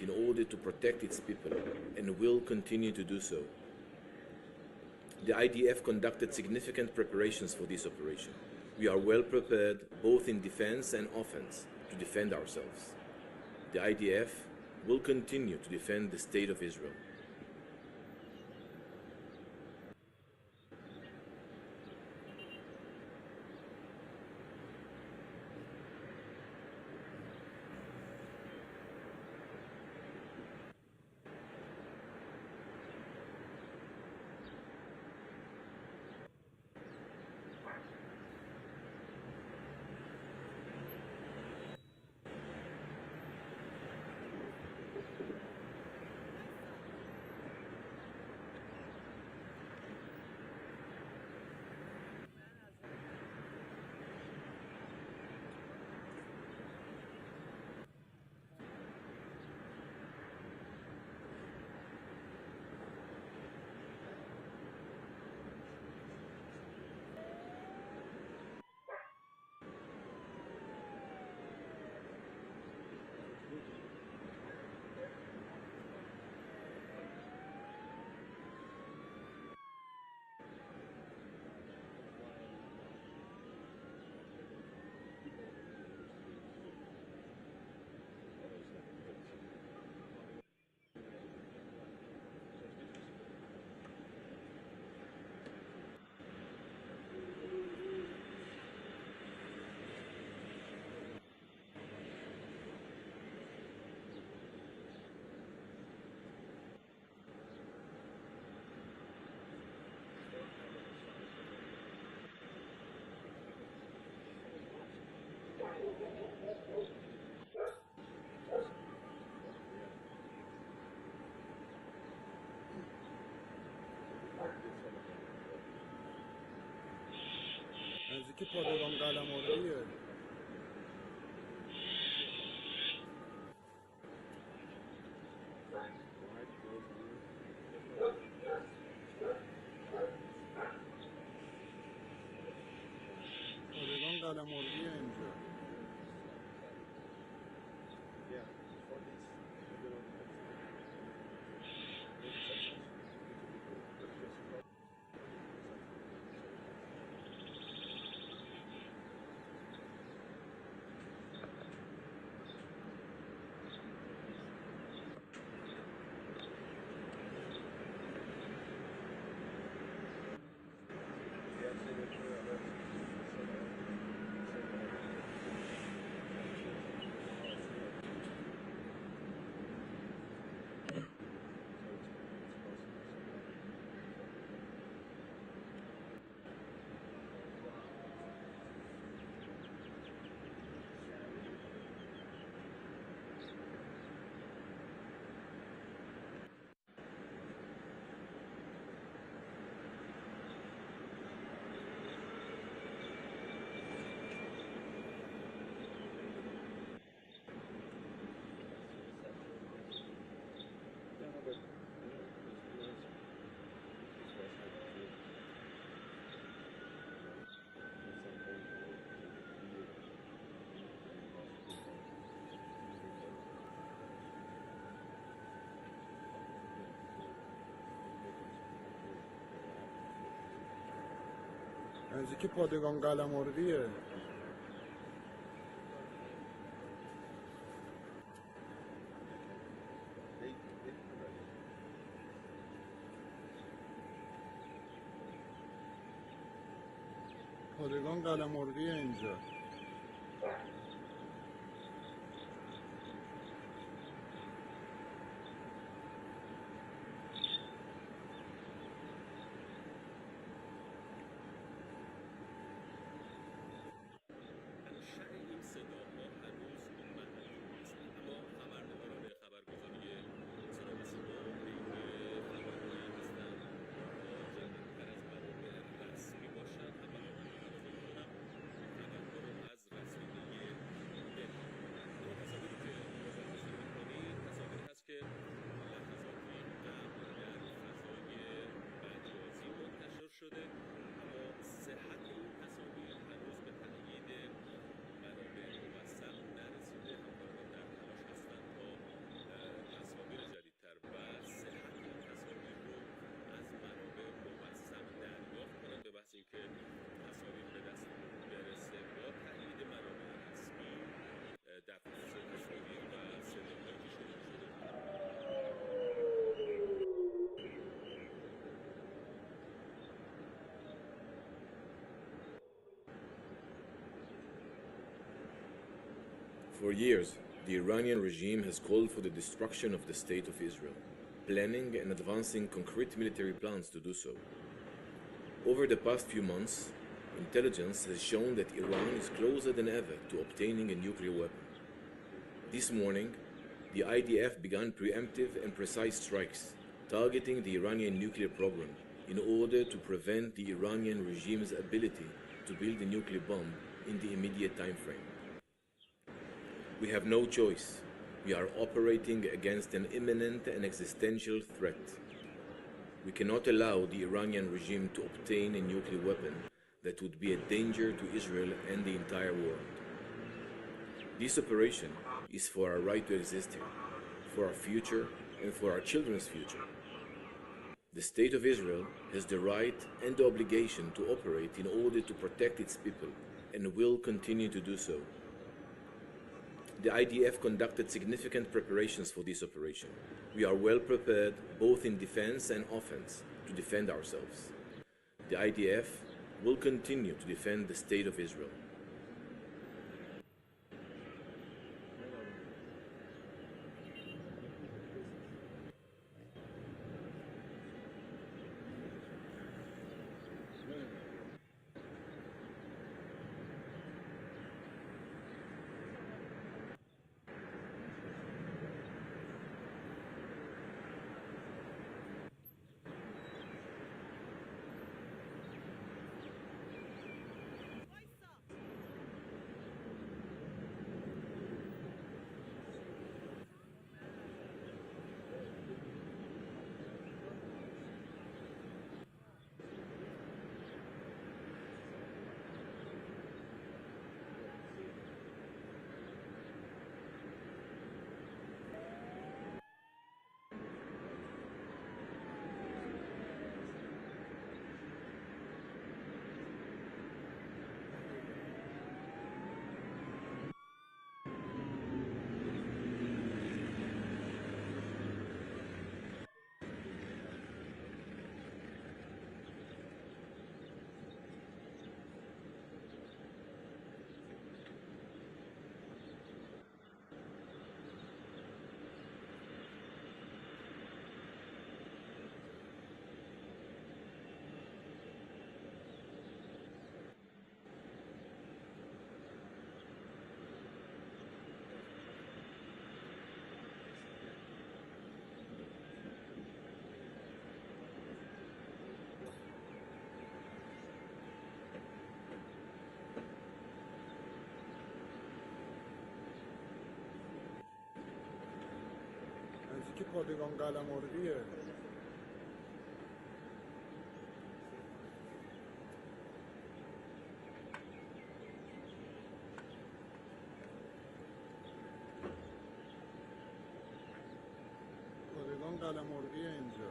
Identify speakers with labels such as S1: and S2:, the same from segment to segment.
S1: in order to protect its people and will continue to do so. The IDF conducted significant preparations for this operation. We are well prepared both in defense and offense to defend ourselves. The IDF will continue to defend the State of Israel.
S2: نزدیکی پادگان قلمرویه. پادگان قلمرویه اینجا. نزدیکی پادگان قلمرویه. پادگان قلمرویه اینجا.
S1: For years, the Iranian regime has called for the destruction of the State of Israel, planning and advancing concrete military plans to do so. Over the past few months, intelligence has shown that Iran is closer than ever to obtaining a nuclear weapon. This morning, the IDF began preemptive and precise strikes targeting the Iranian nuclear program in order to prevent the Iranian regime's ability to build a nuclear bomb in the immediate time frame. We have no choice. We are operating against an imminent and existential threat. We cannot allow the Iranian regime to obtain a nuclear weapon that would be a danger to Israel and the entire world. This operation is for our right to exist here, for our future and for our children's future. The State of Israel has the right and the obligation to operate in order to protect its people and will continue to do so. The IDF conducted significant preparations for this operation. We are well prepared, both in defense and offense, to defend ourselves. The IDF will continue to defend the State of Israel.
S2: نزدیک پادگان قلمردیه. پادگان قلمردیه اینجا.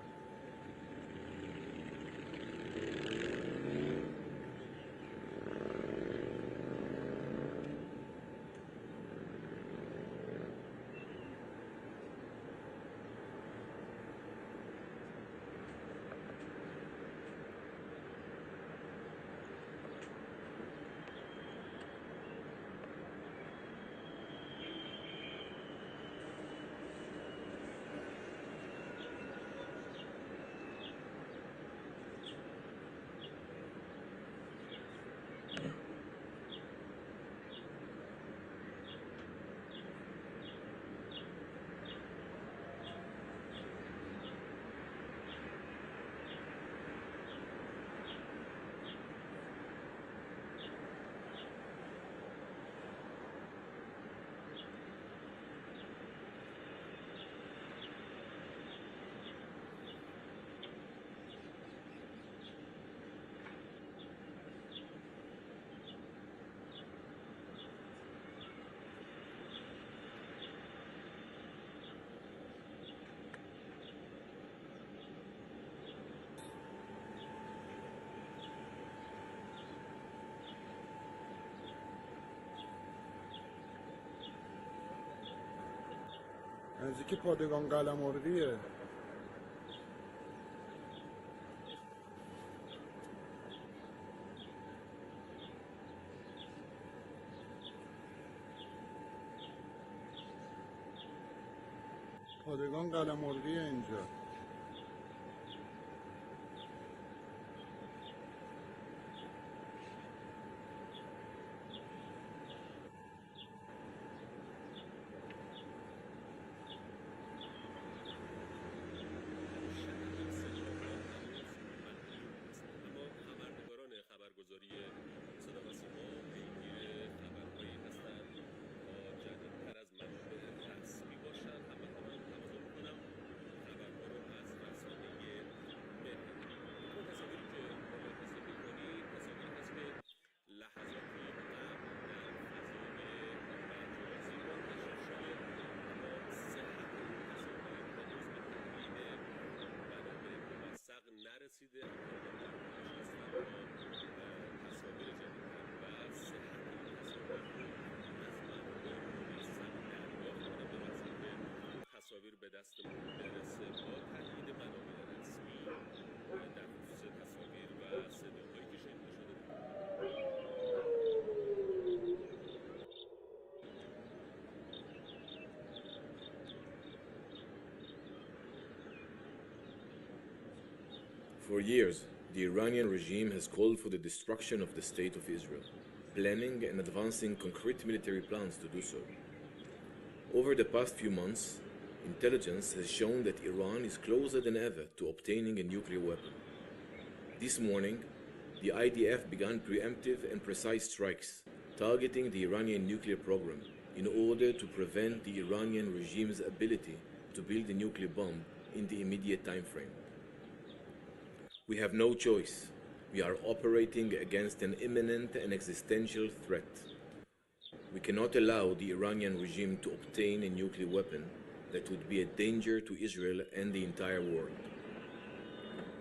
S2: نزدیک پادگان قلمردیه. پادگان قلمردیه اینجا.
S3: خبرگزاری صدا و سیما پیگیر خبرهایی هستند تا جدیدتر از منابع رسمی باشد. همه تقاضا میکنم خبرها رو از رسانه ملی. اما تصاویری که ملاحظه میکنید تصاویری هست که لحظاتی قبل در فضای مجازی منتشر شده، اما صحت این تصاویر هنوز به تحلیل منابع موثق نرسیده. تصاویر جدیدتر و صحت این تصاویر رو از منابع موثق دریافت کنم به محض اینکه تصاویر به دستمون برسه با تایید منابع رسمی در خصوص تصاویر و صداهایی که شنیده شده.
S1: For years, the Iranian regime has called for the destruction of the State of Israel, planning and advancing concrete military plans to do so. Over the past few months, intelligence has shown that Iran is closer than ever to obtaining a nuclear weapon. This morning, the IDF began preemptive and precise strikes targeting the Iranian nuclear program in order to prevent the Iranian regime's ability to build a nuclear bomb in the immediate time frame. We have no choice. We are operating against an imminent and existential threat. We cannot allow the Iranian regime to obtain a nuclear weapon that would be a danger to Israel and the entire world.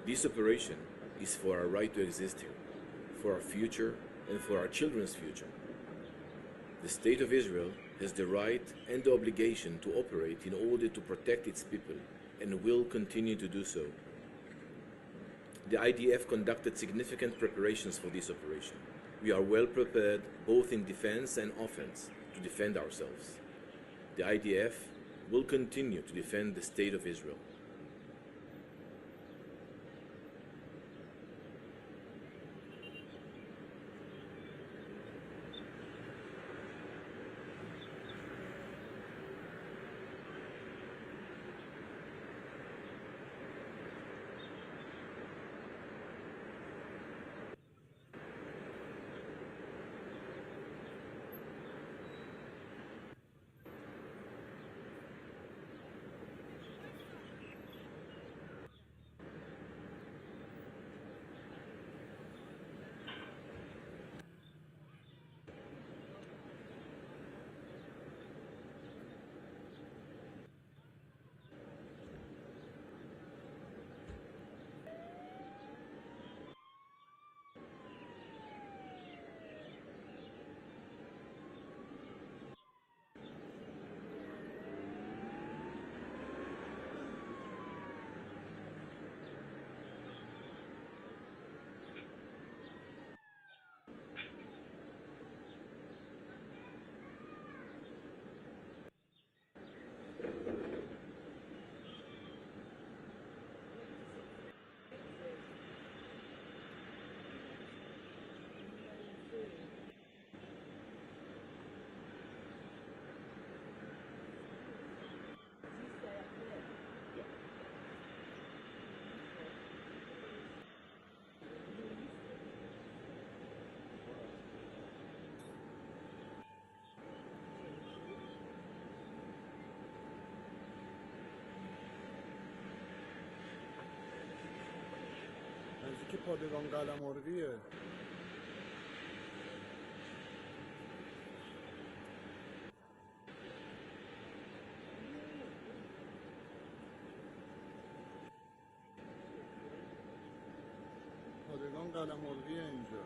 S1: This operation is for our right to exist here, for our future and for our children's future. The State of Israel has the right and the obligation to operate in order to protect its people and will continue to do so. The IDF conducted significant preparations for this operation. We are well prepared, both in defense and offense, to defend ourselves. The IDF will continue to defend the State of Israel.
S2: نزدیک پادگان قلمردیه. پادگان قلمردیه اینجا.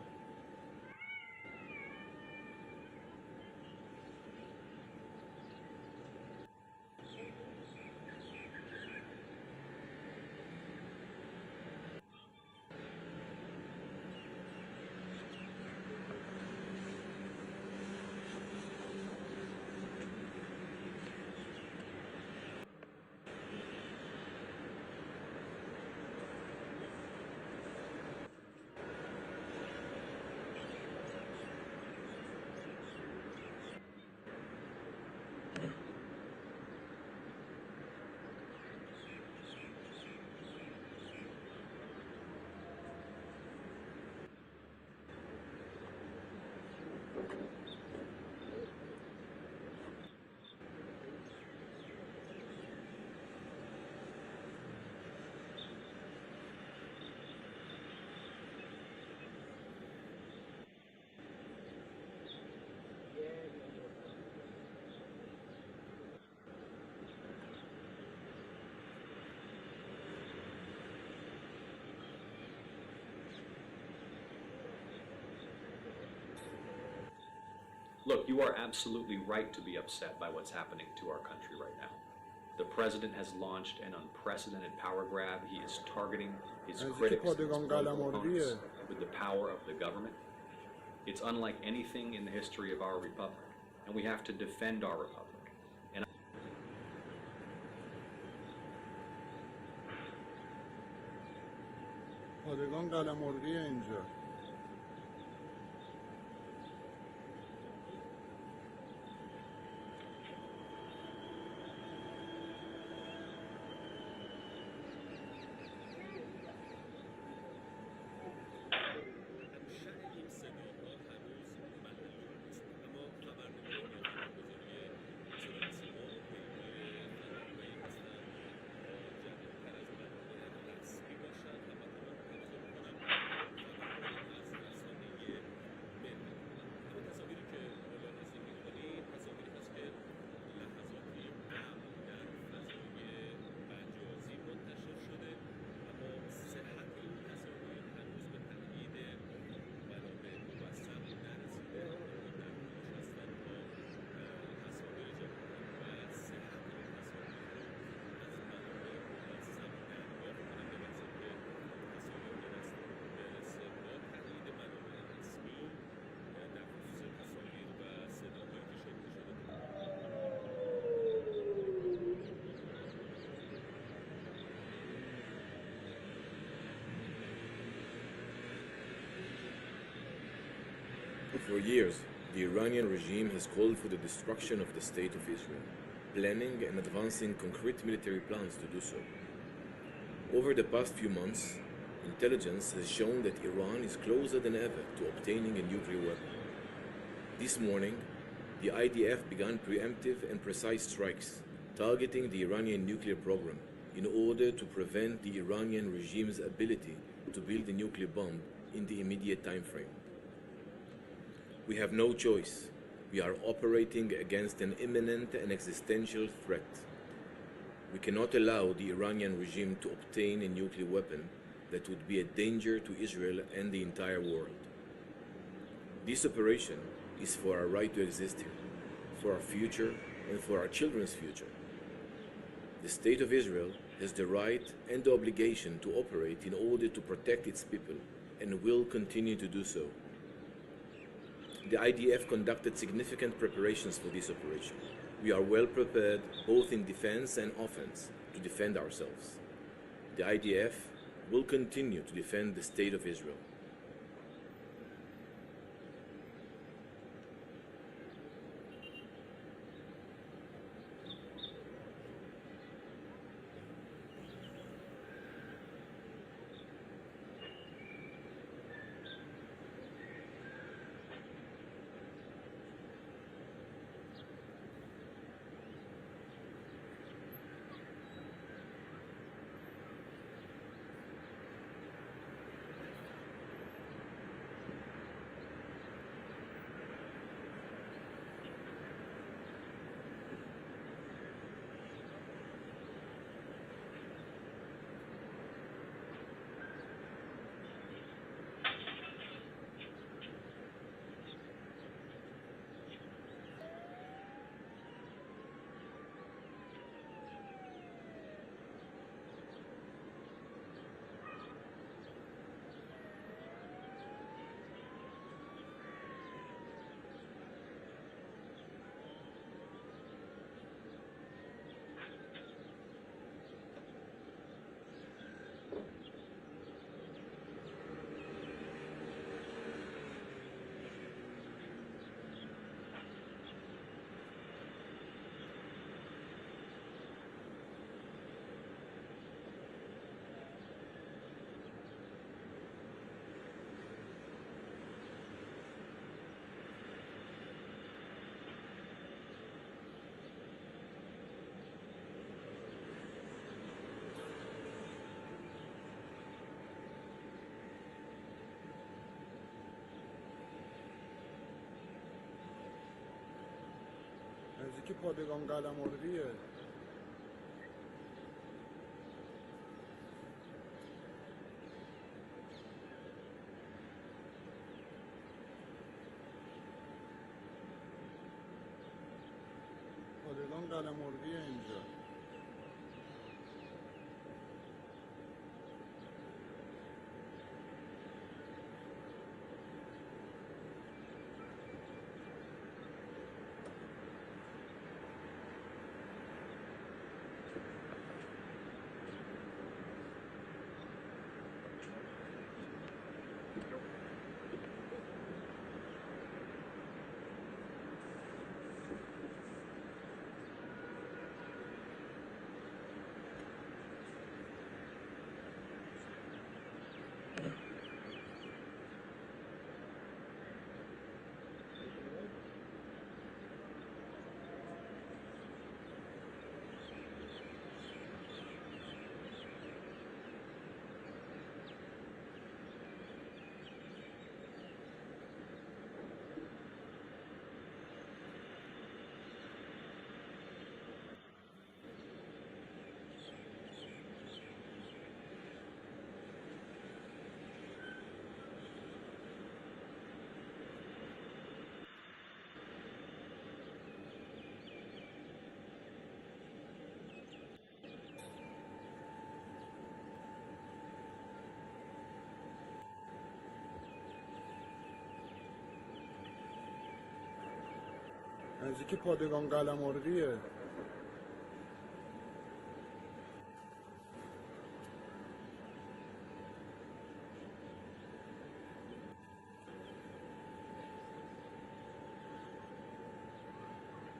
S4: Look, you are absolutely right to be upset by what's happening to our country right now. The president has launched an unprecedented power grab. He is targeting his
S2: نزدیک
S4: critics and his
S2: پادگان
S4: political
S2: قلمرویه.
S4: opponents with the power of the government. It's unlike anything in the history of our republic, and we have to defend our republic. And
S2: پادگان قلمرویه اینجا.
S3: منشأ این صداها هنوز معلوم نیست، اما خبرنگاران خبرگزاری صدا و سیما پیگیر خبرهایی هستند تا جدیدتر از منابع رسمی باشند و بتوان کنترل کنند خبرهایی از رسانه ملی. اما تصاویری که ملاحظه می‌کنید تصاویری هست که لحظاتی قبل در فضای مجازی منتشر شده، اما صحت این تصاویر هنوز به تایید منابع موثق نرسیده. آنها در تلاش هستند تا تصاویر جمع کنند و صحت این تصاویر رو از منابع موثق دریافت کنند به محض اینکه تصاویر به دست برسه با تایید منابع رسمی در خصوص تصاویر و صداهایی که شنیده شده.
S1: For years, the Iranian regime has called for the destruction of the State of Israel, planning and advancing concrete military plans to do so. Over the past few months, intelligence has shown that Iran is closer than ever to obtaining a nuclear weapon. This morning, the IDF began preemptive and precise strikes targeting the Iranian nuclear program in order to prevent the Iranian regime's ability to build a nuclear bomb in the immediate time frame. We have no choice. We are operating against an imminent and existential threat. We cannot allow the Iranian regime to obtain a nuclear weapon that would be a danger to Israel and the entire world. This operation is for our right to exist here, for our future, and for our children's future. The State of Israel has the right and the obligation to operate in order to protect its people and will continue to do so. The IDF conducted significant preparations for this operation. We are well prepared both in defense and offense to defend ourselves. The IDF will continue to defend the State of Israel.
S2: نزدیک پادگان قلمرویه. قلمردیه اینجا. نزدیک پادگان قلمردیه.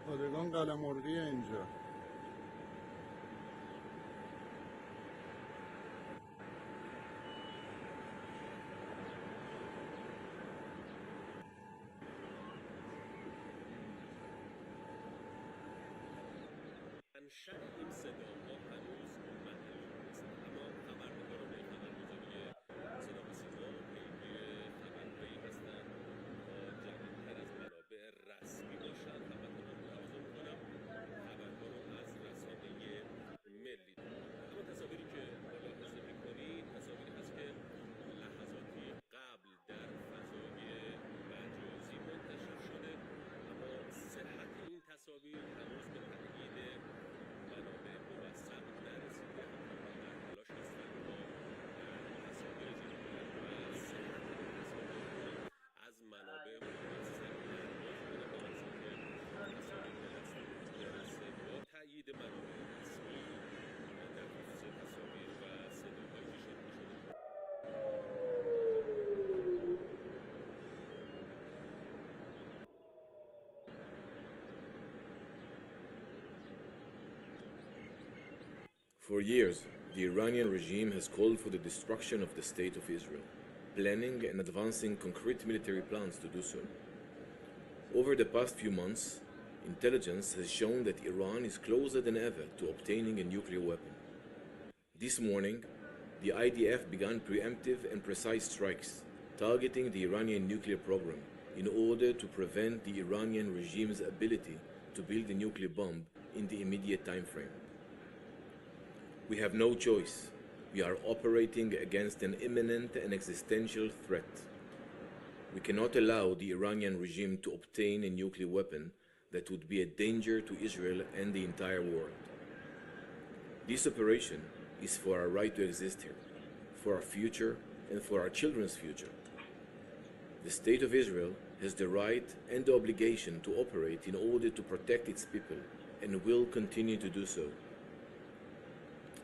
S2: پادگان قلمردیه اینجا.
S3: منشأ این صداها هنوز معلوم نیست، اما خبرنگاران خبرگزاری صدا و سیما پیگیر خبرهایی هستند تا جدیدتر از منابع رسمی باشند. البته من تقاضا میکنم خبرها رو از رسانه ملی دارم. اما تصاویری که ملاحظه میکنید تصاویری هست که لحظاتی قبل در فضای مجازی منتشر شده، اما صحت این تصاویر هنوز به تأیید منابع موثق نرسیده. همکاران در تلاش هستند تا تصاویر جدید و صحت این تصاویر رو از منابع موثق دریافت کنند تا از اینکه تصاویر به دست برسه. با تأیید منابع رسمی در خصوص تصاویر و صداهایی که شنیده شده
S1: For years, the Iranian regime has called for the destruction of the State of Israel, planning and advancing concrete military plans to do so. Over the past few months, intelligence has shown that Iran is closer than ever to obtaining a nuclear weapon. This morning, the IDF began preemptive and precise strikes targeting the Iranian nuclear program in order to prevent the Iranian regime's ability to build a nuclear bomb in the immediate time frame. We have no choice. We are operating against an imminent and existential threat. We cannot allow the Iranian regime to obtain a nuclear weapon that would be a danger to Israel and the entire world. This operation is for our right to exist here, for our future and for our children's future. The State of Israel has the right and the obligation to operate in order to protect its people and will continue to do so.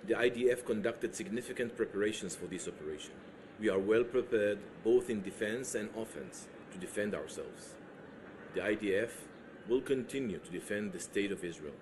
S1: The IDF conducted significant preparations for this operation. We are well prepared both in defense and offense to defend ourselves. The IDF will continue to defend the State of Israel.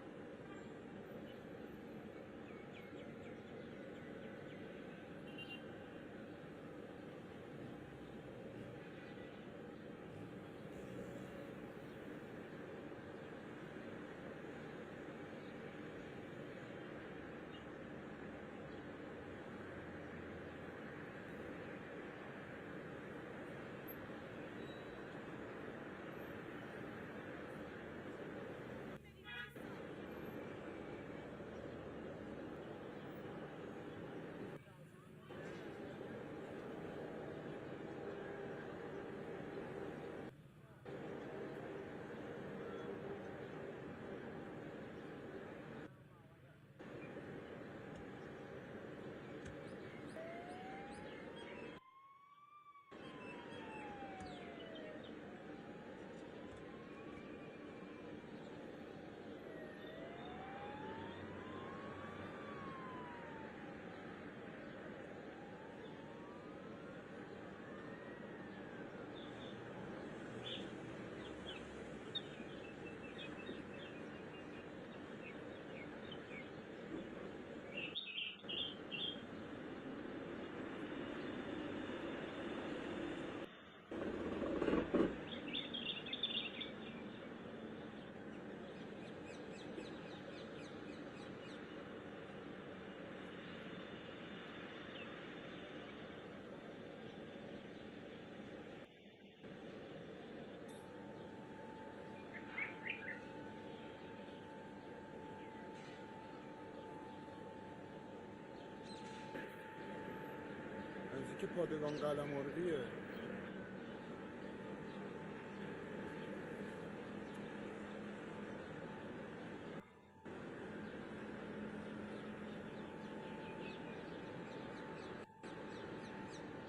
S2: نزدیک پادگان قلمردیه.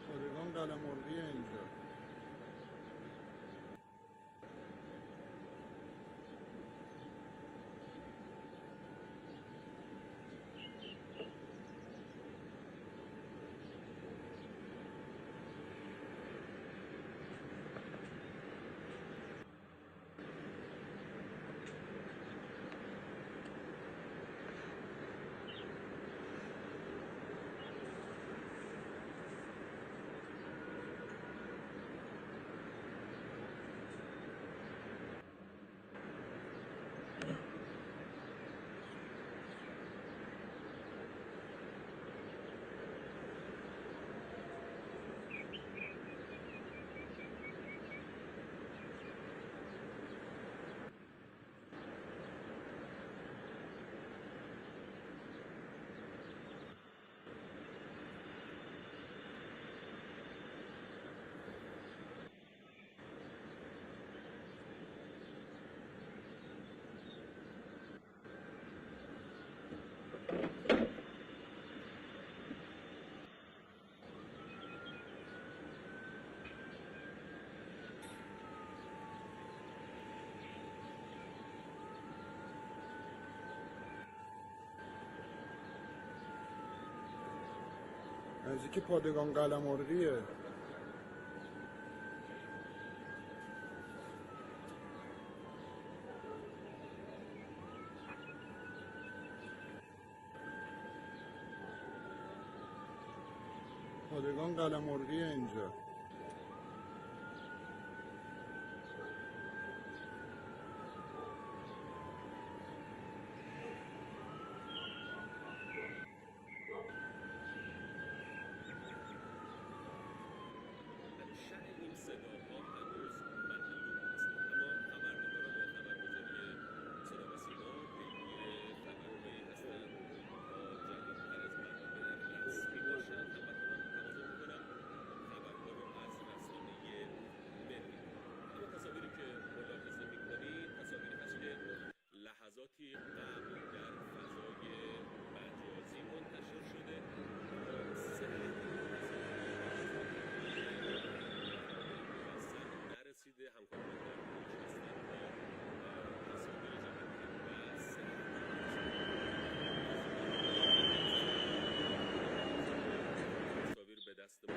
S2: پادگان قلمردیه اینجا. نزدیک پادگان قلمردیه. پادگان قلمردیه اینجا.
S3: منشأ این صداها هنوز معلوم نیست، اما خبرنگاران خبرگزاری صدا و سیما پیگیر خبرهایی هستند تا جدیدتر از منابع رسمی باشند. هموطنان تقاضا میکنم خبرها رو از رسانه ملی. اما تصاویری که ملاحظه میکنید تصاویری هست که لحظاتی قبل در فضای مجازی منتشر شده. نرسیده همکاران در کوچ هستند تا تصاویر جدیدتر و تصاویر به دست ما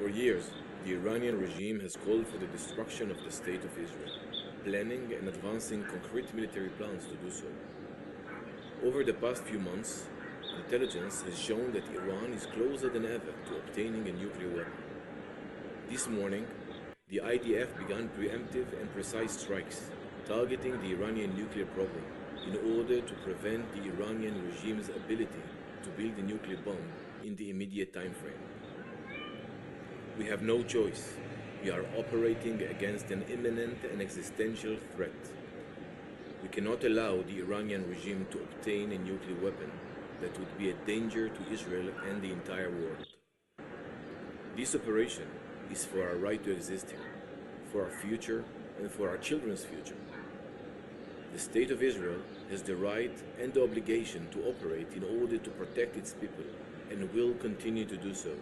S1: For years, the Iranian regime has called for the destruction of the state of Israel, planning and advancing concrete military plans to do so. Over the past few months, intelligence has shown that Iran is closer than ever to obtaining a nuclear weapon. This morning, the IDF began preemptive and precise strikes targeting the Iranian nuclear program in order to prevent the Iranian regime's ability to build a nuclear bomb in the immediate time frame. We have no choice. We are operating against an imminent and existential threat. We cannot allow the Iranian regime to obtain a nuclear weapon that would be a danger to Israel and the entire world. This operation is for our right to exist here, for our future and for our children's future. The State of Israel has the right and the obligation to operate in order to protect its people and will continue to do so.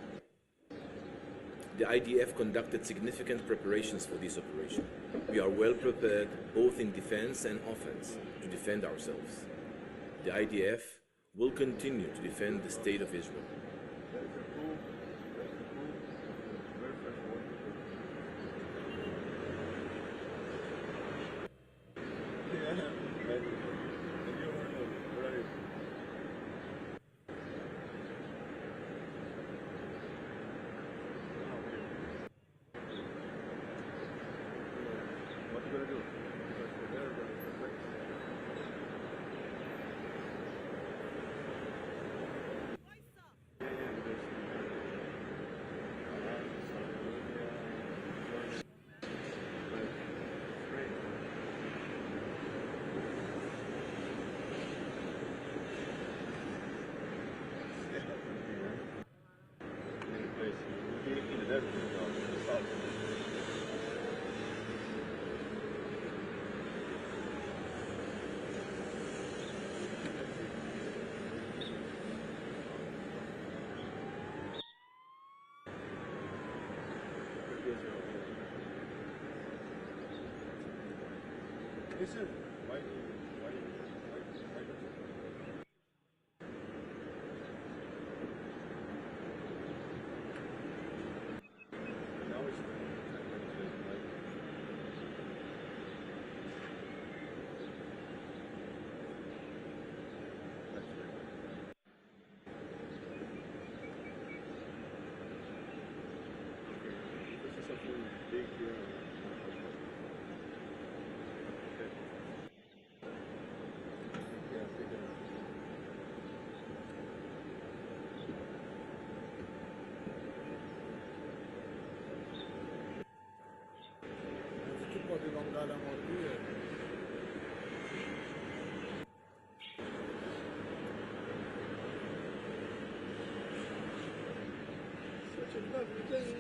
S1: The IDF conducted significant preparations for this operation. We are well prepared, both in defense and offense, to defend ourselves. The IDF will continue to defend the State of Israel.
S2: Listen, why now it's this is something big here. Yeah, big enough. نزدیکی پادگان قلمرویه. Such a lovely day.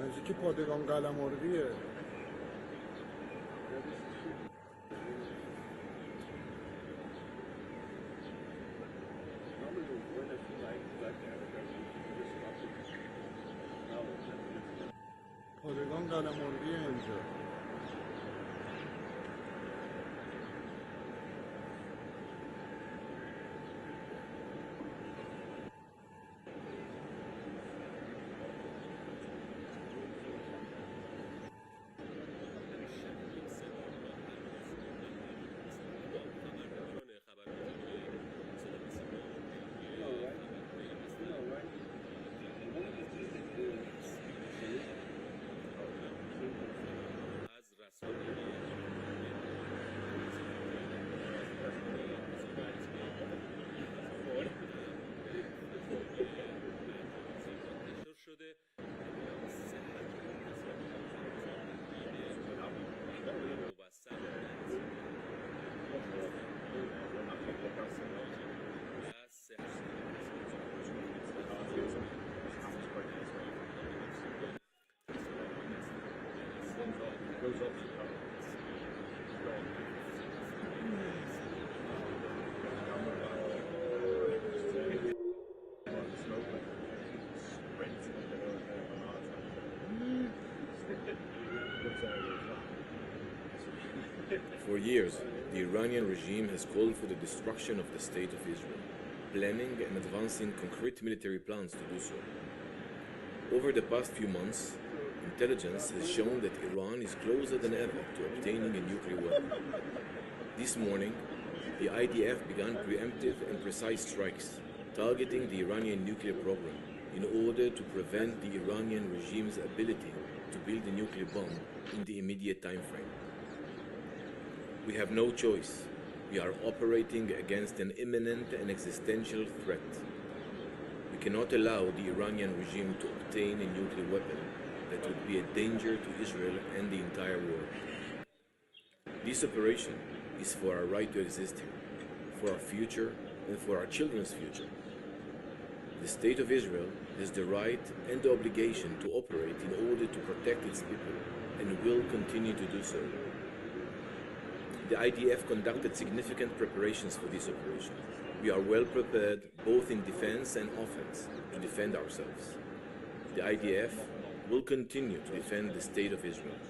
S2: نزدیکی پادگان قلمرویه. پادگان قلمرویه اینجا.
S1: For years, the Iranian regime has called for the destruction of the State of Israel, planning and advancing concrete military plans to do so. Over the past few months, intelligence has shown that Iran is closer than ever to obtaining a nuclear weapon. This morning, the IDF began preemptive and precise strikes, targeting the Iranian nuclear program in order to prevent the Iranian regime's ability to build a nuclear bomb in the immediate time frame. We have no choice. We are operating against an imminent and existential threat. We cannot allow the Iranian regime to obtain a nuclear weapon that would be a danger to Israel and the entire world. This operation is for our right to exist here, for our future and for our children's future. The State of Israel has the right and the obligation to operate in order to protect its people and will continue to do so. The IDF conducted significant preparations for this operation. We are well prepared, both in defense and offense, to defend ourselves. The IDF will continue to defend the State of Israel.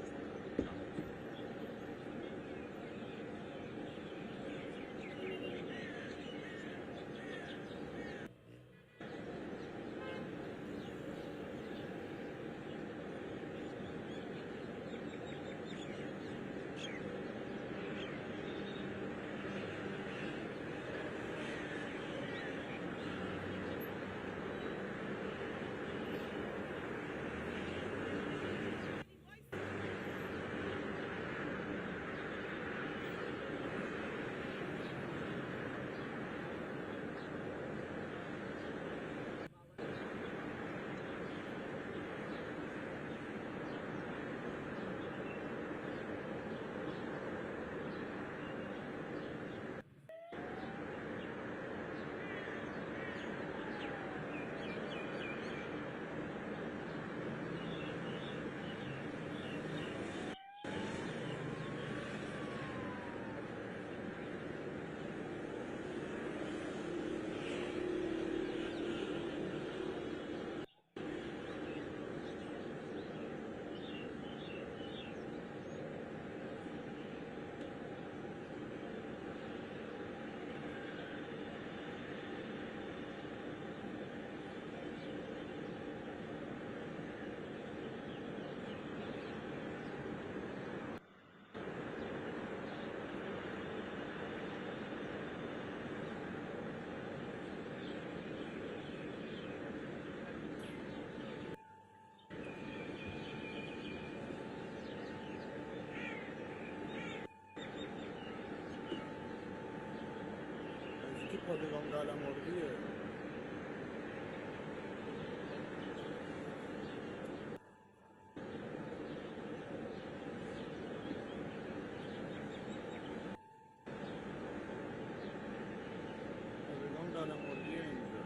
S2: نزدیک پادگان قلمردیه. پادگان قلمردیه اینجا.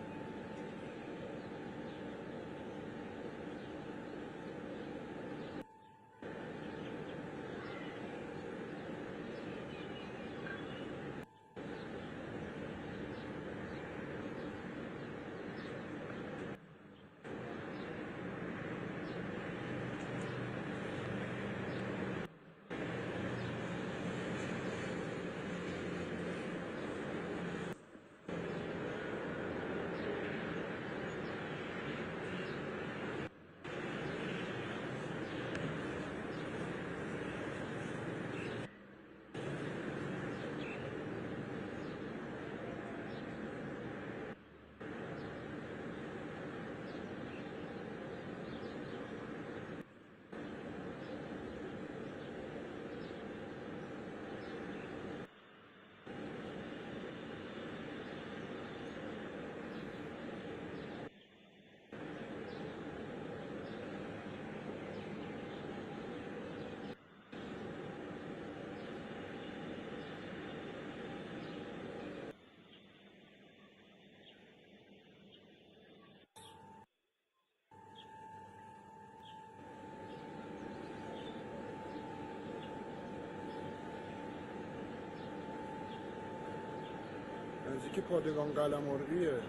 S2: نزدیک پادگان قلمردیه.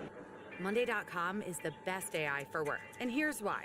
S5: Monday.com is the best AI for work, and here's why.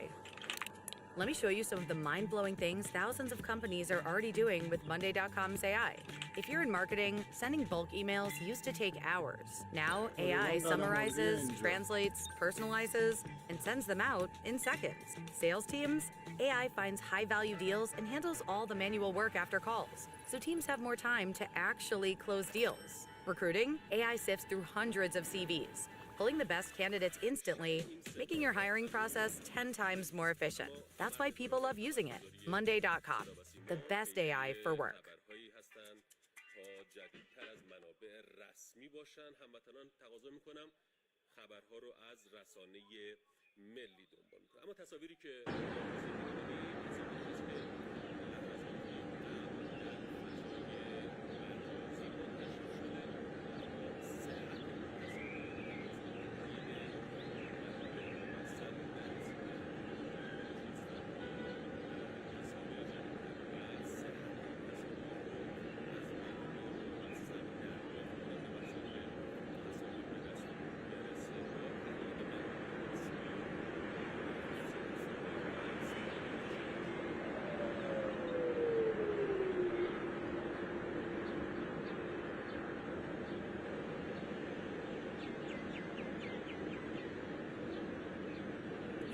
S5: Let me show you some of the mind-blowing things thousands of companies are already doing with Monday.com's AI. If you're in marketing, sending bulk emails used to take hours. Now, AI summarizes, translates, personalizes, and sends them out in seconds. Sales teams, AI finds high-value deals and handles all the manual work after calls, so teams have more time to actually close deals. Recruiting, AI sifts through hundreds of CVs, pulling the best candidates instantly, making your hiring process 10 times more efficient. That's why people love using it. Monday.com, the best AI for work.
S3: خبرهایی هستند تا جدیدتر از منابع رسمی باشن. هموطنان تقاضا میکنم خبرها رو از رسانه ملی دنبال کنم. اما تصاویری که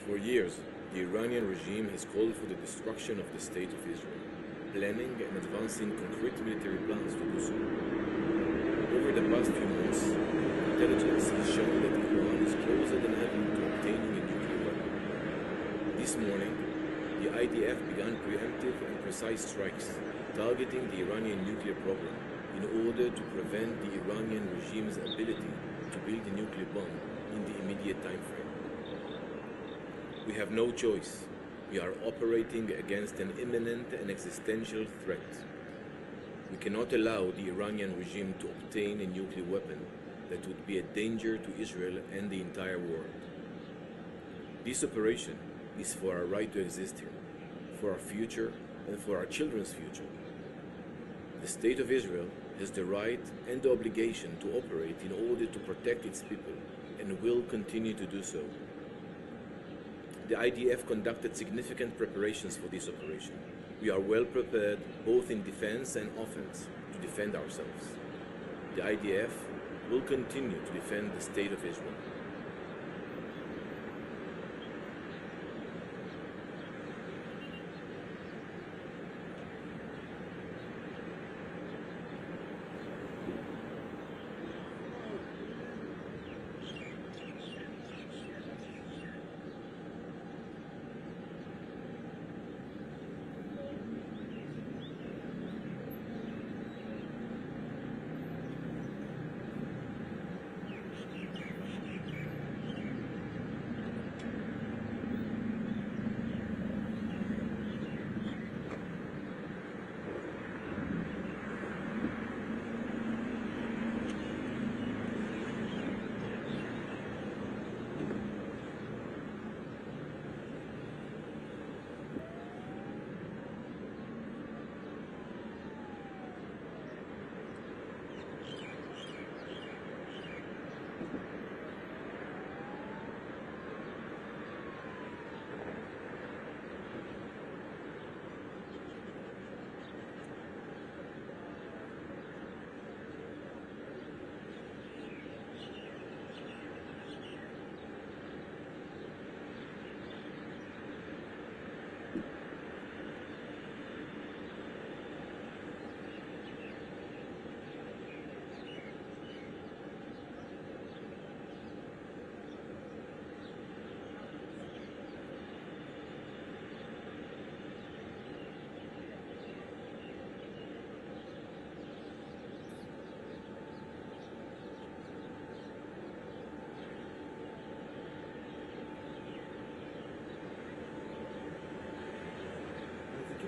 S1: For years, the Iranian regime has called for the destruction of the State of Israel, planning and advancing concrete military plans to do so. Over the past few months, intelligence has shown that Iran is closer than ever to obtaining a nuclear weapon. This morning, the IDF began preemptive and precise strikes targeting the Iranian nuclear program in order to prevent the Iranian regime's ability to build a nuclear bomb in the immediate time frame. We have no choice. We are operating against an imminent and existential threat. We cannot allow the Iranian regime to obtain a nuclear weapon that would be a danger to Israel and the entire world. This operation is for our right to exist here, for our future and for our children's future. The State of Israel has the right and the obligation to operate in order to protect its people and will continue to do so. The IDF conducted significant preparations for this operation. We are well prepared both in defense and offense to defend ourselves. The IDF will continue to defend the State of Israel.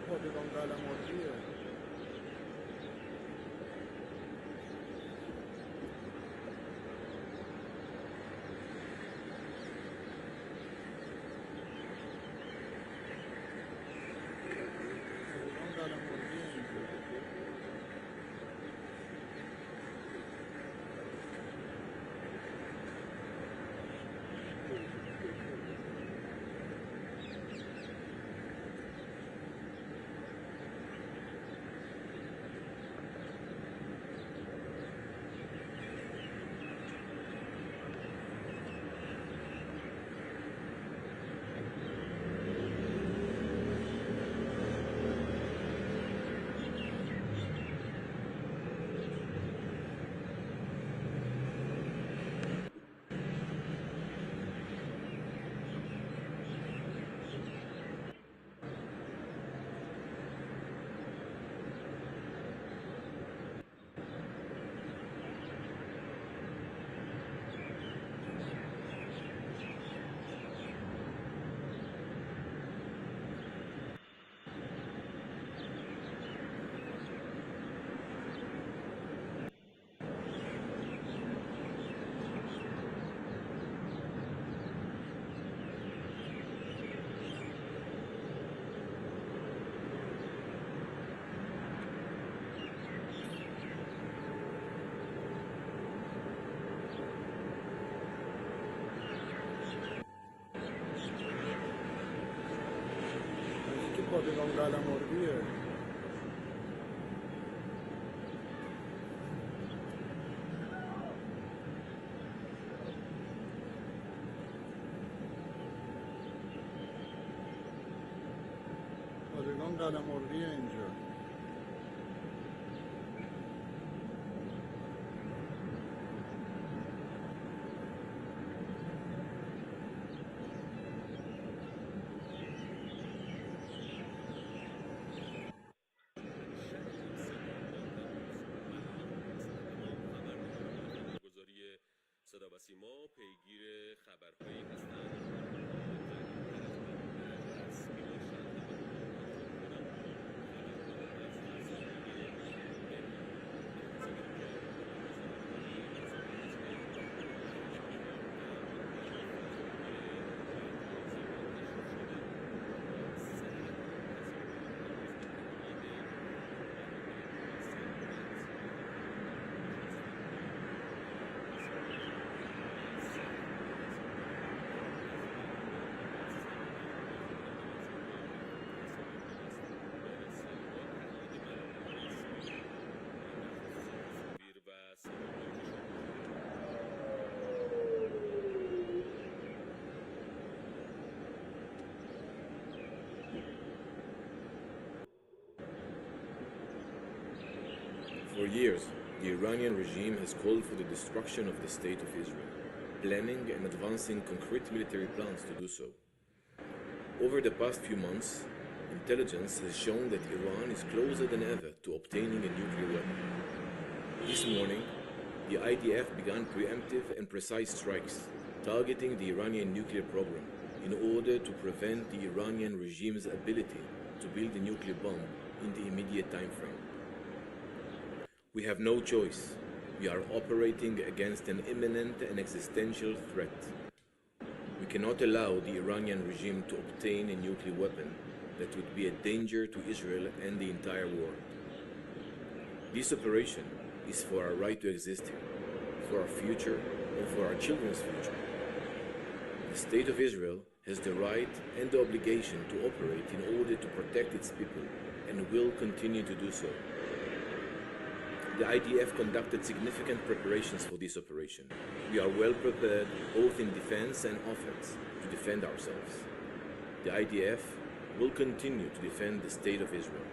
S2: پادگان قلمرویه. پادگان قلمرویه اینجا. پادگان قلمرویه. الان قلمرویه اینجا.
S3: گزاری صدا و سیما پیگیر خبرهایی هستند.
S1: For years, the Iranian regime has called for the destruction of the State of Israel, planning and advancing concrete military plans to do so. Over the past few months, intelligence has shown that Iran is closer than ever to obtaining a nuclear weapon. This morning, the IDF began preemptive and precise strikes, targeting the Iranian nuclear program in order to prevent the Iranian regime's ability to build a nuclear bomb in the immediate time frame. We have no choice. We are operating against an imminent and existential threat. We cannot allow the Iranian regime to obtain a nuclear weapon that would be a danger to Israel and the entire world. This operation is for our right to exist here, for our future, and for our children's future. The State of Israel has the right and the obligation to operate in order to protect its people, and will continue to do so. The IDF conducted significant preparations for this operation. We are well prepared, both in defense and offense, to defend ourselves. The IDF will continue to defend the State of Israel.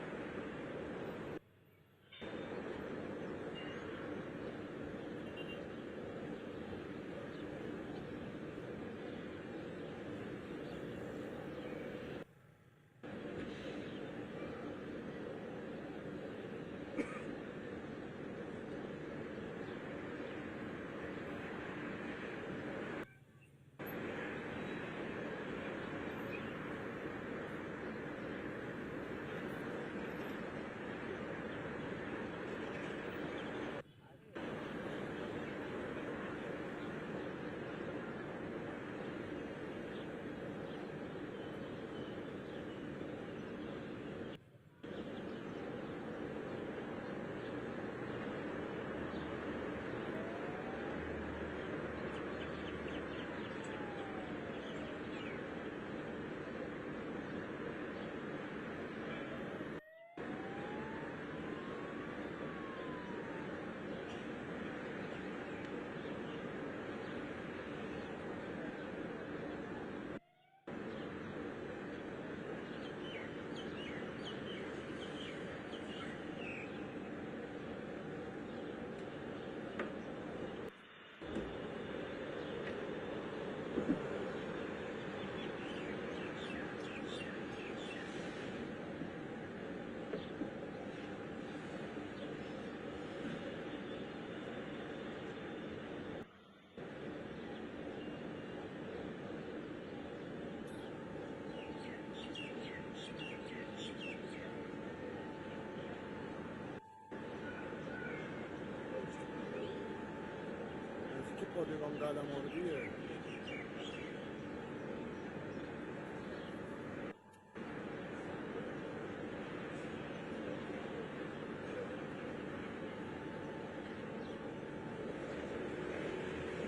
S2: نزدیک پادگان قلمرویه.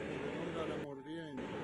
S2: پادگان قلمرویه اینجا.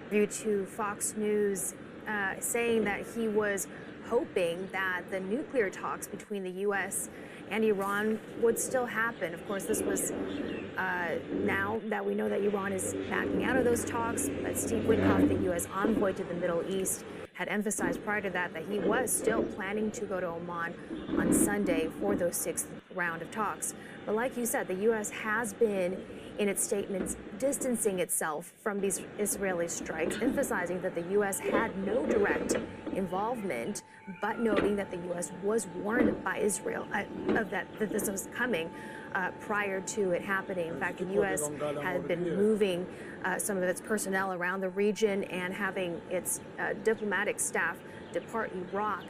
S6: interview to Fox News saying that he was hoping that the nuclear talks between the U.S. and Iran would still happen. Of course, this was now that we know that Iran is backing out of those talks, but Steve Witkoff, the U.S. envoy to the Middle East, had emphasized prior to that he was still planning to go to Oman on Sunday for those sixth round of talks. But like you said, the U.S. has been, in its statements, distancing itself from these Israeli strikes, emphasizing that the U.S. had no direct involvement, but noting that the U.S. was warned by Israel that this was coming prior to it happening. In fact, the U.S. had been moving some of its personnel around the region and having its diplomatic staff depart Iraq,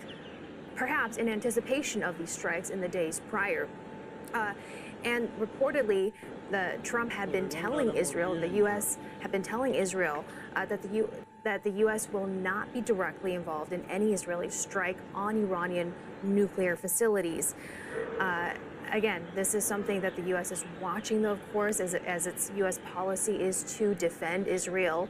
S6: perhaps in anticipation of these strikes in the days prior. And reportedly, Trump had been telling Israel, the U.S. had been telling Israel that the U.S. will not be directly involved in any Israeli strike on Iranian nuclear facilities. Again, this is something that the U.S. is watching, though, of course, as its U.S. policy is to defend Israel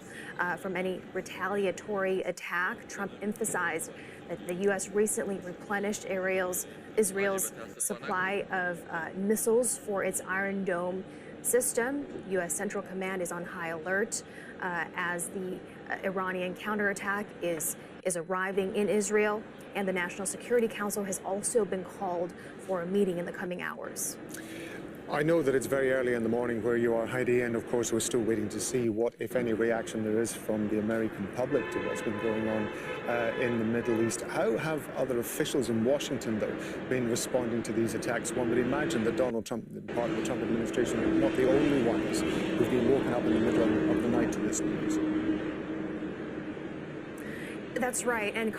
S6: from any retaliatory attack. Trump emphasized that the U.S. recently replenished Israel's supply of missiles for its Iron Dome system. U.S. Central Command is on high alert as the Iranian counterattack is arriving in Israel, and the National Security Council has also been called for a meeting in the coming hours.
S7: I know that it's very early in the morning where you are, Heidi, and of course we're still waiting to see what, if any, reaction there is from the American public to what's been going on in the Middle East. How have other officials in Washington, though, been responding to these attacks? One would imagine that Donald Trump, part of the Trump administration, are not the only ones who've been woken up in the middle of the night to this news.
S6: That's right, and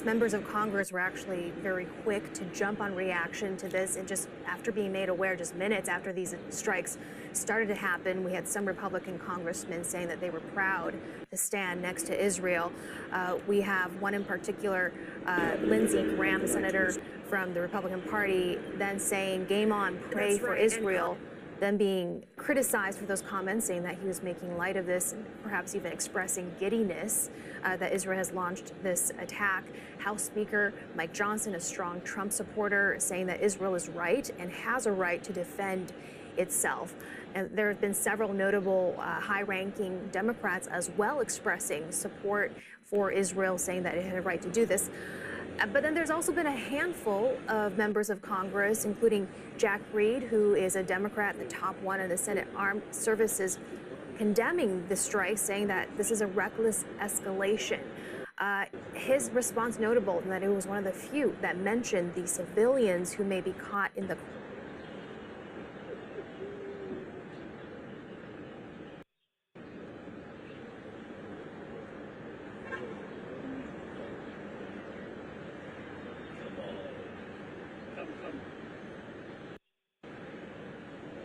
S6: members of Congress were actually very quick to jump on reaction to this, and just after being made aware, just minutes after these strikes started to happen, we had some Republican congressmen saying that they were proud to stand next to Israel. We have one in particular, Lindsey Graham, the senator from the Republican Party, then saying, "Game on, pray for Israel," then being criticized for those comments, saying that he was making light of this and perhaps even expressing giddiness that Israel has launched this attack. House Speaker Mike Johnson, a strong Trump supporter, saying that Israel is right and has a right to defend itself. And there have been several notable high-ranking Democrats as well expressing support for Israel, saying that it had a right to do this. But then there's also been a handful of members of Congress, including Jack Reed, who is a Democrat, the top one in the Senate Armed Services, condemning the strike, saying that this is a reckless escalation. His response notable in that it was one of the few that mentioned the civilians who may be caught in the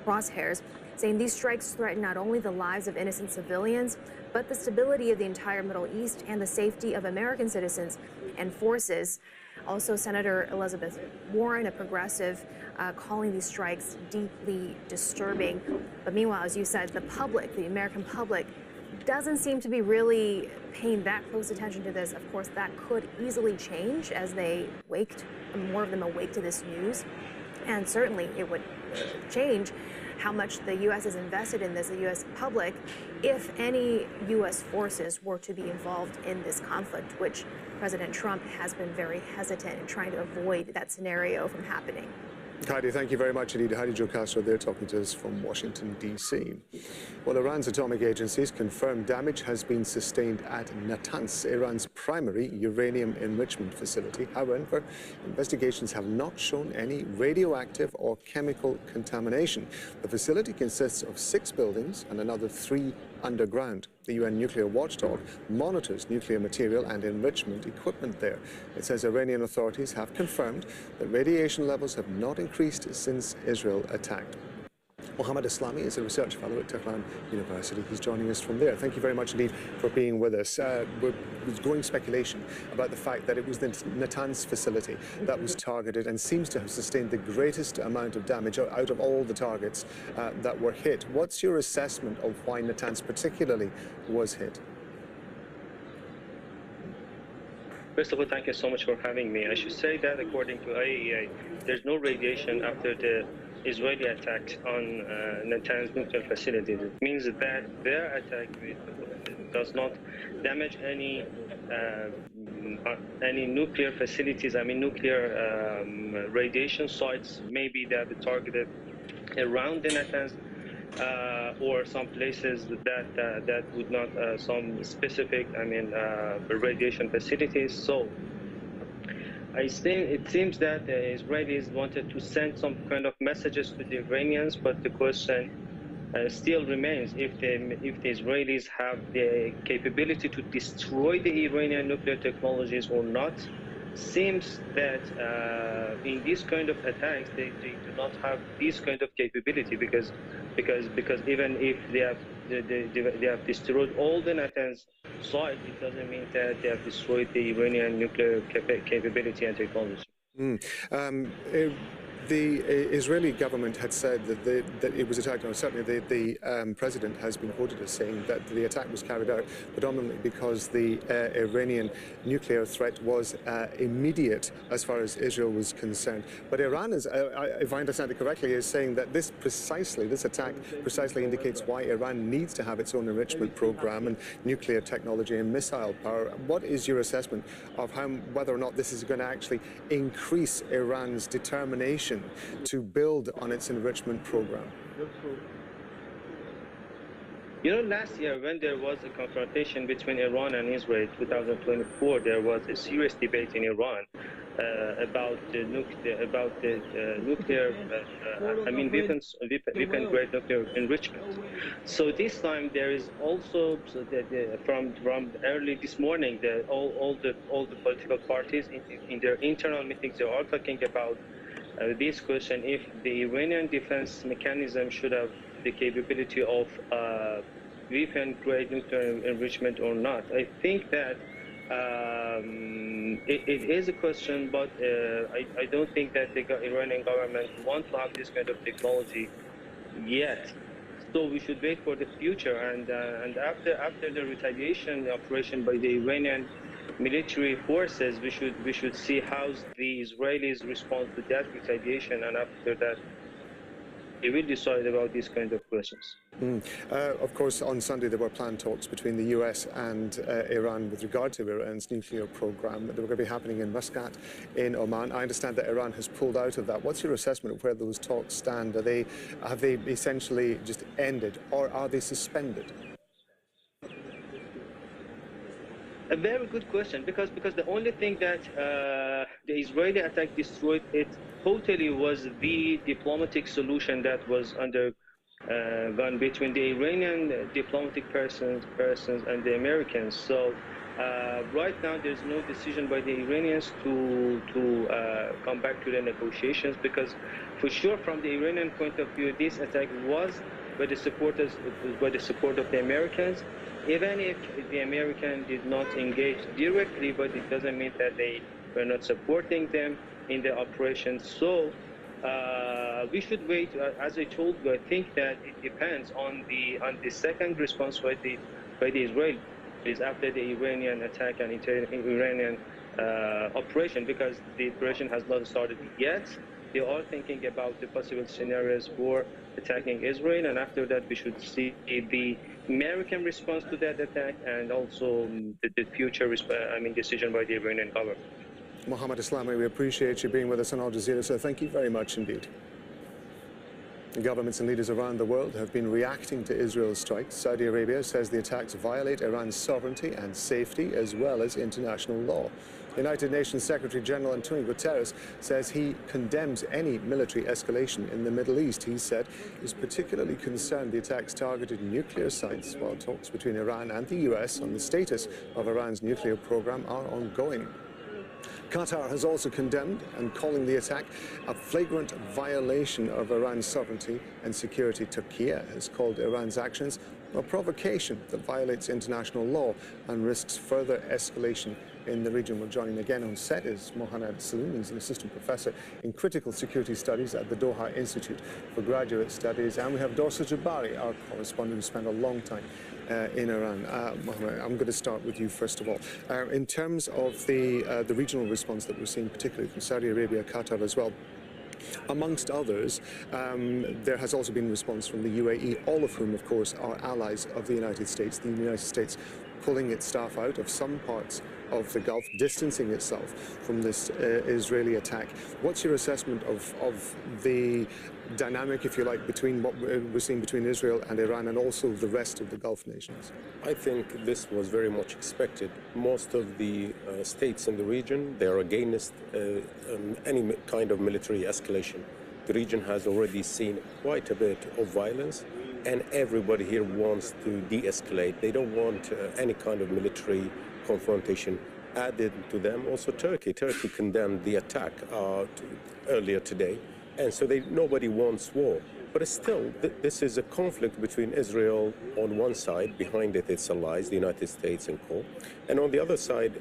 S6: crosshairs, saying these strikes threaten not only the lives of innocent civilians, but the stability of the entire Middle East and the safety of American citizens and forces. Also, Senator Elizabeth Warren, a progressive, calling these strikes deeply disturbing. But meanwhile, as you said, the public, the American public, doesn't seem to be really paying that close attention to this. Of course, that could easily change as more of them awake to this news. And certainly it would change how much the U.S. is invested in this, the U.S. public, if any U.S. forces were to be involved in this conflict, which President Trump has been very hesitant in trying to avoid that scenario from happening.
S7: Heidi, thank you very much indeed. Heidi Jo Castro there talking to us from Washington, D.C. Well, Iran's atomic agencies confirm damage has been sustained at Natanz, Iran's primary uranium enrichment facility. However, investigations have not shown any radioactive or chemical contamination. The facility consists of 6 buildings and another 3 underground. The UN nuclear watchdog monitors nuclear material and enrichment equipment there. It says Iranian authorities have confirmed that radiation levels have not increased since Israel attacked. Mohammed Islami is a research fellow at Tehran University. He's joining us from there. Thank you very much indeed for being with us. There's growing speculation about the fact that it was the Natanz facility that was targeted and seems to have sustained the greatest amount of damage out of all the targets that were hit. What's your assessment of why Natanz particularly was hit?
S8: First of all, thank you so much for having me. I should say that according to IAEA, there's no radiation after the Israeli attack on Natanz nuclear facilities. It means that their attack does not damage any nuclear facilities, nuclear radiation sites. Maybe they have targeted around the Natanz or some places that would not some specific radiation facilities. So it seems that the Israelis wanted to send some kind of messages to the Iranians, but the question still remains if the Israelis have the capability to destroy the Iranian nuclear technologies or not. Seems that in these kind of attacks they do not have this kind of capability because even if they have destroyed all the Natanz site, it doesn't mean that they have destroyed the Iranian nuclear capability and technology.
S7: The Israeli government had said that it was attacked, and certainly the president has been quoted as saying that the attack was carried out predominantly because the Iranian nuclear threat was immediate as far as Israel was concerned. But Iran is, if I understand it correctly, is saying that this attack precisely indicates why Iran needs to have its own enrichment program and nuclear technology and missile power. What is your assessment of whether or not this is going to actually increase Iran's determination to build on its enrichment program?
S8: You know, last year when there was a confrontation between Iran and Israel, 2024, there was a serious debate in Iran about the nuclear, weapon-grade nuclear enrichment. So this time there is also from early this morning, all the political parties in their internal meetings, they are talking about this question: if the Iranian defense mechanism should have the capability of weapon-grade nuclear enrichment or not. I think that it is a question, but I don't think that the Iranian government wants to have this kind of technology yet. So we should wait for the future, and after the retaliation operation by the Iranian military forces, we should see how the Israelis respond to that retaliation, and after that, they will decide about these kind of questions.
S7: Of course, on Sunday there were planned talks between the US and Iran with regard to Iran's nuclear program. They were going to be happening in Muscat, in Oman. I understand that Iran has pulled out of that. What's your assessment of where those talks stand? Have they essentially just ended, or are they suspended?
S8: A very good question, because the only thing that the Israeli attack destroyed it totally was the diplomatic solution that was undergone between the Iranian diplomatic persons and the Americans. So right now there's no decision by the Iranians to come back to the negotiations, because for sure from the Iranian point of view this attack was by the support of the Americans. Even if the Americans did not engage directly, but it doesn't mean that they were not supporting them in the operation. So we should wait. As I told you, I think that it depends on the second response by the Israelis after the Iranian attack and Iranian operation, because the operation has not started yet. They are thinking about the possible scenarios for attacking Israel, and after that we should see the American response to that attack, and also the future decision by the Iranian government.
S7: Mohammed Islami, we appreciate you being with us on Al Jazeera, so thank you very much indeed. Governments and leaders around the world have been reacting to Israel's strikes. Saudi Arabia says the attacks violate Iran's sovereignty and safety, as well as international law. United Nations Secretary General Antonio Guterres says he condemns any military escalation in the Middle East. He said he's particularly concerned the attacks targeted nuclear sites, while talks between Iran and the US on the status of Iran's nuclear program are ongoing. Qatar has also condemned and calling the attack a flagrant violation of Iran's sovereignty and security. Turkey has called Iran's actions a provocation that violates international law and risks further escalation in the region. Well, joining me again on set is Mohanad Saloom. He's an assistant professor in critical security studies at the Doha Institute for Graduate Studies. And we have Dorsa Jabari, our correspondent who spent a long time in Iran. Mohammed, I'm going to start with you first of all. In terms of the regional response that we're seeing, particularly from Saudi Arabia, Qatar as well, amongst others, there has also been response from the UAE, all of whom, of course, are allies of the United States. The United States pulling its staff out of some parts of the Gulf, distancing itself from this Israeli attack. What's your assessment of the dynamic, if you like, between what we're seeing between Israel and Iran and also the rest of the Gulf nations?
S9: I think this was very much expected. Most of the states in the region, they are against any kind of military escalation. The region has already seen quite a bit of violence, and everybody here wants to de-escalate. They don't want any kind of military confrontation added to them. Also Turkey condemned the attack earlier today, and so nobody wants war. But still, this is a conflict between Israel on one side, behind it its allies, the United States and co, and on the other side,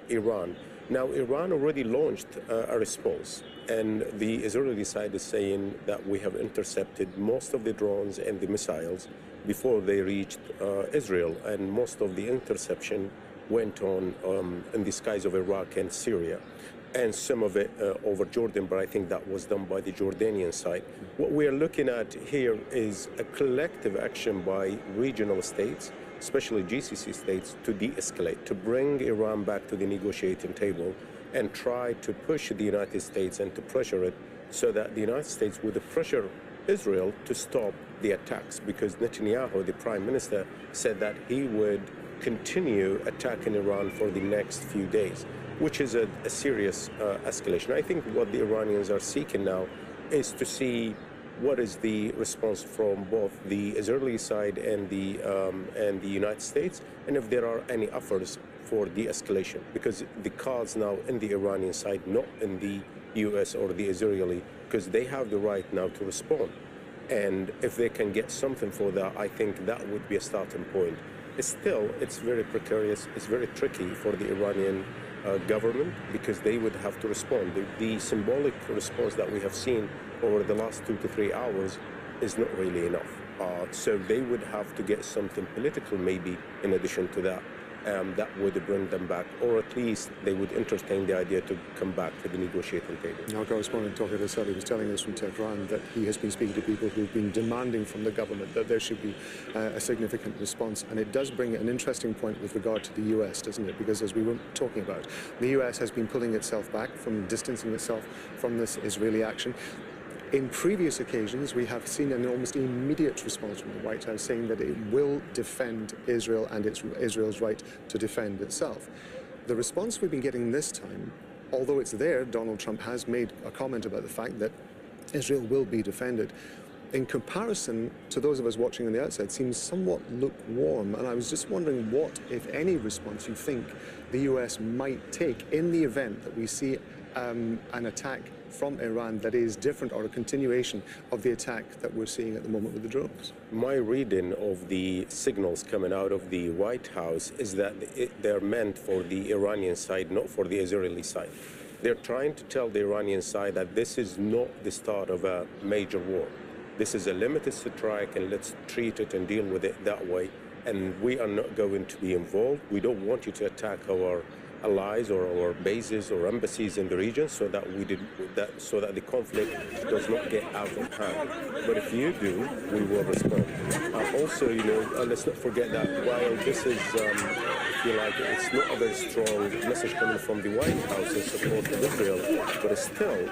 S9: Iran. Now, Iran already launched a response, and the Israeli side is saying that we have intercepted most of the drones and the missiles before they reached Israel, and most of the interception went on in the skies of Iraq and Syria, and some of it over Jordan, but I think that was done by the Jordanian side. What we are looking at here is a collective action by regional states, especially GCC states, to de-escalate, to bring Iran back to the negotiating table and try to push the United States and to pressure it so that the United States would pressure Israel to stop the attacks, because Netanyahu, the prime minister, said that he would continue attacking Iran for the next few days, which is a serious escalation. I think what the Iranians are seeking now is to see what is the response from both the Israeli side and the United States, and if there are any offers for de-escalation, because the cards now in the Iranian side, not in the US or the Israeli, because they have the right now to respond. And if they can get something for that, I think that would be a starting point. Still, it's very precarious, it's very tricky for the Iranian government, because they would have to respond. The symbolic response that we have seen over the last 2 to 3 hours is not really enough. So they would have to get something political maybe in addition to that. That would bring them back, or at least they would entertain the idea to come back to the negotiating table.
S7: Our correspondent, Tohir Asadi, was telling us from Tehran that he has been speaking to people who've been demanding from the government that there should be a significant response. And it does bring an interesting point with regard to the US, doesn't it? Because as we were talking about, the US has been pulling itself back, from distancing itself from this Israeli action. In previous occasions, we have seen an almost immediate response from the White House saying that it will defend Israel and Israel's right to defend itself. The response we've been getting this time, although it's there, Donald Trump has made a comment about the fact that Israel will be defended. In comparison to those of us watching on the outside, seems somewhat lukewarm. And I was just wondering what, if any, response you think the US might take in the event that we see an attack from Iran that is different, or a continuation of the attack that we're seeing at the moment with the drones.
S9: My reading of the signals coming out of the White House is that they're meant for the Iranian side, not for the Israeli side. They're trying to tell the Iranian side that this is not the start of a major war. This is a limited strike, and let's treat it and deal with it that way. And we are not going to be involved. We don't want you to attack our allies or our bases or embassies in the region, so that the conflict does not get out of hand. But if you do, we will respond. Also, let's not forget that while this is, if you like, it's not a very strong message coming from the White House in support of Israel, but still,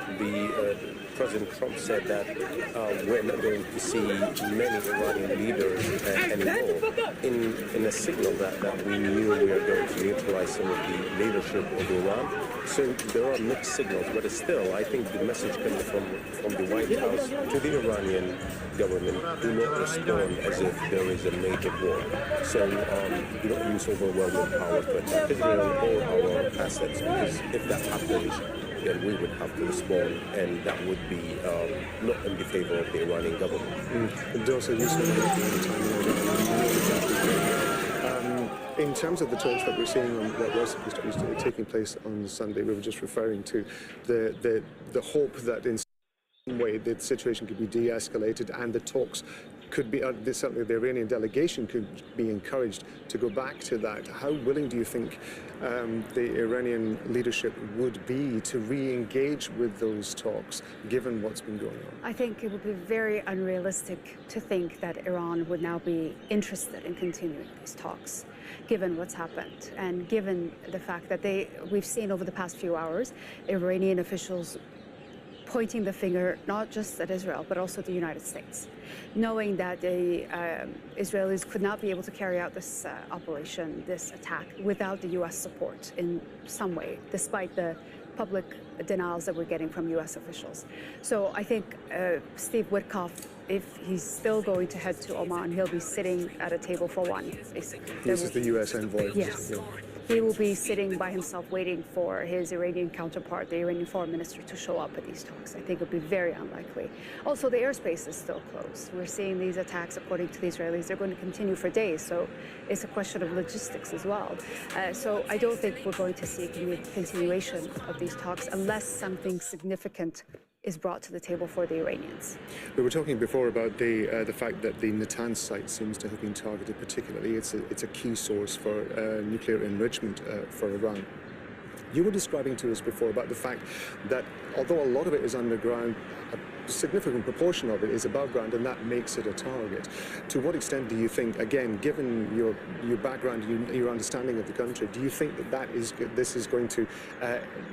S9: President Trump said that we're not going to see many Iranian leaders anymore, in a signal that we knew we were going to neutralize some of the leadership of Iran. So there are mixed signals, but still, I think the message coming from the White House to the Iranian government: do not respond as if there is a major war. So do not use overwhelming power to attack Israel or our assets, because if that happens, then we would have to respond, and that would be not in the favor of the Iranian government.
S7: Dorsa, you said in terms of the talks that we're seeing that were supposed to be taking place on Sunday, we were just referring to the hope that in some way the situation could be de-escalated and the talks could be, certainly the Iranian delegation could be encouraged to go back to that. How willing do you think the Iranian leadership would be to re-engage with those talks, given what's been going on?
S10: I think it would be very unrealistic to think that Iran would now be interested in continuing these talks, given what's happened and given the fact that we've seen over the past few hours Iranian officials pointing the finger not just at Israel, but also the United States, knowing that the Israelis could not be able to carry out this operation, this attack, without the U.S. support in some way, despite the public denials that we're getting from U.S. officials. So I think Steve Witkoff, if he's still going to head to Oman, he'll be sitting at a table for one, basically.
S7: This is the U.S. envoy.
S10: Yes.
S7: Yeah.
S10: He will be sitting by himself waiting for his Iranian counterpart, the Iranian foreign minister, to show up at these talks. I think it would be very unlikely. Also, the airspace is still closed. We're seeing these attacks, according to the Israelis, they're going to continue for days. So it's a question of logistics as well. So I don't think we're going to see a continuation of these talks unless something significant is brought to the table for the Iranians.
S7: We were talking before about the fact that the Natanz site seems to have been targeted particularly. It's a key source for nuclear enrichment for Iran. You were describing to us before about the fact that although a lot of it is underground, a significant proportion of it is above ground, and that makes it a target. To what extent do you think, again, given your background, your understanding of the country, do you think that this is going to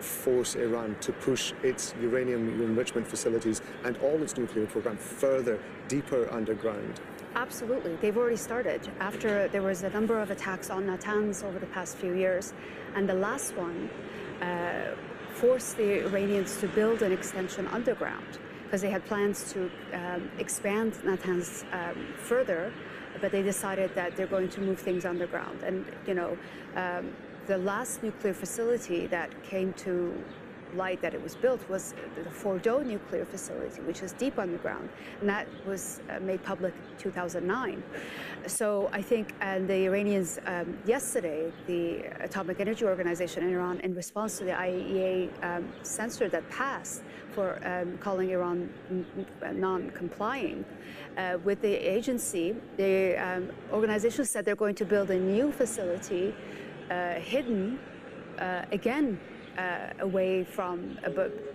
S7: force Iran to push its uranium enrichment facilities and all its nuclear program further, deeper underground?
S10: Absolutely. They've already started. After there was a number of attacks on Natanz over the past few years, and the last one forced the Iranians to build an extension underground because they had plans to expand Natanz further, but they decided that they're going to move things underground. And, you know, the last nuclear facility that came to light that it was built was the Fordow nuclear facility, which is deep underground, and that was made public in 2009. So I think, and the Iranians yesterday, the Atomic Energy Organization in Iran, in response to the IAEA censure that passed for calling Iran non-complying with the agency, the organization said they're going to build a new facility hidden again away from,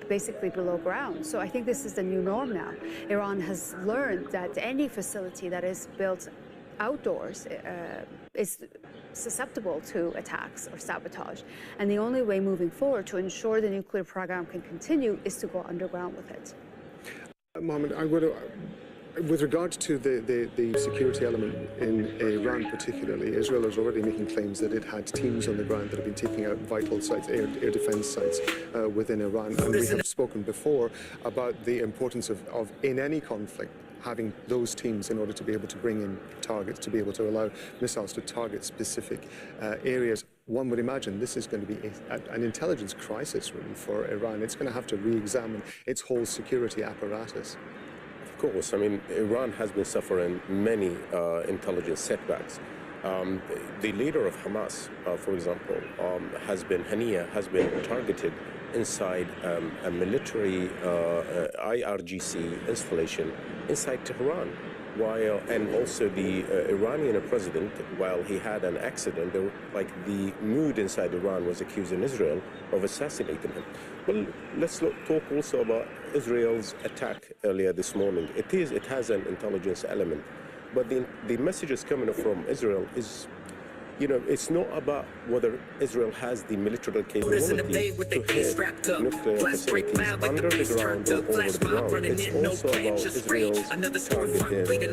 S10: basically below ground. So I think this is the new norm now. Iran has learned that any facility that is built outdoors is susceptible to attacks or sabotage. And the only way moving forward to ensure the nuclear program can continue is to go underground with it.
S7: Mohammed, I'm going to, with regard to the security element in Iran particularly, Israel is already making claims that it had teams on the ground that have been taking out vital sites, air defense sites within Iran. And we have spoken before about the importance of in any conflict, having those teams in order to be able to bring in targets, to be able to allow missiles to target specific areas. One would imagine this is going to be an intelligence crisis really for Iran. It's going to have to re-examine its whole security apparatus.
S9: Of course, I mean, Iran has been suffering many intelligence setbacks. The leader of Hamas, for example, Haniya, has been targeted inside a military IRGC installation inside Tehran. And also the Iranian president, while he had an accident, the mood inside Iran was accusing Israel of assassinating him. Well, let's talk also about Israel's attack earlier this morning. It has an intelligence element, but the messages coming from Israel is, you know, it's not about whether Israel has the military capability to hit nuclear facilities under the ground or over the ground. It's also about Israel's targeting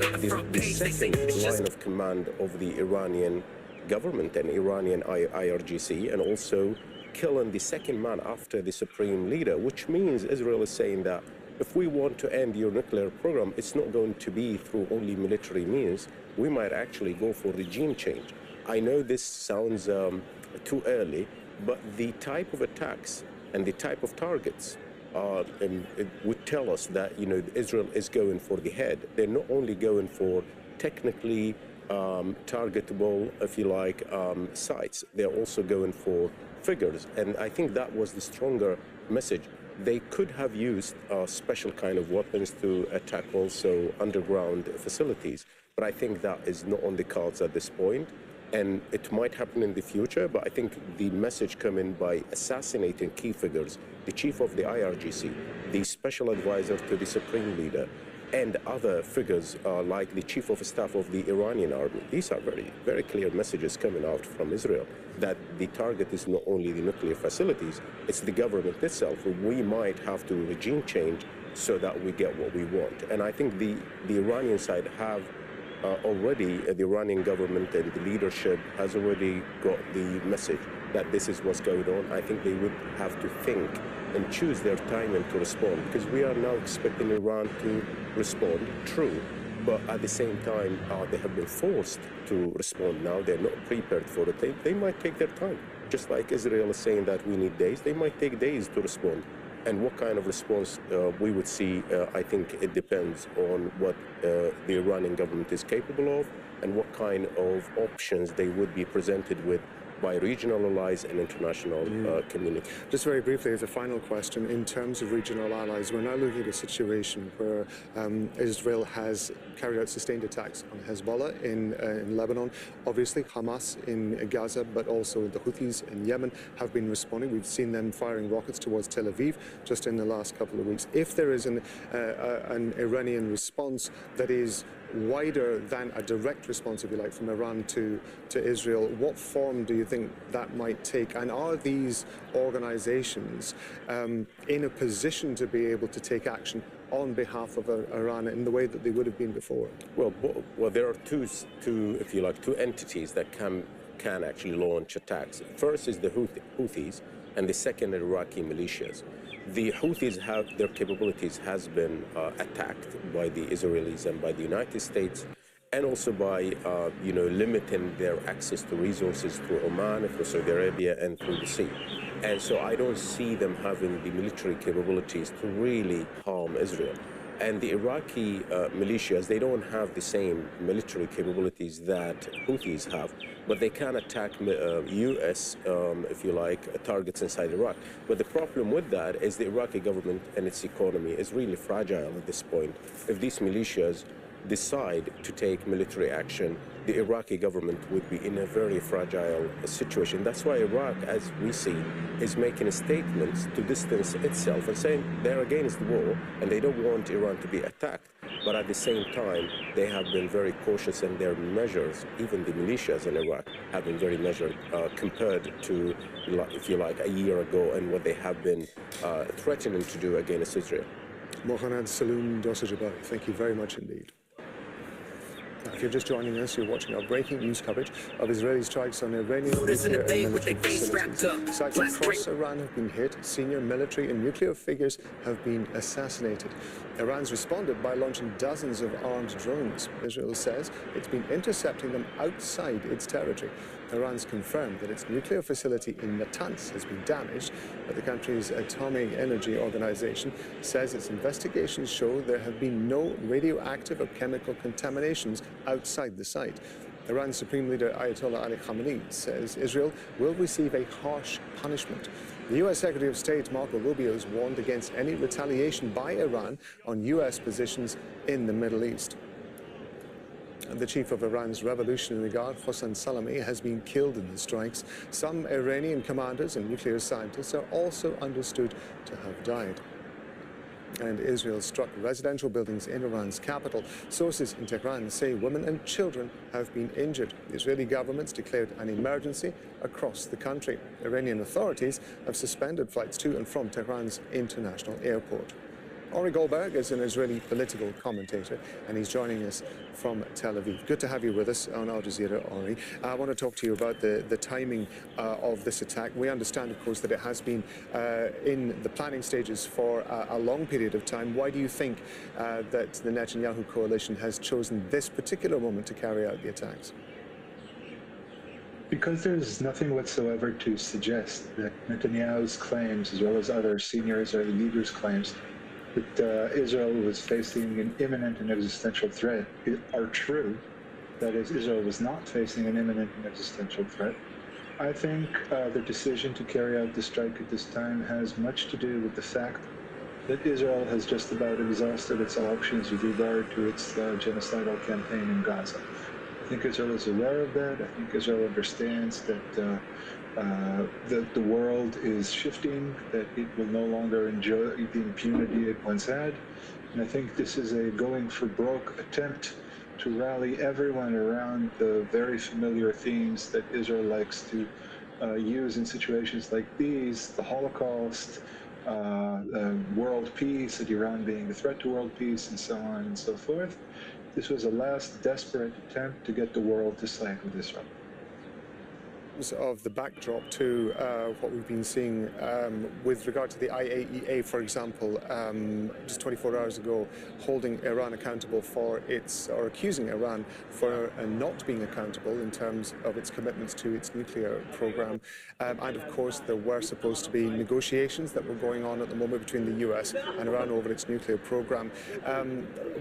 S9: the second line of command of the Iranian government and Iranian IRGC, and also killing the second man after the supreme leader, which means Israel is saying that if we want to end your nuclear program, it's not going to be through only military means. We might actually go for regime change. I know this sounds too early, but the type of attacks and the type of targets it would tell us that, you know, Israel is going for the head. They're not only going for technically targetable, if you like, sites. They're also going for figures, and I think that was the stronger message. They could have used special kind of weapons to attack also underground facilities, but I think that is not on the cards at this point, and it might happen in the future. But I think the message coming by assassinating key figures, the chief of the IRGC, the special advisor to the supreme leader, and other figures like the chief of staff of the Iranian army. These are very, very clear messages coming out from Israel that the target is not only the nuclear facilities, it's the government itself. We might have to regime change so that we get what we want. And I think the Iranian side have already, the Iranian government and the leadership has already got the message that this is what's going on. I think they would have to think and choose their timing to respond, because we are now expecting Iran to respond, true, but at the same time, they have been forced to respond now. They're not prepared for it. They might take their time. Just like Israel is saying that we need days, they might take days to respond. And what kind of response we would see, I think it depends on what the Iranian government is capable of and what kind of options they would be presented with by regional allies and international community.
S7: Just very briefly, as a final question, in terms of regional allies, we're now looking at a situation where Israel has carried out sustained attacks on Hezbollah in Lebanon. Obviously, Hamas in Gaza, but also the Houthis in Yemen have been responding. We've seen them firing rockets towards Tel Aviv just in the last couple of weeks. If there is an Iranian response that is wider than a direct response, if you like, from Iran to Israel, what form do you think that might take? And are these organizations in a position to be able to take action on behalf of Iran in the way that they would have been before?
S9: Well, there are two, if you like, two entities that can actually launch attacks. First is the Houthis, and the second Iraqi militias. The Houthis have their capabilities has been attacked by the Israelis and by the United States, and also by limiting their access to resources through Oman, through Saudi Arabia, and through the sea. And so I don't see them having the military capabilities to really harm Israel. And the Iraqi militias, they don't have the same military capabilities that Houthis have, but they can attack U.S., if you like, targets inside Iraq. But the problem with that is the Iraqi government and its economy is really fragile at this point. If these militias decide to take military action, the Iraqi government would be in a very fragile situation. That's why Iraq, as we see, is making statements to distance itself and saying they're against the war and they don't want Iran to be attacked. But at the same time, they have been very cautious in their measures. Even the militias in Iraq have been very measured compared to, if you like, a year ago and what they have been threatening to do against Israel.
S7: Mohanad Saloom Dossajabari, thank you very much indeed. If you're just joining us, you're watching our breaking news coverage of Israeli strikes on Iranian nuclear and military facilities. Sites across Iran have been hit. Senior military and nuclear figures have been assassinated. Iran's responded by launching dozens of armed drones. Israel says it's been intercepting them outside its territory. Iran's confirmed that its nuclear facility in Natanz has been damaged, but the country's Atomic Energy Organization says its investigations show there have been no radioactive or chemical contaminations outside the site. Iran's Supreme Leader Ayatollah Ali Khamenei says Israel will receive a harsh punishment. The U.S. Secretary of State Marco Rubio has warned against any retaliation by Iran on U.S. positions in the Middle East. The chief of Iran's Revolutionary Guard, Hossein Salami, has been killed in the strikes. Some Iranian commanders and nuclear scientists are also understood to have died. And Israel struck residential buildings in Iran's capital. Sources in Tehran say women and children have been injured. The Israeli government's declared an emergency across the country. Iranian authorities have suspended flights to and from Tehran's international airport. Ori Goldberg is an Israeli political commentator, and he's joining us from Tel Aviv. Good to have you with us on Al Jazeera, Ori. I want to talk to you about the timing of this attack. We understand, of course, that it has been in the planning stages for a long period of time. Why do you think that the Netanyahu coalition has chosen this particular moment to carry out the attacks?
S11: Because there's nothing whatsoever to suggest that Netanyahu's claims, as well as other senior Israeli leaders' claims, that Israel was facing an imminent and existential threat are true. that is, Israel was not facing an imminent and existential threat. I think the decision to carry out the strike at this time has much to do with the fact that Israel has just about exhausted its options with regard to its genocidal campaign in Gaza. I think Israel is aware of that. I think Israel understands that the world is shifting, that it will no longer enjoy the impunity it once had. And I think this is a going for broke attempt to rally everyone around the very familiar themes that Israel likes to use in situations like these: the Holocaust, world peace, and Iran being the threat to world peace, and so on and so forth. This was a last desperate attempt to get the world to side with Israel.
S7: Of the backdrop to what we've been seeing with regard to the IAEA, for example, just 24 hours ago, holding Iran accountable for or accusing Iran for not being accountable in terms of its commitments to its nuclear program. And of course, there were supposed to be negotiations that were going on at the moment between the US and Iran over its nuclear program.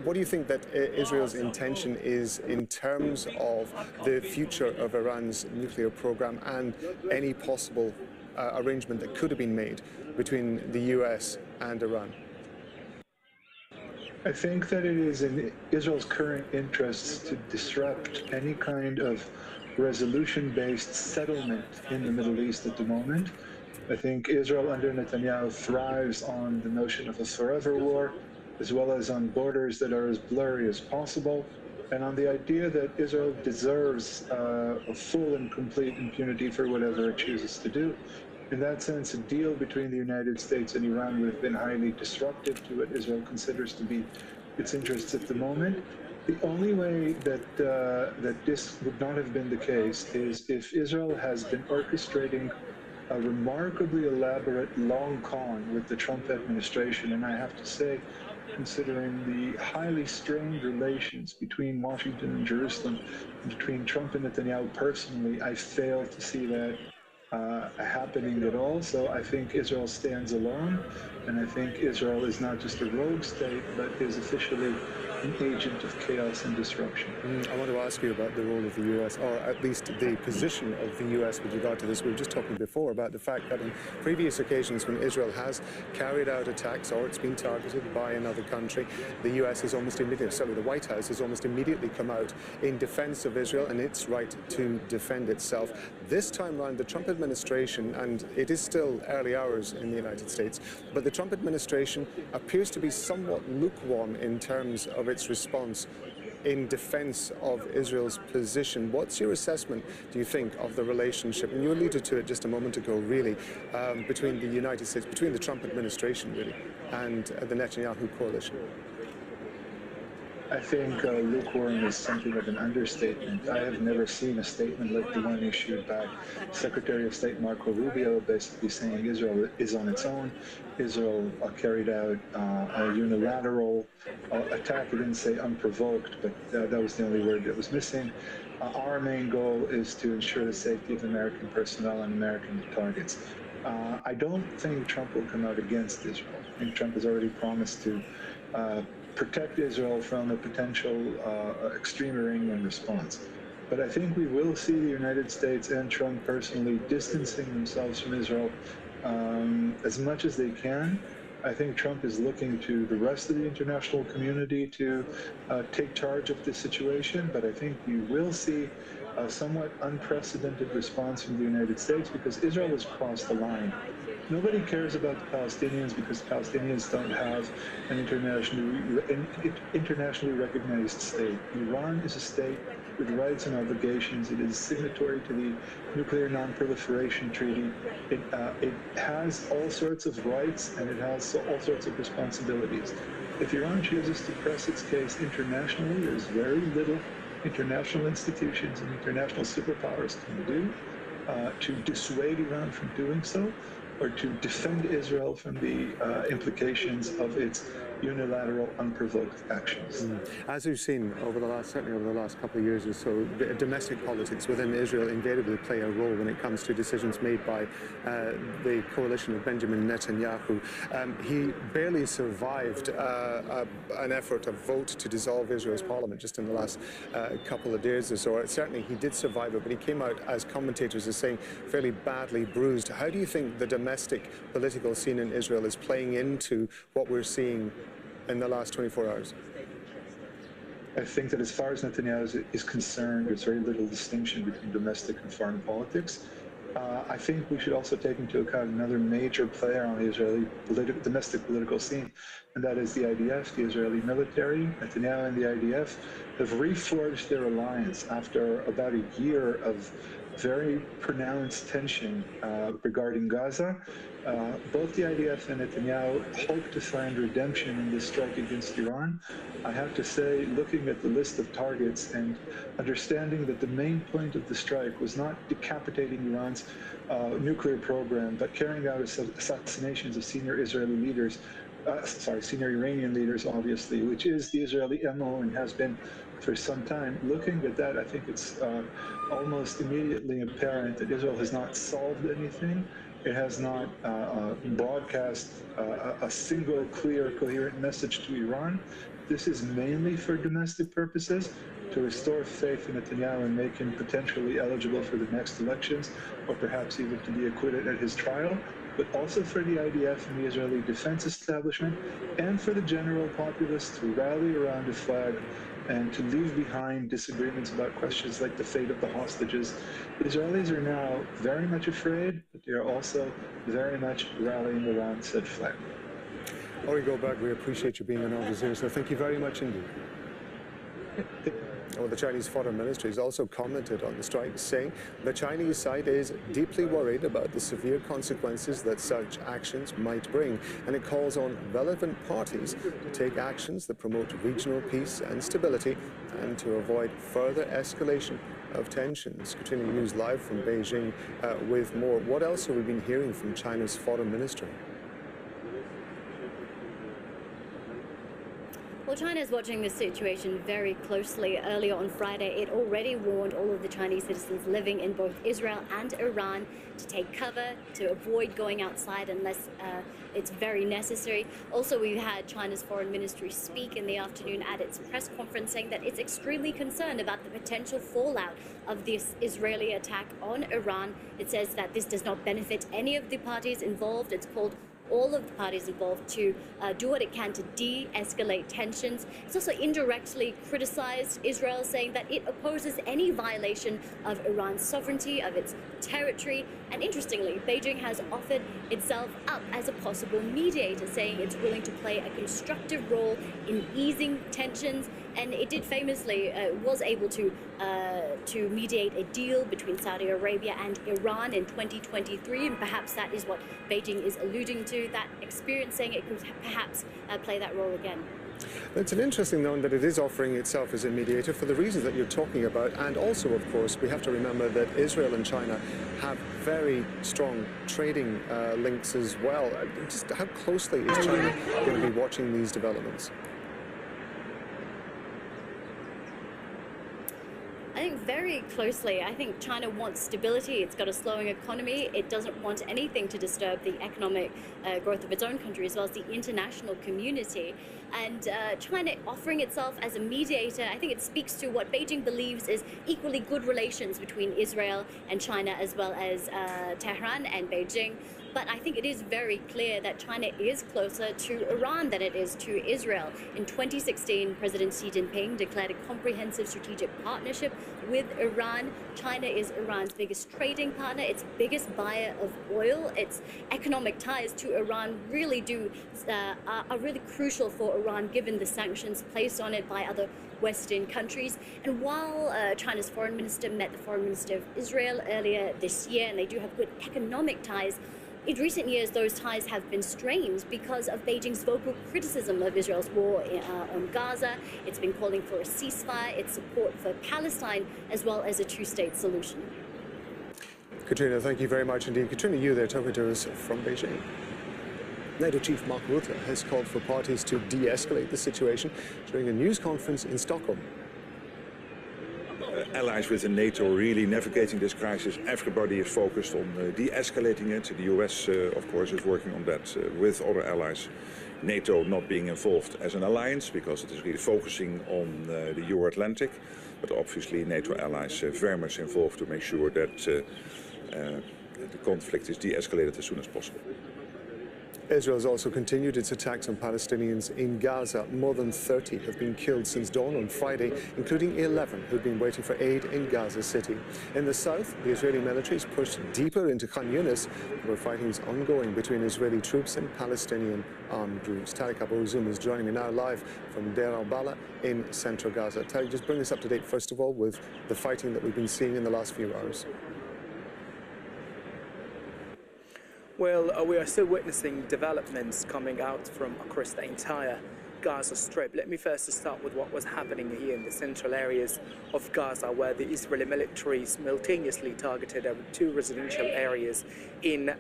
S7: What do you think that Israel's intention is in terms of the future of Iran's nuclear program and any possible arrangement that could have been made between the US and Iran?
S11: I think that it is in Israel's current interests to disrupt any kind of resolution-based settlement in the Middle East at the moment. I think Israel under Netanyahu thrives on the notion of a forever war, as well as on borders that are as blurry as possible, and on the idea that Israel deserves a full and complete impunity for whatever it chooses to do. In that sense, a deal between the United States and Iran would have been highly disruptive to what Israel considers to be its interests at the moment. The only way that that this would not have been the case is if Israel has been orchestrating a remarkably elaborate long con with the Trump administration. And I have to say, considering the highly strained relations between Washington and Jerusalem, between Trump and Netanyahu personally, I fail to see that happening at all. So I think Israel stands alone, and I think Israel is not just a rogue state, but is officially an agent of chaos and disruption.
S7: I want to ask you about the role of the US, or at least the position of the US with regard to this. We were just talking before about the fact that on previous occasions when Israel has carried out attacks or it's been targeted by another country, the US has almost immediately, certainly the White House has almost immediately come out in defense of Israel and its right to defend itself. This time around, the Trump administration, and it is still early hours in the United States, but the Trump administration appears to be somewhat lukewarm in terms of its response in defense of Israel's position. What's your assessment, do you think, of the relationship, and you alluded to it just a moment ago, really, between the United States, between the Trump administration, really, and the Netanyahu coalition?
S11: I think lukewarm is something of an understatement. I have never seen a statement like the one issued by Secretary of State Marco Rubio, basically saying Israel is on its own. Israel carried out a unilateral attack. He didn't say unprovoked, but that was the only word that was missing. Our main goal is to ensure the safety of American personnel and American targets. I don't think Trump will come out against Israel. I think Trump has already promised to protect Israel from a potential extreme Iranian response. But I think we will see the United States and Trump personally distancing themselves from Israel as much as they can. I think Trump is looking to the rest of the international community to take charge of this situation, but I think we will see a somewhat unprecedented response from the United States because Israel has crossed the line. Nobody cares about the Palestinians because Palestinians don't have an internationally recognized state. Iran is a state with rights and obligations. It is signatory to the Nuclear Non-Proliferation Treaty. It has all sorts of rights and it has all sorts of responsibilities. If Iran chooses to press its case internationally, there's very little international institutions and international superpowers can do to dissuade Iran from doing so, or to defend Israel from the implications of its unilateral, unprovoked actions.
S7: As we've seen over the last, certainly over the last couple of years or so, domestic politics within Israel invariably play a role when it comes to decisions made by the coalition of Benjamin Netanyahu. He barely survived an effort, a vote to dissolve Israel's parliament just in the last couple of days or so. Certainly he did survive it, but he came out, as commentators are saying, fairly badly bruised. How do you think the domestic political scene in Israel is playing into what we're seeing in the last 24 hours?
S11: I think that as far as Netanyahu is concerned, there's very little distinction between domestic and foreign politics. I think we should also take into account another major player on the Israeli domestic political scene, and that is the IDF, the Israeli military. Netanyahu and the IDF have reforged their alliance after about a year of very pronounced tension regarding Gaza. Both the IDF and Netanyahu hope to find redemption in this strike against Iran. I have to say, looking at the list of targets and understanding that the main point of the strike was not decapitating Iran's nuclear program, but carrying out assassinations of senior Israeli leaders, senior Iranian leaders, obviously, which is the Israeli MO and has been for some time. Looking at that, I think it's almost immediately apparent that Israel has not solved anything. It has not broadcast a single, clear, coherent message to Iran. This is mainly for domestic purposes, to restore faith in Netanyahu and make him potentially eligible for the next elections, or perhaps even to be acquitted at his trial, but also for the IDF and the Israeli defense establishment, and for the general populace to rally around a flag and to leave behind disagreements about questions like the fate of the hostages. The Israelis are now very much afraid, but they are also very much rallying around said flag.
S7: Ori Goldberg, we appreciate you being on Al Jazeera, so thank you very much indeed. Well, the Chinese Foreign Ministry has also commented on the strike, saying the Chinese side is deeply worried about the severe consequences that such actions might bring, and it calls on relevant parties to take actions that promote regional peace and stability and to avoid further escalation of tensions. Katrina News live from Beijing with more. What else have we been hearing from China's Foreign Ministry?
S12: Well, China is watching this situation very closely. Earlier on Friday, it already warned all of the Chinese citizens living in both Israel and Iran to take cover, to avoid going outside unless it's very necessary. Also, we had China's Foreign Ministry speak in the afternoon at its press conference, saying that it's extremely concerned about the potential fallout of this Israeli attack on Iran. It says that this does not benefit any of the parties involved. It's called all of the parties involved to do what it can to de-escalate tensions. It's also indirectly criticized Israel, saying that it opposes any violation of Iran's sovereignty, of its territory. And interestingly, Beijing has offered itself up as a possible mediator, saying it's willing to play a constructive role in easing tensions. And it did famously, was able to mediate a deal between Saudi Arabia and Iran in 2023, and perhaps that is what Beijing is alluding to, that experience, saying it could perhaps play that role again.
S7: It's an interesting note that it is offering itself as a mediator for the reasons that you're talking about, and also, of course, we have to remember that Israel and China have very strong trading links as well. Just how closely is China going to be watching these developments?
S12: I think very closely. I think China wants stability. It's got a slowing economy. It doesn't want anything to disturb the economic growth of its own country, as well as the international community. And China offering itself as a mediator, I think it speaks to what Beijing believes is equally good relations between Israel and China, as well as Tehran and Beijing. But I think it is very clear that China is closer to Iran than it is to Israel. In 2016, President Xi Jinping declared a comprehensive strategic partnership with Iran. China is Iran's biggest trading partner, its biggest buyer of oil. Its economic ties to Iran really are really crucial for Iran, given the sanctions placed on it by other Western countries. And while China's foreign minister met the foreign minister of Israel earlier this year, and they do have good economic ties, in recent years, those ties have been strained because of Beijing's vocal criticism of Israel's war on Gaza. It's been calling for a ceasefire, its support for Palestine, as well as a two-state solution.
S7: Katrina, thank you very much indeed. Katrina, you there talking to us from Beijing. NATO Chief Mark Rutte has called for parties to de-escalate the situation during a news conference in Stockholm.
S13: Allies within NATO really navigating this crisis. Everybody is focused on de-escalating it. The US, of course, is working on that with other allies. NATO not being involved as an alliance because it is really focusing on the Euro-Atlantic, but obviously NATO allies very much involved to make sure that the conflict is de-escalated as soon as possible.
S7: Israel has also continued its attacks on Palestinians in Gaza. More than 30 have been killed since dawn on Friday, including 11 who've been waiting for aid in Gaza City. In the south, the Israeli military has pushed deeper into Khan Yunis, where fighting is ongoing between Israeli troops and Palestinian armed groups. Tariq Abu Zoum is joining me now live from Deir al-Balah in central Gaza. Tariq, just bring us up to date, first of all, with the fighting that we've been seeing in the last few hours.
S14: Well, we are still witnessing developments coming out from across the entire Gaza Strip. Let me first start with what was happening here in the central areas of Gaza, where the Israeli military simultaneously targeted two residential areas in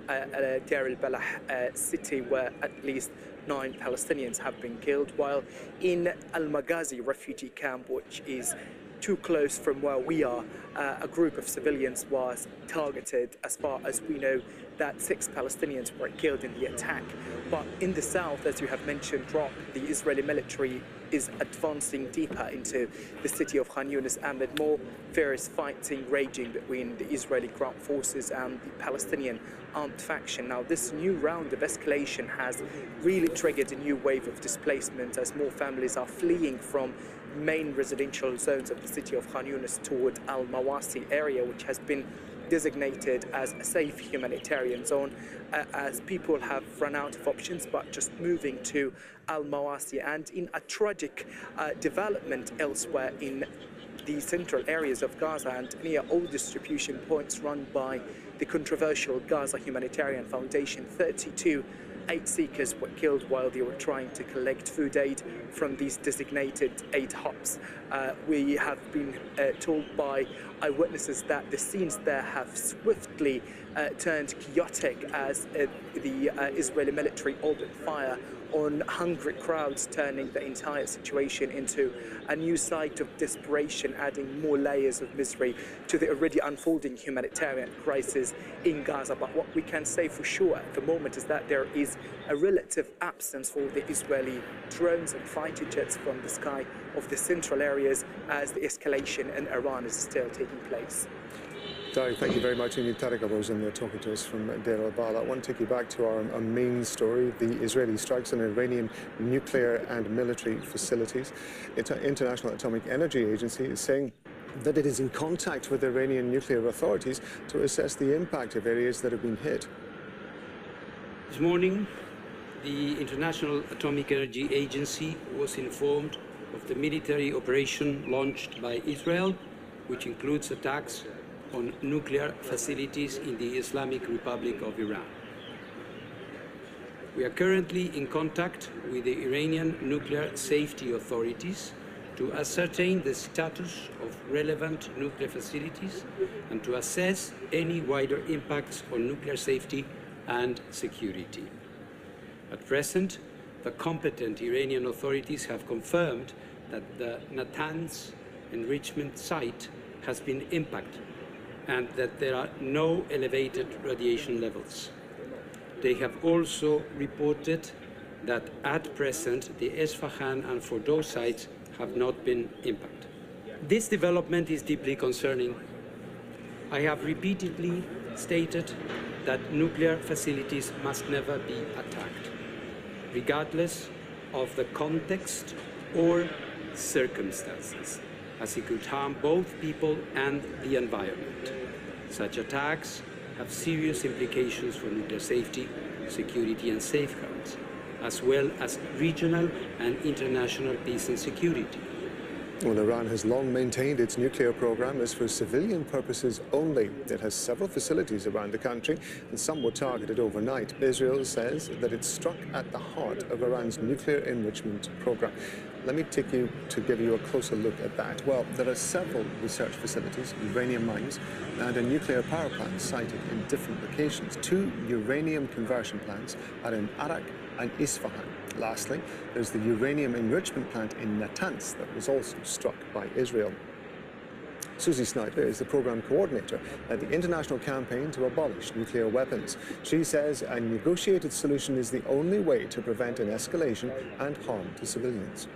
S14: Deir al-Balah city, where at least 9 Palestinians have been killed, while in Al-Maghazi refugee camp, which is too close from where we are, a group of civilians was targeted. As far as we know, that 6 Palestinians were killed in the attack. But in the south, as you have mentioned, Rock, the Israeli military is advancing deeper into the city of Khan Yunis amid more fierce fighting raging between the Israeli ground forces and the Palestinian armed faction. Now, this new round of escalation has really triggered a new wave of displacement as more families are fleeing from main residential zones of the city of Khan Yunis toward Al-Mawasi area, which has been designated as a safe humanitarian zone, as people have run out of options but just moving to Al-Mawasi. And in a tragic development elsewhere in the central areas of Gaza and near all distribution points run by the controversial Gaza Humanitarian Foundation, 32 aid seekers were killed while they were trying to collect food aid from these designated aid hubs. We have been told by eyewitnesses that the scenes there have swiftly turned chaotic as the Israeli military opened fire on hungry crowds, turning the entire situation into a new sight of desperation, adding more layers of misery to the already unfolding humanitarian crisis in Gaza. But what we can say for sure at the moment is that there is a relative absence for the Israeli drones and fighter jets from the sky of the central areas as the escalation in Iran is still taking place.
S7: Tariq, thank you very much. Indeed, Tariq Abu Zoum talking to us from Deir al-Balah. I want to take you back to our main story, the Israeli strikes on Iranian nuclear and military facilities. International Atomic Energy Agency is saying that it is in contact with Iranian nuclear authorities to assess the impact of areas that have been hit.
S15: This morning, the International Atomic Energy Agency was informed of the military operation launched by Israel, which includes attacks on nuclear facilities in the Islamic Republic of Iran. We are currently in contact with the Iranian nuclear safety authorities to ascertain the status of relevant nuclear facilities and to assess any wider impacts on nuclear safety and security. At present, the competent Iranian authorities have confirmed that the Natanz enrichment site has been impacted and that there are no elevated radiation levels. They have also reported that at present the Esfahan and Fordow sites have not been impacted. This development is deeply concerning. I have repeatedly stated that nuclear facilities must never be attacked, regardless of the context or circumstances, as it could harm both people and the environment. Such attacks have serious implications for nuclear safety, security and safeguards, as well as regional and international peace and security.
S7: Well, Iran has long maintained its nuclear program is for civilian purposes only. It has several facilities around the country, and some were targeted overnight. Israel says that it struck at the heart of Iran's nuclear enrichment program. let me take you to give you a closer look at that. Well, there are several research facilities, uranium mines, and a nuclear power plant sited in different locations. 2 uranium conversion plants are in Arak and Isfahan. Lastly, there's the uranium enrichment plant in Natanz that was also struck by Israel. Susie Snyder is the program coordinator at the international campaign to abolish nuclear weapons. She says a negotiated solution is the only way to prevent an escalation and harm to civilians.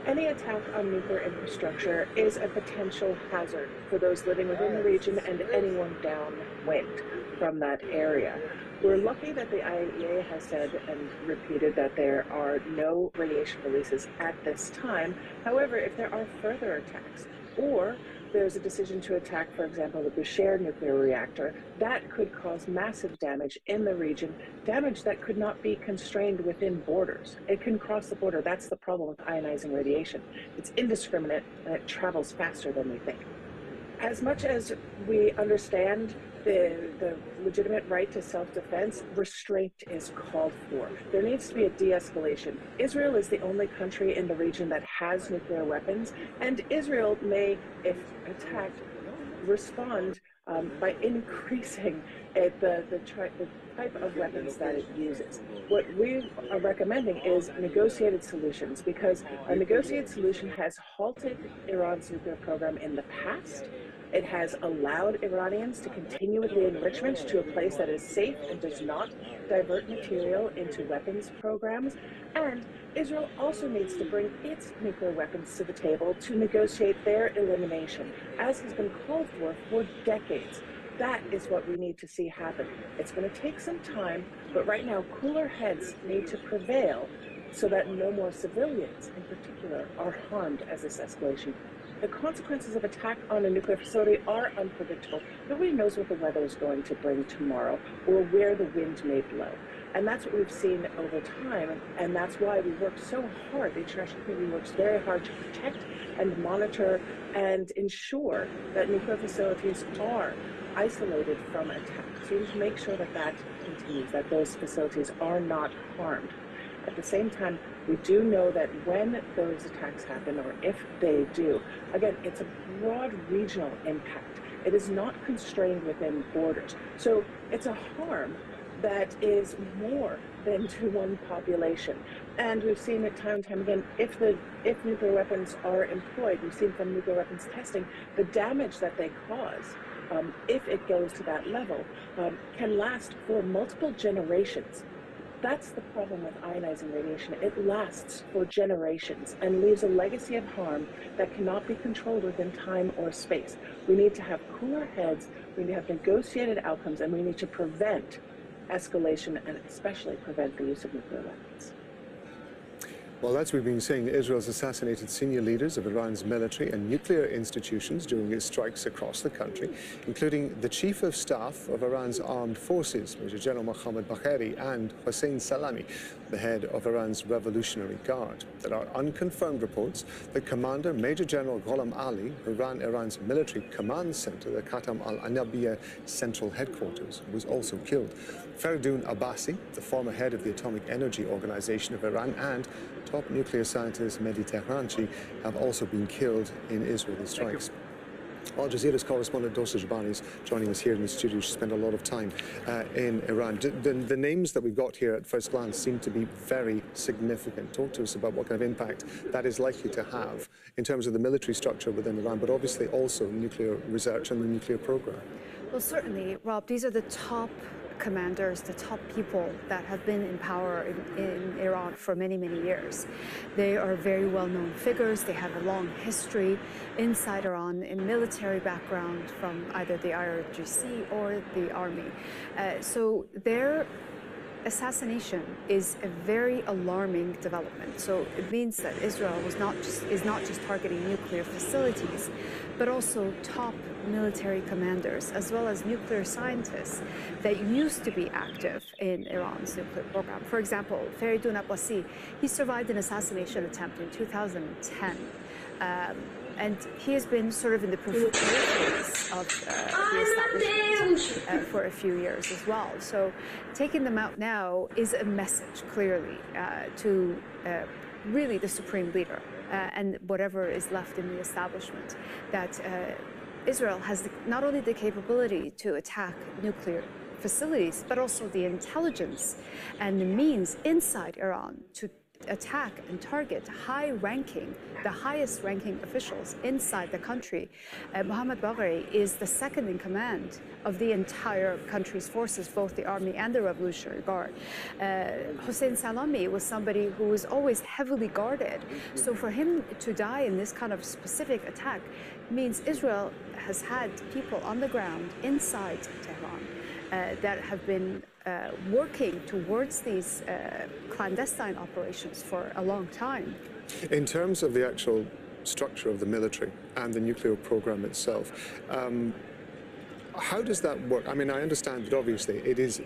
S16: Any attack on nuclear infrastructure is a potential hazard for those living within the region and anyone downwind from that area. We're lucky that the IAEA has said and repeated that there are no radiation releases at this time. However, if there are further attacks, or there's a decision to attack, for example, the Bushehr nuclear reactor, that could cause massive damage in the region, damage that could not be constrained within borders. It can cross the border. That's the problem with ionizing radiation. It's indiscriminate and it travels faster than we think. As much as we understand the legitimate right to self-defense, restraint is called for. There needs to be a de-escalation. Israel is the only country in the region that has nuclear weapons, and Israel may, if attacked, respond by increasing the type of weapons that it uses. What we are recommending is negotiated solutions, because a negotiated solution has halted Iran's nuclear program in the past. It has allowed Iranians to continue with the enrichment to a place that is safe and does not divert material into weapons programs. And Israel also needs to bring its nuclear weapons to the table to negotiate their elimination, as has been called for decades. That is what we need to see happen. It's going to take some time, but right now cooler heads need to prevail so that no more civilians in particular are harmed as this escalation. The consequences of attack on a nuclear facility are unpredictable. Nobody knows what the weather is going to bring tomorrow or where the wind may blow. And that's what we've seen over time, and that's why we work so hard. The international community works very hard to protect and monitor and ensure that nuclear facilities are isolated from attack. So we need to make sure that that continues, that those facilities are not harmed. At the same time, we do know that when those attacks happen, or if they do, again, it's a broad regional impact. It is not constrained within borders. So it's a harm that is more than to one population. And we've seen it time and time again, if nuclear weapons are employed, we've seen from nuclear weapons testing, the damage that they cause, if it goes to that level, can last for multiple generations. That's the problem with ionizing radiation. It lasts for generations and leaves a legacy of harm that cannot be controlled within time or space. We need to have cooler heads, we need to have negotiated outcomes, and we need to prevent escalation and especially prevent the use of nuclear weapons.
S7: Well, as we've been saying, Israel's assassinated senior leaders of Iran's military and nuclear institutions during its strikes across the country, including the Chief of Staff of Iran's armed forces, Major General Mohammad Bagheri, and Hossein Salami, the head of Iran's Revolutionary Guard. There are unconfirmed reports that Commander Major General Gholam Ali, who ran Iran's military command center, the Khatam al-Anabiya Central Headquarters, was also killed. Ferdowne Abbasi, the former head of the Atomic Energy Organization of Iran, and top nuclear scientist Mehdi Tehranchi have also been killed in Israeli strikes. Al Jazeera's correspondent Dosa Jabani is joining us here in the studio. She spent a lot of time in Iran. The names that we've got here at first glance seem to be very significant. Talk to us about what kind of impact that is likely to have in terms of the military structure within Iran, but obviously also nuclear research and the nuclear program.
S10: Well, certainly, Rob, these are the top commanders, the top people that have been in power in Iran for many, many years. They are very well-known figures. They have a long history inside Iran in military background from either the IRGC or the army. So their assassination is a very alarming development. So it means that Israel is not just targeting nuclear facilities, but also top military commanders, as well as nuclear scientists that used to be active in Iran's nuclear program. For example, Ferdowne Abbasi, he survived an assassination attempt in 2010. And he has been sort of in the peripheries of the establishment for a few years as well. So taking them out now is a message, clearly, to really the supreme leader and whatever is left in the establishment, that Israel has not only the capability to attack nuclear facilities, but also the intelligence and the means inside Iran to attack and target the highest ranking officials inside the country. Mohammad Bagheri is the second in command of the entire country's forces, both the army and the Revolutionary Guard. Hossein Salami was somebody who was always heavily guarded. So for him to die in this kind of specific attack means Israel has had people on the ground inside Tehran that have been working towards these clandestine operations for a long time.
S7: In terms of the actual structure of the military and the nuclear program itself, how does that work? I mean, I understand that obviously it is,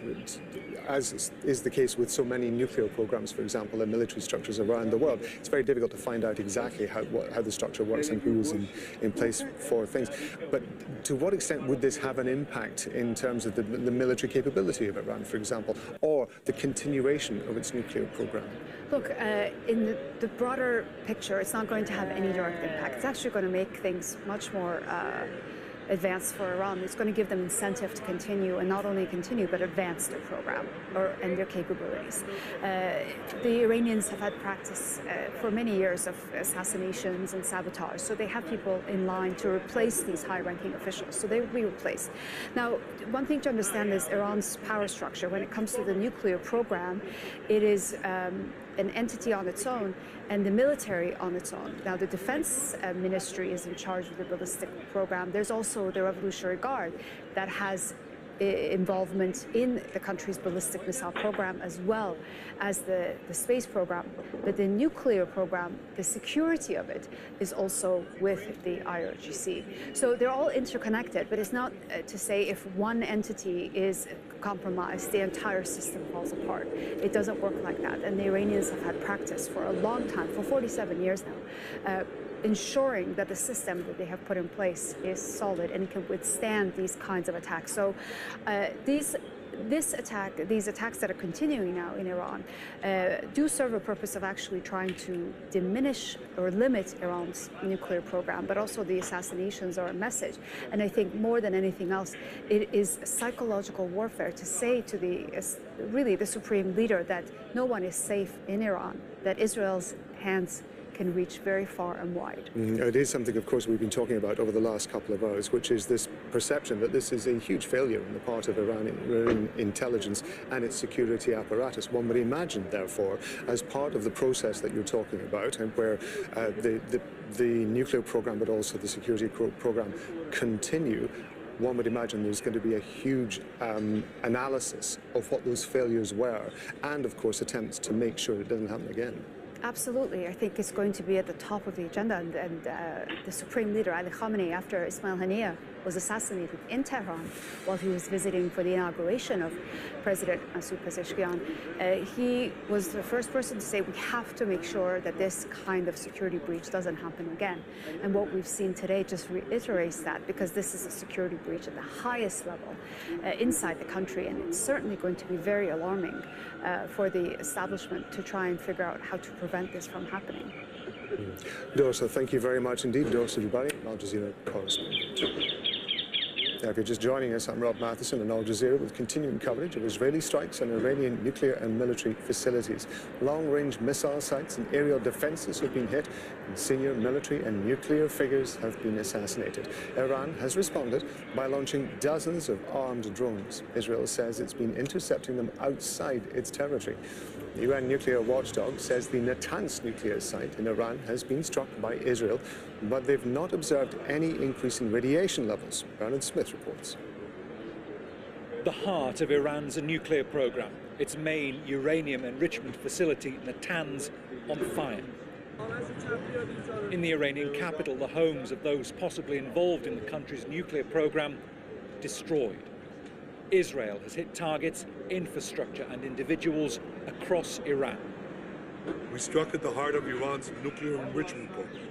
S7: as is the case with so many nuclear programs, for example, and military structures around the world, it's very difficult to find out exactly how the structure works and who's in place for things. But to what extent would this have an impact in terms of the military capability of Iran, for example, or the continuation of its nuclear program?
S10: Look, in the broader picture, it's not going to have any direct impact. It's actually going to make things much more advanced for Iran. It's going to give them incentive to continue, and not only continue, but advance their program and their capabilities. The Iranians have had practice for many years of assassinations and sabotage, so they have people in line to replace these high-ranking officials, so they will be replaced. Now, one thing to understand is Iran's power structure. When it comes to the nuclear program, it is an entity on its own and the military on its own. Now, the defense ministry is in charge of the ballistic program. There's also the Revolutionary Guard that has involvement in the country's ballistic missile program, as well as the space program. But the nuclear program, the security of it is also with the IRGC. So they're all interconnected, but it's not to say if one entity is compromised, the entire system falls apart. It doesn't work like that. And the Iranians have had practice for a long time, for 47 years now, ensuring that the system that they have put in place is solid and can withstand these kinds of attacks. So these attacks that are continuing now in Iran do serve a purpose of actually trying to diminish or limit Iran's nuclear program, but also the assassinations are a message. And I think more than anything else, it is psychological warfare to say to the supreme leader that no one is safe in Iran, that Israel's hands can reach very far and wide.
S7: It is something, of course, we've been talking about over the last couple of hours, which is this perception that this is a huge failure on the part of Iranian intelligence and its security apparatus. One would imagine, therefore, as part of the process that you're talking about, and where the nuclear program but also the security program continue, one would imagine there's going to be a huge analysis of what those failures were, and, of course, attempts to make sure it doesn't happen again.
S10: Absolutely. I think it's going to be at the top of the agenda. And the Supreme Leader, Ali Khamenei, after Ismail Haniyeh was assassinated in Tehran while he was visiting for the inauguration of President Masoud Pezeshkian, he was the first person to say we have to make sure that this kind of security breach doesn't happen again. And what we've seen today just reiterates that, because this is a security breach at the highest level inside the country, and it's certainly going to be very alarming for the establishment to try and figure out how to prevent this from happening.
S7: Dorsa, thank you very much indeed. Dorsa Jubari, Al Jazeera correspondent. Now, if you're just joining us, I'm Rob Matheson in Al Jazeera with continuing coverage of Israeli strikes on Iranian nuclear and military facilities. Long-range missile sites and aerial defenses have been hit, and senior military and nuclear figures have been assassinated. Iran has responded by launching dozens of armed drones. Israel says it's been intercepting them outside its territory. The UN nuclear watchdog says the Natanz nuclear site in Iran has been struck by Israel, but they've not observed any increase in radiation levels. Bernard Smith reports.
S17: The heart of Iran's nuclear program, its main uranium enrichment facility, Natanz, on fire. In the Iranian capital, the homes of those possibly involved in the country's nuclear program destroyed. Israel has hit targets, infrastructure and individuals across Iran.
S18: We struck at the heart of Iran's nuclear enrichment program.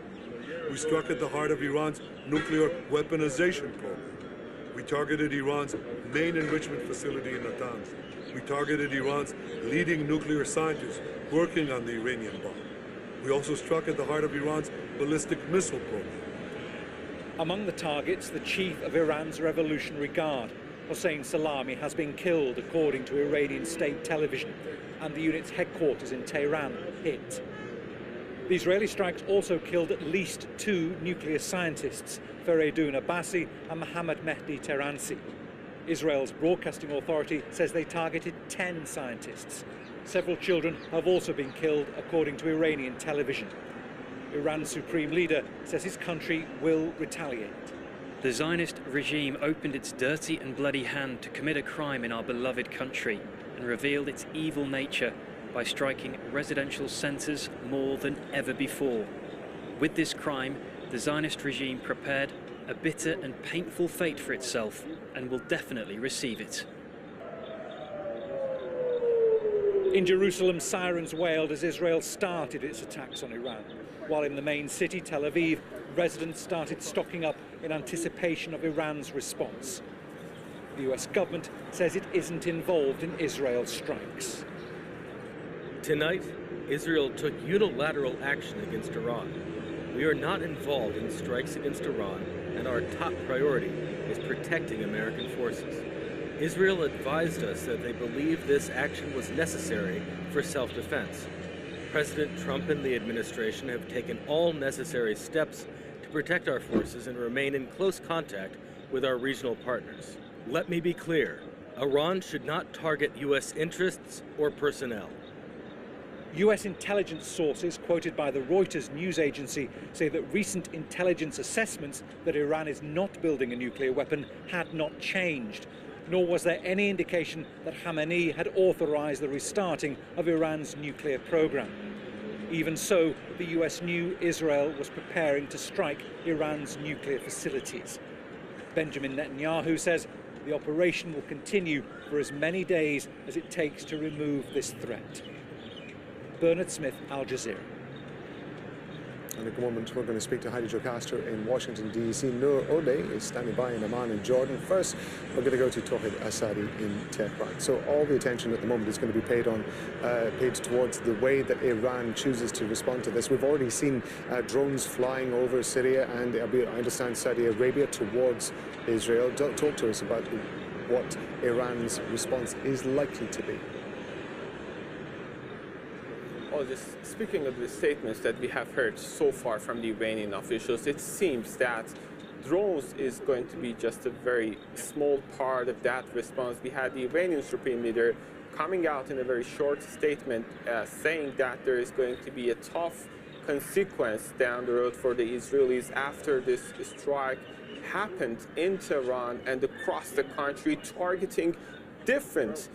S18: We struck at the heart of Iran's nuclear weaponization program. We targeted Iran's main enrichment facility in Natanz. We targeted Iran's leading nuclear scientists working on the Iranian bomb. We also struck at the heart of Iran's ballistic missile program.
S17: Among the targets, the chief of Iran's Revolutionary Guard, Hossein Salami, has been killed, according to Iranian state television, and the unit's headquarters in Tehran hit. The Israeli strikes also killed at least 2 nuclear scientists, Fereydun Abbasi and Mohammad Mehdi Tehransi. Israel's broadcasting authority says they targeted 10 scientists. Several children have also been killed, according to Iranian television. Iran's supreme leader says his country will retaliate.
S19: The Zionist regime opened its dirty and bloody hand to commit a crime in our beloved country and revealed its evil nature by striking residential centres more than ever before. With this crime, the Zionist regime prepared a bitter and painful fate for itself and will definitely receive it.
S17: In Jerusalem, sirens wailed as Israel started its attacks on Iran, while in the main city, Tel Aviv, residents started stocking up in anticipation of Iran's response. The US government says it isn't involved in Israel's strikes.
S3: Tonight, Israel took unilateral action against Iran. We are not involved in strikes against Iran, and our top priority is protecting American forces. Israel advised us that they believe this action was necessary for self-defense. President Trump and the administration have taken all necessary steps to protect our forces and remain in close contact with our regional partners. Let me be clear, Iran should not target U.S. interests or personnel.
S17: US intelligence sources quoted by the Reuters news agency say that recent intelligence assessments that Iran is not building a nuclear weapon had not changed, nor was there any indication that Khamenei had authorized the restarting of Iran's nuclear program. Even so, the US knew Israel was preparing to strike Iran's nuclear facilities. Benjamin Netanyahu says the operation will continue for as many days as it takes to remove this threat. Bernard Smith, Al Jazeera.
S7: And at the moment, we're going to speak to Heidi Jocasta in Washington, D.C. Noor Odeh is standing by in Amman and Jordan. First, we're going to go to Tawhid Asadi in Tehran. So all the attention at the moment is going to be paid towards the way that Iran chooses to respond to this. We've already seen drones flying over Syria and, I understand, Saudi Arabia towards Israel. Talk to us about what Iran's response is likely to be.
S20: Just speaking of the statements that we have heard so far from the Iranian officials, it seems that drones is going to be just a very small part of that response. We had the Iranian Supreme Leader coming out in a very short statement saying that there is going to be a tough consequence down the road for the Israelis after this strike happened in Tehran and across the country, targeting different,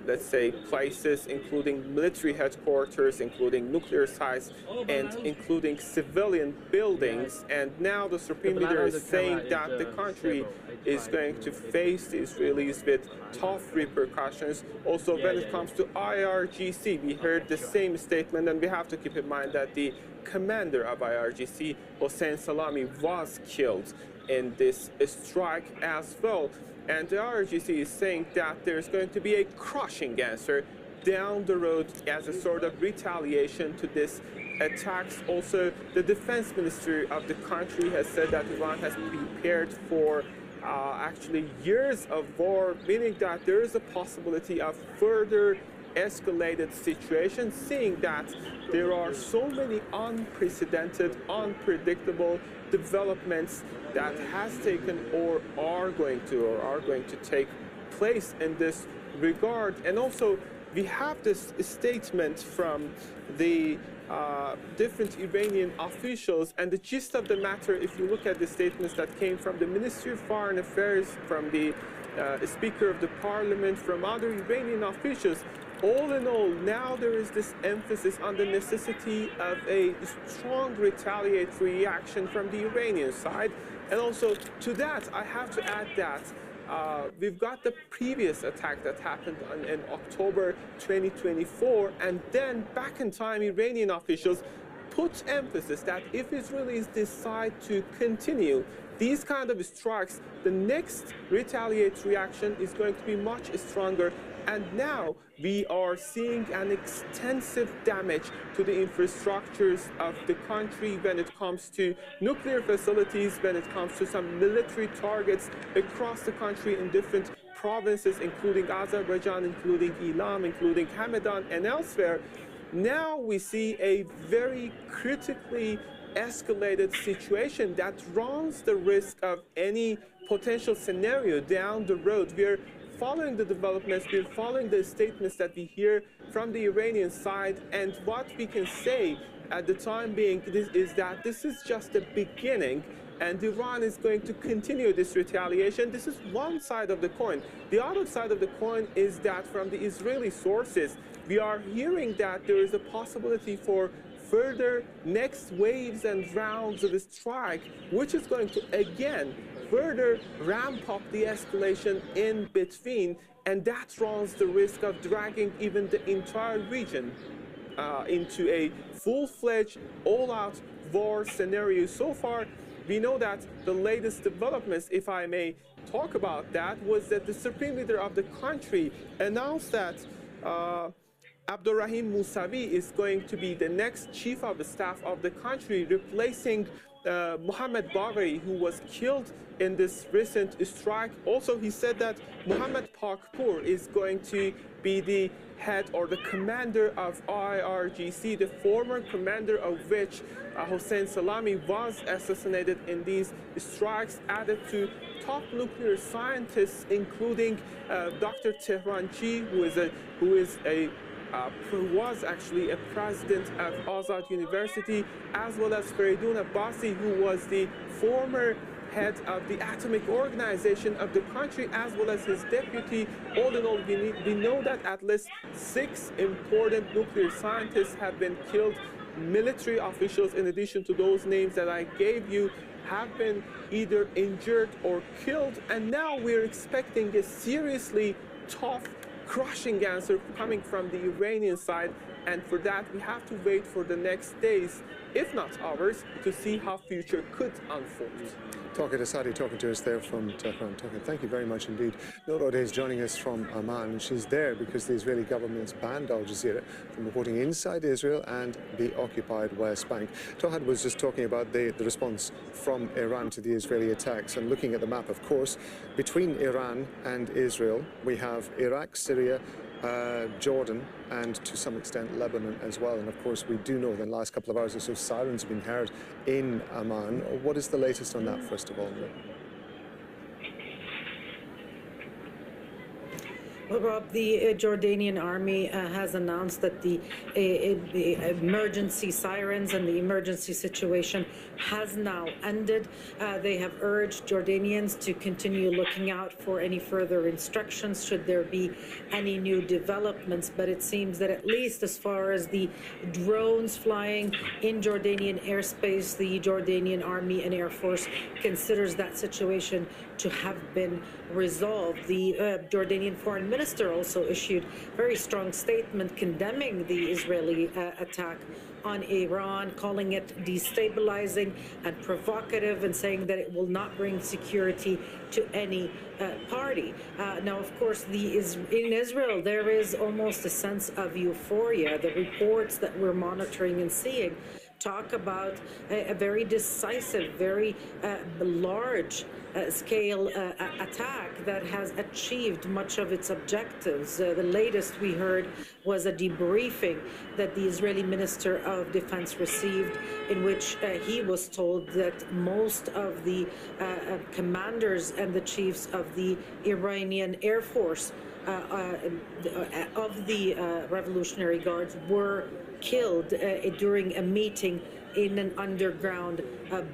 S20: let's say, places, including military headquarters, including nuclear sites, and including civilian buildings. And now the Supreme Leader is saying that the country is going to face the Israelis with tough repercussions. Also, when it comes to IRGC, we heard the same statement, and we have to keep in mind that the commander of IRGC, Hossein Salami, was killed in this strike as well. And the IRGC is saying that there's going to be a crushing answer down the road as a sort of retaliation to this attacks. Also, the defense ministry of the country has said that Iran has prepared for actually years of war, meaning that there is a possibility of further escalated situations, seeing that there are so many unprecedented, unpredictable developments that has taken or are going to take place in this regard. And also, we have this statement from the different Iranian officials, and the gist of the matter, if you look at the statements that came from the Ministry of Foreign Affairs, from the Speaker of the Parliament, from other Iranian officials, all in all, now there is this emphasis on the necessity of a strong retaliatory reaction from the Iranian side. And also to that, I have to add that we've got the previous attack that happened in October 2024, and then back in time, Iranian officials put emphasis that if Israelis decide to continue these kind of strikes, the next retaliatory reaction is going to be much stronger. And now we are seeing an extensive damage to the infrastructures of the country when it comes to nuclear facilities, when it comes to some military targets across the country in different provinces, including Azerbaijan, including Ilam, including Hamadan, and elsewhere. Now we see a very critically escalated situation that runs the risk of any potential scenario down the road. We're following the developments, we're following the statements that we hear from the Iranian side, and what we can say at the time being is that this is just the beginning, and Iran is going to continue this retaliation. This is one side of the coin. The other side of the coin is that from the Israeli sources, we are hearing that there is a possibility for further next waves and rounds of a strike, which is going to, again, further ramp up the escalation in between, and that runs the risk of dragging even the entire region into a full-fledged, all-out war scenario. So far, we know that the latest developments, if I may talk about that, was that the supreme leader of the country announced that Abdurrahim Musavi is going to be the next chief of the staff of the country, replacing Mohammad Bagheri, who was killed in this recent strike. Also, he said that Mohammad Pakpour is going to be the head or the commander of IRGC, the former commander of which Hossein Salami was assassinated in these strikes, added to top nuclear scientists, including Dr. Tehranchi, who was actually a president of Azad University, as well as Feridun Abbasi, who was the former head of the atomic organization of the country, as well as his deputy. All in all, we know that at least 6 important nuclear scientists have been killed. Military officials, in addition to those names that I gave you, have been either injured or killed. And now we're expecting a seriously tough, crushing answer coming from the Iranian side, and for that we have to wait for the next days, if not hours, to see how future could unfold.
S7: Tawhid Asadi talking to us there from Tehran. Tawhid, thank you very much indeed. Noorod is joining us from Amman. She's there because the Israeli government's banned Al Jazeera from reporting inside Israel and the occupied West Bank. Tawhid was just talking about the response from Iran to the Israeli attacks, and looking at the map, of course, between Iran and Israel, we have Iraq, Syria, Jordan, and to some extent Lebanon as well. And of course we do know that in the last couple of hours or so sirens have been heard in Amman. What is the latest on that, first of all?
S21: Well, Rob, the Jordanian army has announced that the emergency sirens and the emergency situation has now ended. They have urged Jordanians to continue looking out for any further instructions should there be any new developments. But it seems that at least as far as the drones flying in Jordanian airspace, the Jordanian Army and Air Force considers that situation to have been resolved. The Jordanian foreign minister also issued a very strong statement condemning the Israeli attack on Iran, calling it destabilizing and provocative, and saying that it will not bring security to any party. Now, of course, in Israel, there is almost a sense of euphoria. The reports that we're monitoring and seeing talk about a very decisive, very large scale attack that has achieved much of its objectives. The latest we heard was a debriefing that the Israeli Minister of Defense received, in which he was told that most of the commanders and the chiefs of the Iranian Air Force of the Revolutionary Guards were killed during a meeting in an underground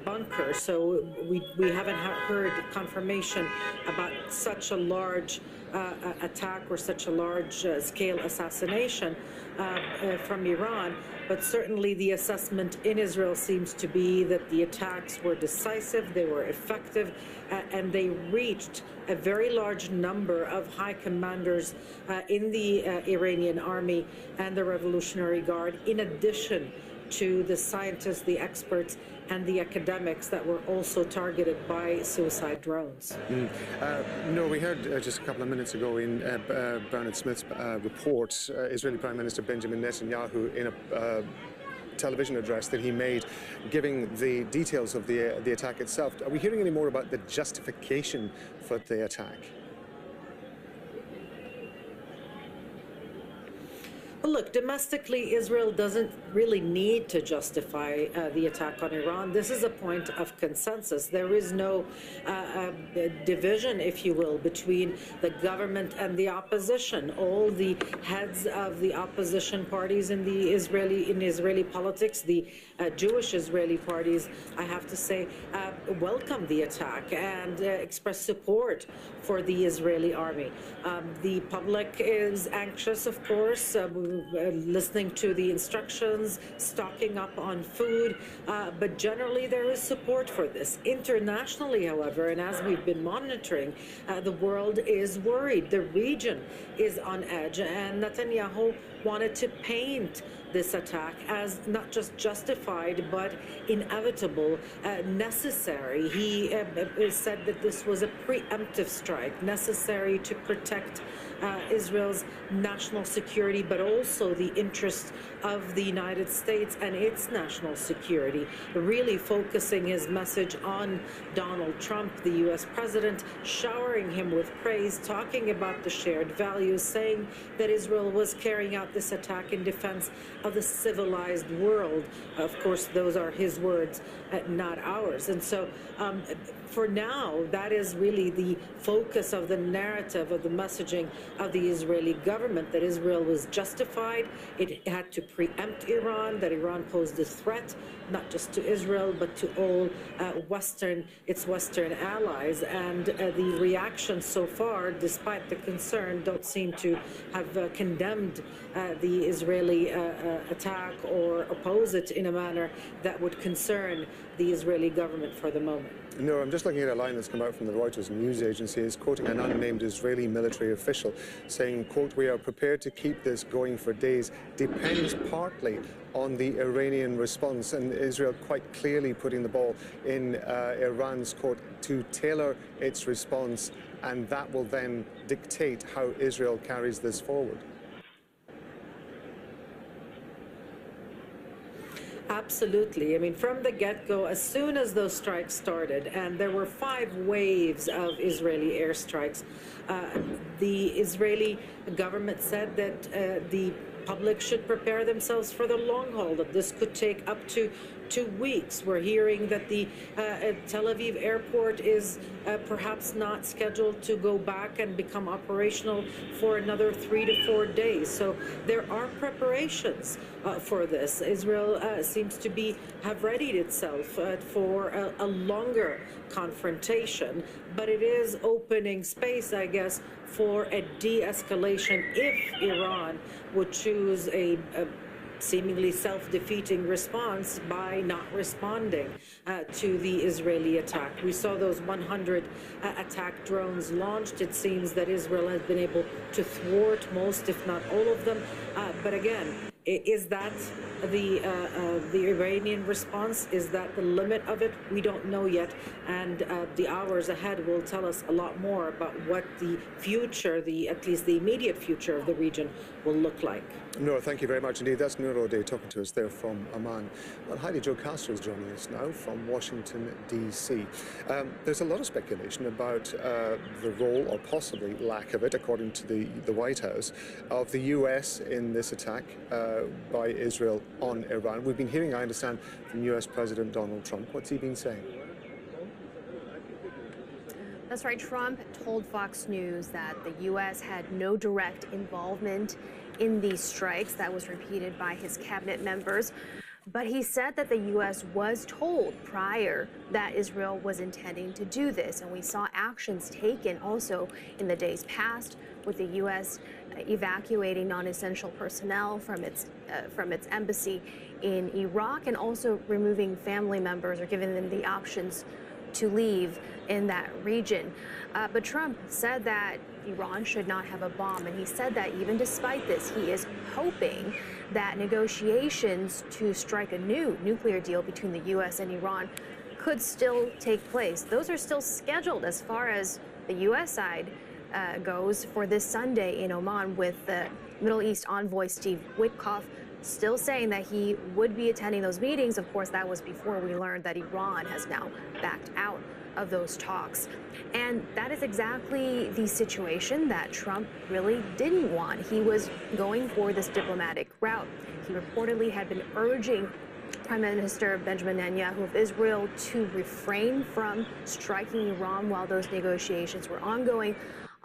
S21: bunker. So we haven't heard confirmation about such a large attack or such a large scale assassination from Iran. But certainly the assessment in Israel seems to be that the attacks were decisive, they were effective, and they reached a very large number of high commanders in the Iranian army and the Revolutionary Guard, in addition to the scientists, the experts, and the academics that were also targeted by suicide drones.
S7: No, we heard just a couple of minutes ago in Bernard Smith's report, Israeli Prime Minister Benjamin Netanyahu in a television address that he made giving the details of the attack itself. Are we hearing any more about the justification for the attack?
S21: Well, look, domestically, Israel doesn't really need to justify the attack on Iran. This is a point of consensus. There is no division, if you will, between the government and the opposition. All the heads of the opposition parties in Israeli politics, the Jewish Israeli parties, I have to say, welcome the attack and express support for the Israeli army. The public is anxious, of course, listening to the instructions, stocking up on food, but generally there is support for this. Internationally, however, and as we've been monitoring, the world is worried. The region is on edge, and Netanyahu wanted to paint this attack as not just justified, but inevitable, necessary. He said that this was a preemptive strike, necessary to protect Israel's national security, but also the interests of the United States and its national security, really focusing his message on Donald Trump, the U.S. president, showering him with praise, talking about the shared values, saying that Israel was carrying out this attack in defense of the civilized world. Of course, those are his words, not ours. And so for now, that is really the focus of the narrative, of the messaging of the Israeli government, that Israel was justified. It had to preempt Iran, that Iran posed a threat, not just to Israel, but to all its Western allies. And the reactions so far, despite the concern, don't seem to have condemned the Israeli attack or oppose it in a manner that would concern the Israeli government for the moment.
S7: No, I'm just looking at a line that's come out from the Reuters news agency. It's quoting an unnamed Israeli military official saying, quote, "We are prepared to keep this going for days. Depends partly on the Iranian response." And Israel quite clearly putting the ball in Iran's court to tailor its response, and that will then dictate how Israel carries this forward.
S21: Absolutely. I mean, from the get-go, as soon as those strikes started, and there were 5 waves of Israeli airstrikes, the Israeli government said that the public should prepare themselves for the long haul, that this could take up to 2 weeks. We're hearing that the Tel Aviv airport is perhaps not scheduled to go back and become operational for another 3 to 4 days. So there are preparations for this. Israel seems to have readied itself for a longer confrontation, but it is opening space, I guess, for a de-escalation if Iran would choose a seemingly self-defeating response by not responding to the Israeli attack. We saw those 100 attack drones launched. It seems that Israel has been able to thwart most, if not all of them. But again, is that the Iranian response? Is that the limit of it? We don't know yet, and the hours ahead will tell us a lot more about what the future, at least the immediate future of the region will look like.
S7: Noor, thank you very much indeed. That's Noor O'Day talking to us there from Amman. Well, Heidi Jo Castro is joining us now from Washington, D.C. There's a lot of speculation about the role, or possibly lack of it, according to the White House, of the U.S. in this attack by Israel on Iran. We've been hearing, I understand, from U.S. President Donald Trump. What's he been saying?
S6: That's right. Trump told Fox News that the U.S. had no direct involvement in these strikes. That was repeated by his cabinet members. But he said that the U.S. was told prior that Israel was intending to do this. And we saw actions taken also in the days past, with the U.S. evacuating non-essential personnel from its embassy in Iraq, and also removing family members or giving them the options to leave in that region. But Trump said that Iran should not have a bomb, and he said that even despite this, he is hoping that negotiations to strike a new nuclear deal between the U.S. and Iran could still take place. Those are still scheduled as far as the U.S. side goes for this Sunday in Oman, with the Middle East envoy Steve Witkoff still saying that he would be attending those meetings. Of course, that was before we learned that Iran has now backed out of those talks. And that is exactly the situation that Trump really didn't want. He was going for this diplomatic route. He reportedly had been urging Prime Minister Benjamin Netanyahu of Israel to refrain from striking Iran while those negotiations were ongoing.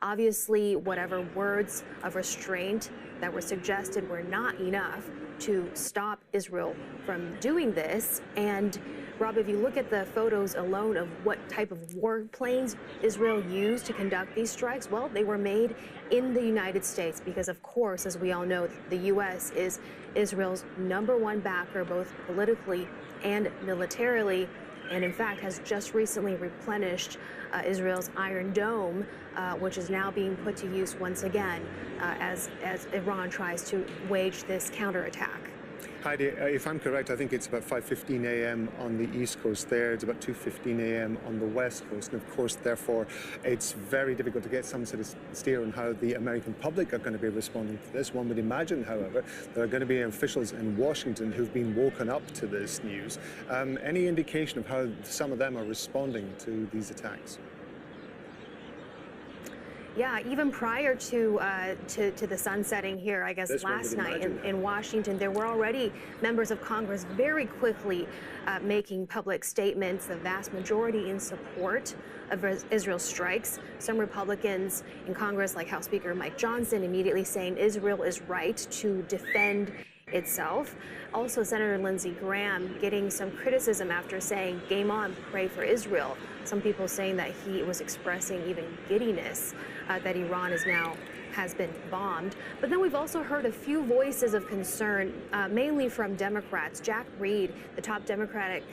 S6: Obviously, whatever words of restraint that were suggested were not enough to stop Israel from doing this. And Rob, if you look at the photos alone of what type of warplanes Israel used to conduct these strikes, well, they were made in the United States because, of course, as we all know, the U.S. is Israel's #1 backer, both politically and militarily, and in fact has just recently replenished Israel's Iron Dome, which is now being put to use once again as Iran tries to wage this counterattack.
S7: Heidi, if I'm correct, I think it's about 5:15 a.m. on the East Coast there. It's about 2:15 a.m. on the West Coast. And of course, therefore, it's very difficult to get some sort of steer on how the American public are going to be responding to this. One would imagine, however, there are going to be officials in Washington who've been woken up to this news. Any indication of how some of them are responding to these attacks?
S6: Yeah, even prior to the sun setting here, I guess last night in Washington, there were already members of Congress very quickly making public statements, the vast majority in support of Israel's strikes. Some Republicans in Congress, like House Speaker Mike Johnson, immediately saying Israel is right to defend itself. Also, Senator Lindsey Graham getting some criticism after saying, game on, pray for Israel. Some people saying that he was expressing even giddiness that Iran has been bombed. But then we've also heard a few voices of concern, mainly from Democrats. Jack Reed, the top Democratic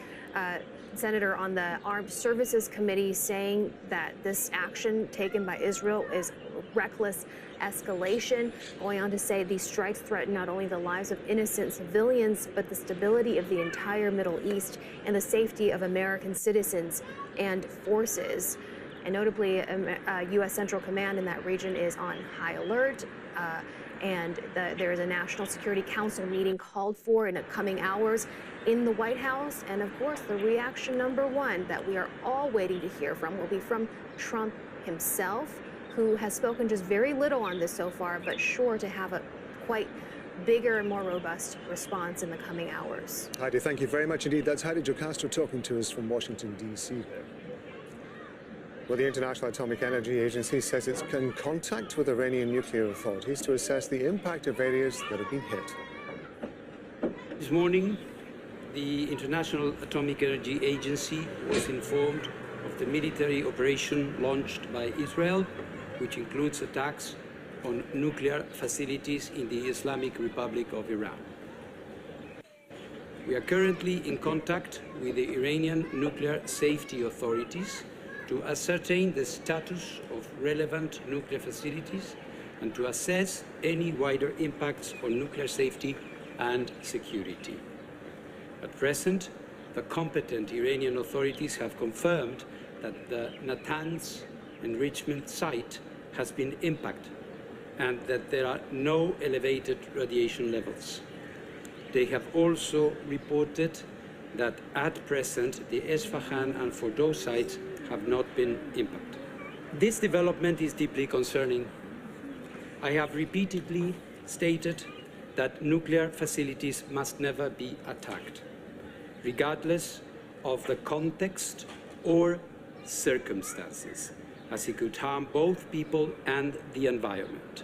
S6: senator on the Armed Services Committee, saying that this action taken by Israel is reckless escalation, going on to say these strikes threaten not only the lives of innocent civilians, but the stability of the entire Middle East and the safety of American citizens and forces. And notably, U.S. Central Command in that region is on high alert, and there is a National Security Council meeting called for in the coming hours in the White House. And of course, the reaction #1 that we are all waiting to hear from will be from Trump himself, who has spoken just very little on this so far, but sure to have a quite bigger and more robust response in the coming hours.
S7: Heidi, thank you very much indeed. That's Heidi Jocastro talking to us from Washington, D.C. there. Well, the International Atomic Energy Agency says it's in contact with Iranian nuclear authorities to assess the impact of areas that have been hit.
S15: This morning, the International Atomic Energy Agency was informed of the military operation launched by Israel, which includes attacks on nuclear facilities in the Islamic Republic of Iran. We are currently in contact with the Iranian nuclear safety authorities to ascertain the status of relevant nuclear facilities and to assess any wider impacts on nuclear safety and security. At present, the competent Iranian authorities have confirmed that the Natanz enrichment site has been impacted and that there are no elevated radiation levels. They have also reported that at present the Esfahan and Fordow sites have not been impacted. This development is deeply concerning. I have repeatedly stated that nuclear facilities must never be attacked, regardless of the context or circumstances, as it could harm both people and the environment.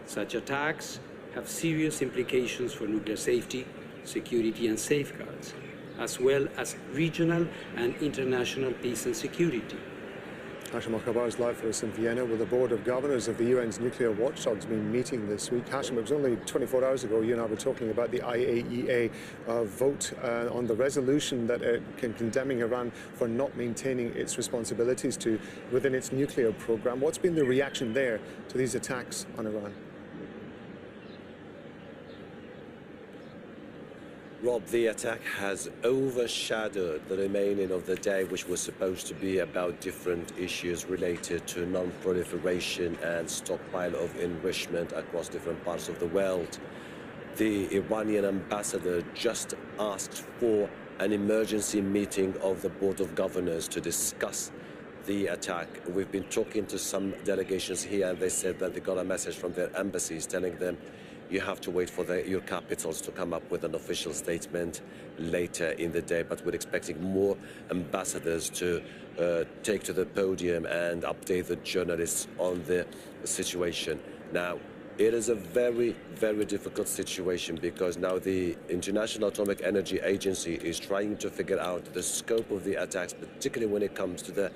S15: Such attacks have serious implications for nuclear safety, security and safeguards, as well as regional and international peace and security.
S7: Hashim Akbar is live for us in Vienna. With the Board of Governors of the UN's nuclear watchdogs been meeting this week. Hashim, it was only 24 hours ago you and I were talking about the IAEA vote on the resolution that condemning Iran for not maintaining its responsibilities within its nuclear program. What's been the reaction there to these attacks on Iran?
S4: Rob, the attack has overshadowed the remaining of the day, which was supposed to be about different issues related to non-proliferation and stockpile of enrichment across different parts of the world. The Iranian ambassador just asked for an emergency meeting of the Board of Governors to discuss the attack. We've been talking to some delegations here, and they said that they got a message from their embassies telling them you have to wait for your capitals to come up with an official statement later in the day. But we're expecting more ambassadors to take to the podium and update the journalists on the situation. Now, it is a very, very difficult situation because now the International Atomic Energy Agency is trying to figure out the scope of the attacks, particularly when it comes to the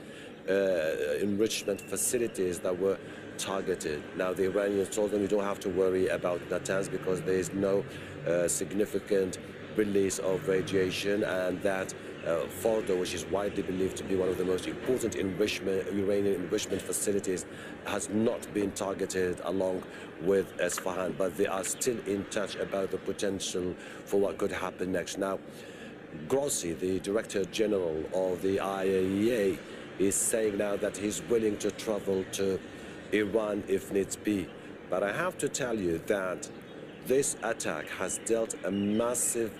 S4: enrichment facilities that were targeted. Now, the Iranians told them you don't have to worry about Natanz because there is no significant release of radiation, and that Fordo, which is widely believed to be one of the most important uranium enrichment facilities, has not been targeted along with Esfahan, but they are still in touch about the potential for what could happen next. Now, Grossi, the Director General of the IAEA, is saying now that he's willing to travel to Iran if needs be. But I have to tell you that this attack has dealt a massive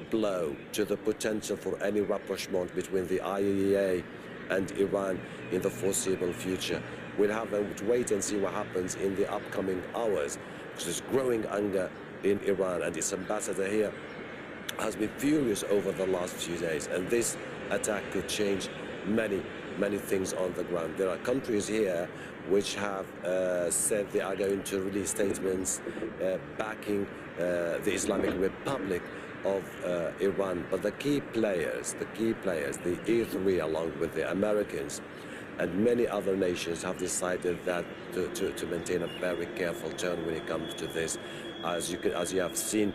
S4: blow to the potential for any rapprochement between the IAEA and Iran in the foreseeable future. We'll have to wait and see what happens in the upcoming hours, because there's growing anger in Iran, and its ambassador here has been furious over the last few days, and this attack could change many things on the ground. There are countries here which have said they are going to release statements backing the Islamic Republic of Iran. But the key players, the E3, along with the Americans and many other nations, have decided that to maintain a very careful tone when it comes to this. As you have seen,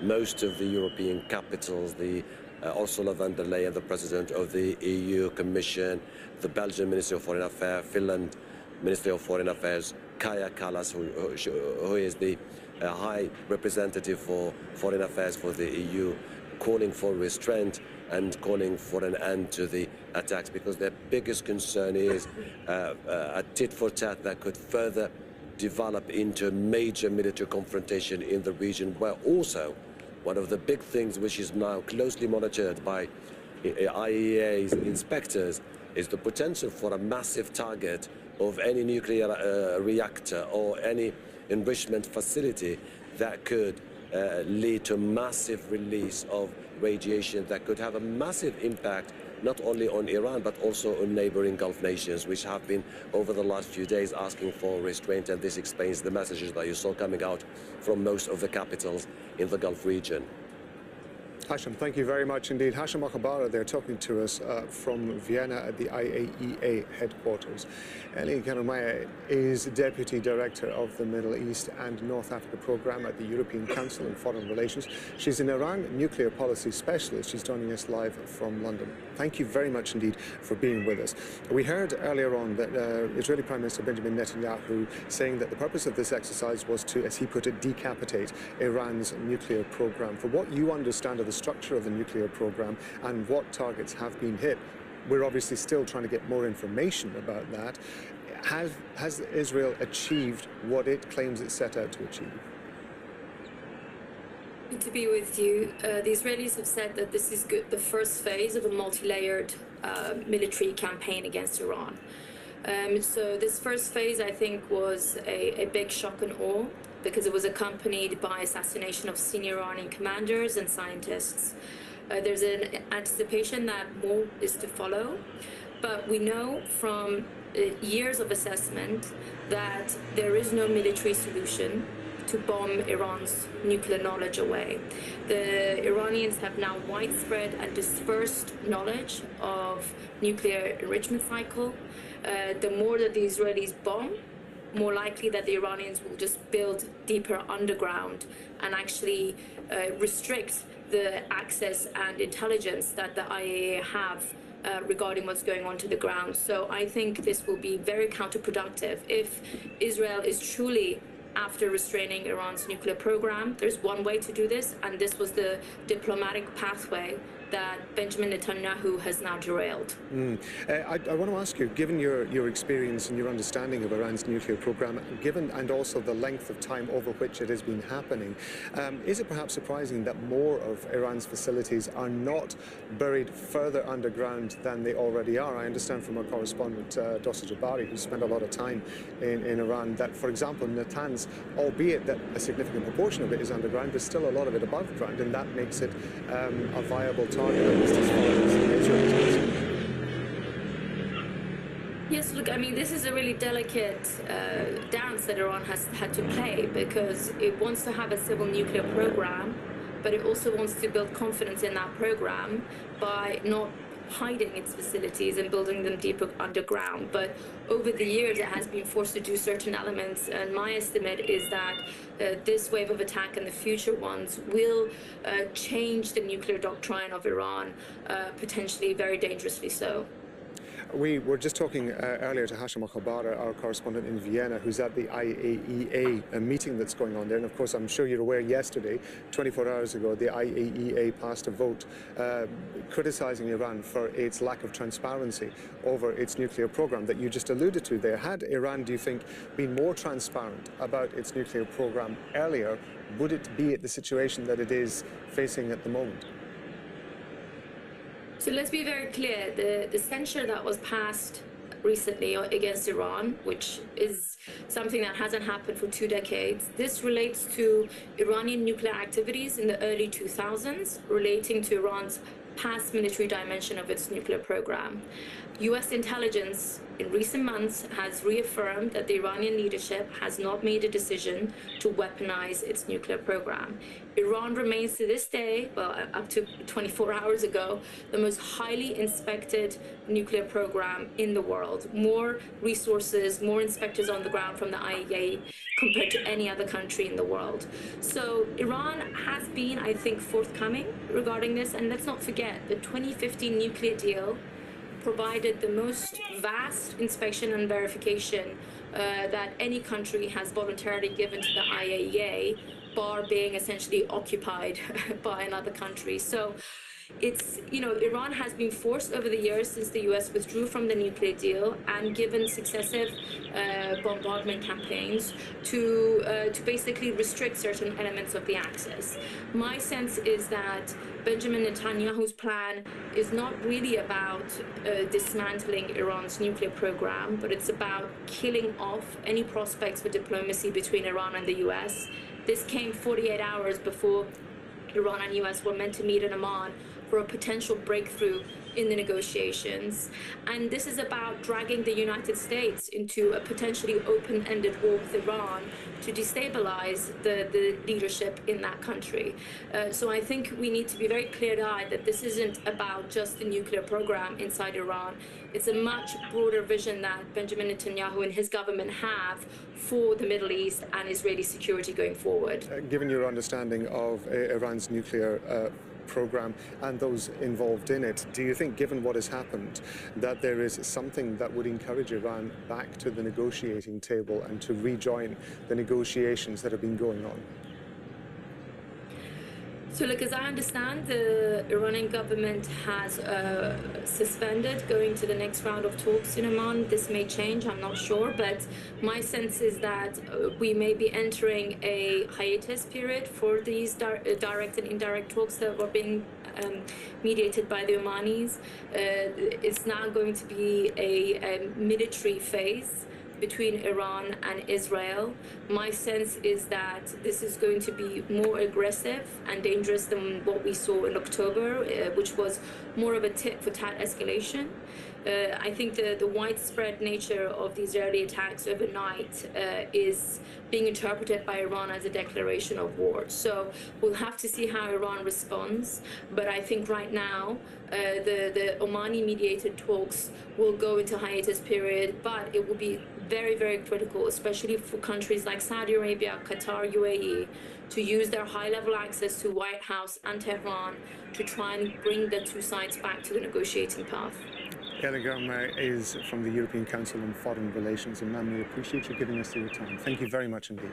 S4: most of the European capitals, the Ursula von der Leyen, the President of the EU Commission, the Belgian Minister of Foreign Affairs, Finland Minister of Foreign Affairs, Kaja Kallas, who is the High Representative for Foreign Affairs for the EU, calling for restraint and calling for an end to the attacks, because their biggest concern is a tit-for-tat that could further develop into a major military confrontation in the region, where also one of the big things which is now closely monitored by IAEA's inspectors is the potential for a massive target of any nuclear reactor or any enrichment facility that could lead to massive release of radiation that could have a massive impact not only on Iran but also on neighboring Gulf nations, which have been over the last few days asking for restraint, and this explains the messages that you saw coming out from most of the capitals in the Gulf region.
S7: Hashim, thank you very much indeed. Hashim Akbar there talking to us from Vienna at the IAEA headquarters. Eli Karoumaya is Deputy Director of the Middle East and North Africa Programme at the European Council on Foreign Relations. She's an Iran nuclear policy specialist. She's joining us live from London. Thank you very much indeed for being with us. We heard earlier on that Israeli Prime Minister Benjamin Netanyahu saying that the purpose of this exercise was to, as he put it, decapitate Iran's nuclear programme. For what you understand of the structure of the nuclear program and what targets have been hit, we're obviously still trying to get more information about that. Has Israel achieved what it claims it set out to achieve?
S22: Good to be with you. The Israelis have said that this is the first phase of a multi-layered military campaign against Iran. So this first phase, I think, was a big shock and awe, because it was accompanied by assassination of senior Iranian commanders and scientists. There's an anticipation that more is to follow, but we know from years of assessment that there is no military solution to bomb Iran's nuclear knowledge away. The Iranians have now widespread and dispersed knowledge of nuclear enrichment cycle. the more that the Israelis bomb, more likely that the Iranians will just build deeper underground and actually restrict the access and intelligence that the IAEA have regarding what's going on to the ground. So I think this will be very counterproductive. If Israel is truly after restraining Iran's nuclear program, there's one way to do this, and this was the diplomatic pathway that Benjamin Netanyahu has now derailed.
S7: I want to ask you, given your experience and your understanding of Iran's nuclear program, given and also the length of time over which it has been happening, is it perhaps surprising that more of Iran's facilities are not buried further underground than they already are? I understand from our correspondent, Dossa Jabari, who spent a lot of time in Iran, that, for example, Natanz, albeit that a significant proportion of it is underground, there's still a lot of it above ground, and that makes it a viable target.
S22: Yes, look, I mean, this is a really delicate dance that Iran has had to play, because it wants to have a civil nuclear program, but it also wants to build confidence in that program by not hiding its facilities and building them deeper underground. But over the years, it has been forced to do certain elements, and my estimate is that this wave of attack and the future ones will change the nuclear doctrine of Iran, potentially very dangerously so.
S7: We were just talking earlier to Hashim Al-Khabar, our correspondent in Vienna, who's at the IAEA meeting that's going on there. And of course, I'm sure you're aware, yesterday, 24 hours ago, the IAEA passed a vote criticizing Iran for its lack of transparency over its nuclear program that you just alluded to there. Had Iran, do you think, been more transparent about its nuclear program earlier, would it be at the situation that it is facing at the moment?
S22: So let's be very clear, the censure that was passed recently against Iran, which is something that hasn't happened for 2 decades, this relates to Iranian nuclear activities in the early 2000s relating to Iran's past military dimension of its nuclear program. US intelligence in recent months has reaffirmed that the Iranian leadership has not made a decision to weaponize its nuclear program. Iran remains to this day, well, up to 24 hours ago, the most highly inspected nuclear program in the world. More resources, more inspectors on the ground from the IAEA compared to any other country in the world. So Iran has been, I think, forthcoming regarding this. And let's not forget, the 2015 nuclear deal provided the most vast inspection and verification that any country has voluntarily given to the IAEA, bar being essentially occupied by another country. So it's, you know, Iran has been forced over the years since the US withdrew from the nuclear deal and given successive bombardment campaigns to basically restrict certain elements of the access. My sense is that Benjamin Netanyahu's plan is not really about dismantling Iran's nuclear program, but it's about killing off any prospects for diplomacy between Iran and the US. This came 48 hours before Iran and US were meant to meet in Amman for a potential breakthrough in the negotiations. And this is about dragging the United States into a potentially open-ended war with Iran to destabilize the leadership in that country. So I think we need to be very clear-eyed that this isn't about just the nuclear program inside Iran. It's a much broader vision that Benjamin Netanyahu and his government have for the Middle East and Israeli security going forward.
S7: Given your understanding of Iran's nuclear program and those involved in it, do you think, given what has happened, that there is something that would encourage Iran back to the negotiating table and to rejoin the negotiations that have been going on?
S22: So look, as I understand, the Iranian government has suspended going to the next round of talks in Amman. This may change, I'm not sure, but my sense is that we may be entering a hiatus period for these direct and indirect talks that were being mediated by the Omanis. It's now going to be a military phase between Iran and Israel. My sense is that this is going to be more aggressive and dangerous than what we saw in October, which was more of a tit-for-tat escalation. I think the widespread nature of the Israeli attacks overnight is being interpreted by Iran as a declaration of war. So we'll have to see how Iran responds. But I think right now, the Omani-mediated talks will go into hiatus period, but it will be very, very critical, especially for countries like Saudi Arabia, Qatar, UAE, to use their high-level access to White House and Tehran to try and bring the two sides back to the negotiating path.
S7: Elegam is from the European Council on Foreign Relations, and ma'am, we appreciate you giving us your time. Thank you very much indeed.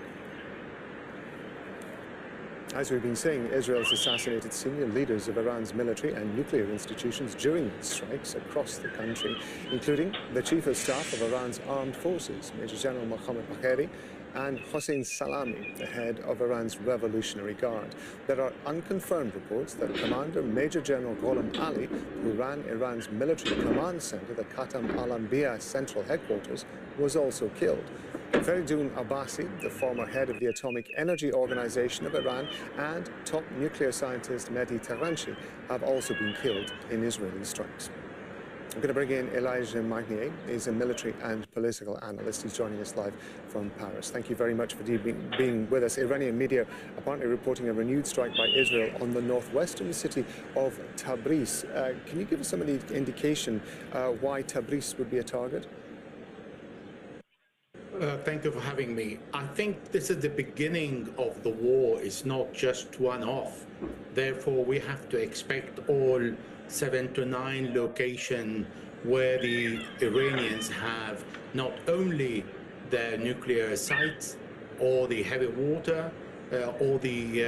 S7: As we've been saying, Israel's assassinated senior leaders of Iran's military and nuclear institutions during strikes across the country, including the Chief of Staff of Iran's armed forces, Major General Mohammad Bagheri, and Hossein Salami, the head of Iran's Revolutionary Guard. There are unconfirmed reports that Commander Major General Gholam Ali, who ran Iran's military command center, the Khatam al-Anbiya Central Headquarters, was also killed. Feridoun Abbasi, the former head of the Atomic Energy Organization of Iran, and top nuclear scientist Mehdi Taranchi have also been killed in Israeli strikes. I'm going to bring in Elijah Magnier. He's a military and political analyst. He's joining us live from Paris. Thank you very much for being with us. Iranian media apparently reporting a renewed strike by Israel on the northwestern city of Tabriz. Can you give us some indication why Tabriz would be a target?
S1: Thank you for having me. I think this is the beginning of the war. It's not just one-off. Therefore, we have to expect all 7 to 9 locations where the Iranians have not only their nuclear sites or the heavy water or the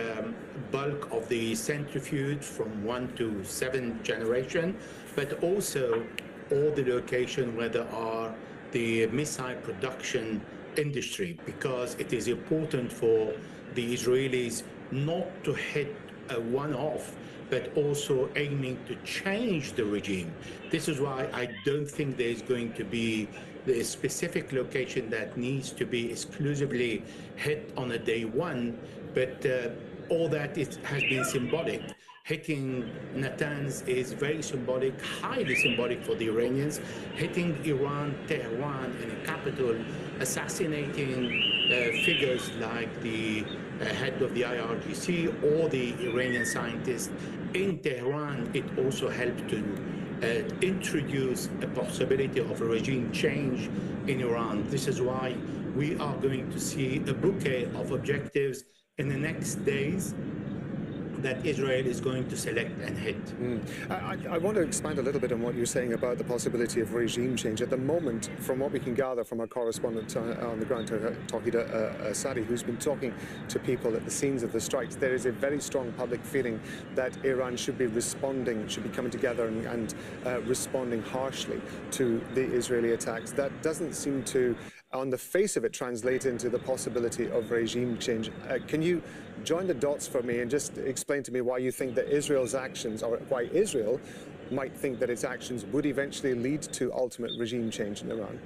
S1: bulk of the centrifuge from 1 to 7 generation, but also all the locations where there are the missile production industry, because it is important for the Israelis not to hit a one-off, but also aiming to change the regime. This is why I don't think there's going to be the specific location that needs to be exclusively hit on a day one, but all that has been symbolic. Hitting Natanz is very symbolic, highly symbolic for the Iranians. Hitting Iran, Tehran in a capital, assassinating figures like the head of the IRGC or the Iranian scientist in Tehran, it also helped to introduce a possibility of a regime change in Iran. This is why we are going to see a bouquet of objectives in the next days that Israel is going to select and hit.
S7: I want to expand a little bit on what you're saying about the possibility of regime change. At the moment, from what we can gather from our correspondent on the ground, Tawhid Sadi, who's been talking to people at the scenes of the strikes, there is a very strong public feeling that Iran should be responding, should be coming together and responding harshly to the Israeli attacks. That doesn't seem to, on the face of it, translate into the possibility of regime change. Can you join the dots for me and just explain to me why you think that Israel's actions, or why Israel might think that its actions would eventually lead to ultimate regime change in Iran?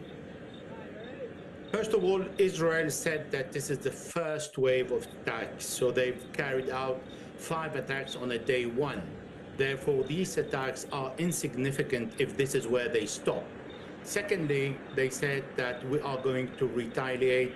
S1: First of all, Israel said that this is the first wave of attacks, so they've carried out 5 attacks on a day one. Therefore, these attacks are insignificant if this is where they stop. Secondly, they said that we are going to retaliate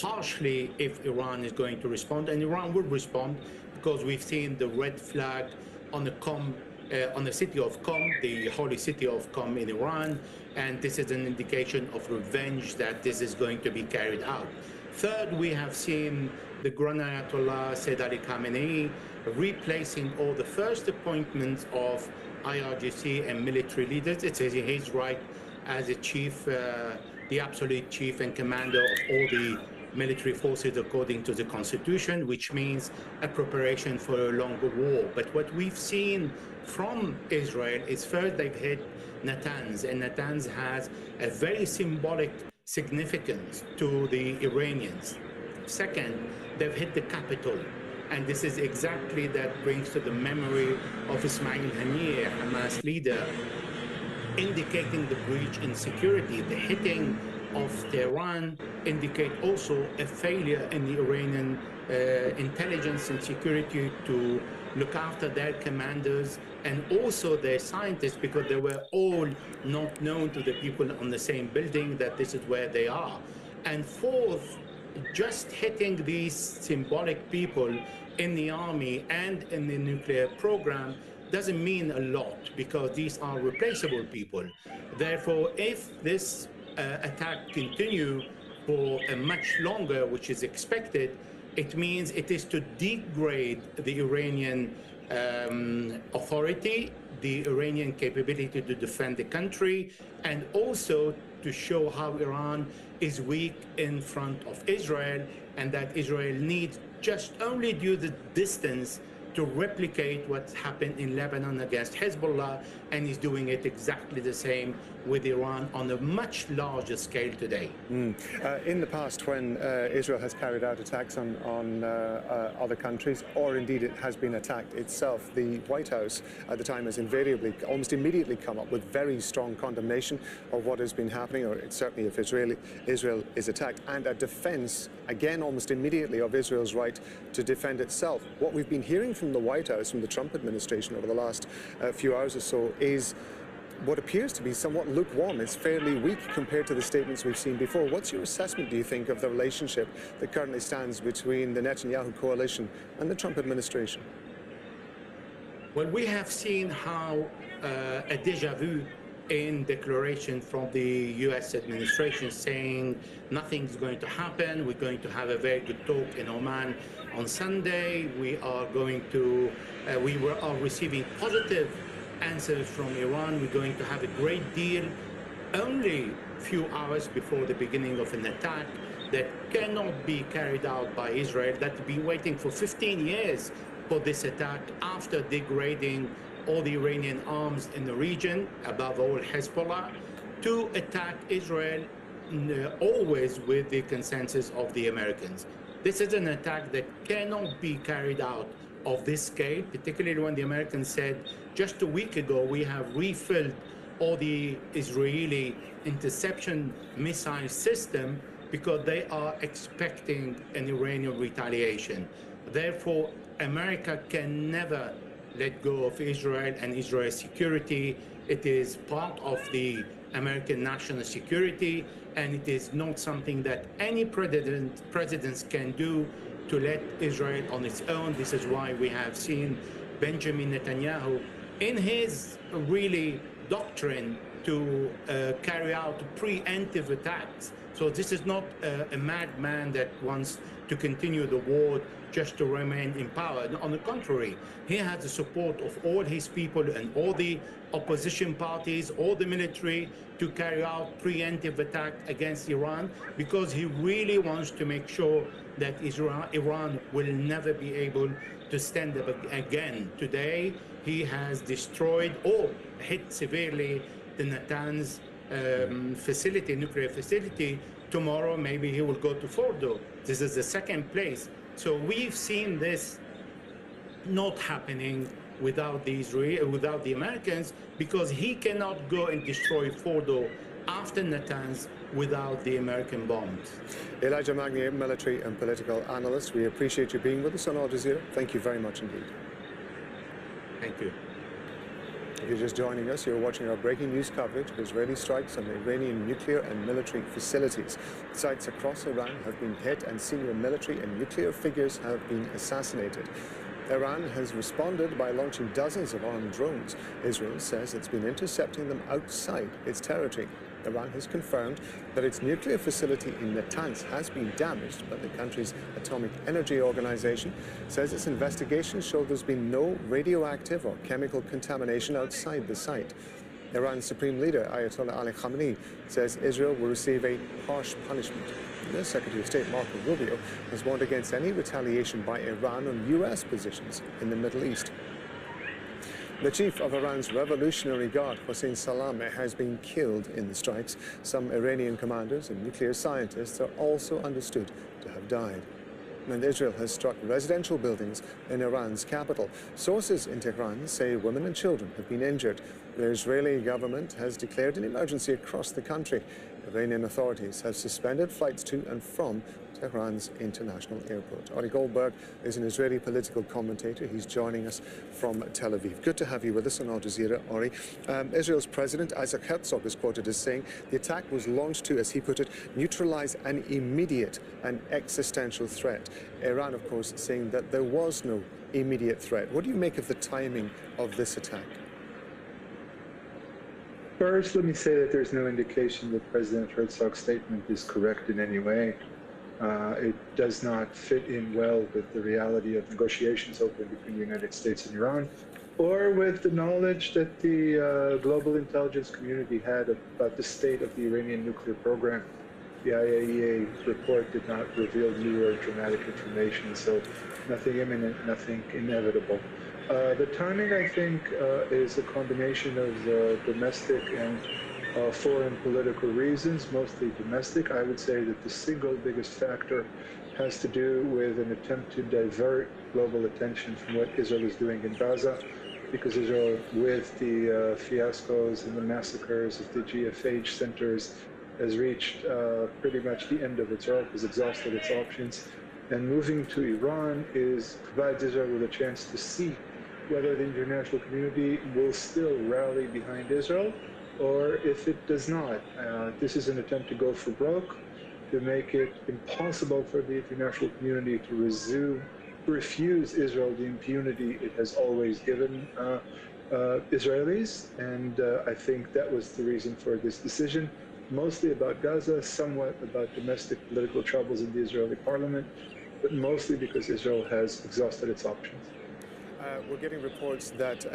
S1: harshly if Iran is going to respond, and Iran will respond because we've seen the red flag on the city of Qom, the holy city of Qom in Iran, and this is an indication of revenge that this is going to be carried out. Third, we have seen the Grand Ayatollah Sayyid Ali Khamenei replacing all the first appointments of IRGC and military leaders. It is his right as a chief, the absolute chief and commander of all the military forces according to the constitution, which means a preparation for a longer war. But what we've seen from Israel is first they've hit Natanz, and Natanz has a very symbolic significance to the Iranians. Second, they've hit the capital, and this is exactly that brings to the memory of Ismail Haniyeh, Hamas leader, indicating the breach in security. The hitting of Tehran indicate also a failure in the Iranian intelligence and security to look after their commanders and also their scientists, because they were all not known to the people on the same building that this is where they are. And fourth, just hitting these symbolic people in the army and in the nuclear program doesn't mean a lot, because these are replaceable people. Therefore, if this attack continue for a much longer, which is expected, it means it is to degrade the Iranian authority, the Iranian capability to defend the country, and also to show how Iran is weak in front of Israel, and that Israel needs just only due to the distance to replicate what happened in Lebanon against Hezbollah, and is doing it exactly the same with Iran on a much larger scale today.
S7: In the past, when Israel has carried out attacks on other countries, or indeed it has been attacked itself, the White House at the time has invariably, almost immediately come up with very strong condemnation of what has been happening, or certainly if Israel is attacked, and a defense, again almost immediately, of Israel's right to defend itself. What we've been hearing from the White House, from the Trump administration over the last few hours or so, is what appears to be somewhat lukewarm. It's fairly weak compared to the statements we've seen before. What's your assessment, do you think, of the relationship that currently stands between the Netanyahu coalition and the Trump administration?
S1: Well, we have seen how a déjà vu in declaration from the U.S. administration saying nothing's going to happen. We're going to have a very good talk in Oman on Sunday. We are going to, we are receiving positive answers from Iran. We're going to have a great deal only a few hours before the beginning of an attack that cannot be carried out by Israel, that's been waiting for 15 years for this attack after degrading all the Iranian arms in the region, above all Hezbollah, to attack Israel always with the consensus of the Americans. This is an attack that cannot be carried out of this scale, particularly when the Americans said just a week ago we have refilled all the Israeli interception missile system because they are expecting an Iranian retaliation. Therefore, America can never let go of Israel and Israel's security. It is part of the national security, and it is not something that any presidents can do to let Israel on its own. This is why we have seen Benjamin Netanyahu in his really doctrine to carry out preemptive attacks. So this is not a madman that wants to continue the war just to remain in power. On the contrary, he has the support of all his people and all the opposition parties, all the military, to carry out preemptive attack against Iran, because he really wants to make sure that Iran will never be able to stand up again. Today, he has destroyed or hit severely the Natanz facility, nuclear facility. Tomorrow, maybe he will go to Fordo. This is the second place. So we've seen this not happening without the Americans, because he cannot go and destroy Fordo after Natanz without the American bombs.
S7: Elijah Magni, military and political analyst, we appreciate you being with us on Al Jazeera. Thank you very much indeed.
S1: Thank you.
S7: If you're just joining us, you're watching our breaking news coverage of Israeli strikes on Iranian nuclear and military facilities. Sites across Iran have been hit and senior military and nuclear figures have been assassinated. Iran has responded by launching dozens of armed drones. Israel says it's been intercepting them outside its territory. Iran has confirmed that its nuclear facility in Natanz has been damaged, but the country's Atomic Energy Organization says its investigations show there's been no radioactive or chemical contamination outside the site. Iran's Supreme Leader, Ayatollah Ali Khamenei, says Israel will receive a harsh punishment. The Secretary of State, Marco Rubio, has warned against any retaliation by Iran on U.S. positions in the Middle East. The chief of Iran's Revolutionary Guard, Hossein Salameh, has been killed in the strikes. Some Iranian commanders and nuclear scientists are also understood to have died. And Israel has struck residential buildings in Iran's capital. Sources in Tehran say women and children have been injured. The Israeli government has declared an emergency across the country. Iranian authorities have suspended flights to and from Tehran's international airport. Ari Goldberg is an Israeli political commentator. He's joining us from Tel Aviv. Good to have you with us on Al Jazeera, Ari. Israel's President Isaac Herzog is quoted as saying the attack was launched to, as he put it, neutralize an immediate and existential threat. Iran, of course, saying that there was no immediate threat. What do you make of the timing of this attack?
S11: First, let me say that there's no indication that President Herzog's statement is correct in any way. It does not fit in well with the reality of negotiations open between the United States and Iran, or with the knowledge that the global intelligence community had about the state of the Iranian nuclear program. The IAEA report did not reveal new or dramatic information, so nothing imminent, nothing inevitable. The timing, I think, is a combination of domestic and foreign political reasons, mostly domestic. I would say that the single biggest factor has to do with an attempt to divert global attention from what Israel is doing in Gaza, because Israel, with the fiascos and the massacres of the GFH centers, has reached pretty much the end of its rope, has exhausted its options, and moving to Iran provides Israel with a chance to see whether the international community will still rally behind Israel, or if it does not. This is an attempt to go for broke, to make it impossible for the international community to refuse Israel the impunity it has always given Israelis. And I think that was the reason for this decision, mostly about Gaza, somewhat about domestic political troubles in the Israeli parliament, but mostly because Israel has exhausted its options.
S7: We're getting reports that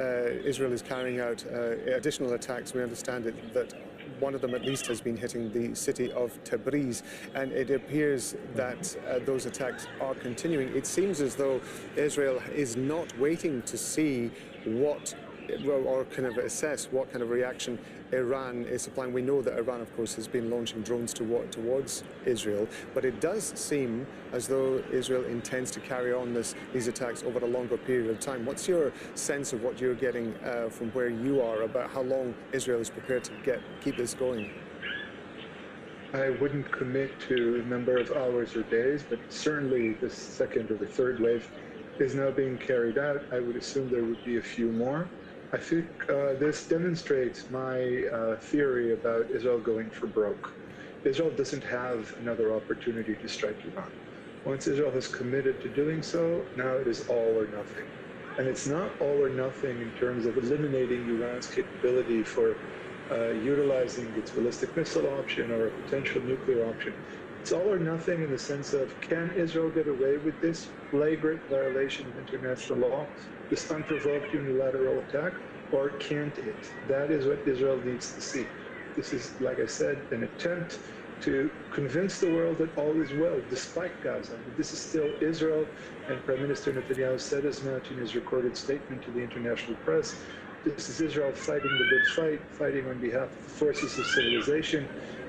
S7: Israel is carrying out additional attacks. We understand that one of them at least has been hitting the city of Tabriz, and it appears that those attacks are continuing. It seems as though Israel is not waiting to see or kind of assess what kind of reaction Iran is supplying. We know that Iran, of course, has been launching drones towards Israel, but it does seem as though Israel intends to carry on these attacks over a longer period of time. What's your sense of what you're getting from where you are about how long Israel is prepared to keep this going?
S11: I wouldn't commit to a number of hours or days, but certainly the second or the third wave is now being carried out. I would assume there would be a few more. I think this demonstrates my theory about Israel going for broke. Israel doesn't have another opportunity to strike Iran. Once Israel has committed to doing so, now it is all or nothing. And it's not all or nothing in terms of eliminating Iran's capability for utilizing its ballistic missile option or a potential nuclear option. It's all or nothing in the sense of, can Israel get away with this flagrant violation of international law, this unprovoked unilateral attack, or can't it? That is what Israel needs to see. This is, like I said, an attempt to convince the world that all is well, despite Gaza. This is still Israel, and Prime Minister Netanyahu said as much in his recorded statement to the international press. This is Israel fighting the good fight, fighting on behalf of the forces of civilization.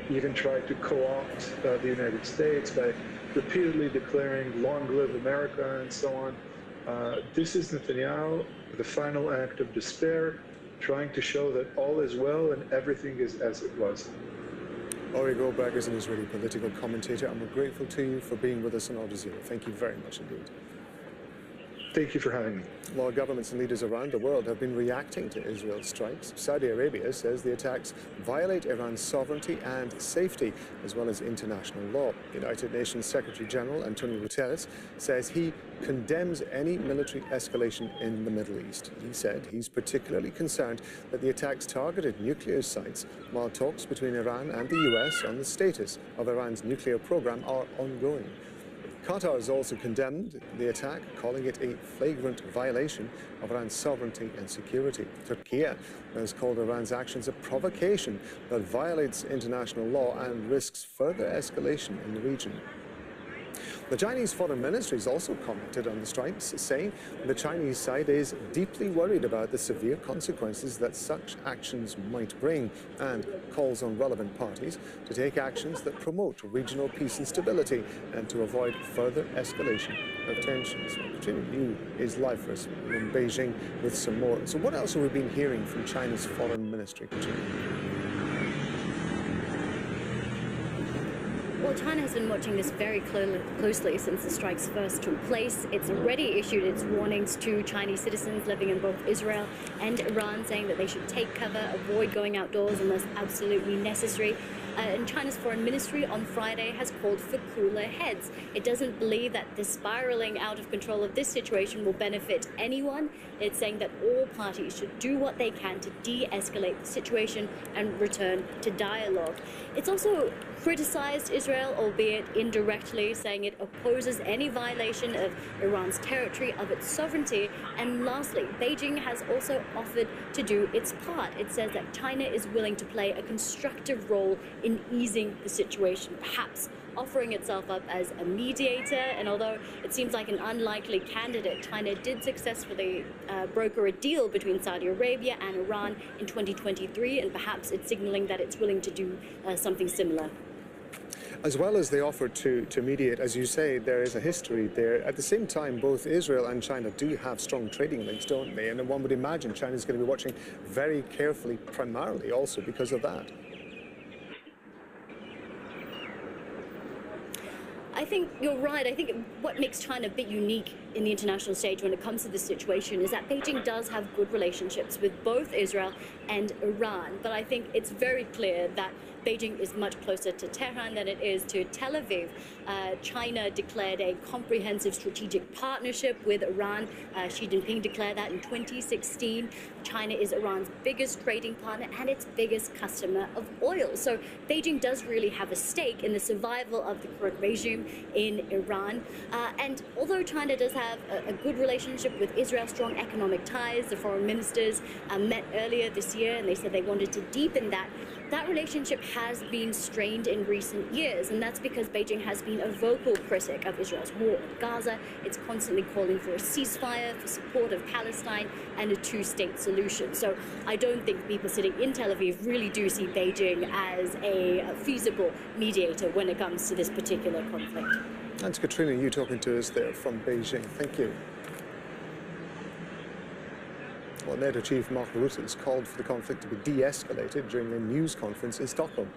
S11: He even tried to co-opt the United States by repeatedly declaring, "Long live America," and so on. This is Netanyahu, the final act of despair, trying to show that all is well and everything is as it was.
S7: Ari Goldberg is an Israeli political commentator, and we're grateful to you for being with us on Al Jazeera. Thank you very much indeed.
S11: Thank you for having me.
S7: While governments and leaders around the world have been reacting to Israel's strikes, Saudi Arabia says the attacks violate Iran's sovereignty and safety, as well as international law. United Nations Secretary General Antonio Guterres says he condemns any military escalation in the Middle East. He said he's particularly concerned that the attacks targeted nuclear sites, while talks between Iran and the US on the status of Iran's nuclear program are ongoing. Qatar has also condemned the attack, calling it a flagrant violation of Iran's sovereignty and security. Turkey has called Iran's actions a provocation that violates international law and risks further escalation in the region. The Chinese Foreign Ministry has also commented on the strikes, saying the Chinese side is deeply worried about the severe consequences that such actions might bring, and calls on relevant parties to take actions that promote regional peace and stability and to avoid further escalation of tensions. Katrina Liu is live for us from Beijing with some more. So what else have we been hearing from China's Foreign Ministry, Katrina?
S12: Well, China has been watching this very closely since the strikes first took place. It's already issued its warnings to Chinese citizens living in both Israel and Iran, saying that they should take cover, avoid going outdoors unless absolutely necessary. And China's foreign ministry on Friday has called for cooler heads. It doesn't believe that the spiraling out of control of this situation will benefit anyone. It's saying that all parties should do what they can to de-escalate the situation and return to dialogue. It's also criticized Israel, albeit indirectly, saying it opposes any violation of Iran's territory, of its sovereignty. And lastly, Beijing has also offered to do its part. It says that China is willing to play a constructive role in easing the situation, perhaps offering itself up as a mediator. And although it seems like an unlikely candidate, China did successfully broker a deal between Saudi Arabia and Iran in 2023, and perhaps it's signaling that it's willing to do something similar.
S7: As well as they offered to mediate, as you say, there is a history there. At the same time, both Israel and China do have strong trading links, don't they? And one would imagine China is going to be watching very carefully, primarily also because of that.
S12: I think you're right. I think what makes China a bit unique in the international stage when it comes to this situation is that Beijing does have good relationships with both Israel and Iran. But I think it's very clear that Beijing is much closer to Tehran than it is to Tel Aviv. China declared a comprehensive strategic partnership with Iran. Xi Jinping declared that in 2016. China is Iran's biggest trading partner and its biggest customer of oil. So Beijing does really have a stake in the survival of the current regime in Iran. And although China does have a good relationship with Israel, strong economic ties, the foreign ministers met earlier this year and they said they wanted to deepen that. That relationship has been strained in recent years, and that's because Beijing has been a vocal critic of Israel's war in Gaza. It's constantly calling for a ceasefire, for support of Palestine, and a two-state solution. So I don't think people sitting in Tel Aviv really do see Beijing as a feasible mediator when it comes to this particular conflict.
S7: Thanks, Katrina, you talking to us there from Beijing. Thank you. Well, NATO Chief Mark Rutte has called for the conflict to be de-escalated during a news conference in Stockholm.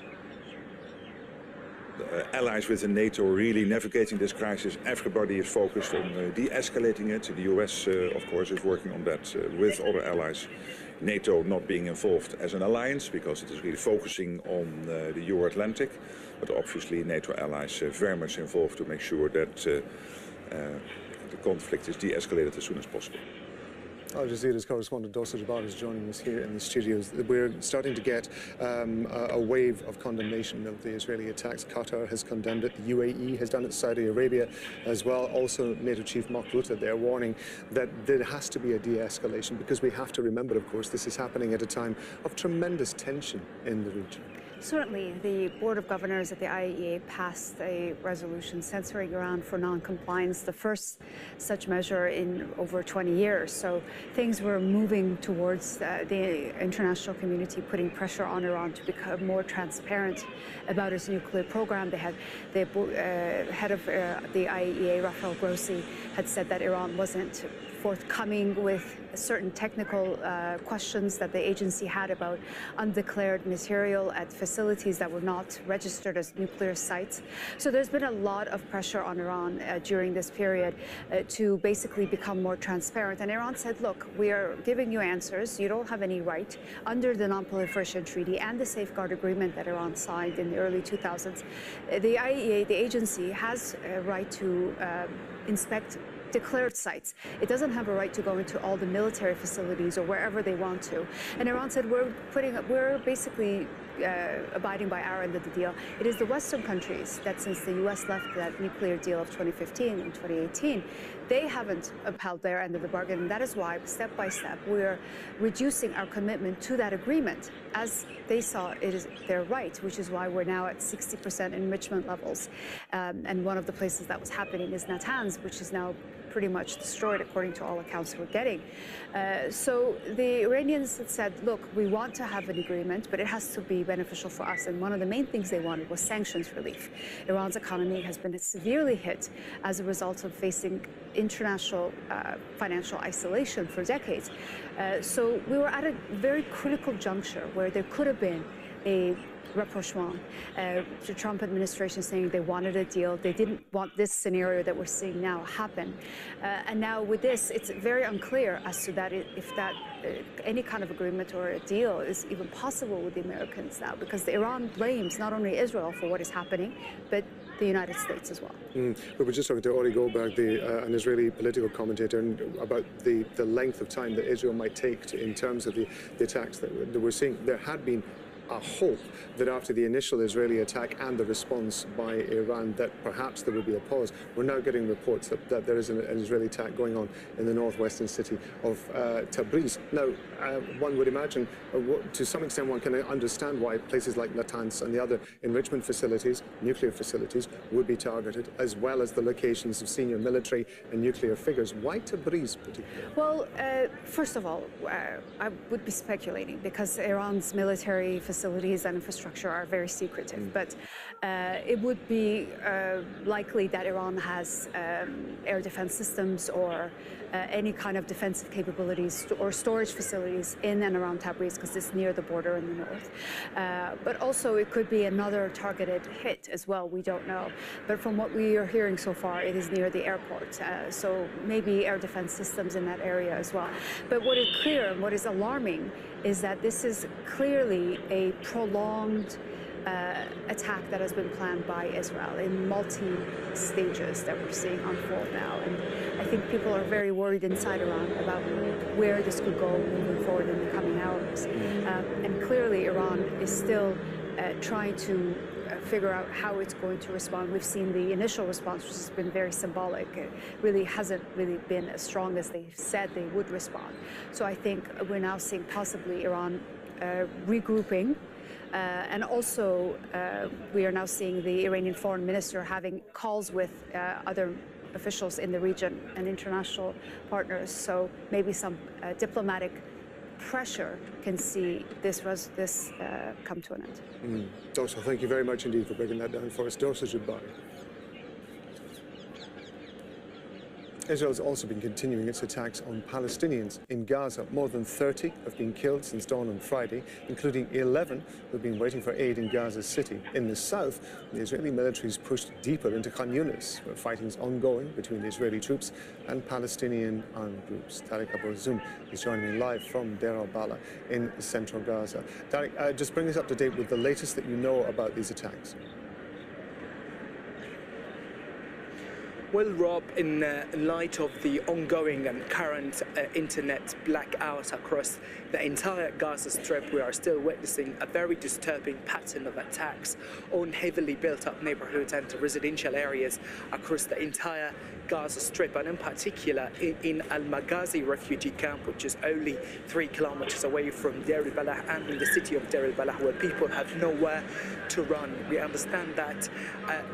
S13: The allies within NATO are really navigating this crisis. Everybody is focused on de-escalating it. The US, of course, is working on that with other allies. NATO not being involved as an alliance because it is really focusing on the Euro-Atlantic. But obviously NATO allies very much involved to make sure that the conflict is de-escalated as soon as possible.
S7: Al Jazeera's correspondent Dosa Jabbar is joining us here in the studios. We're starting to get a wave of condemnation of the Israeli attacks. Qatar has condemned it. The UAE has done it. Saudi Arabia as well. Also, NATO Chief Mark Rutte, they're warning that there has to be a de-escalation because we have to remember, of course, this is happening at a time of tremendous tension in the region.
S10: Certainly, the Board of Governors at the IAEA passed a resolution censoring Iran for non-compliance, the first such measure in over 20 years. So things were moving towards the international community putting pressure on Iran to become more transparent about its nuclear program. They had the head of the IAEA, Rafael Grossi, had said that Iran wasn't forthcoming with certain technical questions that the agency had about undeclared material at facilities that were not registered as nuclear sites. So there's been a lot of pressure on Iran during this period to basically become more transparent. And Iran said, look, we are giving you answers. You don't have any right under the Non-Proliferation Treaty and the Safeguard Agreement that Iran signed in the early 2000s. The IAEA, the agency, has a right to inspect declared sites. It doesn't have a right to go into all the military facilities or wherever they want to. And Iran said, we're basically abiding by our end of the deal. It is the Western countries that, since the U.S. left that nuclear deal of 2015 and 2018, they haven't upheld their end of the bargain. And that is why, step by step, we're reducing our commitment to that agreement as they saw it is their right, which is why we're now at 60% enrichment levels. And one of the places that was happening is Natanz, which is now pretty much destroyed, according to all accounts we're getting. So the Iranians had said, look, we want to have an agreement, but it has to be beneficial for us. And one of the main things they wanted was sanctions relief. Iran's economy has been severely hit as a result of facing international financial isolation for decades. So we were at a very critical juncture where there could have been a rapprochement. The Trump administration saying they wanted a deal. They didn't want this scenario that we're seeing now happen. And now with this, it's very unclear as to that if that any kind of agreement or a deal is even possible with the Americans now, because Iran blames not only Israel for what is happening, but the United States as well.
S7: We were just talking to Ori Goldberg, an Israeli political commentator, about the length of time that Israel might take in terms of the attacks that we're seeing. There had been a hope that after the initial Israeli attack and the response by Iran that perhaps there would be a pause. We're now getting reports that there is an Israeli attack going on in the northwestern city of Tabriz. Now, one would imagine, to some extent, one can understand why places like Natanz and the other enrichment facilities, nuclear facilities, would be targeted, as well as the locations of senior military and nuclear figures. Why Tabriz particularly?
S10: Well, first of all, I would be speculating because Iran's military facilities and infrastructure are very secretive, but it would be likely that Iran has air defense systems or any kind of defensive capabilities or storage facilities in and around Tabriz, because it's near the border in the north. But also it could be another targeted hit as well, we don't know. But from what we are hearing so far, it is near the airport, so maybe air defense systems in that area as well. But what is clear and what is alarming is that this is clearly a prolonged attack that has been planned by Israel in multi-stages that we're seeing unfold now. And I think people are very worried inside Iran about where this could go moving forward in the coming hours. And clearly Iran is still trying to figure out how it's going to respond. We've seen the initial response, which has been very symbolic. It really hasn't been as strong as they said they would respond. So I think we're now seeing possibly Iran regrouping. And also, we are now seeing the Iranian foreign minister having calls with other officials in the region and international partners. So maybe some diplomatic pressure can see this come to an end.
S7: Dosa, thank you very much indeed for breaking that down for us. Dosa Jabari. Israel has also been continuing its attacks on Palestinians in Gaza. More than 30 have been killed since dawn on Friday, including 11 who have been waiting for aid in Gaza City. In the south, the Israeli military has pushed deeper into Khan Yunis, where fighting is ongoing between the Israeli troops and Palestinian armed groups. Tariq Abu-Zoum is joining me live from Deir al-Balah in central Gaza. Tariq, just bring us up to date with the latest that you know about these attacks.
S14: Well, Rob, in light of the ongoing and current internet blackout across the entire Gaza Strip, we are still witnessing a very disturbing pattern of attacks on heavily built-up neighborhoods and residential areas across the entire Gaza Strip, and in particular in Al-Maghazi refugee camp, which is only 3 kilometers away from Deir al-Balah and in the city of Deir al-Balah, where people have nowhere to run. We understand that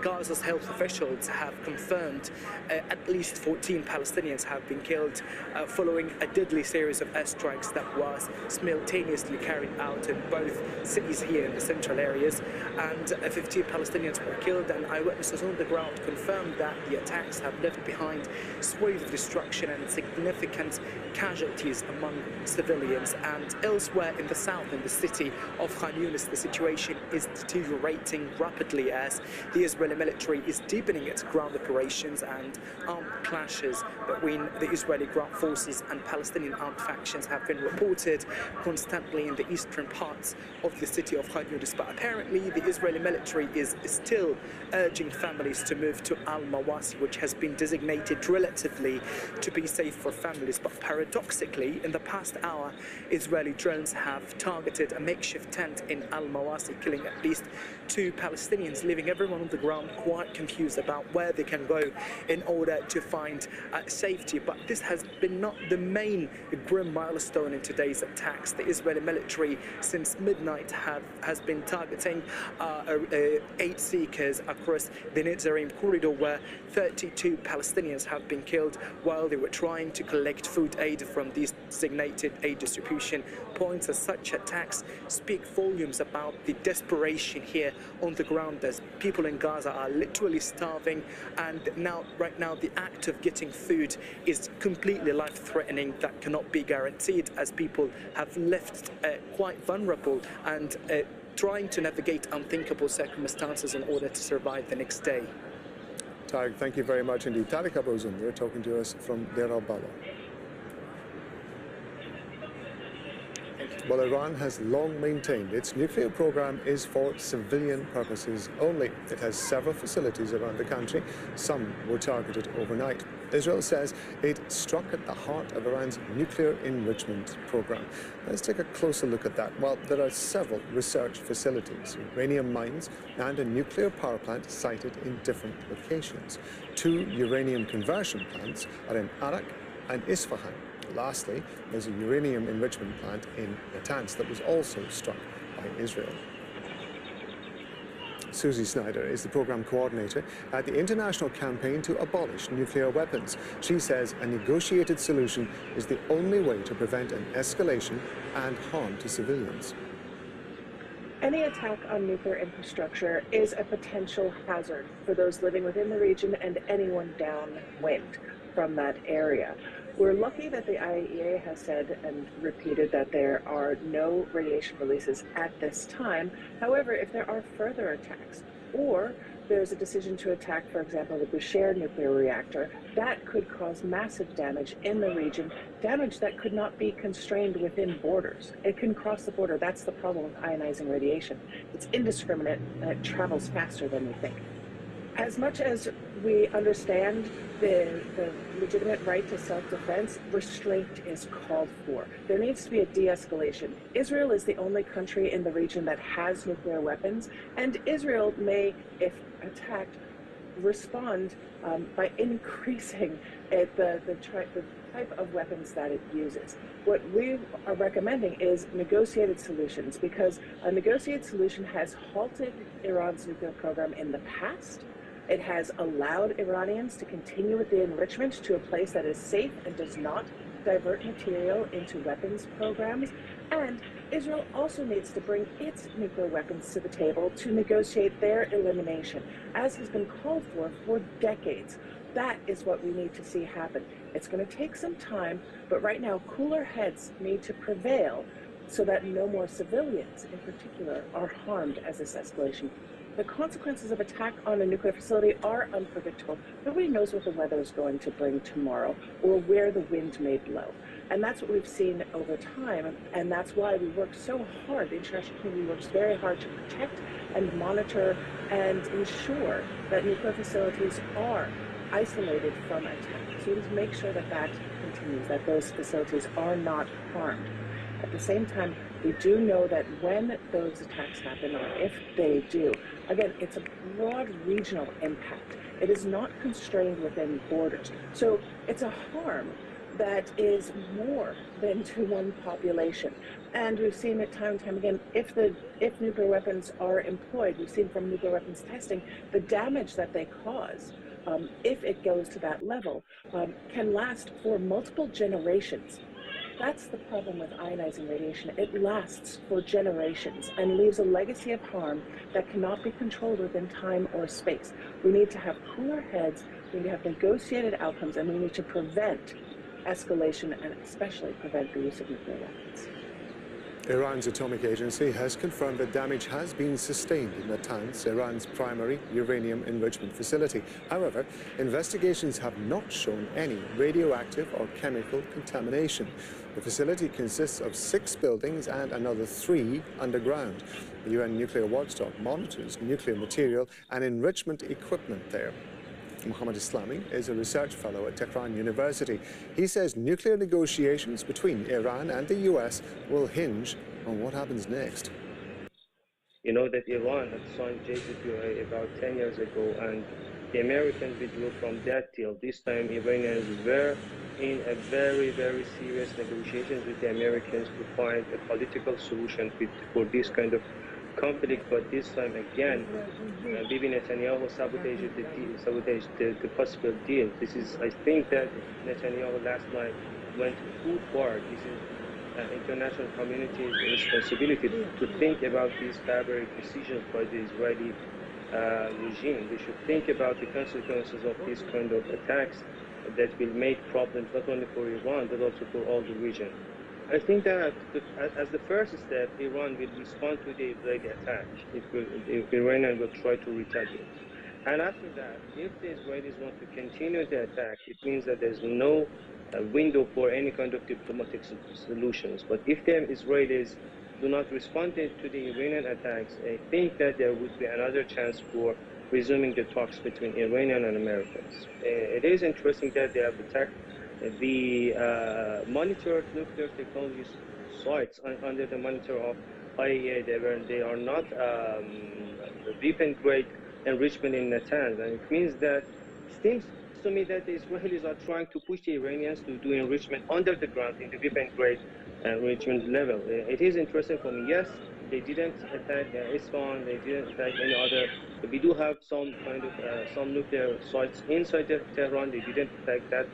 S14: Gaza's health officials have confirmed at least 14 Palestinians have been killed following a deadly series of airstrikes that was simultaneously carried out in both cities here in the central areas, and 15 Palestinians were killed, and eyewitnesses on the ground confirmed that the attacks have left behind swathes of destruction and significant casualties among civilians. And elsewhere in the south, in the city of Khan Yunis, the situation is deteriorating rapidly as the Israeli military is deepening its ground operations, and armed clashes between the Israeli ground forces and Palestinian armed factions have been reported constantly in the eastern parts of the city of Khan Yunis. But apparently the Israeli military is still urging families to move to Al-Mawasi, which has been designated relatively to be safe for families. But paradoxically, in the past hour, Israeli drones have targeted a makeshift tent in Al-Mawasi, killing at least 2 Palestinians, leaving everyone on the ground quite confused about where they can go in order to find safety. But this has been not the main grim milestone in today's attacks. The Israeli military since midnight has been targeting aid seekers across the Netzarim corridor, where 32 Palestinians have been killed while they were trying to collect food aid from these designated aid distribution points. As such attacks speak volumes about the desperation here on the ground, as people in Gaza are literally starving, and right now the act of getting food is completely life-threatening. That cannot be guaranteed, as people have left quite vulnerable and trying to navigate unthinkable circumstances in order to survive the next day.
S7: Tariq, thank you very much indeed. Tariq Abozum, you're talking to us from Deir al-Balah. Well, Iran has long maintained its nuclear program is for civilian purposes only. It has several facilities around the country. Some were targeted overnight. Israel says it struck at the heart of Iran's nuclear enrichment program. Let's take a closer look at that. Well, there are several research facilities, uranium mines, and a nuclear power plant sited in different locations. 2 uranium conversion plants are in Arak and Isfahan. Lastly, there's a uranium enrichment plant in Natanz that was also struck by Israel. Susie Snyder is the program coordinator at the international campaign to abolish nuclear weapons. She says a negotiated solution is the only way to prevent an escalation and harm to civilians.
S16: Any attack on nuclear infrastructure is a potential hazard for those living within the region and anyone downwind from that area. We're lucky that the IAEA has said and repeated that there are no radiation releases at this time. However, if there are further attacks, or there's a decision to attack, for example, the Bushehr nuclear reactor, that could cause massive damage in the region, damage that could not be constrained within borders. It can cross the border. That's the problem with ionizing radiation. It's indiscriminate and it travels faster than we think. As much as we understand the legitimate right to self-defense, restraint is called for. There needs to be a de-escalation. Israel is the only country in the region that has nuclear weapons, and Israel may, if attacked, respond by increasing the type of weapons that it uses. What we are recommending is negotiated solutions, because a negotiated solution has halted Iran's nuclear program in the past. It has allowed Iranians to continue with the enrichment to a place that is safe and does not divert material into weapons programs. And Israel also needs to bring its nuclear weapons to the table to negotiate their elimination, as has been called for decades. That is what we need to see happen. It's going to take some time, but right now cooler heads need to prevail so that no more civilians in particular are harmed as this escalation. The consequences of attack on a nuclear facility are unpredictable. Nobody knows what the weather is going to bring tomorrow or where the wind may blow. And that's what we've seen over time. And that's why we work so hard. The international community works very hard to protect and monitor and ensure that nuclear facilities are isolated from attack. So we need to make sure that that continues, that those facilities are not harmed. At the same time, we do know that when those attacks happen, or if they do, again, it's a broad regional impact. It is not constrained within borders. So it's a harm that is more than to one population. And we've seen it time and time again, if nuclear weapons are employed, we've seen from nuclear weapons testing, the damage that they cause, if it goes to that level, can last for multiple generations. That's the problem with ionizing radiation. It lasts for generations and leaves a legacy of harm that cannot be controlled within time or space. We need to have cooler heads, we need to have negotiated outcomes, and we need to prevent escalation and especially prevent the use of nuclear weapons.
S7: Iran's atomic agency has confirmed that damage has been sustained in Natanz, Iran's primary uranium enrichment facility. However, investigations have not shown any radioactive or chemical contamination. The facility consists of 6 buildings and another 3 underground. The UN nuclear watchdog monitors nuclear material and enrichment equipment there. Mohammad Islami is a research fellow at Tehran University. He says nuclear negotiations between Iran and the US will hinge on what happens next.
S8: You know that Iran had signed JCPOA about 10 years ago, and the Americans withdrew from that deal. This time, Iranians were in a very, very serious negotiations with the Americans to find a political solution for this kind of conflict, but this time again, Bibi Netanyahu sabotaged the possible deal. I think that Netanyahu last night went too far. This is international community's responsibility to think about these barbaric decisions by the Israeli regime. We should think about the consequences of these kind of attacks that will make problems not only for Iran but also for all the region. I think that as the first step, Iran will respond to the Israeli attack. If Iranian will try to retaliate. And after that, if the Israelis want to continue the attack, it means that there's no window for any kind of diplomatic solutions. But if the Israelis do not respond to the Iranian attacks, I think that there would be another chance for resuming the talks between Iranian and Americans. It is interesting that they have attacked the monitored nuclear technology sites under the monitor of IAEA. They are not weapon grade enrichment in Natanz, and it means that it seems to me that the Israelis are trying to push the Iranians to do enrichment under the ground in the weapon grade enrichment level. It is interesting for me. Yes, they didn't attack Isfahan, they didn't attack any other. We do have some kind of some nuclear sites inside Tehran. They didn't attack that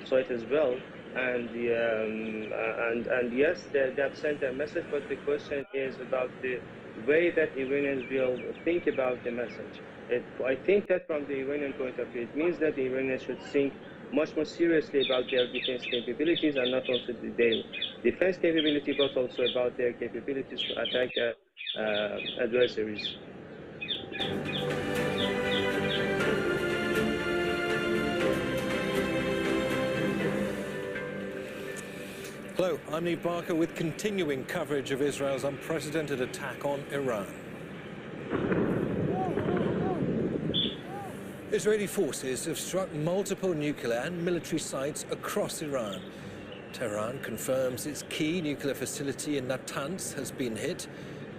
S8: site as well. And yes, they have sent a message, but the question is about the way that Iranians will think about the message. I think that from the Iranian point of view, it means that the Iranians should think much more seriously about their defense capabilities, and not also their defense capability, but also about their capabilities to attack adversaries.
S2: Hello, I'm Neve Barker with continuing coverage of Israel's unprecedented attack on Iran. Israeli forces have struck multiple nuclear and military sites across Iran. Tehran confirms its key nuclear facility in Natanz has been hit,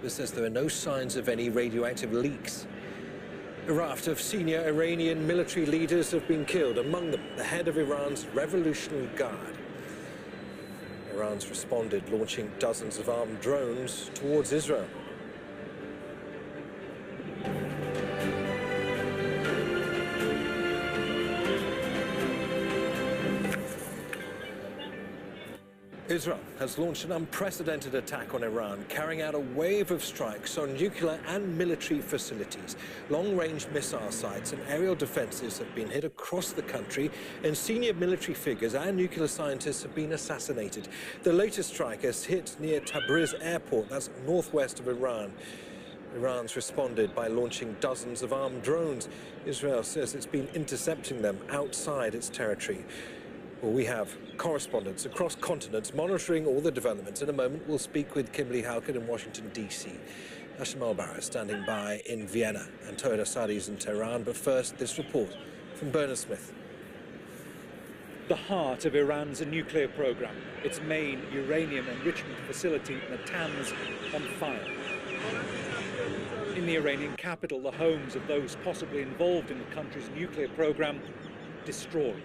S2: but says there are no signs of any radioactive leaks. A raft of senior Iranian military leaders have been killed, among them the head of Iran's Revolutionary Guard. Iran's responded, launching dozens of armed drones towards Israel. Israel has launched an unprecedented attack on Iran, carrying out a wave of strikes on nuclear and military facilities. Long-range missile sites and aerial defenses have been hit across the country, and senior military figures and nuclear scientists have been assassinated. The latest strike has hit near Tabriz airport, that's northwest of Iran. Iran's responded by launching dozens of armed drones. Israel says it's been intercepting them outside its territory. Well, we have correspondents across continents monitoring all the developments. In a moment, we'll speak with Kimberly Halkett in Washington, D.C. Ashim Albar is standing by in Vienna, and Toda Sadi's in Tehran. But first, this report from Bernard Smith.
S17: The heart of Iran's nuclear program, its main uranium enrichment facility, Natanz, on fire. In the Iranian capital, the homes of those possibly involved in the country's nuclear program destroyed.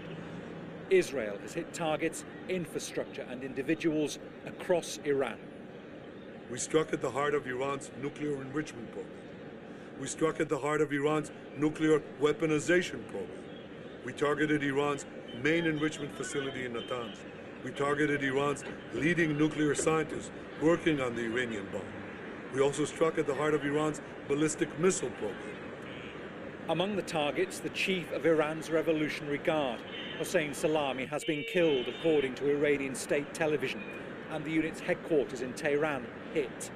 S17: Israel has hit targets, infrastructure and individuals across Iran.
S18: We struck at the heart of Iran's nuclear enrichment program. We struck at the heart of Iran's nuclear weaponization program. We targeted Iran's main enrichment facility in Natanz. We targeted Iran's leading nuclear scientists working on the Iranian bomb. We also struck at the heart of Iran's ballistic missile program.
S17: Among the targets, the chief of Iran's Revolutionary Guard, Hossein Salami, has been killed, according to Iranian state television, and the unit's headquarters in Tehran hit.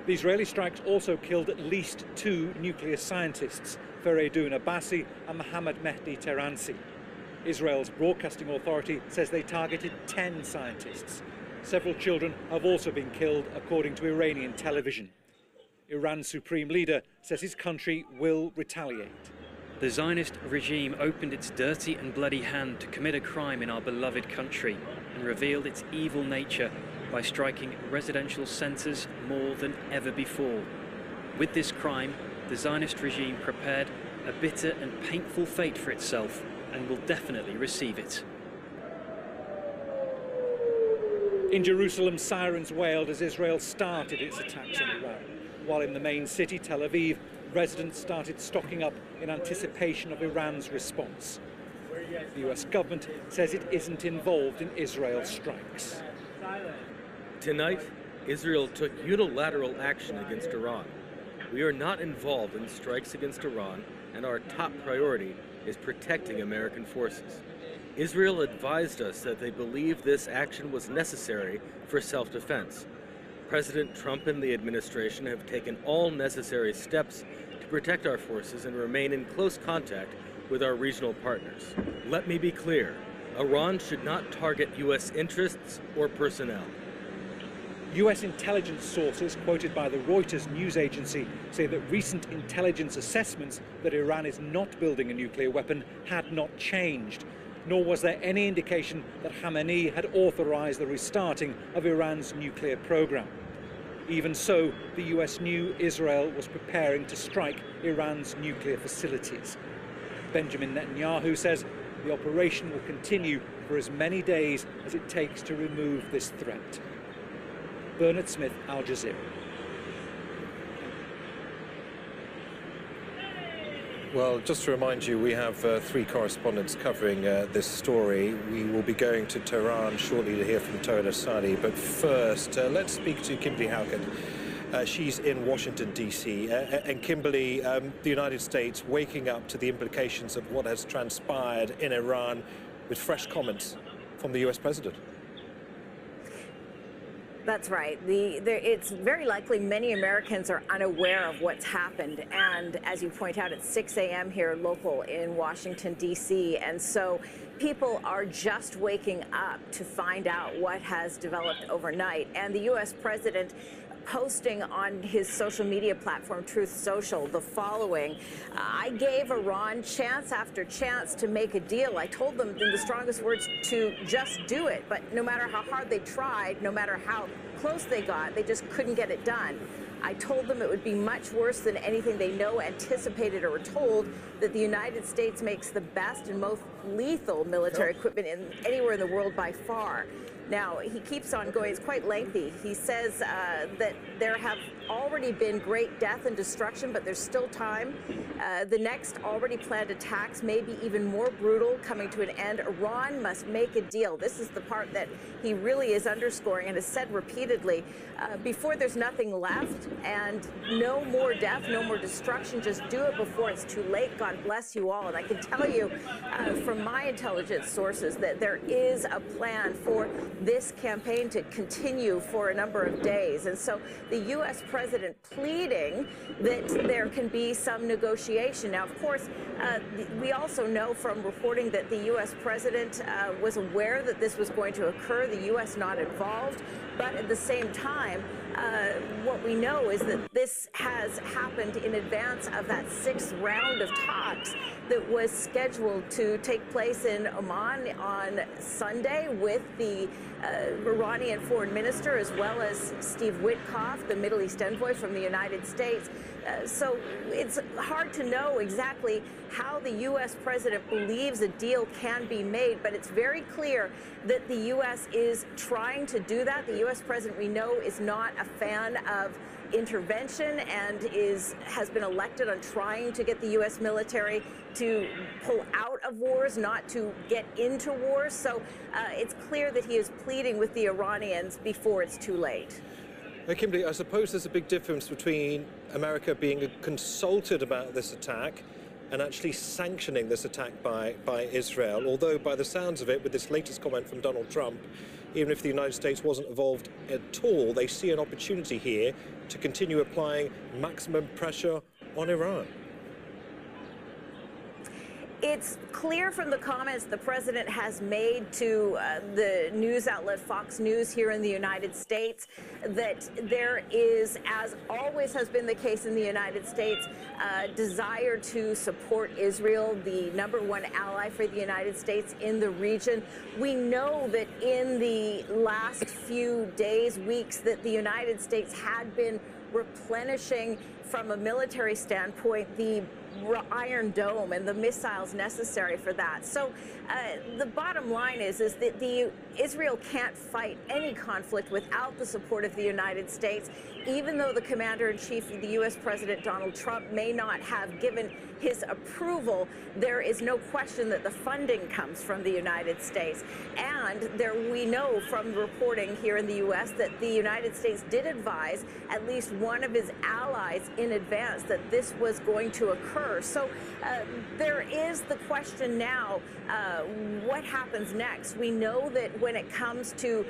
S17: The Israeli strikes also killed at least 2 nuclear scientists, Fereydun Abbasi and Mohammad Mehdi Tehransi. Israel's broadcasting authority says they targeted 10 scientists. Several children have also been killed, according to Iranian television. Iran's supreme leader says his country will retaliate.
S19: The Zionist regime opened its dirty and bloody hand to commit a crime in our beloved country and revealed its evil nature by striking residential centres more than ever before. With this crime, the Zionist regime prepared a bitter and painful fate for itself and will definitely receive it.
S17: In Jerusalem, sirens wailed as Israel started its attacks on Iran. While in the main city, Tel Aviv, residents started stocking up in anticipation of Iran's response. The US government says it isn't involved in Israel's strikes.
S5: Tonight, Israel took unilateral action against Iran. We are not involved in strikes against Iran, and our top priority is protecting American forces. Israel advised us that they believe this action was necessary for self-defense. President Trump and the administration have taken all necessary steps to protect our forces and remain in close contact with our regional partners. Let me be clear, Iran should not target U.S. interests or personnel.
S17: US intelligence sources quoted by the Reuters news agency say that recent intelligence assessments that Iran is not building a nuclear weapon had not changed, nor was there any indication that Khamenei had authorized the restarting of Iran's nuclear program. Even so, the US knew Israel was preparing to strike Iran's nuclear facilities. Benjamin Netanyahu says the operation will continue for as many days as it takes to remove this threat. Bernard Smith, Al Jazeera.
S2: Well, just to remind you, we have three correspondents covering this story. We will be going to Tehran shortly to hear from Tola Sadi. But first, let's speak to Kimberly Halkett. She's in Washington, D.C. And Kimberly, the United States waking up to the implications of what has transpired in Iran with fresh comments from the U.S. president.
S3: That's right. It's very likely many Americans are unaware of what's happened. And as you point out, it's 6 a.m. here local in Washington, D.C. And so people are just waking up to find out what has developed overnight. And the U.S. president posting on his social media platform, Truth Social, the following: I gave Iran chance after chance to make a deal. I told them in the strongest words to just do it. But no matter how hard they tried, no matter how close they got, they just couldn't get it done. I told them it would be much worse than anything they know, anticipated, or were told, that the United States makes the best and most lethal military equipment anywhere in the world by far. Now, he keeps on going. It's quite lengthy. He says that there have already been great death and destruction, but there's still time. The next already planned attacks may be even more brutal, coming to an end. Iran must make a deal. This is the part that he really is underscoring and has said repeatedly. Before there's nothing left, and no more death, no more destruction. Just do it before it's too late. God bless you all. And I can tell you from my intelligence sources that there is a plan for this campaign to continue for a number of days. And so the U.S. president pleading that there can be some negotiation. Now, of course, we also know from reporting that the U.S. president was aware that this was going to occur, the U.S. not involved. But at the same time, what we know is that this has happened in advance of that sixth round of talks that was scheduled to take place in Oman on Sunday with the Iranian foreign minister, as well as Steve Witkoff, the Middle East envoy from the United States. So it's hard to know exactly how the U.S. president believes a deal can be made, but it's very clear that the U.S. is trying to do that. The U.S. president, we know, is not a fan of intervention and has been elected on trying to get the U.S. military to pull out of wars, not to get into wars. So it's clear that he is pleading with the Iranians before it's too late.
S2: Kimberly, I suppose there's a big difference between America being consulted about this attack and actually sanctioning this attack by Israel, although by the sounds of it, with this latest comment from Donald Trump, even if the United States wasn't involved at all, they see an opportunity here to continue applying maximum pressure on Iran.
S3: It's clear from the comments the president has made to the news outlet Fox News here in the United States that there is, as always has been the case in the United States, a desire to support Israel, the #1 ally for the United States in the region. We know that in the last few days, weeks, that the United States had been replenishing from a military standpoint the Iron Dome and the missiles necessary for that. So the bottom line is that Israel can't fight any conflict without the support of the United States, even though the commander-in-chief of the U.S. President Donald Trump may not have given his approval. There is no question that the funding comes from the United States. And we know from reporting here in the U.S. that the United States did advise at least one of his allies in advance that this was going to occur. occur. So there is the question now, what happens next? We know that when it comes to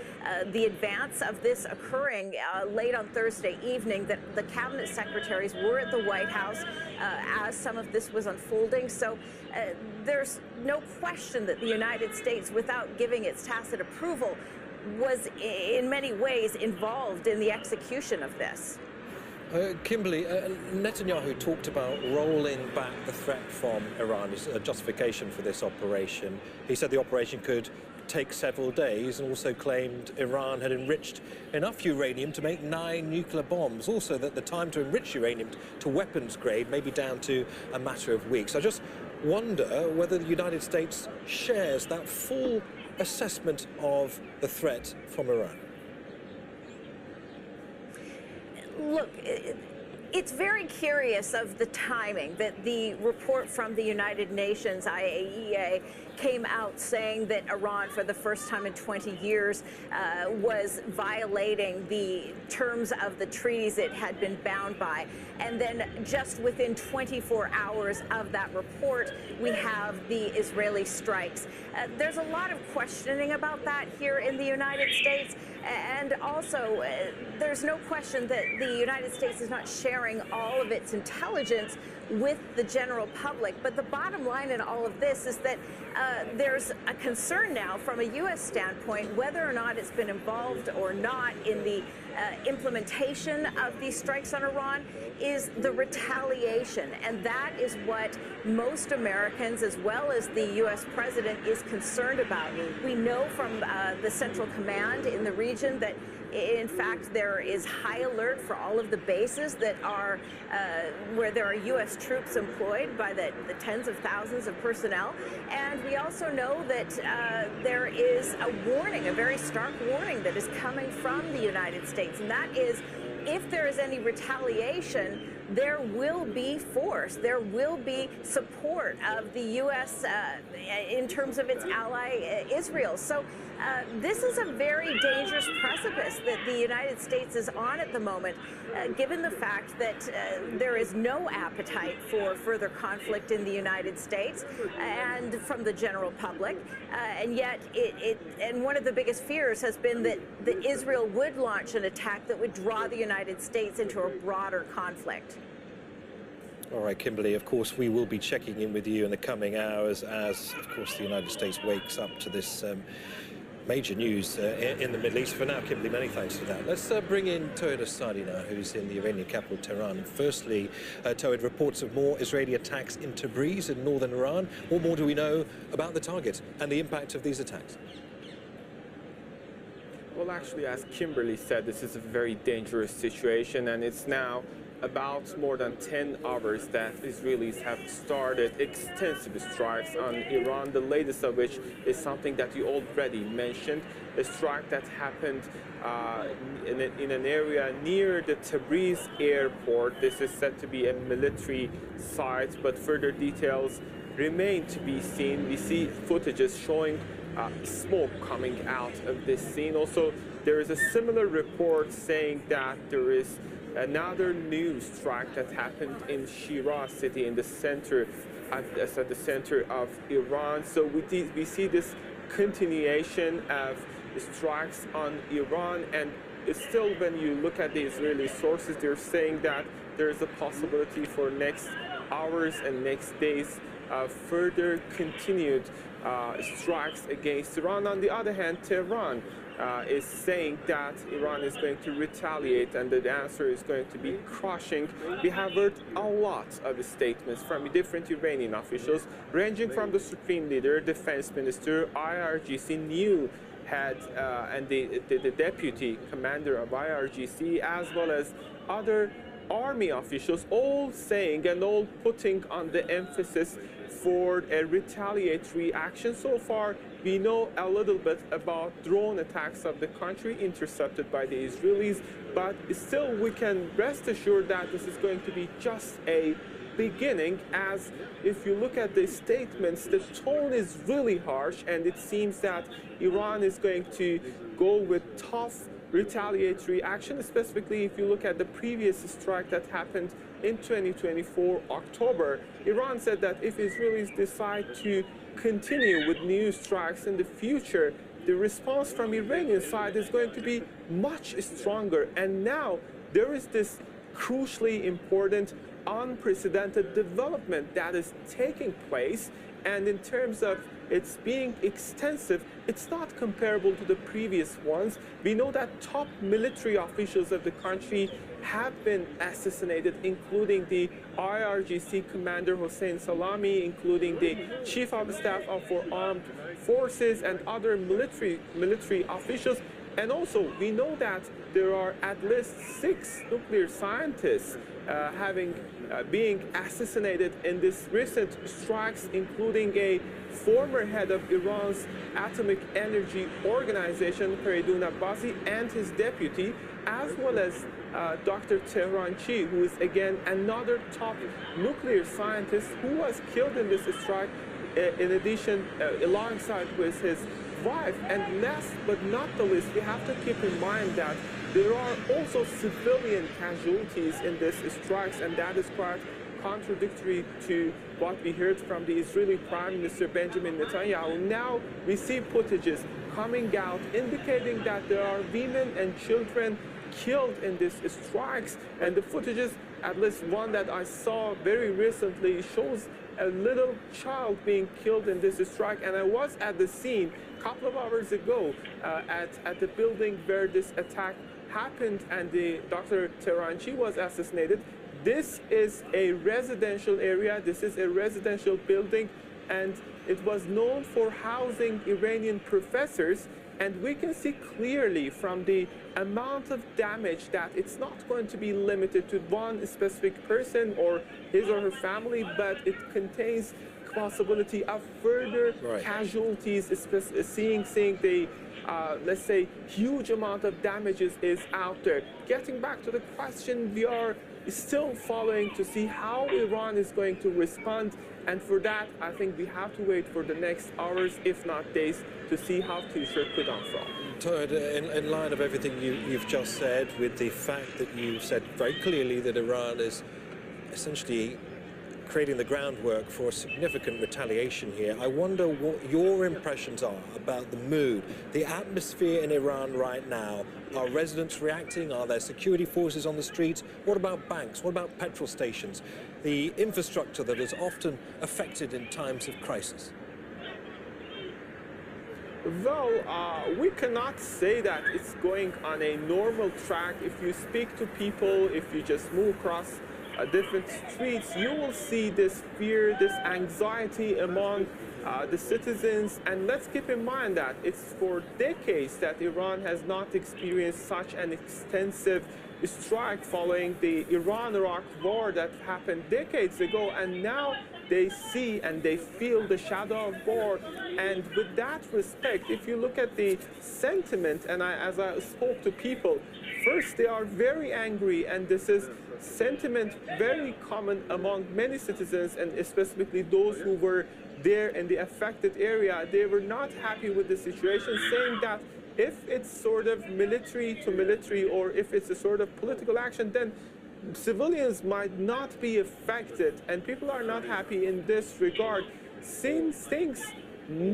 S3: the advance of this occurring late on Thursday evening, that the cabinet secretaries were at the White House as some of this was unfolding. So there's no question that the United States, without giving its tacit approval, was in many ways involved in the execution of this.
S2: Kimberly, Netanyahu talked about rolling back the threat from Iran as a justification for this operation. He said the operation could take several days, and also claimed Iran had enriched enough uranium to make 9 nuclear bombs. Also that the time to enrich uranium to weapons grade may be down to a matter of weeks. I just wonder whether the United States shares that full assessment of the threat from Iran.
S3: Look, it's very curious of the timing that the report from the United Nations, IAEA, came out saying that Iran, for the first time in 20 years, was violating the terms of the treaties it had been bound by. And then just within 24 hours of that report, we have the Israeli strikes. There's a lot of questioning about that here in the United States. And also, there's no question that the United States is not sharing all of its intelligence with the general public. But the bottom line in all of this is that there's a concern now from a U.S. standpoint whether or not it's been involved or not in the implementation of these strikes on Iran is the retaliation. And that is what most Americans, as well as the U.S. president, is concerned about. We know from the Central Command in the region that in fact, there is high alert for all of the bases that are where there are U.S. troops employed by the tens of thousands of personnel. And we also know that there is a warning, a very stark warning that is coming from the United States. And that is, if there is any retaliation, there will be force, there will be support of the U.S. In terms of its ally, Israel. So this is a very dangerous precipice that the United States is on at the moment, given the fact that there is no appetite for further conflict in the United States and from the general public. And yet, and one of the biggest fears has been that Israel would launch an attack that would draw the United States into a broader conflict.
S2: All right, Kimberly, of course, we will be checking in with you in the coming hours as, of course, the United States wakes up to this major news in the Middle East. For now, Kimberly, many thanks for that. Let's bring in Toed Asadi now, who's in the Iranian capital, Tehran. Firstly, Toed, reports of more Israeli attacks in Tabriz in northern Iran. What more do we know about the target and the impact of these attacks?
S9: Well, actually, as Kimberly said, this is a very dangerous situation, and it's now about more than 10 hours that Israelis have started extensive strikes on Iran, the latest of which is something that you already mentioned, a strike that happened in an area near the Tabriz airport. This is said to be a military site, but further details remain to be seen. We see footages showing smoke coming out of this scene. Also, there is a similar report saying that there is another new strike that happened in Shiraz city in the center, at the center of Iran. So we see this continuation of strikes on Iran, and still, when you look at the Israeli sources, they're saying that there is a possibility for next hours and next days further continued strikes against Iran. On the other hand, Tehran is saying that Iran is going to retaliate and that the answer is going to be crushing. We have heard a lot of statements from different Iranian officials, ranging from the Supreme Leader, Defense Minister, IRGC new head, and the Deputy Commander of IRGC, as well as other army officials, all saying and all putting on the emphasis for a retaliatory action. So far, we know a little bit about drone attacks of the country intercepted by the Israelis, but still we can rest assured that this is going to be just a beginning, as if you look at the statements, the tone is really harsh, and it seems that Iran is going to go with tough retaliatory action, specifically if you look at the previous strike that happened in 2024, October, Iran said that if Israelis decide to continue with new strikes in the future, the response from Iranian side is going to be much stronger. And now there is this crucially important, unprecedented development that is taking place. And in terms of its being extensive, it's not comparable to the previous ones. We know that top military officials of the country have been assassinated, including the IRGC commander Hossein Salami, including the chief of staff for armed forces and other military officials. And also, we know that there are at least 6 nuclear scientists being assassinated in this recent strikes, including a former head of Iran's Atomic Energy Organization, Feridun Abbasi, and his deputy, as well as Dr. Tehranchi, who is again another top nuclear scientist who was killed in this strike, in addition, alongside with his wife. And last but not the least, we have to keep in mind that there are also civilian casualties in these strikes, and that is quite contradictory to what we heard from the Israeli Prime Minister Benjamin Netanyahu. Now we see footages coming out indicating that there are women and children killed in these strikes, and the footages, at least one that I saw very recently, shows a little child being killed in this strike. And I was at the scene a couple of hours ago at the building where this attack happened and Dr. Tehranchi was assassinated. This is a residential area, this is a residential building, and it was known for housing Iranian professors. And we can see clearly from the amount of damage that it's not going to be limited to one specific person or his or her family, but it contains possibility of further casualties, seeing the let's say huge amount of damages is out there. Getting back to the question, we are still following to see how Iran is going to respond, and for that I think we have to wait for the next hours, if not days, to see how future could unfold.
S2: Todd, in line of everything you've just said, with the fact that you said very clearly that Iran is essentially creating the groundwork for significant retaliation here, I wonder what your impressions are about the mood, the atmosphere in Iran right now. Are residents reacting? Are there security forces on the streets? What about banks? What about petrol stations? The infrastructure that is often affected in times of crisis.
S9: Well, we cannot say that it's going on a normal track. If you speak to people, if you just move across different streets, you will see this fear, this anxiety among the citizens. And let's keep in mind that it's for decades that Iran has not experienced such an extensive strike following the Iran-Iraq war that happened decades ago, and now they see and they feel the shadow of war. And with that respect, if you look at the sentiment, and as I spoke to people, first they are very angry, and this is sentiment very common among many citizens, and specifically those who were there in the affected area. They were not happy with the situation, saying that if it's sort of military to military, or if it's a sort of political action, then civilians might not be affected, and people are not happy in this regard. Since things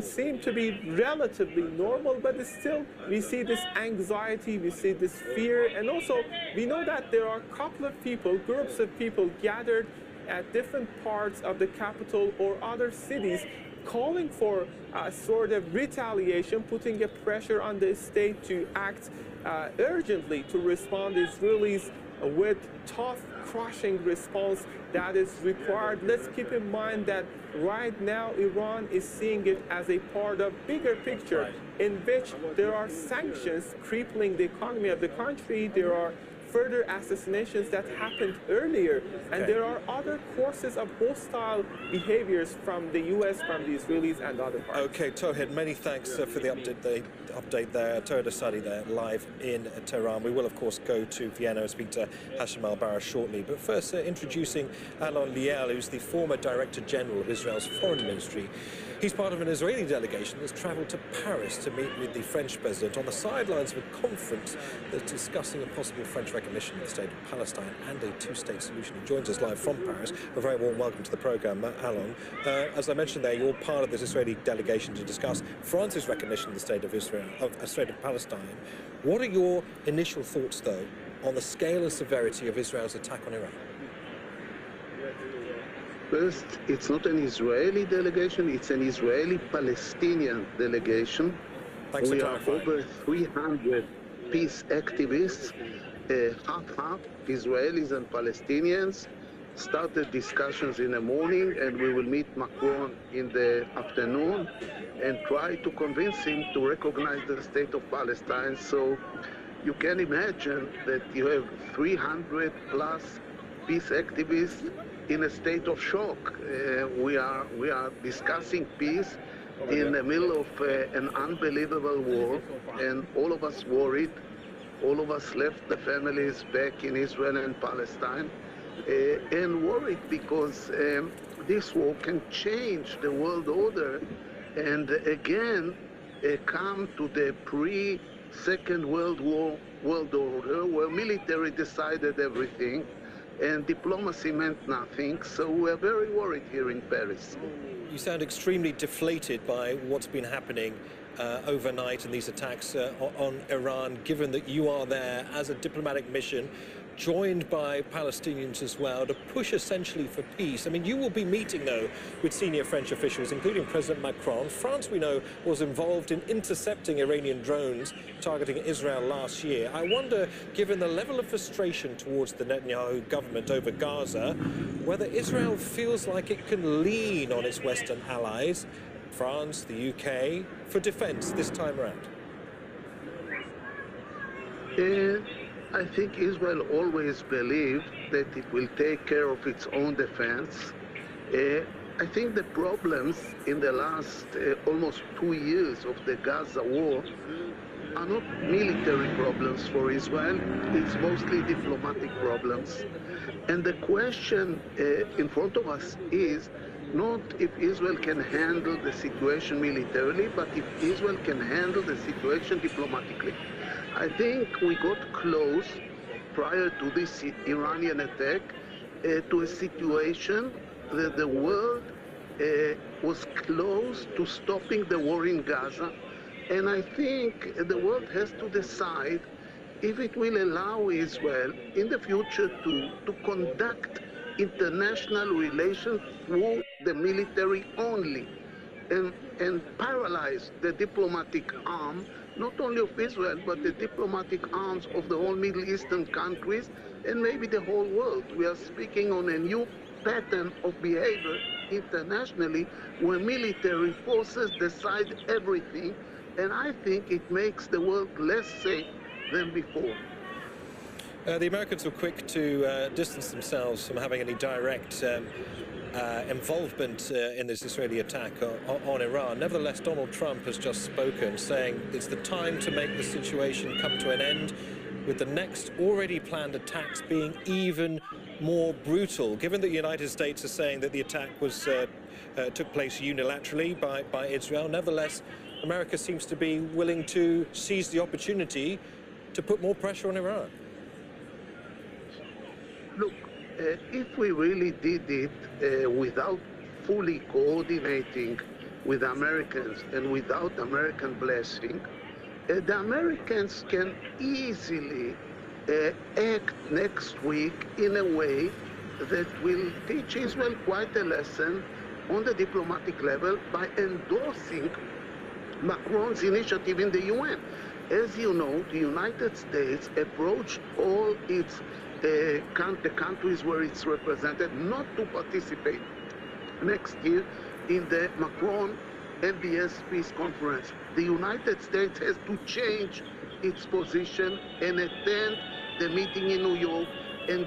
S9: seem to be relatively normal, but still we see this anxiety, we see this fear, and also we know that there are a couple of people, groups of people gathered at different parts of the capital or other cities, calling for a sort of retaliation, putting a pressure on the state to act urgently to respond to Israelis with tough, crushing response that is required. Let's keep in mind that right now Iran is seeing it as a part of bigger picture in which there are sanctions crippling the economy of the country. There are further assassinations that happened earlier, and there are other courses of hostile behaviors from the US, from the Israelis, and other parts.
S2: Okay, Tawhid, many thanks for the update update there, Toda Sadi there, live in Tehran. We will, of course, go to Vienna and speak to Hashim al-Bara shortly. But first, introducing Alon Liel, who's the former Director General of Israel's Foreign Ministry. He's part of an Israeli delegation that's travelled to Paris to meet with the French president on the sidelines of a conference that's discussing a possible French recognition of the state of Palestine and a two-state solution. He joins us live from Paris. A very warm welcome to the programme, Alon. As I mentioned there, you're part of this Israeli delegation to discuss France's recognition of the state of Israel, of the state of Palestine. What are your initial thoughts, though, on the scale and severity of Israel's attack on Iran?
S20: First, it's not an Israeli delegation, it's an Israeli-Palestinian delegation.
S2: Thanks
S20: we
S2: for
S20: are
S2: clarifying.
S20: over 300 peace activists, half-half, Israelis and Palestinians. Started discussions in the morning, and we will meet Macron in the afternoon and try to convince him to recognize the state of Palestine. So you can imagine that you have 300 plus peace activists in a state of shock. We are discussing peace in the middle of an unbelievable war, and all of us worried. All of us left the families back in Israel and Palestine, and worried because this war can change the world order and again come to the pre-Second World War world order, where military decided everything and diplomacy meant nothing. So we're very worried here in Paris.
S2: You sound extremely deflated by what's been happening overnight in these attacks on Iran, given that you are there as a diplomatic mission, joined by Palestinians as well, to push essentially for peace. I mean, you will be meeting, though, with senior French officials, including President Macron. France, we know, was involved in intercepting Iranian drones targeting Israel last year. I wonder, given the level of frustration towards the Netanyahu government over Gaza, whether Israel feels like it can lean on its Western allies, France, the UK, for defense this time around.
S20: I think Israel always believed that it will take care of its own defense. I think the problems in the last almost 2 years of the Gaza war are not military problems for Israel, it's mostly diplomatic problems. And the question in front of us is not if Israel can handle the situation militarily, but if Israel can handle the situation diplomatically. I think we got close prior to this Iranian attack to a situation that the world was close to stopping the war in Gaza. And I think the world has to decide if it will allow Israel in the future to conduct international relations through the military only and paralyze the diplomatic arm, not only of Israel, but the diplomatic arms of the whole Middle Eastern countries and maybe the whole world. We are speaking on a new pattern of behavior internationally where military forces decide everything, and I think it makes the world less safe than before.
S2: The Americans were quick to distance themselves from having any direct involvement in this Israeli attack on Iran. Nevertheless, Donald Trump has just spoken, saying it's the time to make the situation come to an end, with the next already planned attacks being even more brutal. Given that the United States are saying that the attack was took place unilaterally by Israel, nevertheless, America seems to be willing to seize the opportunity to put more pressure on Iran.
S20: Look, if we really did it without fully coordinating with Americans and without American blessing, the Americans can easily act next week in a way that will teach Israel quite a lesson on the diplomatic level by endorsing Macron's initiative in the UN. As you know, the United States approached all its the countries where it's represented not to participate next year in the Macron MBS peace conference. The United States has to change its position and attend the meeting in New York and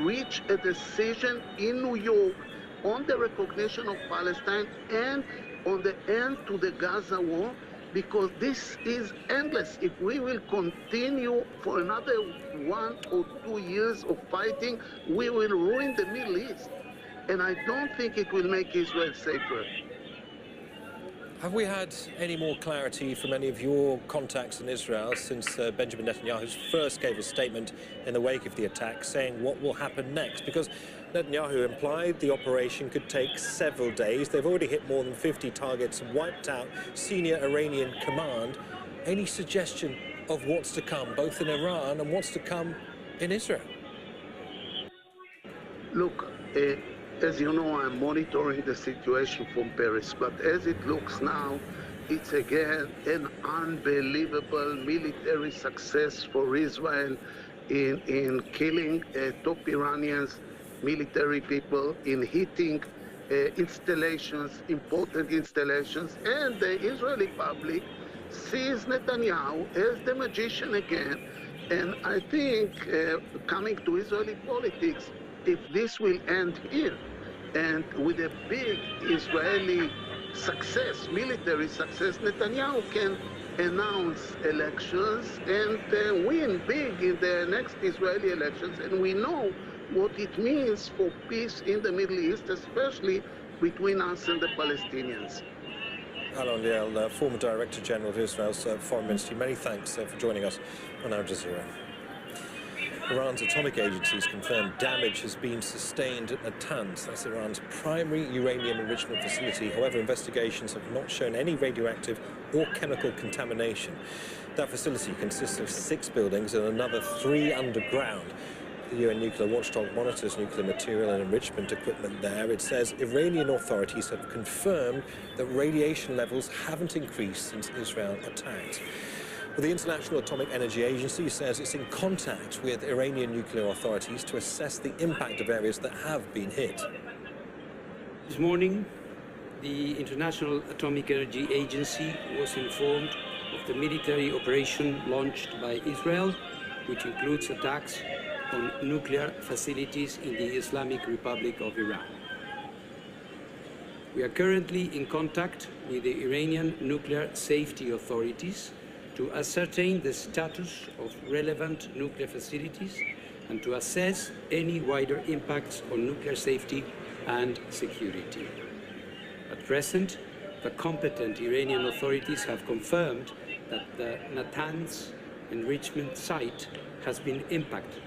S20: reach a decision in New York on the recognition of Palestine and on the end to the Gaza war, because this is endless. If we will continue for another 1 or 2 years of fighting, we will ruin the Middle East. And I don't think it will make Israel safer.
S2: Have we had any more clarity from any of your contacts in Israel since Benjamin Netanyahu first gave a statement in the wake of the attack saying what will happen next? Because Netanyahu implied the operation could take several days. They've already hit more than 50 targets and wiped out senior Iranian command. Any suggestion of what's to come, both in Iran and what's to come in Israel?
S20: Look, as you know, I'm monitoring the situation from Paris, but as it looks now, it's again an unbelievable military success for Israel in killing top Iranians, military people, in hitting installations, important installations, and the Israeli public sees Netanyahu as the magician again. And I think coming to Israeli politics, if this will end here, and with a big Israeli success, military success, Netanyahu can announce elections and win big in the next Israeli elections. And we know what it means for peace in the Middle East, especially between us and the Palestinians.
S2: Alon Liel, former Director General of Israel's Foreign Ministry, many thanks for joining us on Al Jazeera. Iran's atomic agencies confirmed damage has been sustained at Natanz. That's Iran's primary uranium enrichment facility. However, investigations have not shown any radioactive or chemical contamination. That facility consists of 6 buildings and another 3 underground. The UN nuclear watchdog monitors nuclear material and enrichment equipment there. It says Iranian authorities have confirmed that radiation levels haven't increased since Israel attacked. Well, the International Atomic Energy Agency says it's in contact with Iranian nuclear authorities to assess the impact of areas that have been hit.
S15: This morning, the International Atomic Energy Agency was informed of the military operation launched by Israel, which includes attacks on nuclear facilities in the Islamic Republic of Iran. We are currently in contact with the Iranian nuclear safety authorities to ascertain the status of relevant nuclear facilities and to assess any wider impacts on nuclear safety and security. At present, the competent Iranian authorities have confirmed that the Natanz enrichment site has been impacted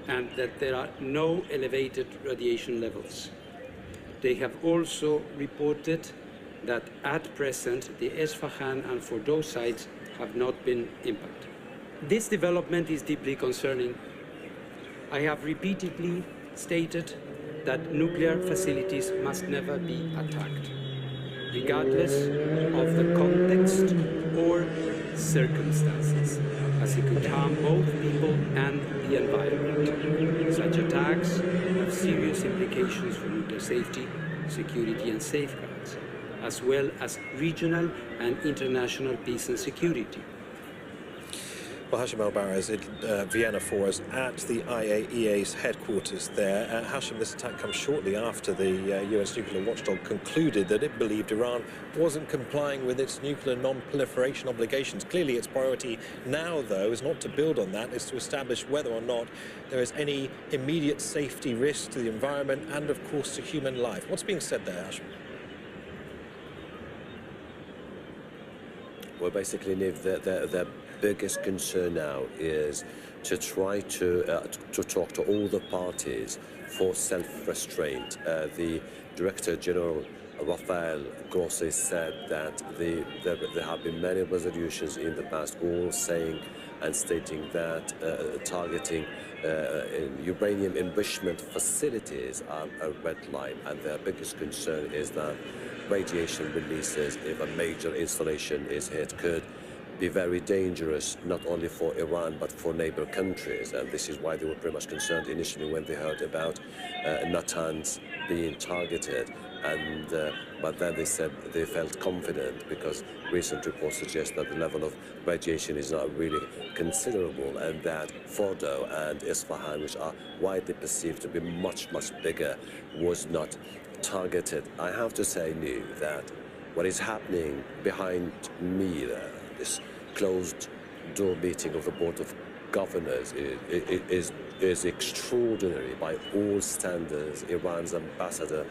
S15: and that there are no elevated radiation levels. They have also reported that at present the Esfahan and Fordow sites have not been impacted. This development is deeply concerning. I have repeatedly stated that nuclear facilities must never be attacked, regardless of the context or circumstances, as it could harm both people and the environment. Such attacks have serious implications for nuclear safety, security and safeguards, as well as regional and international peace and security.
S2: Well, Hashim El-Bara is in Vienna for us at the IAEA's headquarters there. Hashim, this attack comes shortly after the UN's nuclear watchdog concluded that it believed Iran wasn't complying with its nuclear non-proliferation obligations. Clearly, its priority now, though, is not to build on that, is to establish whether or not there is any immediate safety risk to the environment and, of course, to human life. What's being said there, Hashim?
S4: Well, basically, Niv, the biggest concern now is to try to talk to all the parties for self-restraint. The Director General Rafael Grossi said that there have been many resolutions in the past, all saying and stating that targeting uranium enrichment facilities are a red line, and their biggest concern is that radiation releases, if a major installation is hit, could be very dangerous, not only for Iran, but for neighbor countries. And this is why they were pretty much concerned initially when they heard about Natanz being targeted. But then they said they felt confident because recent reports suggest that the level of radiation is not really considerable, and that Fordow and Isfahan, which are widely perceived to be much, much bigger, was not targeted. I have to say, New, that what is happening behind me there, this closed door meeting of the Board of Governors is extraordinary by all standards. Iran's ambassador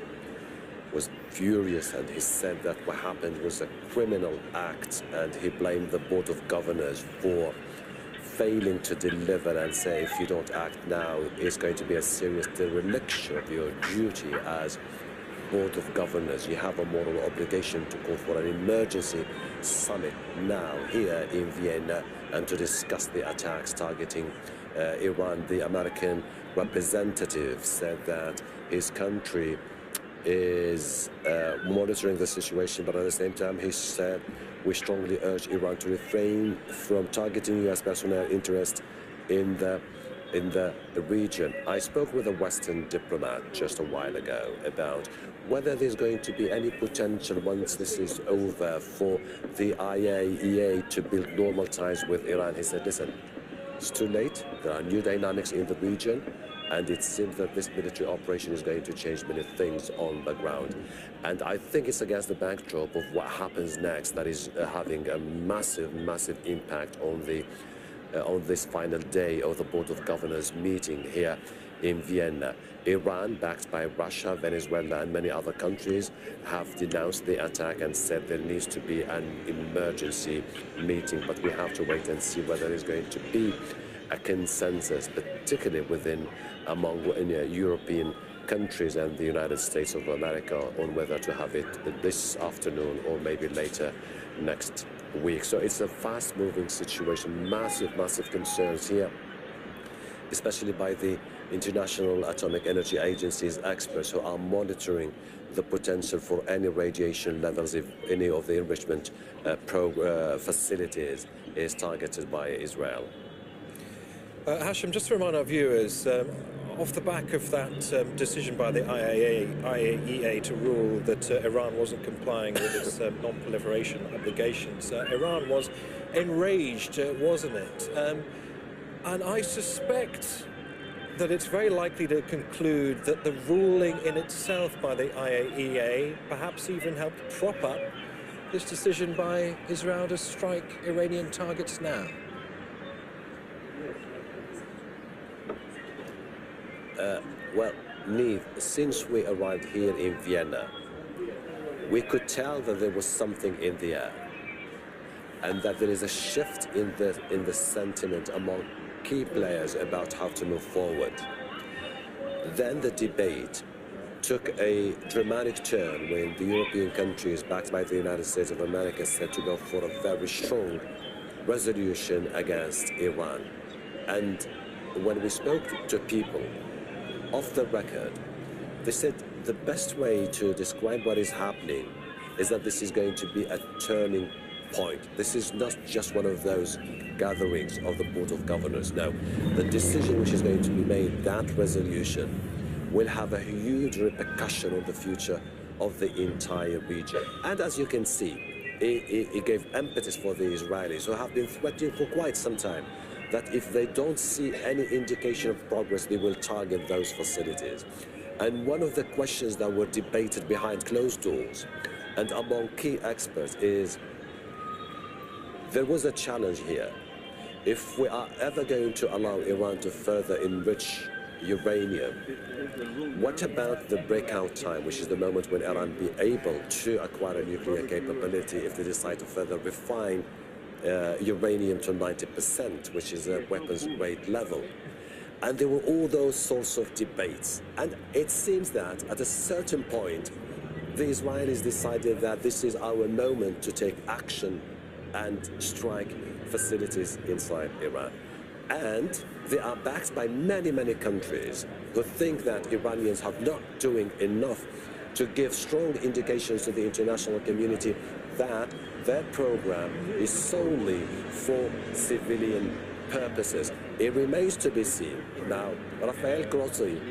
S4: was furious, and he said that what happened was a criminal act, and he blamed the Board of Governors for failing to deliver and say, if you don't act now, it's going to be a serious dereliction of your duty as Board of Governors. You have a moral obligation to call for an emergency summit now here in Vienna and to discuss the attacks targeting Iran. The American representative said that his country is monitoring the situation, but at the same time he said, we strongly urge Iran to refrain from targeting U.S. personnel interest in the region. I spoke with a Western diplomat just a while ago about whether there's going to be any potential once this is over for the IAEA to build normal ties with Iran. He said, listen, it's too late. There are new dynamics in the region, and it seems that this military operation is going to change many things on the ground. And I think it's against the backdrop of what happens next that is having a massive, massive impact on this final day of the Board of Governors meeting here in Vienna. Iran, backed by Russia, Venezuela, and many other countries, have denounced the attack and said there needs to be an emergency meeting. But we have to wait and see whether there's going to be a consensus, particularly among European countries and the United States of America, on whether to have it this afternoon or maybe later next week. So it's a fast-moving situation, massive, massive concerns here, especially by the International Atomic Energy Agency's experts who are monitoring the potential for any radiation levels if any of the enrichment facilities is targeted by Israel.
S2: Hashem, just to remind our viewers, off the back of that decision by the IAEA to rule that Iran wasn't complying with its non-proliferation obligations, Iran was enraged, wasn't it? And I suspect that it's very likely to conclude that the ruling in itself by the IAEA perhaps even helped prop up this decision by Israel to strike Iranian targets now.
S4: Well, Niamh, since we arrived here in Vienna, we could tell that there was something in the air, and that there is a shift in the sentiment among key players about how to move forward. Then the debate took a dramatic turn when the European countries, backed by the United States of America, said to go for a very strong resolution against Iran. And when we spoke to people off the record, they said the best way to describe what is happening is that this is going to be a turning point. This is not just one of those gatherings of the Board of Governors. No, the decision which is going to be made, that resolution, will have a huge repercussion on the future of the entire region. And as you can see, it gave impetus for the Israelis, who have been threatening for quite some time that if they don't see any indication of progress, they will target those facilities. And one of the questions that were debated behind closed doors and among key experts is, there was a challenge here. If we are ever going to allow Iran to further enrich uranium, what about the breakout time, which is the moment when Iran be able to acquire a nuclear capability if they decide to further refine uranium to 90%, which is a weapons grade level? And there were all those sorts of debates. And it seems that at a certain point, the Israelis decided that this is our moment to take action and strike facilities inside Iran. And they are backed by many, many countries who think that Iranians are not doing enough to give strong indications to the international community that their program is solely for civilian purposes. It remains to be seen. Now, Rafael Grossi,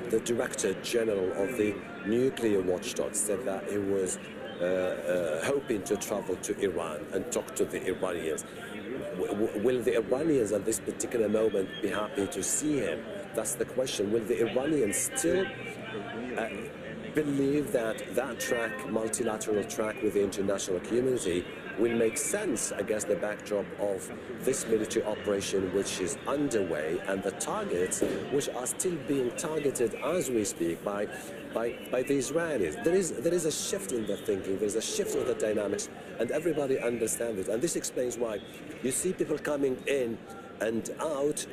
S4: the Director General of the Nuclear Watchdog, said that he was hoping to travel to Iran and talk to the Iranians. Will the Iranians at this particular moment be happy to see him? That's the question. Will the Iranians still believe that that track, multilateral track with the international community, will make sense against the backdrop of this military operation which is underway and the targets which are still being targeted as we speak by the Israelis. There is a shift in the thinking, there's a shift in the dynamics, and everybody understands it. And this explains why you see people coming in and out.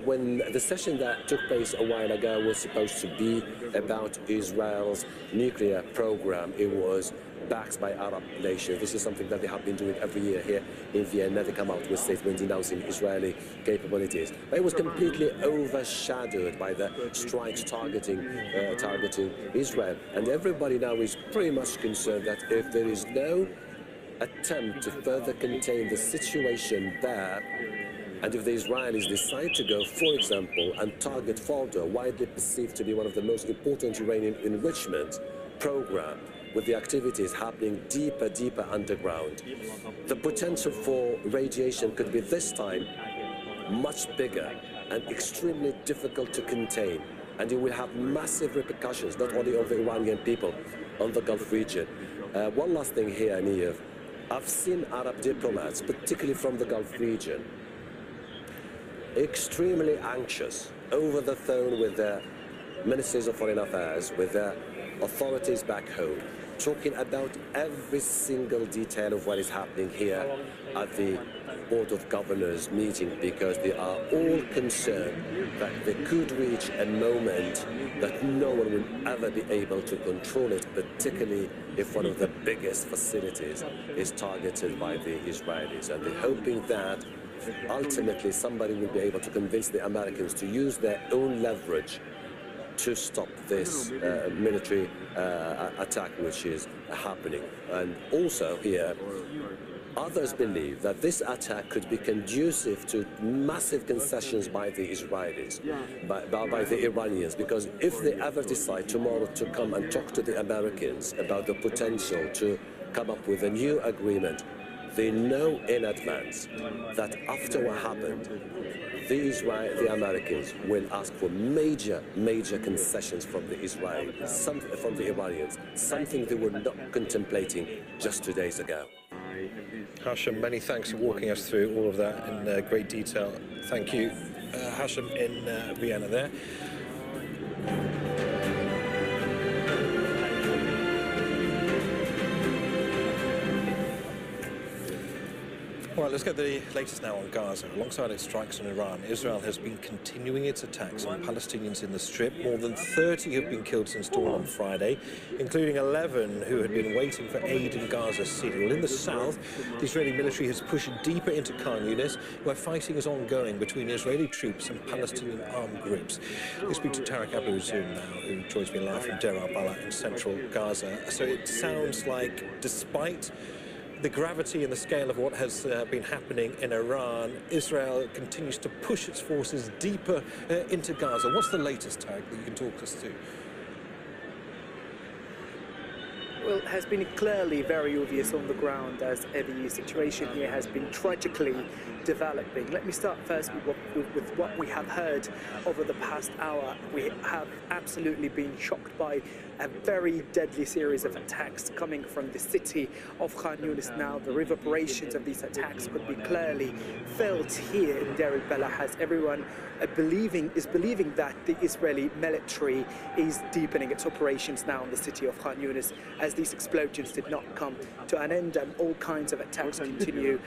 S4: When the session that took place a while ago was supposed to be about Israel's nuclear program, it was backed by Arab nations. This is something that they have been doing every year here in Vienna. They come out with statements denouncing Israeli capabilities. But it was completely overshadowed by the strikes targeting Israel. And everybody now is pretty much concerned that if there is no attempt to further contain the situation there, and if the Israelis decide to go, for example, and target Fordo, widely perceived to be one of the most important uranium enrichment program, with the activities happening deeper underground, the potential for radiation could be this time much bigger and extremely difficult to contain. And it will have massive repercussions, not only on the Iranian people, on the Gulf region. One last thing here, Niamh. I've seen Arab diplomats, particularly from the Gulf region, extremely anxious over the phone with their ministers of foreign affairs, with their authorities back home, talking about every single detail of what is happening here at the Board of Governors meeting, because they are all concerned that they could reach a moment that no one will ever be able to control it, particularly if one of the biggest facilities is targeted by the Israelis. And they're hoping that ultimately somebody will be able to convince the Americans to use their own leverage to stop this military attack which is happening. And also here, others believe that this attack could be conducive to massive concessions by the Israelis, by the Iranians, because if they ever decide tomorrow to come and talk to the Americans about the potential to come up with a new agreement, they know in advance that after what happened, the Americans will ask for major concessions from the Israelis, from the Iranians, something they were not contemplating just 2 days ago.
S2: Hashem, many thanks for walking us through all of that in great detail. Thank you, Hashem in Vienna there. Well, let's get the latest now on Gaza. Alongside its strikes on Iran, Israel has been continuing its attacks on Palestinians in the Strip. More than 30 have been killed since dawn on Friday, including 11 who had been waiting for aid in Gaza City. Well, in the south, the Israeli military has pushed deeper into Khan Yunis, where fighting is ongoing between Israeli troops and Palestinian armed groups. We speak to Tarek Abu Zoom now, who joins me live from Deir al-Balah in central Gaza. So it sounds like, despite the gravity and the scale of what has been happening in Iran, Israel continues to push its forces deeper into Gaza. What's the latest, Tarek, that you can talk us to?
S14: Well, it has been clearly very obvious on the ground as the situation here has been tragically developing. Let me start first with what we have heard over the past hour. We have absolutely been shocked by a very deadly series of attacks coming from the city of Khan Yunis. Now, the reverberations of these attacks could be clearly felt here in Deir al-Balah, as everyone is believing that the Israeli military is deepening its operations now in the city of Khan Yunis, as these explosions did not come to an end and all kinds of attacks continue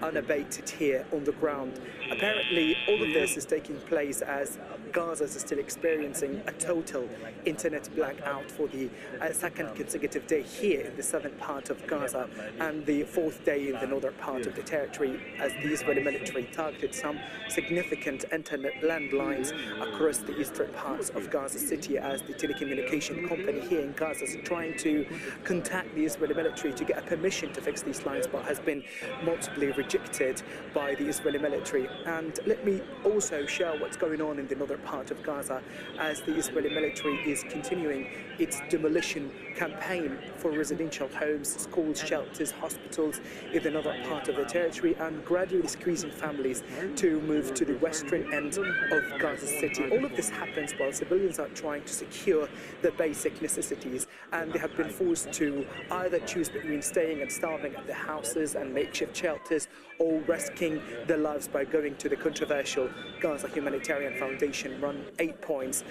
S14: unabated here on the ground. Apparently, all of this is taking place as Gaza is still experiencing a total internet blackout for the second consecutive day here in the southern part of Gaza, and the fourth day in the northern part of the territory, as the Israeli military targeted some significant internet landlines across the eastern parts of Gaza City, as the telecommunication company here in Gaza is trying to contact the Israeli military to get a permission to fix these lines, but has been multiply rejected by the Israeli military. And let me also share what's going on in the northern part of Gaza as the Israeli military is continuing its demolition campaign for residential homes, schools, shelters, hospitals in the northern part of the territory, and gradually squeezing families to move to the western end of Gaza City. All of this happens while civilians are trying to secure the basic necessities, and they have been forced to either choose between staying and starving at their houses and makeshift shelters, or risking their lives by going to the controversial Gaza Humanitarian Foundation run 8 points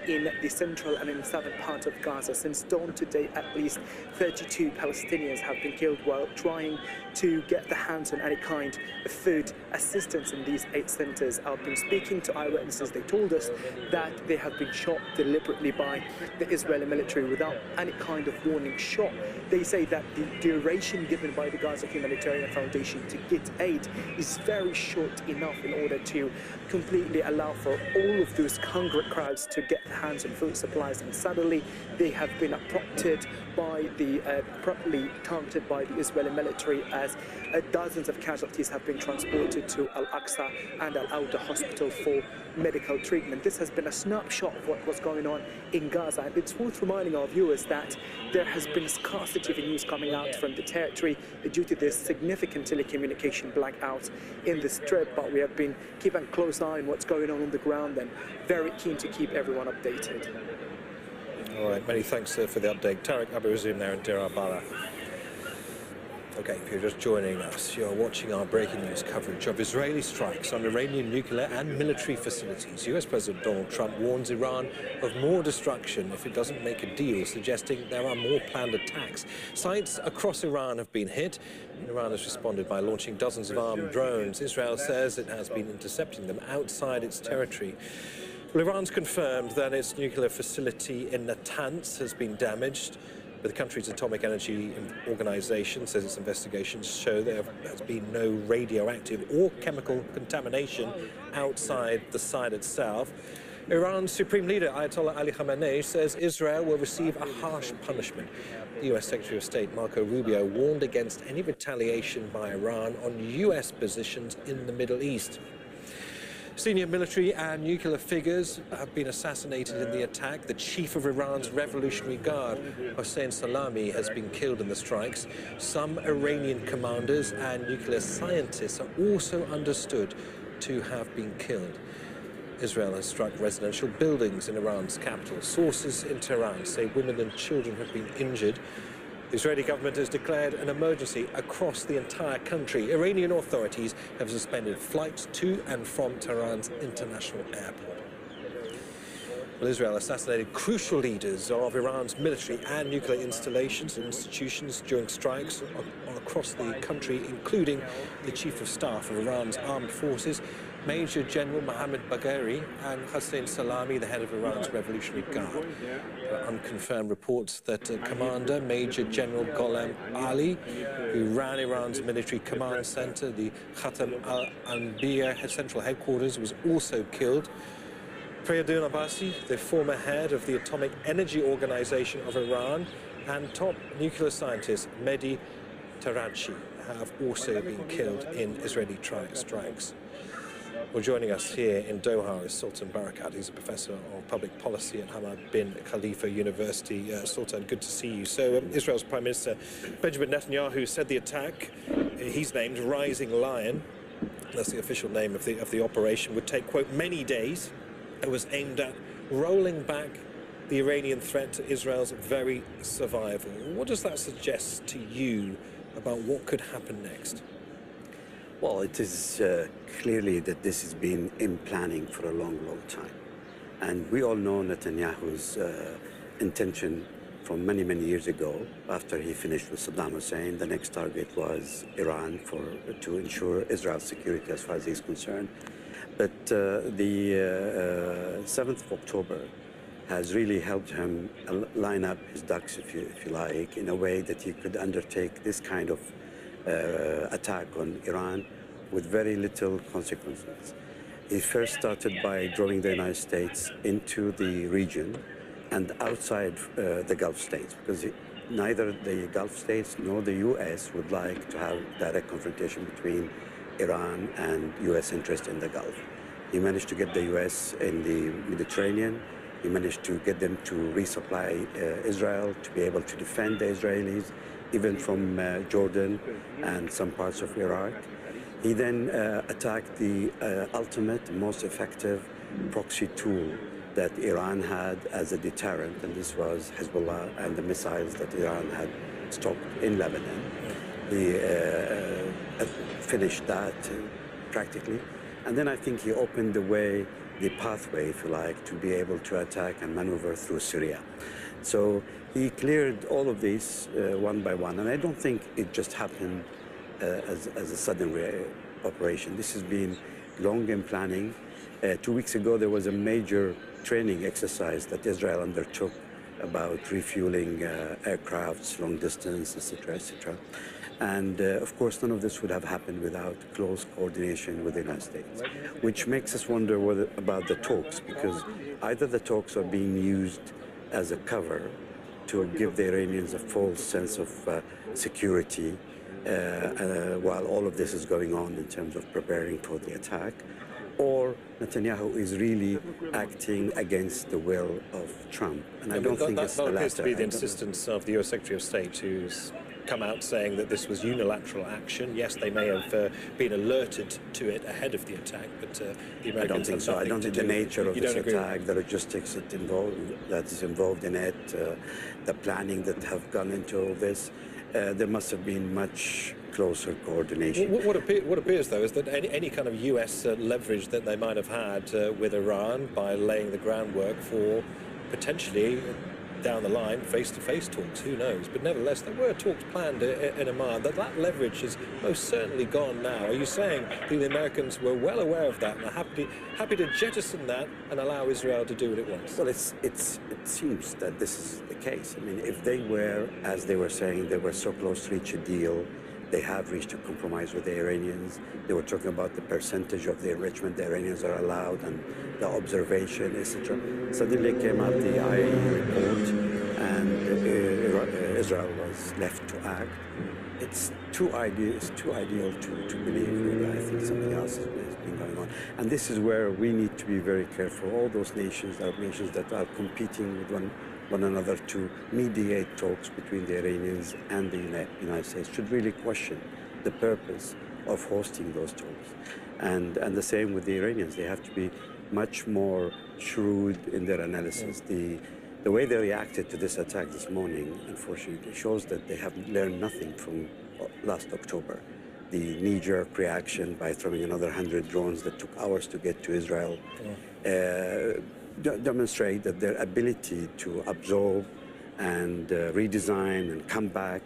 S14: in the central and in the southern part of Gaza. Since dawn today, at least 32 Palestinians have been killed while trying to get their hands on any kind of food assistance in these 8 centers. I've been speaking to eyewitnesses. They told us that they have been shot deliberately by the Israeli military without any kind of warning shot. They say that the duration given by the Gaza Humanitarian Foundation to get aid is very short enough in order to completely allow for all of those hungry crowds to get their hands on food supplies, and suddenly they have been abruptly targeted by the Israeli military as dozens of casualties have been transported to Al-Aqsa and Al-Awda hospital for medical treatment. This has been a snapshot of what was going on in Gaza, and it's worth reminding our viewers that there has been scarcity of news coming out from the territory due to this significant telecommunication blackout in the Strip, but we have been keeping a close eye on what's going on the ground and very keen to keep everyone updated.
S2: All right, many thanks for the update. Tariq Abu Razim there in Deir al-Balah. Okay, if you're just joining us, you're watching our breaking news coverage of Israeli strikes on Iranian nuclear and military facilities. US President Donald Trump warns Iran of more destruction if it doesn't make a deal, suggesting there are more planned attacks. Sites across Iran have been hit. Iran has responded by launching dozens of armed drones. Israel says it has been intercepting them outside its territory. Well, Iran's confirmed that its nuclear facility in Natanz has been damaged, but the country's Atomic Energy Organization says its investigations show there has been no radioactive or chemical contamination outside the site itself. Iran's Supreme Leader Ayatollah Ali Khamenei says Israel will receive a harsh punishment. The US Secretary of State Marco Rubio warned against any retaliation by Iran on US positions in the Middle East. Senior military and nuclear figures have been assassinated in the attack. The chief of Iran's Revolutionary Guard, Hossein Salami, has been killed in the strikes. Some Iranian commanders and nuclear scientists are also understood to have been killed. Israel has struck residential buildings in Iran's capital. Sources in Tehran say women and children have been injured. The Israeli government has declared an emergency across the entire country. Iranian authorities have suspended flights to and from Tehran's international airport. Well, Israel assassinated crucial leaders of Iran's military and nuclear installations and institutions during strikes across the country, including the Chief of Staff of Iran's armed forces, Major General Mohammad Bagheri, and Hossein Salami, the head of Iran's Revolutionary Guard. There are unconfirmed reports that Commander Major General Gholam Ali, who ran Iran's military command center, the Khatam al-Anbiya central headquarters, was also killed. Priyadun Abbasi, the former head of the Atomic Energy Organization of Iran, and top nuclear scientist Mehdi Taradchi have also been killed in Israeli strikes. Well, joining us here in Doha is Sultan Barakat. He's a professor of public policy at Hamad bin Khalifa University. Sultan, good to see you. So Israel's Prime Minister Benjamin Netanyahu said the attack, he's named Rising Lion, that's the official name of the operation, would take, quote, many days. It was aimed at rolling back the Iranian threat to Israel's very survival. What does that suggest to you about what could happen next?
S6: Well, it is clearly that this has been in planning for a long, long time. And we all know Netanyahu's intention from many, many years ago. After he finished with Saddam Hussein, the next target was Iran to ensure Israel's security as far as he's concerned. But the 7th of October has really helped him line up his ducks, if you like, in a way that he could undertake this kind of attack on Iran with very little consequences. He first started by drawing the United States into the region and outside the Gulf states, because neither the Gulf states nor the U.S. would like to have direct confrontation between Iran and U.S. interest in the Gulf. He managed to get the U.S. in the Mediterranean. He managed to get them to resupply Israel, to be able to defend the Israelis, even from Jordan and some parts of Iraq. He then attacked the ultimate, most effective proxy tool that Iran had as a deterrent, and this was Hezbollah and the missiles that Iran had stocked in Lebanon. He finished that practically. And then I think he opened the way, the pathway, if you like, to be able to attack and maneuver through Syria. So he cleared all of these one by one. And I don't think it just happened as a sudden operation. This has been long in planning. 2 weeks ago, there was a major training exercise that Israel undertook about refueling aircrafts, long distance, etc., etc. And of course, none of this would have happened without close coordination with the United States, which makes us wonder about the talks, because either the talks are being used as a cover to give the Iranians a false sense of security while all of this is going on in terms of preparing for the attack, or Netanyahu is really acting against the will of Trump. And I don't think it's the latter.
S2: That appears to be the insistence of the US Secretary of State, who's come out saying that this was unilateral action. Yes, they may have been alerted to it ahead of the attack, but the Americans
S6: I don't think so. I don't think the nature of this attack, the logistics that is involved in it, the planning that have gone into all this, there must have been much closer coordination.
S2: What appears, though, is that any kind of US leverage that they might have had with Iran by laying the groundwork for potentially down the line face-to-face talks, who knows? But nevertheless, there were talks planned in Oman. That leverage is most certainly gone now. Are you saying that the Americans were well aware of that and are happy to jettison that and allow Israel to do what it wants?
S6: Well, it seems that this is the case. I mean, if they were, as they were saying, they were so close to reach a deal, they have reached a compromise with the Iranians. They were talking about the percentage of the enrichment the Iranians are allowed and the observation, etc. Suddenly came out the IAEA report, and Israel was left to act. It's too ideal to believe, really. I think something else has been going on. And this is where we need to be very careful. All those nations, Arab nations that are competing with one another to mediate talks between the Iranians and the United States should really question the purpose of hosting those talks. And the same with the Iranians. They have to be much more shrewd in their analysis. The way they reacted to this attack this morning, unfortunately, shows that they have learned nothing from last October. The knee-jerk reaction by throwing another 100 drones that took hours to get to Israel demonstrate that their ability to absorb and redesign and come back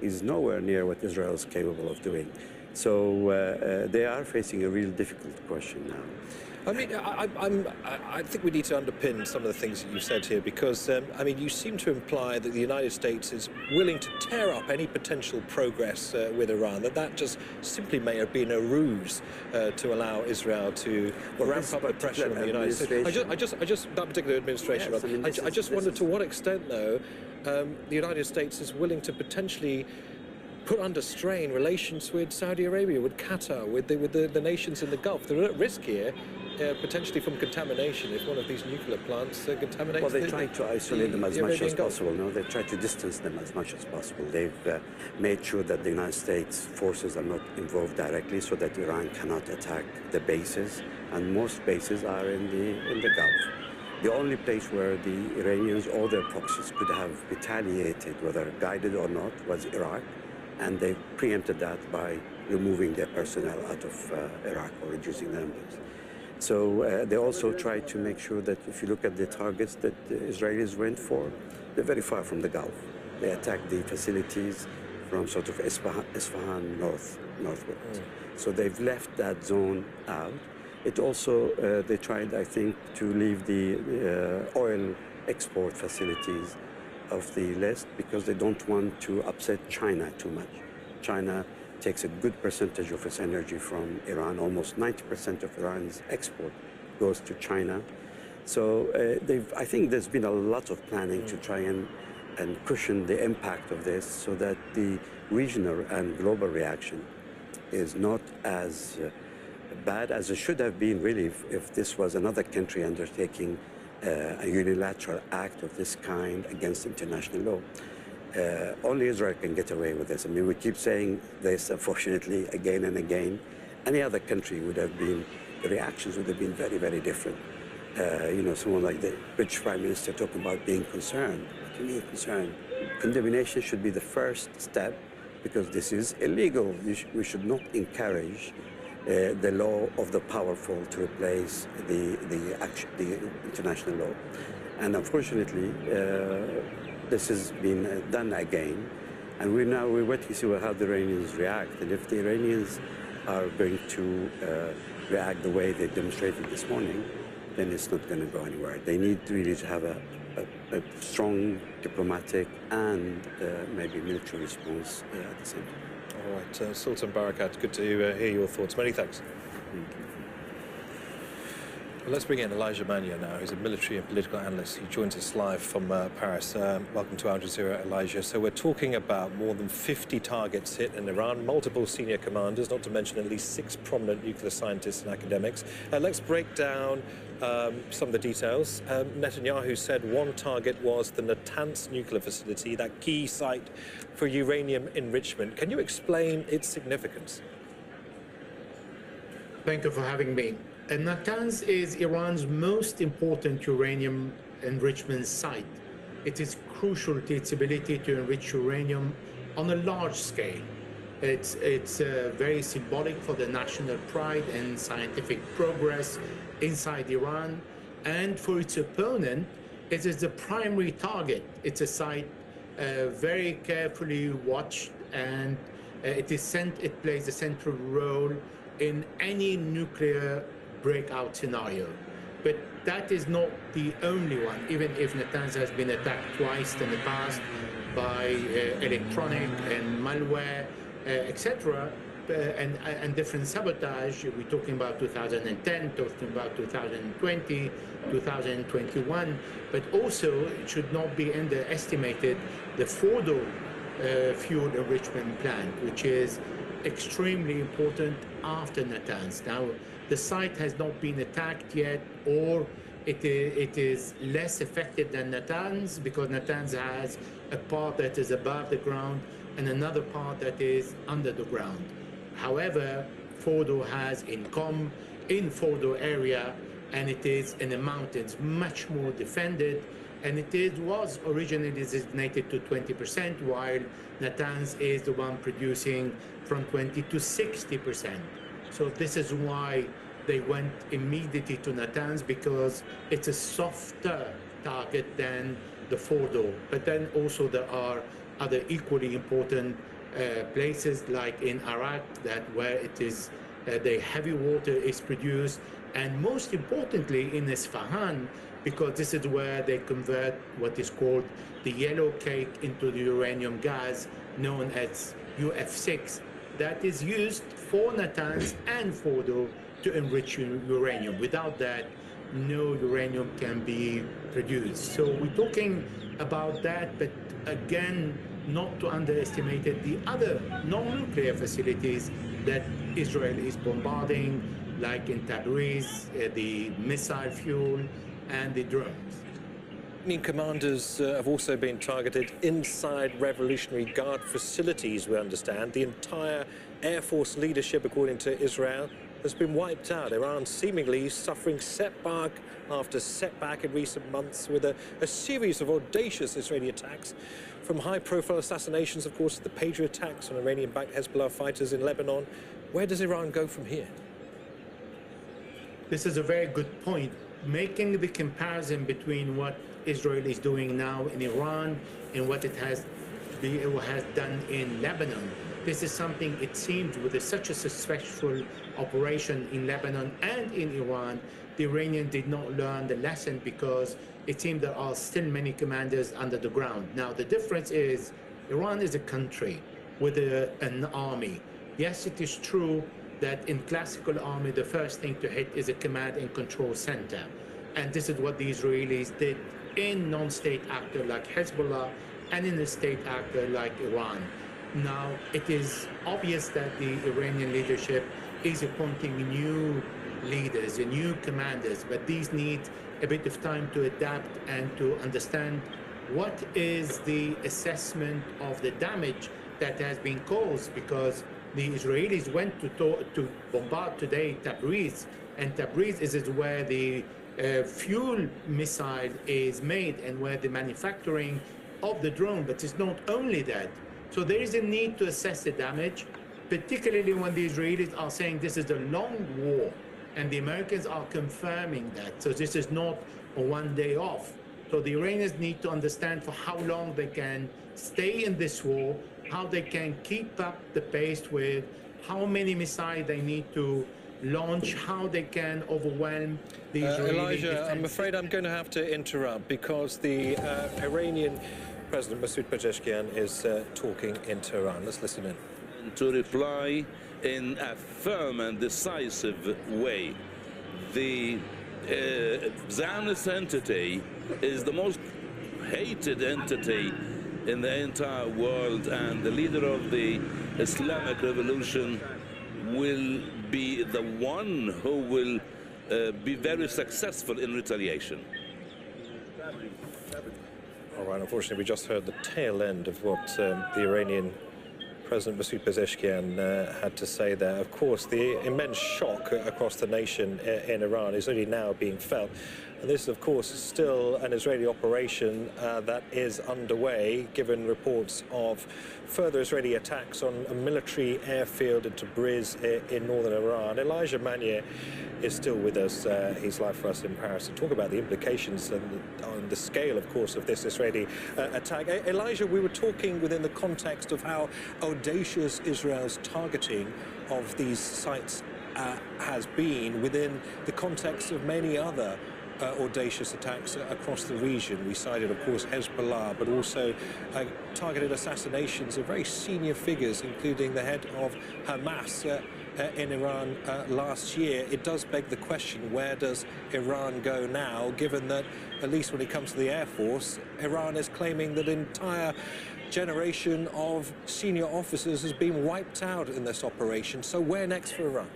S6: is nowhere near what Israel is capable of doing. So they are facing a real difficult question now.
S2: I mean, I think we need to underpin some of the things that you've said here, because, I mean, you seem to imply that the United States is willing to tear up any potential progress with Iran, that just simply may have been a ruse to allow Israel to ramp up the pressure on the United States. That particular administration, yes, I just wonder to what extent, though, the United States is willing to potentially put under strain relations with Saudi Arabia, with Qatar, with the nations in the Gulf. They're at risk here, potentially from contamination, if one of these nuclear plants contaminates.
S6: Well, they're trying to isolate them as much as possible. No, they try to distance them as much as possible. They've made sure that the United States forces are not involved directly, so that Iran cannot attack the bases, and most bases are in the Gulf. The only place where the Iranians or their proxies could have retaliated, whether guided or not, was Iraq. And they preempted that by removing their personnel out of Iraq or reducing the numbers. So they also tried to make sure that if you look at the targets that the Israelis went for, they're very far from the Gulf. They attacked the facilities from sort of Isfahan northwards. So they've left that zone out. It also, they tried, I think, to leave the oil export facilities of the list because they don't want to upset China too much. China takes a good percentage of its energy from Iran. Almost 90% of Iran's export goes to China. So I think there's been a lot of planning to try and and cushion the impact of this so that the regional and global reaction is not as bad as it should have been, really, if this was another country undertaking a unilateral act of this kind against international law. Only Israel can get away with this. I mean, we keep saying this, unfortunately, again and again. Any other country would have been, the reactions would have been very, very different. You know, someone like the British Prime Minister talking about being concerned. What do you mean concerned? Condemnation should be the first step, because this is illegal. We should not encourage the law of the powerful to replace the international law. And unfortunately, this has been done again. And we're waiting to see how the Iranians react. And if the Iranians are going to react the way they demonstrated this morning, then it's not going to go anywhere. They need really to have a strong diplomatic and maybe military response at the same time.
S2: All right, Sultan Barakat, good to hear your thoughts. Many thanks. Well, let's bring in Elijah Mania now. He's a military and political analyst. He joins us live from Paris. Welcome to Al Jazeera, Elijah. So we're talking about more than 50 targets hit in Iran, multiple senior commanders, not to mention at least 6 prominent nuclear scientists and academics. Let's break down some of the details. Netanyahu said one target was the Natanz nuclear facility, that key site for uranium enrichment. Can you explain its significance?
S1: Thank you for having me. Natanz is Iran's most important uranium enrichment site. It is crucial to its ability to enrich uranium on a large scale. It's very symbolic for the national pride and scientific progress inside Iran. And for its opponent, it is the primary target. It's a site very carefully watched, and it plays a central role in any nuclear breakout scenario. But that is not the only one, even if Natanz has been attacked twice in the past by electronic and malware, etc., and different sabotage. We're talking about 2010, talking about 2020, 2021, but also it should not be underestimated the Fordo fuel enrichment plant, which is extremely important after Natanz. Now, the site has not been attacked yet, or it is less effective than Natanz, because Natanz has a part that is above the ground and another part that is under the ground. However, Fordo has in Fordo area, and it is in the mountains, much more defended, and was originally designated to 20%, while Natanz is the one producing from 20 to 60%. So this is why they went immediately to Natanz, because it's a softer target than the Fordo. But then also there are other equally important places, like in Iraq, where it is the heavy water is produced, and most importantly in Isfahan, because this is where they convert what is called the yellow cake into the uranium gas known as UF6, that is used for Natanz and Fordo to enrich uranium. Without that, no uranium can be produced. So we're talking about that, but again, not to underestimate it, the other non-nuclear facilities that Israel is bombarding, like in Tabriz, the missile fuel and the drones.
S2: Commanders have also been targeted inside Revolutionary Guard facilities, we understand. The entire Air Force leadership, according to Israel, has been wiped out. Iran seemingly suffering setback after setback in recent months, with a series of audacious Israeli attacks, from high-profile assassinations, of course, to the Patriot attacks on Iranian-backed Hezbollah fighters in Lebanon. Where does Iran go from here?
S1: This is a very good point. Making the comparison between what Israel is doing now in Iran and what it has done in Lebanon. This is something, it seems, with such a successful operation in Lebanon and in Iran, the Iranians did not learn the lesson, because it seemed there are still many commanders under the ground. Now, the difference is Iran is a country with an army. Yes, it is true that in classical army, the first thing to hit is a command and control center. And this is what the Israelis did in non-state actors like Hezbollah and in a state actor like Iran. Now, it is obvious that the Iranian leadership is appointing new leaders and new commanders, but these need a bit of time to adapt and to understand what is the assessment of the damage that has been caused, because the Israelis went to bombard today Tabriz, and Tabriz is where the fuel missile is made and where the manufacturing of the drone, but it's not only that. So there is a need to assess the damage, particularly when the Israelis are saying this is a long war, and the Americans are confirming that. So this is not a one-day off. So the Iranians need to understand for how long they can stay in this war, how they can keep up the pace with how many missiles they need to launch, how they can overwhelm the Israeli
S2: Elijah,
S1: defense.
S2: I'm afraid I'm going to have to interrupt because the Iranian President Masoud Pezeshkian is talking in Tehran. Let's listen in.
S21: To reply in a firm and decisive way. The Zionist entity is the most hated entity in the entire world, and the leader of the Islamic Revolution will be the one who will be very successful in retaliation.
S2: All right, unfortunately, we just heard the tail end of what the Iranian President Masoud Pezeshkian had to say there. Of course, the immense shock across the nation in Iran is only now being felt. And this, of course, is still an Israeli operation that is underway, given reports of further Israeli attacks on a military airfield in Tabriz in northern Iran. Elijah Manier is still with us. He's live for us in Paris to talk about the implications and on the scale, of course, of this Israeli attack. Elijah, we were talking within the context of how audacious Israel's targeting of these sites has been within the context of many other audacious attacks across the region. We cited, of course, Hezbollah, but also targeted assassinations of very senior figures, including the head of Hamas in Iran last year. It does beg the question, where does Iran go now, given that, at least when it comes to the Air Force, Iran is claiming that an entire generation of senior officers has been wiped out in this operation. So where next for Iran?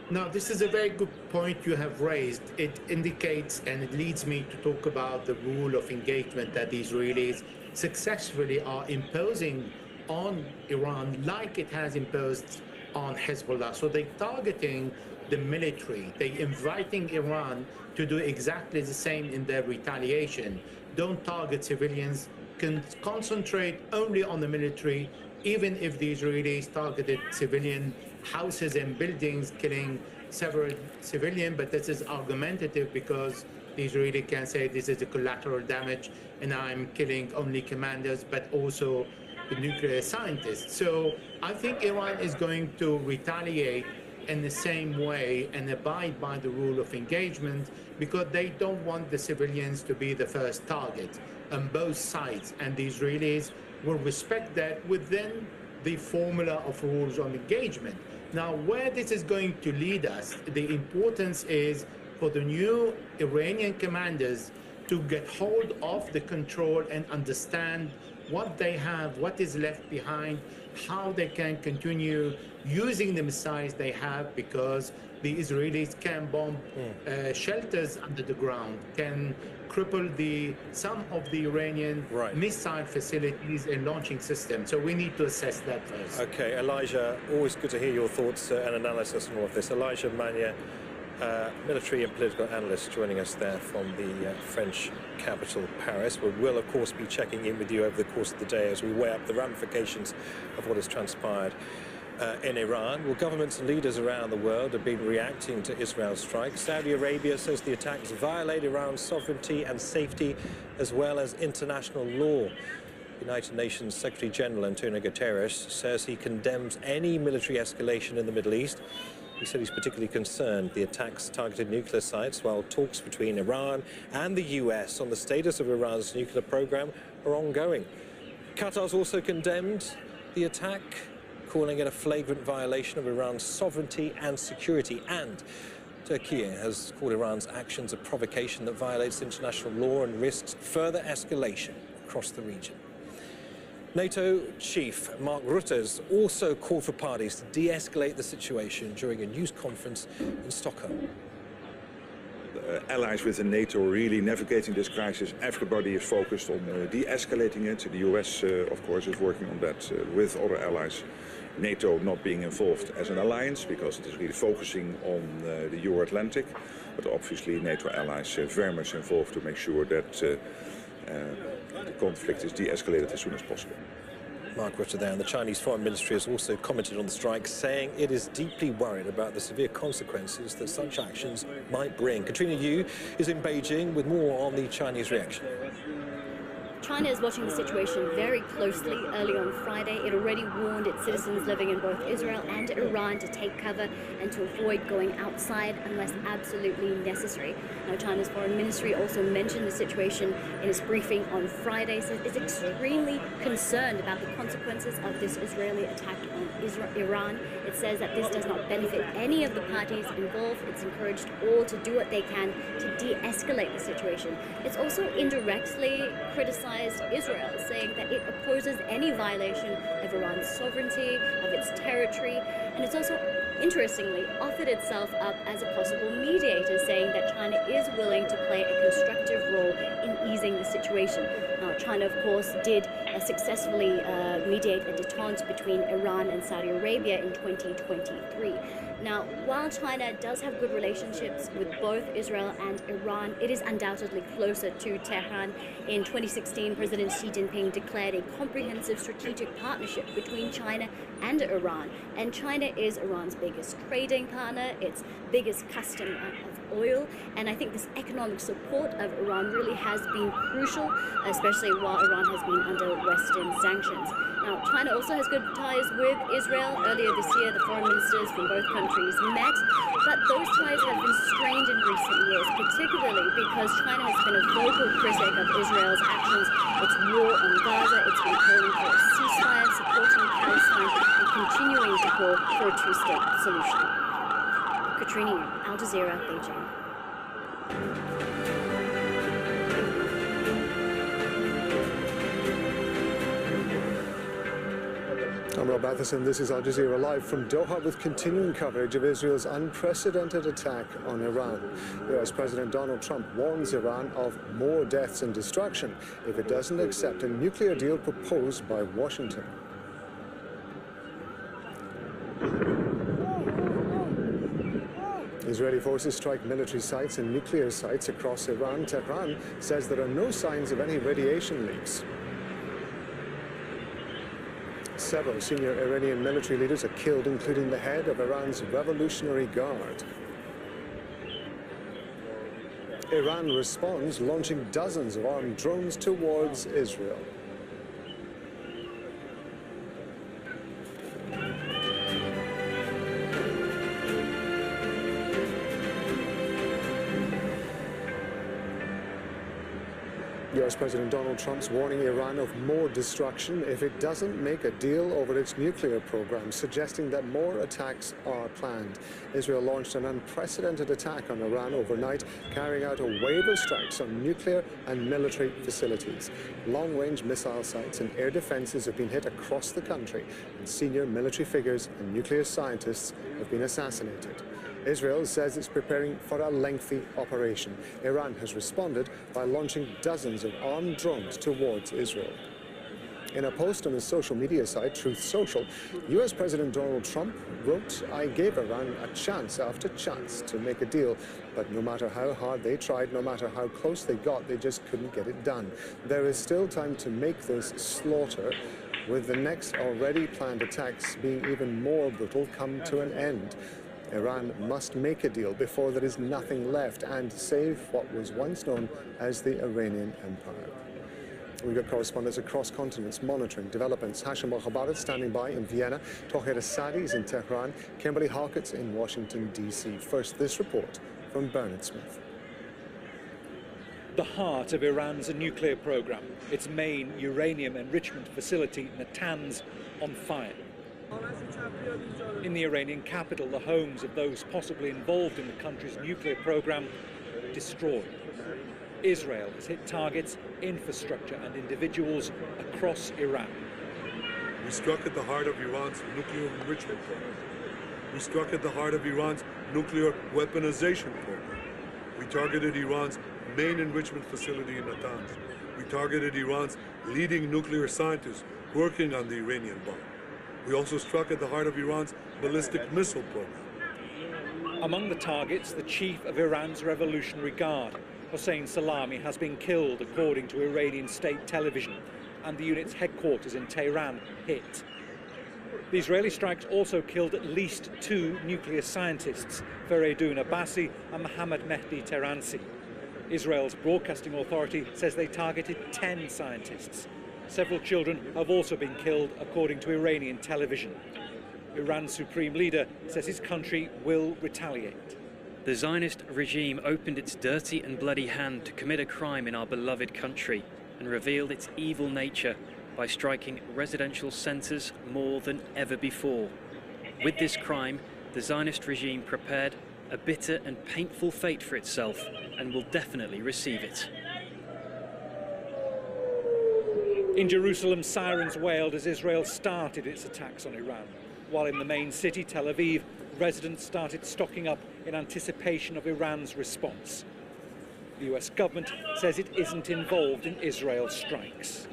S1: Now, this is a very good point you have raised. It indicates and it leads me to talk about the rule of engagement that the Israelis successfully are imposing on Iran, like it has imposed on Hezbollah. So they're targeting the military. They're inviting Iran to do exactly the same in their retaliation. Don't target civilians, can concentrate only on the military, even if the Israelis targeted civilian houses and buildings, killing several civilians. But this is argumentative because the Israeli can say this is a collateral damage and I'm killing only commanders, but also the nuclear scientists. So I think Iran is going to retaliate in the same way and abide by the rule of engagement, because they don't want the civilians to be the first target on both sides. And the Israelis will respect that within the formula of rules of engagement. Now, where this is going to lead us, the importance is for the new Iranian commanders to get hold of the control and understand what they have, what is left behind, how they can continue using the missiles they have, because the Israelis can bomb shelters under the ground, can cripple some of the Iranian missile facilities and launching systems. So we need to assess that first.
S2: Okay, Elijah, always good to hear your thoughts and analysis on all of this. Elijah Manier, military and political analyst, joining us there from the French capital, Paris. We will, of course, be checking in with you over the course of the day as we weigh up the ramifications of what has transpired in Iran. Well, governments and leaders around the world have been reacting to Israel's strikes. Saudi Arabia says the attacks violate Iran's sovereignty and safety, as well as international law. United Nations Secretary General Antonio Guterres says he condemns any military escalation in the Middle East. He said he's particularly concerned the attacks targeted nuclear sites, while talks between Iran and the US on the status of Iran's nuclear program are ongoing. Qatar's also condemned the attack, calling it a flagrant violation of Iran's sovereignty and security, and Turkey has called Iran's actions a provocation that violates international law and risks further escalation across the region. NATO chief Mark Rutte has also called for parties to de-escalate the situation during a news conference in Stockholm.
S13: Allies within NATO are really navigating this crisis. Everybody is focused on de-escalating it. The US, of course, is working on that with other allies. NATO not being involved as an alliance because it is really focusing on the Euro-Atlantic, but obviously NATO allies very much involved to make sure that the conflict is de-escalated as soon as possible.
S2: Mark Rutte there, and the Chinese Foreign Ministry has also commented on the strike, saying it is deeply worried about the severe consequences that such actions might bring. Katrina Yu is in Beijing with more on the Chinese reaction.
S12: China is watching the situation very closely. Early on Friday, it already warned its citizens living in both Israel and Iran to take cover and to avoid going outside unless absolutely necessary. Now, China's foreign ministry also mentioned the situation in its briefing on Friday, says it's extremely concerned about the consequences of this Israeli attack on Iran. It says that this does not benefit any of the parties involved. It's encouraged all to do what they can to de-escalate the situation. It's also indirectly criticized Israel, saying that it opposes any violation of Iran's sovereignty, of its territory, and it's also, interestingly, offered itself up as a possible mediator, saying that China is willing to play a constructive role in easing the situation. Now, China, of course, did successfully mediate a détente between Iran and Saudi Arabia in 2023. Now, while China does have good relationships with both Israel and Iran, it is undoubtedly closer to Tehran. In 2016, President Xi Jinping declared a comprehensive strategic partnership between China and Iran. And China is Iran's biggest trading partner, its biggest customer of oil. And I think this economic support of Iran really has been crucial, especially while Iran has been under Western sanctions. Now, China also has good ties with Israel. Earlier this year, the foreign ministers from both countries met, but those ties have been strained in recent years, particularly because China has been a vocal critic of Israel's actions, its war on Gaza. It's been calling for a ceasefire, supporting Palestine, and continuing to call for a two-state solution. Katrina Yu, Al Jazeera, Beijing.
S7: I'm Rob Matheson. This is Al Jazeera Live from Doha with continuing coverage of Israel's unprecedented attack on Iran. US President Donald Trump warns Iran of more deaths and destruction if it doesn't accept a nuclear deal proposed by Washington. Israeli forces strike military sites and nuclear sites across Iran. Tehran says there are no signs of any radiation leaks. Several senior Iranian military leaders are killed, including the head of Iran's Revolutionary Guard. Iran responds, launching dozens of armed drones towards Israel. US President Donald Trump's warning Iran of more destruction if it doesn't make a deal over its nuclear program, suggesting that more attacks are planned. Israel launched an unprecedented attack on Iran overnight, carrying out a wave of strikes on nuclear and military facilities. Long-range missile sites and air defenses have been hit across the country, and senior military figures and nuclear scientists have been assassinated. Israel says it's preparing for a lengthy operation. Iran has responded by launching dozens of armed drones towards Israel. In a post on his social media site, Truth Social, US President Donald Trump wrote, "I gave Iran a chance after chance to make a deal, but no matter how hard they tried, no matter how close they got, they just couldn't get it done. There is still time to make this slaughter, with the next already planned attacks being even more brutal, come to an end. Iran must make a deal before there is nothing left and save what was once known as the Iranian Empire." We've got correspondents across continents monitoring developments. Hashim Al-Khabarit standing by in Vienna, Toher Asadi is in Tehran, Kimberly Hawkins in Washington, D.C. First, this report from Bernard Smith.
S17: The heart of Iran's nuclear program, its main uranium enrichment facility, Natanz, on fire. In the Iranian capital, the homes of those possibly involved in the country's nuclear program destroyed. Israel has hit targets, infrastructure and individuals across Iran.
S18: We struck at the heart of Iran's nuclear enrichment program. We struck at the heart of Iran's nuclear weaponization program. We targeted Iran's main enrichment facility in Natanz. We targeted Iran's leading nuclear scientists working on the Iranian bomb. We also struck at the heart of Iran's ballistic missile program.
S17: Among the targets, the chief of Iran's Revolutionary Guard, Hossein Salami, has been killed, according to Iranian state television, and the unit's headquarters in Tehran hit. The Israeli strikes also killed at least 2 nuclear scientists, Fereydun Abbasi and Mohammad Mehdi Tehransi. Israel's broadcasting authority says they targeted 10 scientists. Several children have also been killed, according to Iranian television. Iran's supreme leader says his country will retaliate.
S19: The Zionist regime opened its dirty and bloody hand to commit a crime in our beloved country and revealed its evil nature by striking residential centres more than ever before. With this crime, the Zionist regime prepared a bitter and painful fate for itself and will definitely receive it.
S17: In Jerusalem, sirens wailed as Israel started its attacks on Iran, while in the main city, Tel Aviv, residents started stocking up in anticipation of Iran's response. The US government says it isn't involved in Israel's strikes.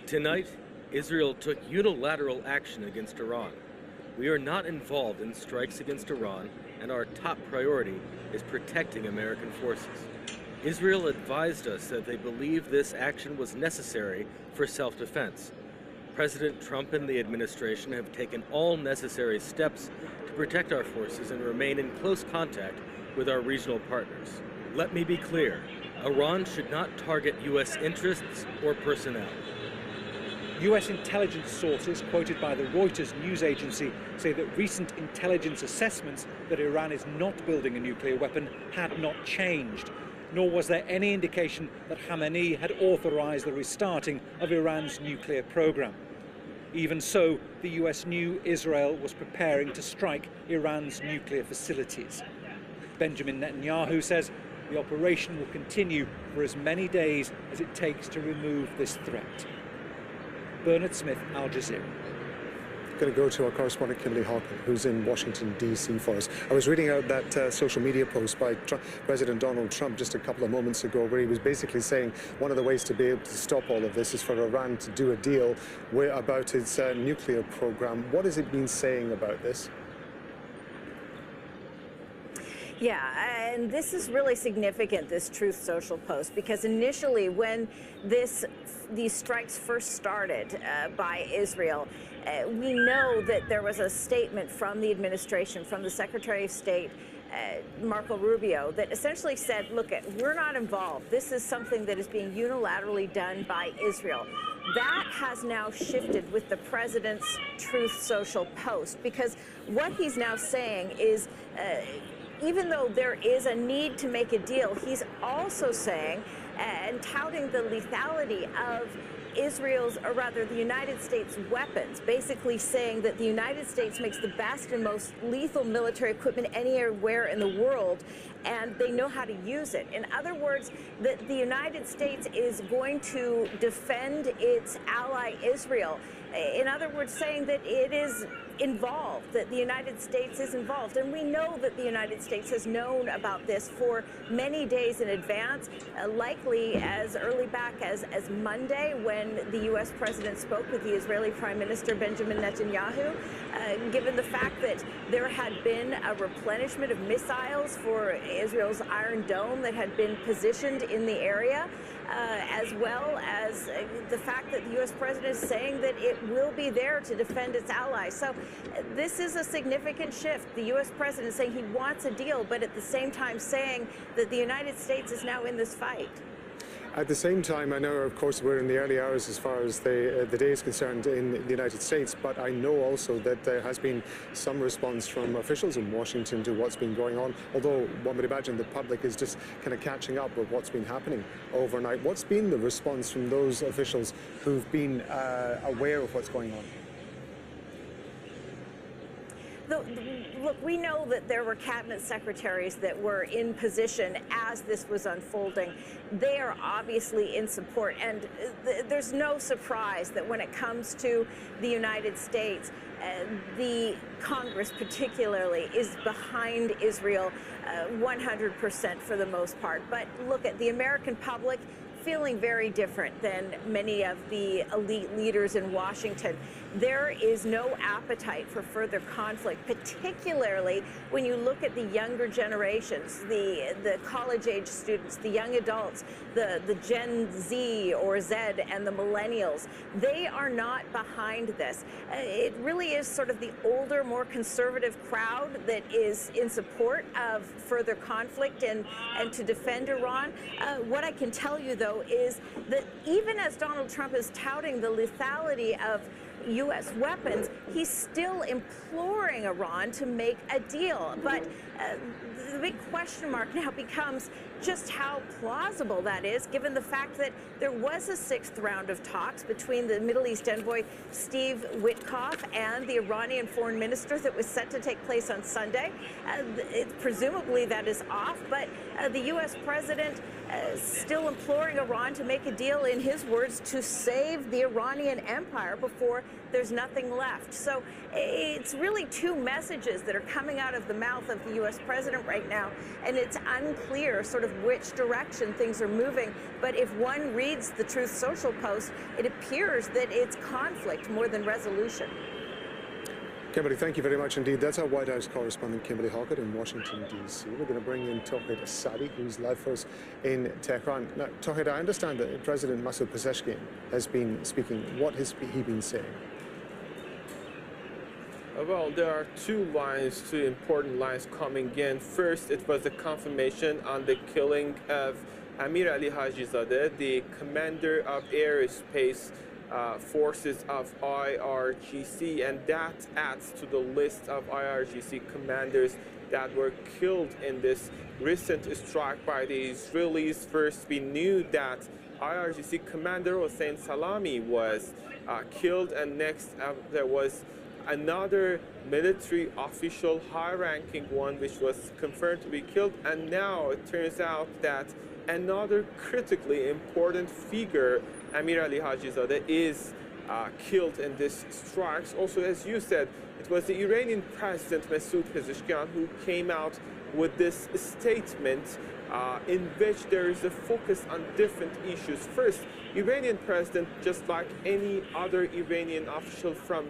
S5: Tonight, Israel took unilateral action against Iran. We are not involved in strikes against Iran, and our top priority is protecting American forces. Israel advised us that they believe this action was necessary for self-defense. President Trump and the administration have taken all necessary steps to protect our forces and remain in close contact with our regional partners. Let me be clear, Iran should not target U.S. interests or personnel.
S17: US intelligence sources, quoted by the Reuters news agency, say that recent intelligence assessments that Iran is not building a nuclear weapon had not changed, nor was there any indication that Khamenei had authorized the restarting of Iran's nuclear program. Even so, the US knew Israel was preparing to strike Iran's nuclear facilities. Benjamin Netanyahu says the operation will continue for as many days as it takes to remove this threat. Bernard Smith, Al Jazeera.
S7: Going to go to our correspondent Kimberly Hawken, who's in Washington, D.C. for us. I was reading out that social media post by President Donald Trump just a couple of moments ago, where he was basically saying one of the ways to be able to stop all of this is for Iran to do a deal about its nuclear program. What has it been saying about this?
S3: Yeah, and this is really significant, this Truth Social post, because initially when these strikes first started by Israel, we know that there was a statement from the administration, from the Secretary of State, Marco Rubio, that essentially said, look, we're not involved. This is something that is being unilaterally done by Israel. That has now shifted with the president's Truth Social post, because what he's now saying is, even though there is a need to make a deal, he's also saying and touting the lethality of Israel's, or rather the United States' weapons, basically saying that the United States makes the best and most lethal military equipment anywhere in the world, and they know how to use it. In other words, that the United States is going to defend its ally Israel. In other words, saying that it is involved, that the United States is involved. And we know that the United States has known about this for many days in advance, likely as early back as Monday, when the U.S. president spoke with the Israeli Prime Minister Benjamin Netanyahu, given the fact that there had been a replenishment of missiles for Israel's Iron Dome that had been positioned in the area, as well as the fact that the U.S. president is saying that it will be there to defend its allies. So this is a significant shift. The U.S. president saying he wants a deal, but at the same time saying that the United States is now in this fight.
S7: At the same time, I know, of course, we're in the early hours as far as the day is concerned in the United States, but I know also that there has been some response from officials in Washington to what's been going on, although one would imagine the public is just kind of catching up with what's been happening overnight. What's been the response from those officials who've been aware of what's going on?
S3: Look, we know that there were cabinet secretaries that were in position as this was unfolding. They are obviously in support, and there's no surprise that when it comes to the United States, the Congress particularly is behind Israel 100% for the most part. But look, at the American public feeling very different than many of the elite leaders in Washington. There is no appetite for further conflict, particularly when you look at the younger generations, the college-age students, the young adults, the Gen Z or Z and the millennials. They are not behind this. It really is sort of the older, more conservative crowd that is in support of further conflict and to defend Iran. What I can tell you, though, is that even as Donald Trump is touting the lethality of U.S. weapons, he's still imploring Iran to make a deal. But the big question mark now becomes just how plausible that is, given the fact that there was a sixth round of talks between the Middle East envoy Steve Witkoff and the Iranian foreign minister that was set to take place on Sunday. Presumably that is off, but the U.S. president still imploring Iran to make a deal, in his words, to save the Iranian empire before there's nothing left. So it's really two messages that are coming out of the mouth of the U.S. president right now, and it's unclear sort of which direction things are moving. But if one reads the Truth Social post, it appears that it's conflict more than resolution.
S7: Kimberly, thank you very much indeed. That's our White House correspondent, Kimberly Hockett in Washington, D.C. We're going to bring in Tawhid Assadi, who's live for us in Tehran. Now, Tawhid, I understand that President Masoud Pezeshkian has been speaking. What has he been saying?
S9: Well, there are two important lines coming in. First, it was a confirmation on the killing of Amir Ali Hajizadeh, the commander of airspace forces of IRGC, and that adds to the list of IRGC commanders that were killed in this recent strike by the Israelis. First, we knew that IRGC commander Hossein Salami was killed, and next there was another military official, high-ranking one, which was confirmed to be killed, and now it turns out that another critically important figure, Amir Ali Hajizadeh, is killed in this strikes. Also, as you said, it was the Iranian President Masoud Pezeshkian who came out with this statement in which there is a focus on different issues. First, Iranian president, just like any other Iranian official from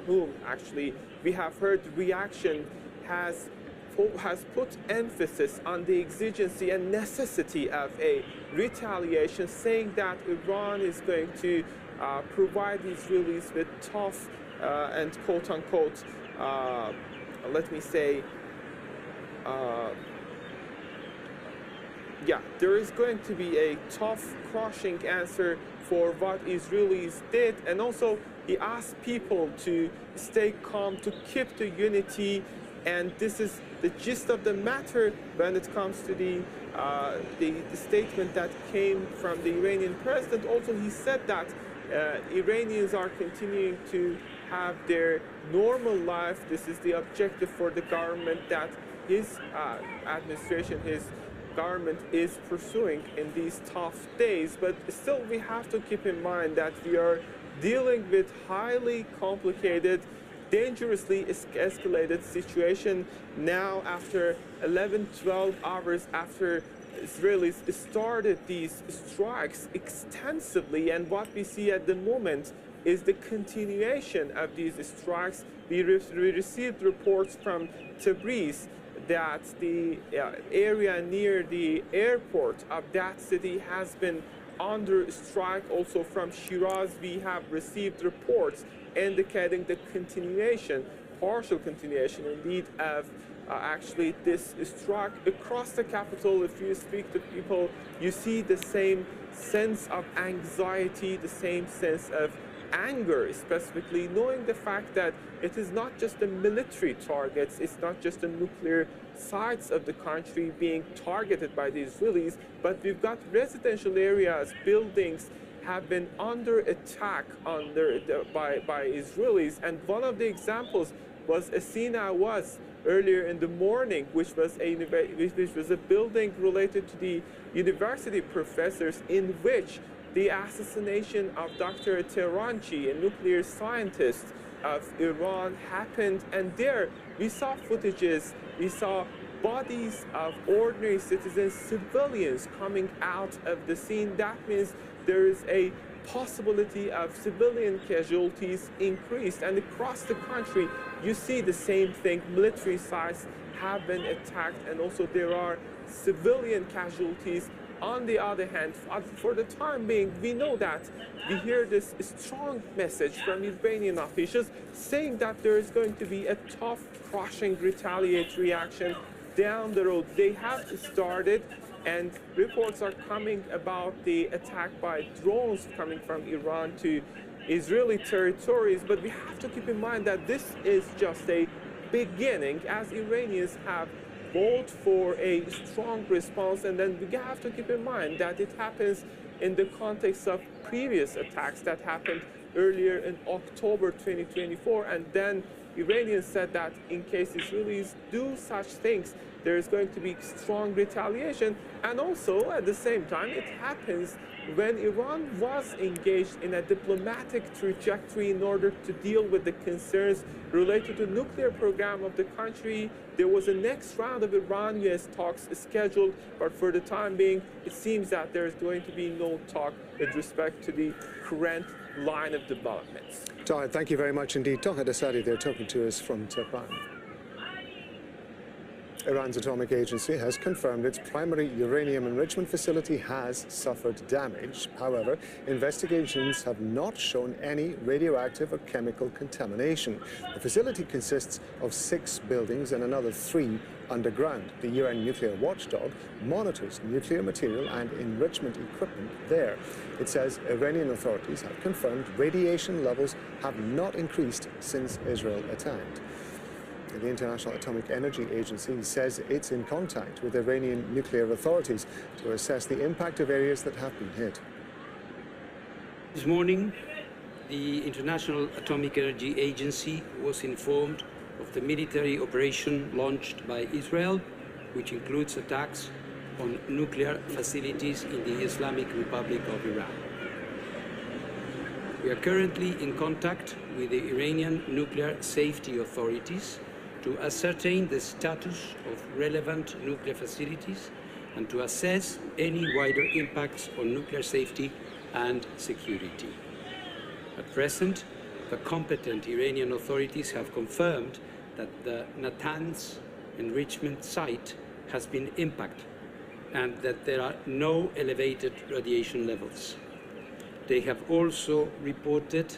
S9: whom actually we have heard reaction, has put emphasis on the exigency and necessity of a retaliation, saying that Iran is going to provide the Israelis with tough and quote-unquote, let me say, there is going to be a tough, crushing answer for what Israelis did. And also, he asked people to stay calm, to keep the unity. And this is the gist of the matter when it comes to the statement that came from the Iranian president. Also, he said that Iranians are continuing to have their normal life. This is the objective for the government that his administration, his government is pursuing in these tough days. But still, we have to keep in mind that we are dealing with highly complicated, dangerously escalated situation now, after 11-12 hours after Israelis started these strikes extensively. And what we see at the moment is the continuation of these strikes. We received reports from Tabriz that the area near the airport of that city has been under strike. Also from Shiraz, we have received reports indicating the continuation, partial continuation indeed, of actually this strike across the capital. If you speak to people, you see the same sense of anxiety, the same sense of anger, specifically knowing the fact that it is not just the military targets, it's not just the nuclear sites of the country being targeted by the Israelis, but we've got residential areas, buildings have been under attack by Israelis. And one of the examples was as seen I was earlier in the morning, which was a building related to the university professors, in which the assassination of Dr. Tehranchi, a nuclear scientist of Iran, happened. And there we saw footages, we saw bodies of ordinary citizens, civilians coming out of the scene. That means there is a possibility of civilian casualties increased. And across the country, you see the same thing. Military sites have been attacked, and also there are civilian casualties. On the other hand, for the time being, we know that we hear this strong message from Iranian officials saying that there is going to be a tough, crushing, retaliatory action down the road. They have started, and reports are coming about the attack by drones coming from Iran to Israeli territories. But we have to keep in mind that this is just a beginning, as Iranians have called for a strong response. And then we have to keep in mind that it happens in the context of previous attacks that happened earlier in October 2024. And then Iranians said that in case Israelis do such things, there is going to be strong retaliation. And also, at the same time, it happens when Iran was engaged in a diplomatic trajectory in order to deal with the concerns related to the nuclear program of the country. There was a next round of Iran-US talks scheduled, but for the time being, it seems that there is going to be no talk with respect to the current line of developments.
S7: Tahir, thank you very much indeed. Tahir Asadi there talking to us from Tehran. Iran's atomic agency has confirmed its primary uranium enrichment facility has suffered damage. However, investigations have not shown any radioactive or chemical contamination. The facility consists of 6 buildings and another 3 underground. The UN nuclear watchdog monitors nuclear material and enrichment equipment there. It says Iranian authorities have confirmed radiation levels have not increased since Israel attacked. The International Atomic Energy Agency says it's in contact with Iranian nuclear authorities to assess the impact of areas that have been hit.
S15: This morning, the International Atomic Energy Agency was informed of the military operation launched by Israel, which includes attacks on nuclear facilities in the Islamic Republic of Iran. We are currently in contact with the Iranian nuclear safety authorities to ascertain the status of relevant nuclear facilities and to assess any wider impacts on nuclear safety and security. At present, the competent Iranian authorities have confirmed that the Natanz enrichment site has been impacted and that there are no elevated radiation levels. They have also reported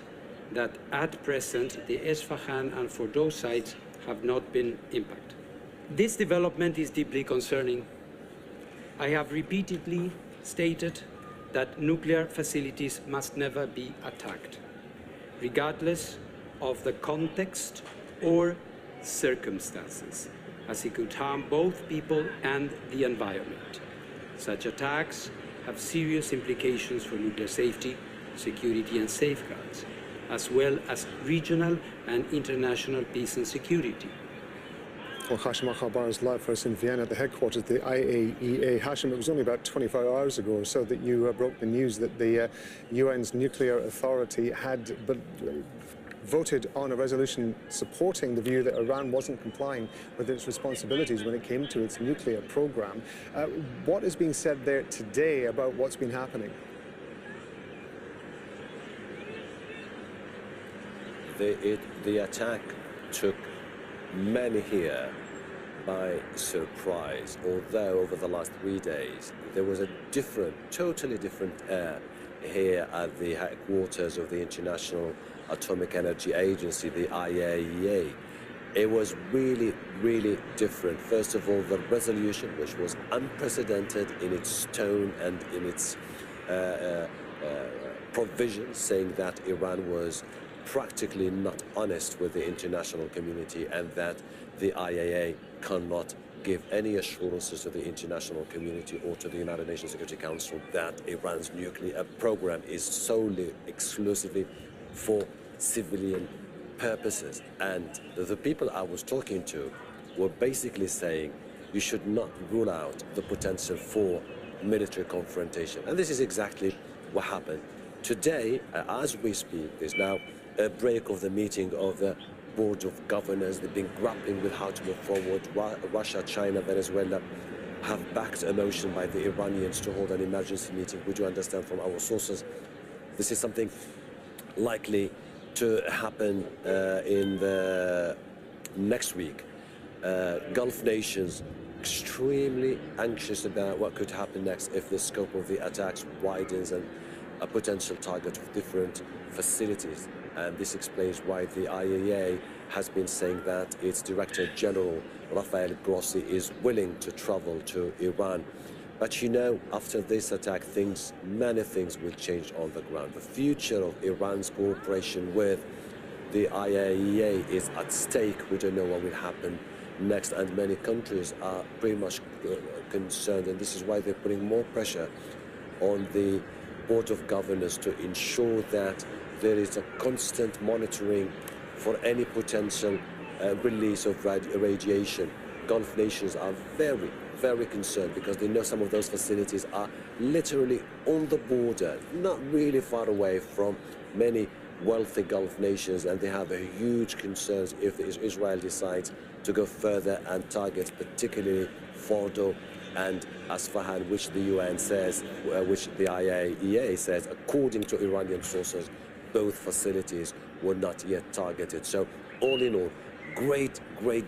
S15: that at present the Esfahan and Fordow sites have not been impacted. This development is deeply concerning. I have repeatedly stated that nuclear facilities must never be attacked, regardless of the context or circumstances, as it could harm both people and the environment. Such attacks have serious implications for nuclear safety, security and safeguards, as well as regional and international peace and security.
S7: Well, Hashim Al-Khabar is live for us in Vienna at the headquarters of the IAEA. Hashim, it was only about 24 hours ago or so that you broke the news that the UN's nuclear authority had voted on a resolution supporting the view that Iran wasn't complying with its responsibilities when it came to its nuclear program. What is being said there today about what's been happening?
S4: The attack took many here by surprise, although over the last 3 days there was a totally different air here at the headquarters of the International Atomic Energy Agency, the IAEA. It was really, really different. First of all, the resolution, which was unprecedented in its tone and in its provisions, saying that Iran was practically not honest with the international community and that the IAEA cannot give any assurances to the international community or to the United Nations Security Council that Iran's nuclear program is solely, exclusively for civilian purposes. And the people I was talking to were basically saying you should not rule out the potential for military confrontation. And this is exactly what happened. Today, as we speak, there's now a break of the meeting of the Board of Governors. They've been grappling with how to move forward. Russia, China, Venezuela have backed a motion by the Iranians to hold an emergency meeting. We do understand from our sources this is something likely to happen in the next week. Gulf nations extremely anxious about what could happen next if the scope of the attacks widens and a potential target of different facilities. And this explains why the IAEA has been saying that its Director General, Rafael Grossi, is willing to travel to Iran. But you know, after this attack, many things will change on the ground. The future of Iran's cooperation with the IAEA is at stake. We don't know what will happen next, and many countries are pretty much concerned, and this is why they're putting more pressure on the Board of Governors to ensure that there is a constant monitoring for any potential release of radiation. Gulf nations are very, very concerned because they know some of those facilities are literally on the border, not really far away from many wealthy Gulf nations, and they have a huge concerns if Israel decides to go further and target particularly Fordo and Asfahan, which the UN says, which the IAEA says, according to Iranian sources, both facilities were not yet targeted. So all in all, great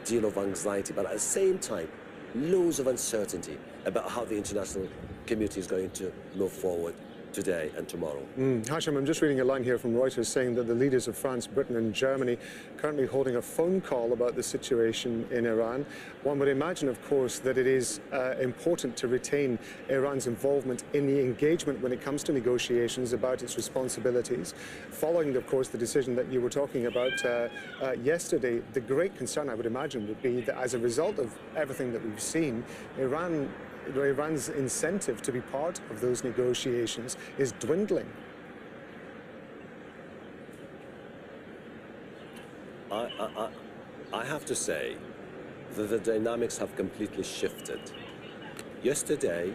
S4: deal of anxiety, but at the same time, loads of uncertainty about how the international community is going to move forward today and tomorrow.
S7: Hashim, I'm just reading a line here from Reuters saying that the leaders of France, Britain and Germany currently holding a phone call about the situation in Iran. One would imagine, of course, that it is important to retain Iran's involvement in the engagement when it comes to negotiations about its responsibilities. Following, of course, the decision that you were talking about yesterday, the great concern, I would imagine, would be that as a result of everything that we've seen, Iran's incentive to be part of those negotiations is dwindling.
S4: I have to say that the dynamics have completely shifted. Yesterday,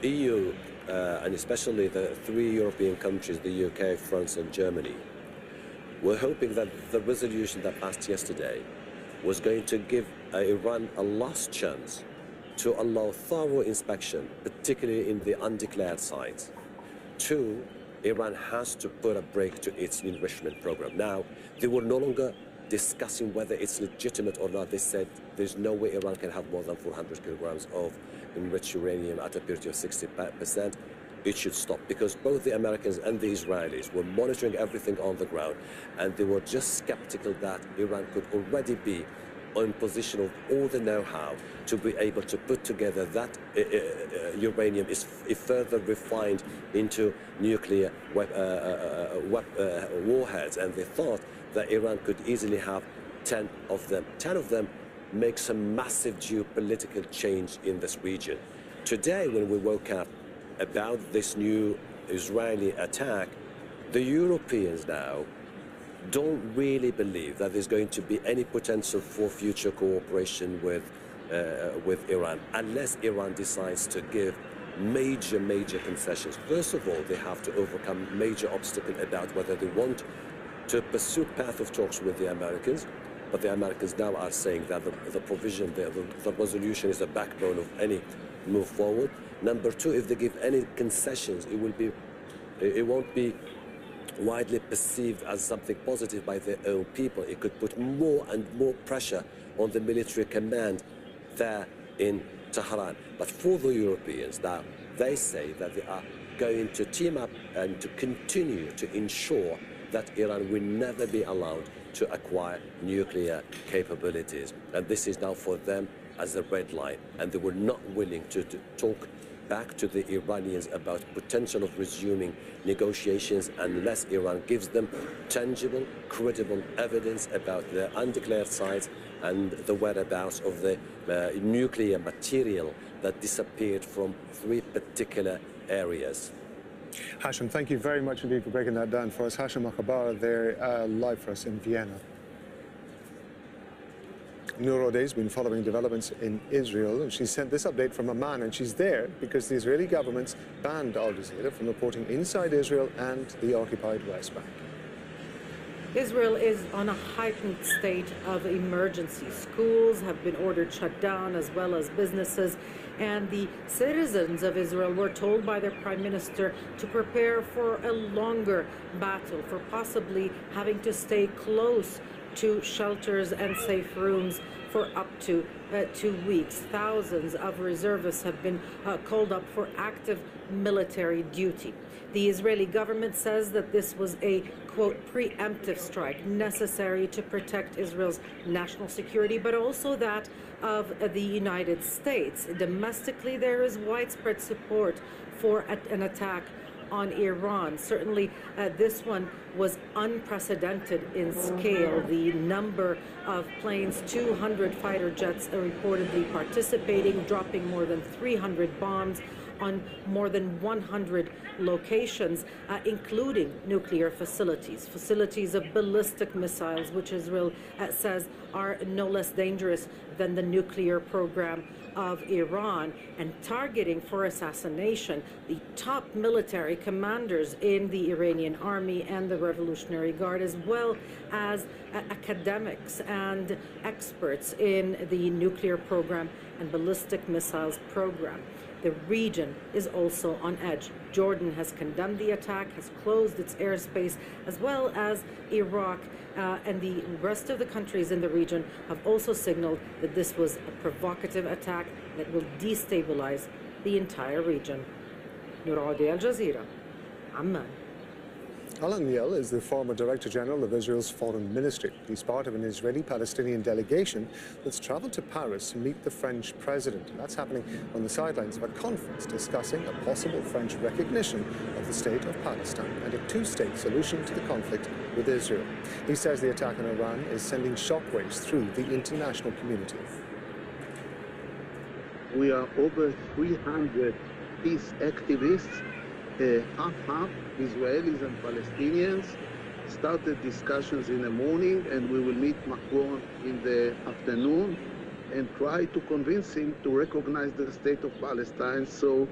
S4: EU, and especially the three European countries, the UK, France and Germany, were hoping that the resolution that passed yesterday was going to give Iran a last chance to allow thorough inspection, particularly in the undeclared sites. Two, Iran has to put a break to its enrichment program. Now, they were no longer discussing whether it's legitimate or not. They said there's no way Iran can have more than 400 kilograms of enriched uranium at a purity of 60%. It should stop, because both the Americans and the Israelis were monitoring everything on the ground, and they were just skeptical that Iran could already be in position of all the know-how to be able to put together that uranium is further refined into nuclear warheads, and they thought that Iran could easily have 10 of them. 10 of them makes a massive geopolitical change in this region. Today, when we woke up about this new Israeli attack, the Europeans now don't really believe that there's going to be any potential for future cooperation with Iran, unless Iran decides to give major concessions. First of all, they have to overcome major obstacle about whether they want to pursue path of talks with the Americans, but the Americans now are saying that the provision there, the resolution is the backbone of any move forward. Number two, if they give any concessions, it won't be widely perceived as something positive by their own people. It could put more and more pressure on the military command there in Tehran. But for the Europeans now, they say that they are going to team up and to continue to ensure that Iran will never be allowed to acquire nuclear capabilities. And this is now for them as a red line. And they were not willing to talk back to the Iranians about potential of resuming negotiations unless Iran gives them tangible, credible evidence about the undeclared sites and the whereabouts of the nuclear material that disappeared from three particular areas.
S7: Hashem, thank you very much indeed for breaking that down for us. Hashem Akhabara there live for us in Vienna. Noor Odeh has been following developments in Israel, and she sent this update from Amman, and she's there because the Israeli government's banned Al Jazeera from reporting inside Israel and the occupied West Bank.
S11: Israel is on a heightened state of emergency. Schools have been ordered shut down, as well as businesses, and the citizens of Israel were told by their prime minister to prepare for a longer battle, for possibly having to stay close to shelters and safe rooms for up to 2 weeks. Thousands of reservists have been called up for active military duty. The Israeli government says that this was a, quote, preemptive strike necessary to protect Israel's national security, but also that of the United States. Domestically, there is widespread support for an attack on Iran. Certainly, this one was unprecedented in scale. The number of planes, 200 fighter jets are reportedly participating, dropping more than 300 bombs on more than 100 locations, including nuclear facilities of ballistic missiles, which Israel says are no less dangerous than the nuclear program of Iran, and targeting for assassination the top military commanders in the Iranian army and the Revolutionary Guard, as well as academics and experts in the nuclear program and ballistic missiles program. The region is also on edge. Jordan has condemned the attack, has closed its airspace, as well as Iraq and the rest of the countries in the region have also signaled that this was a provocative attack that will destabilize the entire region. Noor Odeh, Al Jazeera, Amman.
S7: Alan Niel is the former Director General of Israel's Foreign Ministry. He's part of an Israeli-Palestinian delegation that's traveled to Paris to meet the French president. And that's happening on the sidelines of a conference discussing a possible French recognition of the state of Palestine and a two-state solution to the conflict with Israel. He says the attack on Iran is sending shockwaves through the international community.
S20: We are over 300 peace activists, half-half, Israelis and Palestinians, started discussions in the morning, and we will meet Macron in the afternoon and try to convince him to recognize the state of Palestine. So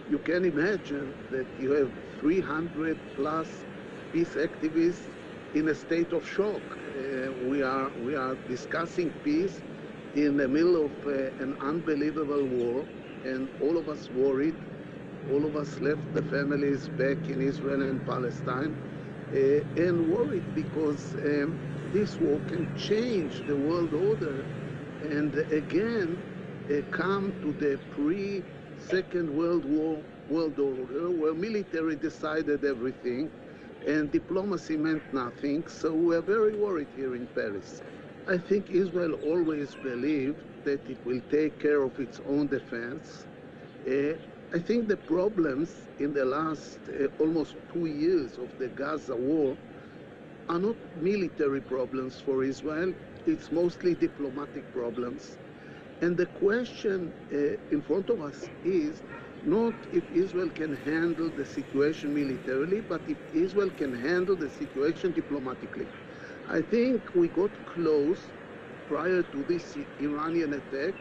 S20: you can imagine that you have 300 plus peace activists in a state of shock. We are discussing peace in the middle of an unbelievable war, and all of us worried. All of us left the families back in Israel and Palestine and worried because this war can change the world order and again come to the pre-Second World War world order where military decided everything and diplomacy meant nothing. So we're very worried here in Paris. I think Israel always believed that it will take care of its own defense. I think the problems in the last almost 2 years of the Gaza war are not military problems for Israel. It's mostly diplomatic problems. And the question in front of us is not if Israel can handle the situation militarily, but if Israel can handle the situation diplomatically. I think we got close prior to this Iranian attack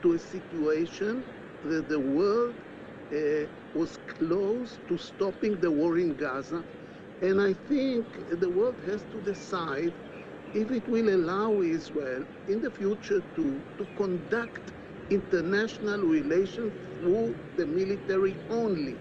S20: to a situation that the world was close to stopping the war in Gaza. And I think the world has to decide if it will allow Israel in the future to conduct international relations through the military only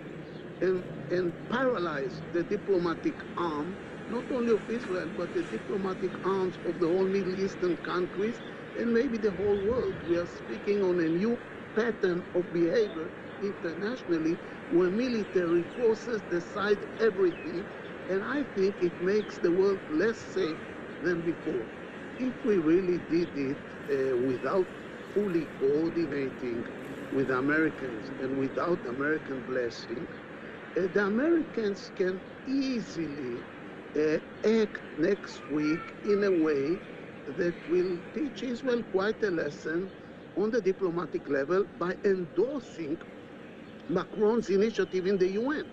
S20: and paralyze the diplomatic arm, not only of Israel, but the diplomatic arms of the whole Middle Eastern countries and maybe the whole world. We are speaking on a new pattern of behavior internationally where military forces decide everything, and I think it makes the world less safe than before. If we really did it without fully coordinating with Americans and without American blessing, the Americans can easily act next week in a way that will teach Israel quite a lesson on the diplomatic level by endorsing Macron's initiative in the UN.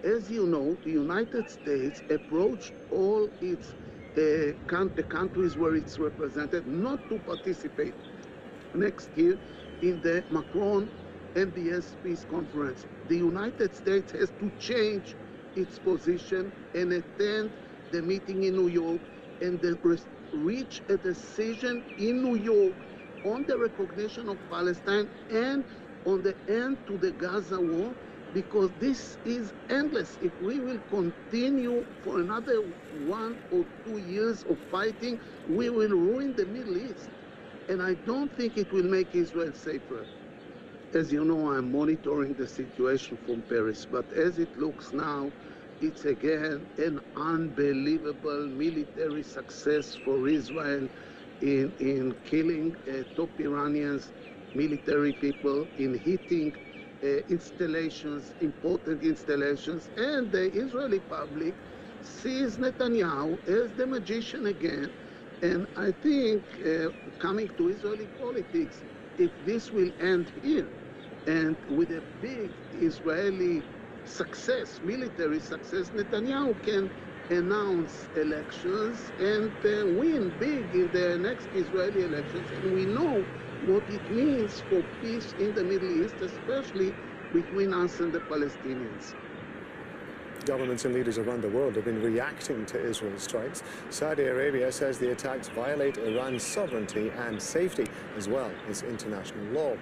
S20: as you know, the United States approached all the countries where it's represented not to participate next year in the Macron MBS Peace Conference. The United States has to change its position and attend the meeting in New York and reach a decision in New York on the recognition of Palestine and on the end to the Gaza war, because this is endless. If we will continue for another 1 or 2 years of fighting, we will ruin the Middle East. And I don't think it will make Israel safer. As you know, I'm monitoring the situation from Paris, but as it looks now, it's again an unbelievable military success for Israel in killing top Iranians, military people, in hitting installations, important installations, and the Israeli public sees Netanyahu as the magician again. And I think, coming to Israeli politics, if this will end here, and with a big Israeli success, military success, Netanyahu can announce elections and win big in the next Israeli elections. And we know what it means for peace in the Middle East, especially between us and the Palestinians.
S7: Governments and leaders around the world have been reacting to Israel's strikes. Saudi Arabia says the attacks violate Iran's sovereignty and safety, as well as international law.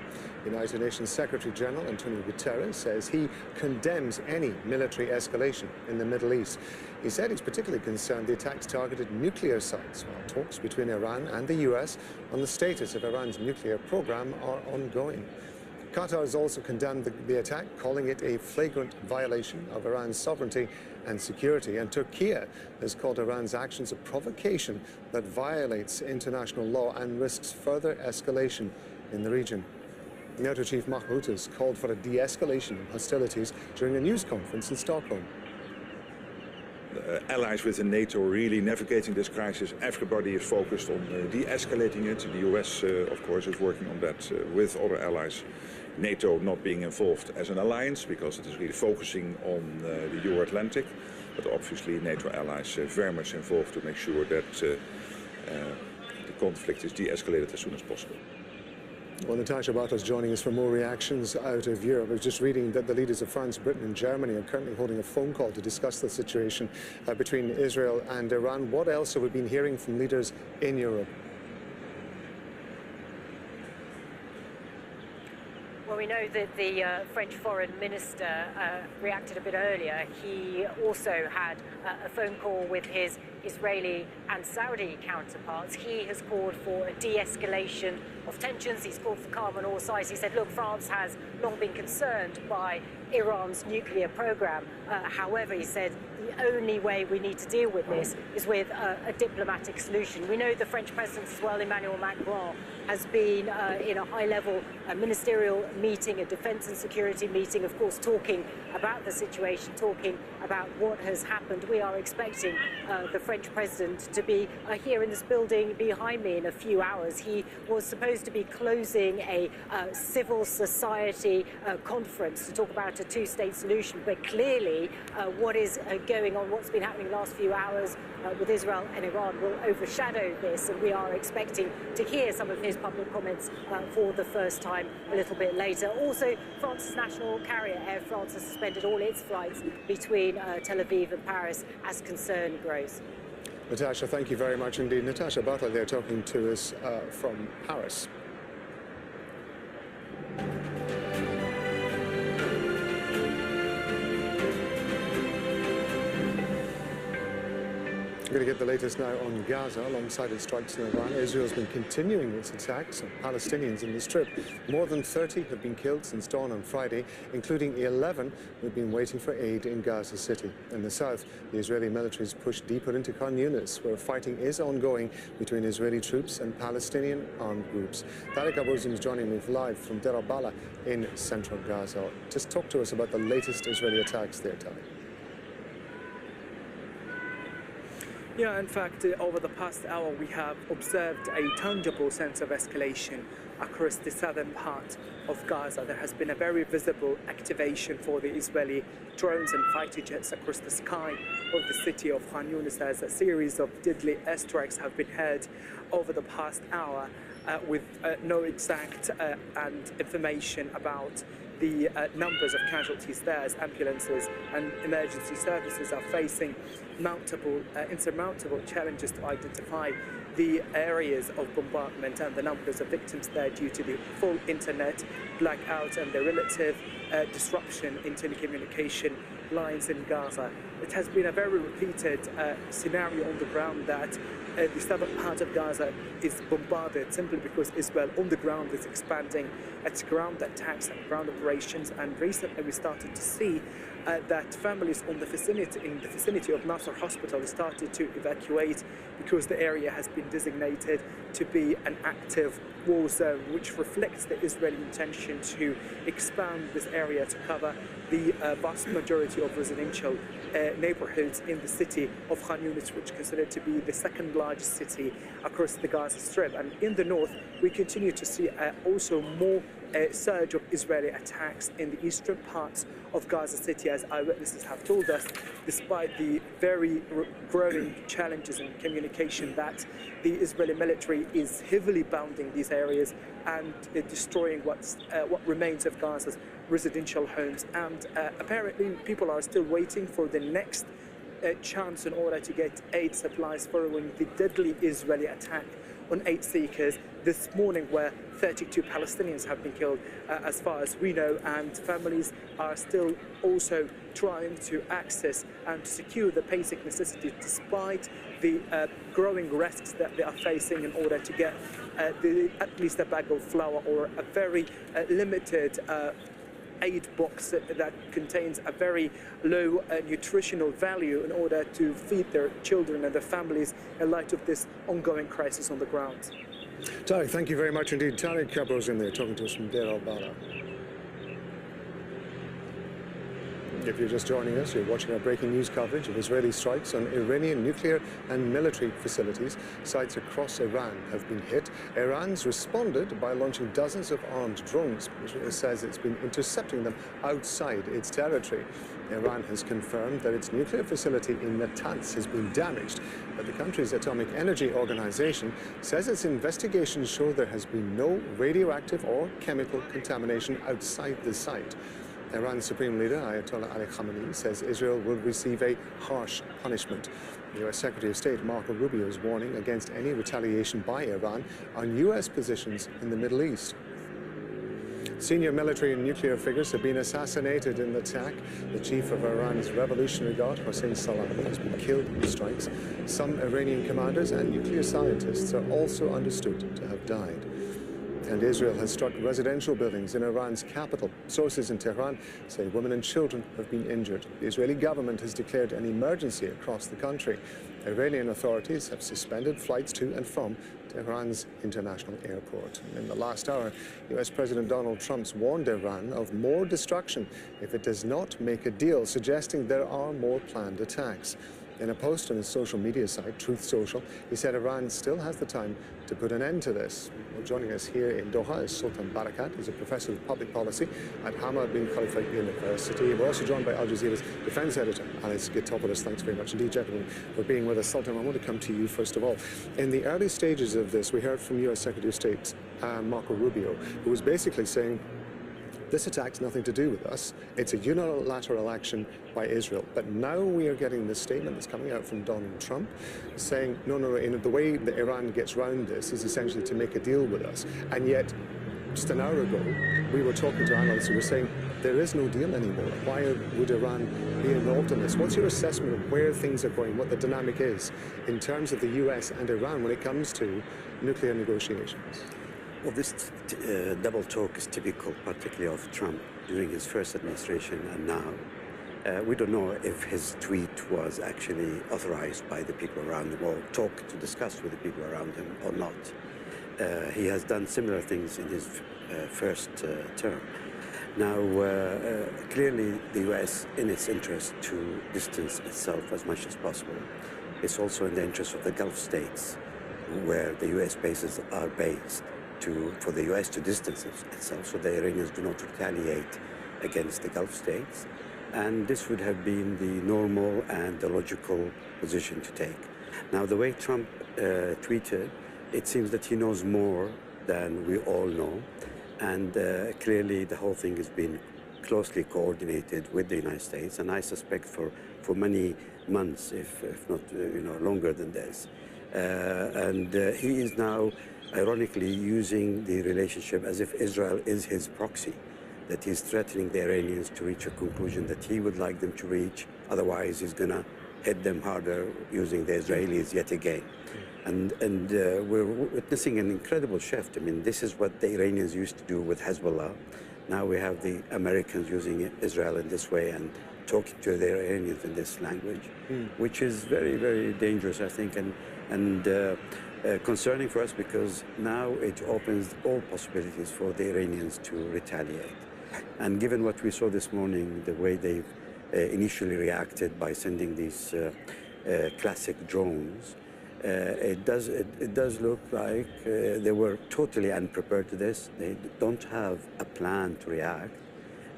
S7: United Nations Secretary General Antonio Guterres says he condemns any military escalation in the Middle East. He said he's particularly concerned the attacks targeted nuclear sites, while talks between Iran and the US on the status of Iran's nuclear program are ongoing. Qatar has also condemned the attack, calling it a flagrant violation of Iran's sovereignty and security. And Turkey has called Iran's actions a provocation that violates international law and risks further escalation in the region. NATO Chief Mahmoud has called for a de-escalation of hostilities during a news conference in Stockholm.
S13: Allies within NATO really navigating this crisis. Everybody is focused on de-escalating it. The US, of course, is working on that with other allies. NATO not being involved as an alliance because it is really focusing on the Euro-Atlantic, but obviously NATO allies very much involved to make sure that the conflict is de-escalated as soon as possible.
S7: Well, Natasha Bartos joining us for more reactions out of Europe. I was just reading that the leaders of France, Britain and Germany are currently holding a phone call to discuss the situation between Israel and Iran. What else have we been hearing from leaders in Europe?
S10: Well, we know that the French foreign minister reacted a bit earlier. He also had a phone call with his Israeli and Saudi counterparts. He has called for a de-escalation of tensions. He's called for calm on all sides. He said, look, France has long been concerned by Iran's nuclear program. However, he said, the only way we need to deal with this is with a diplomatic solution. We know the French president as well, Emmanuel Macron, has been in a high-level ministerial meeting, a defense and security meeting, of course, talking about the situation, talking about what has happened. We are expecting the French president to be here in this building behind me in a few hours. He was supposed to be closing a civil society conference to talk about a two-state solution, but clearly what is going on, what's been happening the last few hours with Israel and Iran will overshadow this, and we are expecting to hear some of his public comments for the first time a little bit later. Also, France's national carrier, Air France, has suspended all its flights between Tel Aviv and Paris as concern grows.
S7: Natasha, thank you very much indeed. Natasha Butler there talking to us from Paris. We're going to get the latest now on Gaza. Alongside its strikes in Iran, Israel's been continuing its attacks on Palestinians in the Strip. More than 30 have been killed since dawn on Friday, including 11 who have been waiting for aid in Gaza City. In the south, the Israeli military has pushed deeper into Khan Yunis, where fighting is ongoing between Israeli troops and Palestinian armed groups. Tariq Abouzim is joining me live from Deir al-Balah in central Gaza. Just talk to us about the latest Israeli attacks there, Tariq.
S14: Yeah, in fact, over the past hour, we have observed a tangible sense of escalation across the southern part of Gaza. There has been a very visible activation for the Israeli drones and fighter jets across the sky of the city of Khan Yunis, as a series of deadly airstrikes have been heard over the past hour, with no exact and information about the numbers of casualties there, as ambulances and emergency services are facing insurmountable challenges to identify the areas of bombardment and the numbers of victims there due to the full internet blackout and the relative disruption in telecommunication lines in Gaza. It has been a very repeated scenario on the ground that the southern part of Gaza is bombarded simply because Israel on the ground is expanding its ground attacks and ground operations. And recently we started to see that families in the vicinity of Nasser Hospital started to evacuate because the area has been designated to be an active war zone, which reflects the Israeli intention to expand this area to cover the vast majority of residential neighborhoods in the city of Khan Yunis, which is considered to be the second largest city across the Gaza Strip. And in the north, we continue to see also more surge of Israeli attacks in the eastern parts of Gaza City, as eyewitnesses have told us, despite the very growing challenges in communication that the Israeli military is heavily bounding these areas and destroying what remains of Gaza's residential homes. And apparently people are still waiting for the next chance in order to get aid supplies following the deadly Israeli attack on 8 seekers this morning, where 32 Palestinians have been killed, as far as we know, and families are still also trying to access and to secure the basic necessities despite the growing risks that they are facing in order to get at least a bag of flour or a very limited aid box that contains a very low nutritional value in order to feed their children and their families in light of this ongoing crisis on the ground.
S7: Tariq, thank you very much indeed. Tariq Kabro's in there talking to us from Deir al-Balah. If you're just joining us, you're watching our breaking news coverage of Israeli strikes on Iranian nuclear and military facilities. Sites across Iran have been hit. Iran's responded by launching dozens of armed drones. Israel says it's been intercepting them outside its territory. Iran has confirmed that its nuclear facility in Natanz has been damaged, but the country's Atomic Energy Organization says its investigations show there has been no radioactive or chemical contamination outside the site. Iran's Supreme Leader, Ayatollah Ali Khamenei, says Israel will receive a harsh punishment. U.S. Secretary of State Marco Rubio is warning against any retaliation by Iran on U.S. positions in the Middle East. Senior military and nuclear figures have been assassinated in the attack. The chief of Iran's Revolutionary Guard, Hossein Salami, has been killed in the strikes. Some Iranian commanders and nuclear scientists are also understood to have died. And Israel has struck residential buildings in Iran's capital. Sources in Tehran say women and children have been injured. The Israeli government has declared an emergency across the country. Iranian authorities have suspended flights to and from Tehran's international airport. In the last hour, U.S. President Donald Trump's warned Iran of more destruction if it does not make a deal, suggesting there are more planned attacks. In a post on his social media site, Truth Social, he said Iran still has the time to put an end to this. Well, joining us here in Doha is Sultan Barakat. He's a professor of public policy at Hamad bin Khalifa University. We're also joined by Al Jazeera's defense editor, Alex Gitopoulos. Thanks very much indeed, gentlemen, for being with us. Sultan, I want to come to you first of all. In the early stages of this, we heard from U.S. Secretary of State Marco Rubio, who was basically saying, this attack's nothing to do with us. It's a unilateral action by Israel. But now we are getting this statement that's coming out from Donald Trump saying, no, the way that Iran gets around this is essentially to make a deal with us. And yet, just an hour ago, we were talking to analysts who were saying there is no deal anymore. Why would Iran be involved in this? What's your assessment of where things are going, what the dynamic is in terms of the US and Iran when it comes to nuclear negotiations?
S6: Well, this double talk is typical, particularly of Trump during his first administration and now. We don't know if his tweet was actually authorized by the people around him or discussed with the people around him or not. He has done similar things in his first term. Now, clearly the U.S. in its interest to distance itself as much as possible it's also in the interest of the Gulf states, where the U.S. bases are based, for the U.S. to distance itself so the Iranians do not retaliate against the Gulf states. And this would have been the normal and the logical position to take. Now, the way Trump tweeted, it seems that he knows more than we all know. And clearly, the whole thing has been closely coordinated with the United States, and I suspect for many months, if not longer than this. And he is now, ironically, using the relationship as if Israel is his proxy, that he's threatening the Iranians to reach a conclusion that he would like them to reach. Otherwise, he's going to hit them harder using the Israelis yet again. And we're witnessing an incredible shift. I mean, this is what the Iranians used to do with Hezbollah. Now we have the Americans using Israel in this way and talking to the Iranians in this language, which is very, very dangerous, I think, and concerning for us, because now it opens all possibilities for the Iranians to retaliate. And given what we saw this morning, the way they initially reacted by sending these classic drones, it does look like they were totally unprepared to this. They don't have a plan to react,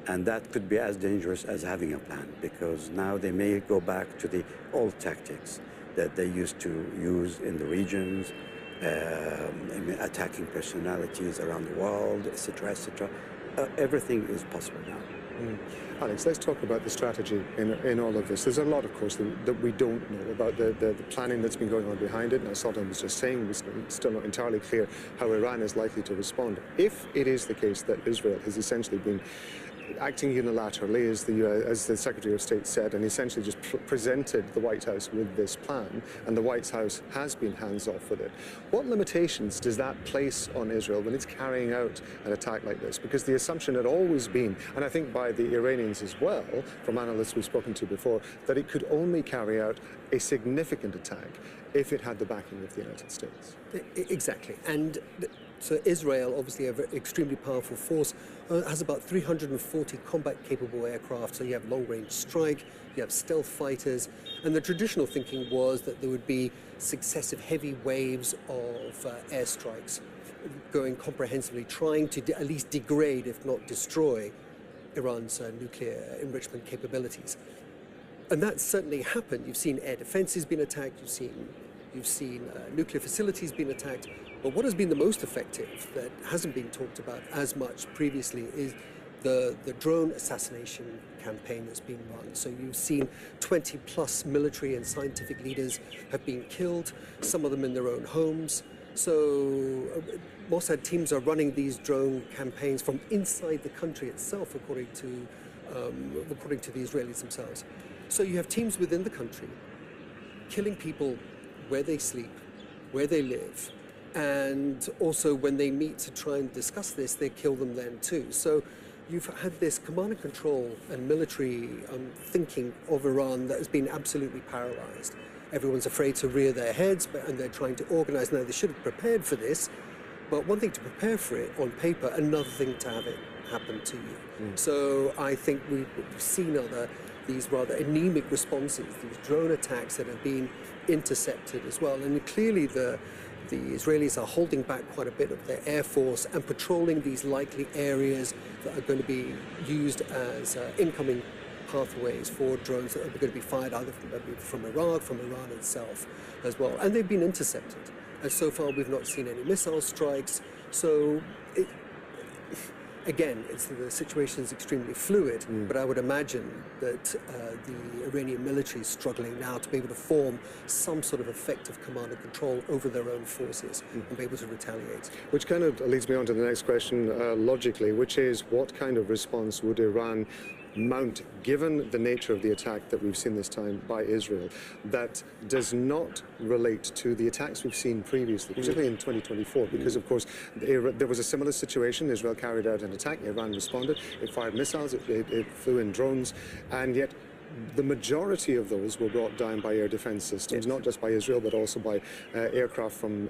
S6: and that could be as dangerous as having a plan, because now they may go back to the old tactics that they used to use in the regions, attacking personalities around the world, etc., etc. Everything is possible now.
S7: Alex, let's talk about the strategy in all of this. There's a lot, of course, that we don't know about the planning that's been going on behind it. And as Sultan was just saying, it's still not entirely clear how Iran is likely to respond. If it is the case that Israel has essentially been acting unilaterally, as the Secretary of State said, and essentially just presented the White House with this plan, and the White House has been hands-off with it. What limitations does that place on Israel when it's carrying out an attack like this? Because the assumption had always been, and I think by the Iranians as well, from analysts we've spoken to before, that it could only carry out a significant attack if it had the backing of the United States.
S16: Exactly. And so Israel, obviously an extremely powerful force, has about 340 combat-capable aircraft. So you have long-range strike, you have stealth fighters, and the traditional thinking was that there would be successive heavy waves of airstrikes going comprehensively, trying to at least degrade, if not destroy, Iran's nuclear enrichment capabilities. And that certainly happened. You've seen air defenses being attacked, you've seen nuclear facilities being attacked. But what has been the most effective that hasn't been talked about as much previously is the drone assassination campaign that's been run. So you've seen 20+ military and scientific leaders have been killed, some of them in their own homes. So Mossad teams are running these drone campaigns from inside the country itself, according to the Israelis themselves. So you have teams within the country killing people where they sleep, where they live, and also when they meet to try and discuss this, they kill them then too. So you've had this command and control and military thinking of Iran that has been absolutely paralyzed. Everyone's afraid to rear their heads, and they're trying to organize. Now, they should have prepared for this, but one thing to prepare for it on paper, another thing to have it happen to you. So I think we've seen these rather anemic responses, these drone attacks that have been intercepted as well. And clearly the Israelis are holding back quite a bit of their air force and patrolling these likely areas that are going to be used as incoming pathways for drones that are going to be fired either from Iraq, from Iran itself as well. And they've been intercepted. And so far we've not seen any missile strikes. So again, the situation is extremely fluid, but I would imagine that the Iranian military is struggling now to be able to form some sort of effective command and control over their own forces and be able to retaliate.
S7: Which kind of leads me on to the next question, logically, which is what kind of response would Iran mount, given the nature of the attack that we've seen this time by Israel, that does not relate to the attacks we've seen previously, particularly in 2024, because of course there was a similar situation. Israel carried out an attack, Iran responded, it fired missiles, it flew in drones, and yet the majority of those were brought down by air defense systems, not just by Israel, but also by aircraft from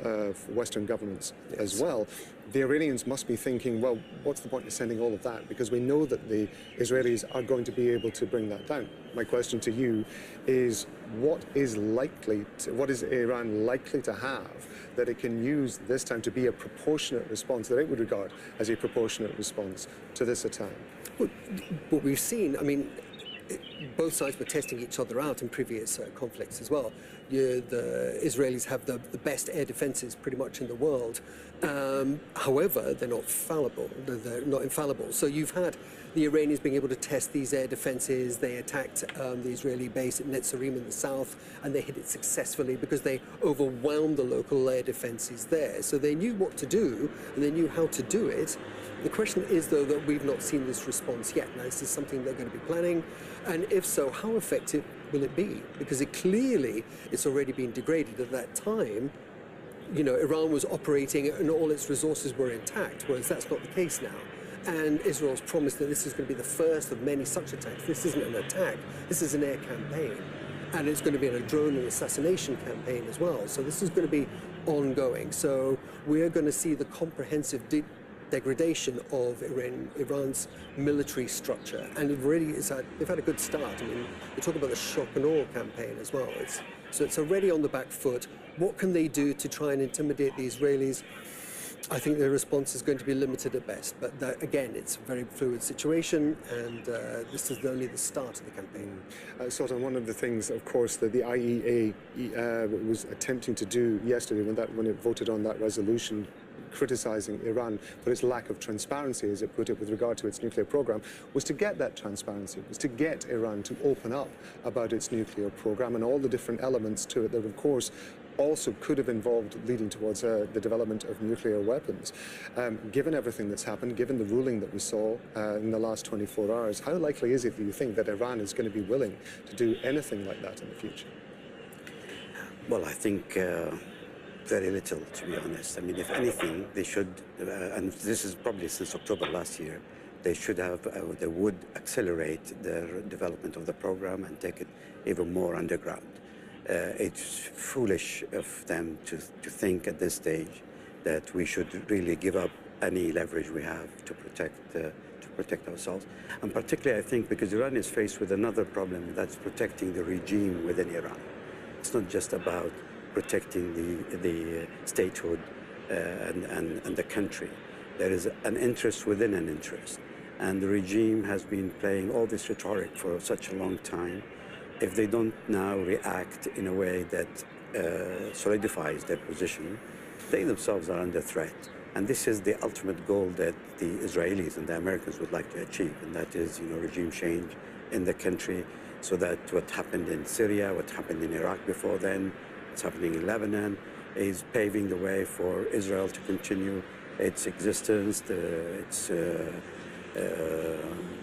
S7: Western governments as well. The Iranians must be thinking, well, what's the point of sending all of that? Because we know that the Israelis are going to be able to bring that down. My question to you is, what is Iran likely to have that it can use this time to be a proportionate response, that it would regard as a proportionate response to this attack?
S16: Well, what we've seen, I mean, both sides were testing each other out in previous conflicts as well. The Israelis have the best air defenses pretty much in the world. However, they're not fallible. They're not infallible. So you've had the Iranians being able to test these air defenses. They attacked the Israeli base at Netzarim in the south, and they hit it successfully because they overwhelmed the local air defenses there. So they knew what to do, and they knew how to do it. The question is, though, that we've not seen this response yet. Now, this is something they're going to be planning, and if so, how effective will it be? Because it's already been degraded. At that time, you know, Iran was operating and all its resources were intact, whereas that's not the case now. And Israel's promised that this is going to be the first of many such attacks. This isn't an attack, this is an air campaign. And it's going to be a drone and assassination campaign as well. So this is going to be ongoing. So we are going to see the comprehensive degradation of Iran's military structure, and they've had a good start. I mean, we talk about the shock and awe campaign as well. So it's already on the back foot. What can they do to try and intimidate the Israelis? I think their response is going to be limited at best. But again, it's a very fluid situation, and this is only the start of the campaign.
S7: Sultan, one of the things, of course, that the IEA was attempting to do yesterday when it voted on that resolution criticizing Iran for its lack of transparency, as it put it, with regard to its nuclear program, was to get that transparency, was to get Iran to open up about its nuclear program and all the different elements to it that, of course, also could have involved leading towards the development of nuclear weapons. Given everything that's happened, given the ruling that we saw in the last 24 hours, how likely is it, do you think, that Iran is going to be willing to do anything like that in the future?
S6: Well, I think very little, to be honest. I mean, if anything, they should, and this is probably since October last year, they would accelerate their development of the program and take it even more underground. It's foolish of them to think at this stage that we should really give up any leverage we have to protect ourselves. And particularly, I think, because Iran is faced with another problem, that's protecting the regime within Iran. It's not just about protecting the statehood and the country. There is an interest within an interest. And the regime has been playing all this rhetoric for such a long time. If they don't now react in a way that solidifies their position, they themselves are under threat. And this is the ultimate goal that the Israelis and the Americans would like to achieve, and that is, you know, regime change in the country, so that what happened in Syria, what happened in Iraq before then, what's happening in Lebanon, is paving the way for Israel to continue its existence, its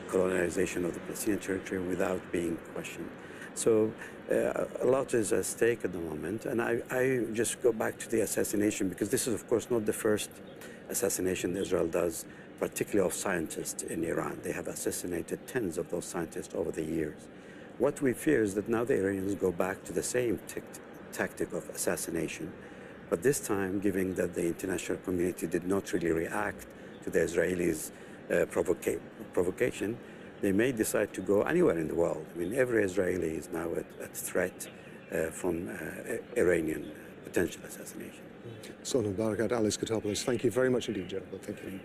S6: colonization of the Palestinian territory without being questioned. So a lot is at stake at the moment, and I just go back to the assassination, because this is, of course, not the first assassination Israel does, particularly of scientists in Iran. They have assassinated tens of those scientists over the years. What we fear is that now the Iranians go back to the same tactic of assassination, but this time, given that the international community did not really react to the Israelis' provocation, they may decide to go anywhere in the world. I mean, every Israeli is now at threat from Iranian potential assassination.
S7: Sultan Barakat, Alice Kotopoulos, thank you very much indeed, gentlemen. Thank you.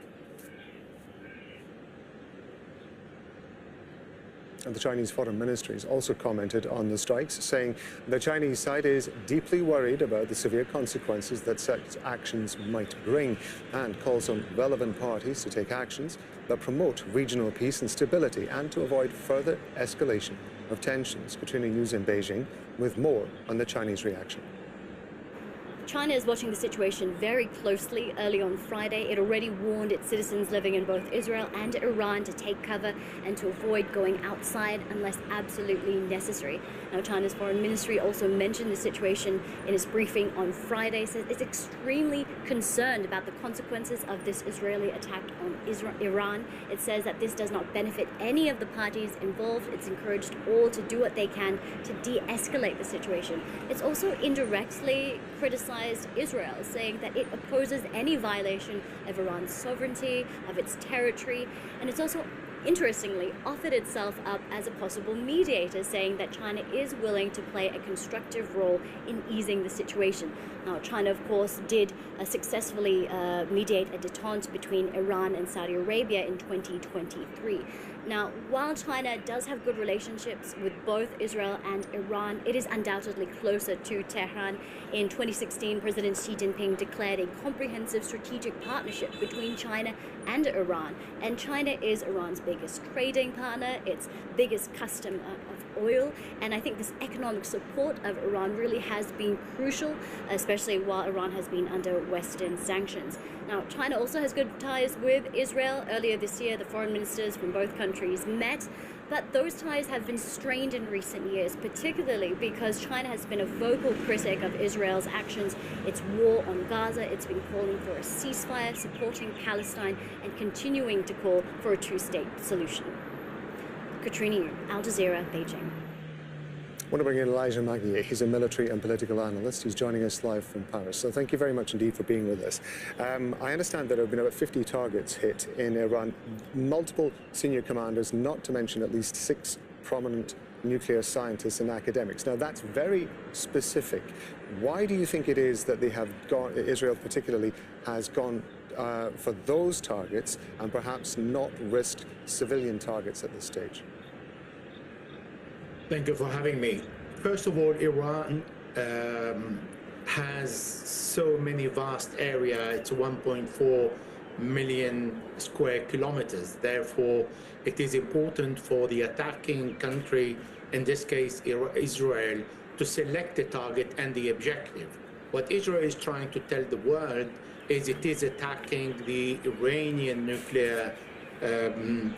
S7: And the Chinese Foreign Ministry has also commented on the strikes, saying the Chinese side is deeply worried about the severe consequences that such actions might bring, and calls on relevant parties to take actions that promote regional peace and stability and to avoid further escalation of tensions. Katrina Yu's in Beijing with more on the Chinese reaction.
S12: China is watching the situation very closely. Early on Friday, it already warned its citizens living in both Israel and Iran to take cover and to avoid going outside unless absolutely necessary. Now, China's foreign ministry also mentioned the situation in its briefing on Friday, says it's extremely concerned about the consequences of this Israeli attack on Iran. It says that this does not benefit any of the parties involved. It's encouraged all to do what they can to de-escalate the situation. It's also indirectly criticized Israel, saying that it opposes any violation of Iran's sovereignty, of its territory, and it's also interestingly offered itself up as a possible mediator, saying that China is willing to play a constructive role in easing the situation. Now, China, of course, did successfully mediate a détente between Iran and Saudi Arabia in 2023. Now, while China does have good relationships with both Israel and Iran, it is undoubtedly closer to Tehran. In 2016, President Xi Jinping declared a comprehensive strategic partnership between China and Iran. And China is Iran's biggest trading partner, its biggest customer of oil. And I think this economic support of Iran really has been crucial, especially while Iran has been under Western sanctions. Now, China also has good ties with Israel. Earlier this year, the foreign ministers from both countries met, but those ties have been strained in recent years, particularly because China has been a vocal critic of Israel's actions, its war on Gaza. It's been calling for a ceasefire, supporting Palestine, and continuing to call for a two-state solution. Katrina Yu, Al Jazeera, Beijing.
S7: I want to bring in Elijah Magnier. He's a military and political analyst. He's joining us live from Paris. So thank you very much indeed for being with us. I understand that there have been about 50 targets hit in Iran, multiple senior commanders, not to mention at least 6 prominent nuclear scientists and academics. Now, that's very specific. Why do you think it is that they have gone, Israel particularly, has gone for those targets and perhaps not risked civilian targets at this stage?
S1: Thank you for having me. First of all, Iran has so many vast area. It's 1.4 million square kilometers. Therefore, it is important for the attacking country, in this case Israel, to select the target and the objective. What Israel is trying to tell the world is it is attacking the Iranian nuclear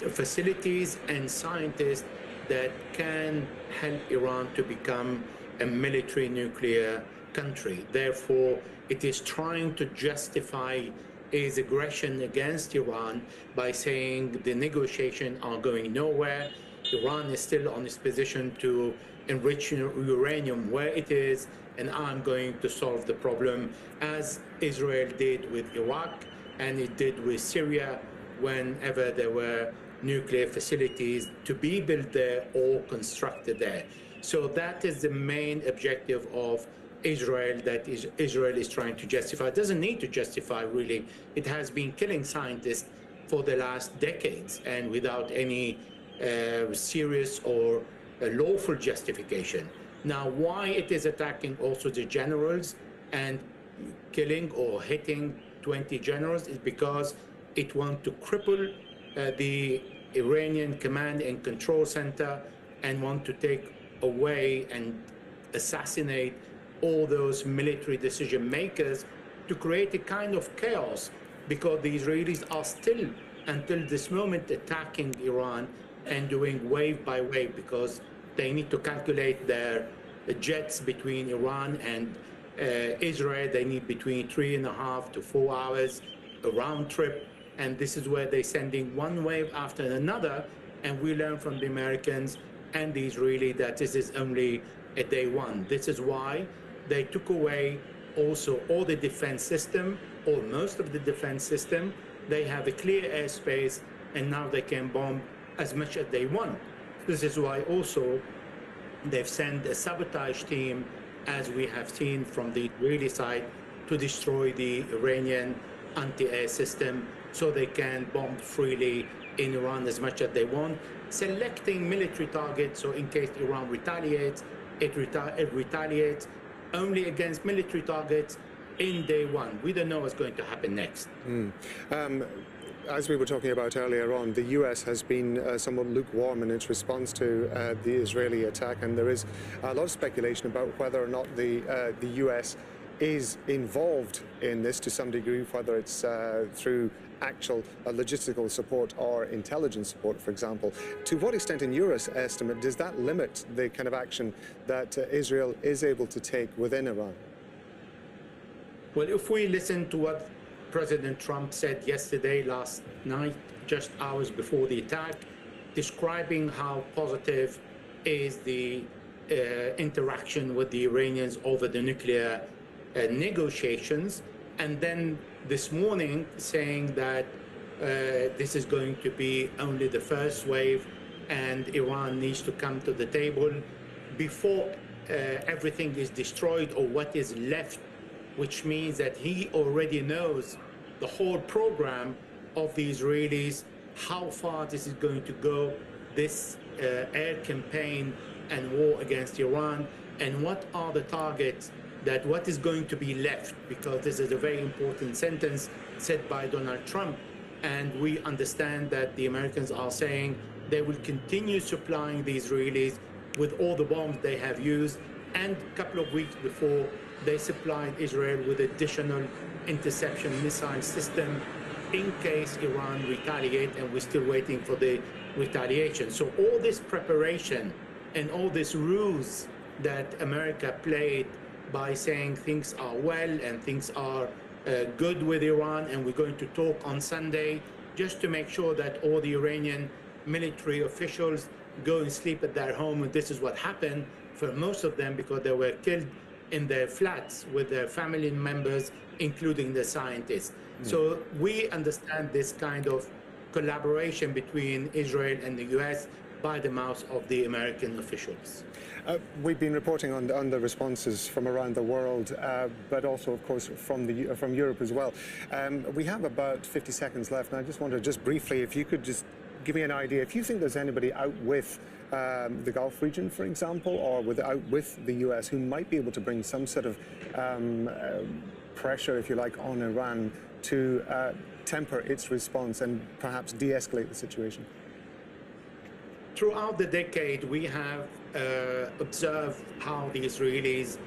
S1: facilities and scientists that can help Iran to become a military nuclear country. Therefore, it is trying to justify its aggression against Iran by saying the negotiations are going nowhere. Iran is still on its position to enrich uranium where it is, and I'm going to solve the problem, as Israel did with Iraq and it did with Syria whenever there were nuclear facilities to be built there or constructed there. So that is the main objective of Israel that Israel is trying to justify. It doesn't need to justify, really. It has been killing scientists for the last decades and without any serious or lawful justification. Now, why it is attacking also the generals and killing or hitting 20 generals is because it wants to cripple the Iranian command and control center and want to take away and assassinate all those military decision makers to create a kind of chaos, because the Israelis are still, until this moment, attacking Iran and doing wave by wave, because they need to calculate their jets between Iran and Israel. They need between 3.5 to 4 hours a round trip. And this is where they're sending one wave after another. And we learn from the Americans and the Israelis that this is only a day one. This is why they took away also all the defense system, or most of the defense system. They have a clear airspace, and now they can bomb as much as they want. This is why also they've sent a sabotage team, as we have seen from the Israeli side, to destroy the Iranian anti-air system, so they can bomb freely in Iran as much as they want, selecting military targets, so in case Iran retaliates, it retaliates only against military targets in day one. We don't know what's going to happen next.
S7: As we were talking about earlier on, the US has been somewhat lukewarm in its response to the Israeli attack, and there is a lot of speculation about whether or not the US is involved in this to some degree, whether it's through actual logistical support or intelligence support, for example. To what extent, in your estimate, does that limit the kind of action that Israel is able to take within Iran?
S1: Well, if we listen to what President Trump said yesterday, last night, just hours before the attack, describing how positive is the interaction with the Iranians over the nuclear negotiations, and then this morning saying that this is going to be only the first wave and Iran needs to come to the table before everything is destroyed or what is left, which means that he already knows the whole program of the Israelis, how far this is going to go, this air campaign and war against Iran, and what are the targets, that what is going to be left, because this is a very important sentence said by Donald Trump, and we understand that the Americans are saying they will continue supplying the Israelis with all the bombs they have used, and a couple of weeks before they supplied Israel with additional interception missile system in case Iran retaliate, and we're still waiting for the retaliation. So all this preparation and all this ruse that America played by saying things are well and things are good with Iran, and we're going to talk on Sunday, just to make sure that all the Iranian military officials go and sleep at their home. And this is what happened for most of them, because they were killed in their flats with their family members, including the scientists. So we understand this kind of collaboration between Israel and the US by the mouth of the American officials.
S7: We've been reporting on the responses from around the world, but also, of course, from Europe as well. We have about 50 seconds left, and I just wonder, just briefly, if you could just give me an idea, if you think there's anybody out with the Gulf region, for example, or out with the US, who might be able to bring some sort of pressure, if you like, on Iran to temper its response and perhaps de-escalate the situation?
S1: Throughout the decade, we have observed how the Israelis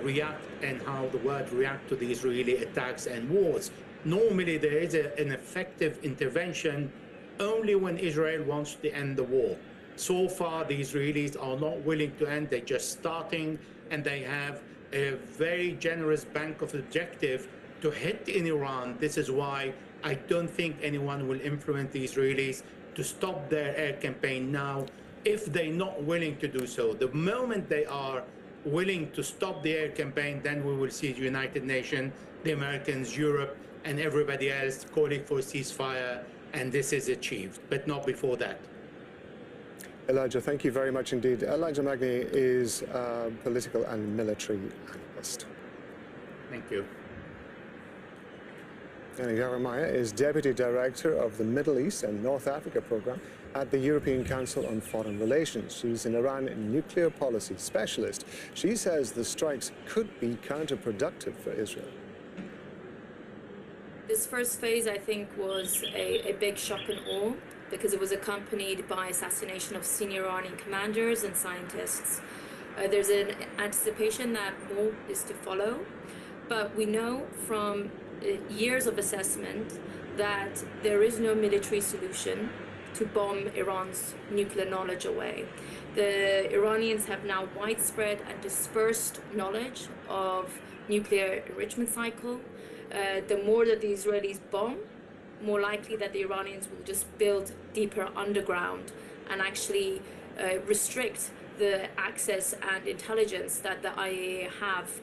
S1: react and how the world react to the Israeli attacks and wars. Normally, there is an effective intervention only when Israel wants to end the war. So far, the Israelis are not willing to end. They're just starting, and they have a very generous bank of objective to hit in Iran. This is why I don't think anyone will influence the Israelis to stop their air campaign now if they're not willing to do so. The moment they are willing to stop the air campaign, then we will see the United Nations, the Americans, Europe, and everybody else calling for a ceasefire, and this is achieved, but not before that.
S7: Elijah, thank you very much indeed. Elijah Magni is a political and military analyst.
S1: Thank you.
S7: And Yaramaya is Deputy Director of the Middle East and North Africa Program at the European Council on Foreign Relations. She's an Iran nuclear policy specialist. She says the strikes could be counterproductive for Israel.
S8: This first phase, I think, was a big shock and awe, because it was accompanied by assassination of senior Iranian commanders and scientists. There's an anticipation that more is to follow, but we know from years of assessment that there is no military solution to bomb Iran's nuclear knowledge away. The Iranians have now widespread and dispersed knowledge of nuclear enrichment cycle. The more that the Israelis bomb, more likely that the Iranians will just build deeper underground and actually restrict the access and intelligence that the IAEA have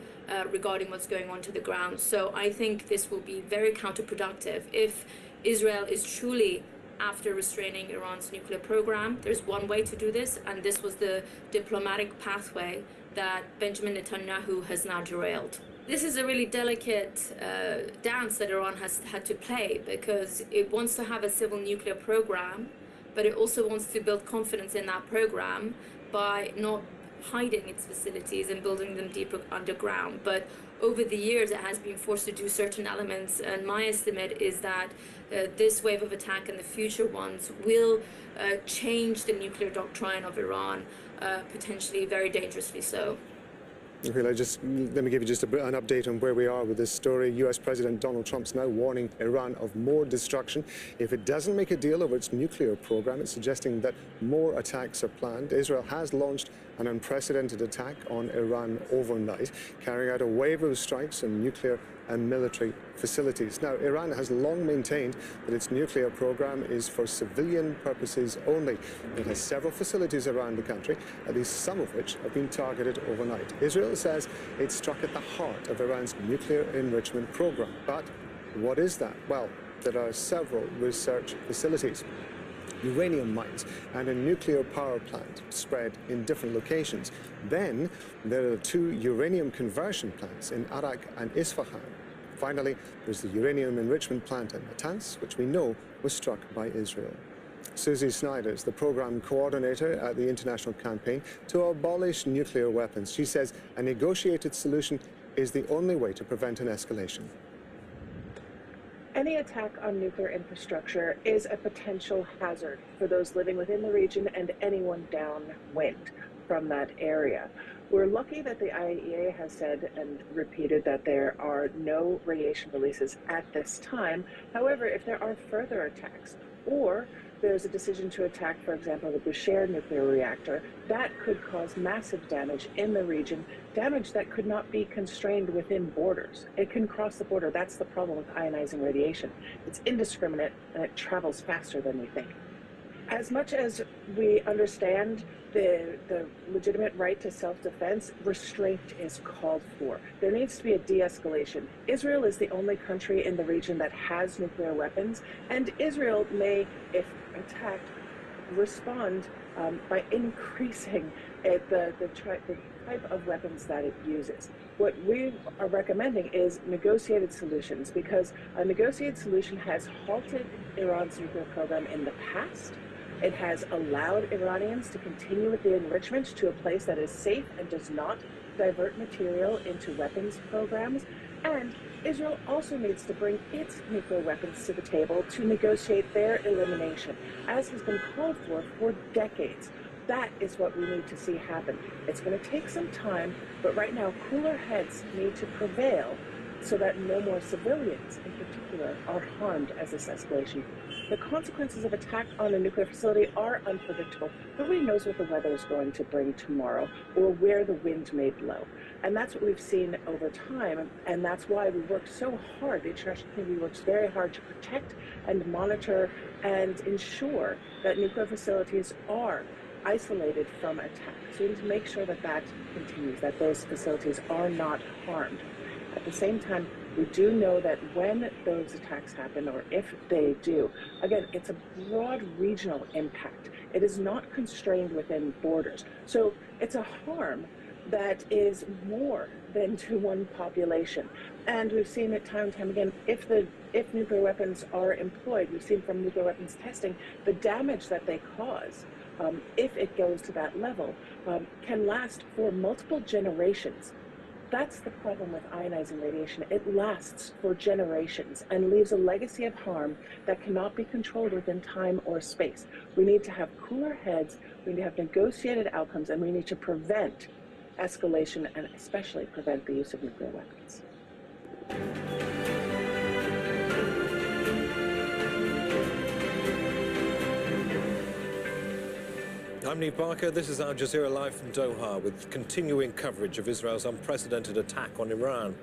S8: regarding what's going on to the ground. So I think this will be very counterproductive. If Israel is truly after restraining Iran's nuclear program, there's one way to do this, and this was the diplomatic pathway that Benjamin Netanyahu has now derailed. This is a really delicate dance that Iran has had to play, because it wants to have a civil nuclear program, but it also wants to build confidence in that program by not hiding its facilities and building them deeper underground. But over the years, it has been forced to do certain elements, and my estimate is that this wave of attack and the future ones will change the nuclear doctrine of Iran, potentially very dangerously so.
S7: Okay, let me give you just an update on where we are with this story. U.S. President Donald Trump's now warning Iran of more destruction if it doesn't make a deal over its nuclear program. It's suggesting that more attacks are planned. Israel has launched an unprecedented attack on Iran overnight, carrying out a wave of strikes on nuclear and military facilities. Now, Iran has long maintained that its nuclear program is for civilian purposes only. It has several facilities around the country, at least some of which have been targeted overnight. Israel says it struck at the heart of Iran's nuclear enrichment program. But what is that? Well, there are several research facilities, uranium mines, and a nuclear power plant spread in different locations. Then there are 2 uranium conversion plants in Arak and Isfahan. Finally, there's the uranium enrichment plant at Natanz, which we know was struck by Israel. Susie Snyder is the program coordinator at the international campaign to abolish nuclear weapons. She says a negotiated solution is the only way to prevent an escalation.
S21: Any attack on nuclear infrastructure is a potential hazard for those living within the region and anyone downwind from that area. We're lucky that the IAEA has said and repeated that there are no radiation releases at this time. However, if there are further attacks, or there's a decision to attack, for example, the Bushehr nuclear reactor, that could cause massive damage in the region, damage that could not be constrained within borders. It can cross the border. That's the problem with ionizing radiation. It's indiscriminate and it travels faster than we think. As much as we understand the legitimate right to self-defense, restraint is called for. There needs to be a de-escalation. Israel is the only country in the region that has nuclear weapons, and Israel may, if attacked, respond by increasing the type of weapons that it uses. What we are recommending is negotiated solutions, because a negotiated solution has halted Iran's nuclear program in the past. It has allowed Iranians to continue with the enrichment to a place that is safe and does not divert material into weapons programs. And Israel also needs to bring its nuclear weapons to the table to negotiate their elimination, as has been called for decades. That is what we need to see happen. It's going to take some time, but right now cooler heads need to prevail so that no more civilians in particular are harmed as this escalation. The consequences of attack on a nuclear facility are unpredictable. Nobody knows what the weather is going to bring tomorrow or where the wind may blow. And that's what we've seen over time, and that's why we worked so hard. The international community works very hard to protect and monitor and ensure that nuclear facilities are isolated from attack. So we need to make sure that that continues, that those facilities are not harmed. At the same time, we do know that when those attacks happen, or if they do, again, it's a broad regional impact. It is not constrained within borders. So it's a harm that is more than to one population. And we've seen it time and time again, if nuclear weapons are employed, we've seen from nuclear weapons testing, the damage that they cause, if it goes to that level, can last for multiple generations. That's the problem with ionizing radiation. It lasts for generations and leaves a legacy of harm that cannot be controlled within time or space. We need to have cooler heads, we need to have negotiated outcomes, and we need to prevent escalation and especially prevent the use of nuclear weapons.
S2: I'm Neve Barker. This is Al Jazeera Live from Doha with continuing coverage of Israel's unprecedented attack on Iran.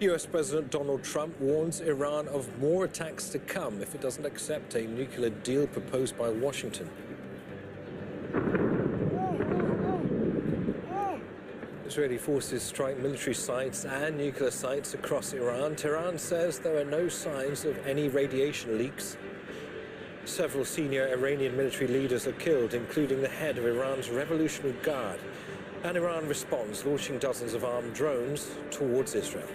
S2: US President Donald Trump warns Iran of more attacks to come if it doesn't accept a nuclear deal proposed by Washington. Israeli forces strike military sites and nuclear sites across Iran. Tehran says there are no signs of any radiation leaks. Several senior Iranian military leaders are killed, including the head of Iran's Revolutionary Guard. And Iran responds, launching dozens of armed drones towards Israel.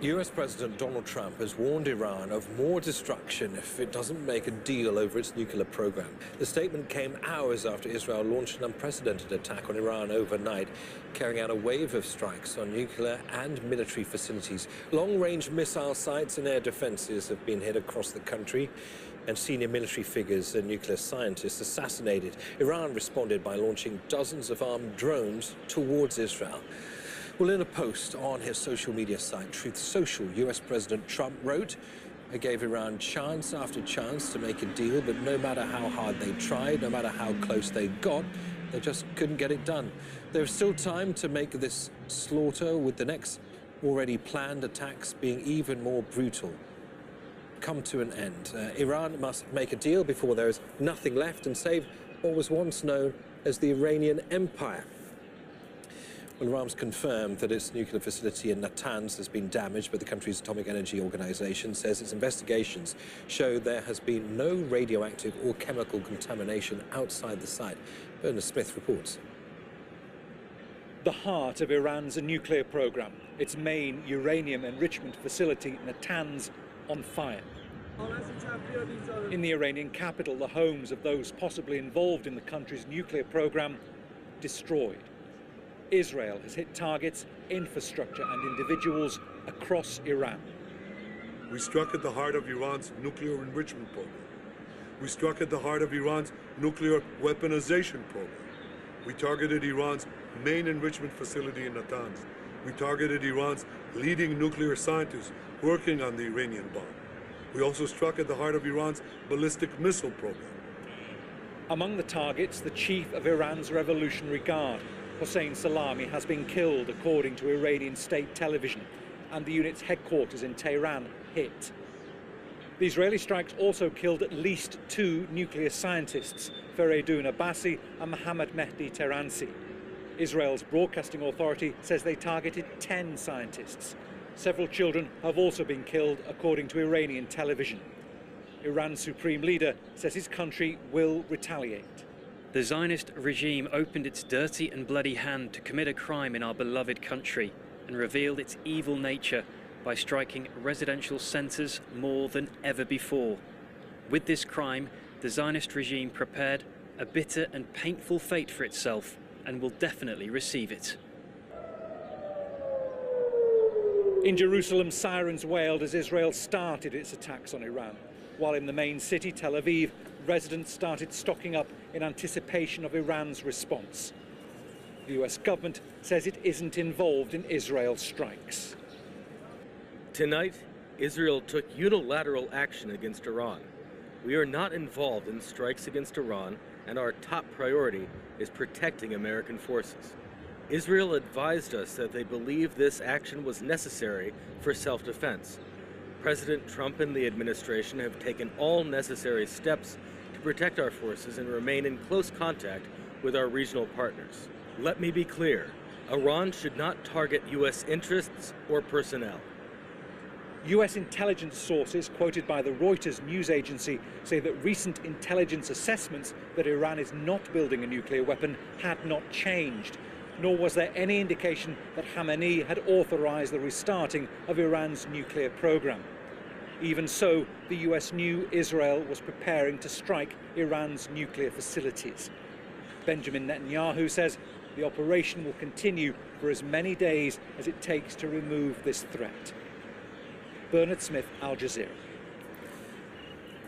S2: US President Donald Trump has warned Iran of more destruction if it doesn't make a deal over its nuclear program. The statement came hours after Israel launched an unprecedented attack on Iran overnight, carrying out a wave of strikes on nuclear and military facilities. Long-range missile sites and air defenses have been hit across the country, and senior military figures and nuclear scientists assassinated. Iran responded by launching dozens of armed drones towards Israel. Well, in a post on his social media site, Truth Social, US President Trump wrote, "I gave Iran chance after chance to make a deal, but no matter how hard they tried, no matter how close they got, they just couldn't get it done. There's still time to make this slaughter, with the next already planned attacks being even more brutal, come to an end. Iran must make a deal before there is nothing left and save what was once known as the Iranian Empire." Well, Iran's confirmed that its nuclear facility in Natanz has been damaged, but the country's Atomic Energy Organization says its investigations show there has been no radioactive or chemical contamination outside the site. Bernard Smith reports.
S17: The heart of Iran's nuclear program, its main uranium enrichment facility, Natanz, on fire. In the Iranian capital, the homes of those possibly involved in the country's nuclear program destroyed. Israel has hit targets, infrastructure and individuals across Iran.
S18: We struck at the heart of Iran's nuclear enrichment program. We struck at the heart of Iran's nuclear weaponization program. We targeted Iran's main enrichment facility in Natanz. We targeted Iran's leading nuclear scientists working on the Iranian bomb. We also struck at the heart of Iran's ballistic missile program.
S17: Among the targets, the chief of Iran's Revolutionary Guard, Hossein Salami, has been killed, according to Iranian state television, and the unit's headquarters in Tehran hit. The Israeli strikes also killed at least 2 nuclear scientists, Fereydun Abbasi and Mohammad Mehdi Tehransi. Israel's broadcasting authority says they targeted 10 scientists. Several children have also been killed, according to Iranian television. Iran's supreme leader says his country will retaliate.
S19: The Zionist regime opened its dirty and bloody hand to commit a crime in our beloved country and revealed its evil nature by striking residential centres more than ever before. With this crime, the Zionist regime prepared a bitter and painful fate for itself and will definitely receive it.
S17: In Jerusalem, sirens wailed as Israel started its attacks on Iran, while in the main city, Tel Aviv, residents started stocking up in anticipation of Iran's response. The US government says it isn't involved in Israel's strikes.
S5: Tonight, Israel took unilateral action against Iran. We are not involved in strikes against Iran, and our top priority is protecting American forces. Israel advised us that they believe this action was necessary for self-defense. President Trump and the administration have taken all necessary steps to protect our forces and remain in close contact with our regional partners. Let me be clear, Iran should not target U.S. interests or personnel.
S17: US intelligence sources quoted by the Reuters news agency say that recent intelligence assessments that Iran is not building a nuclear weapon had not changed, nor was there any indication that Khamenei had authorized the restarting of Iran's nuclear program. Even so, the US knew Israel was preparing to strike Iran's nuclear facilities. Benjamin Netanyahu says the operation will continue for as many days as it takes to remove this threat. Bernard Smith, Al Jazeera.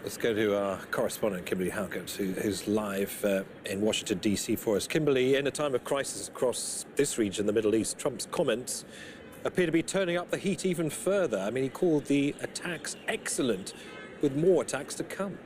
S2: Let's go to our correspondent, Kimberly Halkett, who's live in Washington, D.C. for us. Kimberly, in a time of crisis across this region, the Middle East, Trump's comments appear to be turning up the heat even further. I mean, he called the attacks excellent, with more attacks to come.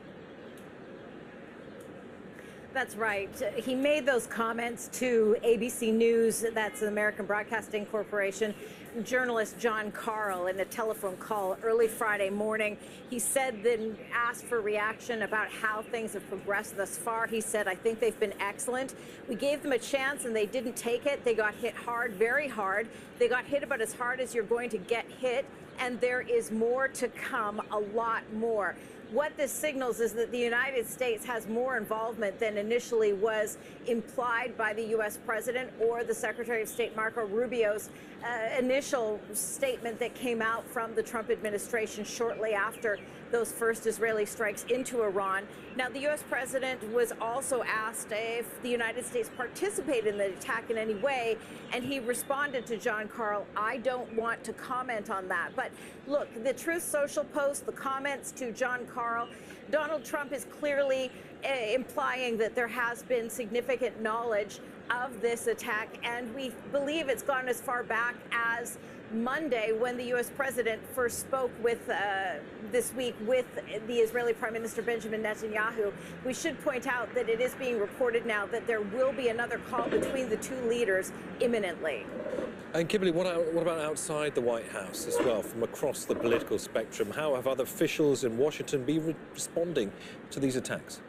S3: That's right. He made those comments to ABC News, that's the American Broadcasting Corporation, journalist John Carl in a telephone call early Friday morning. He said, then asked for reaction about how things have progressed thus far. He said, I think they've been excellent. We gave them a chance and they didn't take it. They got hit hard, very hard. They got hit about as hard as you're going to get hit. And there is more to come, a lot more. what this signals is that the United States has more involvement than initially was implied by the U.S. president or the Secretary of State Marco Rubio's initial statement that came out from the Trump administration shortly after those first Israeli strikes into Iran. Now, the U.S. president was also asked if the United States participated in the attack in any way, and he responded to John Karl, "I don't want to comment on that." But look, the Truth Social post, the comments to John Karl, Donald Trump is clearly implying that there has been significant knowledge of this attack, and we believe it's gone as far back as Monday, when the U.S. president first spoke with this week with the Israeli Prime Minister Benjamin Netanyahu. We should point out that it is being reported now that there will be another call between the two leaders imminently.
S2: And Kimberly, what about outside the White House as well, from across the political spectrum? How have other officials in Washington been responding to these attacks?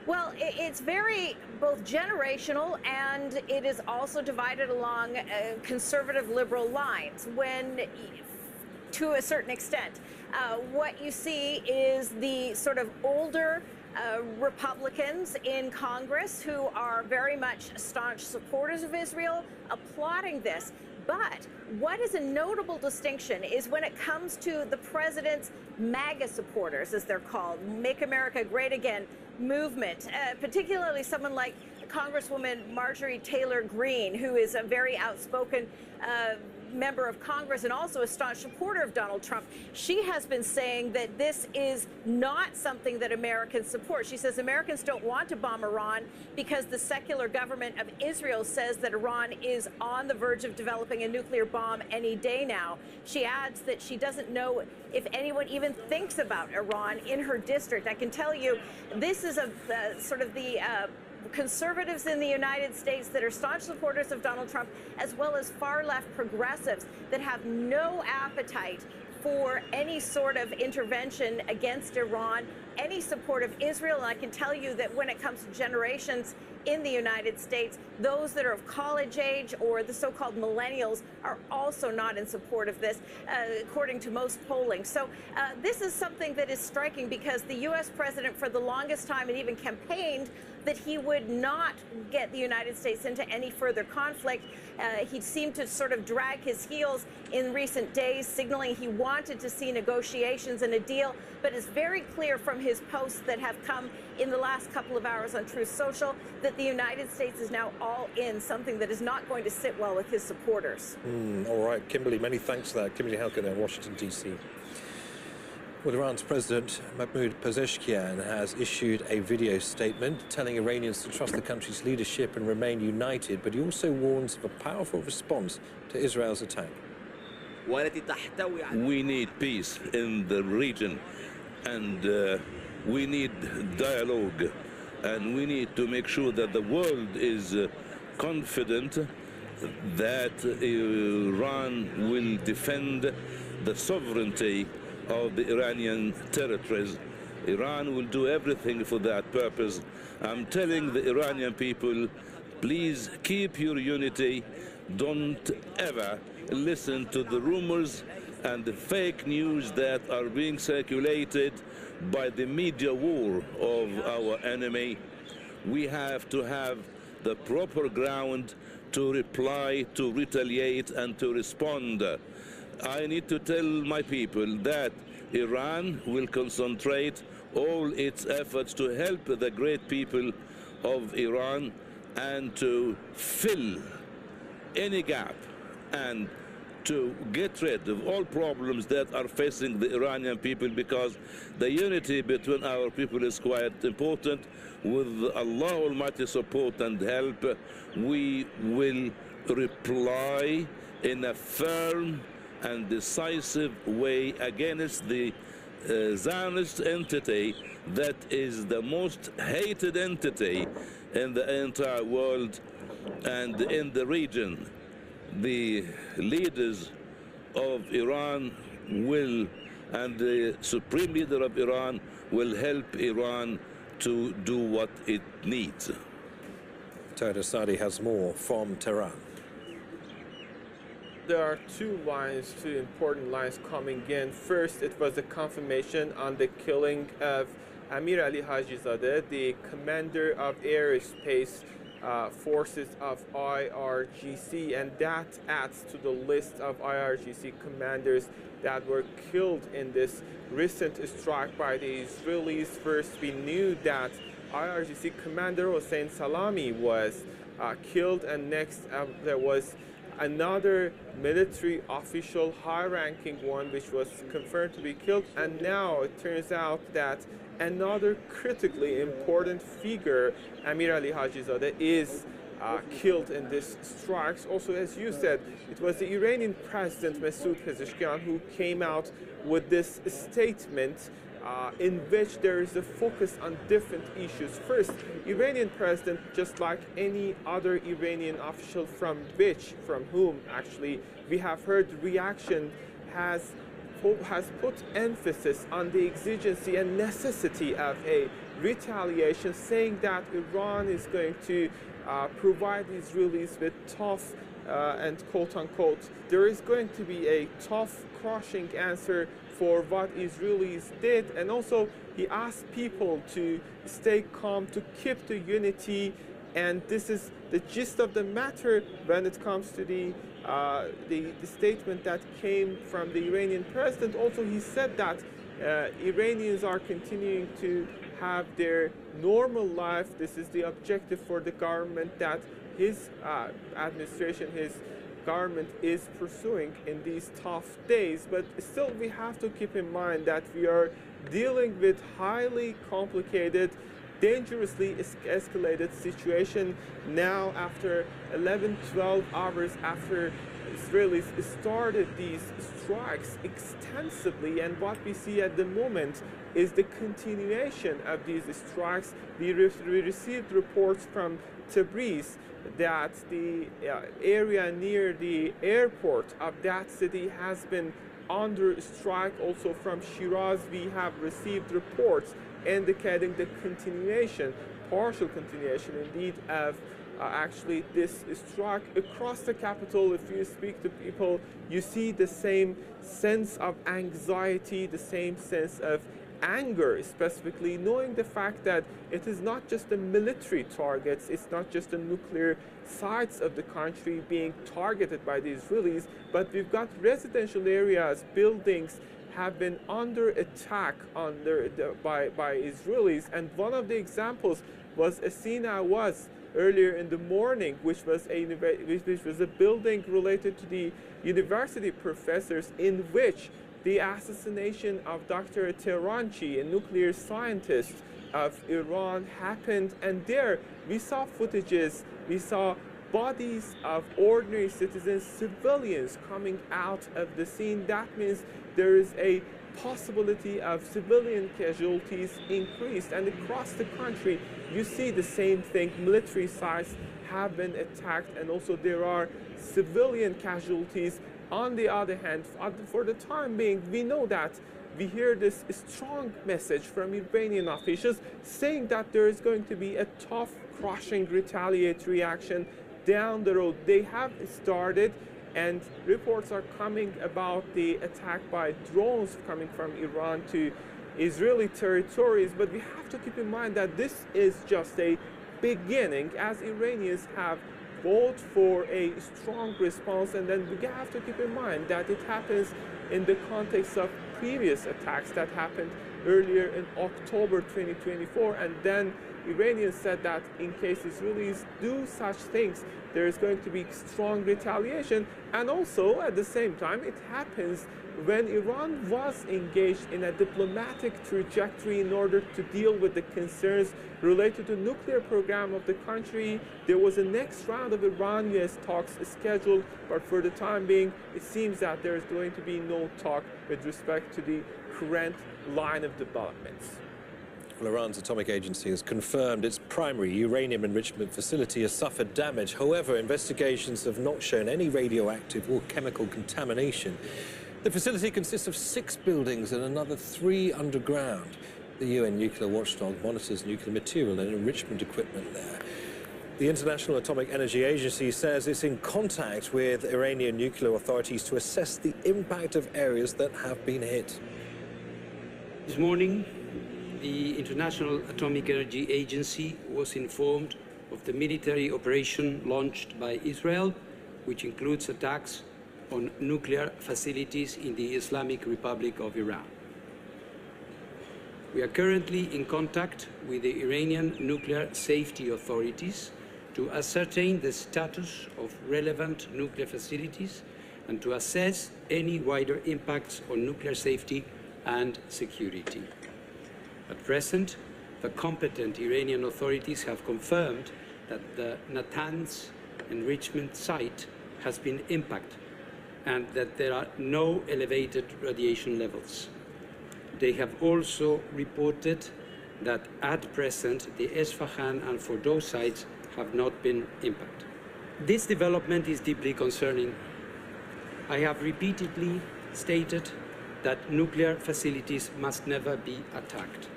S3: Well, it's very both generational, and it is also divided along conservative liberal lines. When, to a certain extent, what you see is the sort of older Republicans in Congress who are very much staunch supporters of Israel applauding this. But what is a notable distinction is when it comes to the president's MAGA supporters, as they're called, Make America Great Again movement, particularly someone like Congresswoman Marjorie Taylor Greene, who is a very outspoken member of Congress and also a staunch supporter of Donald Trump. She has been saying that this is not something that Americans support. She says Americans don't want to bomb Iran because the secular government of Israel says that Iran is on the verge of developing a nuclear bomb any day now. She adds that she doesn't know if anyone even thinks about Iran in her district. I can tell you this is sort of the conservatives in the United States that are staunch supporters of Donald Trump, as well as far-left progressives that have no appetite for any sort of intervention against Iran, any support of Israel. And I can tell you that when it comes to generations in the United States, those that are of college age or the so-called millennials are also not in support of this, according to most polling. So this is something that is striking because the U.S. president for the longest time and even campaigned that he would not get the United States into any further conflict. He seemed to sort of drag his heels in recent days, signaling he wanted to see negotiations and a deal, but it's very clear from his posts that have come in the last couple of hours on Truth Social that the United States is now all in, something that is not going to sit well with his supporters.
S2: All right, Kimberly, many thanks for that. Kimberly Halker there in Washington, D.C. Well, Iran's President Mahmoud Pezeshkian has issued a video statement telling Iranians to trust the country's leadership and remain united, but he also warns of a powerful response to Israel's attack.
S9: We need peace in the region, and we need dialogue, and we need to make sure that the world is confident that Iran will defend the sovereignty of the Iranian territories. Iran will do everything for that purpose. I'm telling the Iranian people, please keep your unity. Don't ever listen to the rumors and the fake news that are being circulated by the media war of our enemy. We have to have the proper ground to reply, to retaliate, and to respond. I need to tell my people that Iran will concentrate all its efforts to help the great people of Iran and to fill any gap and to get rid of all problems that are facing the Iranian people, because the unity between our people is quite important. With Allah Almighty support and help, we will reply in a firm and decisive way against the Zionist entity that is the most hated entity in the entire world and in the region. The leaders of Iran will, and the supreme leader of Iran will help Iran to do what it needs.
S2: Toda Sadi has more from Tehran.
S15: there are two important lines coming in. First, it was a confirmation on the killing of Amir Ali Hajizadeh, the commander of airspace forces of IRGC, and that adds to the list of IRGC commanders that were killed in this recent strike by the Israelis. First, we knew that IRGC commander Hossein Salami was killed, and next there was another military official, high-ranking one, which was confirmed to be killed, and now it turns out that another critically important figure, Amir Ali Hajizadeh, is killed in this strikes. Also, as you said, it was the Iranian president Masoud Pezeshkian who came out with this statement in which there is a focus on different issues. First, Iranian president, just like any other Iranian official from whom actually we have heard reaction, has put emphasis on the exigency and necessity of a retaliation, saying that Iran is going to provide the Israelis with tough and quote-unquote, there is going to be a tough, crushing answer for what Israelis did. And also, he asked people to stay calm, to keep the unity, and this is the gist of the matter when it comes to the statement that came from the Iranian president. Also, he said that Iranians are continuing to have their normal life. This is the objective for the government that his administration, his government is pursuing in these tough days. But still, we have to keep in mind that we are dealing with highly complicated, dangerously escalated situation now after 11-12 hours after Israelis started these strikes extensively, and what we see at the moment is the continuation of these strikes. We received reports from Tabriz that the area near the airport of that city has been under strike. Also from Shiraz, we have received reports indicating the continuation, partial continuation indeed, of actually this strike across the capital. If you speak to people, you see the same sense of anxiety, the same sense of anger, specifically knowing the fact that it is not just the military targets, it's not just the nuclear sites of the country being targeted by the Israelis, but we've got residential areas, buildings have been under attack by Israelis. And one of the examples was a scene I was earlier in the morning, which was a building related to the university professors, in which the assassination of Dr. Tehranchi, a nuclear scientist of Iran, happened. And there we saw footages, we saw bodies of ordinary citizens, civilians coming out of the scene. That means there is a possibility of civilian casualties increased. And across the country, you see the same thing. Military sites have been attacked, and also there are civilian casualties. On the other hand, for the time being, we know that we hear this strong message from Iranian officials saying that there is going to be a tough, crushing, retaliatory action down the road. They have started, and reports are coming about the attack by drones coming from Iran to Israeli territories. But we have to keep in mind that this is just a beginning, as Iranians have vote for a strong response, and then we have to keep in mind that it happens in the context of previous attacks that happened earlier in October 2024, and then Iranians said that in case Israelis do such things, there is going to be strong retaliation. And also at the same time, it happens when Iran was engaged in a diplomatic trajectory in order to deal with the concerns related to the nuclear program of the country. There was a next round of Iran-US talks scheduled, but for the time being, it seems that there is going to be no talk with respect to the current line of developments.
S2: Well, Iran's atomic agency has confirmed its primary uranium enrichment facility has suffered damage. However, investigations have not shown any radioactive or chemical contamination. The facility consists of 6 buildings and another 3 underground. The UN nuclear watchdog monitors nuclear material and enrichment equipment there. The International Atomic Energy Agency says it's in contact with Iranian nuclear authorities to assess the impact of areas that have been hit.
S4: This morning, the International Atomic Energy Agency was informed of the military operation launched by Israel, which includes attacks on nuclear facilities in the Islamic Republic of Iran. We are currently in contact with the Iranian nuclear safety authorities to ascertain the status of relevant nuclear facilities and to assess any wider impacts on nuclear safety and security. At present, the competent Iranian authorities have confirmed that the Natanz enrichment site has been impacted and that there are no elevated radiation levels. They have also reported that at present the Esfahan and Fordow sites have not been impacted. This development is deeply concerning. I have repeatedly stated that nuclear facilities must never be attacked,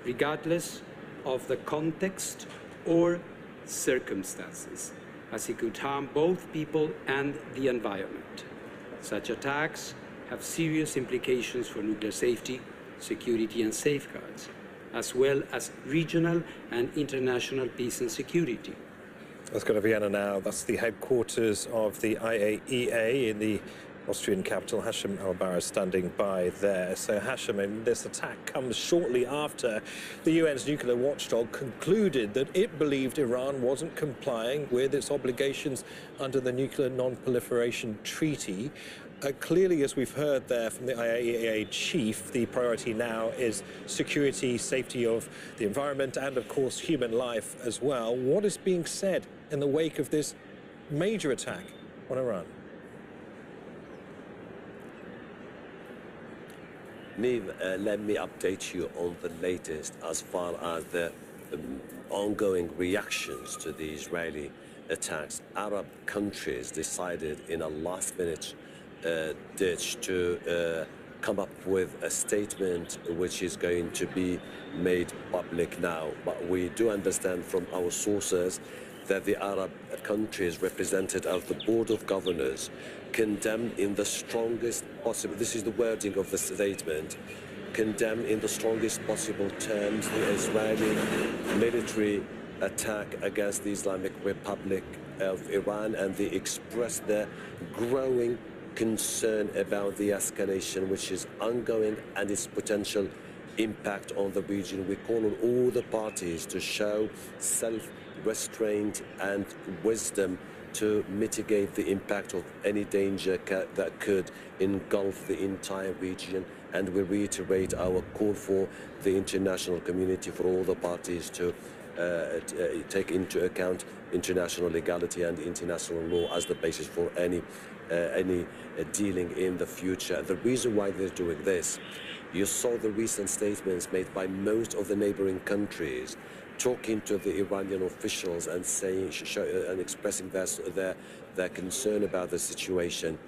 S4: regardless of the context or circumstances, as it could harm both people and the environment. Such attacks have serious implications for nuclear safety, security and safeguards, as well as regional and international peace and security.
S2: Let's go to Vienna now. That's the headquarters of the IAEA in the Austrian capital. Hashim Al-Barra standing by there. So Hashim, this attack comes shortly after the UN's nuclear watchdog concluded that it believed Iran wasn't complying with its obligations under the Nuclear Non-Proliferation Treaty. Clearly, as we've heard there from the IAEA chief, the priority now is security, safety of the environment, and of course human life as well. What is being said in the wake of this major attack on Iran?
S22: Niamh, let me update you on the latest as far as the ongoing reactions to the Israeli attacks. Arab countries decided in a last-minute ditch to come up with a statement which is going to be made public now. But we do understand from our sources that the Arab countries represented at the Board of Governors condemn in the strongest possible, this is the wording of the statement, condemn in the strongest possible terms the Israeli military attack against the Islamic Republic of Iran, and they express their growing concern about the escalation which is ongoing and its potential impact on the region. We call on all the parties to show self-restraint and wisdom to mitigate the impact of any danger that could engulf the entire region, and we reiterate our call for the international community, for all the parties to take into account international legality and international law as the basis for any dealing in the future. The reason why they're doing this, you saw the recent statements made by most of the neighboring countries talking to the Iranian officials and saying and expressing their concern about the situation,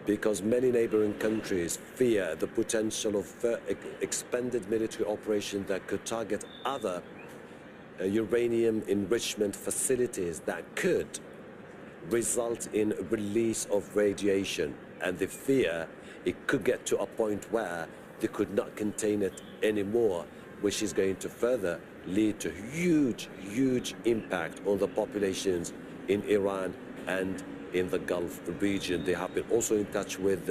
S22: because many neighboring countries fear the potential of expanded military operation that could target other uranium enrichment facilities that could result in release of radiation, and they fear it could get to a point where they could not contain it anymore, which is going to further lead to huge impact on the populations in Iran and in the Gulf region. They have been also in touch with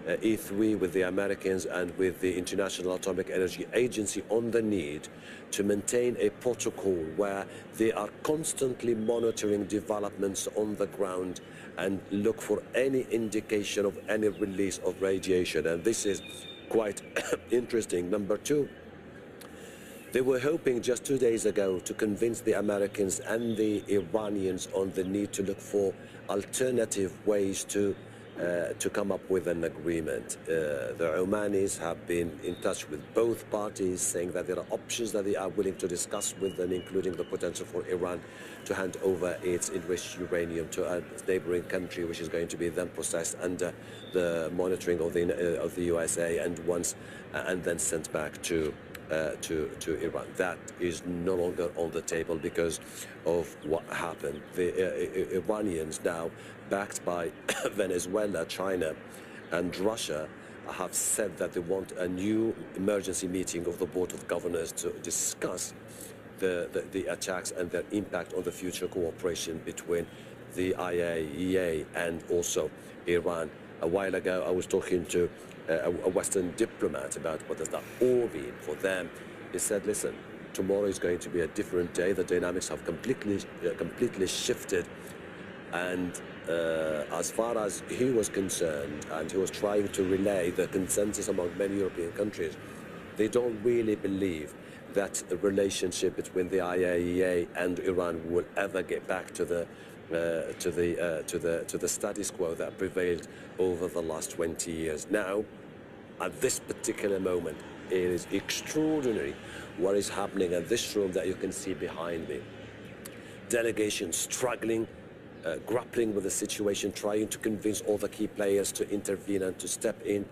S22: E3, with the Americans and with the International Atomic Energy Agency on the need to maintain a protocol where they are constantly monitoring developments on the ground and look for any indication of any release of radiation. And this is quite interesting. Number two, they were hoping just 2 days ago to convince the Americans and the Iranians on the need to look for alternative ways to come up with an agreement. The Omanis have been in touch with both parties, saying that there are options that they are willing to discuss with them, including the potential for Iran to hand over its enriched uranium to a neighboring country, which is going to be then processed under the monitoring of the USA and then sent back to to Iran. That is no longer on the table because of what happened. The Iranians now, backed by Venezuela, China, and Russia, have said that they want a new emergency meeting of the Board of Governors to discuss the attacks and their impact on the future cooperation between the IAEA and also Iran. A while ago, I was talking to a Western diplomat about what does that all mean for them. He said, listen, tomorrow is going to be a different day. The dynamics have completely shifted. And as far as he was concerned, and he was trying to relay the consensus among many European countries, they don't really believe that the relationship between the IAEA and Iran will ever get back to the status quo that prevailed over the last 20 years. Now, at this particular moment, it is extraordinary what is happening in this room that you can see behind me. Delegations struggling, grappling with the situation, trying to convince all the key players to intervene and to step in,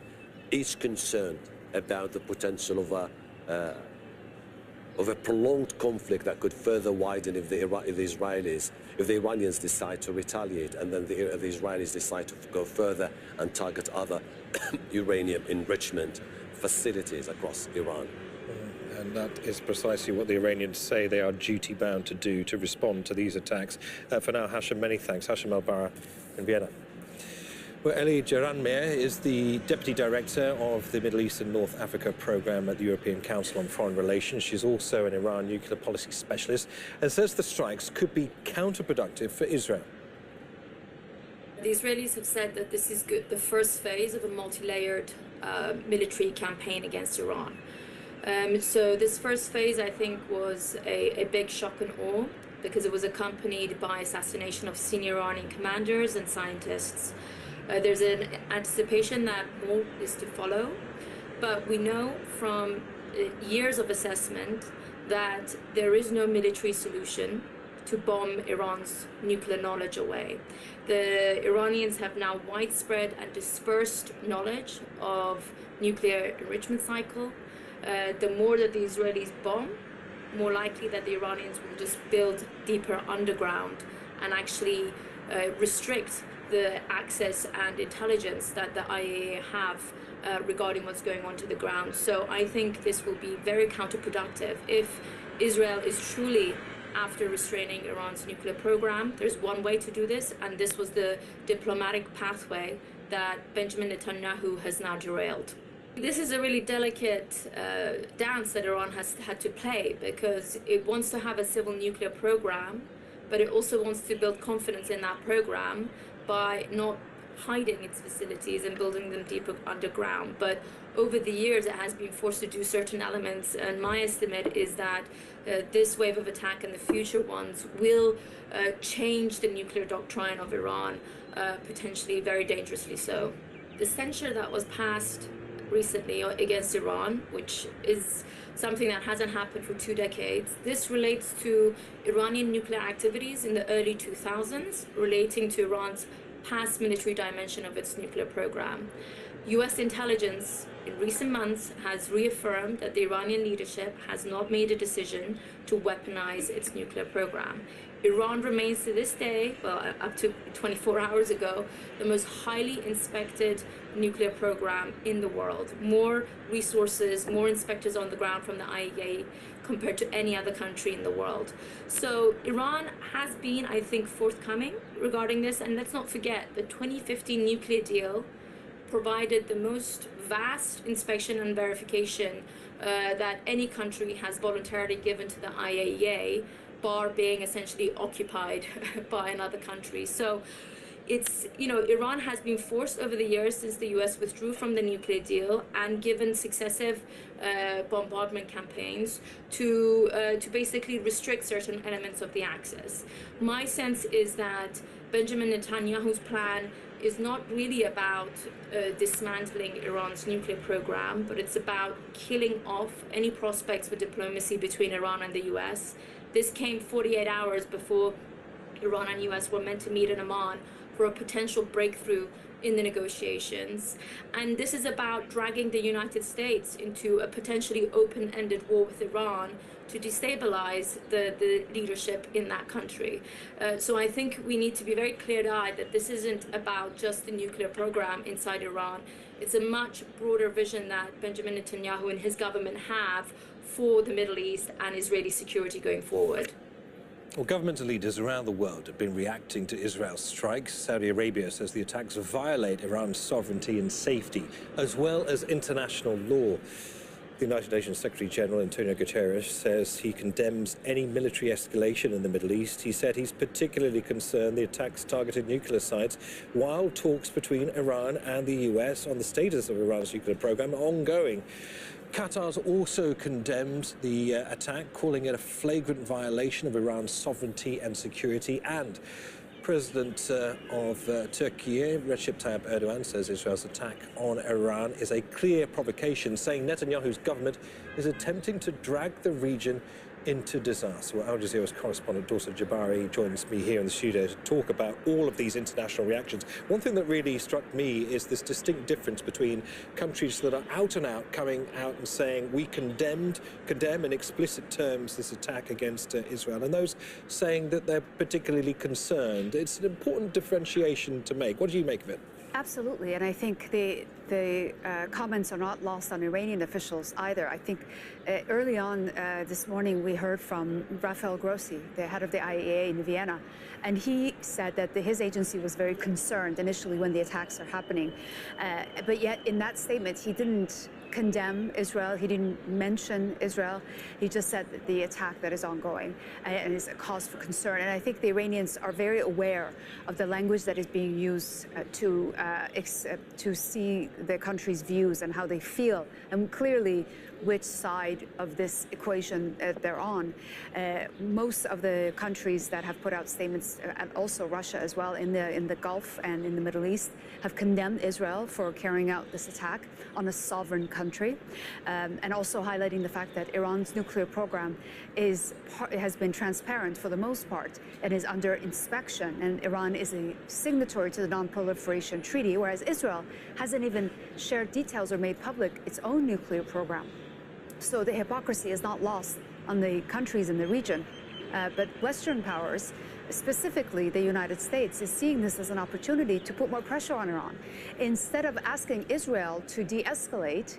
S22: each concerned about the potential of a prolonged conflict that could further widen if the Iranians decide to retaliate, and then the Israelis decide to go further and target other uranium enrichment facilities across Iran.
S2: And that is precisely what the Iranians say they are duty-bound to do to respond to these attacks. For now, Hashem, many thanks. Hashem Al-Bara in Vienna. Well, Eli Jaranmir is the Deputy Director of the Middle East and North Africa Programme at the European Council on Foreign Relations. She's also an Iran nuclear policy specialist and says the strikes could be counterproductive for Israel.
S8: The Israelis have said that this is the first phase of a multi-layered military campaign against Iran. So this first phase, I think, was a big shock and awe because it was accompanied by assassination of senior Iranian commanders and scientists. There's an anticipation that more is to follow, but we know from years of assessment that there is no military solution to bomb Iran's nuclear knowledge away. The Iranians have now widespread and dispersed knowledge of nuclear enrichment cycle. The more that the Israelis bomb, more likely that the Iranians will just build deeper underground and actually restrict the access and intelligence that the IAEA have regarding what's going on to the ground. So I think this will be very counterproductive. If Israel is truly after restraining Iran's nuclear program, there's one way to do this, and this was the diplomatic pathway that Benjamin Netanyahu has now derailed. This is a really delicate dance that Iran has had to play because it wants to have a civil nuclear program, but it also wants to build confidence in that program by not hiding its facilities and building them deeper underground. But over the years, it has been forced to do certain elements, and my estimate is that this wave of attack and the future ones will change the nuclear doctrine of Iran, potentially very dangerously so. The censure that was passed recently against Iran, which is something that hasn't happened for 2 decades. This relates to Iranian nuclear activities in the early 2000s, relating to Iran's past military dimension of its nuclear program. US intelligence in recent months has reaffirmed that the Iranian leadership has not made a decision to weaponize its nuclear program. Iran remains to this day, well, up to 24 hours ago, the most highly inspected nuclear program in the world. More resources, more inspectors on the ground from the IAEA compared to any other country in the world. So Iran has been, I think, forthcoming regarding this. And let's not forget, the 2015 nuclear deal provided the most vast inspection and verification that any country has voluntarily given to the IAEA, bar being essentially occupied by another country. So it's, Iran has been forced over the years since the US withdrew from the nuclear deal and given successive bombardment campaigns to basically restrict certain elements of the access. My sense is that Benjamin Netanyahu's plan is not really about dismantling Iran's nuclear program, but it's about killing off any prospects for diplomacy between Iran and the US. This came 48 hours before Iran and US were meant to meet in Amman for for a potential breakthrough in the negotiations. And this is about dragging the United States into a potentially open-ended war with Iran to destabilize the leadership in that country. So I think we need to be very clear-eyed that this isn't about just the nuclear program inside Iran. It's a much broader vision that Benjamin Netanyahu and his government have for the Middle East and Israeli security going forward.
S2: Well, governmental leaders around the world have been reacting to Israel's strikes. Saudi Arabia says the attacks violate Iran's sovereignty and safety, as well as international law. The United Nations Secretary-General Antonio Guterres says he condemns any military escalation in the Middle East. He said he's particularly concerned the attacks targeted nuclear sites, while talks between Iran and the US on the status of Iran's nuclear program are ongoing. Qatar's also condemned the attack, calling it a flagrant violation of Iran's sovereignty and security. And President of Turkey, Recep Tayyip Erdogan, says Israel's attack on Iran is a clear provocation, saying Netanyahu's government is attempting to drag the region into disaster. Well, Al Jazeera's correspondent Dorsa Jabari joins me here in the studio to talk about all of these international reactions. One thing that really struck me is this distinct difference between countries that are out and out coming out and saying we condemn in explicit terms this attack against Israel, and those saying that they're particularly concerned. It's an important differentiation to make. What do you make of it?
S11: Absolutely, and I think the comments are not lost on Iranian officials either. I think early on this morning we heard from Rafael Grossi, the head of the IAEA in Vienna, and he said that his agency was very concerned initially when the attacks are happening. But yet in that statement he didn't condemn Israel, he didn't mention Israel, he just said that the attack that is ongoing and is a cause for concern. And I think the Iranians are very aware of the language that is being used to see the country's views and how they feel, and clearly which side of this equation they're on. Most of the countries that have put out statements, and also Russia as well, in the Gulf and in the Middle East, have condemned Israel for carrying out this attack on a sovereign country, and also highlighting the fact that Iran's nuclear program has been transparent for the most part and is under inspection, and Iran is a signatory to the Non-Proliferation Treaty, whereas Israel hasn't even shared details or made public its own nuclear program. So the hypocrisy is not lost on the countries in the region, but Western powers, specifically the United States, is seeing this as an opportunity to put more pressure on Iran. Instead of asking Israel to de-escalate,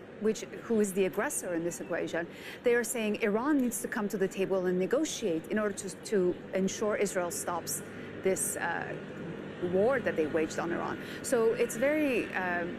S11: who is the aggressor in this equation, they are saying Iran needs to come to the table and negotiate in order to ensure Israel stops this war that they waged on Iran. So it's very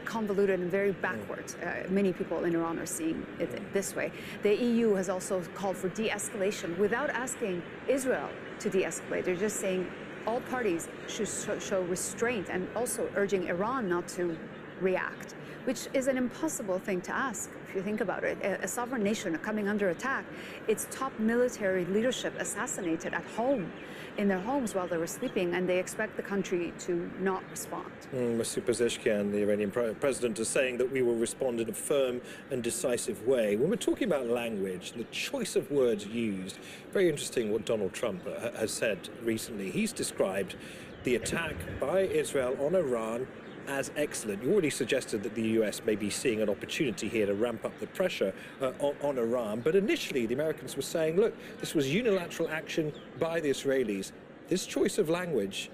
S11: convoluted and very backward. Many people in Iran are seeing it this way. The EU has also called for de-escalation without asking Israel to de-escalate. They're just saying all parties should show restraint, and also urging Iran not to react, which is an impossible thing to ask if you think about it. A sovereign nation coming under attack, its top military leadership assassinated at home, in their homes while they were sleeping, and they expect the country to not respond.
S2: Masoud Pezeshkian, the Iranian president, is saying that we will respond in a firm and decisive way. When we're talking about language, the choice of words used, very interesting what Donald Trump has said recently. He's described the attack by Israel on Iran as excellent. You already suggested that the US may be seeing an opportunity here to ramp up the pressure on Iran. But initially, the Americans were saying, look, this was unilateral action by the Israelis. This choice of language,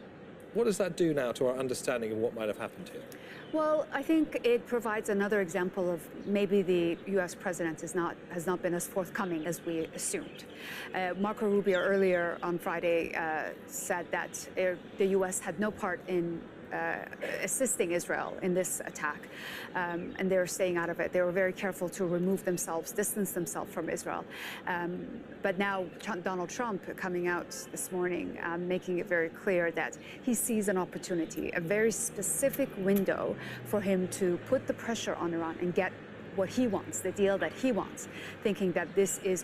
S2: what does that do now to our understanding of what might have happened here?
S11: Well, I think it provides another example of maybe the U.S. president has not been as forthcoming as we assumed. Marco Rubio earlier on Friday said that the U.S. had no part in assisting Israel in this attack, and they're staying out of it. They were very careful to remove themselves, distance themselves from Israel. But now Donald Trump coming out this morning, making it very clear that he sees an opportunity, a very specific window for him to put the pressure on Iran and get what he wants, the deal that he wants, thinking that this is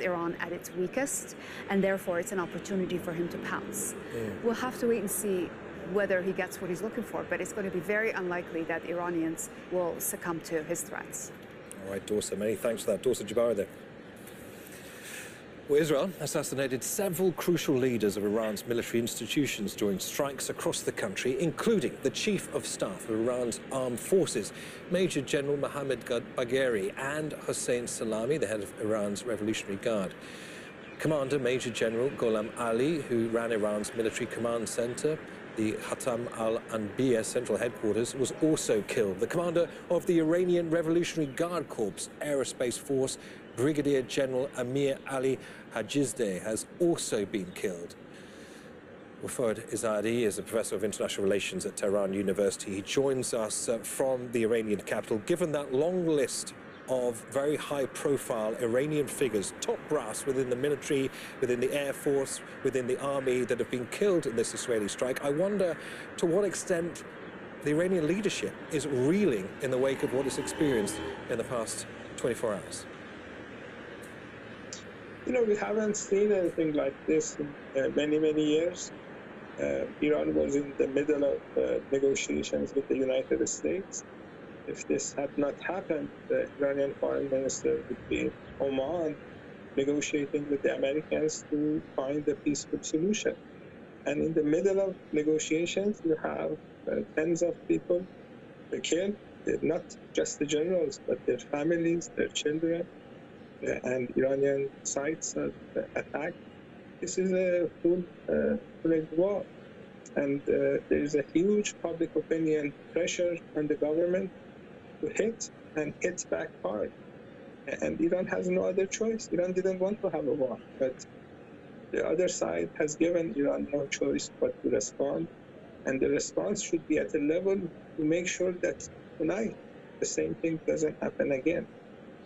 S11: Iran at its weakest, and therefore it's an opportunity for him to pounce. We'll have to wait and see whether he gets what he's looking for, but it's going to be very unlikely that Iranians will succumb to his threats.
S2: All right, Dorsa, many thanks for that. Dorsa Jabari there. Well, Israel assassinated several crucial leaders of Iran's military institutions during strikes across the country, including the Chief of Staff of Iran's armed forces, Major General Mohammad Bagheri, and Hossein Salami, the head of Iran's Revolutionary Guard. Commander Major General Gholam Ali, who ran Iran's military command center, the Khatam al-Anbiya central headquarters, was also killed. The commander of the Iranian Revolutionary Guard Corps Aerospace Force, Brigadier General Amir Ali Hajizdeh, has also been killed. Wafoud Izadi is a professor of international relations at Tehran University. He joins us from the Iranian capital. Given that long list of very high-profile Iranian figures, top brass within the military, within the Air Force, within the army, that have been killed in this Israeli strike, I wonder to what extent the Iranian leadership is reeling in the wake of what it's experienced in the past 24 hours.
S13: You know, we haven't seen anything like this in many, many years. Iran was in the middle of negotiations with the United States. If this had not happened, the Iranian foreign minister would be in Oman negotiating with the Americans to find a peaceful solution. And in the middle of negotiations, you have tens of people killed, not just the generals, but their families, their children, and Iranian sites attacked. This is a full-fledged war. And there is a huge public opinion pressure on the government to hit and hit back hard. And Iran has no other choice. Iran didn't want to have a war, but the other side has given Iran no choice but to respond. And the response should be at a level to make sure that tonight the same thing doesn't happen again.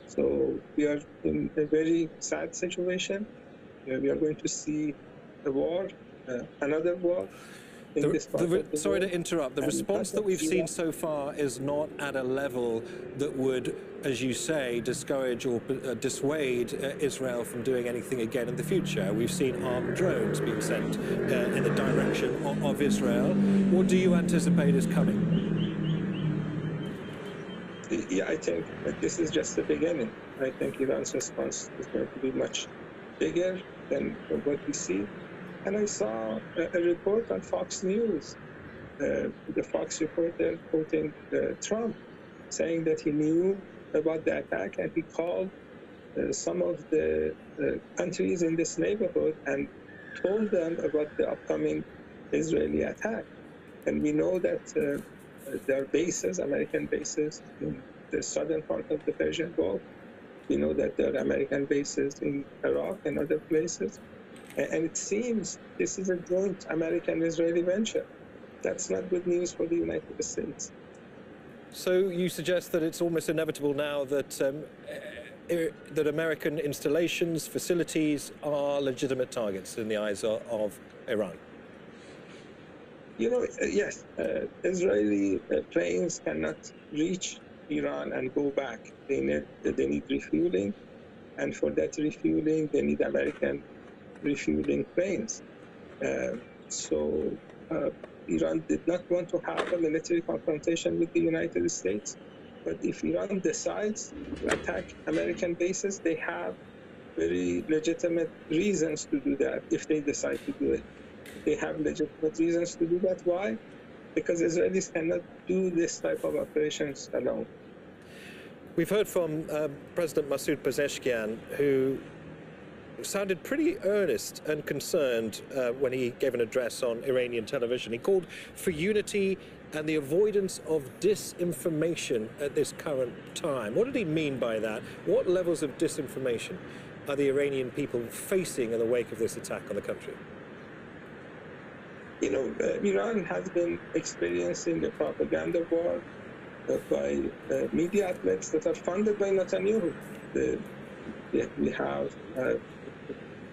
S13: So we are in a very sad situation. We are going to see a war, another war.
S2: Sorry to interrupt. The response that we've seen so far is not at a level that would, as you say, discourage or dissuade Israel from doing anything again in the future. We've seen armed drones being sent in the direction of Israel. What do you anticipate is coming?
S13: Yeah, I think that this is just the beginning. I think Iran's response is going to be much bigger than what we see. And I saw a report on Fox News, the Fox reporter quoting Trump, saying that he knew about the attack and he called some of the countries in this neighborhood and told them about the upcoming Israeli attack. And we know that there are bases, American bases, in the southern part of the Persian Gulf. We know that there are American bases in Iraq and other places. And it seems this is a joint American-Israeli venture. That's not good news for the United States.
S2: So you suggest that it's almost inevitable now that that American installations, facilities are legitimate targets in the eyes of Iran?
S13: You know, yes, Israeli planes cannot reach Iran and go back. They need refueling, and for that refueling, they need American refueling planes. So Iran did not want to have a military confrontation with the United States, but if Iran decides to attack American bases, they have very legitimate reasons to do that if they decide to do it. They have legitimate reasons to do that. Why? Because Israelis cannot do this type of operations alone.
S2: We've heard from President Masoud Pezeshkian, who sounded pretty earnest and concerned when he gave an address on Iranian television. He called for unity and the avoidance of disinformation at this current time. What did he mean by that? What levels of disinformation are the Iranian people facing in the wake of this attack on the country?
S13: You know, Iran has been experiencing a propaganda war by media outlets that are funded by Netanyahu. We have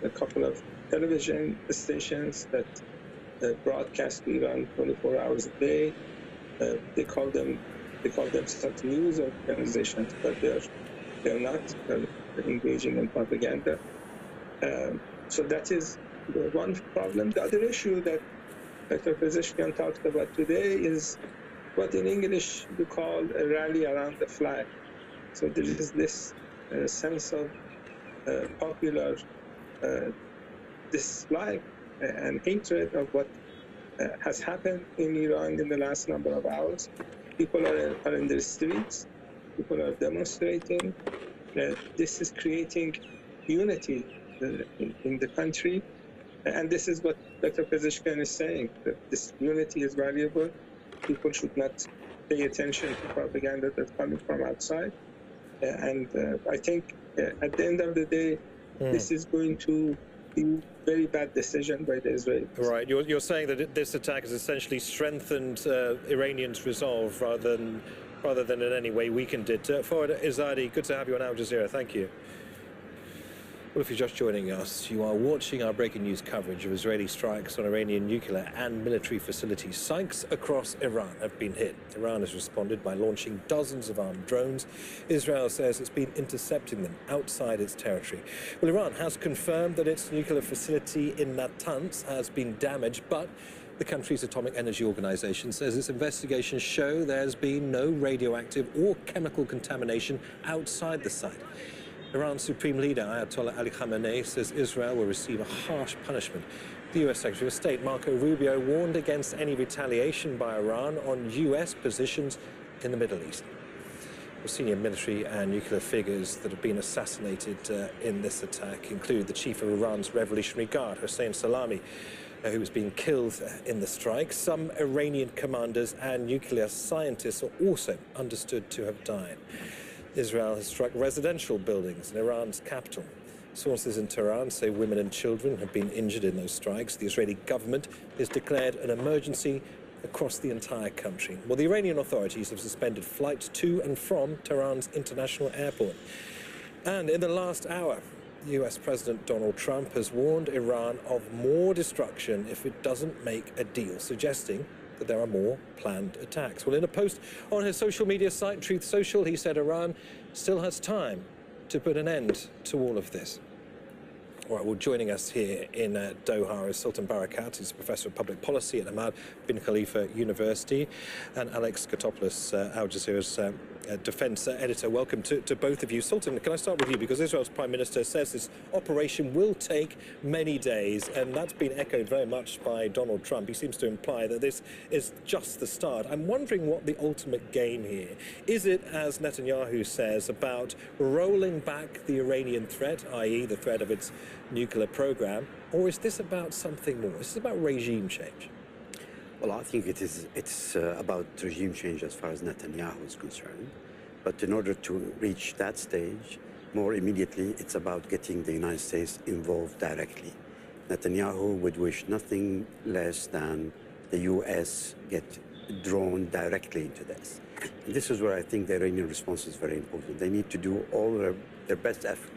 S13: a couple of television stations that broadcast to Iran 24 hours a day. They call themselves news organizations, but they're not engaging in propaganda. So that is one problem. The other issue that Dr. Pezeshkian talked about today is what in English you call a rally around the flag. So there is this sense of popular dislike and hatred of what has happened in Iran in the last number of hours. People are in the streets, people are demonstrating. This is creating unity in the country. And this is what Dr. Pezeshkian is saying, that this unity is valuable. People should not pay attention to propaganda that's coming from outside. And I think at the end of the day, this is going to be a very bad decision by the Israelis.
S2: Right. You're saying that this attack has essentially strengthened Iranians' resolve rather than in any way weakened it. Fawad Izadi, good to have you on Al Jazeera. Thank you. Well, if you're just joining us, you are watching our breaking news coverage of Israeli strikes on Iranian nuclear and military facilities. Sites across Iran have been hit. Iran has responded by launching dozens of armed drones. Israel says it's been intercepting them outside its territory. Well, Iran has confirmed that its nuclear facility in Natanz has been damaged, but the country's Atomic Energy Organization says its investigations show there's been no radioactive or chemical contamination outside the site. Iran's Supreme Leader, Ayatollah Ali Khamenei, says Israel will receive a harsh punishment. The U.S. Secretary of State, Marco Rubio, warned against any retaliation by Iran on U.S. positions in the Middle East. Well, senior military and nuclear figures that have been assassinated in this attack include the chief of Iran's Revolutionary Guard, Hossein Salami, who was being killed in the strike. Some Iranian commanders and nuclear scientists are also understood to have died. Israel has struck residential buildings in Iran's capital. Sources in Tehran say women and children have been injured in those strikes. The Israeli government has declared an emergency across the entire country. Well, the Iranian authorities have suspended flights to and from Tehran's international airport. And in the last hour, US President Donald Trump has warned Iran of more destruction if it doesn't make a deal, suggesting that there are more planned attacks. Well, in a post on his social media site, Truth Social, he said Iran still has time to put an end to all of this. All right, well, joining us here in Doha is Sultan Barakat, who's Professor of Public Policy at Ahmad bin Khalifa University, and Alex Katopoulos, Al Jazeera's defense editor. Welcome to both of you. Sultan, can I start with you? Because Israel's Prime Minister says this operation will take many days, and that's been echoed very much by Donald Trump. He seems to imply that this is just the start. I'm wondering what the ultimate game here. Is it, as Netanyahu says, about rolling back the Iranian threat, i.e. the threat of its nuclear program, or is this about something more? Is this about regime change?
S6: Well, I think it's about regime change as far as Netanyahu is concerned. But in order to reach that stage, more immediately, it's about getting the United States involved directly. Netanyahu would wish nothing less than the U.S. get drawn directly into this. And this is where I think the Iranian response is very important. They need to do all their best effort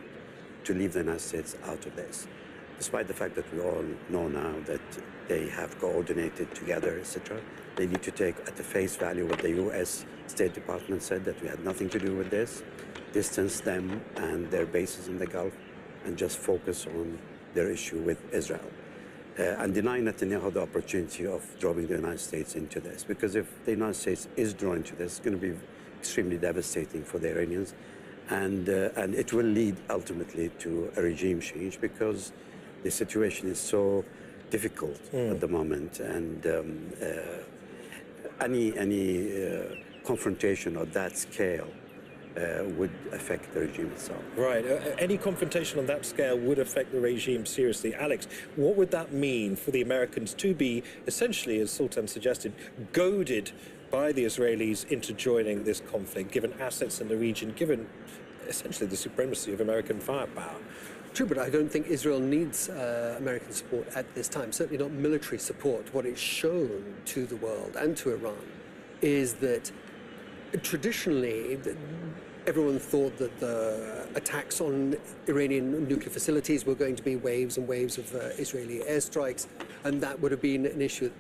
S6: to leave the United States out of this, despite the fact that we all know now that they have coordinated together, etc. They need to take at the face value what the U.S. State Department said, that we had nothing to do with this, distance them and their bases in the Gulf, and just focus on their issue with Israel. And deny Netanyahu the opportunity of drawing the United States into this. Because if the United States is drawn into this, it's going to be extremely devastating for the Iranians. And it will lead ultimately to a regime change, because the situation is so difficult at the moment, and any confrontation of that scale would affect the regime itself.
S2: Right. Any confrontation on that scale would affect the regime seriously. Alex, what would that mean for the Americans to be, essentially, as Sultan suggested, goaded by the Israelis into joining this conflict, given assets in the region, given essentially the supremacy of American firepower?
S16: True, but I don't think Israel needs American support at this time, certainly not military support. What it's shown to the world and to Iran is that traditionally everyone thought that the attacks on Iranian nuclear facilities were going to be waves and waves of Israeli airstrikes, and that would have been an issue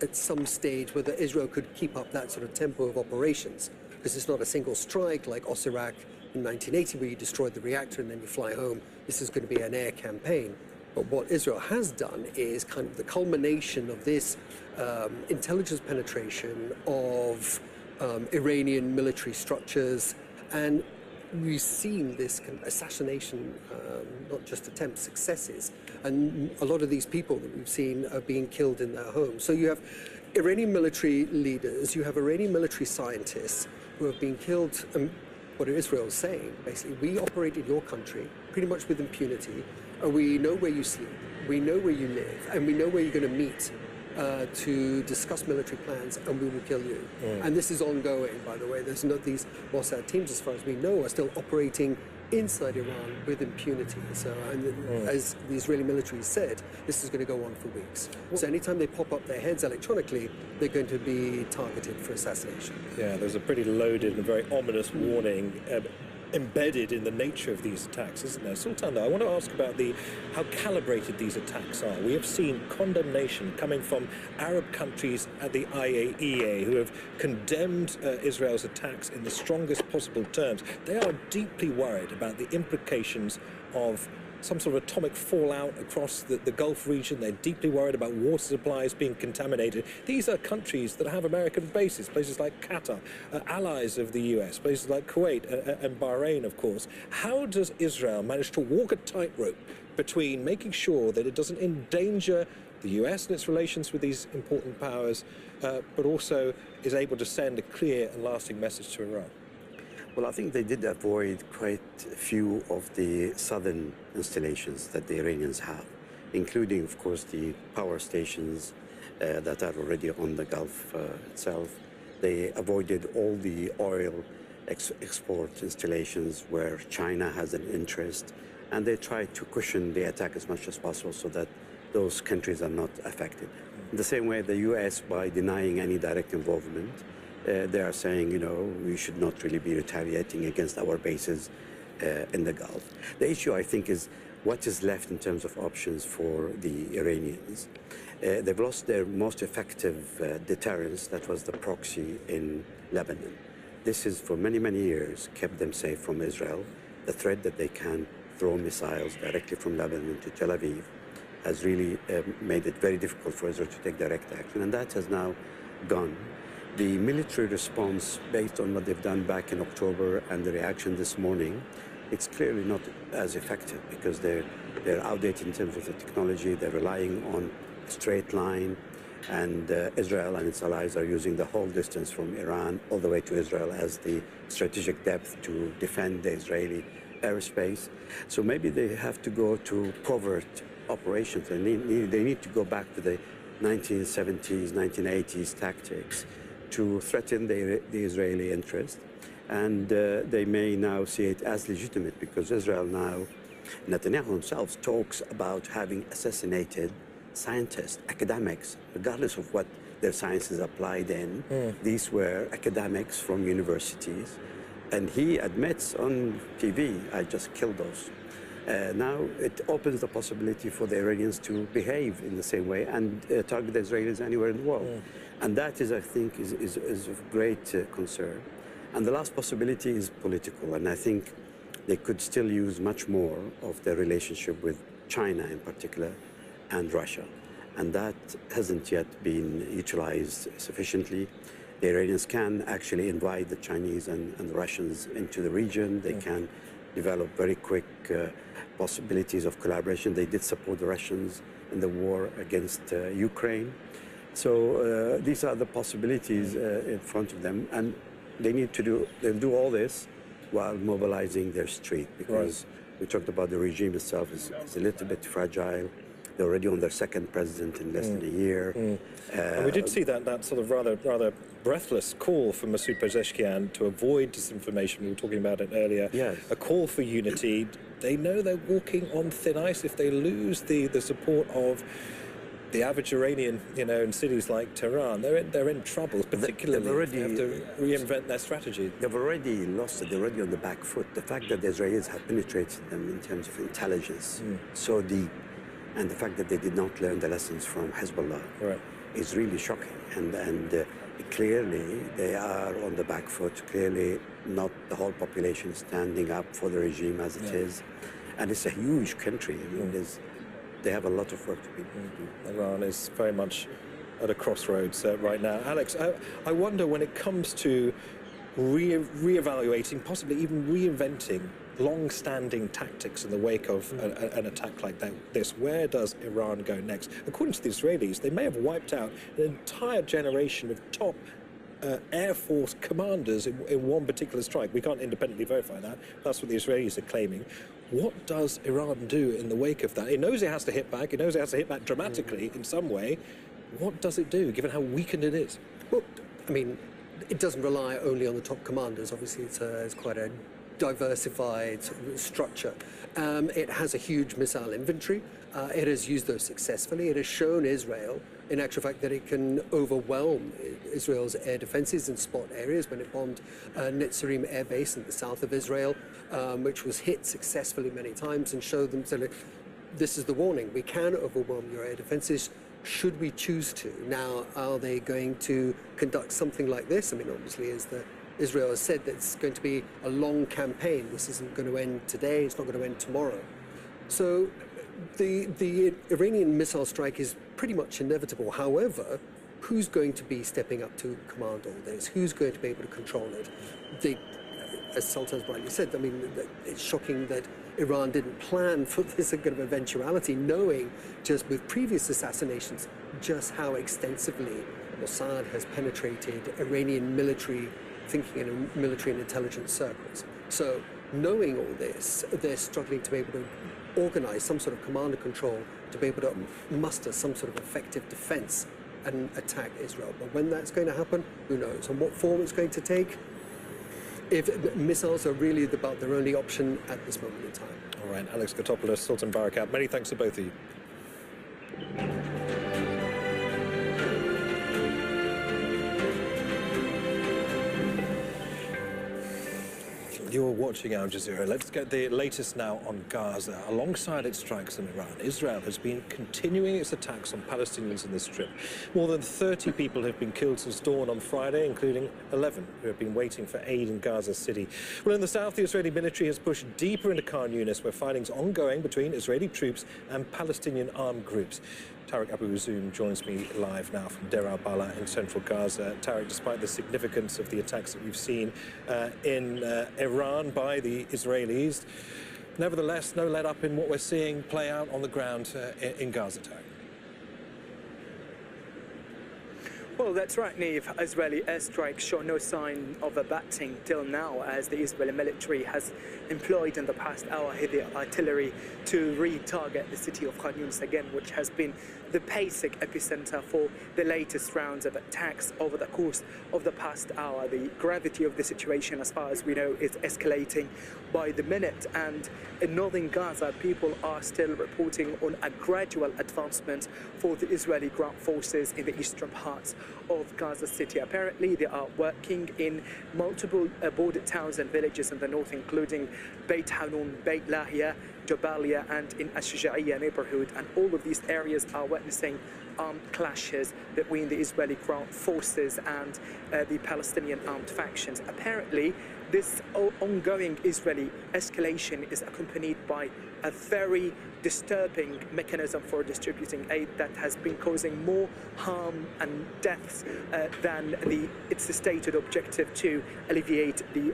S16: at some stage whether Israel could keep up that sort of tempo of operations, because it's not a single strike like Osirak in 1980 where you destroyed the reactor and then you fly home. This is going to be an air campaign. But what Israel has done is kind of the culmination of this intelligence penetration of Iranian military structures, and we've seen this kind of assassination, not just attempts, successes, and a lot of these people that we've seen are being killed in their homes. So you have Iranian military leaders, you have Iranian military scientists who have been killed. What Israel is saying, basically, we operate in your country pretty much with impunity, and we know where you sleep, we know where you live, and we know where you're going to meet to discuss military plans, and we will kill you. And this is ongoing, by the way. There's not these Mossad teams, as far as we know, are still operating inside Iran with impunity. So, and as the Israeli military said, this is going to go on for weeks. So anytime they pop up their heads electronically, they're going to be targeted for assassination.
S2: Yeah, there's a pretty loaded and very ominous warning embedded in the nature of these attacks, isn't there? Sultan, I want to ask about how calibrated these attacks are. We have seen condemnation coming from Arab countries at the IAEA who have condemned Israel's attacks in the strongest possible terms. They are deeply worried about the implications of some sort of atomic fallout across the Gulf region. They're deeply worried about water supplies being contaminated. These are countries that have American bases, places like Qatar, allies of the US, places like Kuwait and Bahrain, of course. How does Israel manage to walk a tightrope between making sure that it doesn't endanger the US and its relations with these important powers, but also is able to send a clear and lasting message to Iran?
S6: Well, I think they did avoid quite a few of the southern installations that the Iranians have, including, of course, the power stations that are already on the Gulf itself. They avoided all the oil export installations where China has an interest, and they tried to cushion the attack as much as possible so that those countries are not affected. In the same way, the U.S., by denying any direct involvement, they are saying, you know, we should not really be retaliating against our bases in the Gulf. The issue, I think, is what is left in terms of options for the Iranians. They've lost their most effective deterrence, that was the proxy in Lebanon. This has, for many, many years, kept them safe from Israel. The threat that they can throw missiles directly from Lebanon to Tel Aviv has really made it very difficult for Israel to take direct action, and that has now gone. The military response, based on what they've done back in October and the reaction this morning, it's clearly not as effective because they're outdated in terms of the technology. They're relying on a straight line, and Israel and its allies are using the whole distance from Iran all the way to Israel as the strategic depth to defend the Israeli airspace. So maybe they have to go to covert operations. They need to go back to the 1970s, 1980s tactics to threaten the Israeli interest, and they may now see it as legitimate because Israel now, Netanyahu himself talks about having assassinated scientists, academics, regardless of what their sciences applied in. These were academics from universities, and he admits on TV, I just killed those. Now it opens the possibility for the Iranians to behave in the same way and target the Israelis anywhere in the world. And that is, I think, is of great concern. And the last possibility is political, and I think they could still use much more of their relationship with China in particular and Russia. And that hasn't yet been utilized sufficiently. The Iranians can actually invite the Chinese and the Russians into the region. They can develop very quick possibilities of collaboration. They did support the Russians in the war against Ukraine. So these are the possibilities in front of them, and they'll do all this while mobilizing their street, because we talked about the regime itself is a little bit fragile. They're already on their second president in less than a year.
S2: And we did see that sort of rather breathless call from Masoud Pezeshkian to avoid disinformation. We were talking about it earlier.
S6: Yes.
S2: A call for unity. They know they're walking on thin ice if they lose the support of the average Iranian, in cities like Tehran. They're in trouble, particularly if they have to reinvent their strategy.
S6: They've already lost it. They're already on the back foot. The fact that the Israelis have penetrated them in terms of intelligence so deep, and the fact that they did not learn the lessons from Hezbollah is really shocking. And clearly they are on the back foot. Clearly not the whole population standing up for the regime as it is. And it's a huge country. I mean, they have a lot of work to do.
S2: Iran is very much at a crossroads right now. Alex, I wonder, when it comes to re-evaluating, possibly even reinventing long-standing tactics in the wake of an attack like this. Where does Iran go next? According to the Israelis, they may have wiped out an entire generation of top Air Force commanders in one particular strike. We can't independently verify that. That's what the Israelis are claiming. What does Iran do in the wake of that? It knows it has to hit back. It knows it has to hit back dramatically in some way. What does it do, given how weakened it is?
S16: Well, I mean, it doesn't rely only on the top commanders. Obviously, it's quite a diversified structure. It has a huge missile inventory. It has used those successfully. It has shown Israel, in actual fact, that it can overwhelm Israel's air defenses in spot areas when it bombed Netzarim Air Base in the south of Israel, which was hit successfully many times, and showed them, so this is the warning, we can overwhelm your air defenses should we choose to. Now, are they going to conduct something like this? I mean, obviously, Israel has said that it's going to be a long campaign. This isn't going to end today. It's not going to end tomorrow. So the Iranian missile strike is pretty much inevitable. However, who's going to be stepping up to command all this? Who's going to be able to control it? As Sultan rightly said, I mean, it's shocking that Iran didn't plan for this kind of eventuality, knowing just with previous assassinations just how extensively Mossad has penetrated Iranian military thinking and military and intelligence circles. So knowing all this, they're struggling to be able to organize some sort of command and control to be able to muster some sort of effective defense and attack Israel. But when that's going to happen, who knows? And what form it's going to take? If missiles are really about their only option at this moment in time.
S2: All right, Alex Kotopoulos, Sultan Barakat, many thanks to both of you. You're watching Al Jazeera. Let's get the latest now on Gaza. Alongside its strikes in Iran, Israel has been continuing its attacks on Palestinians in the Strip. More than 30 people have been killed since dawn on Friday, including 11 who have been waiting for aid in Gaza City. Well, in the south, the Israeli military has pushed deeper into Khan Yunis, where fighting's ongoing between Israeli troops and Palestinian armed groups. Tariq Abu Zoom joins me live now from Deir al-Balah in central Gaza. Tariq, despite the significance of the attacks that we've seen in Iran by the Israelis, nevertheless, no let up in what we're seeing play out on the ground in Gaza, Tariq.
S14: Well, that's right, Neve. Israeli airstrikes show no sign of abating till now, as the Israeli military has employed in the past hour heavy artillery to re-target the city of Khan Yunis again, which has been the basic epicenter for the latest rounds of attacks over the course of the past hour. The gravity of the situation, as far as we know, is escalating by the minute, and in northern Gaza, people are still reporting on a gradual advancement for the Israeli ground forces in the eastern parts of Gaza City. Apparently, they are working in multiple border towns and villages in the north, including Beit Hanun, Beit Lahia, Jabalia, and in Ash-Shuja'iyya neighborhood, and all of these areas are witnessing armed clashes between the Israeli ground forces and the Palestinian armed factions. Apparently, this ongoing Israeli escalation is accompanied by a very disturbing mechanism for distributing aid that has been causing more harm and deaths than its stated objective to alleviate the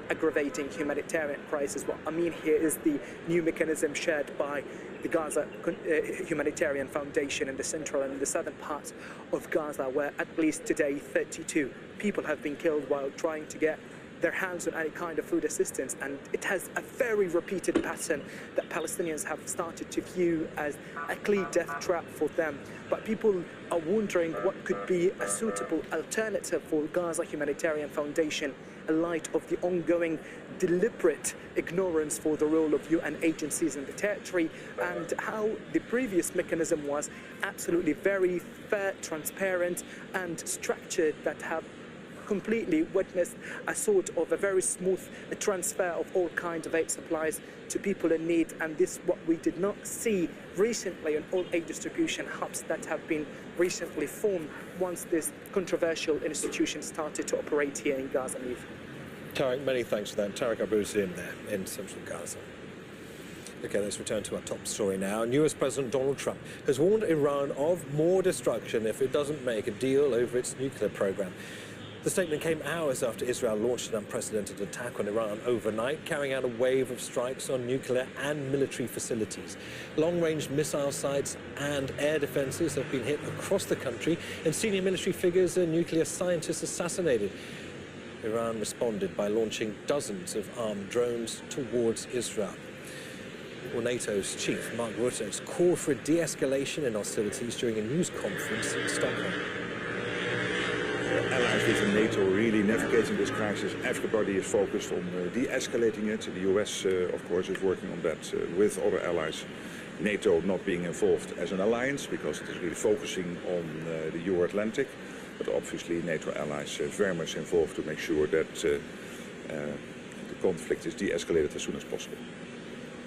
S14: aggravating humanitarian crisis. What I mean here is the new mechanism shared by the Gaza Humanitarian Foundation in the central and the southern parts of Gaza, where at least today 32 people have been killed while trying to get their hands on any kind of food assistance, and it has a very repeated pattern that Palestinians have started to view as a clear death trap for them. But people are wondering what could be a suitable alternative for Gaza Humanitarian Foundation in light of the ongoing deliberate ignorance for the role of UN agencies in the territory, and how the previous mechanism was absolutely very fair, transparent, and structured, that have completely witnessed a sort of a very smooth transfer of all kinds of aid supplies to people in need. And this what we did not see recently in all aid distribution hubs that have been recently formed once this controversial institution started to operate here in Gaza.
S2: Tariq, many thanks for that. Tariq Abu Zoom there in central Gaza. Okay, let's return to our top story now. US President Donald Trump has warned Iran of more destruction if it doesn't make a deal over its nuclear program. The statement came hours after Israel launched an unprecedented attack on Iran overnight, carrying out a wave of strikes on nuclear and military facilities. Long-range missile sites and air defenses have been hit across the country, and senior military figures and nuclear scientists assassinated. Iran responded by launching dozens of armed drones towards Israel. Well, NATO's chief, Mark Rutte, has called for a de-escalation in hostilities during a news conference in Stockholm.
S10: Allies within NATO are really navigating this crisis. Everybody is focused on de-escalating it. The US, of course, is working on that with other allies. NATO not being involved as an alliance because it is really focusing on the Euro-Atlantic. But obviously NATO allies are very much involved to make sure that the conflict is de-escalated as soon as possible.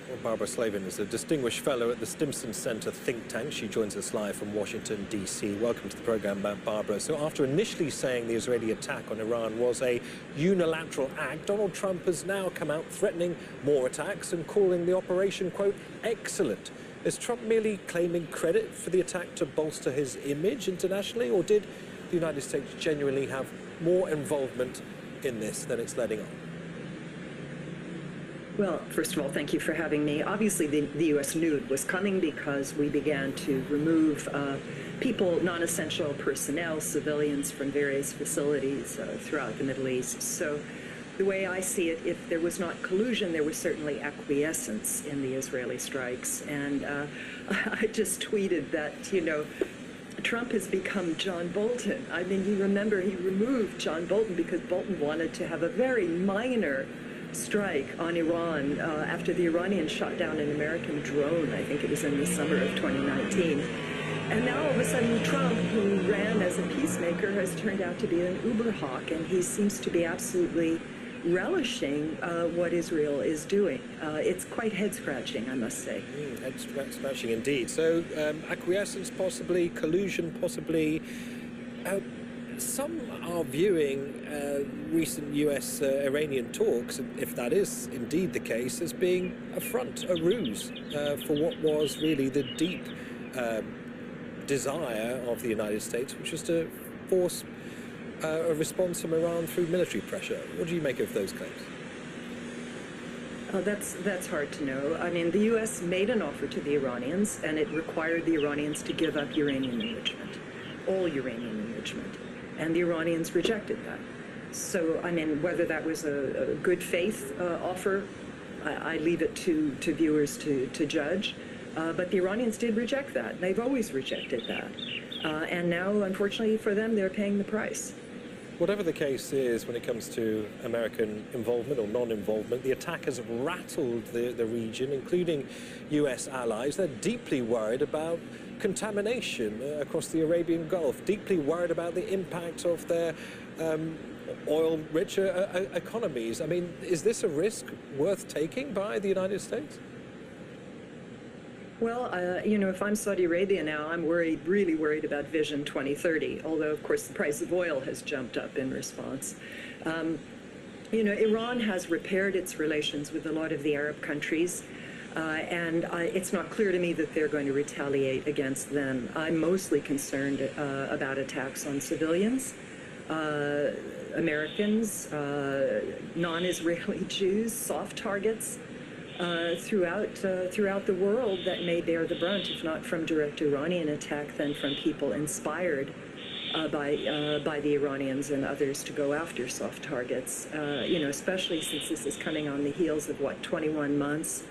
S2: Well, Barbara Slavin is a distinguished fellow at the Stimson Center think tank. She joins us live from Washington, D.C. Welcome to the program, Barbara. So after initially saying the Israeli attack on Iran was a unilateral act, Donald Trump has now come out threatening more attacks and calling the operation, quote, excellent. Is Trump merely claiming credit for the attack to bolster his image internationally, or did the United States genuinely have more involvement in this than it's letting on?
S20: Well, first of all, thank you for having me. Obviously, the U.S. knew it was coming because we began to remove people, non-essential personnel, civilians from various facilities throughout the Middle East. So the way I see it, if there was not collusion, there was certainly acquiescence in the Israeli strikes. And I just tweeted that, you know, Trump has become John Bolton. I mean, you remember he removed John Bolton because Bolton wanted to have a very minor strike on Iran after the Iranians shot down an American drone. I think it was in the summer of 2019. And now all of a sudden Trump, who ran as a peacemaker, has turned out to be an uber hawk, and he seems to be absolutely relishing what Israel is doing. It's quite head-scratching, I must say.
S2: Head-scratching indeed. So acquiescence possibly, collusion possibly. Some are viewing recent US-Iranian talks, if that is indeed the case, as being a front, a ruse for what was really the deep desire of the United States, which was to force a response from Iran through military pressure. What do you make of those claims?
S20: That's hard to know. I mean, the U.S. made an offer to the Iranians, and it required the Iranians to give up uranium enrichment, all uranium enrichment. And the Iranians rejected that. So, I mean, whether that was a good faith offer, I leave it to viewers to judge. But the Iranians did reject that. They've always rejected that. And now, unfortunately for them, they're paying the price.
S2: Whatever the case is when it comes to American involvement or non-involvement, the attack has rattled the region, including US allies. They're deeply worried about contamination across the Arabian Gulf, deeply worried about the impact of their oil-rich economies. I mean, is this a risk worth taking by the United States?
S20: Well, you know, if I'm Saudi Arabia now, I'm worried, really worried about Vision 2030, although, of course, the price of oil has jumped up in response. You know, Iran has repaired its relations with a lot of the Arab countries, and it's not clear to me that they're going to retaliate against them. I'm mostly concerned about attacks on civilians, Americans, non-Israeli Jews, soft targets. Throughout the world that may bear the brunt, if not from direct Iranian attack, then from people inspired by the Iranians and others to go after soft targets. You know, especially since this is coming on the heels of, 21 months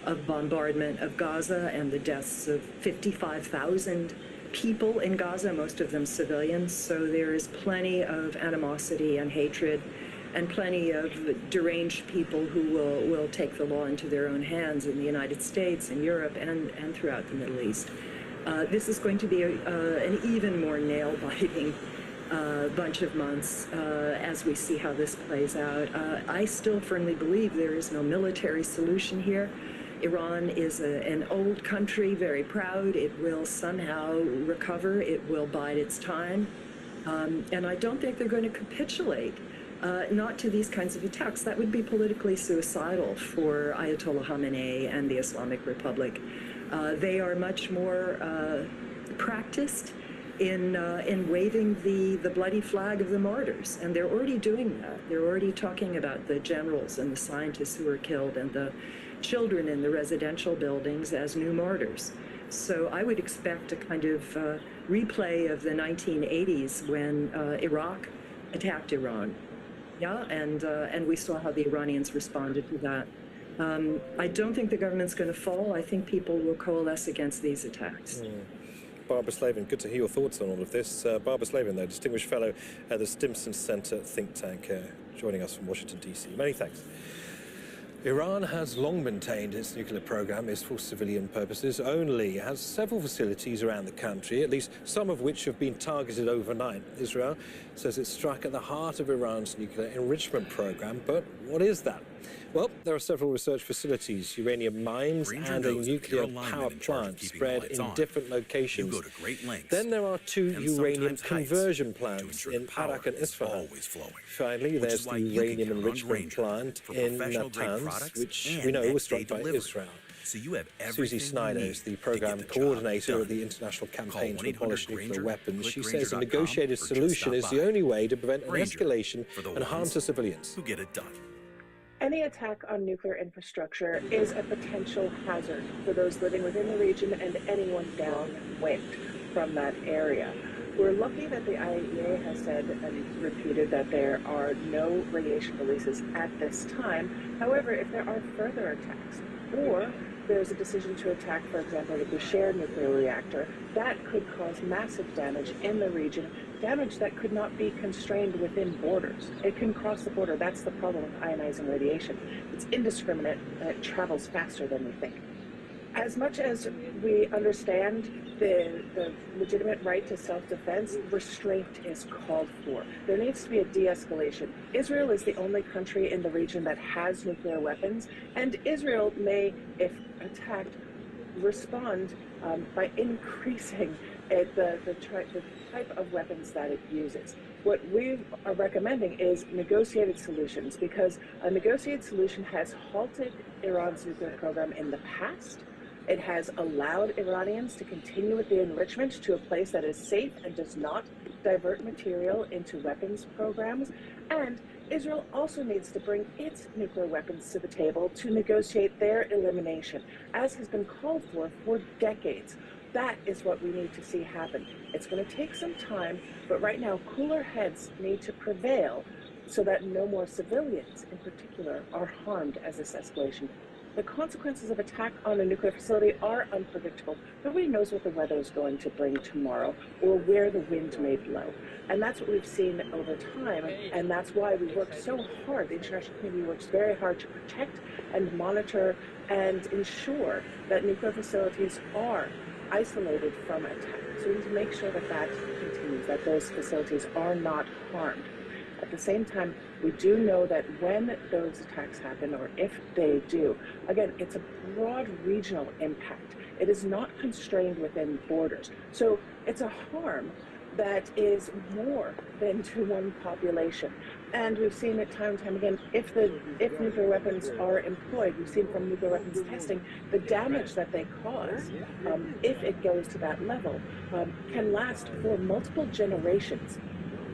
S20: of bombardment of Gaza and the deaths of 55,000 people in Gaza, most of them civilians. So there is plenty of animosity and hatred, and plenty of deranged people who will take the law into their own hands in the United States and Europe and throughout the Middle East. This is going to be an even more nail-biting bunch of months as we see how this plays out. I still firmly believe there is no military solution here. Iran is an old country, very proud. It will somehow recover. It will bide its time. And I don't think they're going to capitulate. Not to these kinds of attacks. That would be politically suicidal for Ayatollah Khamenei and the Islamic Republic. They are much more practiced in waving the bloody flag of the martyrs. And they're already doing that. They're already talking about the generals and the scientists who were killed and the children in the residential buildings as new martyrs. So I would expect a kind of replay of the 1980s when Iraq attacked Iran. Yeah, and we saw how the Iranians responded to that. I don't think the government's going to fall. I think people will coalesce against these attacks.
S2: Barbara Slavin, good to hear your thoughts on all of this. Barbara Slavin, though, Distinguished Fellow at the Stimson Center think tank, joining us from Washington, D.C. Many thanks. Iran has long maintained its nuclear program is for civilian purposes only. It has several facilities around the country, at least some of which have been targeted overnight. Israel says it struck at the heart of Iran's nuclear enrichment program, but what is that? Well, there are several research facilities, uranium mines, and a nuclear power plant spread in different locations.
S1: You go to great lengths.
S2: Then there are two uranium conversion plants in Arak and Isfahan. Finally, there's the uranium enrichment plant in Natanz, which we know was struck by Israel.
S1: So you have
S2: Susie Snyder is the program coordinator of the international campaign to abolish nuclear weapons. She says a negotiated solution is the only way to prevent an escalation and harm to civilians.
S1: Who get it done.
S21: Any attack on nuclear infrastructure is a potential hazard for those living within the region and anyone downwind from that area. We're lucky that the IAEA has said and repeated that there are no radiation releases at this time. However, if there are further attacks, or there's a decision to attack, for example, the Bushehr nuclear reactor, that could cause massive damage in the region, damage that could not be constrained within borders. It can cross the border. That's the problem with ionizing radiation. It's indiscriminate and it travels faster than we think. As much as we understand the legitimate right to self-defense, restraint is called for. There needs to be a de-escalation. Israel is the only country in the region that has nuclear weapons, and Israel may, if attacked, respond by increasing the type of weapons that it uses. What we are recommending is negotiated solutions, because a negotiated solution has halted Iran's nuclear program in the past. It has allowed Iranians to continue with the enrichment to a place that is safe and does not divert material into weapons programs. And Israel also needs to bring its nuclear weapons to the table to negotiate their elimination, as has been called for decades. That is what we need to see happen. It's going to take some time, but right now cooler heads need to prevail so that no more civilians in particular are harmed as this escalation. The consequences of attack on a nuclear facility are unpredictable. Nobody knows what the weather is going to bring tomorrow or where the wind may blow. And that's what we've seen over time. And that's why we work so hard. The international community works very hard to protect and monitor and ensure that nuclear facilities are isolated from attack. So we need to make sure that that continues, that those facilities are not harmed. At the same time, we do know that when those attacks happen, or if they do, again, it's a broad regional impact. It is not constrained within borders. So it's a harm that is more than to one population. And we've seen it time and time again, if nuclear weapons are employed, we've seen from nuclear weapons testing, the damage that they cause, if it goes to that level, can last for multiple generations.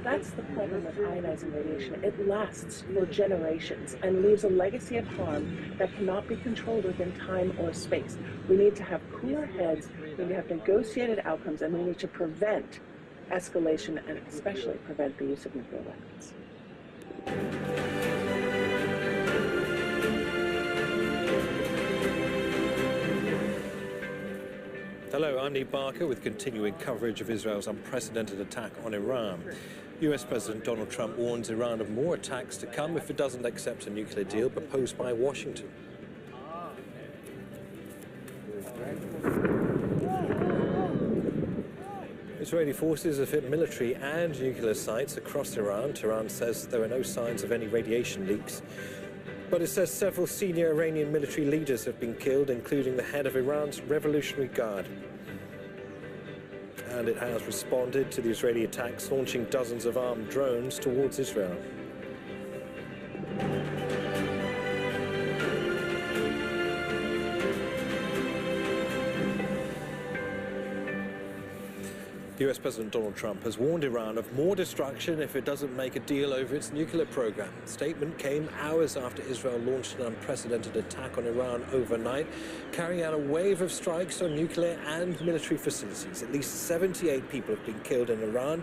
S21: That's the problem with ionizing radiation. It lasts for generations and leaves a legacy of harm that cannot be controlled within time or space. We need to have cooler heads, we need to have negotiated outcomes, and we need to prevent escalation and especially prevent the use of nuclear weapons.
S2: Hello, I'm Niamh Barker with continuing coverage of Israel's unprecedented attack on Iran. US President Donald Trump warns Iran of more attacks to come if it doesn't accept a nuclear deal proposed by Washington. Israeli forces have hit military and nuclear sites across Iran. Tehran says there are no signs of any radiation leaks. But it says several senior Iranian military leaders have been killed, including the head of Iran's Revolutionary Guard. And it has responded to the Israeli attacks, launching dozens of armed drones towards Israel. US President Donald Trump has warned Iran of more destruction if it doesn't make a deal over its nuclear program. The statement came hours after Israel launched an unprecedented attack on Iran overnight, carrying out a wave of strikes on nuclear and military facilities. At least 78 people have been killed in Iran,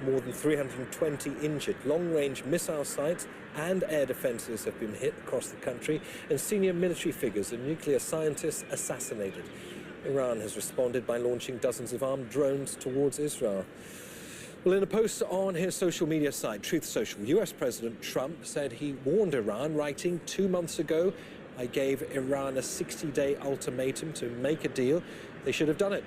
S2: more than 320 injured. Long-range missile sites and air defenses have been hit across the country, and senior military figures and nuclear scientists assassinated. Iran has responded by launching dozens of armed drones towards Israel. Well, in a post on his social media site, Truth Social, US President Trump said he warned Iran, writing, 2 months ago, I gave Iran a 60-day ultimatum to make a deal. They should have done it.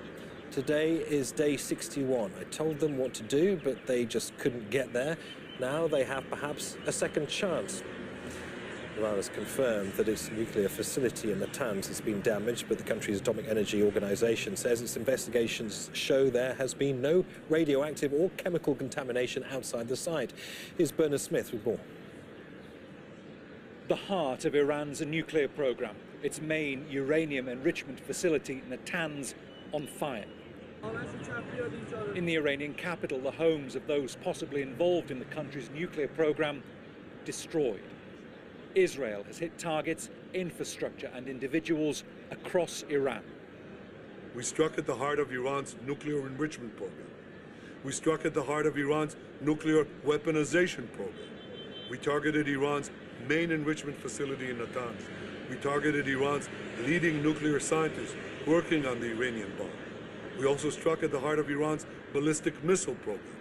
S2: Today is day 61. I told them what to do, but they just couldn't get there. Now they have perhaps a second chance. Iran has confirmed that its nuclear facility in Natanz has been damaged, but the country's Atomic Energy Organization says its investigations show there has been no radioactive or chemical contamination outside the site. Here's Bernard Smith with more.
S17: The heart of Iran's nuclear program, its main uranium enrichment facility, Natanz, on fire. In the Iranian capital, the homes of those possibly involved in the country's nuclear program destroyed. Israel has hit targets, infrastructure and individuals across Iran.
S18: We struck at the heart of Iran's nuclear enrichment program. We struck at the heart of Iran's nuclear weaponization program. We targeted Iran's main enrichment facility in Natanz. We targeted Iran's leading nuclear scientists working on the Iranian bomb. We also struck at the heart of Iran's ballistic missile program.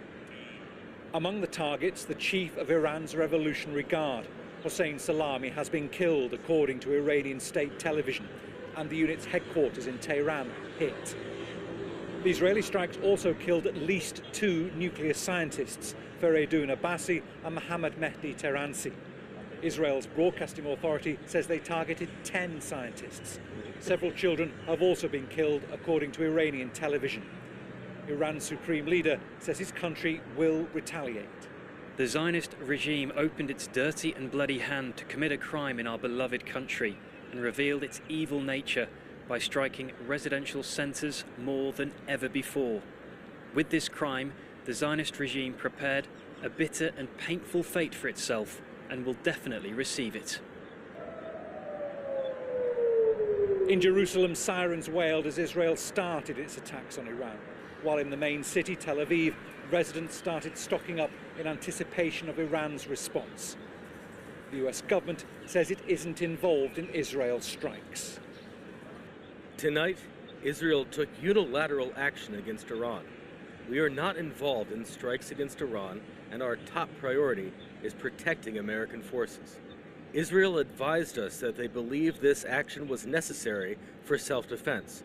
S17: Among the targets, the chief of Iran's Revolutionary Guard, Hossein Salami, has been killed, according to Iranian state television, and the unit's headquarters in Tehran hit. The Israeli strikes also killed at least 2 nuclear scientists, Fereydun Abbasi and Mohammad Mehdi Tehransi. Israel's broadcasting authority says they targeted 10 scientists. Several children have also been killed, according to Iranian television. Iran's supreme leader says his country will retaliate.
S19: The Zionist regime opened its dirty and bloody hand to commit a crime in our beloved country and revealed its evil nature by striking residential centers more than ever before. With this crime, the Zionist regime prepared a bitter and painful fate for itself and will definitely receive it.
S17: In Jerusalem, sirens wailed as Israel started its attacks on Iran, while in the main city, Tel Aviv, residents started stocking up in anticipation of Iran's response. The US government says it isn't involved in Israel's strikes.
S5: Tonight, Israel took unilateral action against Iran. We are not involved in strikes against Iran, and our top priority is protecting American forces. Israel advised us that they believe this action was necessary for self-defense.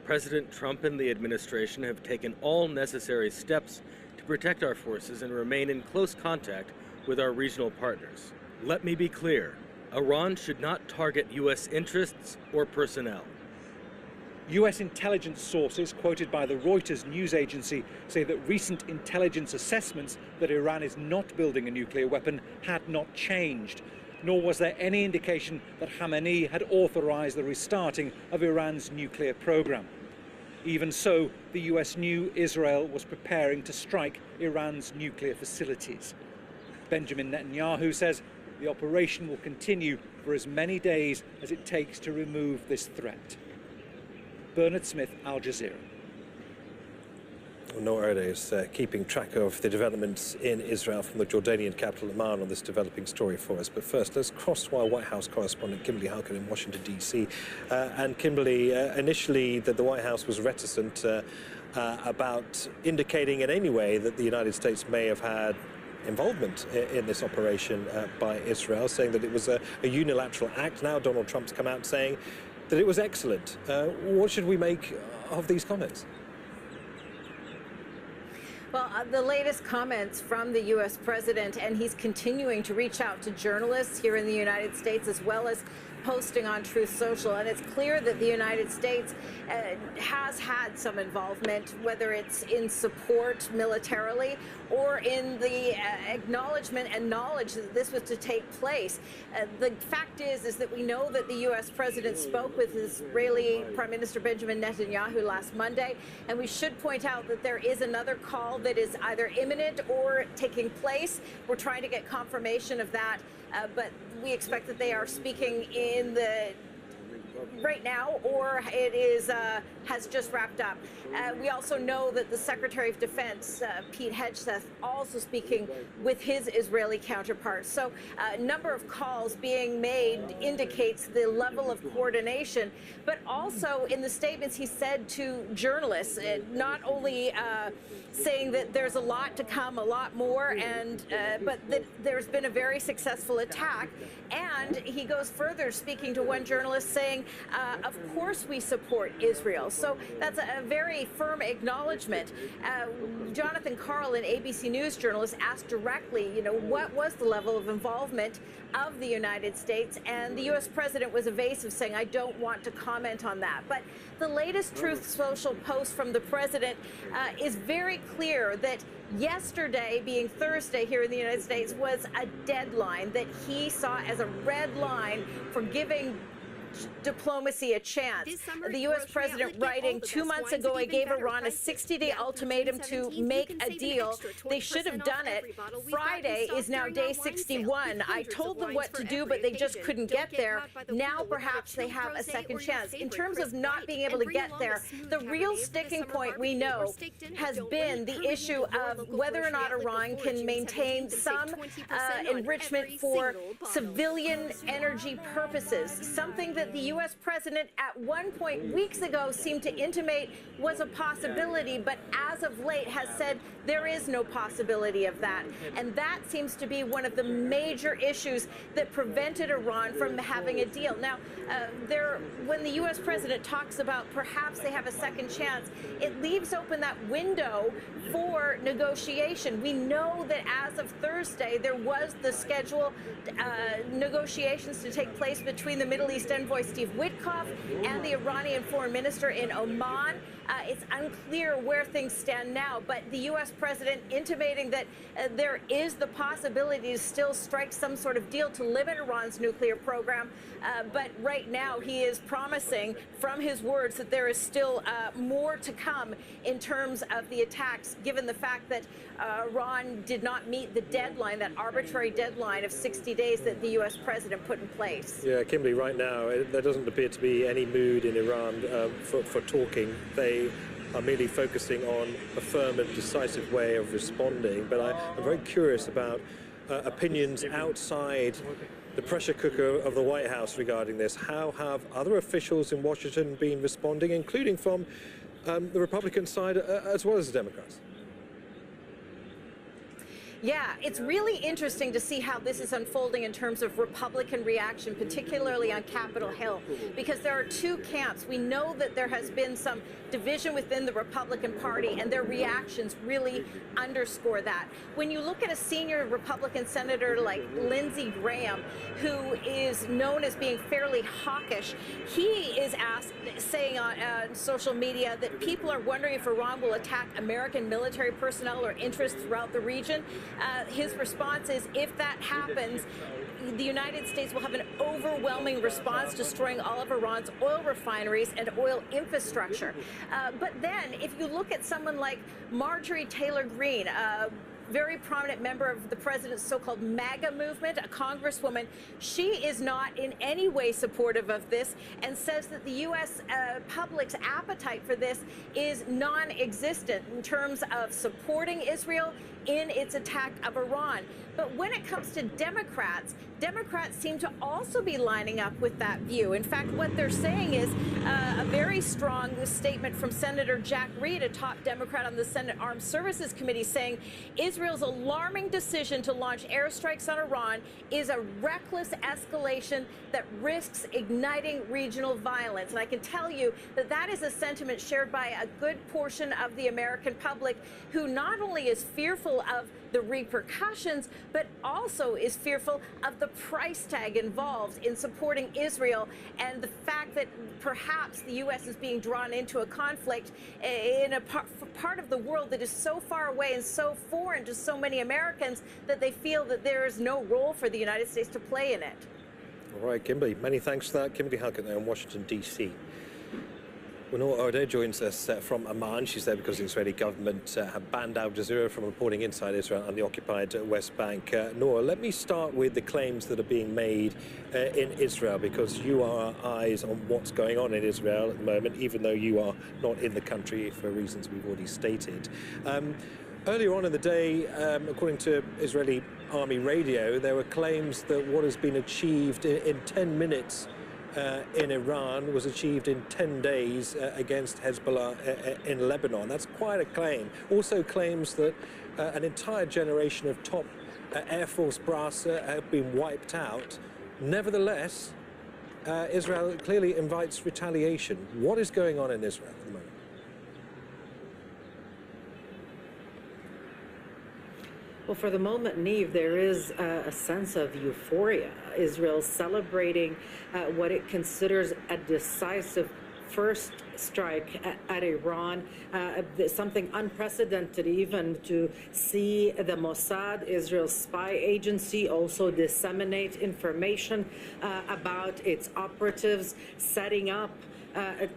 S5: President Trump and the administration have taken all necessary steps to protect our forces and remain in close contact with our regional partners. Let me be clear, Iran should not target U.S. interests or personnel.
S17: US intelligence sources quoted by the Reuters news agency say that recent intelligence assessments that Iran is not building a nuclear weapon had not changed, nor was there any indication that Khamenei had authorized the restarting of Iran's nuclear program. Even so, the US knew Israel was preparing to strike Iran's nuclear facilities. Benjamin Netanyahu says the operation will continue for as many days as it takes to remove this threat. Bernard Smith, Al Jazeera.
S2: Noah Erde is keeping track of the developments in Israel from the Jordanian capital Amman on this developing story for us. But first, let's cross to our White House correspondent Kimberly Halkin in Washington, D.C. And Kimberly, initially the White House was reticent about indicating in any way that the United States may have had involvement in this operation by Israel, saying that it was a unilateral act. Now Donald Trump's come out saying that it was excellent. What should we make of these comments?
S3: Well, the latest comments from the U.S. president, and he's continuing to reach out to journalists here in the United States, as well as posting on Truth Social, and it's clear that the United States has had some involvement, whether it's in support militarily or in the acknowledgement and knowledge that this was to take place. The fact is that we know that the U.S. President spoke with Israeli Prime Minister Benjamin Netanyahu last Monday, and we should point out that there is another call that is either imminent or taking place. We're trying to get confirmation of that, but we expect that they are speaking in the right now, or it is has just wrapped up. We also know that the Secretary of Defense, Pete Hegseth, also speaking with his Israeli counterparts. So a number of calls being made indicates the level of coordination, but also in the statements he said to journalists, not only saying that there's a lot to come, a lot more, and but that there's been a very successful attack. And he goes further, speaking to one journalist, saying, of course we support Israel. So that's a very firm acknowledgement. Jonathan Karl, an ABC News journalist, asked directly, what was the level of involvement of the United States? And the U.S. president was evasive, saying, I don't want to comment on that. But the latest Truth Social post from the president is very clear that yesterday, being Thursday here in the United States, was a deadline that he saw as a red line for giving diplomacy a chance. The U.S. president writing 2 months ago, I gave Iran a 60-day ultimatum to make a deal. They should have done it. Friday is now day 61. I told them what to do, but they just couldn't get there. Now perhaps they have a second chance. In terms of not being able to get there, the real sticking point, we know, has been the issue of whether or not Iran can maintain some enrichment for civilian energy purposes, something that the U.S. president at one point weeks ago seemed to intimate was a possibility, but as of late has said there is no possibility of that. And that seems to be one of the major issues that prevented Iran from having a deal. Now, when the U.S. president talks about perhaps they have a second chance, it leaves open that window for negotiation. We know that as of Thursday, there was the scheduled negotiations to take place between the Middle East envoy Steve Witkoff and the Iranian foreign minister in Oman. It's unclear where things stand now, but the U.S. president intimating that there is the possibility to still strike some sort of deal to limit Iran's nuclear program. But right now he is promising from his words that there is still more to come in terms of the attacks, given the fact that Iran did not meet the deadline, that arbitrary deadline of 60 days that the U.S. president put in place.
S2: Yeah, Kimberly, right now there doesn't appear to be any mood in Iran for talking. They are merely focusing on a firm and decisive way of responding. But I'm very curious about opinions outside the pressure cooker of the White House regarding this. How have other officials in Washington been responding, including from the Republican side as well as the Democrats?
S3: Yeah, it's really interesting to see how this is unfolding in terms of Republican reaction, particularly on Capitol Hill, because there are two camps. We know that there has been some division within the Republican Party, and their reactions really underscore that. When you look at a senior Republican senator like Lindsey Graham, who is known as being fairly hawkish, he is asked, saying on social media that people are wondering if Iran will attack American military personnel or interests throughout the region. His response is, if that happens, the United States will have an overwhelming response, destroying all of Iran's oil refineries and oil infrastructure. But then, if you look at someone like Marjorie Taylor Greene, very prominent member of the president's so-called MAGA movement, a congresswoman, she is not in any way supportive of this and says that the U.S. Public's appetite for this is non-existent in terms of supporting Israel in its attack of Iran. But when it comes to Democrats seem to also be lining up with that view. In fact, what they're saying is a very strong statement from Senator Jack Reed, a top Democrat on the Senate Armed Services Committee, saying Israel's alarming decision to launch airstrikes on Iran is a reckless escalation that risks igniting regional violence. And I can tell you that that is a sentiment shared by a good portion of the American public, who not only is fearful fearful of the repercussions, but also is fearful of the price tag involved in supporting Israel and the fact that perhaps the U.S. is being drawn into a conflict in a part of the world that is so far away and so foreign to so many Americans that they feel that there is no role for the United States to play in it.
S2: All right, Kimberly, many thanks for that. Kimberly Halkett there in Washington, D.C. Noor Ode joins us from Amman. She's there because the Israeli government have banned Al Jazeera from reporting inside Israel and the occupied West Bank. Noor, let me start with the claims that are being made in Israel, because you are eyes on what's going on in Israel at the moment, even though you are not in the country for reasons we've already stated. Earlier on in the day, according to Israeli army radio, there were claims that what has been achieved in 10 minutes in Iran was achieved in 10 days against Hezbollah in Lebanon. That's quite a claim. Also claims that an entire generation of top Air Force brass have been wiped out. Nevertheless, Israel clearly invites retaliation. What is going on in Israel at the moment?
S1: Well, for the moment, Neve, there is a sense of euphoria. Israel celebrating what it considers a decisive first strike at Iran, something unprecedented even to see the Mossad, Israel's spy agency, also disseminate information about its operatives setting up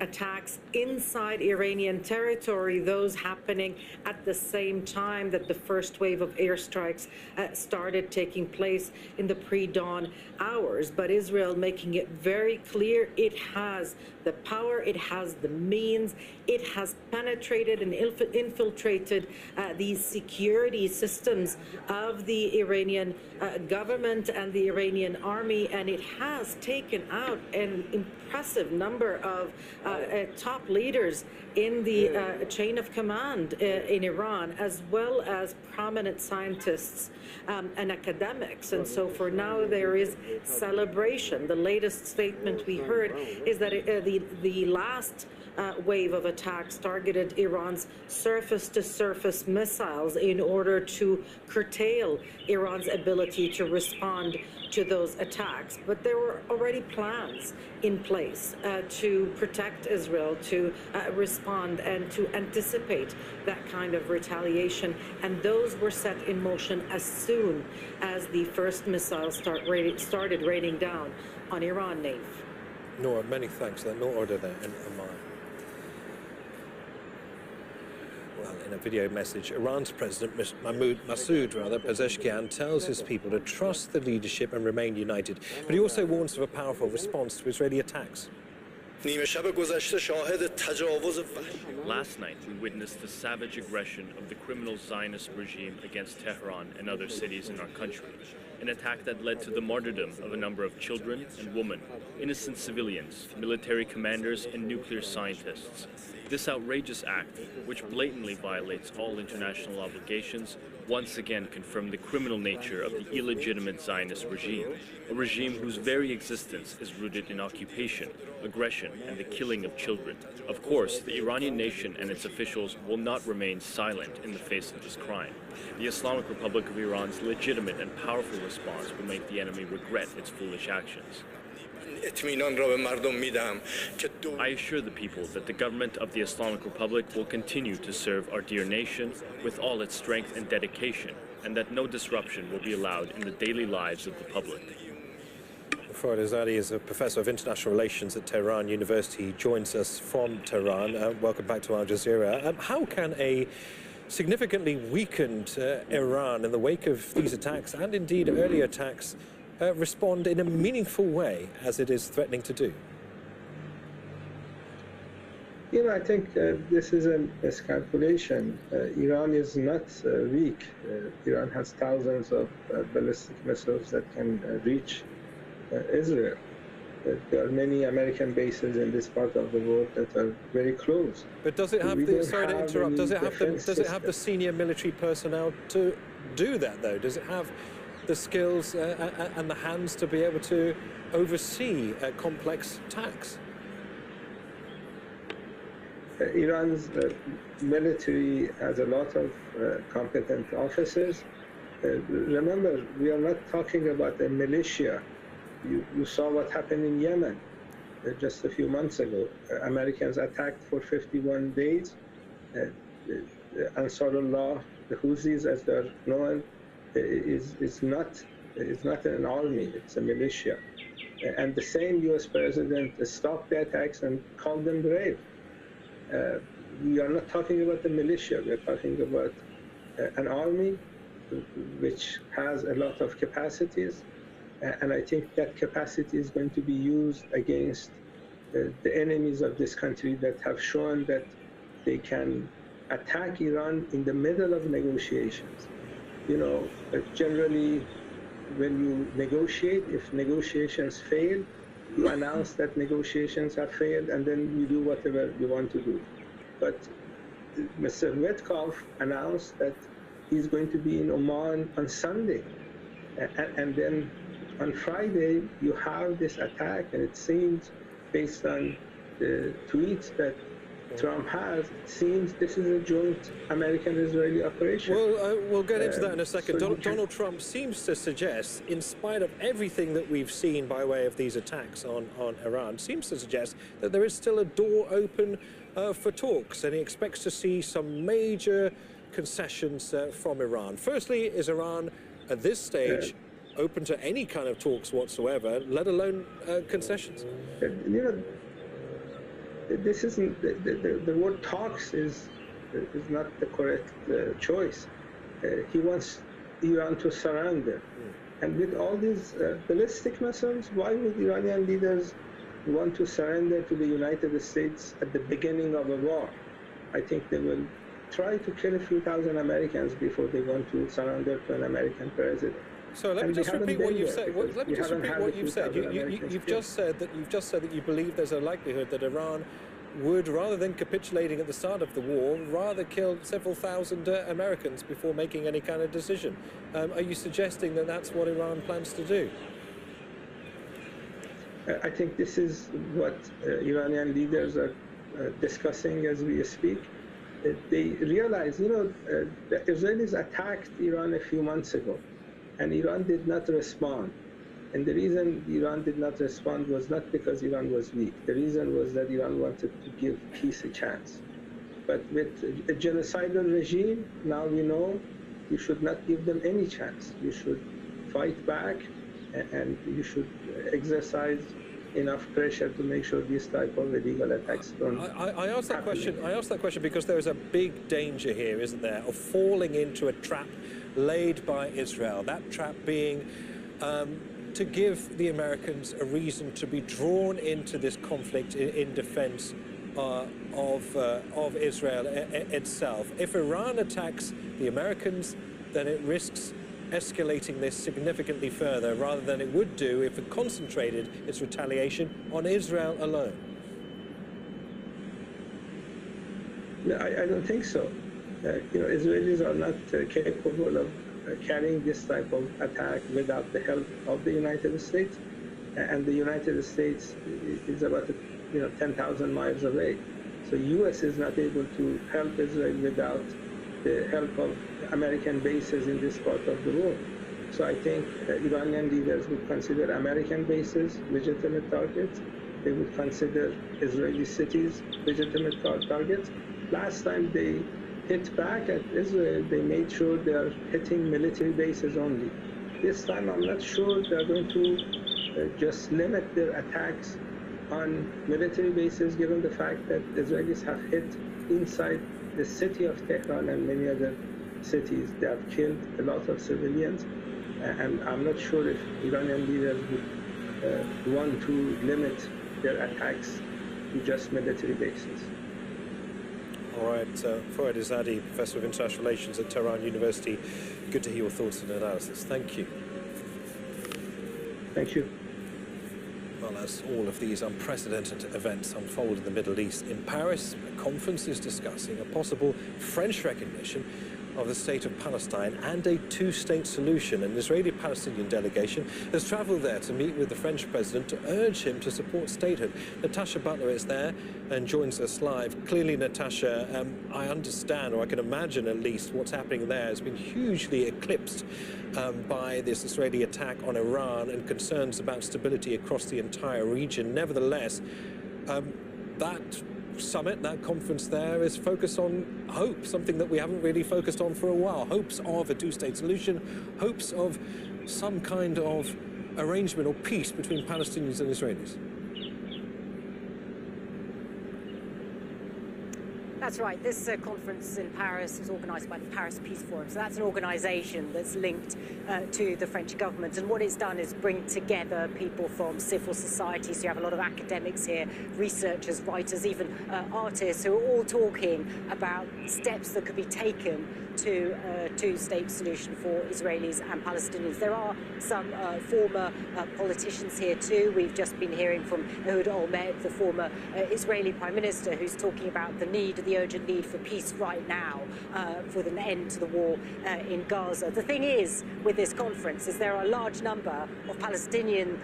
S1: attacks inside Iranian territory, those happening at the same time that the first wave of airstrikes started taking place in the pre-dawn hours. But Israel making it very clear it has the power, it has the means, it has penetrated and infiltrated these security systems of the Iranian government and the Iranian army, and it has taken out an impressive number of top leaders in the chain of command in Iran, as well as prominent scientists and academics. And so for now, there is celebration. The latest statement we heard is that the last wave of attacks targeted Iran's surface-to-surface missiles in order to curtail Iran's ability to respond to those attacks. But there were already plans in place to protect Israel, to respond and to anticipate that kind of retaliation. And those were set in motion as soon as the first missiles started raining down on Iran, Nave.
S2: Noor, many thanks. No order there in Amman. Well, in a video message, Iran's President Masoud Pezeshkian tells his people to trust the leadership and remain united. But he also warns of a powerful response to Israeli attacks.
S12: Last night, we witnessed the savage aggression of the criminal Zionist regime against Tehran and other cities in our country, an attack that led to the martyrdom of a number of children and women, innocent civilians, military commanders, and nuclear scientists. This outrageous act, which blatantly violates all international obligations, once again confirmed the criminal nature of the illegitimate Zionist regime, a regime whose very existence is rooted in occupation, aggression, and the killing of children. Of course, the Iranian nation and its officials will not remain silent in the face of this crime. The Islamic Republic of Iran's legitimate and powerful response will make the enemy regret its foolish actions. I assure the people that the government of the Islamic Republic will continue to serve our dear nation with all its strength and dedication, and that no disruption will be allowed in the daily lives of the public.
S2: Farhad Azadi is a professor of international relations at Tehran University. He joins us from Tehran. Welcome back to Al Jazeera. How can a significantly weakened Iran in the wake of these attacks, and indeed earlier attacks, respond in a meaningful way as it is threatening to do?
S13: I think this is a miscalculation. Iran is not weak. Iran has thousands of ballistic missiles that can reach Israel. There are many American bases in this part of the world that are very close.
S2: But does it have sorry to interrupt, does it have the senior military personnel to do that, though? Does it have the skills and the hands to be able to oversee complex attacks?
S13: Iran's military has a lot of competent officers. Remember, we are not talking about a militia. You saw what happened in Yemen just a few months ago. Americans attacked for 51 days. Ansarullah, the Houthis, as they're known, is not an army, it's a militia. And the same US president stopped the attacks and called them brave. We are not talking about the militia, we are talking about an army which has a lot of capacities, and I think that capacity is going to be used against the enemies of this country that have shown that they can attack Iran in the middle of negotiations. You know, generally when you negotiate, if negotiations fail, you announce that negotiations have failed and then you do whatever you want to do. But Mr. Witkoff announced that he's going to be in Oman on Sunday. And then on Friday, you have this attack, and it seems, based on the tweets that Trump has, it seems this is a joint American-Israeli operation.
S2: Well, we'll get into that in a second. Donald Trump seems to suggest, in spite of everything that we've seen by way of these attacks on Iran, seems to suggest that there is still a door open for talks, and he expects to see some major concessions from Iran. Firstly, is Iran at this stage open to any kind of talks whatsoever, let alone concessions?
S13: You know, this isn't the word talks is not the correct choice. He wants Iran to surrender, and with all these ballistic missiles, why would Iranian leaders want to surrender to the United States at the beginning of a war? I think they will try to kill a few thousand Americans before they want to surrender to an American president.
S2: So let me just repeat what you've said. Let me just repeat what you've said. You've just said that you believe there's a likelihood that Iran would, rather than capitulating at the start of the war, rather kill several thousand Americans before making any kind of decision. Are you suggesting that that's what Iran plans to do?
S13: I think this is what Iranian leaders are discussing as we speak. They realize, you know, the Israelis attacked Iran a few months ago, and Iran did not respond. And the reason Iran did not respond was not because Iran was weak. The reason was that Iran wanted to give peace a chance. But with a genocidal regime, now we know you should not give them any chance. You should fight back, and you should exercise enough pressure to make sure these type of illegal attacks don't
S2: I asked that question. I asked that question because there is a big danger here, isn't there, of falling into a trap laid by Israel. That trap being to give the Americans a reason to be drawn into this conflict in defense of Israel itself. If Iran attacks the Americans, then it risks escalating this significantly further, rather than it would do if it concentrated its retaliation on Israel alone.
S13: No, I don't think so. You know, Israelis are not capable of carrying this type of attack without the help of the United States, and the United States is about 10,000 miles away. So U.S. is not able to help Israel without the help of American bases in this part of the world. So I think Iranian leaders would consider American bases legitimate targets. They would consider Israeli cities legitimate targets. Last time they hit back at Israel, they made sure they are hitting military bases only. This time I'm not sure they're going to just limit their attacks on military bases, given the fact that Israelis have hit inside the city of Tehran and many other cities. They have killed a lot of civilians, and I'm not sure if Iranian leaders would want to limit their attacks to just military bases.
S2: All right, Fouad Izzadi, Professor of International Relations at Tehran University. Good to hear your thoughts and analysis. Thank you.
S13: Thank you.
S2: Well, as all of these unprecedented events unfold in the Middle East, in Paris, a conference is discussing a possible French recognition of the state of Palestine and a two-state solution. An Israeli-Palestinian delegation has travelled there to meet with the French president to urge him to support statehood. Natasha Butler is there and joins us live. Clearly, Natasha, I understand, or I can imagine at least, what's happening there has been hugely eclipsed by this Israeli attack on Iran and concerns about stability across the entire region. Nevertheless, that summit, that conference there, is focused on hope, something that we haven't really focused on for a while. Hopes of a two-state solution, hopes of some kind of arrangement or peace between Palestinians and Israelis.
S7: That's right. This conference in Paris was organised by the Paris Peace Forum. So that's an organisation that's linked to the French government. And what it's done is bring together people from civil society. So you have a lot of academics here, researchers, writers, even artists, who are all talking about steps that could be taken to a two-state solution for Israelis and Palestinians. There are some former politicians here too. We've just been hearing from Ehud Olmert, the former Israeli Prime Minister, who's talking about the urgent need for peace right now, for an end to the war in Gaza. The thing is, with this conference, is there are a large number of Palestinian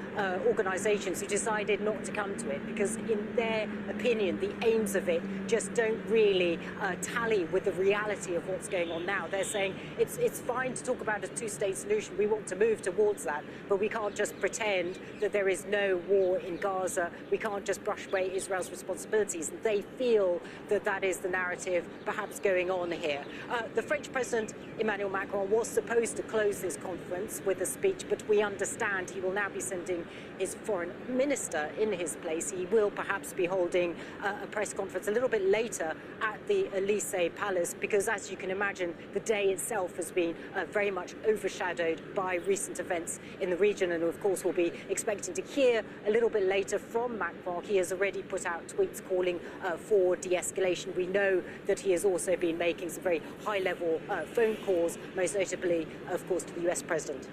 S7: organisations who decided not to come to it because, in their opinion, the aims of it just don't really tally with the reality of what's going on now. They're saying it's fine to talk about a two-state solution. We want to move towards that, but we can't just pretend that there is no war in Gaza. We can't just brush away Israel's responsibilities. And they feel that that is the narrative perhaps going on here. The French President Emmanuel Macron was supposed to close this conference with a speech, but we understand he will now be sending his foreign minister in his place. He will perhaps be holding a press conference a little bit later at the Élysée Palace, because, as you can imagine, the day itself has been very much overshadowed by recent events in the region. And of course, we'll be expecting to hear a little bit later from Macron. He has already put out tweets calling for de-escalation. We know that he has also been making some very high-level phone calls, most notably, of course, to the US president.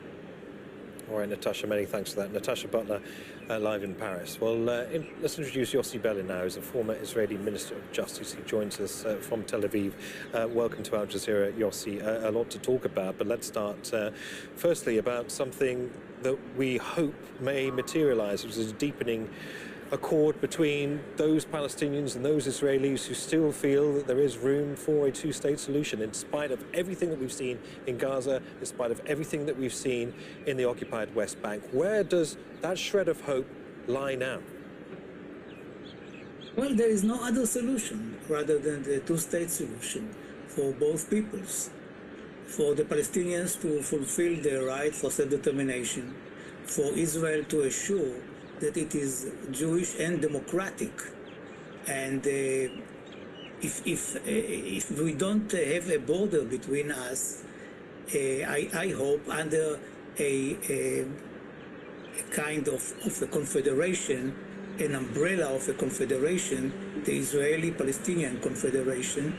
S2: All right, Natasha, many thanks for that. Natasha Butler, live in Paris. Well, let's introduce Yossi Beilin now. He's a former Israeli Minister of Justice. He joins us from Tel Aviv. Welcome to Al Jazeera, Yossi. A lot to talk about, but let's start firstly about something that we hope may materialize, which is a deepening accord between those Palestinians and those Israelis who still feel that there is room for a two-state solution, in spite of everything that we've seen in Gaza, in spite of everything that we've seen in the occupied West Bank. Where does that shred of hope lie now?
S9: Well, there is no other solution rather than the two-state solution for both peoples. For the Palestinians to fulfill their right for self-determination, for Israel to assure that it is Jewish and democratic, and if we don't have a border between us, I hope under a kind of a confederation, an umbrella of a confederation, the Israeli-Palestinian Confederation,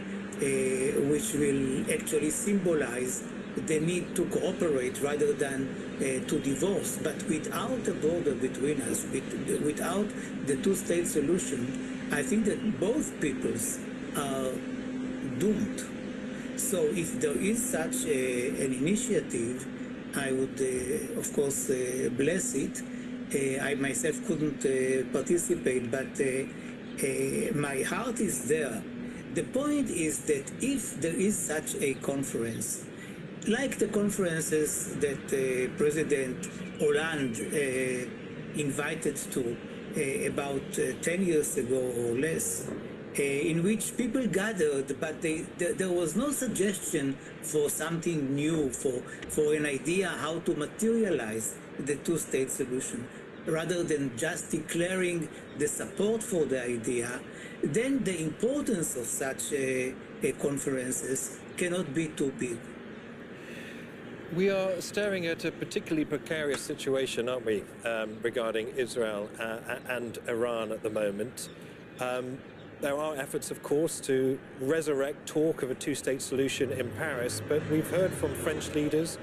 S9: which will actually symbolize the need to cooperate rather than to divorce. But without a border between us, without the two-state solution, I think that both peoples are doomed. So if there is such an initiative, I would, of course, bless it. I myself couldn't participate, but my heart is there. The point is that if there is such a conference, like the conferences that President Hollande invited to about 10 years ago or less, in which people gathered, but there was no suggestion for something new, for an idea how to materialize the two-state solution, rather than just declaring the support for the idea. Then the importance of such conferences cannot be too big.
S2: We are staring at a particularly precarious situation, aren't we, regarding Israel and Iran at the moment. There are efforts, of course, to resurrect talk of a two-state solution in Paris, but we've heard from French leaders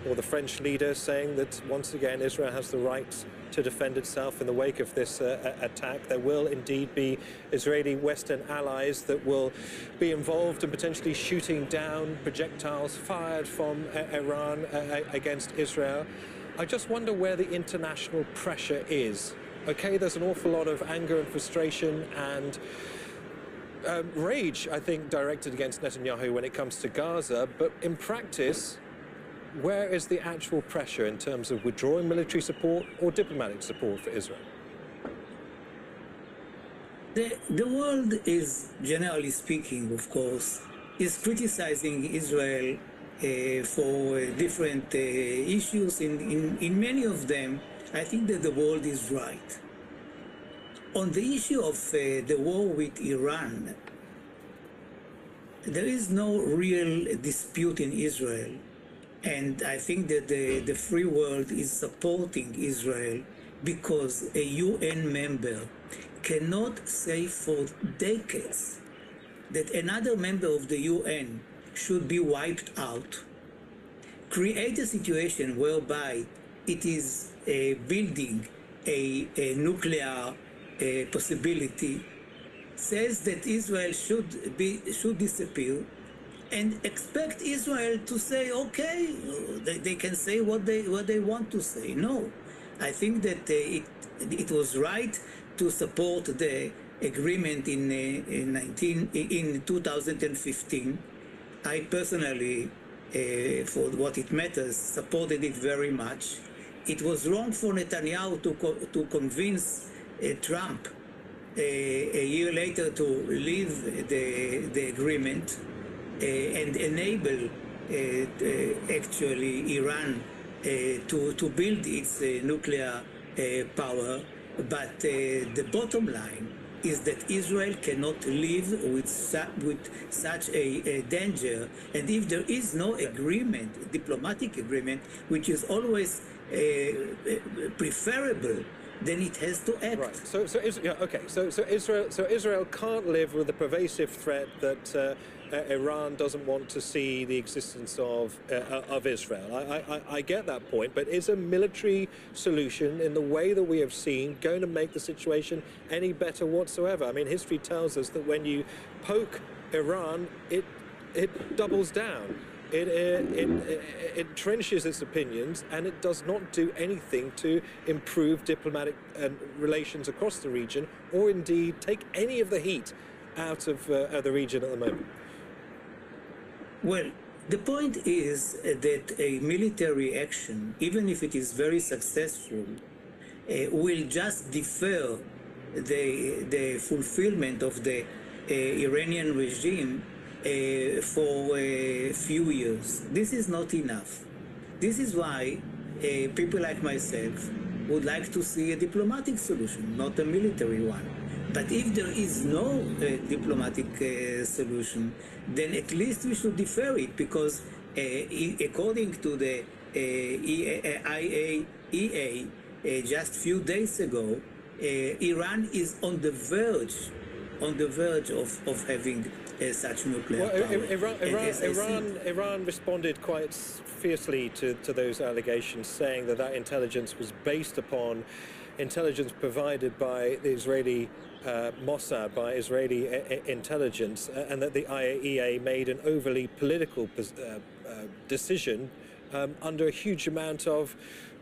S2: or the French leader saying that once again Israel has the right to defend itself in the wake of this attack. There will indeed be Israeli Western allies that will be involved in potentially shooting down projectiles fired from Iran against Israel. I just wonder where the international pressure is. Okay, there's an awful lot of anger and frustration and rage, I think, directed against Netanyahu when it comes to Gaza, but in practice, where is the actual pressure in terms of withdrawing military support or diplomatic support for Israel?
S9: The world is, generally speaking, of course, is criticizing Israel for different issues. In many of them, I think that the world is right. On the issue of the war with Iran, there is no real dispute in Israel. And I think that the free world is supporting Israel because a UN member cannot say for decades that another member of the UN should be wiped out, create a situation whereby it is building a nuclear possibility, says that Israel should disappear, and expect Israel to say, okay, they can say what they want to say. No, I think that it was right to support the agreement in 2015. I personally, for what it matters, supported it very much. It was wrong for Netanyahu to convince Trump a year later to leave the agreement and enable actually Iran to build its nuclear power. But the bottom line is that Israel cannot live with such a danger. And if there is no agreement, diplomatic agreement, which is always preferable, then it has to act.
S2: Right. So Israel can't live with the pervasive threat that Iran doesn't want to see the existence of Israel. I get that point, but is a military solution in the way that we have seen going to make the situation any better whatsoever? I mean, history tells us that when you poke Iran, it doubles down. It trenches its opinions, and it does not do anything to improve diplomatic relations across the region, or indeed take any of the heat out of the region at the moment.
S9: Well, the point is that a military action, even if it is very successful, will just defer the fulfillment of the Iranian regime for a few years. This is not enough. This is why people like myself would like to see a diplomatic solution, not a military one. But if there is no diplomatic solution, then at least we should defer it, because according to the IAEA, just a few days ago, Iran is on the verge of having such nuclear power.
S2: Iran responded quite fiercely to those allegations, saying that intelligence was based upon intelligence provided by the Israeli Mossad, by Israeli intelligence, and that the IAEA made an overly political decision under a huge amount of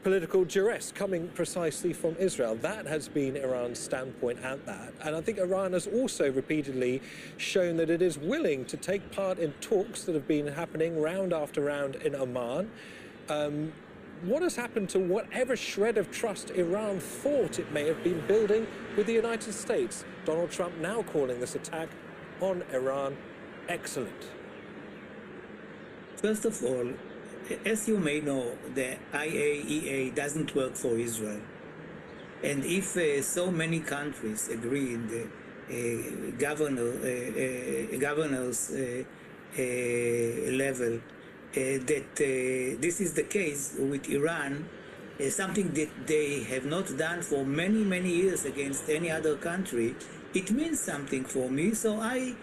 S2: political duress coming precisely from Israel. That has been Iran's standpoint at that. And I think Iran has also repeatedly shown that it is willing to take part in talks that have been happening round after round in Oman. What has happened to whatever shred of trust Iran thought it may have been building with the United States? Donald Trump now calling this attack on Iran excellent.
S9: First of all, as you may know, the IAEA doesn't work for Israel. And if so many countries agree in the governor's level that this is the case with Iran, something that they have not done for many, many years against any other country, it means something for me. So I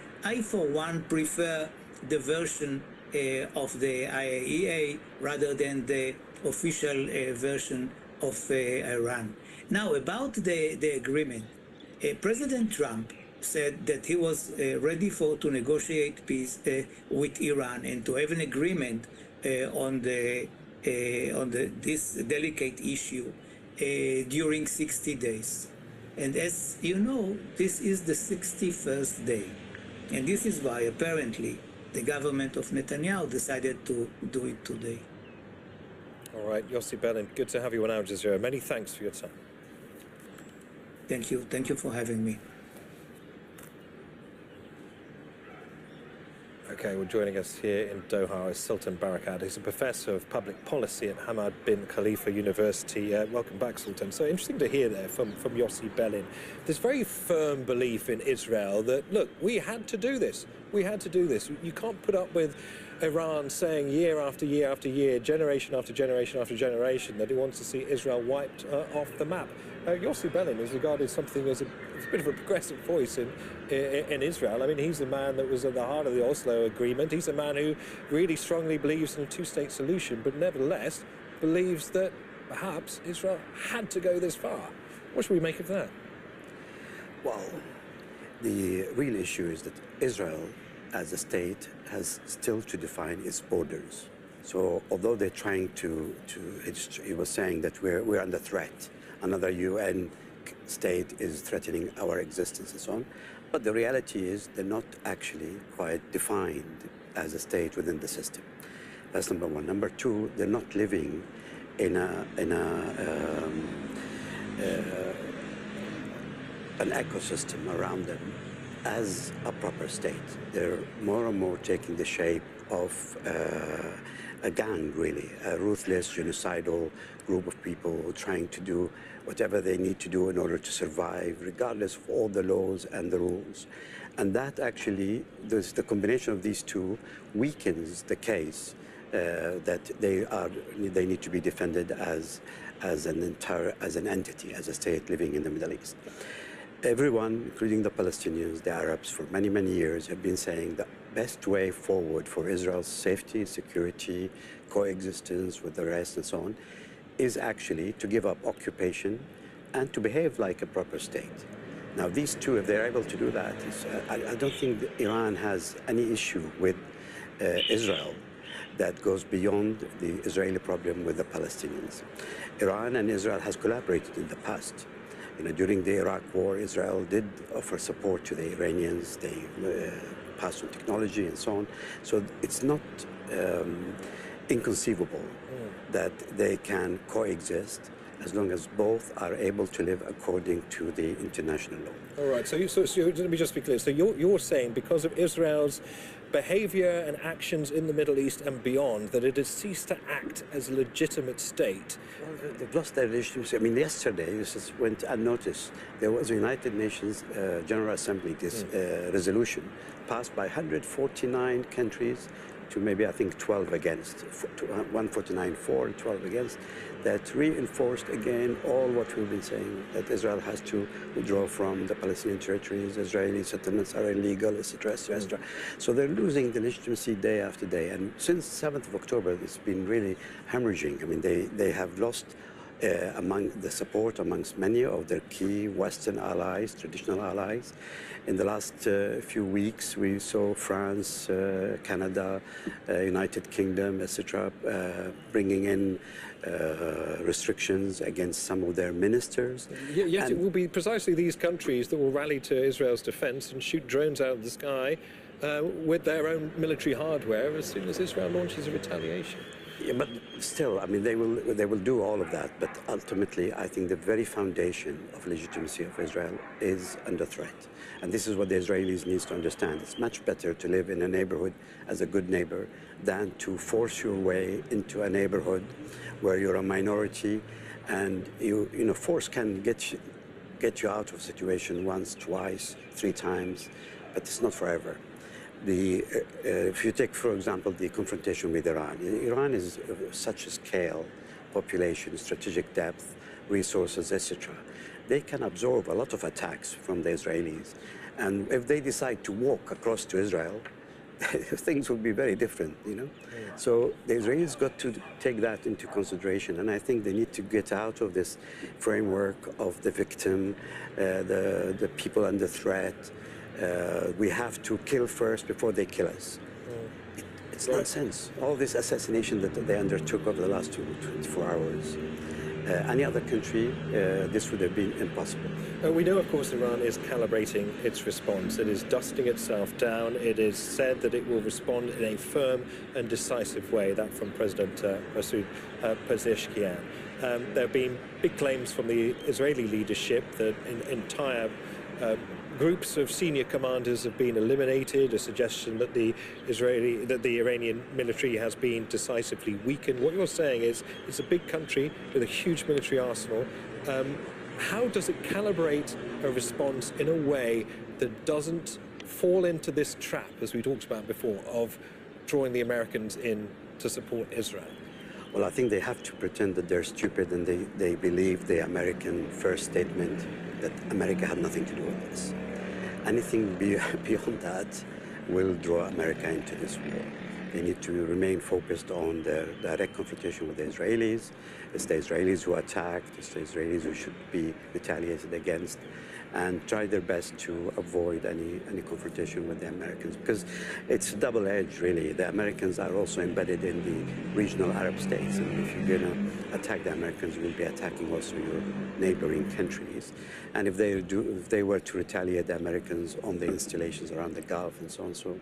S9: for one, prefer the version of the IAEA rather than the official version of Iran. Now, about the agreement, President Trump said that he was ready to negotiate peace with Iran and to have an agreement on this delicate issue during 60 days. And as you know, this is the 61st day. And this is why, apparently, the government of Netanyahu decided to do it today.
S2: All right, Yossi Belin, good to have you on Al Jazeera. Many thanks for your time.
S9: Thank you. Thank you for having me.
S2: Okay, well, joining us here in Doha is Sultan Barakat. He's a professor of public policy at Hamad bin Khalifa University. Welcome back, Sultan. So interesting to hear there from Yossi Belin. This very firm belief in Israel that, look, we had to do this. We had to do this. You can't put up with Iran saying year after year after year, generation after generation after generation, that he wants to see Israel wiped off the map. Yossi Belin is regarded something as a bit of a progressive voice in Israel. I mean, he's the man that was at the heart of the Oslo Agreement. He's a man who really strongly believes in a two-state solution, but nevertheless believes that perhaps Israel had to go this far. What should we make of that?
S6: Well, the real issue is that Israel, as a state, has still to define its borders. So although they're trying to he was saying that we're under threat, another UN state is threatening our existence and so on, but the reality is they're not actually quite defined as a state within the system. That's number one. Number two, they're not living in an ecosystem around them as a proper state. They're more and more taking the shape of a gang, really, a ruthless, genocidal group of people trying to do whatever they need to do in order to survive, regardless of all the laws and the rules. And that actually, the combination of these two weakens the case that they need to be defended as an entity, as a state living in the Middle East. Everyone, including the Palestinians, the Arabs, for many, many years have been saying the best way forward for Israel's safety, security, coexistence with the rest and so on, is actually to give up occupation and to behave like a proper state. Now, these two, if they're able to do that, I don't think that Iran has any issue with Israel that goes beyond the Israeli problem with the Palestinians. Iran and Israel has collaborated in the past. You know, during the Iraq War, Israel did offer support to the Iranians. They passed on technology and so on. So it's not inconceivable that they can coexist as long as both are able to live according to the international law.
S2: All right, so let me just be clear. So you're saying because of Israel's behavior and actions in the Middle East and beyond, that it has ceased to act as a legitimate state?
S6: Well, they've lost their legitimacy. I mean, yesterday, this just went unnoticed. There was a United Nations General Assembly resolution passed by 149 countries to maybe, I think, 12 against, to 149 for and 12 against, that reinforced again all what we've been saying, that Israel has to withdraw from the Palestinian territories, Israeli settlements are illegal, etc., etc. So they're losing the legitimacy day after day. And since 7th of October, it's been really hemorrhaging. I mean, they have lost among the support amongst many of their key Western allies, traditional allies. In the last few weeks, we saw France, Canada, United Kingdom, etc., bringing in restrictions against some of their ministers.
S2: Yet it will be precisely these countries that will rally to Israel's defense and shoot drones out of the sky with their own military hardware as soon as Israel launches a retaliation.
S6: Yeah, but still, I mean, they will do all of that. But ultimately, I think the very foundation of legitimacy of Israel is under threat. And this is what the Israelis need to understand. It's much better to live in a neighborhood as a good neighbor than to force your way into a neighborhood where you're a minority, and force can get you out of a situation once, twice, 3 times, but it's not forever. If you take, for example, the confrontation with Iran, Iran is such a scale, population, strategic depth, resources, etc. They can absorb a lot of attacks from the Israelis. And if they decide to walk across to Israel, things would be very different, you know. So the Israelis got to take that into consideration, and I think they need to get out of this framework of the victim, the people under threat. We have to kill first before they kill us. It's nonsense. All this assassination that they undertook over the last 24 hours. Any other country, this would have been impossible.
S2: We know, of course, Iran is calibrating its response. It is dusting itself down. It is said that it will respond in a firm and decisive way. That from President Masoud Pezeshkian. There have been big claims from the Israeli leadership that entire groups of senior commanders have been eliminated, a suggestion that the Iranian military has been decisively weakened. What you're saying is it's a big country with a huge military arsenal. How does it calibrate a response in a way that doesn't fall into this trap, as we talked about before, of drawing the Americans in to support Israel?
S6: Well, I think they have to pretend that they're stupid and they believe the American first statement that America had nothing to do with this. Anything beyond that will draw America into this war. They need to remain focused on their direct confrontation with the Israelis. It's the Israelis who attacked, it's the Israelis who should be retaliated against, and try their best to avoid any confrontation with the Americans, because it's double-edged, really. The Americans are also embedded in the regional Arab states, and if you're going to attack the Americans, you will be attacking also your neighboring countries. And if they were to retaliate the Americans on the installations around the Gulf and so on, so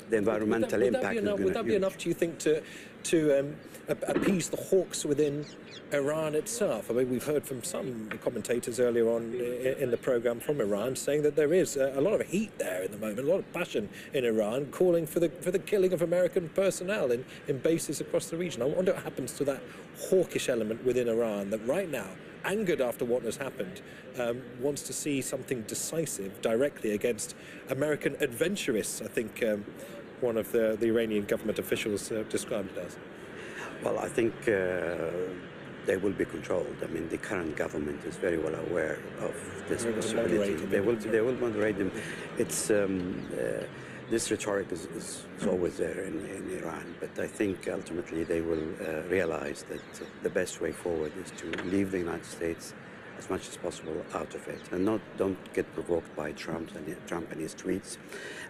S6: the environmental impact
S2: would that be enough, do you think, to appease the hawks within Iran itself? I mean, we've heard from some commentators earlier on in the program from Iran saying that there is a lot of heat there in the moment, a lot of passion in Iran, calling for the killing of American personnel in bases across the region. I wonder what happens to that hawkish element within Iran that right now, angered after what has happened, wants to see something decisive directly against American adventurists, I think one of the Iranian government officials described it as.
S6: Well, I think they will be controlled. I mean, the current government is very well aware of this possibility. They will moderate them. It's this rhetoric is always there in Iran, but I think ultimately they will realize that the best way forward is to leave the United States as much as possible out of it, and don't get provoked by Trump and his tweets,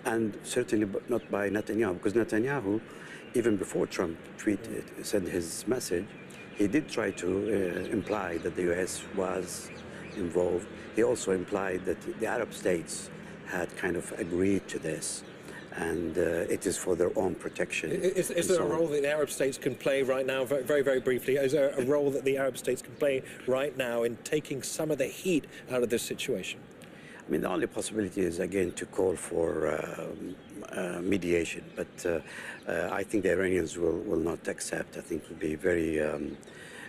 S6: and certainly not by Netanyahu, because Netanyahu, even before Trump sent his message, he did try to imply that the U.S. was involved. He also implied that the Arab states had kind of agreed to this, and it is for their own protection.
S2: Is there a role that the Arab states can play right now, very, very briefly, is there a role that the Arab states can play right now in taking some of the heat out of this situation?
S6: I mean, the only possibility is, again, to call for mediation, but I think the Iranians will not accept. I think it would be very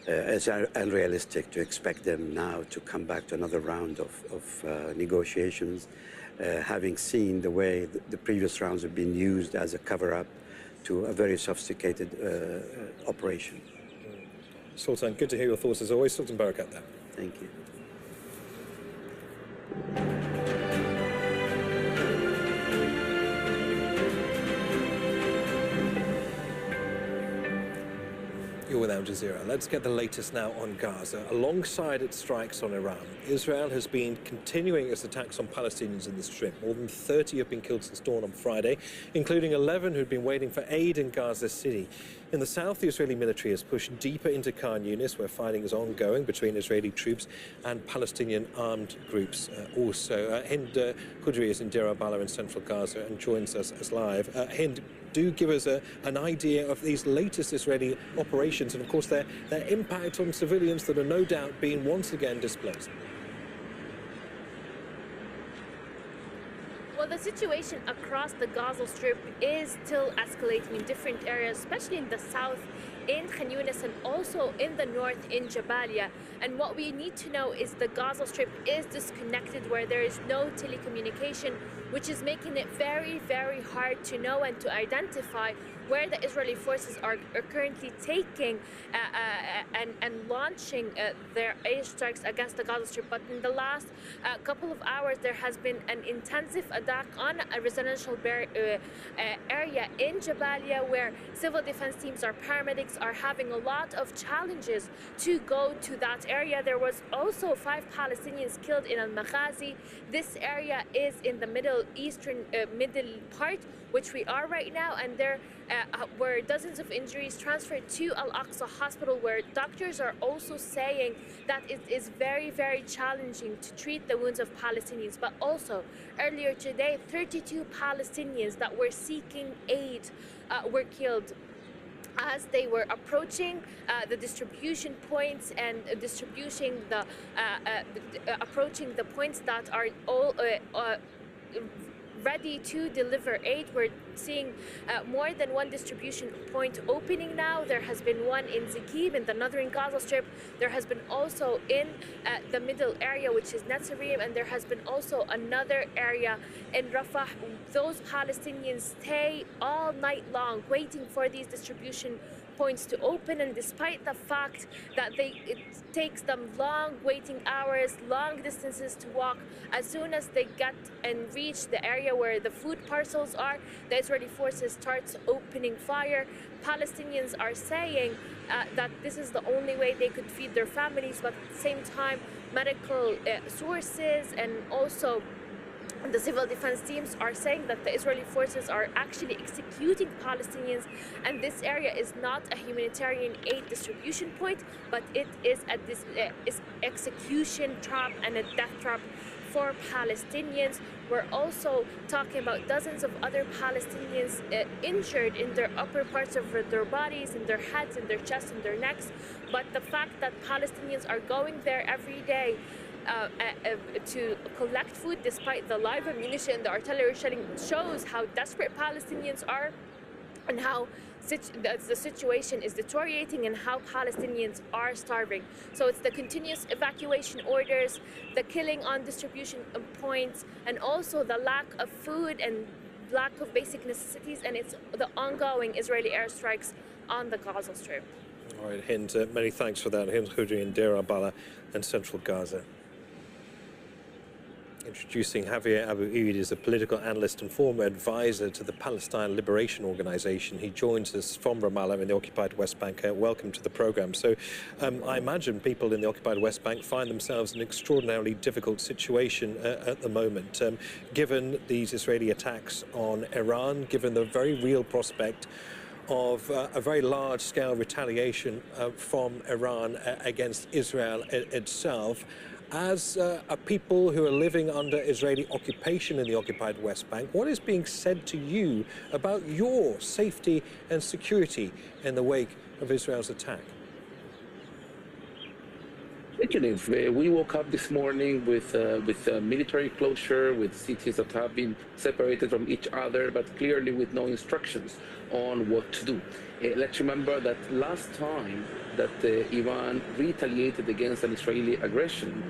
S6: it's unrealistic to expect them now to come back to another round of negotiations, having seen the way the previous rounds have been used as a cover-up to a very sophisticated operation.
S2: Sultan, good to hear your thoughts as always. Sultan Barakat there.
S6: Thank you.
S2: You're with Al Jazeera. Let's get the latest now on Gaza. Alongside its strikes on Iran, Israel has been continuing its attacks on Palestinians in the Strip. More than 30 have been killed since dawn on Friday, including 11 who'd been waiting for aid in Gaza City. In the south, the Israeli military has pushed deeper into Khan Yunis, where fighting is ongoing between Israeli troops and Palestinian armed groups. Also, Hind Qudri is in Deir al-Balah in central Gaza and joins us as live. Hind, do give us an idea of these latest Israeli operations and, of course, their impact on civilians that are no doubt being once again displaced.
S4: Well, the situation across the Gaza Strip is still escalating in different areas, especially in the south, in Khan Yunis, and also in the north in Jabalia. And what we need to know is the Gaza Strip is disconnected, where there is no telecommunication which is making it very, very hard to know and to identify where the Israeli forces are currently taking and launching their airstrikes against the Gaza Strip. But in the last couple of hours, there has been an intensive attack on a residential area in Jabalia, where civil defense teams or paramedics are having a lot of challenges to go to that area. There was also 5 Palestinians killed in Al-Maghazi. This area is in the middle part, which we are right now, and there were dozens of injuries transferred to Al-Aqsa Hospital, where doctors are also saying that it is very, very challenging to treat the wounds of Palestinians. But also, earlier today, 32 Palestinians that were seeking aid were killed as they were approaching the distribution points and approaching the points that are all ready to deliver aid. We're seeing more than one distribution point opening now. There has been one in Zikib in the northern Gaza Strip. There has been also in the middle area, which is Netzarim, and there has been also another area in Rafah. Those Palestinians stay all night long waiting for these distribution points to open, and despite the fact that it takes them long waiting hours, long distances to walk, as soon as they get and reach the area where the food parcels are, the Israeli forces starts opening fire. Palestinians are saying that this is the only way they could feed their families, but at the same time, medical sources and also the civil defense teams are saying that the Israeli forces are actually executing Palestinians, and this area is not a humanitarian aid distribution point, but it is execution trap and a death trap for Palestinians. We're also talking about dozens of other Palestinians injured in their upper parts of their bodies, in their heads, in their chests, in their necks. But the fact that Palestinians are going there every day to collect food despite the live ammunition, the artillery shelling, shows how desperate Palestinians are and how the situation is deteriorating and how Palestinians are starving. So it's the continuous evacuation orders, the killing on distribution points, and also the lack of food and lack of basic necessities, and it's the ongoing Israeli airstrikes on the Gaza Strip.
S2: All right, Hind, many thanks for that. Hind Khudri in Deir al-Balah and central Gaza. Introducing Javier Abu Eid is a political analyst and former advisor to the Palestine Liberation Organization. He joins us from Ramallah in the occupied West Bank. Welcome to the program. So I imagine people in the occupied West Bank find themselves in an extraordinarily difficult situation at the moment, given these Israeli attacks on Iran, given the very real prospect of a very large-scale retaliation from Iran against Israel itself. As a people who are living under Israeli occupation in the occupied West Bank, what is being said to you about your safety and security in the wake of Israel's attack?
S15: We woke up this morning with military closure, with cities that have been separated from each other, but clearly with no instructions on what to do. Let's remember that last time that Iran retaliated against an Israeli aggression,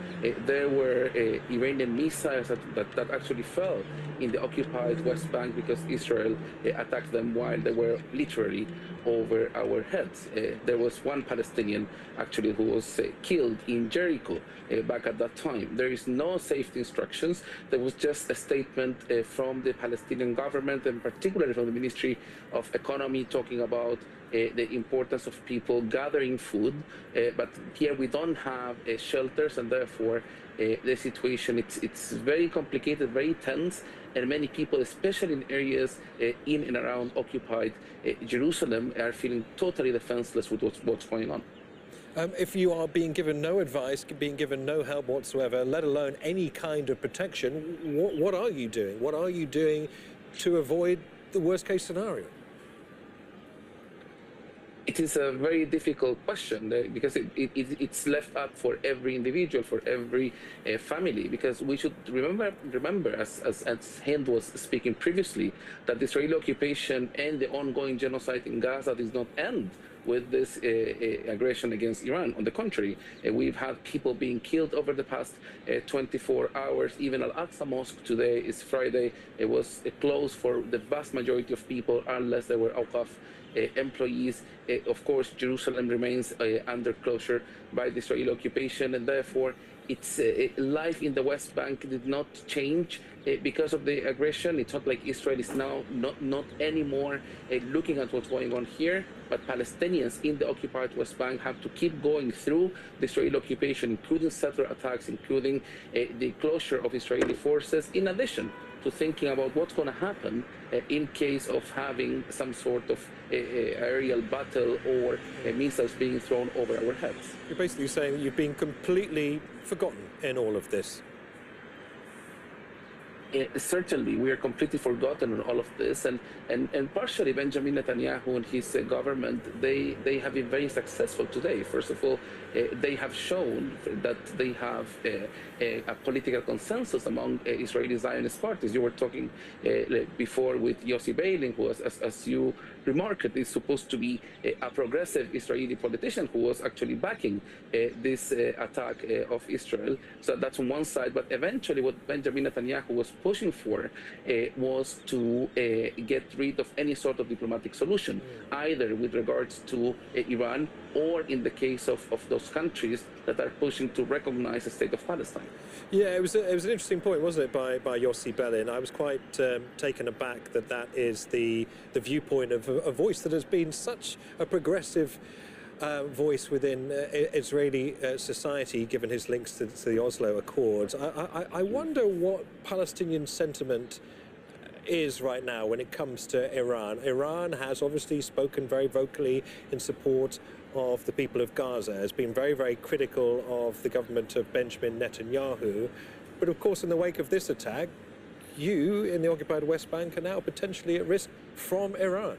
S15: there were Iranian missiles that actually fell in the occupied West Bank because Israel attacked them while they were literally over our heads. There was one Palestinian actually who was killed in Jericho back at that time. There is no safety instructions. There was just a statement from the Palestinian government, and particularly from the Ministry of Economy, talking about the importance of people gathering food, but here we don't have shelters, and therefore the situation it's very complicated, very tense, and many people, especially in areas in and around occupied Jerusalem, are feeling totally defenseless with what's going on.
S2: If you are being given no advice, being given no help whatsoever, let alone any kind of protection, what are you doing? What are you doing to avoid the worst case scenario?
S15: It is a very difficult question because it's left up for every individual, for every family, because we should remember as Hind was speaking previously, that the Israeli occupation and the ongoing genocide in Gaza does not end with this aggression against Iran. On the contrary, we've had people being killed over the past 24 hours. Even Al-Aqsa Mosque today is Friday. It was closed for the vast majority of people unless they were Awqaf employees. Of course, Jerusalem remains under closure by the Israeli occupation, and therefore its life in the West Bank did not change because of the aggression. It's not like Israel is now not anymore looking at what's going on here, but Palestinians in the occupied West Bank have to keep going through the Israeli occupation, including settler attacks, including the closure of Israeli forces, in addition to thinking about what's going to happen in case of having some sort of aerial battle or missiles being thrown over our heads.
S2: You're basically saying that you've been completely forgotten in all of this.
S15: Certainly, we are completely forgotten in all of this, and partially Benjamin Netanyahu and his government, they have been very successful today. First of all, they have shown that they have a political consensus among Israeli Zionist parties. You were talking before with Yossi Beilin, who was, as you remarked, is supposed to be a progressive Israeli politician who was actually backing this attack of Israel. So that's on one side, but eventually what Benjamin Netanyahu was pushing for was to get rid of any sort of diplomatic solution, either with regards to Iran or in the case of those countries that are pushing to recognize the state of Palestine.
S2: Yeah, it was an interesting point, wasn't it, by Yossi Beilin? I was quite taken aback that is the viewpoint of a voice that has been such a progressive voice within Israeli society, given his links to the Oslo Accords. I wonder what Palestinian sentiment is right now when it comes to Iran. Iran has obviously spoken very vocally in support of the people of Gaza, has been very, very critical of the government of Benjamin Netanyahu. But of course, in the wake of this attack, you in the occupied West Bank are now potentially at risk from Iran.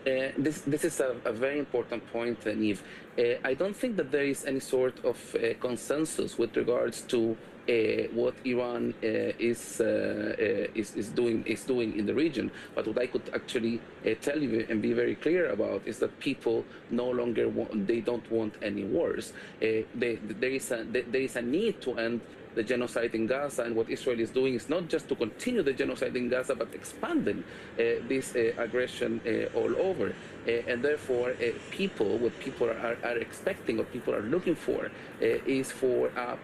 S15: This is a very important point, Niamh. I don't think that there is any sort of consensus with regards to what Iran is doing in the region. But what I could actually tell you and be very clear about is that people no longer don't want any wars. There is a need to end the genocide in Gaza, and what Israel is doing is not just to continue the genocide in Gaza, but expanding this aggression all over. And therefore, what people are expecting, what people are looking for, is for a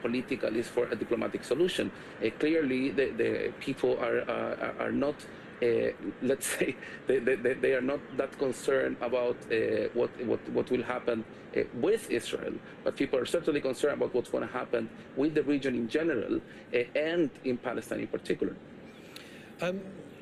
S15: diplomatic solution. Clearly, the people are not. Let's say they are not that concerned about what will happen with Israel, but people are certainly concerned about what's going to happen with the region in general and in Palestine in particular.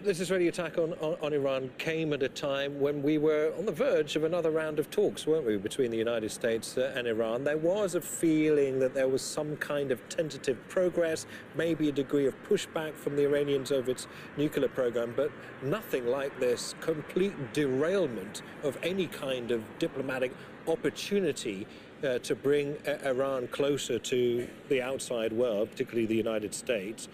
S2: This Israeli attack on Iran came at a time when we were on the verge of another round of talks, weren't we, between the United States and Iran. There was a feeling that there was some kind of tentative progress, maybe a degree of pushback from the Iranians over its nuclear program, but nothing like this complete derailment of any kind of diplomatic opportunity to bring Iran closer to the outside world, particularly the United States.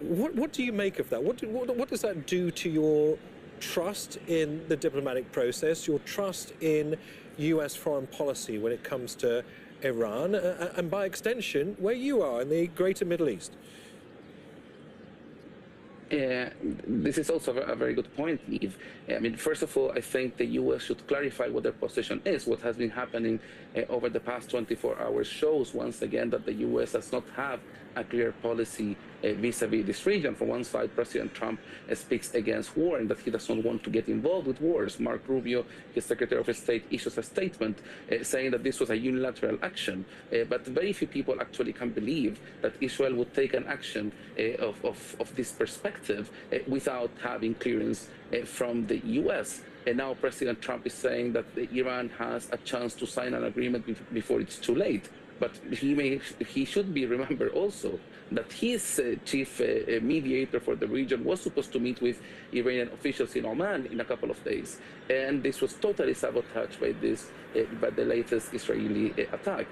S2: What do you make of that? What does that do to your trust in the diplomatic process, your trust in U.S. foreign policy when it comes to Iran, and by extension, where you are in the greater Middle East?
S15: This is also a very good point, Niamh. I mean, first of all, I think the U.S. should clarify what their position is. What has been happening over the past 24 hours shows once again that the U.S. does not have a clear policy vis-a-vis this region. From one side, President Trump speaks against war and that he does not want to get involved with wars. Mark Rubio, his Secretary of State, issues a statement saying that this was a unilateral action. But very few people actually can believe that Israel would take an action of this perspective without having clearance from the U.S. And now President Trump is saying that Iran has a chance to sign an agreement before it's too late. But he should be remembered also that his chief mediator for the region was supposed to meet with Iranian officials in Oman in a couple of days, and this was totally sabotaged by the latest Israeli attack.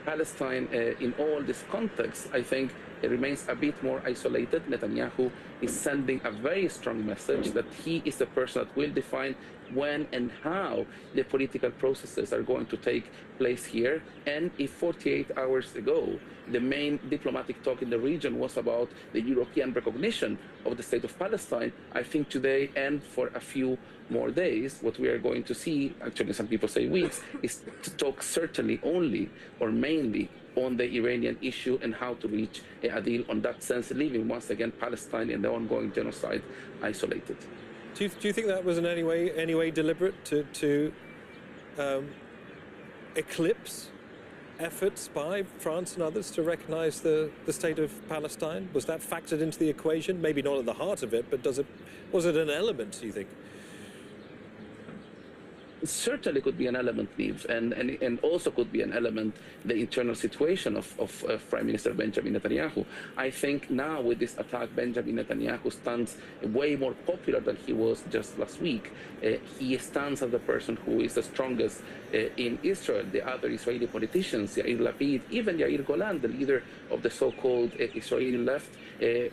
S15: Palestine, in all this context, I think it remains a bit more isolated. Netanyahu is sending a very strong message that he is the person that will define when and how the political processes are going to take place here. And if 48 hours ago, the main diplomatic talk in the region was about the European recognition of the state of Palestine, I think today and for a few more days, what we are going to see, actually some people say weeks, is to talk certainly only or mainly on the Iranian issue and how to reach a deal on that sense, leaving once again Palestine and the ongoing genocide isolated.
S2: Do you think that was in any way deliberate to eclipse efforts by France and others to recognize the state of Palestine? Was that factored into the equation? Maybe not at the heart of it, but was it an element, do you think?
S15: It certainly could be an element, Niamh, and also could be an element the internal situation of Prime Minister Benjamin Netanyahu. I think now with this attack, Benjamin Netanyahu stands way more popular than he was just last week. He stands as the person who is the strongest in Israel. The other Israeli politicians, Yair Lapid, even Yair Golan, the leader of the so-called Israeli left,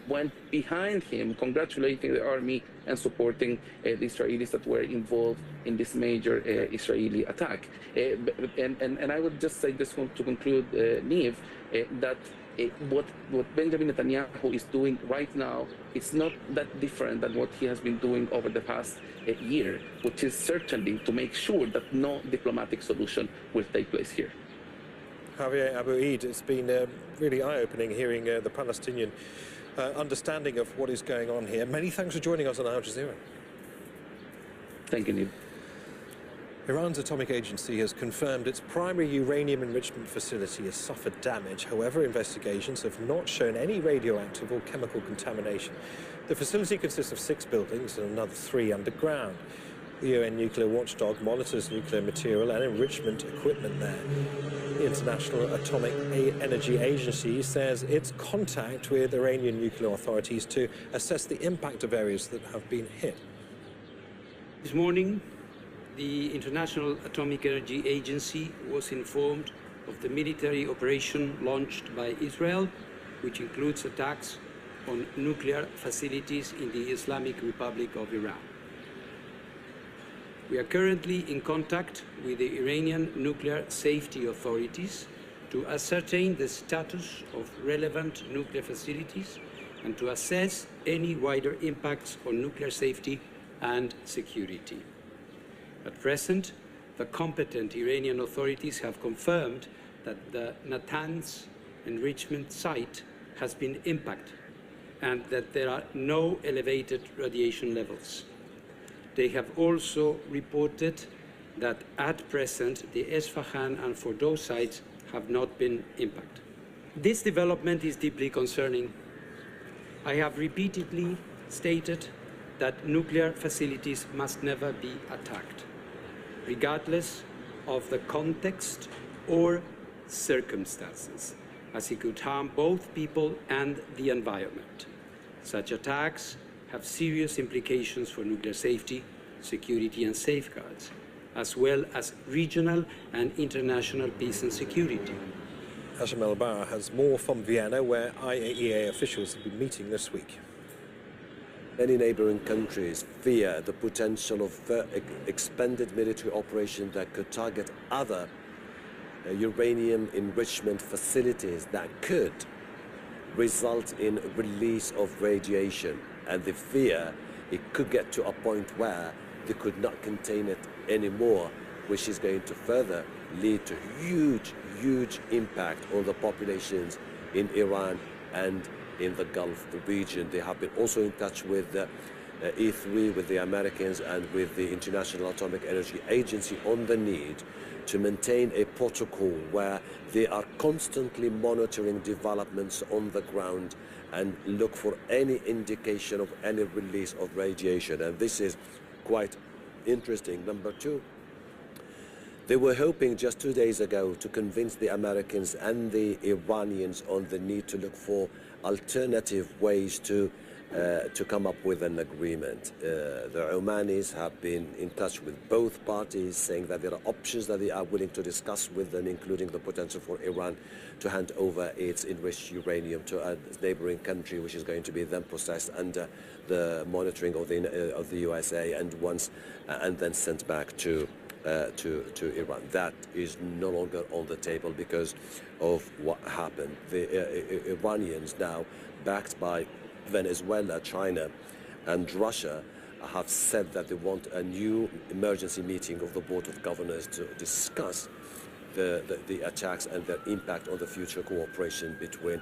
S15: went behind him, congratulating the army and supporting the Israelis that were involved in this major Israeli attack. And I would just say this to conclude, Niamh, that what Benjamin Netanyahu is doing right now is not that different than what he has been doing over the past year, which is certainly to make sure that no diplomatic solution will take place here.
S2: Javier Abu Eid, it's been really eye-opening hearing the Palestinian understanding of what is going on here. Many thanks for joining us on Al Jazeera.
S15: Thank you, Niamh.
S2: Iran's atomic agency has confirmed its primary uranium enrichment facility has suffered damage. However, investigations have not shown any radioactive or chemical contamination. The facility consists of 6 buildings and another 3 underground. The UN nuclear watchdog monitors nuclear material and enrichment equipment there. The International Atomic Energy Agency says it's contact with Iranian nuclear authorities to assess the impact of areas that have been hit.
S8: This morning, the International Atomic Energy Agency was informed of the military operation launched by Israel, which includes attacks on nuclear facilities in the Islamic Republic of Iran. We are currently in contact with the Iranian nuclear safety authorities to ascertain the status of relevant nuclear facilities and to assess any wider impacts on nuclear safety and security. At present, the competent Iranian authorities have confirmed that the Natanz enrichment site has been impacted and that there are no elevated radiation levels. They have also reported that at present the Esfahan and Fordow sites have not been impacted. This development is deeply concerning. I have repeatedly stated that nuclear facilities must never be attacked, regardless of the context or circumstances, as it could harm both people and the environment. Such attacks have serious implications for nuclear safety, security and safeguards, as well as regional and international peace and security.
S2: Hashim El-Bara has more from Vienna, where IAEA officials have been meeting this week.
S22: Many neighboring countries fear the potential of expanded military operations that could target other uranium enrichment facilities that could result in release of radiation. And they fear it could get to a point where they could not contain it anymore, which is going to further lead to huge impact on the populations in Iran and in the Gulf region. They have been also in touch with E3, with the Americans and with the International Atomic Energy Agency on the need to maintain a protocol where they are constantly monitoring developments on the ground and look for any indication of any release of radiation. And this is quite interesting. Number two, they were hoping just 2 days ago to convince the Americans and the Iranians on the need to look for alternative ways to to come up with an agreement. The Omanis have been in touch with both parties, saying that there are options that they are willing to discuss with them, including the potential for Iran to hand over its enriched uranium to a neighboring country, which is going to be then processed under the monitoring of the USA and then sent back to Iran. That is no longer on the table because of what happened. The Iranians now, backed by Venezuela, China, and Russia, have said that they want a new emergency meeting of the Board of Governors to discuss the attacks and their impact on the future cooperation between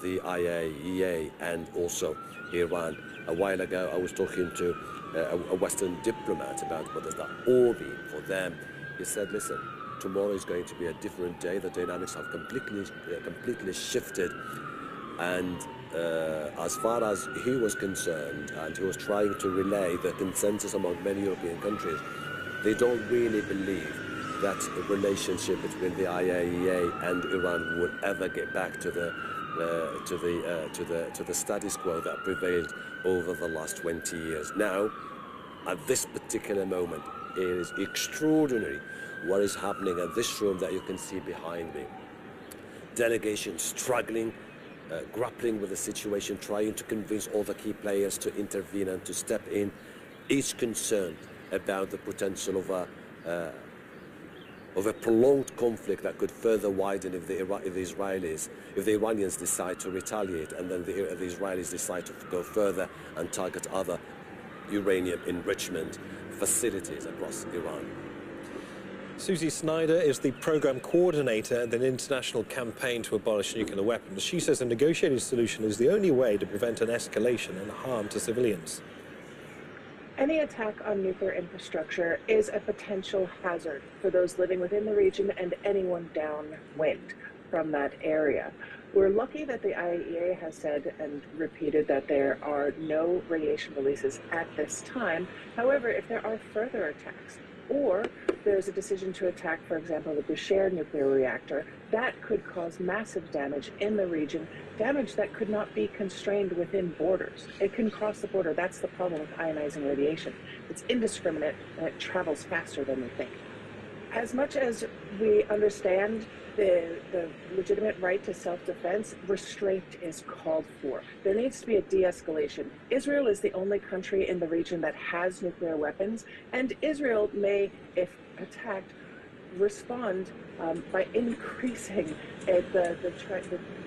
S22: the IAEA and also Iran. A while ago, I was talking to a Western diplomat about what does that all mean for them. He said, listen, tomorrow is going to be a different day. The dynamics have completely shifted. And as far as he was concerned, and he was trying to relay the consensus among many European countries, they don't really believe that the relationship between the IAEA and Iran would ever get back to the status quo that prevailed over the last 20 years. Now, at this particular moment, it is extraordinary what is happening in this room that you can see behind me. Delegations struggling, grappling with the situation, trying to convince all the key players to intervene and to step in, each concerned about the potential of a prolonged conflict that could further widen if the Iranians decide to retaliate, and then the Israelis decide to go further and target other uranium enrichment facilities across Iran.
S2: Susie Snyder is the program coordinator in the international campaign to abolish nuclear weapons. She says a negotiated solution is the only way to prevent an escalation and harm to civilians.
S21: Any attack on nuclear infrastructure is a potential hazard for those living within the region and anyone downwind from that area. We're lucky that the IAEA has said and repeated that there are no radiation releases at this time. However, if there are further attacks, or there's a decision to attack, for example, the Bushehr nuclear reactor, that could cause massive damage in the region, damage that could not be constrained within borders. It can cross the border. That's the problem with ionizing radiation. It's indiscriminate and it travels faster than we think. As much as we understand the legitimate right to self-defense, restraint is called for. There needs to be a de-escalation. Israel is the only country in the region that has nuclear weapons, and Israel may, if attacked, respond by increasing the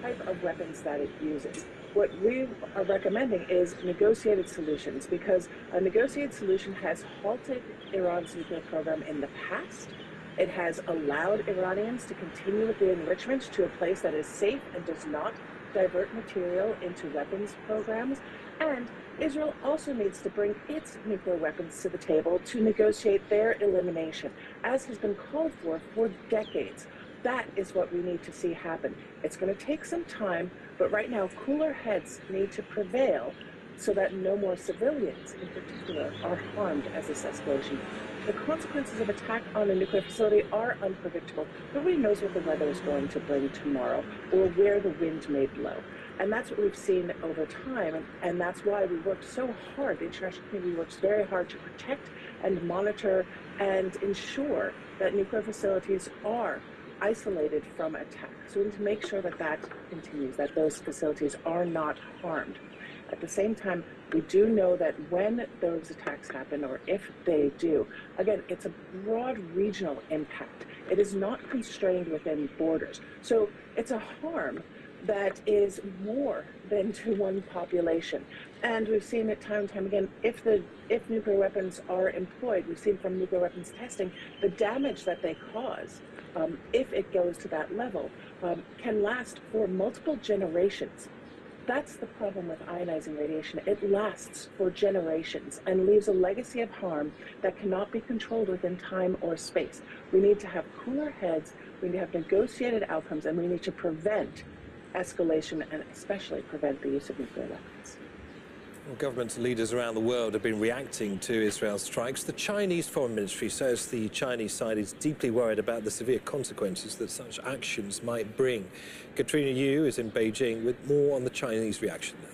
S21: type of weapons that it uses. What we are recommending is negotiated solutions, because a negotiated solution has halted Iran's nuclear program in the past. It has allowed Iranians to continue with the enrichment to a place that is safe and does not divert material into weapons programs. And Israel also needs to bring its nuclear weapons to the table to negotiate their elimination, as has been called for decades. That is what we need to see happen. It's going to take some time, but right now cooler heads need to prevail so that no more civilians in particular are harmed as this escalation. The consequences of attack on a nuclear facility are unpredictable. Nobody knows what the weather is going to bring tomorrow or where the wind may blow. And that's what we've seen over time, and that's why we worked so hard. The international community works very hard to protect and monitor and ensure that nuclear facilities are isolated from attack. So we need to make sure that that continues, that those facilities are not harmed. At the same time, we do know that when those attacks happen, or if they do, again, it's a broad regional impact. It is not constrained within borders. So it's a harm that is more than to one population. And we've seen it time and time again, if nuclear weapons are employed, we've seen from nuclear weapons testing, the damage that they cause, if it goes to that level, can last for multiple generations. That's the problem with ionizing radiation. It lasts for generations and leaves a legacy of harm that cannot be controlled within time or space. We need to have cooler heads, we need to have negotiated outcomes, and we need to prevent escalation and especially prevent the use of nuclear weapons.
S2: Well, governments and leaders around the world have been reacting to Israel's strikes. The Chinese Foreign Ministry says the Chinese side is deeply worried about the severe consequences that such actions might bring. Katrina Yu is in Beijing with more on the Chinese reaction there.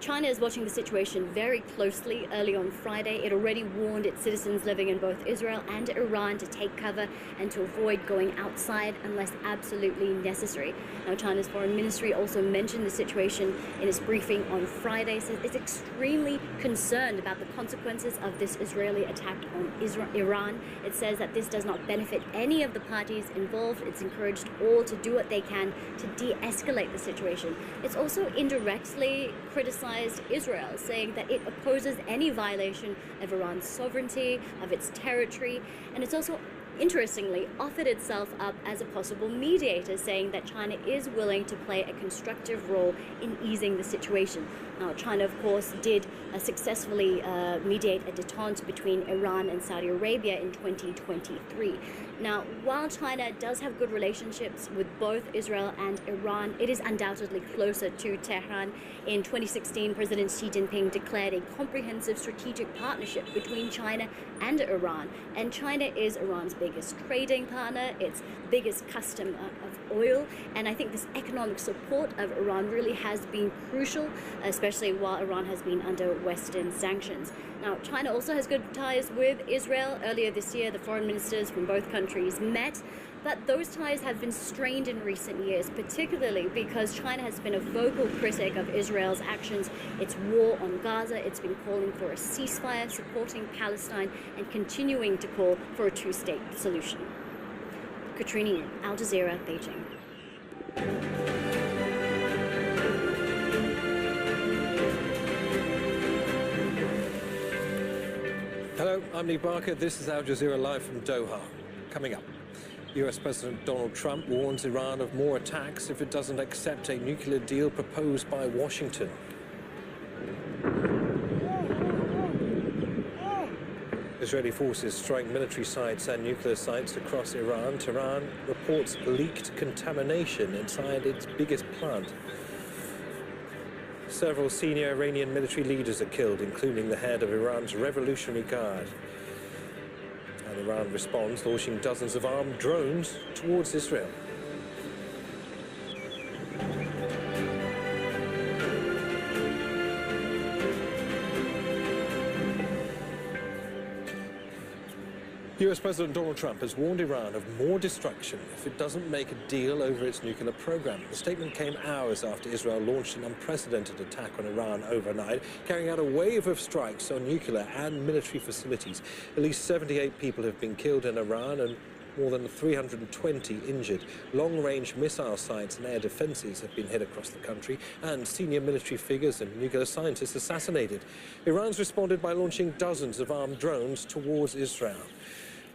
S11: China is watching the situation very closely. Early on Friday, it already warned its citizens living in both Israel and Iran to take cover and to avoid going outside unless absolutely necessary. Now, China's foreign ministry also mentioned the situation in its briefing on Friday, says it's extremely concerned about the consequences of this Israeli attack on Iran. It says that this does not benefit any of the parties involved. It's encouraged all to do what they can to de-escalate the situation. It's also indirectly criticized Israel, saying that it opposes any violation of Iran's sovereignty, of its territory, and it's also interestingly offered itself up as a possible mediator, saying that China is willing to play a constructive role in easing the situation. Now, China, of course, did successfully mediate a détente between Iran and Saudi Arabia in 2023. Now, while China does have good relationships with both Israel and Iran, it is undoubtedly closer to Tehran. In 2016, President Xi Jinping declared a comprehensive strategic partnership between China and Iran. And China is Iran's biggest trading partner, its biggest customer of oil. And I think this economic support of Iran really has been crucial, especially while Iran has been under Western sanctions. Now, China also has good ties with Israel. Earlier this year, the foreign ministers from both countries met, but those ties have been strained in recent years, particularly because China has been a vocal critic of Israel's actions, its war on Gaza. It's been calling for a ceasefire, supporting Palestine, and continuing to call for a two-state solution. Katrina Yin, Al Jazeera, Beijing.
S2: Hello, I'm Lee Barker. This is Al Jazeera live from Doha. Coming up, US President Donald Trump warns Iran of more attacks if it doesn't accept a nuclear deal proposed by Washington. Israeli forces strike military sites and nuclear sites across Iran. Tehran reports leaked contamination inside its biggest plant. Several senior Iranian military leaders are killed, including the head of Iran's Revolutionary Guard. And Iran responds, launching dozens of armed drones towards Israel. US President Donald Trump has warned Iran of more destruction if it doesn't make a deal over its nuclear program. The statement came hours after Israel launched an unprecedented attack on Iran overnight, carrying out a wave of strikes on nuclear and military facilities. At least 78 people have been killed in Iran and more than 320 injured. Long-range missile sites and air defenses have been hit across the country, and senior military figures and nuclear scientists assassinated. Iran's responded by launching dozens of armed drones towards Israel.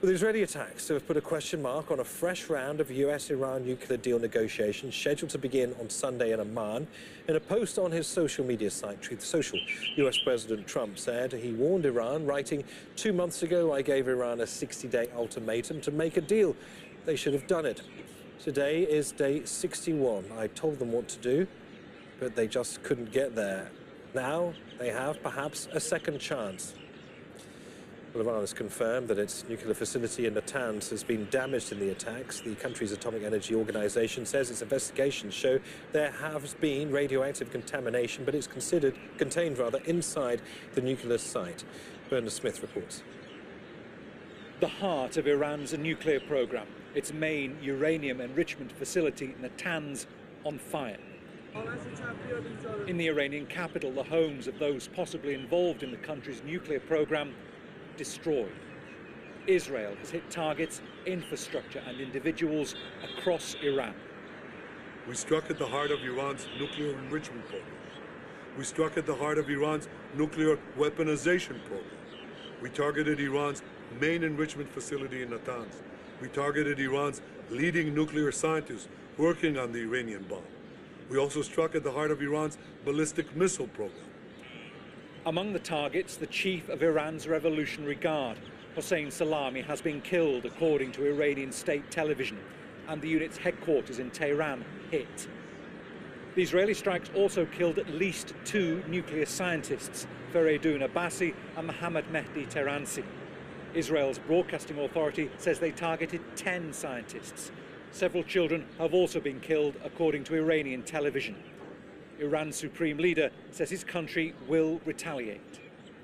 S2: With Israeli attacks to have put a question mark on a fresh round of US-Iran nuclear deal negotiations scheduled to begin on Sunday in Amman. In a post on his social media site, Truth Social, US President Trump said he warned Iran, writing, "2 months ago I gave Iran a 60-day ultimatum to make a deal. They should have done it. Today is day 61. I told them what to do, but they just couldn't get there. Now they have perhaps a second chance." Well, Iran has confirmed that its nuclear facility in Natanz has been damaged in the attacks. The country's Atomic Energy Organization says its investigations show there has been radioactive contamination, but it's contained inside the nuclear site. Bernard Smith reports.
S17: The heart of Iran's nuclear program, its main uranium enrichment facility, Natanz, on fire. In the Iranian capital, the homes of those possibly involved in the country's nuclear program destroyed. Israel has hit targets, infrastructure and individuals across Iran.
S18: We struck at the heart of Iran's nuclear enrichment program. We struck at the heart of Iran's nuclear weaponization program. We targeted Iran's main enrichment facility in Natanz. We targeted Iran's leading nuclear scientists working on the Iranian bomb. We also struck at the heart of Iran's ballistic missile program.
S17: Among the targets, the chief of Iran's Revolutionary Guard, Hossein Salami, has been killed, according to Iranian state television, and the unit's headquarters in Tehran hit. The Israeli strikes also killed at least 2 nuclear scientists, Fereydun Abbasi and Mohammad Mehdi Tehransi. Israel's broadcasting authority says they targeted 10 scientists. Several children have also been killed, according to Iranian television. Iran's supreme leader says his country will retaliate.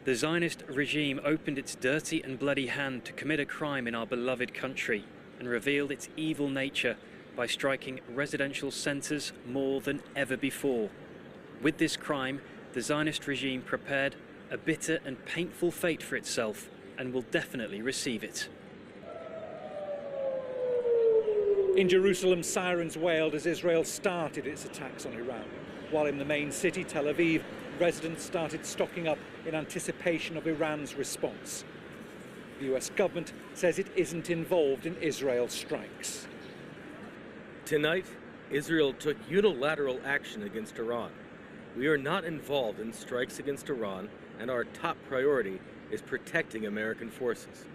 S19: The Zionist regime opened its dirty and bloody hand to commit a crime in our beloved country and revealed its evil nature by striking residential centres more than ever before. With this crime, the Zionist regime prepared a bitter and painful fate for itself and will definitely receive it.
S17: In Jerusalem, sirens wailed as Israel started its attacks on Iran, while in the main city, Tel Aviv, residents started stocking up in anticipation of Iran's response. The US government says it isn't involved in Israel's strikes.
S5: Tonight, Israel took unilateral action against Iran. We are not involved in strikes against Iran, and our top priority is protecting American forces.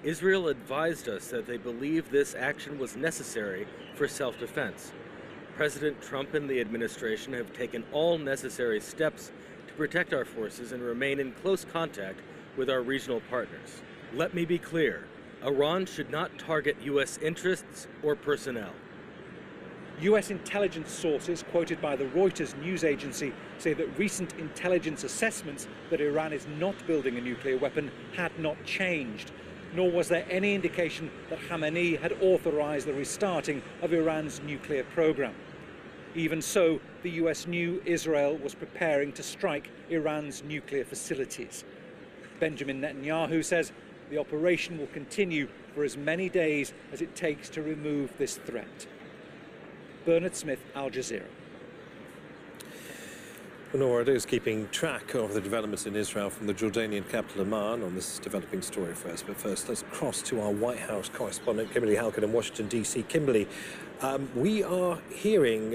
S5: Israel advised us that they believe this action was necessary for self-defense. President Trump and the administration have taken all necessary steps to protect our forces and remain in close contact with our regional partners. Let me be clear, Iran should not target U.S. interests or personnel.
S17: US intelligence sources quoted by the Reuters news agency say that recent intelligence assessments that Iran is not building a nuclear weapon had not changed, nor was there any indication that Khamenei had authorized the restarting of Iran's nuclear program. Even so, the US knew Israel was preparing to strike Iran's nuclear facilities. Benjamin Netanyahu says the operation will continue for as many days as it takes to remove this threat. Bernard Smith, Al Jazeera.
S2: Nora is keeping track of the developments in Israel from the Jordanian capital Amman on this developing story for us. But first, let's cross to our White House correspondent, Kimberly Halkin in Washington, D.C. Kimberly, we are hearing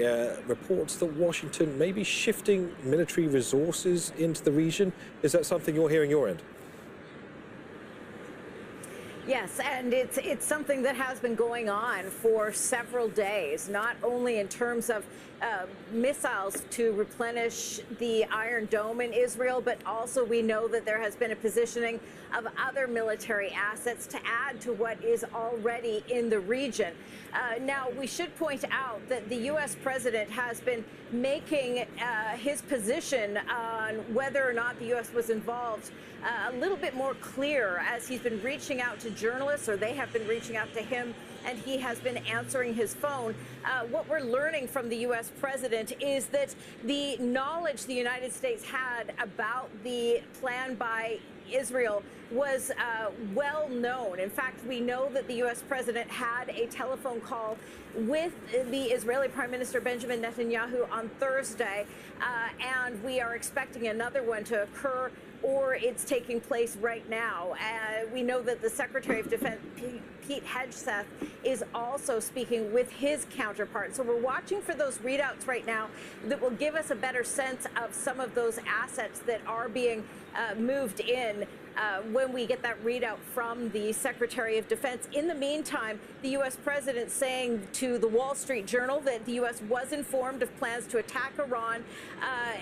S2: reports that Washington may be shifting military resources into the region. Is that something you're hearing your end?
S3: Yes, and it's something that has been going on for several days, not only in terms of missiles to replenish the Iron Dome in Israel, but also we know that there has been a positioning of other military assets to add to what is already in the region. Now, we should point out that the U.S. president has been making his position on whether or not the U.S. was involved a little bit more clear as he's been reaching out to journalists, or they have been reaching out to him, and he has been answering his phone. What we're learning from the U.S. president is that the knowledge the United States had about the plan by Israel was well known. In fact, we know that the U.S. president had a telephone call with the Israeli Prime Minister Benjamin Netanyahu on Thursday, and we are expecting another one to occur, or it's taking place right now. We know that the Secretary of Defense, Pete Hegseth, is also speaking with his counterpart. So we're watching for those readouts right now that will give us a better sense of some of those assets that are being moved in when we get that readout from the Secretary of Defense. In the meantime, the U.S. president saying to the Wall Street Journal that the U.S. was informed of plans to attack Iran,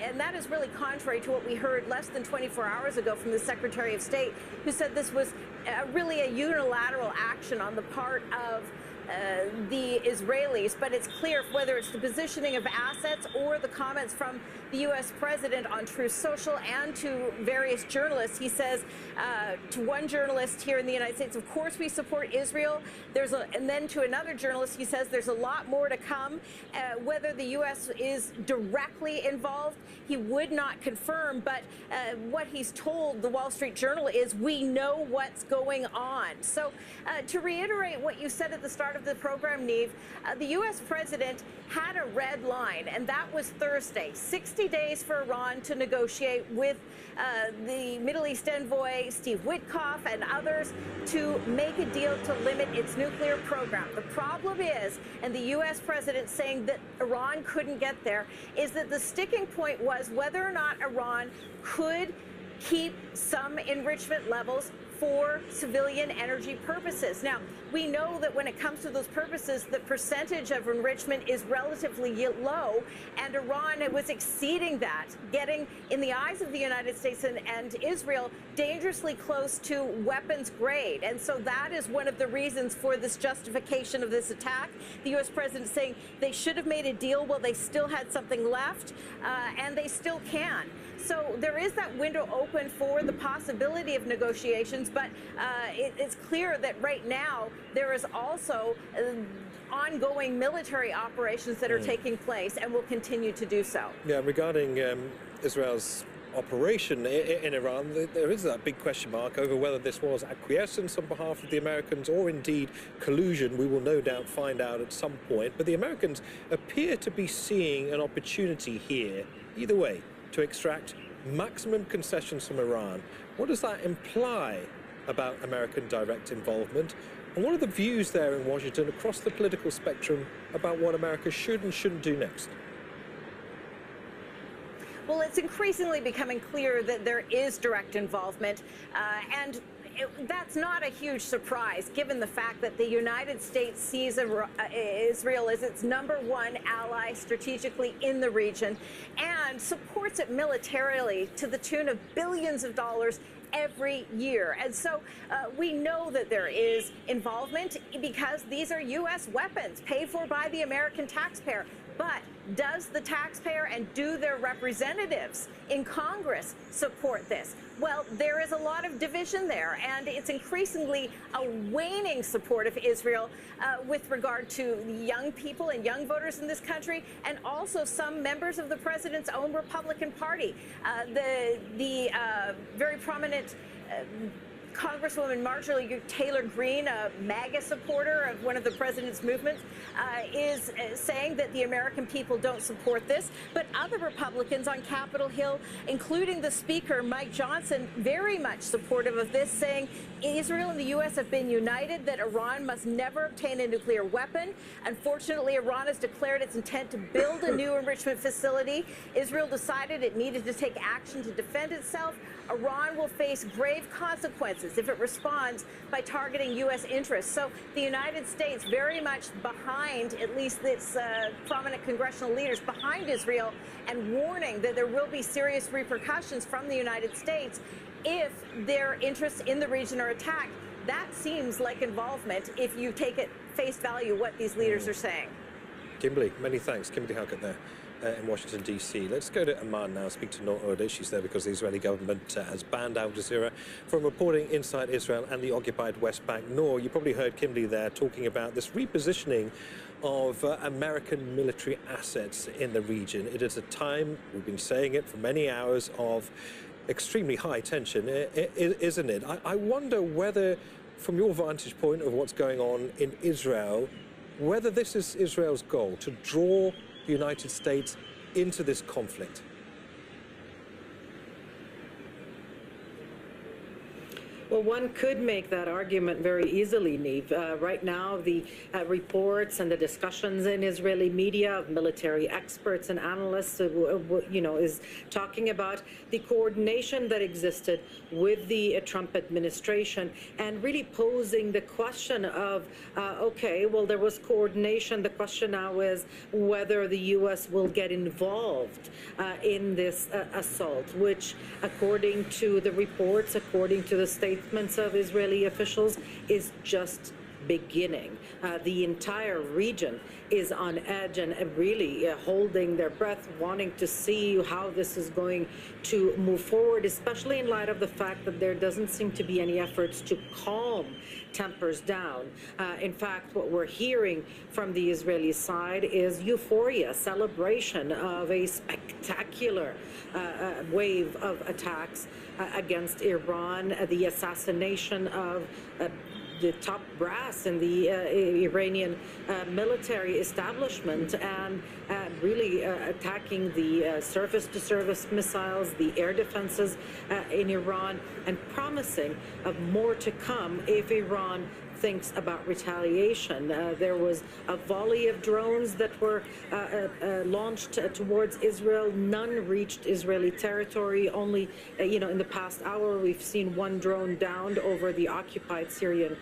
S3: and that is really contrary to what we heard less than 24 hours ago from the Secretary of State, who said this was really a unilateral action on the part of the Israelis. But it's clear whether it's the positioning of assets or the comments from the U.S. president on Truth Social and to various journalists. He says to one journalist here in the United States, of course we support Israel. And then to another journalist, he says there's a lot more to come. Whether the U.S. is directly involved, he would not confirm. But what he's told the Wall Street Journal is we know what's going on. So to reiterate what you said at the start of the program, Neve, the U.S. president had a red line, and that was Thursday. 60 days for Iran to negotiate with the Middle East envoy, Steve Witkoff, and others to make a deal to limit its nuclear program. The problem is, and the U.S. president saying that Iran couldn't get there, is that the sticking point was whether or not Iran could keep some enrichment levels for civilian energy purposes. Now, we know that when it comes to those purposes, the percentage of enrichment is relatively low, and Iran was exceeding that, getting, in the eyes of the United States and Israel, dangerously close to weapons grade. And so that is one of the reasons for this justification of this attack. The U.S. president saying they should have made a deal while they still had something left, and they still can. So there is that window open for the possibility of negotiations, but it's clear that right now there is also ongoing military operations that are taking place and will continue to do so.
S2: Yeah, regarding Israel's operation in Iran, there is that big question mark over whether this was acquiescence on behalf of the Americans or indeed collusion. We will no doubt find out at some point, but the Americans appear to be seeing an opportunity here, either way, to extract maximum concessions from Iran. What does that imply about American direct involvement? And what are the views there in Washington across the political spectrum about what America should and shouldn't do next?
S3: Well, it's increasingly becoming clear that there is direct involvement, and that's not a huge surprise, given the fact that the United States sees Israel as its #1 ally strategically in the region and supports it militarily to the tune of billions of dollars every year. And so we know that there is involvement because these are U.S. weapons paid for by the American taxpayer. But does the taxpayer and do their representatives in Congress support this? Well, there is a lot of division there, and it's increasingly a waning support of Israel with regard to young people and young voters in this country, and also some members of the president's own Republican Party. The very prominent Congresswoman Marjorie Taylor Greene, a MAGA supporter of one of the president's movements, is saying that the American people don't support this. But other Republicans on Capitol Hill, including the Speaker, Mike Johnson, very much supportive of this, saying Israel and the U.S. have been united, that Iran must never obtain a nuclear weapon. Unfortunately, Iran has declared its intent to build a new enrichment facility. Israel decided it needed to take action to defend itself. Iran will face grave consequences if it responds by targeting U.S. interests. So the United States very much behind, at least its prominent congressional leaders, behind Israel, and warning that there will be serious repercussions from the United States if their interests in the region are attacked. That seems like involvement if you take at face value what these leaders are saying.
S2: Kimberly, many thanks. Kimberly Hackett there in Washington, D.C. Let's go to Amman now, speak to Noor Odeh. She's there because the Israeli government has banned Al Jazeera from reporting inside Israel and the occupied West Bank. Noor, you probably heard Kimberly there talking about this repositioning of American military assets in the region. It is a time, we've been saying it for many hours, of extremely high tension, isn't it? I wonder whether, from your vantage point of what's going on in Israel, whether this is Israel's goal, to draw the United States into this conflict.
S1: Well, one could make that argument very easily, Neve. Right now, the reports and the discussions in Israeli media of military experts and analysts, is talking about the coordination that existed with the Trump administration and really posing the question of, okay, well, there was coordination. The question now is whether the U.S. will get involved in this assault, which, according to the reports, according to the statements of Israeli officials, is just beginning. The entire region is on edge and really holding their breath, wanting to see how this is going to move forward, especially in light of the fact that there doesn't seem to be any efforts to calm tempers down. In fact, what we're hearing from the Israeli side is euphoria, celebration of a spectacular wave of attacks against Iran, the assassination of the top brass in the Iranian military establishment, and really attacking the surface-to-surface missiles, the air defenses in Iran, and promising of more to come if Iran thinks about retaliation. There was a volley of drones that were launched towards Israel. None reached Israeli territory. Only, in the past hour, we've seen one drone downed over the occupied Syrian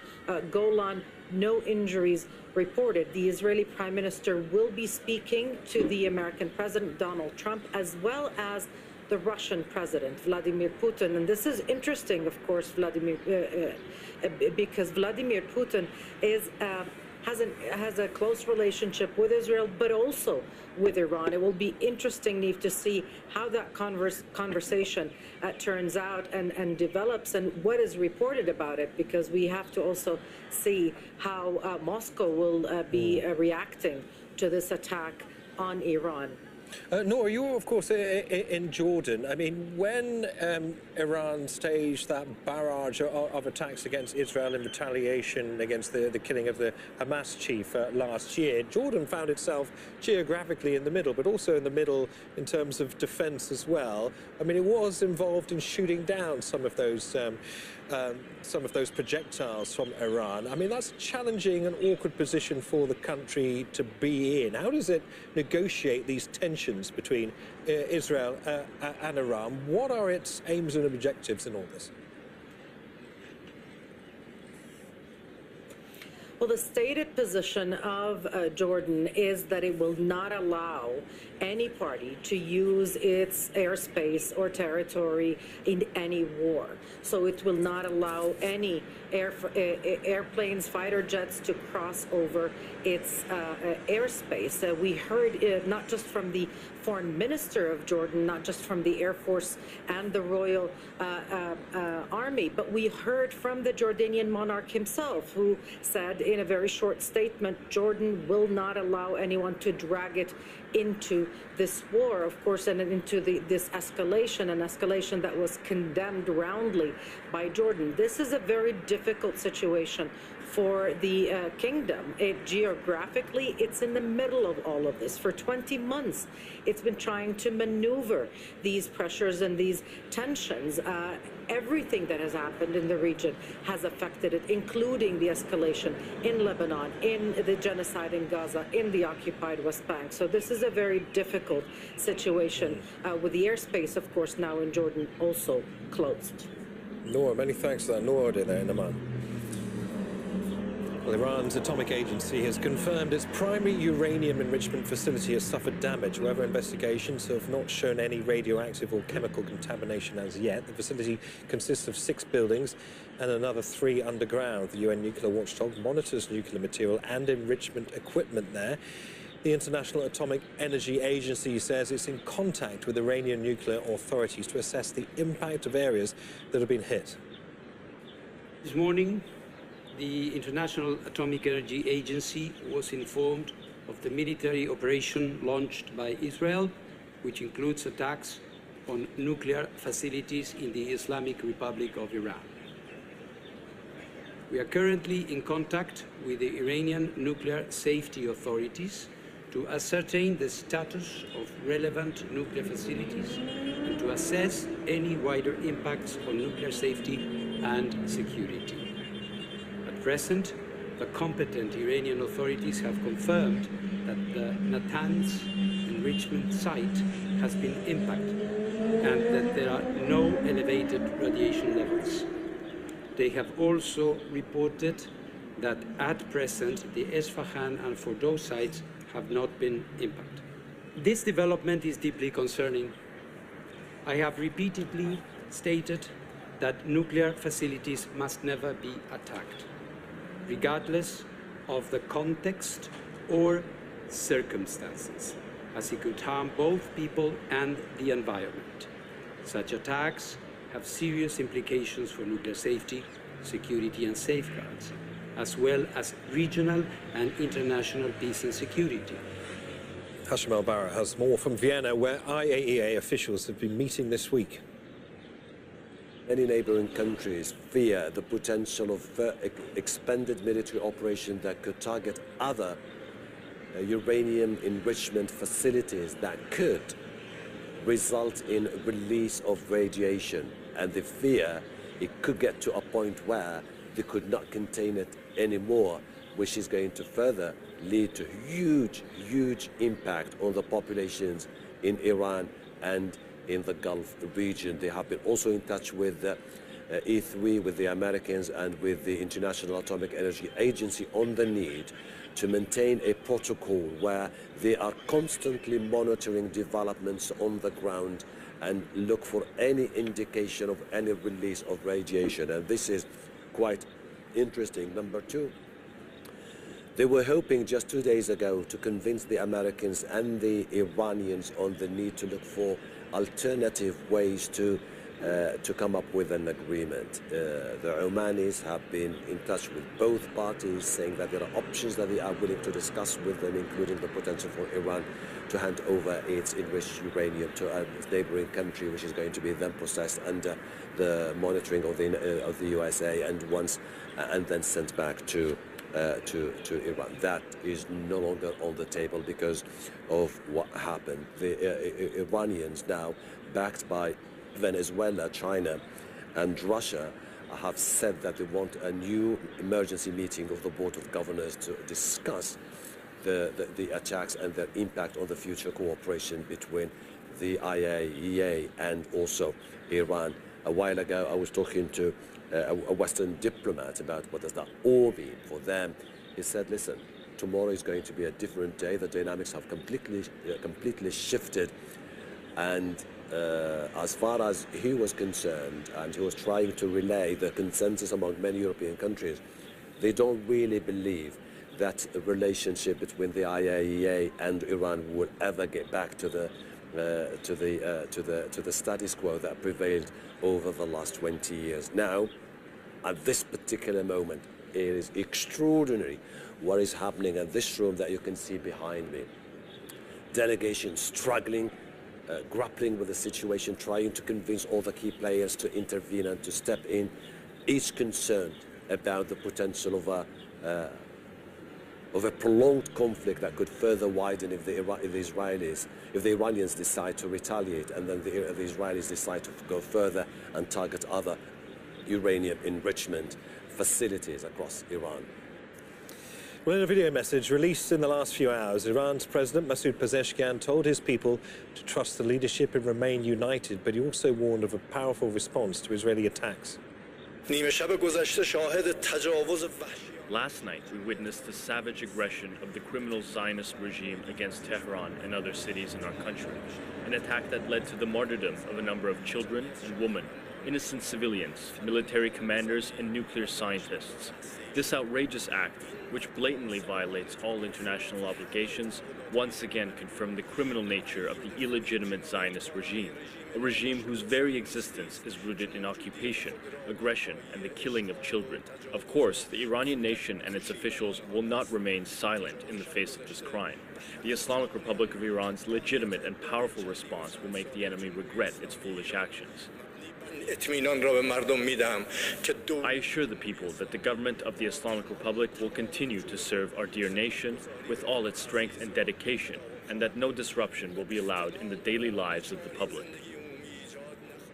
S1: Golan. No injuries reported. The Israeli Prime Minister will be speaking to the American President, Donald Trump, as well as the Russian President, Vladimir Putin. And this is interesting, of course, because Vladimir Putin has a close relationship with Israel, but also with Iran. It will be interesting, Neve, to see how that conversation turns out and develops, and what is reported about it, because we have to also see how Moscow will be reacting to this attack on Iran.
S2: Nora, you're, of course, in Jordan. I mean, when Iran staged that barrage of attacks against Israel in retaliation against the killing of the Hamas chief last year, Jordan found itself geographically in the middle, but also in the middle in terms of defense as well. I mean, it was involved in shooting down some of those projectiles from Iran. I mean, that's a challenging and awkward position for the country to be in. How does it negotiate these tensions between Israel and Iran? What are its aims and objectives in all this?
S1: Well, the stated position of Jordan is that it will not allow any party to use its airspace or territory in any war. So it will not allow any airplanes, fighter jets to cross over its airspace. We heard not just from the foreign minister of Jordan, not just from the Air Force and the Royal Army, but we heard from the Jordanian monarch himself, who said in a very short statement, Jordan will not allow anyone to drag it into this war, of course, and into this escalation, an escalation that was condemned roundly by Jordan. This is a very difficult situation for the kingdom. Geographically, it's in the middle of all of this. For 20 months, it's been trying to maneuver these pressures and these tensions. Everything that has happened in the region has affected it, including the escalation in Lebanon, in the genocide in Gaza, in the occupied West Bank. So this is a very difficult situation, with the airspace, of course, now in Jordan also closed.
S2: Nora, many thanks for that. Nora there in Amman. Well, Iran's atomic agency has confirmed its primary uranium enrichment facility has suffered damage. However, investigations have not shown any radioactive or chemical contamination as yet. The facility consists of 6 buildings and another 3 underground. The UN nuclear watchdog monitors nuclear material and enrichment equipment there. The International Atomic Energy Agency says it's in contact with Iranian nuclear authorities to assess the impact of areas that have been hit.
S8: This morning, the International Atomic Energy Agency was informed of the military operation launched by Israel, which includes attacks on nuclear facilities in the Islamic Republic of Iran. We are currently in contact with the Iranian nuclear safety authorities to ascertain the status of relevant nuclear facilities and to assess any wider impacts on nuclear safety and security. At present, the competent Iranian authorities have confirmed that the Natanz enrichment site has been impacted and that there are no elevated radiation levels. They have also reported that at present the Esfahan and Fordow sites have not been impacted. This development is deeply concerning. I have repeatedly stated that nuclear facilities must never be attacked, regardless of the context or circumstances, as it could harm both people and the environment. Such attacks have serious implications for nuclear safety, security and safeguards, as well as regional and international peace and security.
S2: Hashim El-Barra has more from Vienna, where IAEA officials have been meeting this week.
S22: Many neighboring countries fear the potential of expanded military operation that could target other uranium enrichment facilities that could result in release of radiation. And they fear it could get to a point where they could not contain it anymore, which is going to further lead to huge impact on the populations in Iran and in the Gulf region. They have been also in touch with E3, with the Americans and with the International Atomic Energy Agency on the need to maintain a protocol where they are constantly monitoring developments on the ground and look for any indication of any release of radiation. And this is quite interesting. Number two, they were hoping just 2 days ago to convince the Americans and the Iranians on the need to look for alternative ways to come up with an agreement. The Omanis have been in touch with both parties, saying that there are options that they are willing to discuss with them, including the potential for Iran to hand over its enriched uranium to a neighboring country, which is going to be then processed under the monitoring of the USA and then sent back to Iran. That is no longer on the table because of what happened. The Iranians now, backed by Venezuela, China, and Russia, have said that they want a new emergency meeting of the Board of Governors to discuss the attacks and their impact on the future cooperation between the IAEA and also Iran. A while ago, I was talking to a Western diplomat about what does that all mean for them. He said, listen, tomorrow is going to be a different day. The dynamics have completely shifted. And as far as he was concerned, and he was trying to relay the consensus among many European countries, they don't really believe that a relationship between the IAEA and Iran will ever get back to the status quo that prevailed over the last 20 years. Now, at this particular moment, it is extraordinary what is happening in this room that you can see behind me. Delegations struggling, grappling with the situation, trying to convince all the key players to intervene and to step in, each concerned about the potential of a prolonged conflict that could further widen if the Iranians decide to retaliate, and then the Israelis decide to go further and target other uranium enrichment facilities across Iran.
S2: Well, in a video message released in the last few hours, Iran's President Masoud Pezeshkian told his people to trust the leadership and remain united, but he also warned of a powerful response to Israeli attacks.
S12: Last night, we witnessed the savage aggression of the criminal Zionist regime against Tehran and other cities in our country, an attack that led to the martyrdom of a number of children and women, innocent civilians, military commanders, and nuclear scientists. This outrageous act, which blatantly violates all international obligations, once again confirmed the criminal nature of the illegitimate Zionist regime, a regime whose very existence is rooted in occupation, aggression, and the killing of children. Of course, the Iranian nation and its officials will not remain silent in the face of this crime. The Islamic Republic of Iran's legitimate and powerful response will make the enemy regret its foolish actions. I assure the people that the government of the Islamic Republic will continue to serve our dear nation with all its strength and dedication, and that no disruption will be allowed in the daily lives of the public.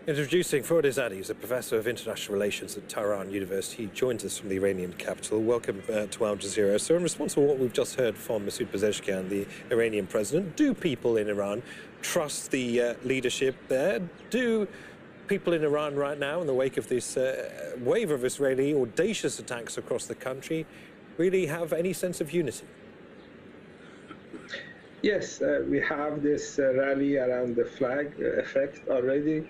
S2: Introducing Fouad Izzadi, who's a professor of international relations at Tehran University. He joins us from the Iranian capital. Welcome to Al Jazeera. So in response to what we've just heard from Masoud Pezeshkian, the Iranian president, do people in Iran trust the leadership there? Do people in Iran right now, in the wake of this wave of Israeli audacious attacks across the country, really have any sense of unity?
S13: Yes, we have this rally around the flag effect already.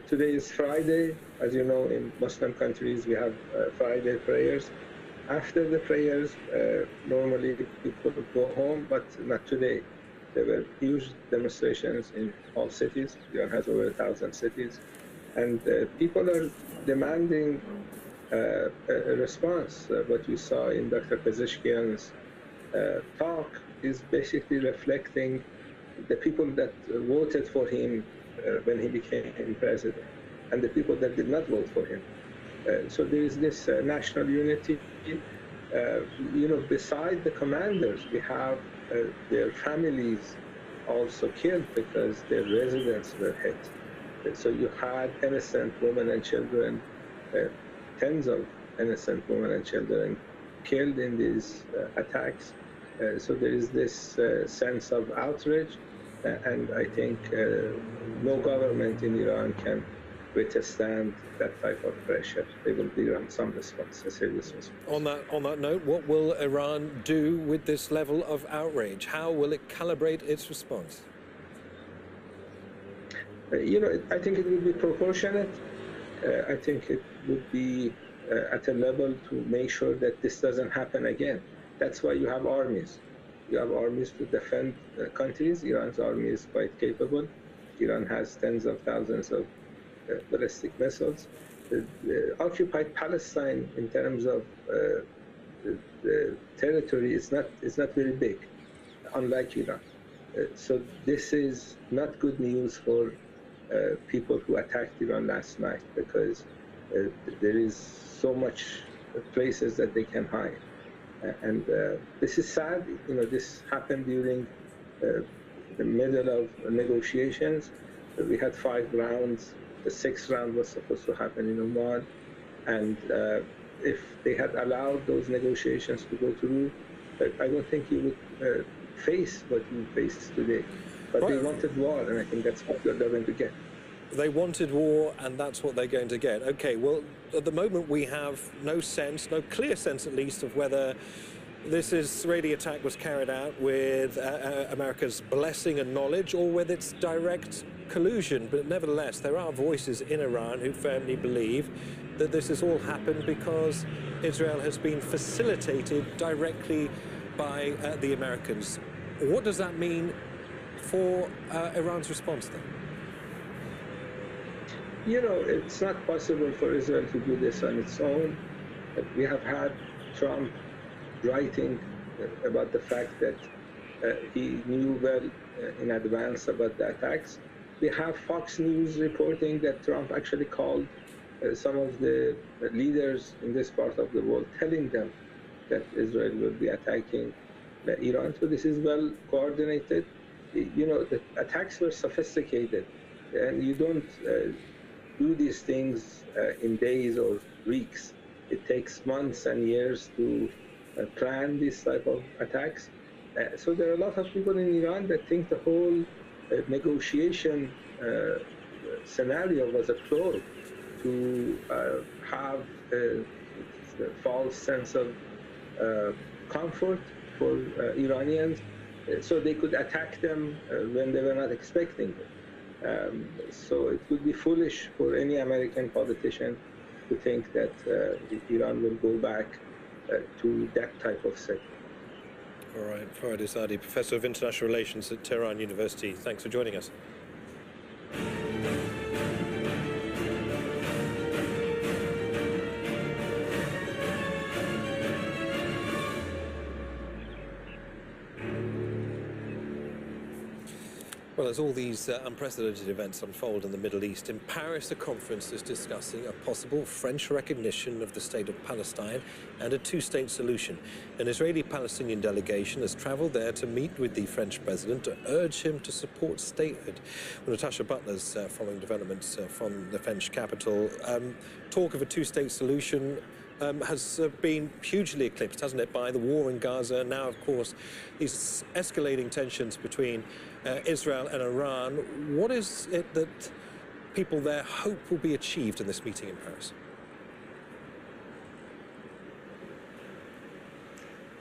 S13: Today is Friday. As you know, in Muslim countries, we have Friday prayers. After the prayers, normally people go home, but not today. There were huge demonstrations in all cities. Iran has over 1,000 cities. And people are demanding a response. What we saw in Dr. Pezeshkian's talk is basically reflecting the people that voted for him when he became president, and the people that did not vote for him. So there is this national unity. Beside the commanders, we have their families also killed because their residents were hit. So you had innocent women and children, tens of innocent women and children killed in these attacks. So there is this sense of outrage, and I think no government in Iran can withstand that type of pressure. They will be on some response, a serious response.
S2: On that note, what will Iran do with this level of outrage? How will it calibrate its response?
S13: I think it will be proportionate. I think it would be at a level to make sure that this doesn't happen again. That's why you have armies. You have armies to defend countries. Iran's army is quite capable. Iran has tens of thousands of ballistic missiles. Occupied Palestine, in terms of the territory, is not very big, unlike Iran. So this is not good news for people who attacked Iran last night, because there is so much places that they can hide. And this is sad. This happened during the middle of negotiations. We had 5 rounds. The 6th round was supposed to happen in Oman. And if they had allowed those negotiations to go through, I don't think you would face what you face today. But they wanted war, and I think that's what they're going to get.
S2: They wanted war, and that's what they're going to get. Okay, well, at the moment we have no clear sense at least, of whether this Israeli attack was carried out with America's blessing and knowledge, or whether it's direct collusion. But nevertheless, there are voices in Iran who firmly believe that this has all happened because Israel has been facilitated directly by the Americans. What does that mean for Iran's response then?
S13: It's not possible for Israel to do this on its own. We have had Trump writing about the fact that he knew well in advance about the attacks. We have Fox News reporting that Trump actually called some of the leaders in this part of the world, telling them that Israel will be attacking Iran. So this is well coordinated. The attacks were sophisticated, and you don't do these things in days or weeks. It takes months and years to plan this type of attacks. So there are a lot of people in Iran that think the whole negotiation scenario was a ploy to have a false sense of comfort for Iranians, so they could attack them when they were not expecting it. So it would be foolish for any American politician to think that Iran will go back to that type of setting.
S2: All right, Farid Izadi, Professor of International Relations at Tehran University. Thanks for joining us. Well, as all these unprecedented events unfold in the Middle East, in Paris, a conference is discussing a possible French recognition of the state of Palestine and a two-state solution. An Israeli-Palestinian delegation has traveled there to meet with the French president to urge him to support statehood. Well, Natasha Butler's following developments from the French capital. Talk of a two-state solution has been hugely eclipsed, hasn't it, by the war in Gaza. Now, of course, these escalating tensions between Israel and Iran. What is it that people there hope will be achieved in this meeting in Paris?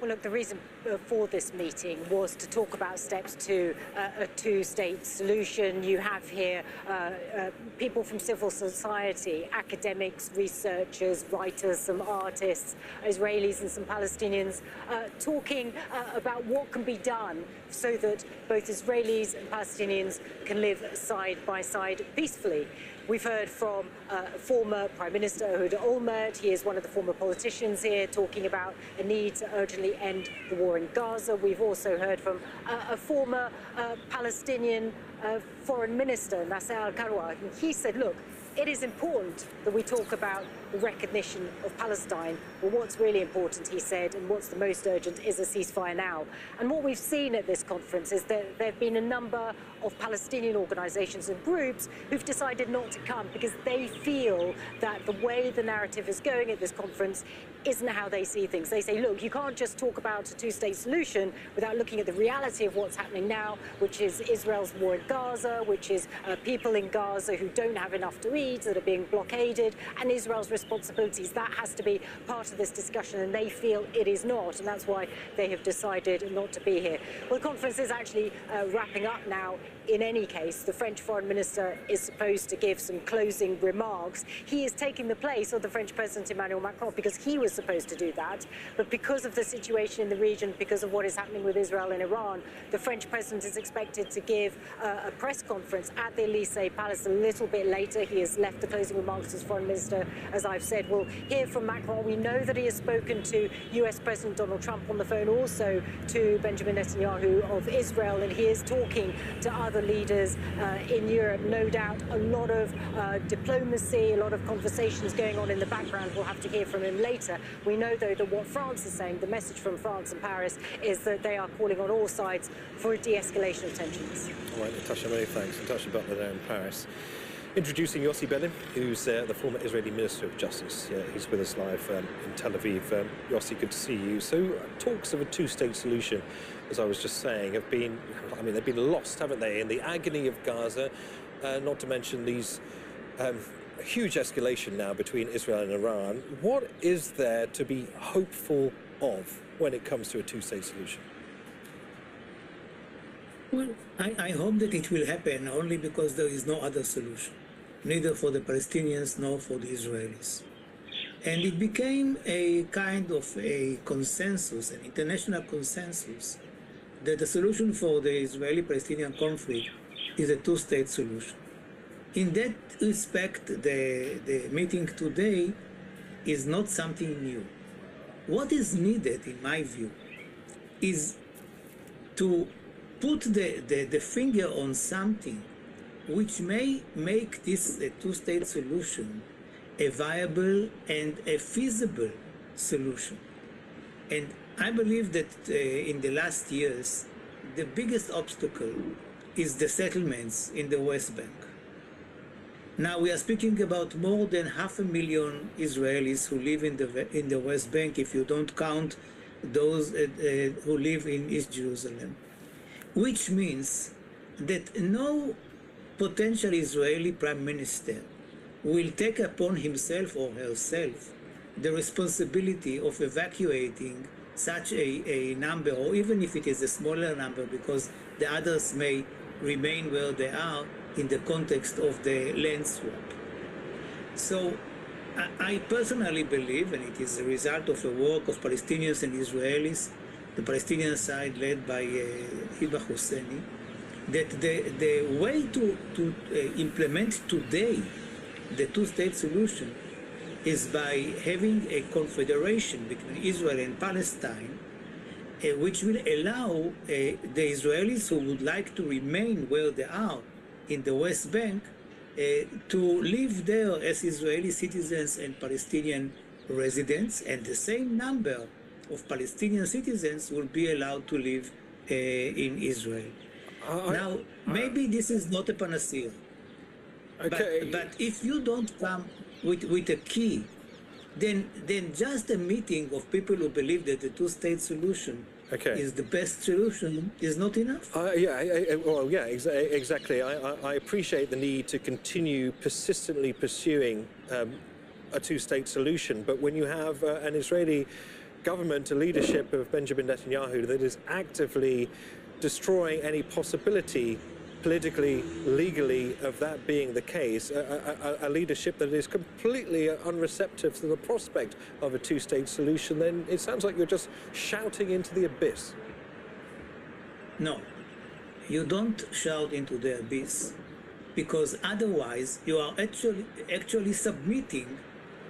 S7: Well, look, the reason for this meeting was to talk about steps to a two-state solution. You have here people from civil society, academics, researchers, writers, some artists, Israelis and some Palestinians, talking about what can be done so that both Israelis and Palestinians can live side by side peacefully. We've heard from former Prime Minister Ehud Olmert. He is one of the former politicians here, talking about a need to urgently end the war in Gaza. We've also heard from a former Palestinian foreign minister, Nasser al-Karouat. He said, look, it is important that we talk about the recognition of Palestine, but what's really important, he said, and what's the most urgent is a ceasefire now. And what we've seen at this conference is that there have been a number of Palestinian organizations and groups who've decided not to come because they feel that the way the narrative is going at this conference isn't how they see things. They say, look, you can't just talk about a two-state solution without looking at the reality of what's happening now, which is Israel's war in Gaza, which is people in Gaza who don't have enough to eat, that are being blockaded, and Israel's responsibilities. That has to be part of this discussion, and they feel it is not, and that's why they have decided not to be here. Well, the conference is actually wrapping up now. In any case, the French foreign minister is supposed to give some closing remarks. He is taking the place of the French President Emmanuel Macron because he was supposed to do that. But because of the situation in the region, because of what is happening with Israel and Iran, the French president is expected to give a press conference at the Elysee Palace a little bit later. He has left the closing remarks as foreign minister, as I've said. We'll hear from Macron. We know that he has spoken to US President Donald Trump on the phone, also to Benjamin Netanyahu of Israel, and he is talking to other leaders in Europe. No doubt a lot of diplomacy, a lot of conversations going on in the background. We'll have to hear from him later. We know, though, that what France is saying, the message from France and Paris, is that they are calling on all sides for a de-escalation of tensions.
S2: All right, Natasha, many thanks. Natasha Butler there in Paris. Introducing Yossi Benin, who's the former Israeli Minister of Justice. He's with us live in Tel Aviv. Yossi, good to see you. So talks of a two-state solution, as I was just saying, have been, I mean, they've been lost, haven't they, in the agony of Gaza, not to mention these huge escalation now between Israel and Iran. What is there to be hopeful of when it comes to a two-state solution?
S9: Well, I hope that it will happen only because there is no other solution, neither for the Palestinians nor for the Israelis. And it became a kind of a consensus, an international consensus, that the solution for the Israeli-Palestinian conflict is a two-state solution. In that respect, the meeting today is not something new. What is needed, in my view, is to put the finger on something which may make this a two-state solution a viable and a feasible solution. And I believe that in the last years, the biggest obstacle is the settlements in the West Bank. Now we are speaking about more than 500,000 Israelis who live in the West Bank, if you don't count those who live in East Jerusalem. Which means that no potential Israeli prime minister will take upon himself or herself the responsibility of evacuating such a number, or even if it is a smaller number, because the others may remain where they are in the context of the land swap. So I personally believe, and it is a result of the work of Palestinians and Israelis, the Palestinian side led by Hiba Husseini, that the way to implement today the two-state solution is by having a confederation between Israel and Palestine, which will allow the Israelis who would like to remain where they are in the West Bank to live there as Israeli citizens and Palestinian residents, and the same number of Palestinian citizens will be allowed to live in Israel. Now, maybe this is not a panacea, okay. but if you don't come with a key, then just a meeting of people who believe that the two-state solution is the best solution is not enough.
S2: Exactly. I appreciate the need to continue persistently pursuing a two-state solution, but when you have an Israeli government, a leadership of Benjamin Netanyahu that is actively destroying any possibility politically, legally, of that being the case, a leadership that is completely unreceptive to the prospect of a two-state solution, then it sounds like you're just shouting into the abyss.
S9: No, you don't shout into the abyss, because otherwise you are actually submitting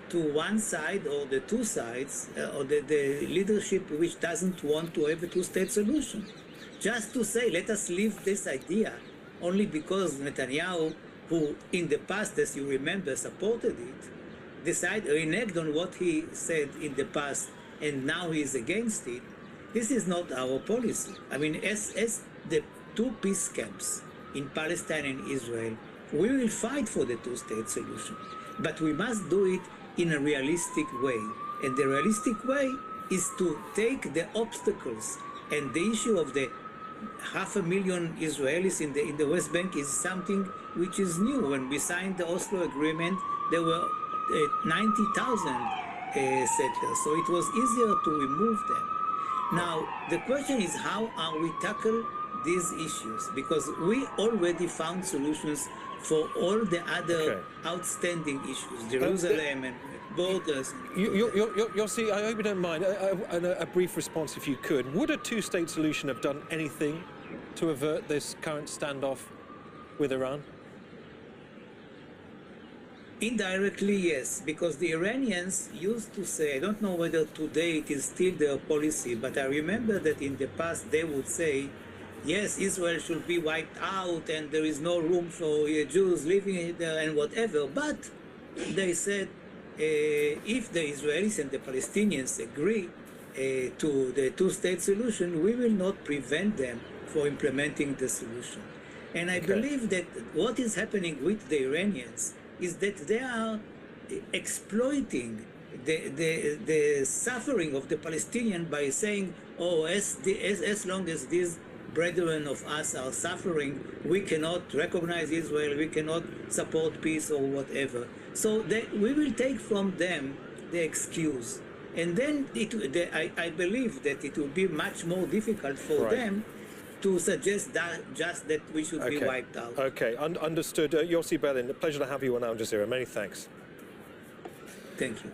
S9: to one side or the two sides, or the leadership which doesn't want to have a two-state solution. Just to say, let us leave this idea only because Netanyahu who in the past, as you remember, supported it, reneged on what he said in the past, and now he is against it. This is not our policy. I mean, as the two peace camps in Palestine and Israel, we will fight for the two-state solution, but we must do it in a realistic way. And the realistic way is to take the obstacles, and the issue of the 500,000 Israelis in the West Bank is something which is new. When we signed the Oslo Agreement, there were 90,000 settlers, so it was easier to remove them. Now, the question is, how are we tackle these issues? Because we already found solutions for all the other outstanding issues, Jerusalem and borders.
S2: Yossi, I hope you don't mind, a brief response if you could. Would a two-state solution have done anything to avert this current standoff with Iran?
S9: Indirectly, yes, because the Iranians used to say, I don't know whether today it is still their policy, but I remember that in the past they would say, yes, Israel should be wiped out and there is no room for Jews living there and whatever. But they said, if the Israelis and the Palestinians agree to the two-state solution, we will not prevent them from implementing the solution. And I believe that what is happening with the Iranians is that they are exploiting the suffering of the Palestinian by saying, oh, as long as these brethren of us are suffering, we cannot recognize Israel, we cannot support peace or whatever. So we will take from them the excuse. And then I believe that it will be much more difficult for them to suggest that just that we should be wiped out.
S2: Okay, understood. Yossi Beilin, a pleasure to have you on Al Jazeera. Many thanks.
S9: Thank you.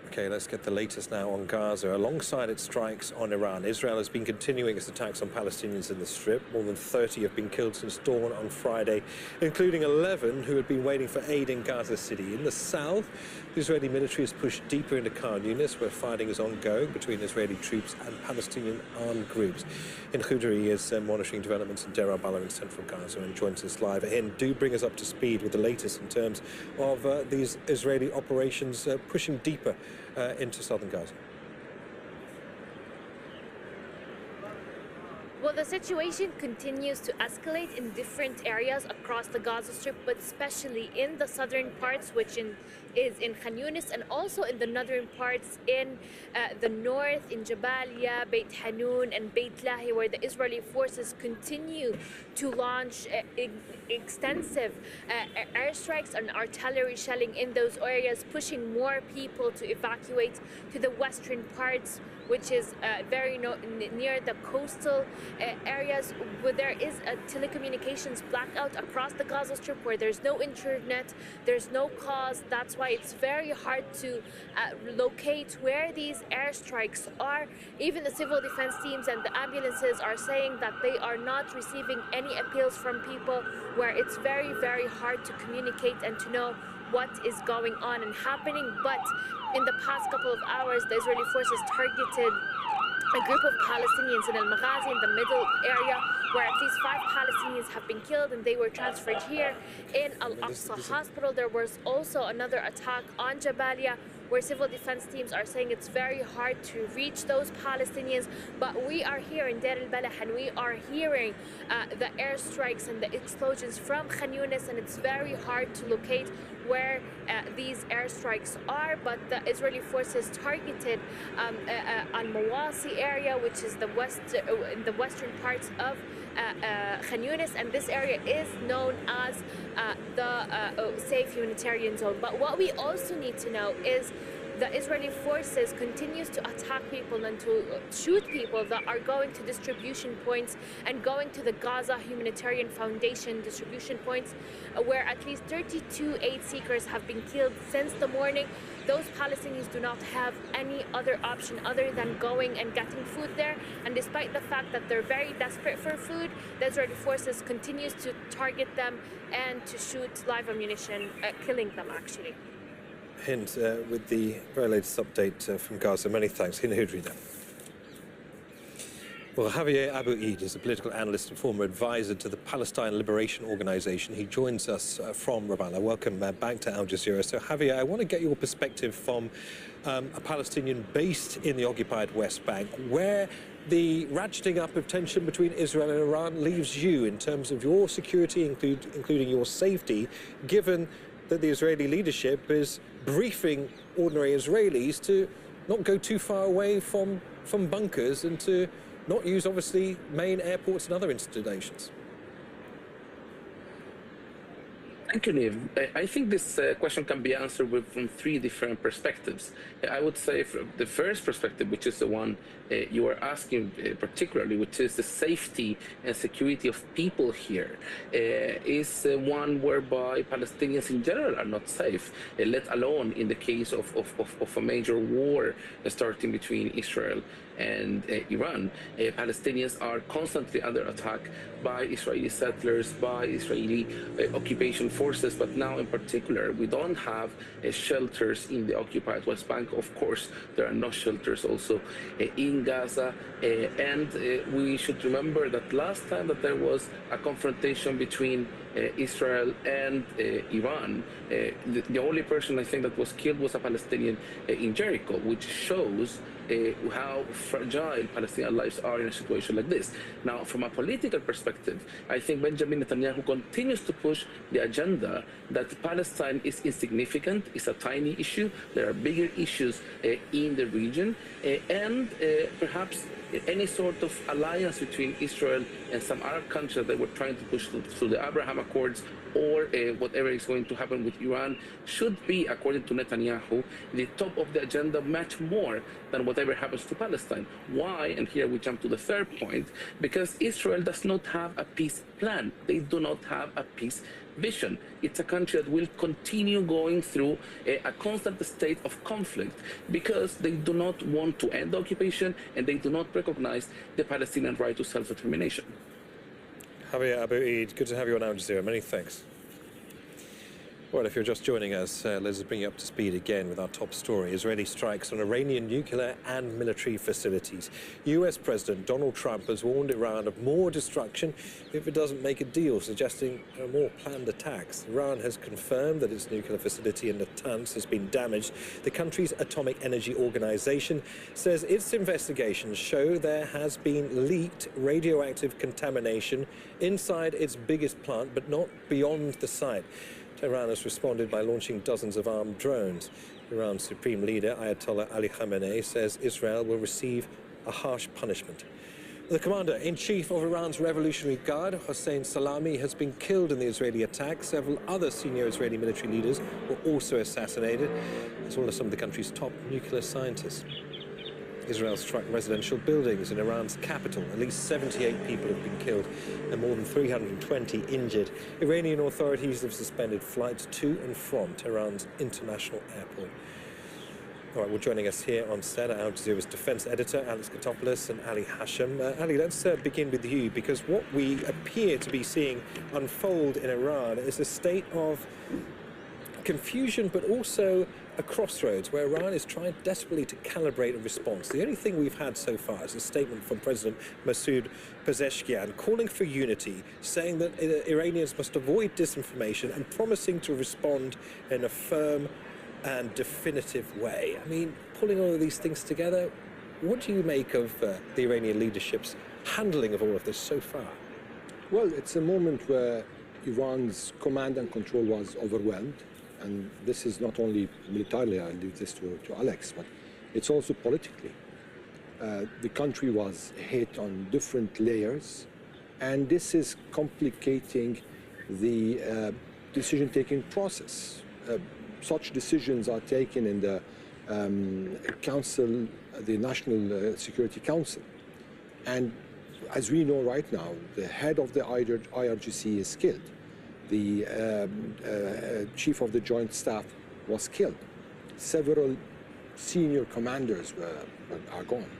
S2: Okay, let's get the latest now on Gaza. Alongside its strikes on Iran, Israel has been continuing its attacks on Palestinians in the Strip. More than 30 have been killed since dawn on Friday, including 11 who had been waiting for aid in Gaza City. In the south, the Israeli military has pushed deeper into Khan Yunis, where fighting is ongoing between Israeli troops and Palestinian armed groups. Hind Khoudary is monitoring developments in Deir al-Balah in central Gaza and joins us live. Hind, do bring us up to speed with the latest in terms of these Israeli operations pushing deeper into southern Gaza.
S4: Well, the situation continues to escalate in different areas across the Gaza Strip, but especially in the southern parts, which is in Khan Yunis, and also in the northern parts in the north, in Jabalia, Beit Hanun, and Beit Lahi, where the Israeli forces continue to launch extensive airstrikes and artillery shelling in those areas, pushing more people to evacuate to the western parts, which is very near the coastal areas, where there is a telecommunications blackout across the Gaza Strip, where there's no internet, there's no calls. That's why it's very hard to locate where these airstrikes are. Even the civil defense teams and the ambulances are saying that they are not receiving any appeals from people, where it's very, very hard to communicate and to know what is going on and happening. But in the past couple of hours, the Israeli forces targeted a group of Palestinians in Al-Maghazi, in the middle area, where at least 5 Palestinians have been killed, and they were transferred here. In Al-Aqsa Hospital, there was also another attack on Jabalia, where civil defense teams are saying it's very hard to reach those Palestinians. But we are here in Deir al-Balah, and we are hearing the airstrikes and the explosions from Khan Yunis, and it's very hard to locate where these airstrikes are. But the Israeli forces targeted Al-Mawasi area, which is in the western parts of Khan Yunis, and this area is known as the safe humanitarian zone. But what we also need to know is the Israeli forces continues to attack people and to shoot people that are going to distribution points and going to the Gaza Humanitarian Foundation distribution points, where at least 32 aid seekers have been killed since the morning. Those Palestinians do not have any other option other than going and getting food there. And despite the fact that they're very desperate for food, the Israeli forces continues to target them and to shoot live ammunition, killing them actually.
S2: Hind, with the very latest update from Gaza. Many thanks. Hind Khoudary there. Well, Javier Abu-Eid is a political analyst and former advisor to the Palestine Liberation Organization. He joins us from Ramallah. Welcome back to Al Jazeera. So, Javier, I want to get your perspective from a Palestinian based in the occupied West Bank, where the ratcheting up of tension between Israel and Iran leaves you in terms of your security, including your safety, given that the Israeli leadership is briefing ordinary Israelis to not go too far away from bunkers and to not use, obviously, main airports and other installations.
S15: Thank you, Niv. I think this question can be answered from three different perspectives. I would say from the first perspective, which is the one you are asking particularly, which is the safety and security of people here, is one whereby Palestinians in general are not safe, let alone in the case of a major war starting between Israel and Iran. Palestinians are constantly under attack by Israeli settlers, by Israeli occupation forces, but now in particular, we don't have shelters in the occupied West Bank. Of course, there are no shelters also in Gaza. And we should remember that last time that there was a confrontation between Israel and Iran, the only person I think that was killed was a Palestinian in Jericho, which shows how fragile Palestinian lives are in a situation like this. Now, from a political perspective, I think Benjamin Netanyahu continues to push the agenda that Palestine is insignificant, it's a tiny issue, there are bigger issues in the region, and perhaps any sort of alliance between Israel and some Arab countries that were trying to push through the Abraham Accords or whatever is going to happen with Iran should be, according to Netanyahu, the top of the agenda much more than whatever happens to Palestine. Why? And here we jump to the third point, because Israel does not have a peace plan. They do not have a peace vision. It's a country that will continue going through a constant state of conflict because they do not want to end the occupation and they do not recognize the Palestinian right to self-determination.
S2: Javier Abu-Eid, good to have you on Al Jazeera. Many thanks. Well, if you're just joining us, let's bring you up to speed again with our top story. Israeli strikes on Iranian nuclear and military facilities. US President Donald Trump has warned Iran of more destruction if it doesn't make a deal, suggesting more planned attacks. Iran has confirmed that its nuclear facility in Natanz has been damaged. The country's Atomic Energy Organization says its investigations show there has been leaked radioactive contamination inside its biggest plant, but not beyond the site. Tehran has responded by launching dozens of armed drones. Iran's supreme leader, Ayatollah Ali Khamenei, says Israel will receive a harsh punishment. The commander-in-chief of Iran's Revolutionary Guard, Hossein Salami, has been killed in the Israeli attack. Several other senior Israeli military leaders were also assassinated, as well as some of the country's top nuclear scientists. Israel struck residential buildings in Iran's capital. At least 78 people have been killed and more than 320 injured. Iranian authorities have suspended flights to and from Tehran's international airport. All right, well, joining us here on set are Al Jazeera's defense editor, Alex Katopoulos and Ali Hashem. Ali, let's begin with you, because what we appear to be seeing unfold in Iran is a state of confusion, but also a crossroads where Iran is trying desperately to calibrate a response. The only thing we've had so far is a statement from President Masoud Pezeshkian calling for unity, saying that Iranians must avoid disinformation and promising to respond in a firm and definitive way. I mean, pulling all of these things together, what do you make of the Iranian leadership's handling of all of this so far?
S14: Well, it's a moment where Iran's command and control was overwhelmed. And this is not only militarily, I leave this to Alex, but it's also politically. The country was hit on different layers, and this is complicating the decision-taking process. Such decisions are taken in the Council, the National Security Council. And as we know right now, the head of the IRGC is killed. The chief of the Joint Staff was killed. Several senior commanders are gone.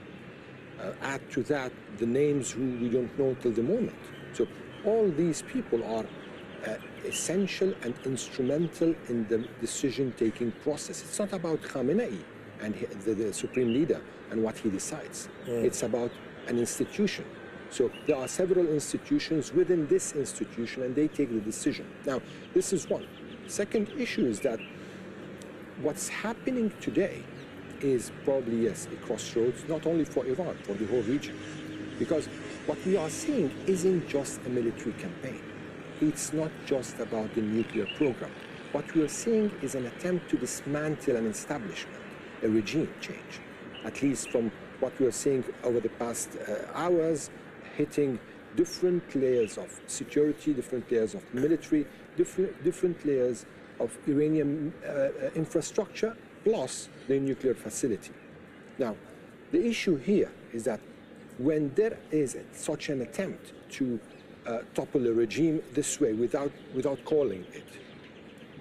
S14: Add to that the names who we don't know till the moment. So all these people are essential and instrumental in the decision-taking process. It's not about Khamenei and the supreme leader and what he decides. It's about an institution. So there are several institutions within this institution, and they take the decision. Now, this is one. Second issue is that what's happening today is probably, yes, a crossroads, not only for Iran, for the whole region. Because what we are seeing isn't just a military campaign. It's not just about the nuclear program. What we are seeing is an attempt to dismantle an establishment, a regime change, at least from what we are seeing over the past hours, hitting different layers of security, different layers of military, different layers of Iranian infrastructure, plus the nuclear facility. Now, the issue here is that when there is such an attempt to topple a regime this way without calling it,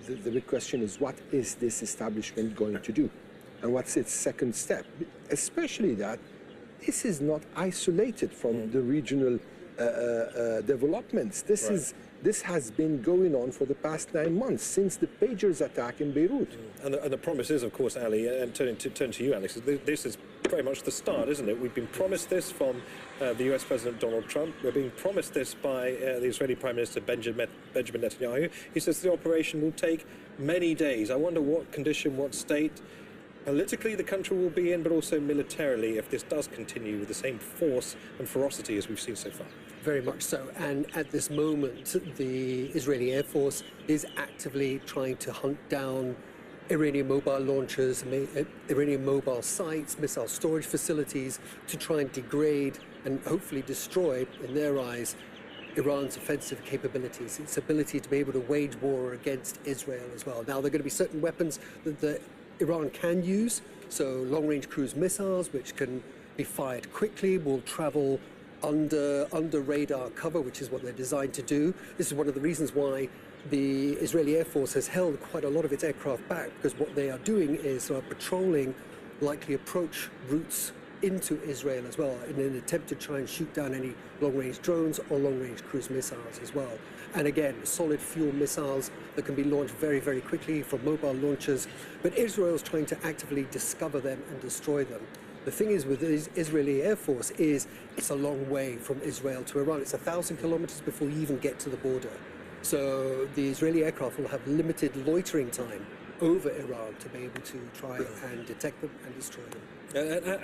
S14: the big question is, what is this establishment going to do? And what's its second step? Especially that this is not isolated from the regional developments. This has been going on for the past 9 months, since the Pagers attack in Beirut.
S2: And the promise is, of course, Ali, and turn to you, Alex, this is very much the start, isn't it? We've been promised this from the US President Donald Trump. We're being promised this by the Israeli Prime Minister Benjamin Netanyahu. He says the operation will take many days. I wonder what condition, what state politically the country will be in, but also militarily, if this does continue with the same force and ferocity as we've seen so far.
S10: Very much so. And at this moment, the Israeli Air Force is actively trying to hunt down Iranian mobile launchers, Iranian mobile sites, missile storage facilities, to try and degrade and hopefully destroy, in their eyes, Iran's offensive capabilities, its ability to be able to wage war against Israel as well. Now, there are going to be certain weapons that Iran can use, so long-range cruise missiles, which can be fired quickly, will travel under radar cover, which is what they're designed to do. This is one of the reasons why the Israeli Air Force has held quite a lot of its aircraft back, because what they are doing is patrolling likely approach routes into Israel as well, in an attempt to try and shoot down any long-range drones or long-range cruise missiles as well. And again, solid fuel missiles that can be launched very, very quickly from mobile launchers. But Israel's trying to actively discover them and destroy them. The thing is with the Israeli Air Force is it's a long way from Israel to Iran. It's 1,000 kilometers before you even get to the border. So the Israeli aircraft will have limited loitering time over Iran to be able to try and detect them and destroy them.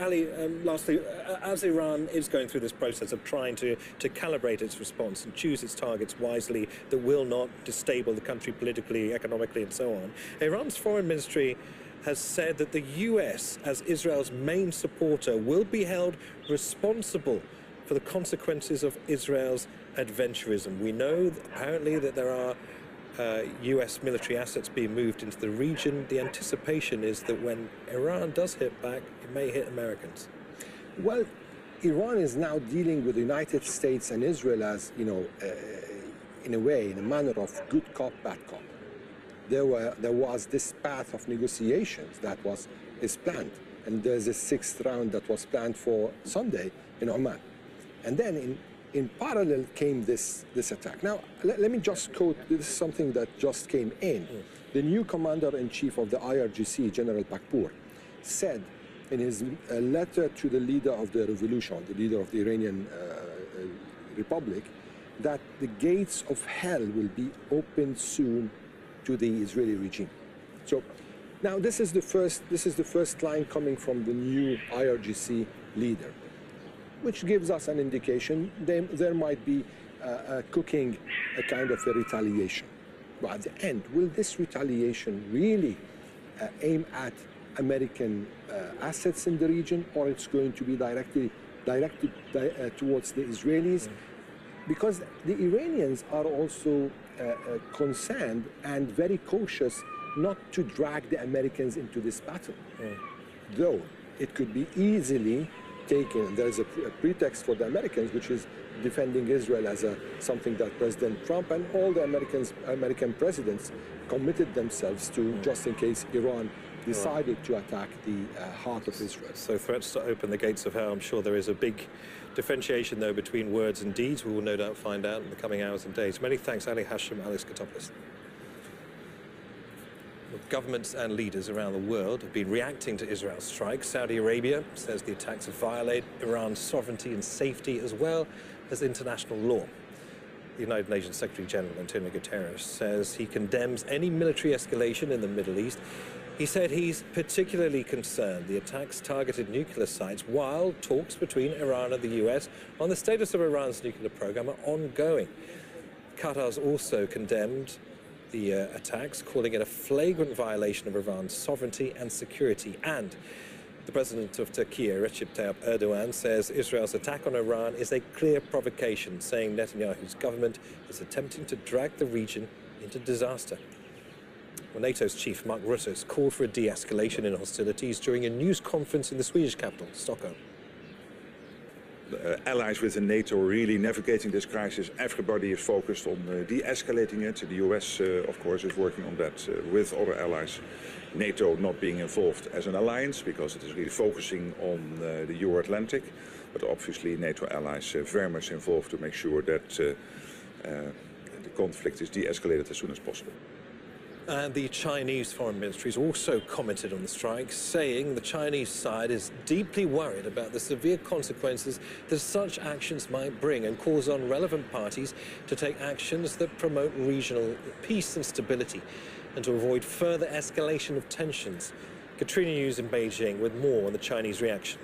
S2: Ali, lastly, as Iran is going through this process of trying to calibrate its response and choose its targets wisely that will not destabilize the country politically, economically, and so on, Iran's foreign ministry has said that the US, as Israel's main supporter, will be held responsible for the consequences of Israel's adventurism. We know apparently that there are US military assets being moved into the region. The anticipation is that when Iran does hit back, it may hit Americans.
S14: Well, Iran is now dealing with the United States and Israel as, in a way, in a manner of good cop, bad cop. There was this path of negotiations that is planned, and there's a sixth round that was planned for Sunday in Oman. And then in parallel came this attack. Now, let me just quote, this is something that just came in. The new commander-in-chief of the IRGC, General Pakpour, said in his letter to the leader of the revolution, the leader of the Iranian Republic, that the gates of hell will be opened soon to the Israeli regime. So now this is the first line coming from the new IRGC leader, which gives us an indication there might be cooking a kind of a retaliation. But at the end, will this retaliation really aim at American assets in the region, or it's going to be directed towards the Israelis? Because the Iranians are also concerned and very cautious not to drag the Americans into this battle. Though it could be easily taken, there is a pretext for the Americans, which is defending Israel as something that President Trump and all the American presidents committed themselves to, just in case Iran decided to attack the heart of Israel.
S2: So threats to open the gates of hell, I'm sure there is a big differentiation, though, between words and deeds. We will no doubt find out in the coming hours and days. Many thanks, Ali Hashim, Alex Katopoulos. Governments and leaders around the world have been reacting to Israel's strike. Saudi Arabia says the attacks violate Iran's sovereignty and safety as well as international law. The United Nations Secretary General Antonio Guterres says he condemns any military escalation in the Middle East. He said he's particularly concerned the attacks targeted nuclear sites while talks between Iran and the US on the status of Iran's nuclear program are ongoing. Qatar's also condemned the attacks, calling it a flagrant violation of Iran's sovereignty and security. And the president of Turkey, Recep Tayyip Erdogan, says Israel's attack on Iran is a clear provocation, saying Netanyahu's government is attempting to drag the region into disaster. Well, NATO's chief, Mark Rutte, has called for a de-escalation in hostilities during a news conference in the Swedish capital, Stockholm.
S16: Allies within NATO are really navigating this crisis. Everybody is focused on de-escalating it. The US, of course, is working on that with other allies. NATO not being involved as an alliance because it is really focusing on the Euro-Atlantic. But obviously NATO allies very much involved to make sure that the conflict is de-escalated as soon as possible.
S2: And the Chinese Foreign Ministry has also commented on the strike, saying the Chinese side is deeply worried about the severe consequences that such actions might bring and calls on relevant parties to take actions that promote regional peace and stability and to avoid further escalation of tensions. Katrina News in Beijing with more on the Chinese reaction.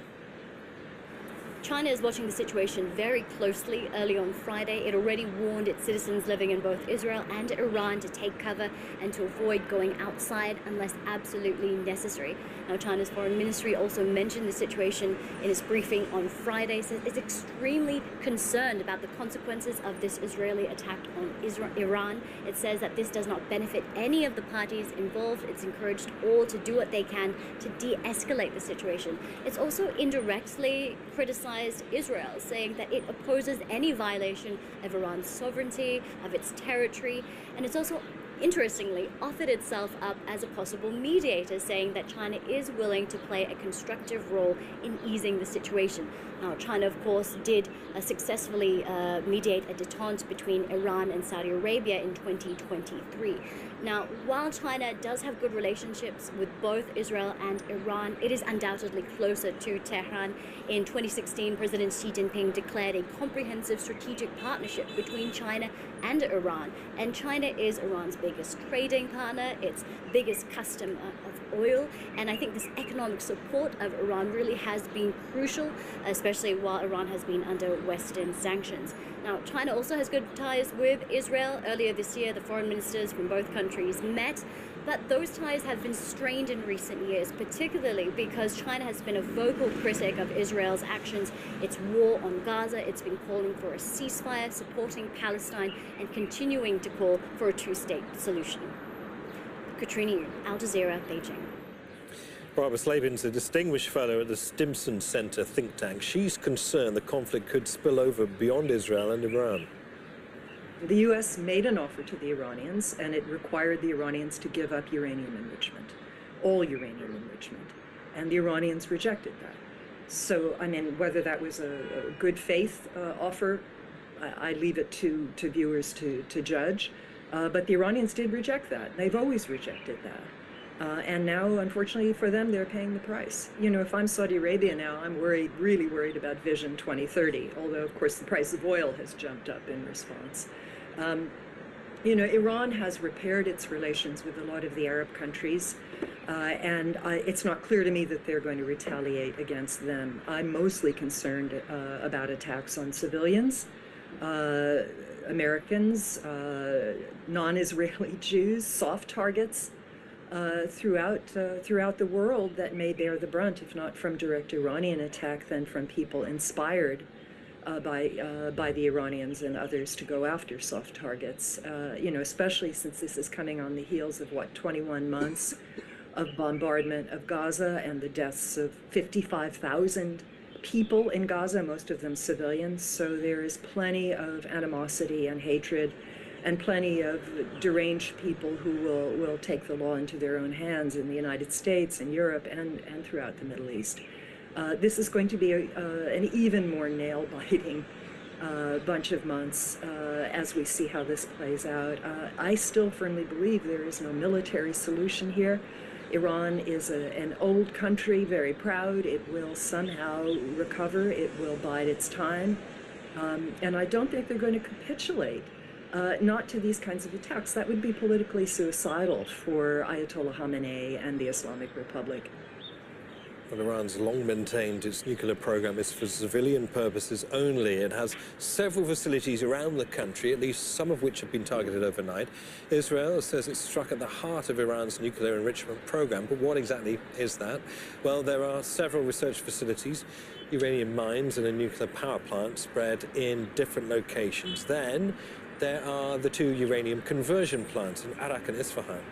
S11: China is watching the situation very closely. Early on Friday, it already warned its citizens living in both Israel and Iran to take cover and to avoid going outside unless absolutely necessary. Now, China's foreign ministry also mentioned the situation in its briefing on Friday, says it's extremely concerned about the consequences of this Israeli attack on Iran. It says that this does not benefit any of the parties involved. It's encouraged all to do what they can to de-escalate the situation. It's also indirectly criticized Israel, saying that it opposes any violation of Iran's sovereignty, of its territory, and it's also interestingly offered itself up as a possible mediator, saying that China is willing to play a constructive role in easing the situation. Now, China, of course, did successfully mediate a détente between Iran and Saudi Arabia in 2023. Now, while China does have good relationships with both Israel and Iran, it is undoubtedly closer to Tehran. In 2016, President Xi Jinping declared a comprehensive strategic partnership between China and Iran. And China is Iran's biggest trading partner, its biggest customer of oil. And I think this economic support of Iran really has been crucial, especially while Iran has been under Western sanctions. Now, China also has good ties with Israel. Earlier this year, the foreign ministers from both countries met, but those ties have been strained in recent years, particularly because China has been a vocal critic of Israel's actions, its war on Gaza. It's been calling for a ceasefire, supporting Palestine, and continuing to call for a two-state solution. Katrina Yu, Al Jazeera, Beijing.
S2: Barbara Slavin's a distinguished fellow at the Stimson Center think tank. She's concerned the conflict could spill over beyond Israel and Iran.
S20: The U.S. made an offer to the Iranians, and it required the Iranians to give up uranium enrichment, all uranium enrichment, and the Iranians rejected that. So, I mean, whether that was a good faith offer, I leave it to viewers to judge, but the Iranians did reject that. They've always rejected that. And now, unfortunately for them, they're paying the price. You know, if I'm Saudi Arabia now, I'm worried, really worried about Vision 2030, although, of course, the price of oil has jumped up in response. You know, Iran has repaired its relations with a lot of the Arab countries, and it's not clear to me that they're going to retaliate against them. I'm mostly concerned about attacks on civilians, Americans, non-Israeli Jews, soft targets, throughout the world that may bear the brunt, if not from direct Iranian attack, then from people inspired by the Iranians and others to go after soft targets. You know, especially since this is coming on the heels of 21 months of bombardment of Gaza and the deaths of 55,000 people in Gaza, most of them civilians. So there is plenty of animosity and hatred, and plenty of deranged people who will take the law into their own hands in the United States and Europe and throughout the Middle East. This is going to be an even more nail-biting bunch of months as we see how this plays out. I still firmly believe there is no military solution here. Iran is an old country, very proud. It will somehow recover. It will bide its time. And I don't think they're going to capitulate, not to these kinds of attacks. That would be politically suicidal for Ayatollah Khamenei and the Islamic Republic.
S2: Well, Iran's long maintained its nuclear program is for civilian purposes only. It has several facilities around the country, at least some of which have been targeted overnight. Israel says it struck at the heart of Iran's nuclear enrichment program, but what exactly is that? Well, there are several research facilities, uranium mines and a nuclear power plant spread in different locations. Then there are the two uranium conversion plants in Arak and Isfahan.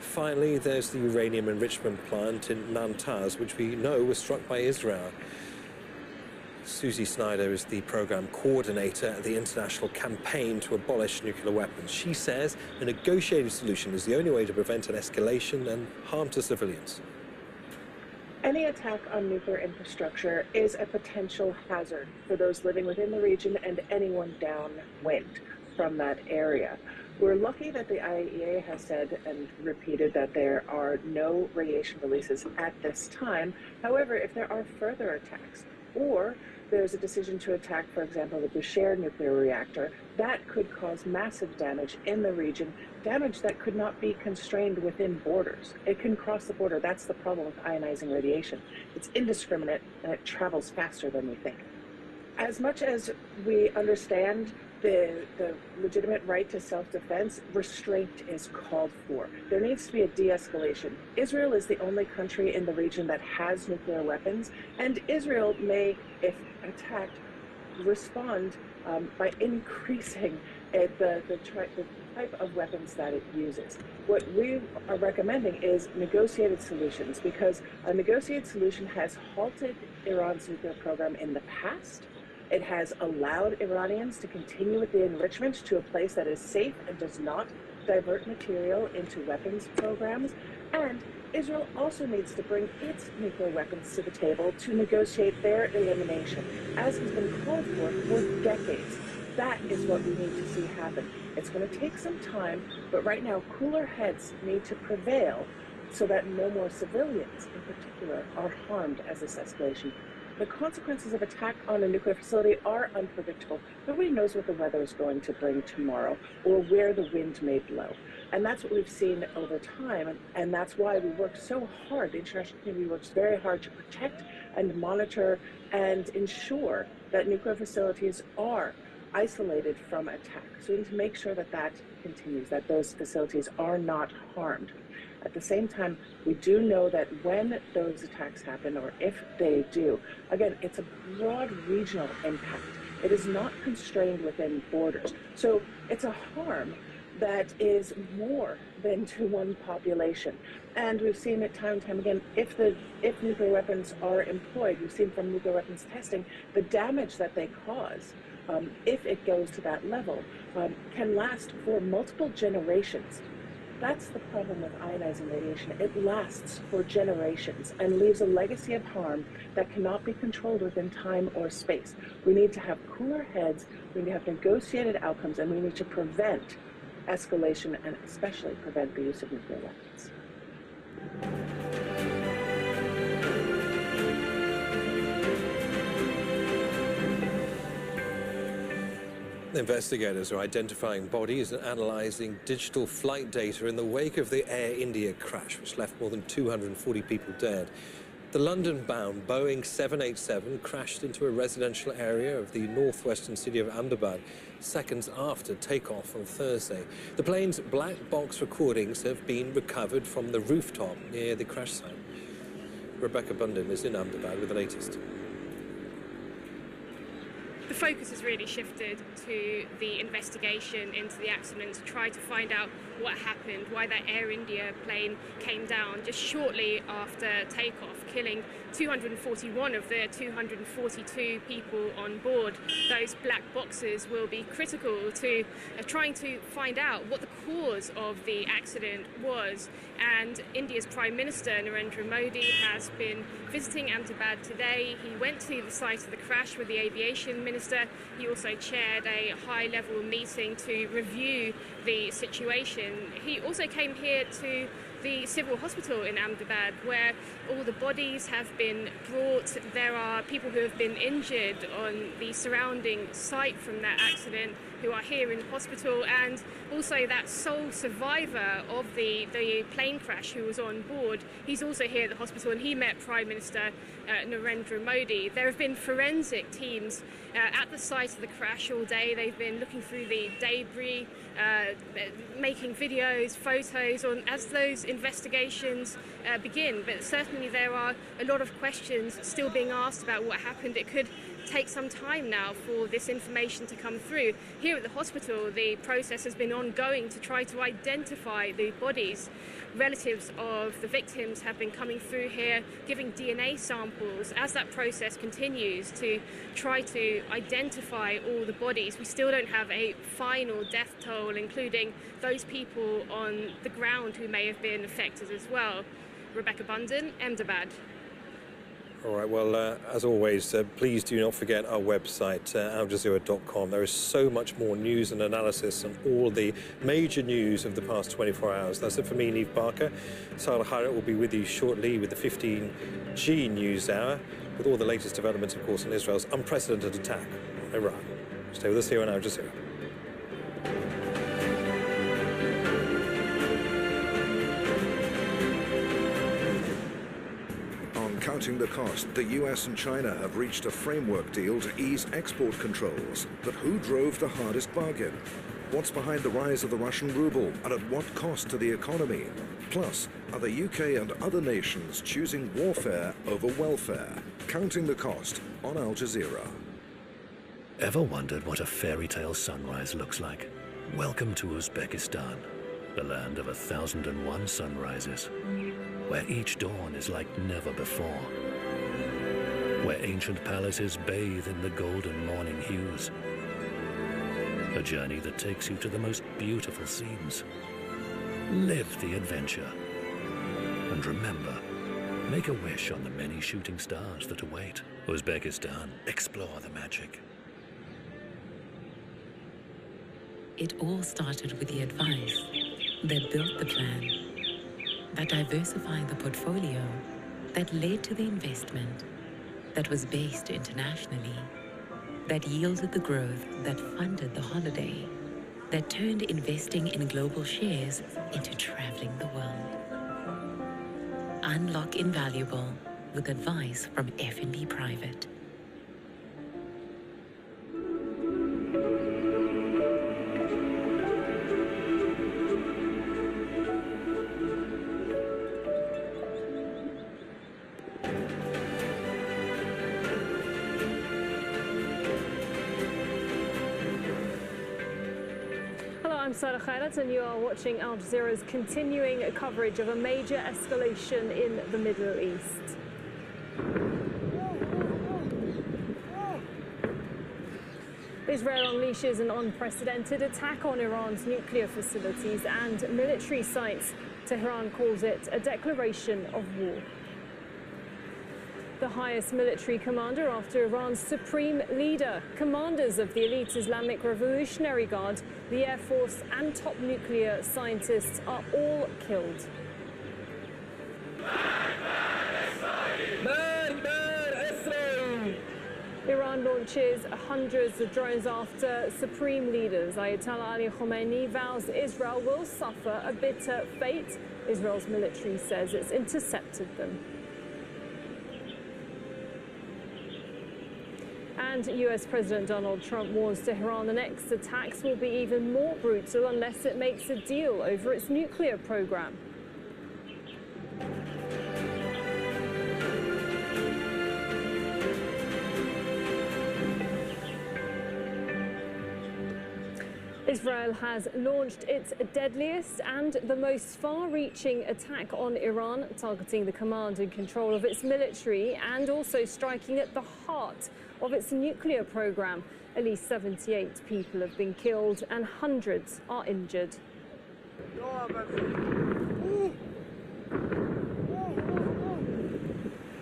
S2: Finally, there's the uranium enrichment plant in Natanz, which we know was struck by Israel. Susie Snyder is the program coordinator at the international campaign to abolish nuclear weapons. She says a negotiated solution is the only way to prevent an escalation and harm to civilians.
S6: Any attack on nuclear infrastructure is a potential hazard for those living within the region and anyone downwind from that area. We're lucky that the IAEA has said and repeated that there are no radiation releases at this time. However, if there are further attacks, or there's a decision to attack, for example, the Bushehr nuclear reactor, that could cause massive damage in the region, damage that could not be constrained within borders. It can cross the border. That's the problem with ionizing radiation. It's indiscriminate and it travels faster than we think. As much as we understand the legitimate right to self-defense, restraint is called for. There needs to be a de-escalation. Israel is the only country in the region that has nuclear weapons, and Israel may, if attacked, respond by increasing the type of weapons that it uses. What we are recommending is negotiated solutions, because a negotiated solution has halted Iran's nuclear program in the past. It has allowed Iranians to continue with the enrichment to a place that is safe and does not divert material into weapons programs. And Israel also needs to bring its nuclear weapons to the table to negotiate their elimination, as has been called for decades. That is what we need to see happen. It's going to take some time, but right now cooler heads need to prevail so that no more civilians in particular are harmed as this escalation. The consequences of attack on a nuclear facility are unpredictable. Nobody knows what the weather is going to bring tomorrow or where the wind may blow. And that's what we've seen over time. And that's why we work so hard. The international community works very hard to protect and monitor and ensure that nuclear facilities are isolated from attack. So we need to make sure that that continues, that those facilities are not harmed. At the same time, we do know that when those attacks happen, or if they do, again, it's a broad regional impact. It is not constrained within borders. So it's a harm that is more than to one population. And we've seen it time and time again, if nuclear weapons are employed, we've seen from nuclear weapons testing, the damage that they cause, if it goes to that level, can last for multiple generations. That's the problem with ionizing radiation. It lasts for generations and leaves a legacy of harm that cannot be controlled within time or space. We need to have cooler heads, we need to have negotiated outcomes, and we need to prevent escalation and especially prevent the use of nuclear weapons.
S2: Investigators are identifying bodies and analysing digital flight data in the wake of the Air India crash, which left more than 240 people dead. The London-bound Boeing 787 crashed into a residential area of the northwestern city of Ahmedabad seconds after takeoff on Thursday. The plane's black box recordings have been recovered from the rooftop near the crash site. Rebecca Bundin is in Ahmedabad with the latest.
S21: The focus has really shifted to the investigation into the accident to try to find out what happened, why that Air India plane came down just shortly after takeoff, killing 241 of the 242 people on board. Those black boxes will be critical to trying to find out what the cause of the accident was. And India's Prime Minister Narendra Modi has been visiting Ahmedabad today. He went to the site of the crash with the aviation minister. He also chaired a high-level meeting to review the situation. He also came here to the civil hospital in Ahmedabad, where all the bodies have been brought. There are people who have been injured on the surrounding site from that accident who are here in hospital, and also that sole survivor of the plane crash who was on board. He's also here at the hospital, and he met Prime Minister Narendra Modi. There have been forensic teams at the site of the crash all day. They've been looking through the debris, making videos, photos as those investigations begin. But certainly there are a lot of questions still being asked about what happened. It could take some time now for this information to come through. Here at the hospital, the process has been ongoing to try to identify the bodies. Relatives of the victims have been coming through here, giving DNA samples as that process continues to try to identify all the bodies. We still don't have a final death toll, including those people on the ground who may have been affected as well. Rebecca Bunden, Ahmedabad.
S2: All right, well, as always, please do not forget our website, aljazeera.com. There is so much more news and analysis on all the major news of the past 24 hours. That's it for me, Neve Barker. Sarah Hayat will be with you shortly with the 15G News Hour, with all the latest developments, of course, on Israel's unprecedented attack on Iran. Stay with us here on Al Jazeera.
S18: Counting the cost, the US and China have reached a framework deal to ease export controls. But who drove the hardest bargain? What's behind the rise of the Russian ruble, and at what cost to the economy? Plus, are the UK and other nations choosing warfare over welfare? Counting the cost on Al Jazeera.
S19: Ever wondered what a fairy tale sunrise looks like? Welcome to Uzbekistan, the land of 1,001 sunrises, where each dawn is like never before, where ancient palaces bathe in the golden morning hues. A journey that takes you to the most beautiful scenes. Live the adventure. And remember, make a wish on the many shooting stars that await. Uzbekistan, explore the magic.
S23: It all started with the advice that built the plan, that diversified the portfolio, that led to the investment, that was based internationally, that yielded the growth that funded the holiday, that turned investing in global shares into traveling the world. Unlock Invaluable with advice from F&B Private.
S24: I'm Sarah Hayat, and you are watching Al Jazeera's continuing coverage of a major escalation in the Middle East. Israel unleashes an unprecedented attack on Iran's nuclear facilities and military sites. Tehran calls it a declaration of war. The highest military commander after Iran's supreme leader, commanders of the elite Islamic Revolutionary Guard, the Air Force and top nuclear scientists are all killed. Iran launches hundreds of drones after supreme leaders. Ayatollah Ali Khamenei vows Israel will suffer a bitter fate. Israel's military says it's intercepted them. And US President Donald Trump warns Tehran the next attacks will be even more brutal unless it makes a deal over its nuclear program. Israel has launched its deadliest and the most far-reaching attack on Iran, targeting the command and control of its military and also striking at the heart of its nuclear program. At least 78 people have been killed and hundreds are injured.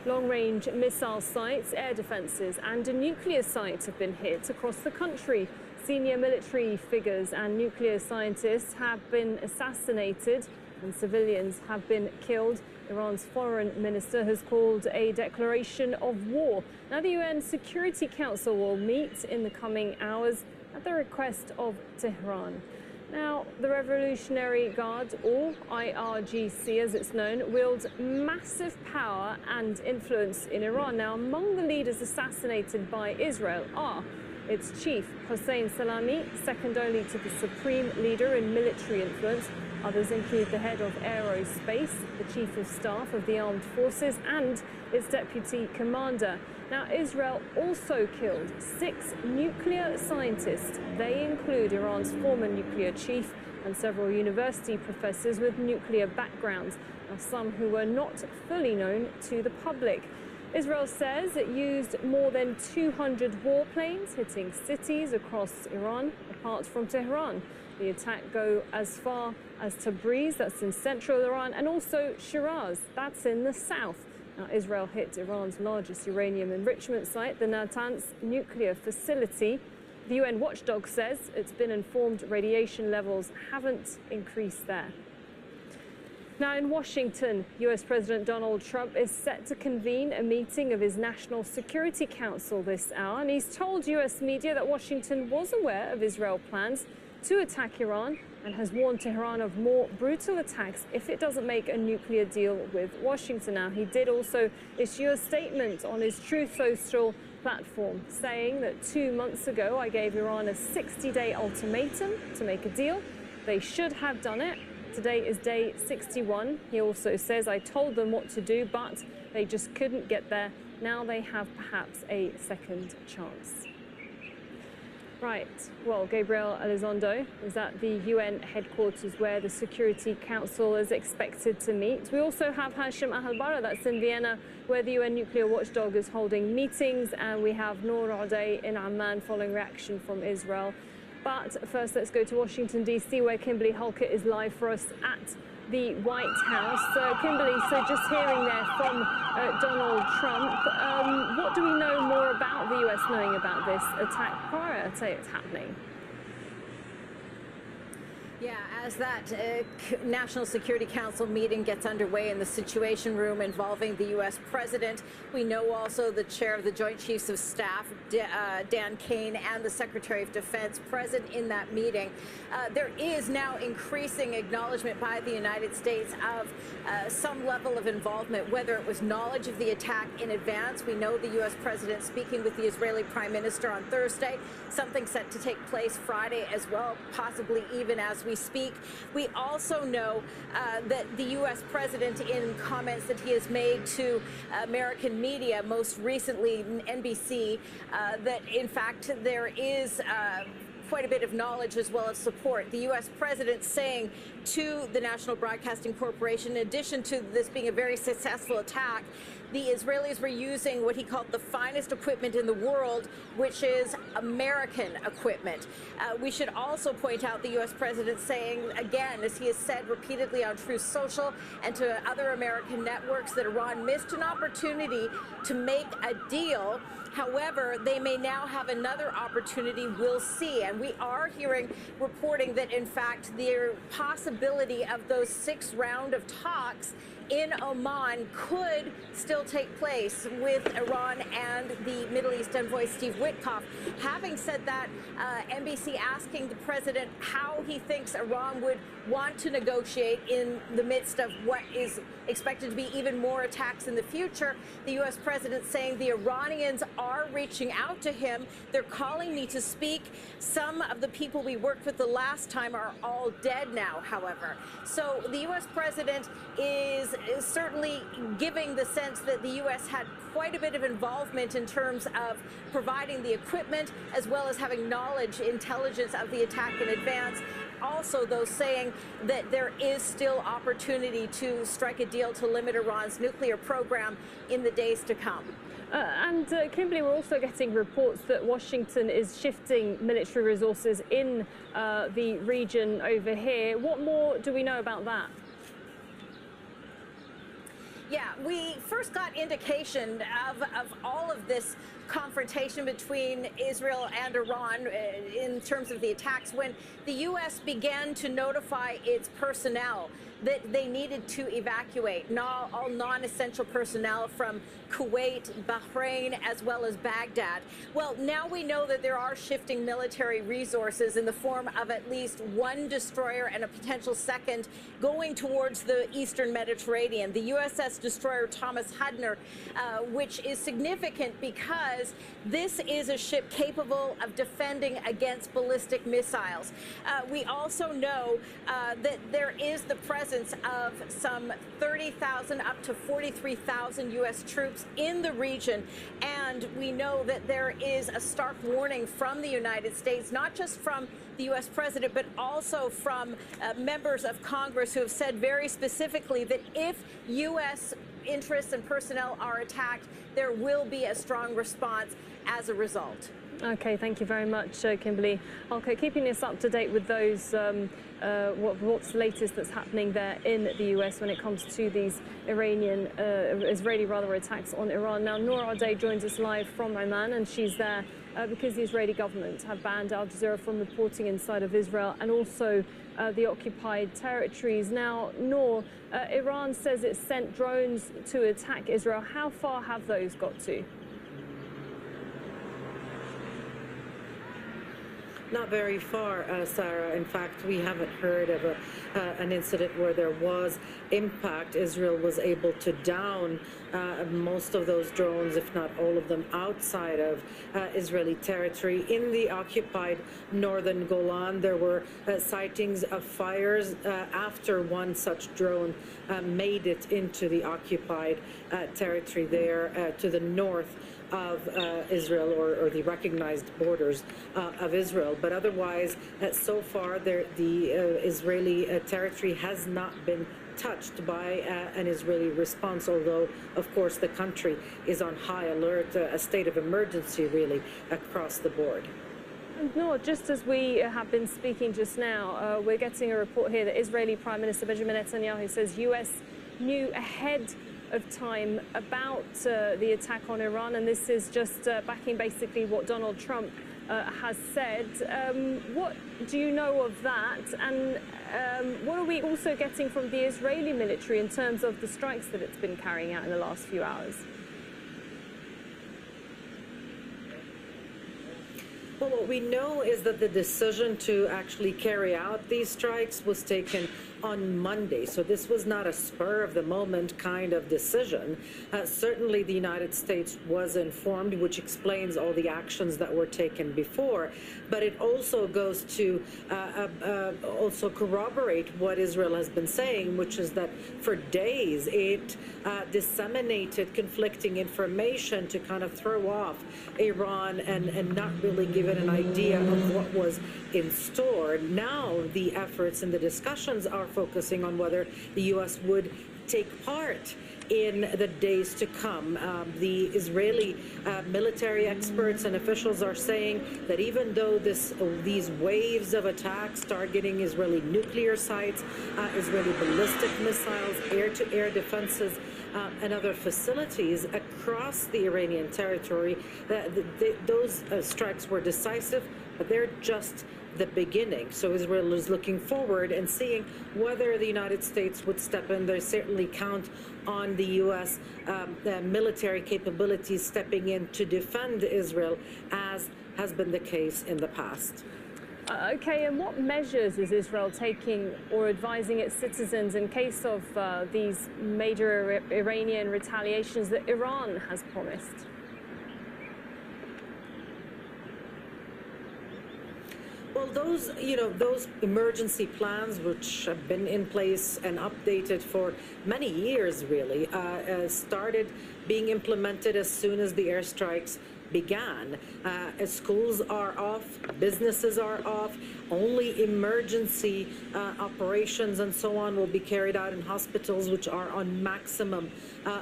S24: Long-range missile sites, air defences and nuclear sites have been hit across the country. Senior military figures and nuclear scientists have been assassinated and civilians have been killed. Iran's foreign minister has called a declaration of war. Now, the UN Security Council will meet in the coming hours at the request of Tehran. Now, the Revolutionary Guard, or IRGC as it's known, wields massive power and influence in Iran. Now, among the leaders assassinated by Israel are its chief, Hossein Salami, second only to the supreme leader in military influence. Others include the head of aerospace, the chief of staff of the armed forces, and its deputy commander. Now, Israel also killed 6 nuclear scientists. They include Iran's former nuclear chief and several university professors with nuclear backgrounds, now some who were not fully known to the public. Israel says it used more than 200 warplanes hitting cities across Iran, apart from Tehran. The attack go as far as Tabriz, that's in central Iran, and also Shiraz, that's in the south. Now, Israel hit Iran's largest uranium enrichment site, the Natanz nuclear facility. The UN watchdog says it's been informed radiation levels haven't increased there. Now, in Washington, US President Donald Trump is set to convene a meeting of his National Security Council this hour, and he's told US media that Washington was aware of Israel's plans to attack Iran and has warned Tehran of more brutal attacks if it doesn't make a nuclear deal with Washington. Now, he did also issue a statement on his Truth Social platform saying that 2 months ago I gave Iran a 60-day ultimatum to make a deal. They should have done it. Today is day 61. He also says, I told them what to do, but they just couldn't get there. Now they have perhaps a second chance. Right, well, Gabriel Elizondo is at the UN headquarters where the Security Council is expected to meet. We also have Hashim Ahalbara, that's in Vienna, where the UN nuclear watchdog is holding meetings, and we have Noor Adey in Amman following reaction from Israel. But first, let's go to Washington, D.C., where Kimberly Halkett is live for us at the White House. Kimberly, so just hearing there from Donald Trump, what do we know more about the U.S. knowing about this attack prior to it happening?
S1: Yeah, as that National Security Council meeting gets underway in the Situation Room involving the U.S. President, we know also the chair of the Joint Chiefs of Staff, Dan Kane, and the Secretary of Defense present in that meeting. There is now increasing acknowledgement by the United States of some level of involvement, whether it was knowledge of the attack in advance. We know the U.S. President speaking with the Israeli Prime Minister on Thursday, something set to take place Friday as well, possibly even as we speak. We also know that the U.S. President, in comments that he has made to American media, most recently NBC, that in fact there is quite a bit of knowledge as well as support. The U.S. President saying to the National Broadcasting Corporation, in addition to this being a very successful attack, the Israelis were using what he called the finest equipment in the world, which is American equipment. We should also point out the U.S. President saying, again, as he has said repeatedly on Truth Social and to other American networks, that Iran missed an opportunity to make a deal. However, they may now have another opportunity. We'll see. And we are hearing reporting that, in fact, the possibility of those 6th round of talks in Oman could still take place with Iran and the Middle East envoy Steve Witkoff. Having said that, NBC asking the president how he thinks Iran would want to negotiate in the midst of what is expected to be even more attacks in the future. The U.S. president saying the Iranians are reaching out to him. They're calling me to speak. Some of the people we worked with the last time are all dead now, however. So the U.S. president is certainly giving the sense that the U.S. had quite a bit of involvement in terms of providing the equipment as well as having knowledge, intelligence of the attack in advance. Also, though, saying that there is still opportunity to strike a deal to limit Iran's nuclear program in the days to come.
S24: Kimberly, we're also getting reports that Washington is shifting military resources in the region over here. What more do we know about that?
S1: Yeah, we first got indication of all of this confrontation between Israel and Iran in terms of the attacks when the U.S. began to notify its personnel that they needed to evacuate all non-essential personnel from Kuwait, Bahrain, as well as Baghdad. Well, now we know that there are shifting military resources in the form of at least one destroyer and a potential second going towards the eastern Mediterranean. The USS destroyer Thomas Hudner, which is significant because this is a ship capable of defending against ballistic missiles. We also know that there is the presence of some 30,000 up to 43,000 U.S. troops in the region. And we know that there is a stark warning from the United States, not just from the U.S. president, but also from members of Congress who have said very specifically that if U.S. interests and personnel are attacked, there will be a strong response as a result.
S24: Okay, thank you very much, Kimberly. Okay, keeping us up to date with those, what's latest that's happening there in the US when it comes to these Israeli attacks on Iran. Now, Noor Ardey joins us live from Oman, and she's there because the Israeli government have banned Al Jazeera from reporting inside of Israel and also the occupied territories. Now, Noor, Iran says it sent drones to attack Israel. How far have those got to?
S3: Not very far, Sarah. In fact, we haven't heard of an incident where there was impact. Israel was able to down most of those drones, if not all of them, outside of Israeli territory. In the occupied northern Golan, there were sightings of fires after one such drone made it into the occupied territory there to the north of Israel or the recognized borders of Israel. But otherwise, so far, the Israeli territory has not been touched by an Israeli response, although, of course, the country is on high alert, a state of emergency, really, across the board.
S24: No, just as we have been speaking just now, we're getting a report here that Israeli Prime Minister Benjamin Netanyahu says U.S. knew ahead of time about the attack on Iran, and this is just backing basically what Donald Trump has said. What do you know of that, and what are we also getting from the Israeli military in terms of the strikes that it's been carrying out in the last few hours?
S3: Well, what we know is that the decision to actually carry out these strikes was taken on Monday. So this was not a spur-of-the-moment kind of decision. Certainly the United States was informed, which explains all the actions that were taken before. But it also goes to also corroborate what Israel has been saying, which is that for days it disseminated conflicting information to kind of throw off Iran and not really give it an idea of what was in store. Now the efforts and the discussions are focusing on whether the U.S. would take part in the days to come. The Israeli military experts and officials are saying that even though these waves of attacks targeting Israeli nuclear sites, Israeli ballistic missiles, air-to-air defenses, and other facilities across the Iranian territory, those strikes were decisive, but they're just the beginning. So Israel is looking forward and seeing whether the United States would step in. They certainly count on the U.S. Military capabilities stepping in to defend Israel, as has been the case in the past.
S24: Okay, and what measures is Israel taking or advising its citizens in case of these major Iranian retaliations that Iran has promised?
S3: those, those emergency plans, which have been in place and updated for many years, really, started being implemented as soon as the airstrikes began. As schools are off, businesses are off, only emergency operations and so on will be carried out in hospitals, which are on maximum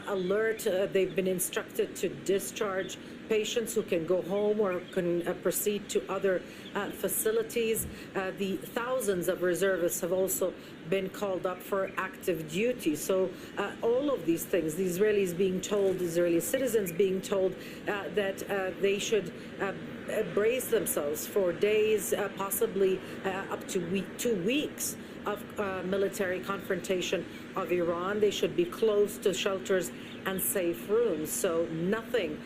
S3: alert. They've been instructed to discharge patients who can go home or can proceed to other facilities. The thousands of reservists have also been called up for active duty. So all of these things, the Israelis being told, Israeli citizens being told that they should brace themselves for days, possibly up to 2 weeks of military confrontation of Iran. They should be close to shelters and safe rooms. So nothing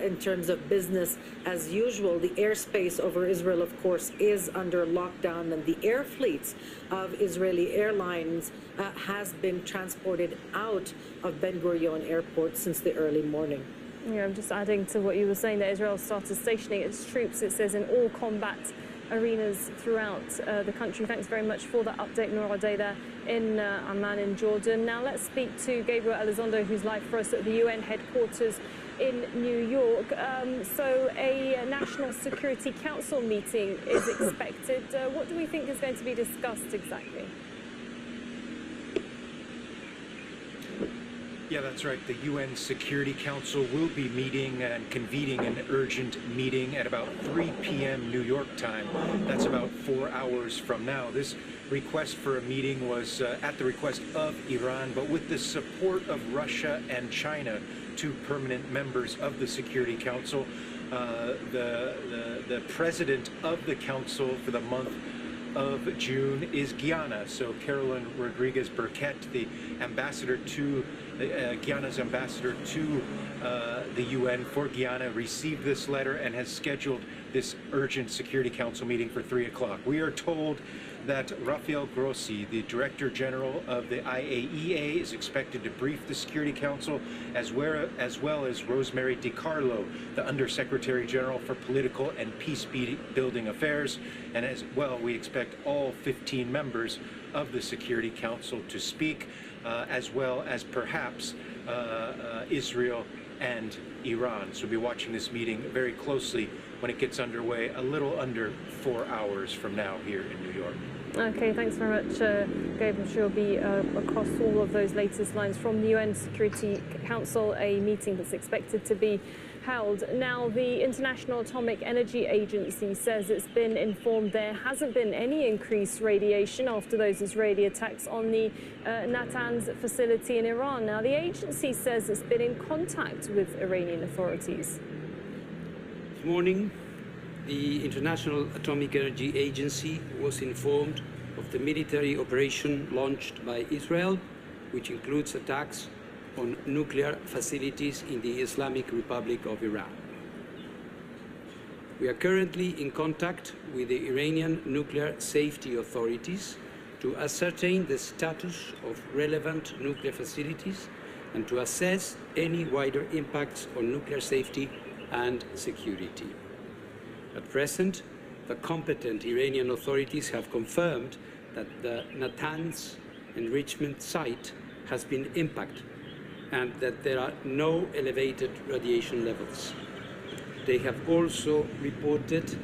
S3: in terms of business as usual. The airspace over Israel, of course, is under lockdown, and the air fleets of Israeli airlines has been transported out of Ben Gurion Airport since the early morning.
S24: Yeah, I'm just adding to what you were saying that Israel started stationing its troops, it says, in all combat arenas throughout the country. Thanks very much for that update, Noura Day, there in Amman in Jordan. Now let's speak to Gabriel Elizondo, who's live for us at the UN headquarters in New York. So a National Security Council meeting is expected. What do we think is going to be discussed exactly?
S5: Yeah, that's right. The UN Security Council will be meeting and convening an urgent meeting at about 3 p.m. New York time. That's about 4 hours from now. This request for a meeting was at the request of Iran, but with the support of Russia and China, two permanent members of the Security Council. The president of the council for the month of June is Guyana. So Carolyn Rodriguez Burkett, the ambassador to Guyana's ambassador to the UN for Guyana, received this letter and has scheduled this urgent Security Council meeting for 3 o'clock. We are told that Rafael Grossi, the Director General of the IAEA, is expected to brief the Security Council, as well as Rosemary DiCarlo, the Undersecretary General for Political and Peace-Building Affairs, and as well, we expect all 15 members of the Security Council to speak, as well as perhaps Israel and Iran. So we'll be watching this meeting very closely when it gets underway a little under 4 hours from now here in New York.
S24: Okay, thanks very much, Gabe. I'm sure you'll be across all of those latest lines from the UN Security Council, a meeting that's expected to be held. Now, the International Atomic Energy Agency says it's been informed there hasn't been any increased radiation after those Israeli attacks on the Natanz facility in Iran. Now, the agency says it's been in contact with Iranian authorities.
S8: This morning, the International Atomic Energy Agency was informed of the military operation launched by Israel, which includes attacks on nuclear facilities in the Islamic Republic of Iran. We are currently in contact with the Iranian nuclear safety authorities to ascertain the status of relevant nuclear facilities and to assess any wider impacts on nuclear safety and security. At present, the competent Iranian authorities have confirmed that the Natanz enrichment site has been impacted and that there are no elevated radiation levels. They have also reported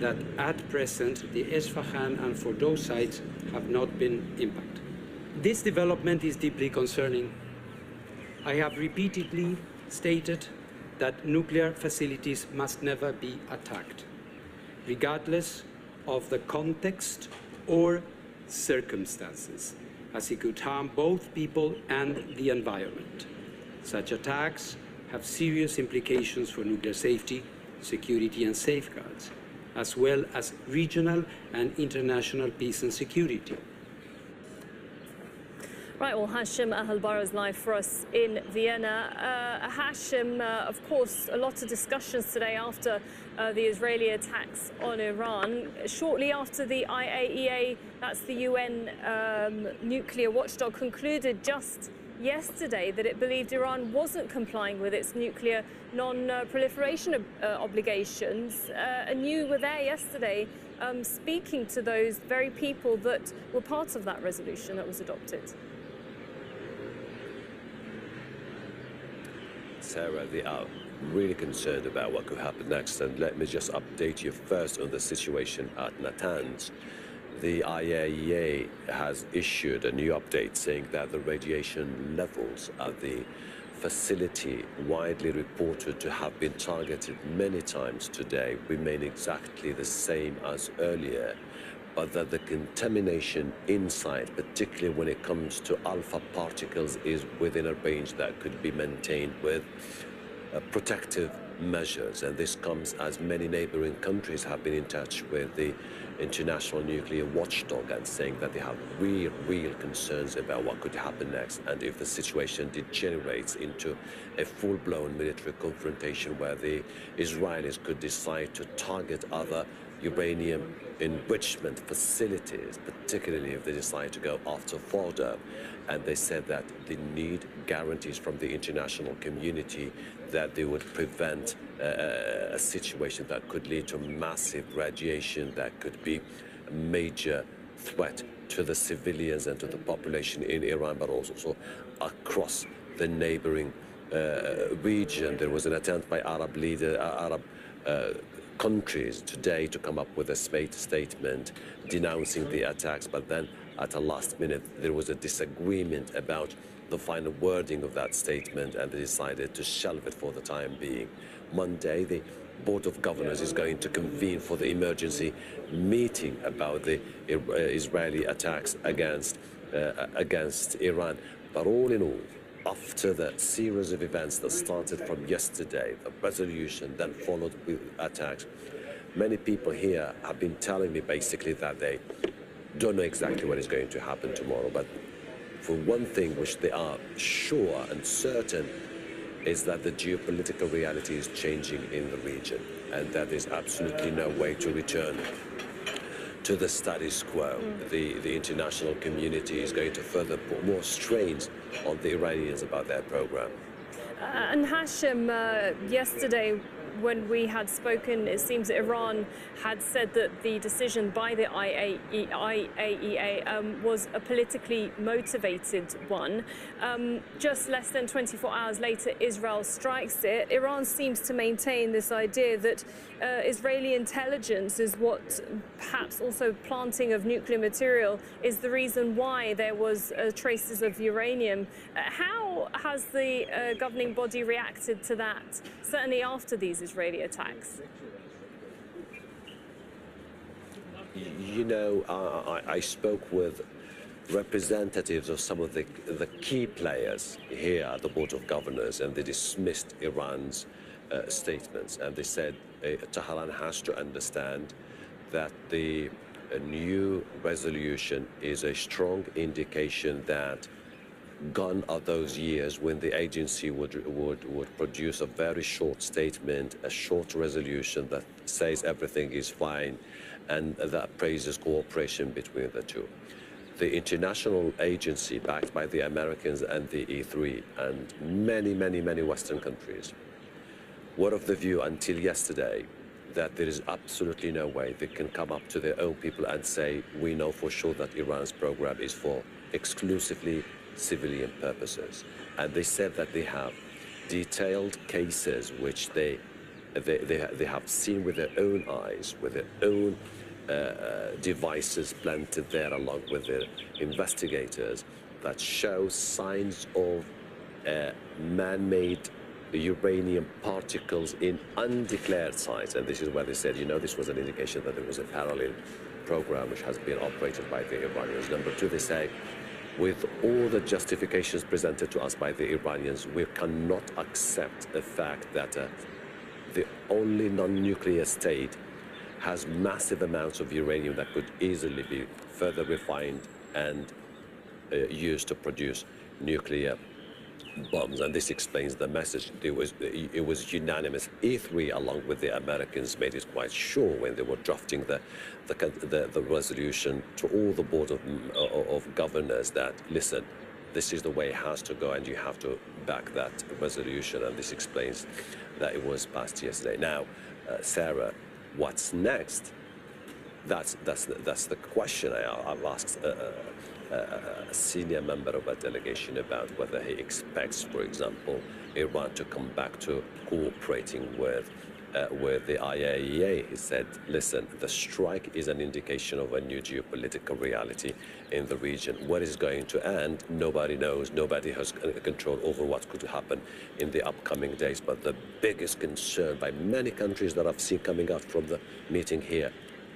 S8: that at present the Esfahan and Fordow sites have not been impacted. This development is deeply concerning. I have repeatedly stated that nuclear facilities must never be attacked, regardless of the context or circumstances, as it could harm both people and the environment. Such attacks have serious implications for nuclear safety, security and safeguards, as well as regional and international peace and security.
S24: Right, well, Hashim Ahalbar is live for us in Vienna. Hashim, of course, a lot of discussions today after the Israeli attacks on Iran. Shortly after the IAEA, that's the UN nuclear watchdog, concluded just yesterday that it believed Iran wasn't complying with its nuclear non-proliferation obligations. And you were there yesterday speaking to those very people that were part of that resolution that was adopted.
S12: Sarah, they are really concerned about what could happen next, and let me just update you first on the situation at Natanz. The IAEA has issued a new update saying that the radiation levels at the facility, widely reported to have been targeted many times today, remain exactly the same as earlier, but that the contamination inside, particularly when it comes to alpha particles, is within a range that could be maintained with protective measures. And this comes as many neighboring countries have been in touch with the international nuclear watchdog and saying that they have real concerns about what could happen next, and if the situation degenerates into a full-blown military confrontation where the Israelis could decide to target other uranium enrichment facilities, particularly if they decide to go after Fordo. And they said that they need guarantees from the international community that they would prevent a situation that could lead to massive radiation that could be a major threat to the civilians and to the population in Iran, but also across the neighboring region. There was an attempt by Arab countries today to come up with a statement denouncing the attacks, but then at the last minute there was a disagreement about the final wording of that statement, and they decided to shelve it for the time being. Monday, the Board of Governors is going to convene for the emergency meeting about the Israeli attacks against Iran. But all in all, after the series of events that started from yesterday, the resolution then followed with attacks, many people here have been telling me basically that they don't know exactly what is going to happen tomorrow. But for one thing which they are sure and certain is that the geopolitical reality is changing in the region, and that there's absolutely no way to return to the status quo. The international community is going to further put more strains on the Iranians about their program.
S24: And Hashim, yesterday when we had spoken, it seems that Iran had said that the decision by the IAEA was a politically motivated one. Just less than 24 hours later, Israel strikes it. Iran seems to maintain this idea that Israeli intelligence is what, perhaps also planting of nuclear material, is the reason why there was traces of uranium. How has the governing body reacted to that, certainly after these Israeli attacks?
S12: You know, I spoke with representatives of some of the key players here at the Board of Governors, and they dismissed Iran's statements, and they said Tehran has to understand that the new resolution is a strong indication that gone are those years when the agency would produce a very short statement, a short resolution that says everything is fine, and that praises cooperation between the two. The international agency, backed by the Americans and the E3 and many Western countries, were of the view until yesterday that there is absolutely no way they can come up to their own people and say, we know for sure that Iran's program is for exclusively civilian purposes. And they said that they have detailed cases which they have seen with their own eyes, with their own devices planted there along with their investigators, that show signs of man-made uranium particles in undeclared sites. And this is where they said, you know, this was an indication that there was a parallel program which has been operated by the Iranians. Number two, they say, with all the justifications presented to us by the Iranians, we cannot accept the fact that the only non-nuclear state has massive amounts of uranium that could easily be further refined and used to produce nuclear bombs. And this explains the message. It was unanimous. E3, along with the Americans, made it quite sure when they were drafting the resolution to all the Board of Governors that, listen, this is the way it has to go, and you have to back that resolution, and this explains that it was passed yesterday. Now, Sarah, what's next? That's the question I've asked a senior member of a delegation about whether he expects, for example, Iran to come back to cooperating with the IAEA. He said, listen, the strike is an indication of a new geopolitical reality in the region. Where it's going to end, nobody knows. Nobody has control over what could happen in the upcoming days. But the biggest concern by many countries that I've seen coming out from the meeting here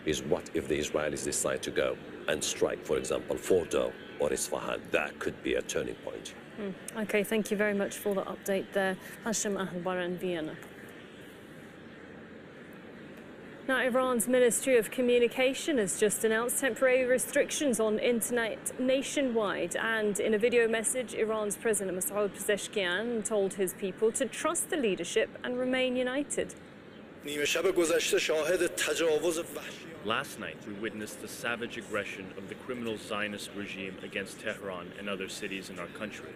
S12: is what if the Israelis decide to go and strike, for example, Fordo or Isfahan? That could be a turning point.
S24: Okay, thank you very much for the update there. Hashem Ahlbar in Vienna. Now, Iran's Ministry of Communication has just announced temporary restrictions on internet nationwide. And in a video message, Iran's President Masoud Pezeshkian told his people to trust the leadership and remain united.
S7: Last night, we witnessed the savage aggression of the criminal Zionist regime against Tehran and other cities in our country,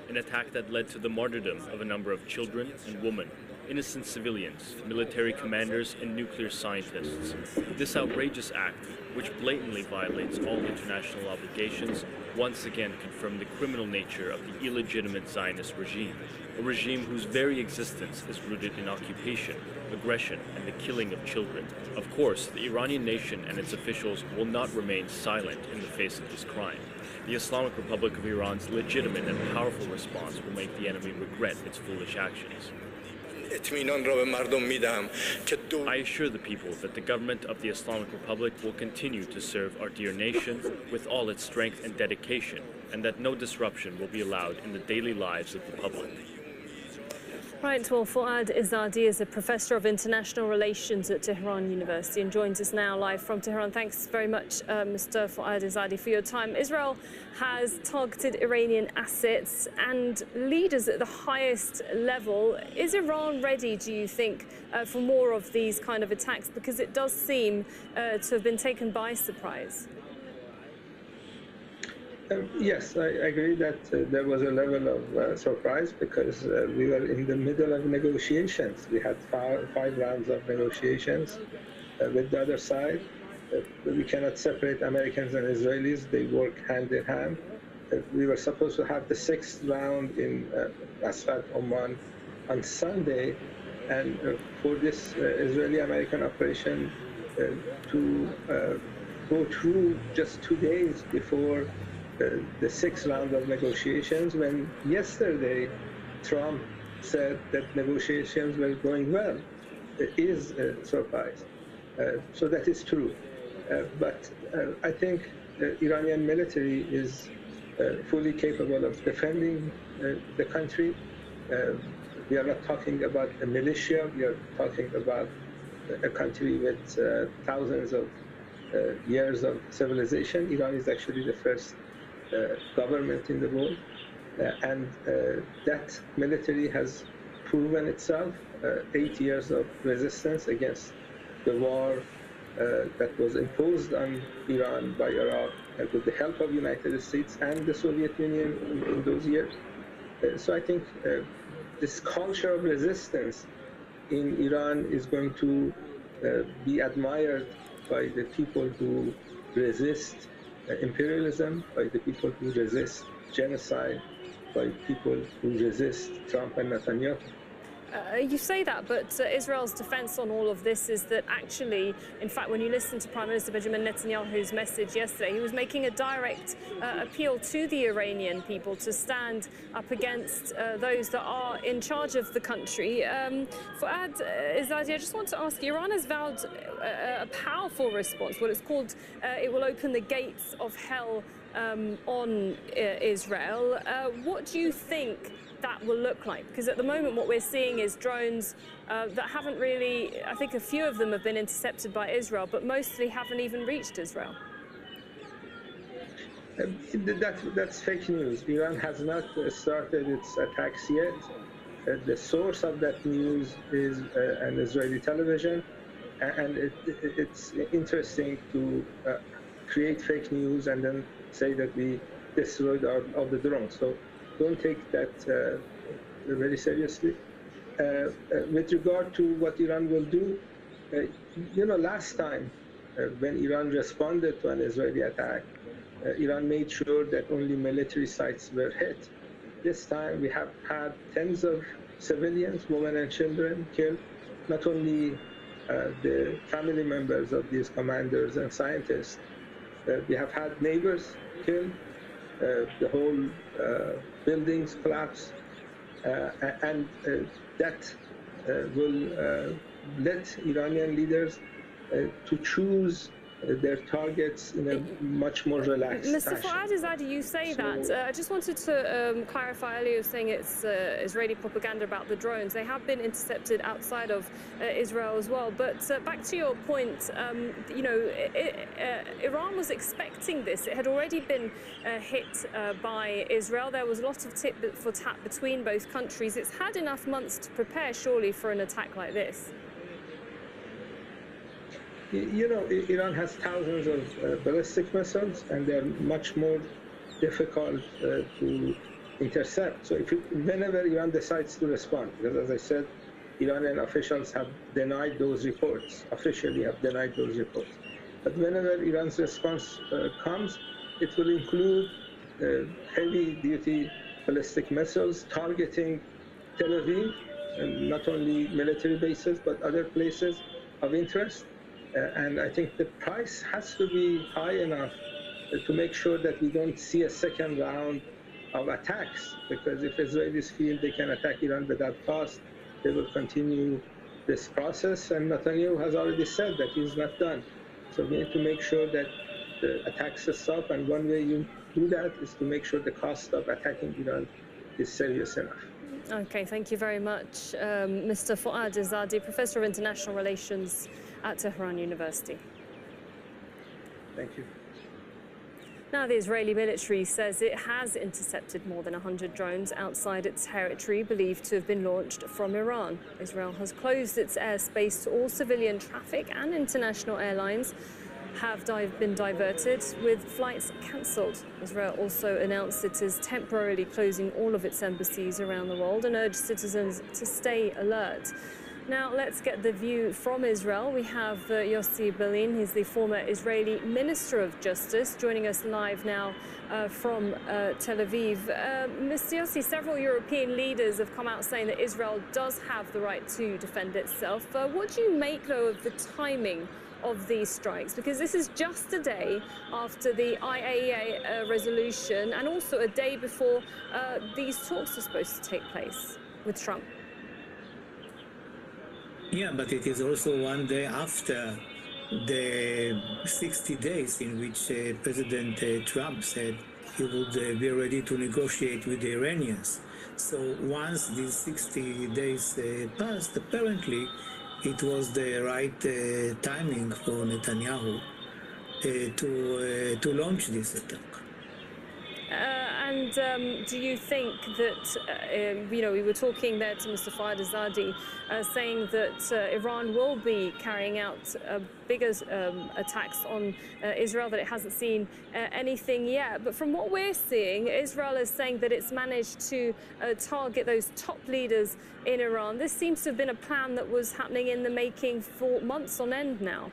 S7: an attack that led to the martyrdom of a number of children and women, innocent civilians, military commanders, and nuclear scientists. This outrageous act, which blatantly violates all international obligations, once again confirmed the criminal nature of the illegitimate Zionist regime, a regime whose very existence is rooted in occupation, aggression, and the killing of children. Of course, the Iranian nation and its officials will not remain silent in the face of this crime. The Islamic Republic of Iran's legitimate and powerful response will make the enemy regret its foolish actions. I assure the people that the government of the Islamic Republic will continue to serve our dear nation with all its strength and dedication, and that no disruption will be allowed in the daily lives of the public.
S24: Right, well, Fuad Izzadi is a professor of international relations at Tehran University and joins us now live from Tehran. Thanks very much, Mr. Fuad Izzadi, for your time. Israel has targeted Iranian assets and leaders at the highest level. Is Iran ready, do you think, for more of these kind of attacks? Because it does seem to have been taken by surprise.
S13: Yes, I agree that there was a level of surprise because we were in the middle of negotiations. We had five rounds of negotiations with the other side. We cannot separate Americans and Israelis. They work hand in hand. We were supposed to have the sixth round in Asfat, Oman on Sunday. And for this Israeli-American operation to go through just 2 days before the sixth round of negotiations, when yesterday Trump said that negotiations were going well, is a surprise. So that is true. But I think the Iranian military is fully capable of defending the country. We are not talking about a militia, we are talking about a country with thousands of years of civilization. Iran is actually the first government in the world, and that military has proven itself. 8 years of resistance against the war that was imposed on Iran by Iraq with the help of the United States and the Soviet Union in those years. So I think this culture of resistance in Iran is going to be admired by the people who resist imperialism, by the people who resist genocide, by people who resist Trump and Netanyahu.
S24: You say that, but Israel's defense on all of this is that actually, in fact, when you listen to Prime Minister Benjamin Netanyahu's message yesterday, he was making a direct appeal to the Iranian people to stand up against those that are in charge of the country. Fuad Izzadi, I just want to ask you, Iran has vowed a powerful response, what it's called, it will open the gates of hell on Israel. What do you think that will look like? Because at the moment what we're seeing is drones that haven't really, I think a few of them have been intercepted by Israel, but mostly haven't even reached Israel.
S13: That's fake news. Iran has not started its attacks yet. The source of that news is an Israeli television, and it's interesting to create fake news and then say that we destroyed of the drone. So don't take that very seriously. With regard to what Iran will do, last time when Iran responded to an Israeli attack, Iran made sure that only military sites were hit. This time we have had tens of civilians, women and children killed, not only the family members of these commanders and scientists. We have had neighbors killed, the whole buildings collapse, and that will let Iranian leaders to choose their targets in a much more relaxed
S24: Mr.
S13: fashion.
S24: Fuad, you say that. I just wanted to clarify earlier, saying it's Israeli propaganda about the drones. They have been intercepted outside of Israel as well. But back to your point, Iran was expecting this. It had already been hit by Israel. There was a lot of tit for tat between both countries. It's had enough months to prepare, surely, for an attack like this.
S13: Iran has thousands of ballistic missiles, and they're much more difficult to intercept. So whenever Iran decides to respond, because as I said, Iranian officials have denied those reports, officially have denied those reports. But whenever Iran's response comes, it will include heavy-duty ballistic missiles targeting Tel Aviv, and not only military bases, but other places of interest. And I think the price has to be high enough to make sure that we don't see a second round of attacks, because if Israelis feel they can attack Iran without cost, they will continue this process, and Netanyahu has already said that he's not done. So we need to make sure that the attacks stop, and one way you do that is to make sure the cost of attacking Iran is serious enough.
S24: Okay, thank you very much, Mr. Fuad Izzadi, Professor of International Relations at Tehran University.
S13: Thank you.
S24: Now, the Israeli military says it has intercepted more than 100 drones outside its territory, believed to have been launched from Iran. Israel has closed its airspace to all civilian traffic, and international airlines have been diverted, with flights cancelled. Israel also announced it is temporarily closing all of its embassies around the world and urged citizens to stay alert. Now, let's get the view from Israel. We have Yossi Berlin. He's the former Israeli Minister of Justice, joining us live now from Tel Aviv. Mr. Yossi, several European leaders have come out saying that Israel does have the right to defend itself. What do you make, though, of the timing of these strikes? Because this is just a day after the IAEA resolution, and also a day before these talks are supposed to take place with Trump.
S4: Yeah, but it is also one day after the 60 days in which President Trump said he would be ready to negotiate with the Iranians. So once these 60 days passed, apparently it was the right timing for Netanyahu to launch this attack.
S24: Do you think that, we were talking there to Mr. Fuad Izzadi, saying that Iran will be carrying out bigger attacks on Israel, that it hasn't seen anything yet. But from what we're seeing, Israel is saying that it's managed to target those top leaders in Iran. This seems to have been a plan that was happening in the making for months on end now.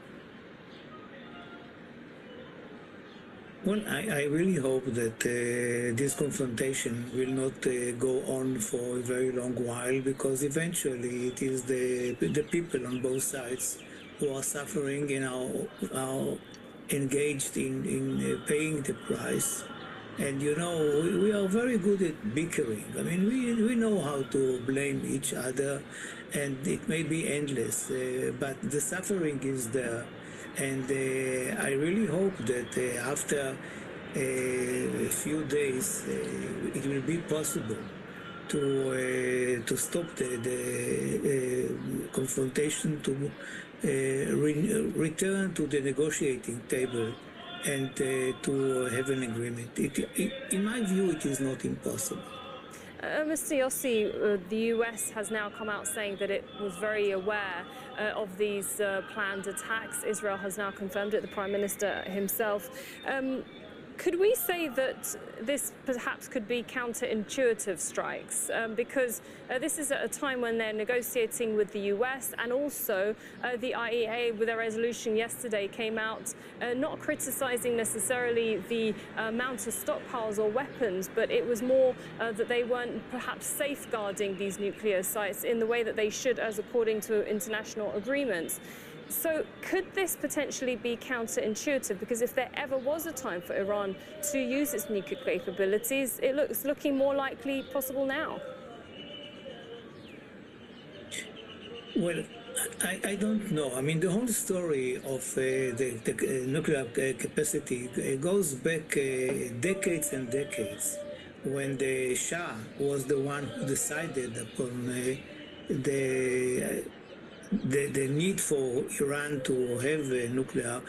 S4: Well, I really hope that this confrontation will not go on for a very long while, because eventually it is the people on both sides who are suffering and are engaged in paying the price. And, we are very good at bickering. I mean, we know how to blame each other, and it may be endless, but the suffering is there. And I really hope that after a few days, it will be possible to stop the confrontation, to return to the negotiating table, and to have an agreement. In my view, it is not impossible.
S24: Mr. Yossi, the US has now come out saying that it was very aware of these planned attacks. Israel has now confirmed it, the Prime Minister himself. Could we say that this perhaps could be counterintuitive strikes? Because this is at a time when they're negotiating with the US, and also the IEA with their resolution yesterday came out not criticizing necessarily the amount of stockpiles or weapons, but it was more that they weren't perhaps safeguarding these nuclear sites in the way that they should, as according to international agreements. So could this potentially be counterintuitive? Because if there ever was a time for Iran to use its nuclear capabilities, it looks looking more likely possible now.
S4: Well, I don't know. I mean, the whole story of the nuclear capacity goes back decades and decades, when the Shah was the one who decided upon the need for Iran to have nuclear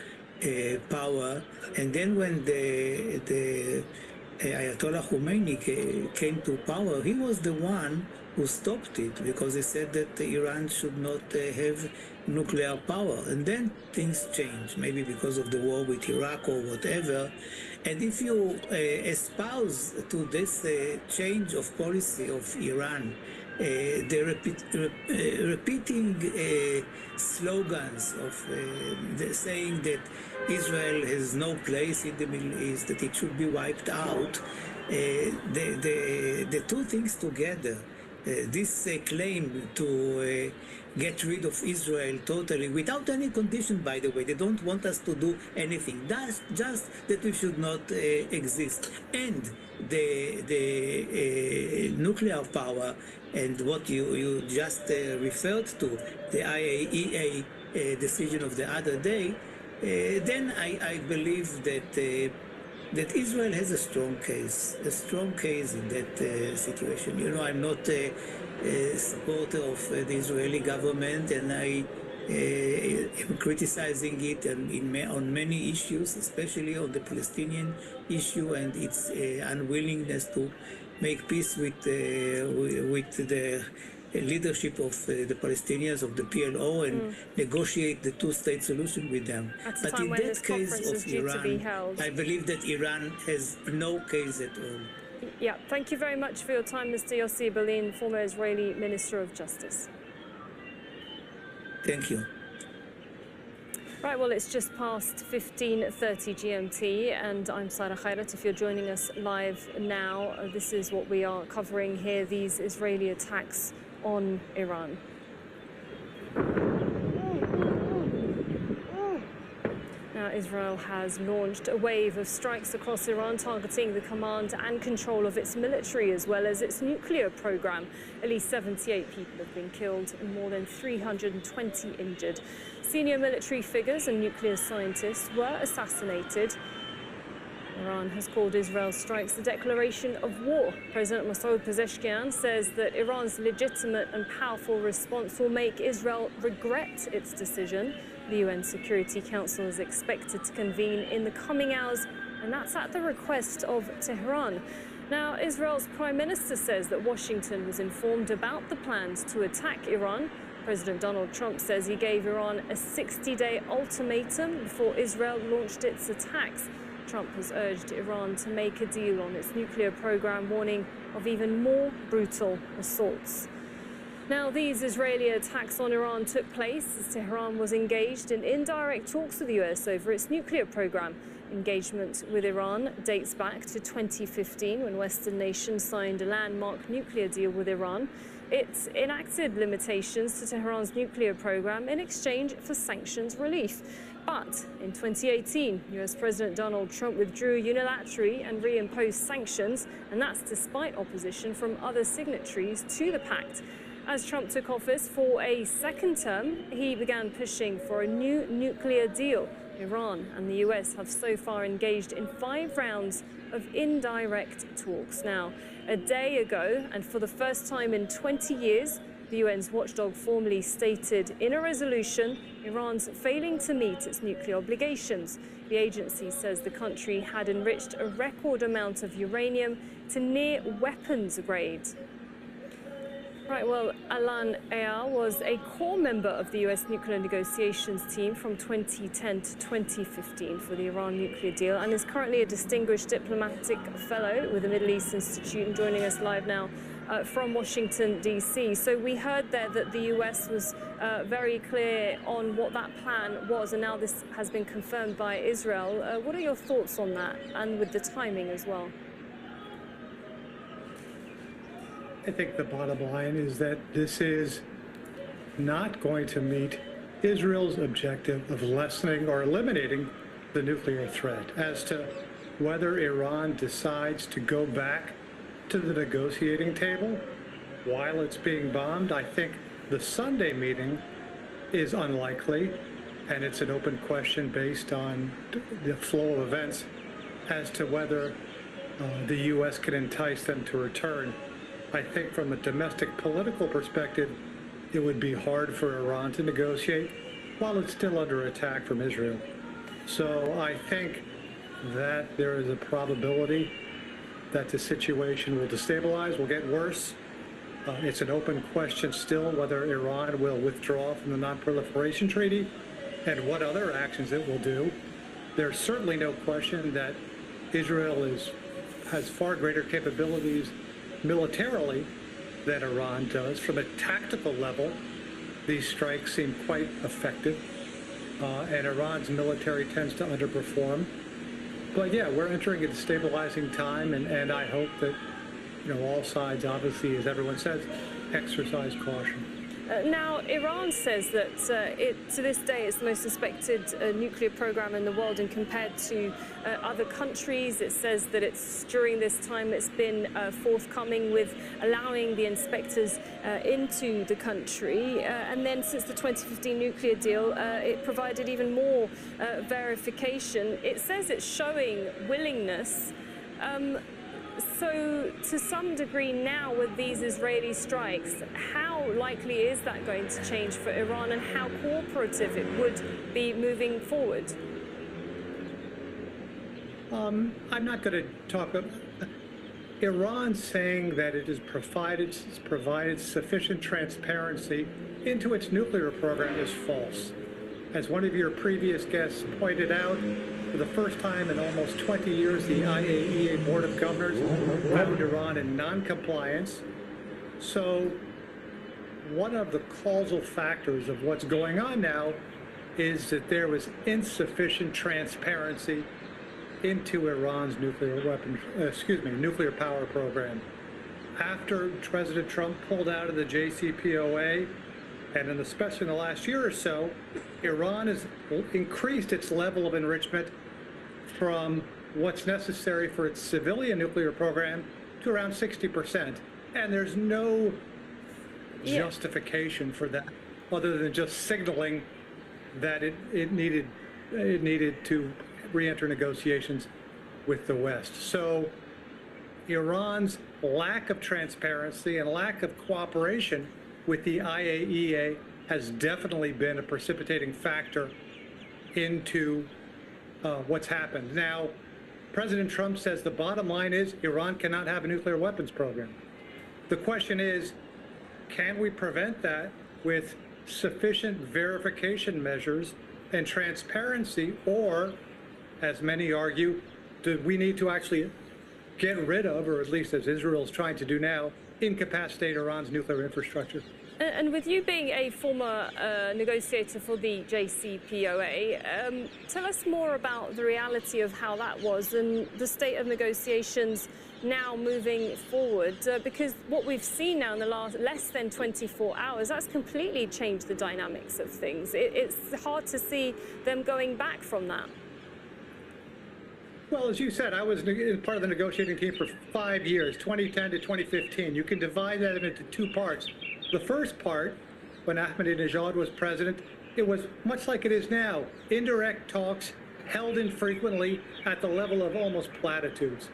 S4: power. And then when the Ayatollah Khomeini came to power, he was the one who stopped it, because he said that Iran should not have nuclear power. And then things changed, maybe because of the war with Iraq or whatever. And if you espouse to this change of policy of Iran, the repeating slogans of saying that Israel has no place in the Middle East, that it should be wiped out, the two things together, this claim to get rid of Israel totally, without any condition, by the way. They don't want us to do anything. That's just that we should not exist. And the nuclear power, and what you just referred to, the IAEA decision of the other day, then I believe that that Israel has a strong case in that situation. You know, I'm not a supporter of the Israeli government, and I am criticizing it on many issues, especially on the Palestinian issue and its unwillingness to make peace with the leadership of the Palestinians, of the PLO, and negotiate the two-state solution with them. But in that case of Iran, I believe that Iran has no case at all.
S24: Yeah, thank you very much for your time, Mr. Yossi Berlin, former Israeli Minister of Justice.
S4: Thank you.
S24: Right, well, it's just past 15:30 GMT, and I'm Sarah Khairat. If you're joining us live now, this is what we are covering here, these Israeli attacks on Iran. Now, Israel has launched a wave of strikes across Iran, targeting the command and control of its military as well as its nuclear program. At least 78 people have been killed and more than 320 injured. Senior military figures and nuclear scientists were assassinated. Iran has called Israel's strikes a declaration of war. President Masoud Pezeshkian says that Iran's legitimate and powerful response will make Israel regret its decision. The UN Security Council is expected to convene in the coming hours, and that's at the request of Tehran. Now, Israel's Prime Minister says that Washington was informed about the plans to attack Iran. President Donald Trump says he gave Iran a 60-day ultimatum before Israel launched its attacks. Trump has urged Iran to make a deal on its nuclear program, warning of even more brutal assaults. Now, these Israeli attacks on Iran took place as Tehran was engaged in indirect talks with the US over its nuclear program. Engagement with Iran dates back to 2015, when Western nations signed a landmark nuclear deal with Iran. It enacted limitations to Tehran's nuclear program in exchange for sanctions relief. But in 2018, US President Donald Trump withdrew unilaterally and reimposed sanctions, and that's despite opposition from other signatories to the pact. As Trump took office for a second term, he began pushing for a new nuclear deal. Iran and the US have so far engaged in 5 rounds of indirect talks. Now, a day ago, and for the first time in 20 years, the UN's watchdog formally stated in a resolution Iran's failing to meet its nuclear obligations. The agency says the country had enriched a record amount of uranium to near weapons grade. Right, well, Alan Eyal was a core member of the US nuclear negotiations team from 2010 to 2015 for the Iran nuclear deal and is currently a distinguished diplomatic fellow with the Middle East Institute and joining us live now from Washington, D.C. So we heard there that the US was very clear on what that plan was, and now this has been confirmed by Israel. What are your thoughts on that, and with the timing as well?
S9: I think the bottom line is that this is not going to meet Israel's objective of lessening or eliminating the nuclear threat. As to whether Iran decides to go back to the negotiating table while it's being bombed, I think the Sunday meeting is unlikely, and it's an open question based on the flow of events as to whether the U.S. can entice them to return. I think from a domestic political perspective, it would be hard for Iran to negotiate while it's still under attack from Israel. So I think that there is a probability that the situation will destabilize, will get worse. It's an open question still whether Iran will withdraw from the Non-Proliferation Treaty and what other actions it will do. There's certainly no question that Israel has far greater capabilities militarily than Iran does. From a tactical level, these strikes seem quite effective, and Iran's military tends to underperform. But yeah, we're entering a destabilizing time, and I hope that all sides, obviously, as everyone says, exercise caution.
S24: Now, Iran says that to this day it's the most suspected nuclear program in the world, and compared to other countries, it says that during this time it's been forthcoming with allowing the inspectors into the country. And then since the 2015 nuclear deal, it provided even more verification. It says it's showing willingness. So to some degree now with these Israeli strikes, how likely is that going to change for Iran, and how cooperative it would be moving forward?
S9: I'm not going to talk about Iran saying that it has provided sufficient transparency into its nuclear program is false. As one of your previous guests pointed out, for the first time in almost 20 years, the IAEA Board of Governors found Iran in non-compliance. So one of the causal factors of what's going on now is that there was insufficient transparency into Iran's nuclear power program. After President Trump pulled out of the JCPOA, and especially in the last year or so, Iran has increased its level of enrichment from what's necessary for its civilian nuclear program to around 60%. And there's no justification for that other than just signaling that it needed to re-enter negotiations with the West. So Iran's lack of transparency and lack of cooperation with the IAEA has definitely been a precipitating factor into what's happened. Now, President Trump says the bottom line is Iran cannot have a nuclear weapons program. The question is, can we prevent that with sufficient verification measures and transparency, or, as many argue, do we need to actually get rid of, or at least as Israel is trying to do now, incapacitate Iran's nuclear infrastructure?
S24: And with you being a former negotiator for the JCPOA, tell us more about the reality of how that was and the state of negotiations now moving forward, because what we've seen now in the last less than 24 hours, that's completely changed the dynamics of things. It's hard to see them going back from that.
S9: Well, as you said, I was part of the negotiating team for 5 years, 2010 to 2015. You can divide that into two parts. The first part, when Ahmadinejad was president, it was much like it is now, indirect talks held infrequently at the level of almost platitudes.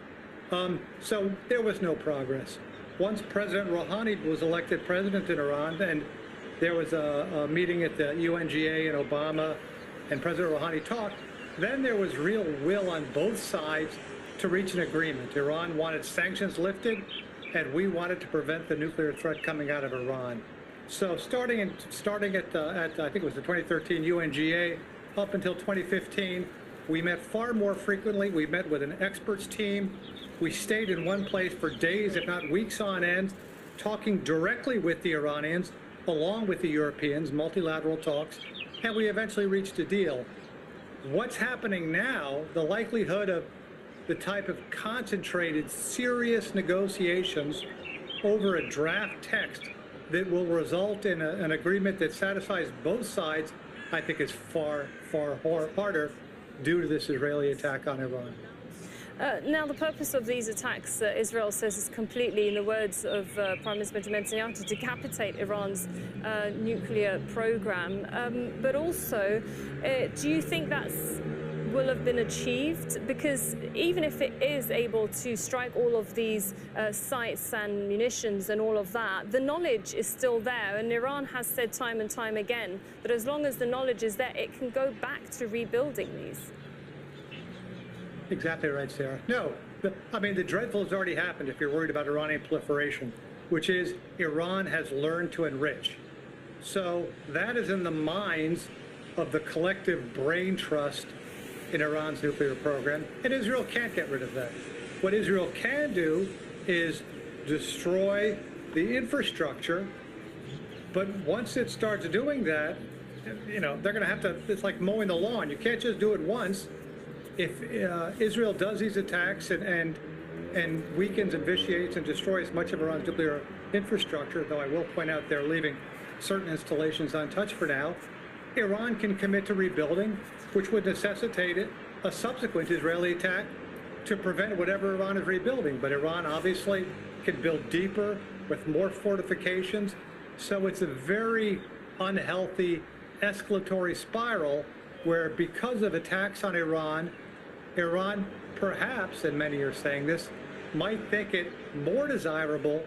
S9: So there was no progress. Once President Rouhani was elected president in Iran, and there was a meeting at the UNGA and Obama, and President Rouhani talked, then there was real will on both sides to reach an agreement. Iran wanted sanctions lifted, and we wanted to prevent the nuclear threat coming out of Iran. So starting at I think it was the 2013 UNGA up until 2015, we met far more frequently. We met with an experts team. We stayed in one place for days, if not weeks on end, talking directly with the Iranians, along with the Europeans, multilateral talks, and we eventually reached a deal. What's happening now, the likelihood of the type of concentrated, serious negotiations over a draft text that will result in an agreement that satisfies both sides, I think is far, far harder due to this Israeli attack on Iran.
S24: Now, the purpose of these attacks, Israel says, is completely, in the words of Prime Minister Benjamin Netanyahu, to decapitate Iran's nuclear program. But also, do you think that's will have been achieved? Because even if it is able to strike all of these sites and munitions and all of that, the knowledge is still there. And Iran has said time and time again that as long as the knowledge is there, it can go back to rebuilding these.
S9: Exactly right, Sarah. No, I mean, the dreadful has already happened if you're worried about Iranian proliferation, which is Iran has learned to enrich. So that is in the minds of the collective brain trust in Iran's nuclear program, and Israel can't get rid of that. What Israel can do is destroy the infrastructure, but once it starts doing that, you know, they're going to have to, it's like mowing the lawn. You can't just do it once. If Israel does these attacks and weakens and vitiates and destroys much of Iran's nuclear infrastructure, though I will point out they're leaving certain installations untouched for now, Iran can commit to rebuilding, which would necessitate a subsequent Israeli attack to prevent whatever Iran is rebuilding. But Iran obviously can build deeper with more fortifications. So it's a very unhealthy escalatory spiral where, because of attacks on Iran perhaps, and many are saying this, might think it more desirable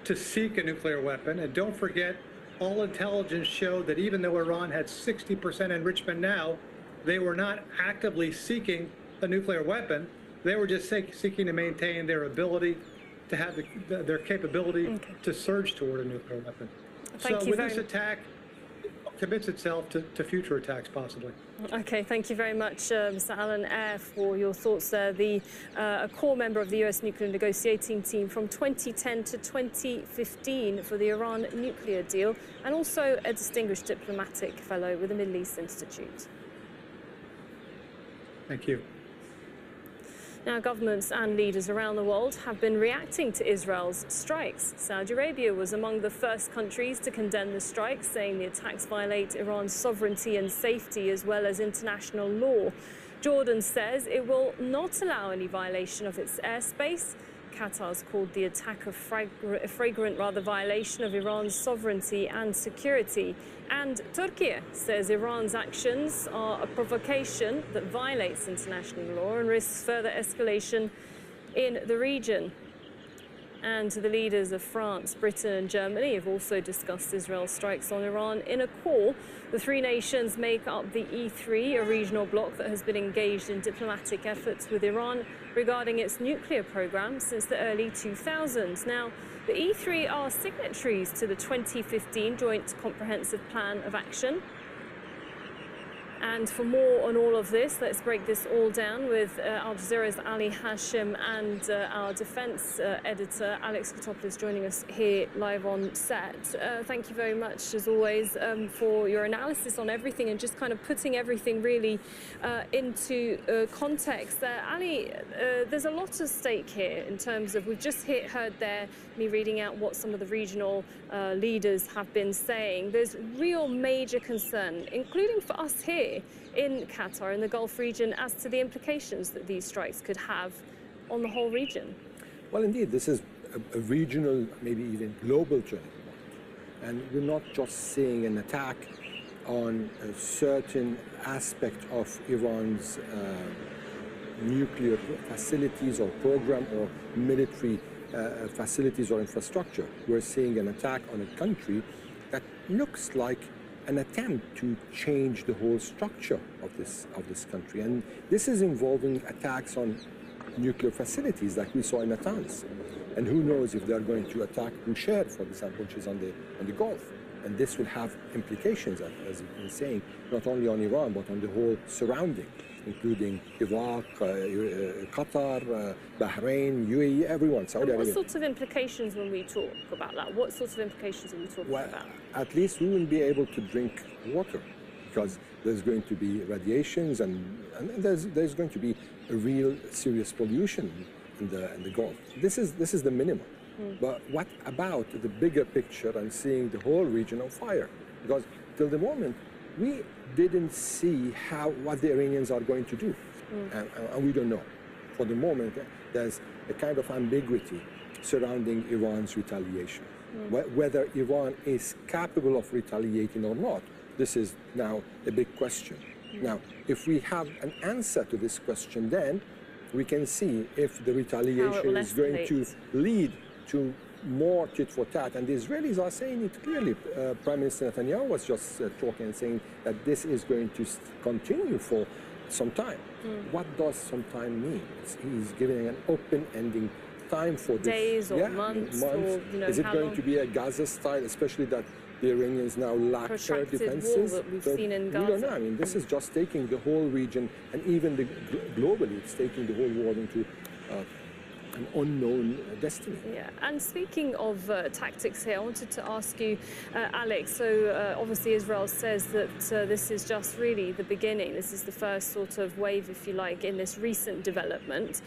S9: to seek a nuclear weapon. And don't forget, all intelligence showed that even though Iran had 60% enrichment now, they were not actively seeking a nuclear weapon. They were just seeking to maintain their ability to have their capability to surge toward a nuclear weapon. So with this attack, commits itself to future attacks, possibly.
S24: Okay, thank you very much, Mr. Alan Eyre, for your thoughts there. A core member of the US nuclear negotiating team from 2010 to 2015 for the Iran nuclear deal, and also a distinguished diplomatic fellow with the Middle East Institute.
S9: Thank you.
S24: Now, governments and leaders around the world have been reacting to Israel's strikes. Saudi Arabia was among the first countries to condemn the strikes, saying the attacks violate Iran's sovereignty and safety as well as international law. Jordan says it will not allow any violation of its airspace. Qatar's called the attack a flagrant violation of Iran's sovereignty and security. And Turkey says Iran's actions are a provocation that violates international law and risks further escalation in the region. And the leaders of France, Britain and Germany have also discussed Israel's strikes on Iran in a call. The three nations make up the E3, a regional bloc that has been engaged in diplomatic efforts with Iran regarding its nuclear program since the early 2000s. Now, the E3 are signatories to the 2015 Joint Comprehensive Plan of Action. And for more on all of this, let's break this all down with Al Jazeera's Ali Hashim and our defense editor, Alex Kotopoulos, joining us here live on set. Thank you very much, as always, for your analysis on everything and just kind of putting everything really into context. Ali, there's a lot at stake here in terms of, we've just heard there, me reading out what some of the regional leaders have been saying. There's real major concern, including for us here in Qatar, in the Gulf region, as to the implications that these strikes could have on the whole region.
S14: Well, indeed, this is a regional, maybe even global turning point. And we're not just seeing an attack on a certain aspect of Iran's nuclear facilities or program or military facilities or infrastructure. We're seeing an attack on a country that looks like an attempt to change the whole structure of this country. And this is involving attacks on nuclear facilities like we saw in Natanz, And who knows if they're going to attack Bushehr, for example, which is on the Gulf. And this will have implications, as you've been saying, not only on Iran, but on the whole surrounding, including Iraq, Qatar, Bahrain, UAE, everyone, Saudi Arabia.
S24: What sorts of implications when we talk about that? What sorts of implications are we talking about?
S14: At least we won't be able to drink water, because there's going to be radiations and there's going to be a real serious pollution in the Gulf. This is the minimum. But what about the bigger picture and seeing the whole region on fire? Because till the moment, we didn't see what the Iranians are going to do, and we don't know. For the moment, there's a kind of ambiguity surrounding Iran's retaliation. Whether Iran is capable of retaliating or not, this is now a big question. Now, if we have an answer to this question, then we can see if the retaliation is going to lead to more tit for tat. And the Israelis are saying it clearly. Prime Minister Netanyahu was just talking and saying that this is going to continue for some time. What does some time mean? He's giving an open-ending time for this.
S24: Days or months. Or,
S14: is it going to be a Gaza style, especially that the Iranians now lack air defenses?
S24: That we've seen in Gaza.
S14: We don't know. I mean, this is just taking the whole region, and even globally, it's taking the whole world into an unknown destiny.
S24: Yeah, and speaking of tactics here, I wanted to ask you, Alex, so obviously Israel says that this is just really the beginning. This is the first sort of wave, if you like, in this recent development.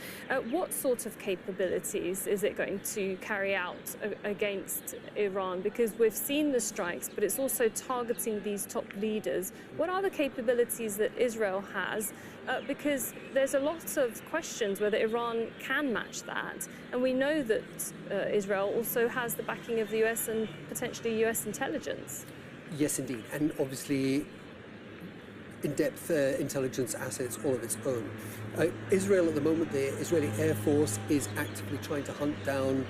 S24: What sort of capabilities is it going to carry out against Iran? Because we've seen the strikes, but it's also targeting these top leaders. What are the capabilities that Israel has? Because there's a lot of questions whether Iran can match that. And we know that Israel also has the backing of the US and potentially US intelligence.
S10: Yes, indeed. And obviously, in-depth intelligence assets all of its own. Israel at the moment, the Israeli Air Force is actively trying to hunt down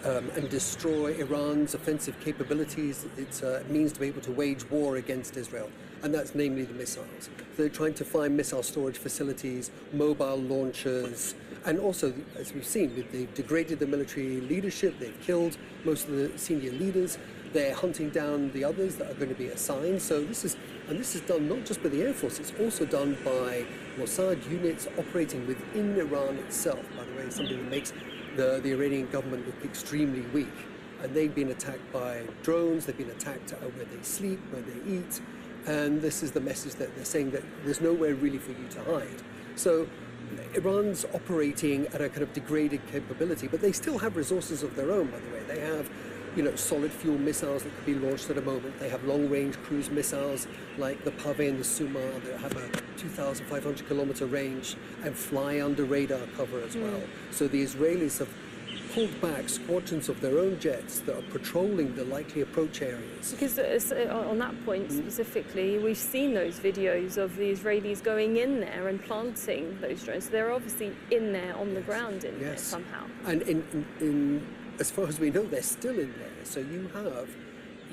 S10: and destroy Iran's offensive capabilities. It's a means to be able to wage war against Israel, and that's namely the missiles. They're trying to find missile storage facilities, mobile launchers, and also, as we've seen, they've degraded the military leadership, they've killed most of the senior leaders, they're hunting down the others that are going to be assigned. So this is done not just by the Air Force, it's also done by Mossad units operating within Iran itself, by the way, something that makes the Iranian government look extremely weak. And they've been attacked by drones, they've been attacked where they sleep, where they eat, and this is the message that they're saying, that there's nowhere really for you to hide. So Iran's operating at a kind of degraded capability, but they still have resources of their own, by the way. They have, solid fuel missiles that could be launched at a moment. They have long-range cruise missiles like the Pave and the Suma that have a 2,500 kilometer range and fly under radar cover as well. So the Israelis have pulled back squadrons of their own jets that are patrolling the likely approach areas.
S24: Because on that point specifically, we've seen those videos of the Israelis going in there and planting those drones. So they're obviously in there on the ground in there somehow.
S10: And in as far as we know, they're still in there. So you have,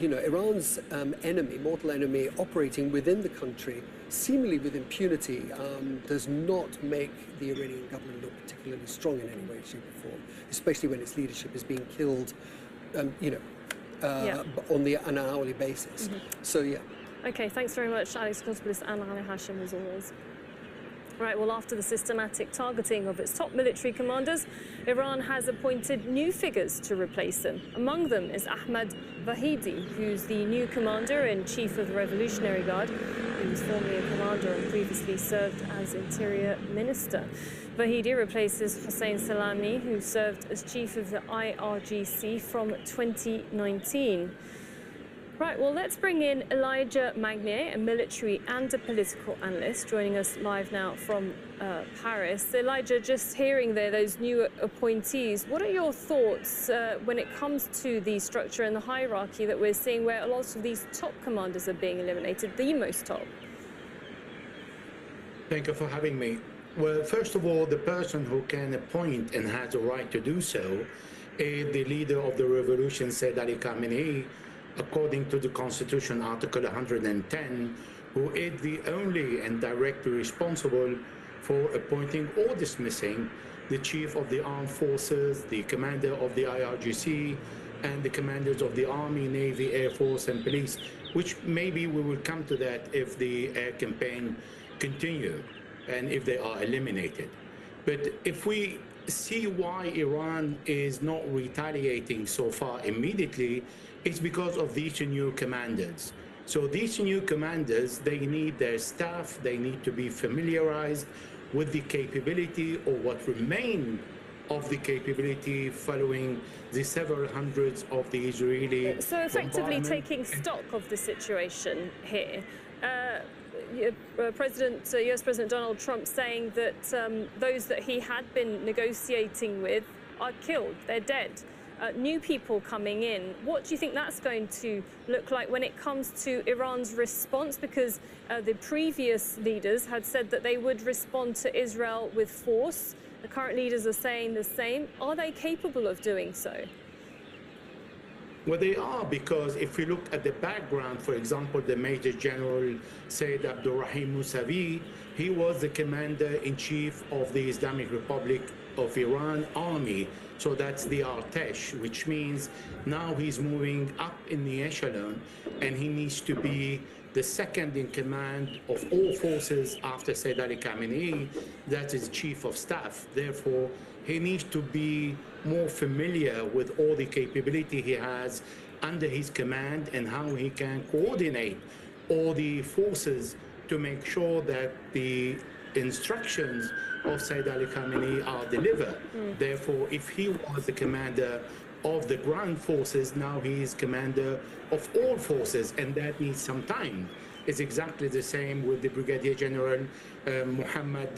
S10: Iran's enemy, mortal enemy, operating within the country, seemingly with impunity, does not make the Iranian government look particularly strong in any way, shape or form, especially when its leadership is being killed, on an hourly basis. So, yeah.
S24: Okay, thanks very much, Alex Kospolis and Ali Hashim, as always. Right, well, after the systematic targeting of its top military commanders, Iran has appointed new figures to replace them. Among them is Ahmad Vahidi, who's the new commander-in-chief of the Revolutionary Guard. He was formerly a commander and previously served as interior minister. Vahidi replaces Hossein Salami, who served as chief of the IRGC from 2019. Right, well, let's bring in Elijah Magnier, a military and a political analyst, joining us live now from Paris. Elijah, just hearing there those new appointees, what are your thoughts when it comes to the structure and the hierarchy that we're seeing, where a lot of these top commanders are being eliminated, the most top?
S15: Thank you for having me. Well, first of all, the person who can appoint and has a right to do so is the leader of the revolution, Said Ali Khamenei, according to the Constitution, Article 110, who is the only and directly responsible for appointing or dismissing the chief of the armed forces, the commander of the IRGC, and the commanders of the Army, Navy, Air Force, and police, which maybe we will come to that if the air campaign continue and if they are eliminated. But if we see why Iran is not retaliating so far immediately, it's because of these new commanders. So these new commanders, they need their staff, they need to be familiarized with the capability or what remained of the capability following the several hundreds of the Israeli
S24: So effectively taking stock of the situation here, US President Donald Trump saying that those that he had been negotiating with are killed, they're dead. New people coming in. What do you think that's going to look like when it comes to Iran's response? Because the previous leaders had said that they would respond to Israel with force. The current leaders are saying the same. Are they capable of doing so?
S15: Well, they are, because if we look at the background, for example, the Major General Sayyid Abdurrahim Mousavi, he was the commander-in-chief of the Islamic Republic of Iran Army. So that's the Artesh, which means now he's moving up in the echelon, and he needs to be the second in command of all forces after Sayyid Ali Khamenei. That is chief of staff. Therefore, he needs to be more familiar with all the capability he has under his command and how he can coordinate all the forces to make sure that the instructions of Sayyid Ali Khamenei are delivered. Therefore, if he was the commander of the ground forces, now he is commander of all forces, and that needs some time. It's exactly the same with the Brigadier General Muhammad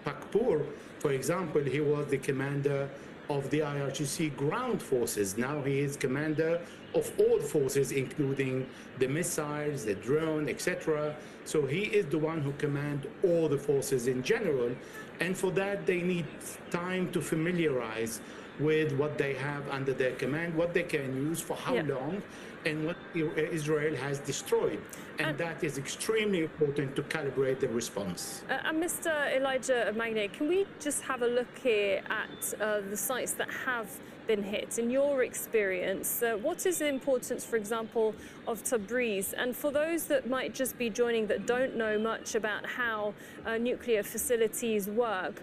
S15: Pakpour. For example, he was the commander of the IRGC ground forces. Now he is commander of all forces, including the missiles, the drone, etc. So he is the one who commands all the forces in general. And for that, they need time to familiarize with what they have under their command, what they can use for how long, and what Israel has destroyed. And that is extremely important to calibrate the response.
S24: And Mr. Elijah Magne, can we just have a look here at the sites that have been hit? In your experience, what is the importance, for example, of Tabriz? And for those that might just be joining that don't know much about how nuclear facilities work,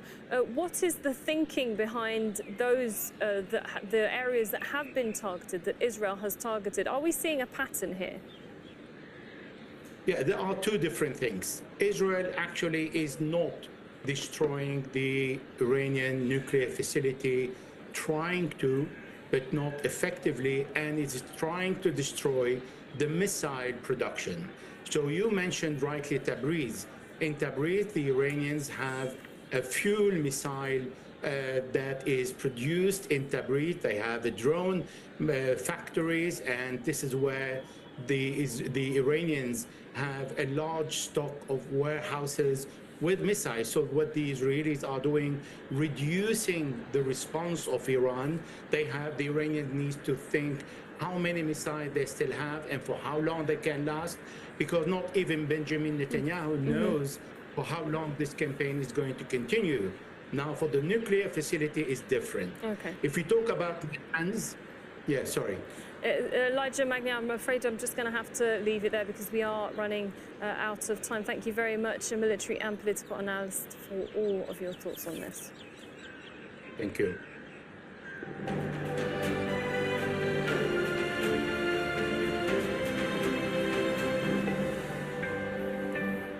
S24: what is the thinking behind those, the areas that have been targeted, that Israel has targeted? Are we seeing a pattern here?
S15: Yeah, there are two different things. Israel actually is not destroying the Iranian nuclear facility, trying to, but not effectively, and is trying to destroy the missile production. So you mentioned rightly Tabriz. In Tabriz, the Iranians have a fuel missile that is produced in Tabriz. They have the drone factories, and this is where the Iranians have a large stock of warehouses with missiles. So what the Israelis are doing, reducing the response of Iran. The Iranians need to think how many missiles they still have and for how long they can last, because not even Benjamin Netanyahu knows for how long this campaign is going to continue. Now, for the nuclear facility is different.
S24: Okay.
S15: If we talk about Natanz, yeah, sorry.
S24: Elijah Magne, I'm afraid I'm just going to have to leave it there because we are running out of time. Thank you very much, a military and political analyst, for all of your thoughts on this.
S15: Thank you.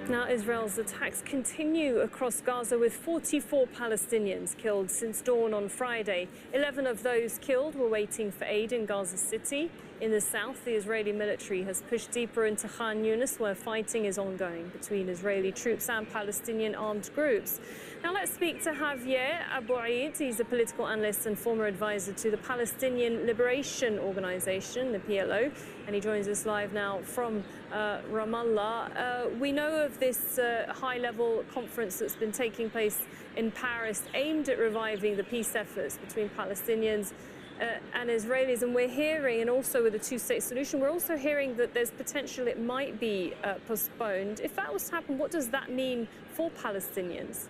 S24: Now, Israel's attacks continue across Gaza, with 44 Palestinians killed since dawn on Friday. 11 of those killed were waiting for aid in Gaza City. In the south, the Israeli military has pushed deeper into Khan Yunis, where fighting is ongoing between Israeli troops and Palestinian armed groups. Now let's speak to Javier Abu Eid. He's a political analyst and former advisor to the Palestinian Liberation Organization, the PLO, and he joins us live now from Ramallah. We know of this high-level conference that's been taking place in Paris, aimed at reviving the peace efforts between Palestinians and Israelis, and we're hearing, and also with a two-state solution, we're also hearing that there's potential it might be postponed. If that was to happen, what does that mean for Palestinians?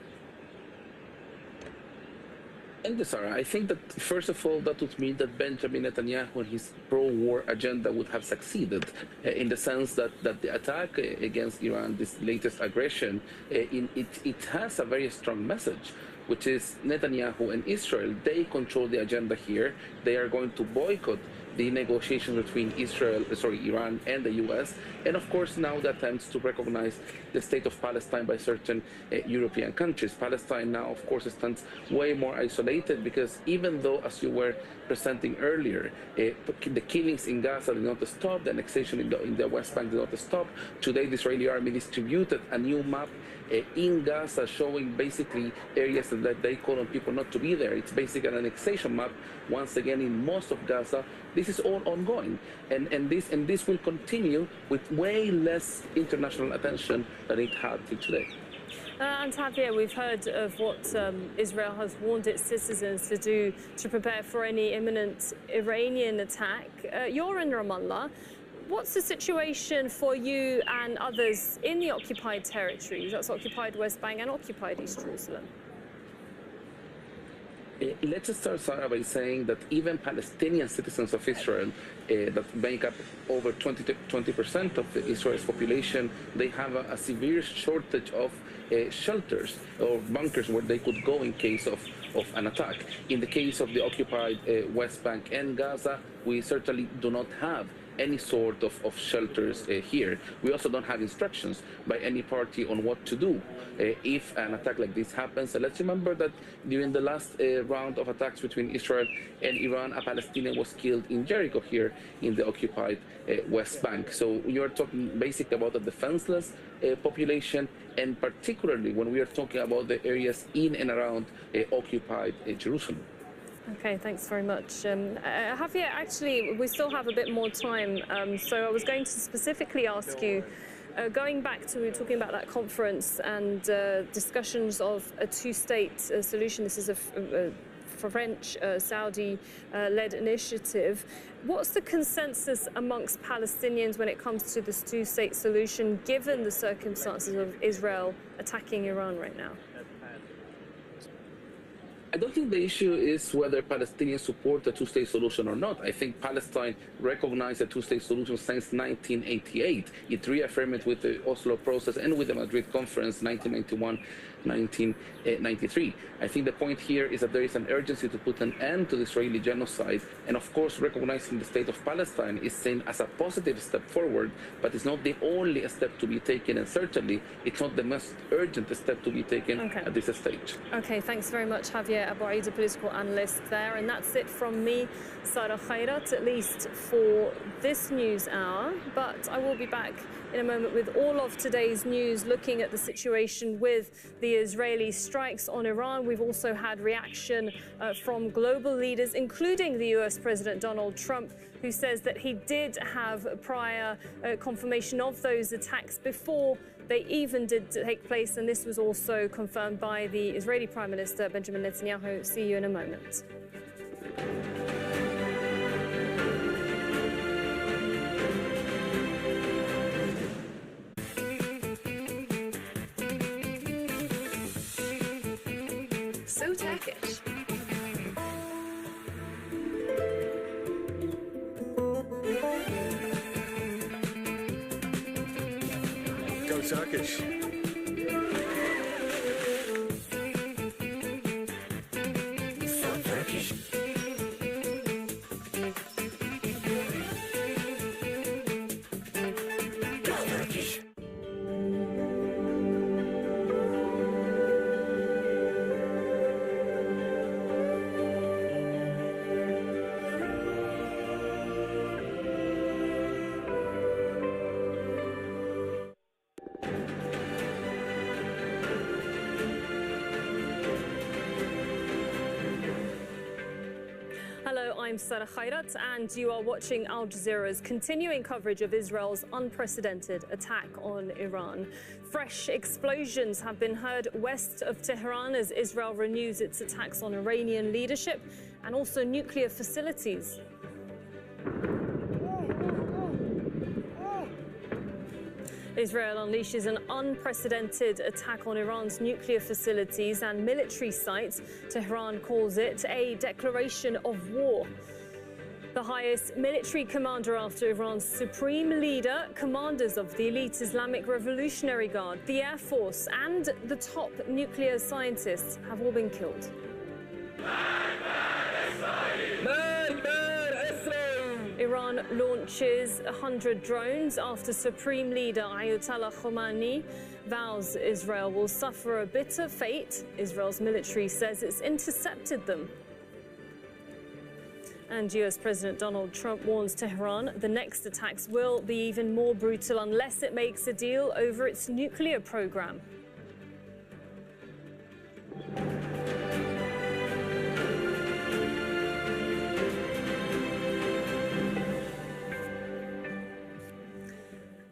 S11: Thank you, Sarah. I think that, first of all, that would mean that Benjamin Netanyahu and his pro-war agenda would have succeeded in the sense that the attack against Iran, this latest aggression, it has a very strong message, which is Netanyahu and Israel, they control the agenda here. They are going to boycott the negotiations between Iran and the U.S., and of course now the attempts to recognize the state of Palestine by certain European countries. Palestine now, of course, stands way more isolated because even though, as you were presenting earlier, the killings in Gaza did not stop, the annexation in the West Bank did not stop. Today, the Israeli army distributed a new map in Gaza showing basically areas that they call on people not to be there. It's basically an annexation map, once again, in most of Gaza. This is all ongoing, and this will continue with way less international attention than it had till today.
S24: And Javier, we've heard of what Israel has warned its citizens to do to prepare for any imminent Iranian attack. You're in Ramallah. What's the situation for you and others in the occupied territories? That's occupied West Bank and occupied East Jerusalem.
S11: Let's start, Sarah, by saying that even Palestinian citizens of Israel that make up over 20% of Israel's population, they have a severe shortage of shelters or bunkers where they could go in case of an attack. In the case of the occupied West Bank and Gaza, we certainly do not have any sort of shelters here. We also don't have instructions by any party on what to do if an attack like this happens. And let's remember that during the last round of attacks between Israel and Iran, a Palestinian was killed in Jericho here in the occupied West Bank. So you're talking basically about a defenseless population, and particularly when we are talking about the areas in and around occupied Jerusalem.
S24: Okay, thanks very much. Javier, actually, we still have a bit more time, so I was going to specifically ask you, going back to talking about that conference and discussions of a two-state solution. This is a French, Saudi-led initiative. What's the consensus amongst Palestinians when it comes to this two-state solution, given the circumstances of Israel attacking Iran right now?
S11: I don't think the issue is whether Palestinians support the two-state solution or not. I think Palestine recognized the two-state solution since 1988. It reaffirmed it with the Oslo process and with the Madrid conference, 1991, 1993. I think the point here is that there is an urgency to put an end to the Israeli genocide, and of course recognizing the state of Palestine is seen as a positive step forward, but it's not the only step to be taken, and certainly it's not the most urgent step to be taken at this stage.
S24: Okay, thanks very much, Javier Abu Aid, a political analyst there. And that's it from me, Sarah Khairat, at least for this news hour. But I will be back in a moment with all of today's news, looking at the situation with the Israeli strikes on Iran. We've also had reaction from global leaders, including the US President Donald Trump, who says that he did have prior confirmation of those attacks before they even did take place, and this was also confirmed by the Israeli Prime Minister Benjamin Netanyahu. See you in a moment.
S16: So Turkish.
S2: Go Turkish.
S24: I'm Sarah Khairat, and you are watching Al Jazeera's continuing coverage of Israel's unprecedented attack on Iran. Fresh explosions have been heard west of Tehran as Israel renews its attacks on Iranian leadership and also nuclear Israel unleashes an unprecedented attack on Iran's nuclear facilities and military sites. Tehran calls it a declaration of war. The highest military commander after Iran's supreme leader, commanders of the elite Islamic Revolutionary Guard, the Air Force, and the top nuclear scientists have all been killed. Iran launches 100 drones after Supreme Leader Ayatollah Khomeini vows Israel will suffer a bitter fate. Israel's military says it's intercepted them. And US President Donald Trump warns Tehran the next attacks will be even more brutal unless it makes a deal over its nuclear program.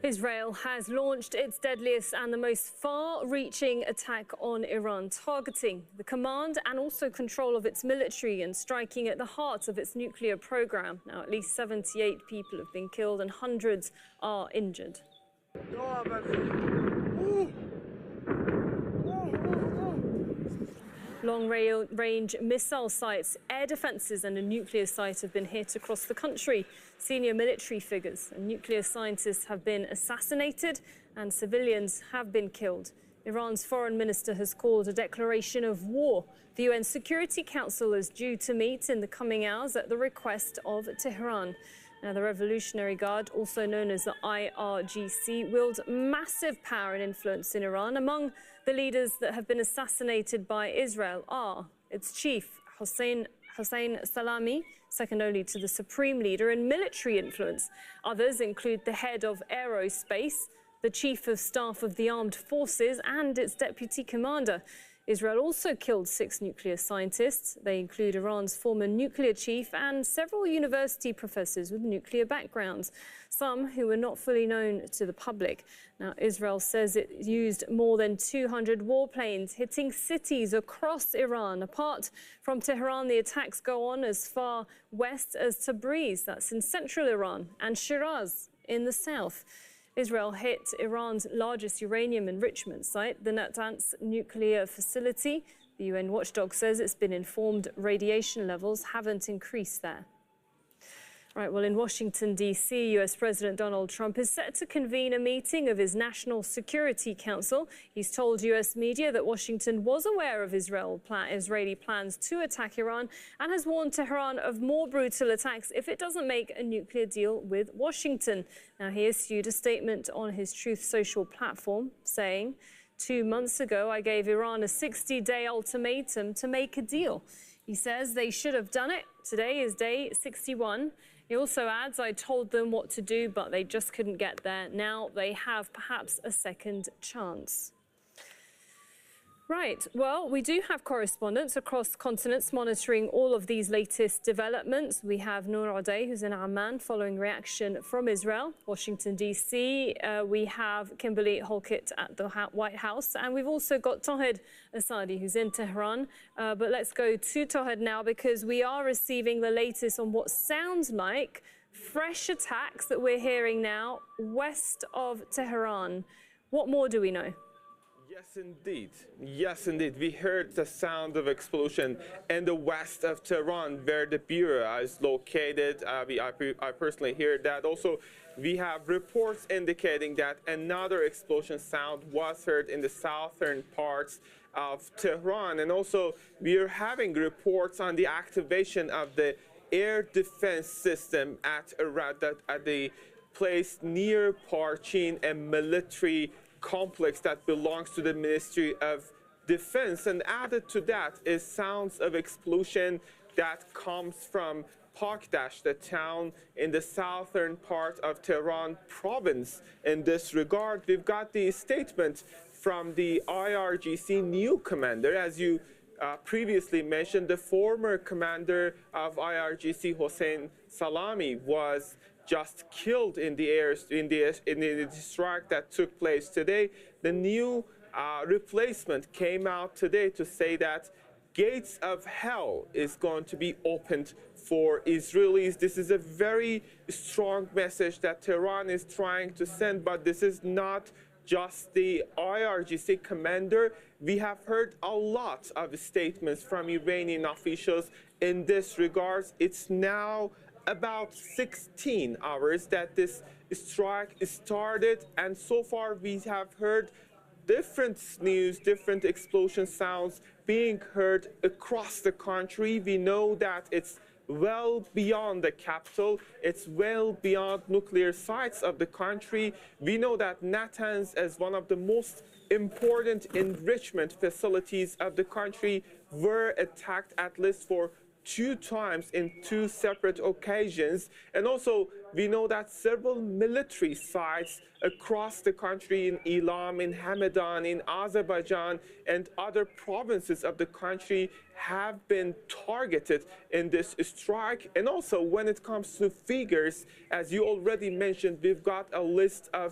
S24: Israel has launched its deadliest and the most far-reaching attack on Iran, targeting the command and also control of its military and striking at the heart of its nuclear program. Now, at least 78 people have been killed and hundreds are injured. Long-range missile sites, air defences and a nuclear site have been hit across the country. Senior military figures and nuclear scientists have been assassinated and civilians have been killed. Iran's foreign minister has called a declaration of war. The UN Security Council is due to meet in the coming hours at the request of Tehran. Now, the Revolutionary Guard, also known as the IRGC, wield massive power and influence in Iran. Among the leaders that have been assassinated by Israel are its chief, Hossein Salami, second only to the supreme leader, and military influence. Others include the head of aerospace, the chief of staff of the armed forces, and its deputy commander. Israel also killed 6 nuclear scientists. They include Iran's former nuclear chief and several university professors with nuclear backgrounds, some who were not fully known to the public. Now, Israel says it used more than 200 warplanes, hitting cities across Iran. Apart from Tehran, the attacks go on as far west as Tabriz, that's in central Iran, and Shiraz in the south. Israel hit Iran's largest uranium enrichment site, the Natanz nuclear facility. The UN watchdog says it's been informed radiation levels haven't increased there. Right, well, in Washington, D.C., US President Donald Trump is set to convene a meeting of his National Security Council. He's told US media that Washington was aware of Israeli plans to attack Iran and has warned Tehran of more brutal attacks if it doesn't make a nuclear deal with Washington. Now, he issued a statement on his Truth Social platform saying, "2 months ago, I gave Iran a 60-day ultimatum to make a deal." He says they should have done it. Today is day 61. He also adds, "I told them what to do, but they just couldn't get there. Now they have perhaps a second chance." Right, well, we do have correspondents across continents monitoring all of these latest developments. We have Noor Adey, who's in Amman, following reaction from Israel. Washington, D.C., we have Kimberly Holkett at the White House, and we've also got Tohed Asadi, who's in Tehran. But let's go to Tohed now, because we are receiving the latest on what sounds like fresh attacks that we're hearing now west of Tehran. What more do we know?
S6: Yes, indeed. Yes, indeed. We heard the sound of explosion in the west of Tehran, where the bureau is located. I personally heard that. Also, we have reports indicating that another explosion sound was heard in the southern parts of Tehran. And also, we are having reports on the activation of the air defense system at the place near Parchin, a military complex that belongs to the Ministry of Defense. And added to that is sounds of explosion that comes from Pakdash, the town in the southern part of Tehran province. In this regard, we've got the statement from the IRGC new commander. As you previously mentioned, the former commander of IRGC, Hossein Salami, was just killed in the strike that took place today. The new replacement came out today to say that gates of hell is going to be opened for Israelis. This is a very strong message that Tehran is trying to send, but this is not just the IRGC commander. We have heard a lot of statements from Iranian officials in this regard. It's now about 16 hours that this strike started, and so far we have heard different news, different explosion sounds being heard across the country. We know that it's well beyond the capital. It's well beyond nuclear sites of the country. We know that Natanz is one of the most important enrichment facilities of the country were attacked at least for 2 times in 2 separate occasions. And also, we know that several military sites across the country in Elam, in Hamadan, in Azerbaijan, and other provinces of the country have been targeted in this strike. And also, when it comes to figures, as you already mentioned, we've got a list of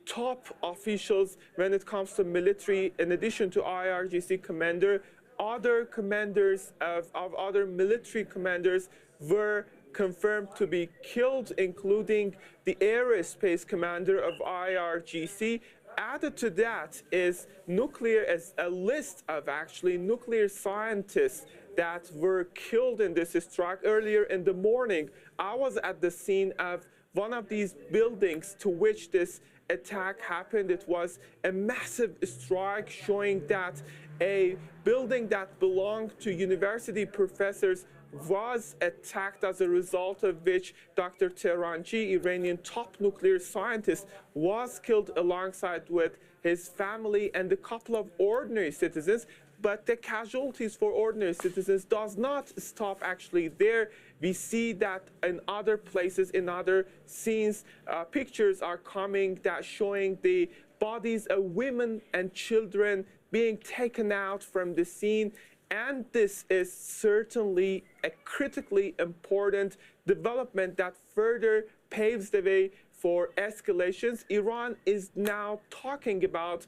S6: top officials when it comes to military, in addition to IRGC commander. Other commanders of other military commanders were confirmed to be killed, including the aerospace commander of IRGC. Added to that is a list of actually nuclear scientists that were killed in this strike. Earlier in the morning, I was at the scene of one of these buildings to which this attack happened. It was a massive strike showing that a building that belonged to university professors was attacked, as a result of which Dr. Tehranji, Iranian top nuclear scientist, was killed alongside with his family and a couple of ordinary citizens. But the casualties for ordinary citizens does not stop actually there. We see that in other places, in other scenes, pictures are coming that showing the bodies of women and children being taken out from the scene. And this is certainly a critically important development that further paves the way for escalations. Iran is now talking about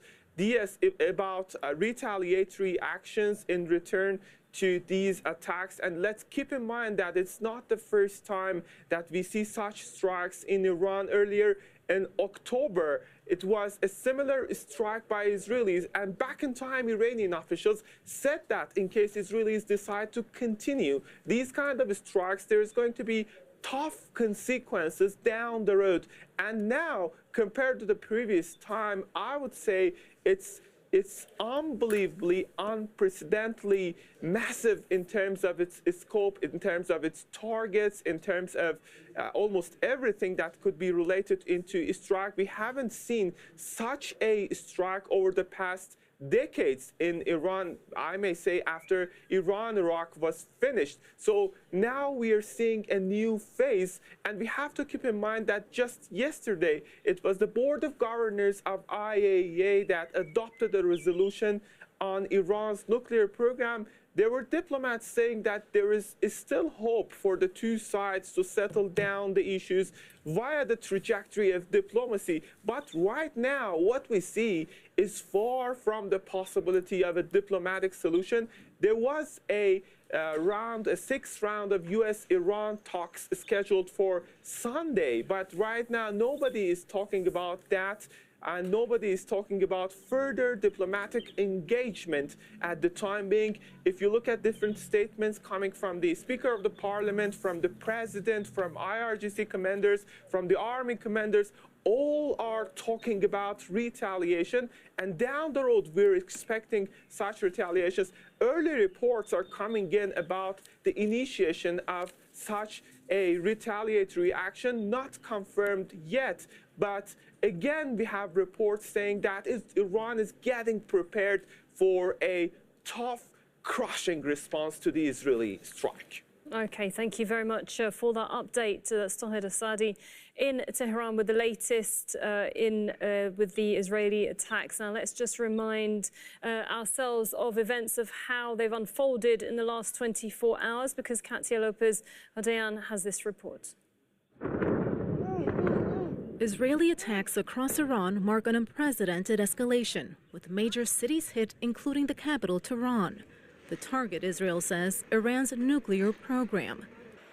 S6: retaliatory actions in return to these attacks. And let's keep in mind that it's not the first time that we see such strikes in Iran. Earlier in October, it was a similar strike by Israelis. And back in time, Iranian officials said that in case Israelis decide to continue these kind of strikes, there's going to be tough consequences down the road. And now, compared to the previous time, I would say it's unbelievably, unprecedentedly massive in terms of its scope, in terms of its targets, in terms of almost everything that could be related into a strike. We haven't seen such a strike over the past decades in Iran, I may say, after Iran-Iraq was finished. So now we are seeing a new phase, and we have to keep in mind that just yesterday, it was the Board of Governors of IAEA that adopted a resolution on Iran's nuclear program. There were diplomats saying that there is still hope for the two sides to settle down the issues via the trajectory of diplomacy. But right now, what we see is far from the possibility of a diplomatic solution. There was a sixth round of U.S.-Iran talks scheduled for Sunday, but right now nobody is talking about that. And nobody is talking about further diplomatic engagement at the time being. If you look at different statements coming from the Speaker of the Parliament, from the President, from IRGC commanders, from the Army commanders, all are talking about retaliation. And down the road, we're expecting such retaliations. Early reports are coming in about the initiation of such a retaliatory action, not confirmed yet. But again, we have reports saying that Iran is getting prepared for a tough, crushing response to the Israeli strike.
S24: Okay, thank you very much for that update. Stahid Asadi in Tehran with the latest with the Israeli attacks. Now, let's just remind ourselves of events of how they've unfolded in the last 24 hours, because Katia Lopez-Ardayan has this report.
S17: Israeli attacks across Iran mark an unprecedented escalation, with major cities hit, including the capital, Tehran. The target, Israel says, Iran's nuclear program.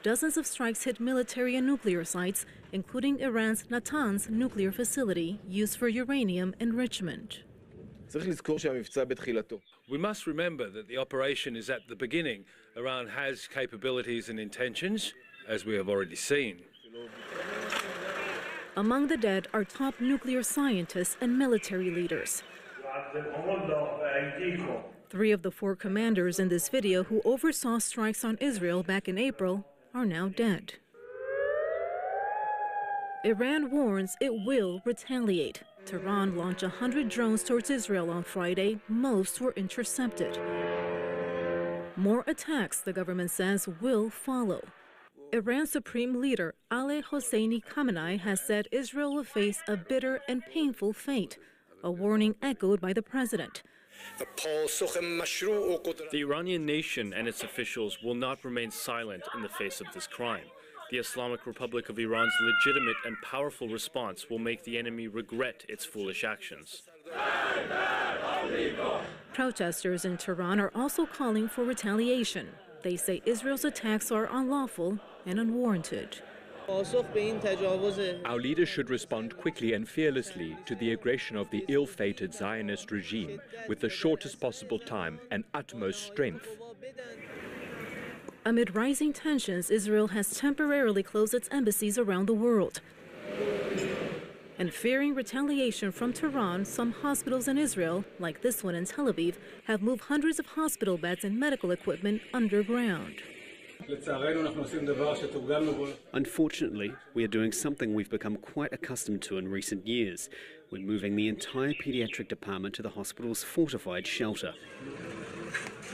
S17: Dozens of strikes hit military and nuclear sites, including Iran's Natanz nuclear facility used for uranium enrichment.
S2: We must remember that the operation is at the beginning. Iran has capabilities and intentions, as we have already seen.
S17: Among the dead are top nuclear scientists and military leaders. 3 of the 4 commanders in this video who oversaw strikes on Israel back in April are now dead. Iran warns it will retaliate. Tehran launched 100 drones towards Israel on Friday. Most were intercepted. More attacks, the government says, will follow. Iran's supreme leader, Ali Hosseini Khamenei, has said Israel will face a bitter and painful fate, a warning echoed by the president.
S7: The Iranian nation and its officials will not remain silent in the face of this crime. The Islamic Republic of Iran's legitimate and powerful response will make the enemy regret its foolish actions.
S17: Protesters in Tehran are also calling for retaliation. They say Israel's attacks are unlawful and unwarranted.
S18: Our leaders should respond quickly and fearlessly to the aggression of the ill-fated Zionist regime with the shortest possible time and utmost strength.
S17: Amid rising tensions, Israel has temporarily closed its embassies around the world. And fearing retaliation from Tehran, some hospitals in Israel, like this one in Tel Aviv, have moved hundreds of hospital beds and medical equipment underground.
S20: Unfortunately, we are doing something we've become quite accustomed to in recent years. We're moving the entire pediatric department to the hospital's fortified shelter.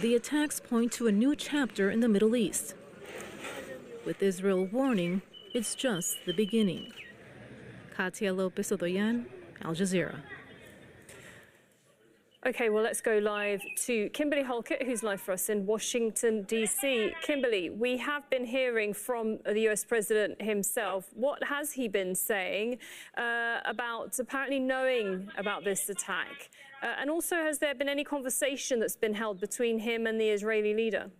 S17: The attacks point to a new chapter in the Middle East. With Israel warning, it's just the beginning. Katia Lopez-Odoyan, Al Jazeera.
S24: Okay, well, let's go live to Kimberly Halkett, who's live for us in Washington, D.C. Kimberly, we have been hearing from the U.S. president himself. What has he been saying about apparently knowing about this attack? And also, has there been any conversation that's been held between him and the Israeli leader?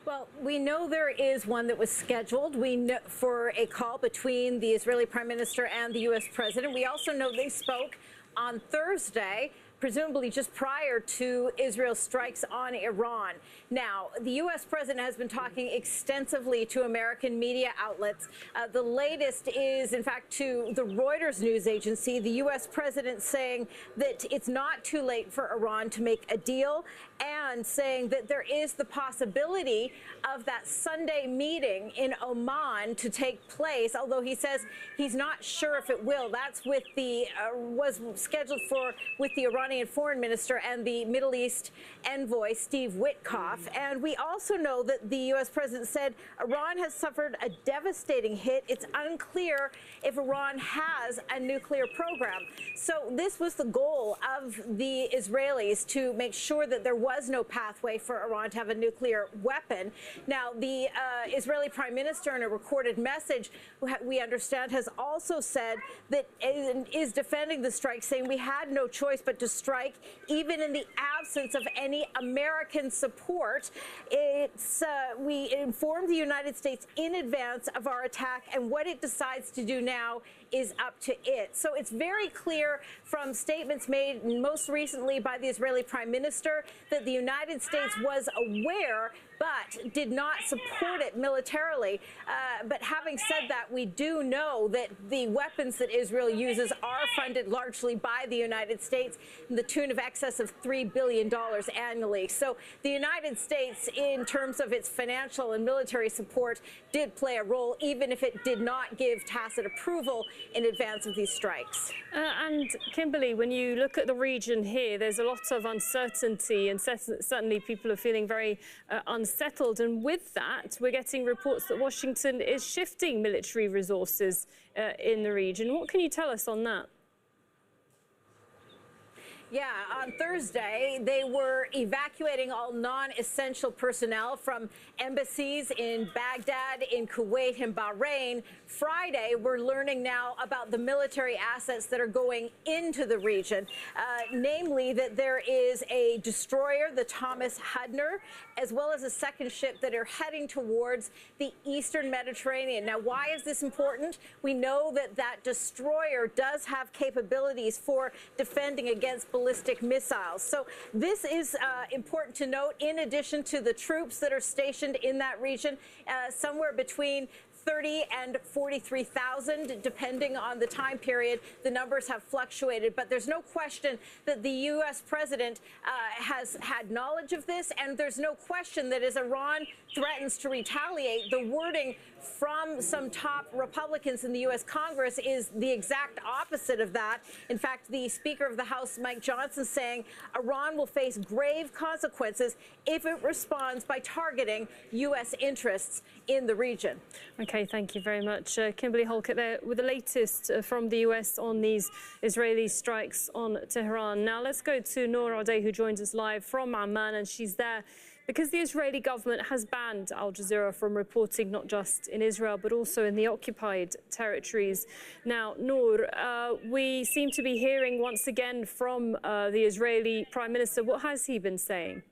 S1: Well, we know there is one that was scheduled. We know for a call between the Israeli Prime Minister and the U.S. President. We also know they spoke on Thursday, presumably just prior to Israel's strikes on Iran. Now, the U.S. president has been talking extensively to American media outlets. The latest is, in fact, to the Reuters news agency, the U.S. president saying that it's not too late for Iran to make a deal and saying that there is the possibility of that Sunday meeting in Oman to take place, although he says he's not sure if it will. That's with the was scheduled for with the Iranian foreign minister and the Middle East envoy, Steve Witkoff. And we also know that the U.S. president said Iran has suffered a devastating hit. It's unclear if Iran has a nuclear program. So this was the goal of the Israelis, to make sure that there was no pathway for Iran to have a nuclear weapon. Now, the Israeli prime minister, in a recorded message, we understand, has also said that is defending the strike, saying we had no choice but to strike, even in the absence of any American support. We informed the United States in advance of our attack, and what it decides to do now is up to it. So it's very clear from statements made most recently by the Israeli prime minister that the United States was aware but did not support it militarily. But having said that, we do know that the weapons that Israel uses are funded largely by the United States in the tune of excess of $3 billion annually. So the United States, in terms of its financial and military support, did play a role, even if it did not give tacit approval in advance of these strikes.
S24: And Kimberly, when you look at the region here, there's a lot of uncertainty, and certainly people are feeling very unsettled. And with that, we're getting reports that Washington is shifting military resources in the region. What can you tell us on that?
S1: Yeah, on Thursday, they were evacuating all non-essential personnel from embassies in Baghdad, in Kuwait, and Bahrain. Friday, we're learning now about the military assets that are going into the region, namely that there is a destroyer, the Thomas Hudner, as well as a second ship that are heading towards the eastern Mediterranean. Now, why is this important? We know that that destroyer does have capabilities for defending against ballistic missiles. So this is important to note, in addition to the troops that are stationed in that region, somewhere between 30 and 43,000, depending on the time period. The numbers have fluctuated, but there's no question that the U.S. president has had knowledge of this, and there's no question that as Iran threatens to retaliate, the wording from some top Republicans in the U.S. Congress is the exact opposite of that. In fact, the Speaker of the House, Mike Johnson, saying Iran will face grave consequences if it responds by targeting U.S. interests in the region.
S24: Okay, thank you very much. Kimberly Holkett there with the latest from the U.S. on these Israeli strikes on Tehran. Now let's go to Noor Ardey, who joins us live from Amman, and she's there because the Israeli government has banned Al Jazeera from reporting not just in Israel but also in the occupied territories. Now, Noor, we seem to be hearing once again from the Israeli Prime Minister. What has he been saying?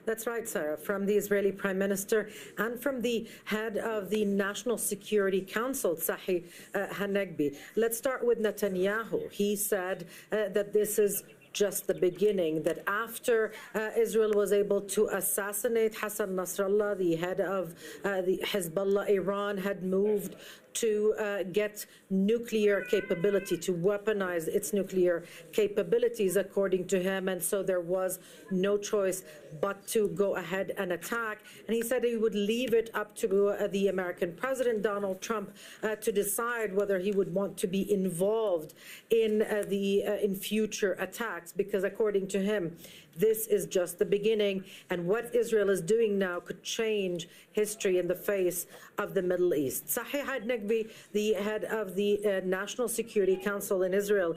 S3: That's right, Sarah, from the Israeli Prime Minister and from the head of the National Security Council, Tzahi Hanegbi. Let's start with Netanyahu. He said that this is just the beginning, that after Israel was able to assassinate Hassan Nasrallah, the head of the Hezbollah, Iran had moved to get nuclear capability, to weaponize its nuclear capabilities, according to him. And so there was no choice but to go ahead and attack. And he said he would leave it up to the American president, Donald Trump, to decide whether he would want to be involved in in future attacks, because according to him, this is just the beginning, and what Israel is doing now could change history in the face of the Middle East. Tzahi Hanegbi, the head of the National Security Council in Israel,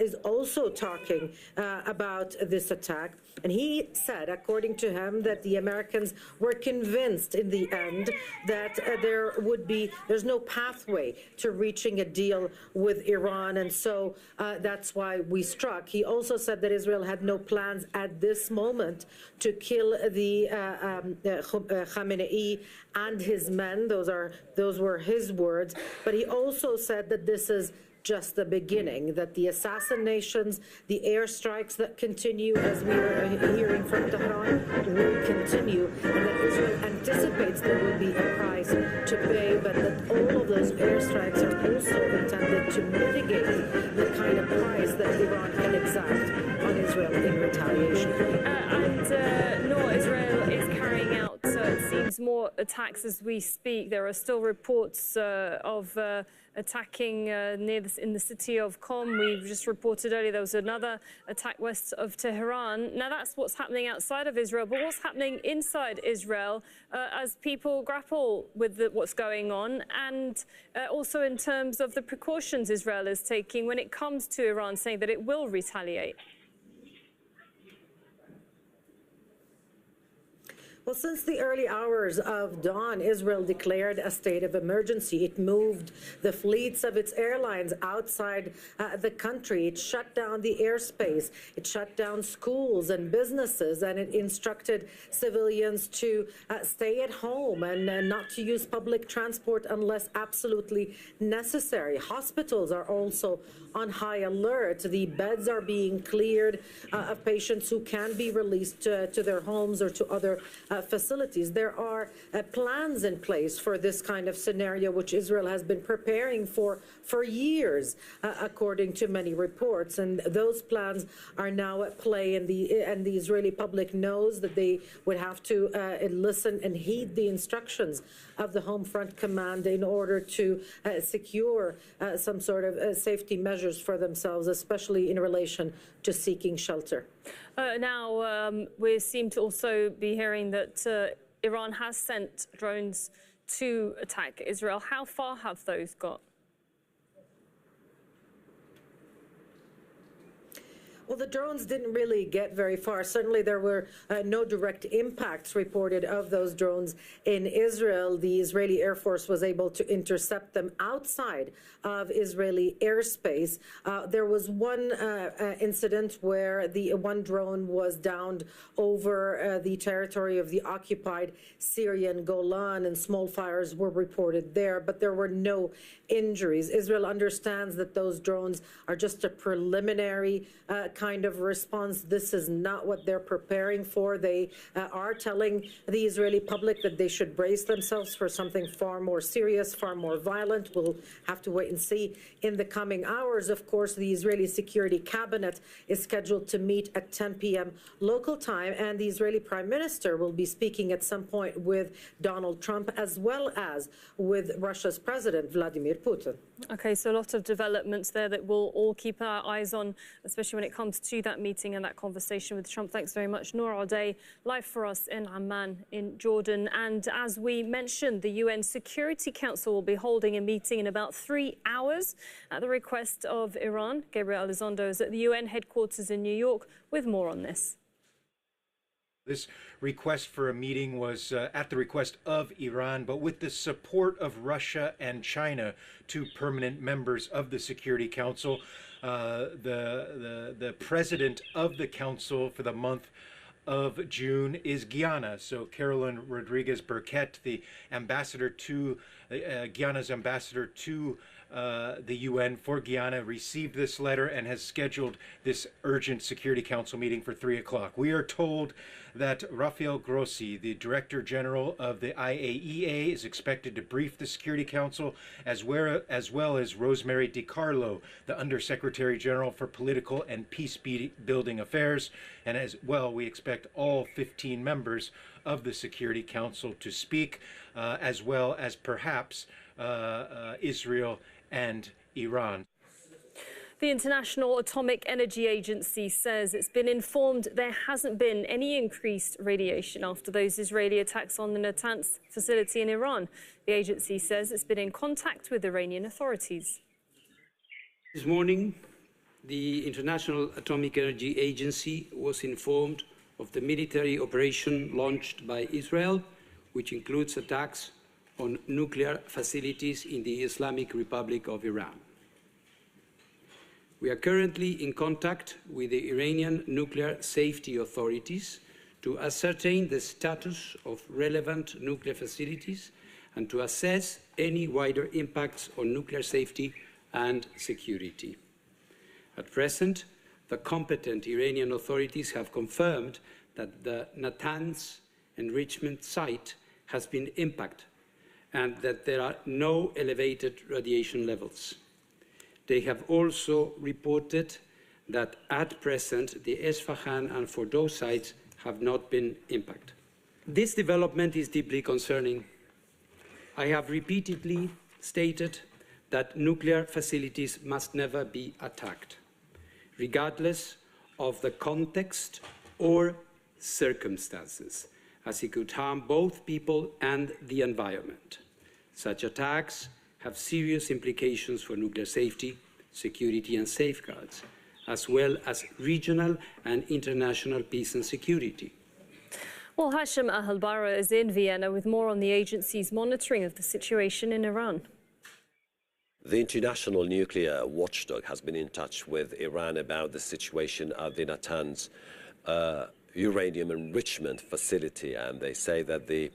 S3: is also talking about this attack. And he said, according to him, that the Americans were convinced in the end that there's no pathway to reaching a deal with Iran, and so that's why we struck. He also said that Israel had no plans at this moment to kill the Khamenei and his men. Those were his words. But he also said that this is just the beginning, that the assassinations, the airstrikes that continue, as we are hearing from Tehran, will continue, and that Israel anticipates there will be a price to pay, but that all of those airstrikes are also intended to mitigate the kind of price that Iran can exact on Israel in retaliation.
S24: No, Israel is carrying out, it seems, more attacks as we speak. There are still reports of attacking in the city of Qom. We just reported earlier there was another attack west of Tehran. Now that's what's happening outside of Israel, but what's happening inside Israel as people grapple with what's going on, and also in terms of the precautions Israel is taking when it comes to Iran saying that it will retaliate?
S3: Well, since the early hours of dawn, Israel declared a state of emergency. It moved the fleets of its airlines outside the country. It shut down the airspace. It shut down schools and businesses, and it instructed civilians to stay at home and not to use public transport unless absolutely necessary. Hospitals are also on high alert. The beds are being cleared of patients who can be released to their homes or to other facilities. There are plans in place for this kind of scenario, which Israel has been preparing for years, according to many reports. And those plans are now at play, and the Israeli public knows that they would have to listen and heed the instructions of the Home Front Command in order to secure some sort of safety measures for themselves, especially in relation to seeking shelter.
S24: Now, we seem to also be hearing that Iran has sent drones to attack Israel. How far have those got?
S3: Well, the drones didn't really get very far. Certainly, there were no direct impacts reported of those drones in Israel. The Israeli Air Force was able to intercept them outside of Israeli airspace. There was one incident where one drone was downed over the territory of the occupied Syrian Golan, and small fires were reported there, but there were no injuries. Israel understands that those drones are just a preliminary kind of response. This is not what they're preparing for. They are telling the Israeli public that they should brace themselves for something far more serious, far more violent. We'll have to wait and see in the coming hours. Of course, the Israeli Security Cabinet is scheduled to meet at 10 p.m. local time, and the Israeli Prime Minister will be speaking at some point with Donald Trump, as well as with Russia's President, Vladimir Putin.
S24: Okay, so a lot of developments there that we'll all keep our eyes on, especially when it comes to that meeting and that conversation with Trump. Thanks very much, Noor Al-Day, live for us in Amman in Jordan. And as we mentioned, the UN Security Council will be holding a meeting in about 3 hours at the request of Iran. Gabriel Elizondo is at the UN headquarters in New York with more on this.
S5: This request for a meeting was at the request of Iran, but with the support of Russia and China, two permanent members of the Security Council. The president of the council for the month of June is Guyana. So Carolyn Rodriguez Burkett, the ambassador to Guyana's ambassador to the UN for Guyana, received this letter and has scheduled this urgent Security Council meeting for 3 o'clock. We are told that Rafael Grossi, the Director General of the IAEA, is expected to brief the Security Council, as well as Rosemary DiCarlo, the Undersecretary General for Political and Peace-Building Affairs. And as well, we expect all 15 members of the Security Council to speak, as well as perhaps Israel and Iran.
S24: The International Atomic Energy Agency says it's been informed there hasn't been any increased radiation after those Israeli attacks on the Natanz facility in Iran. The agency says it's been in contact with Iranian authorities.
S8: This morning, the International Atomic Energy Agency was informed of the military operation launched by Israel, which includes attacks on nuclear facilities in the Islamic Republic of Iran. We are currently in contact with the Iranian nuclear safety authorities to ascertain the status of relevant nuclear facilities and to assess any wider impacts on nuclear safety and security. At present, the competent Iranian authorities have confirmed that the Natanz enrichment site has been impacted and that there are no elevated radiation levels. They have also reported that at present the Esfahan and Fordow sites have not been impacted. This development is deeply concerning. I have repeatedly stated that nuclear facilities must never be attacked, regardless of the context or circumstances, as it could harm both people and the environment. Such attacks have serious implications for nuclear safety, security and safeguards, as well as regional and international peace and security.
S24: Well, Hashim Ahalbara is in Vienna with more on the agency's monitoring of the situation in Iran.
S12: The International Nuclear Watchdog has been in touch with Iran about the situation at the Natanz uranium enrichment facility, and they say that the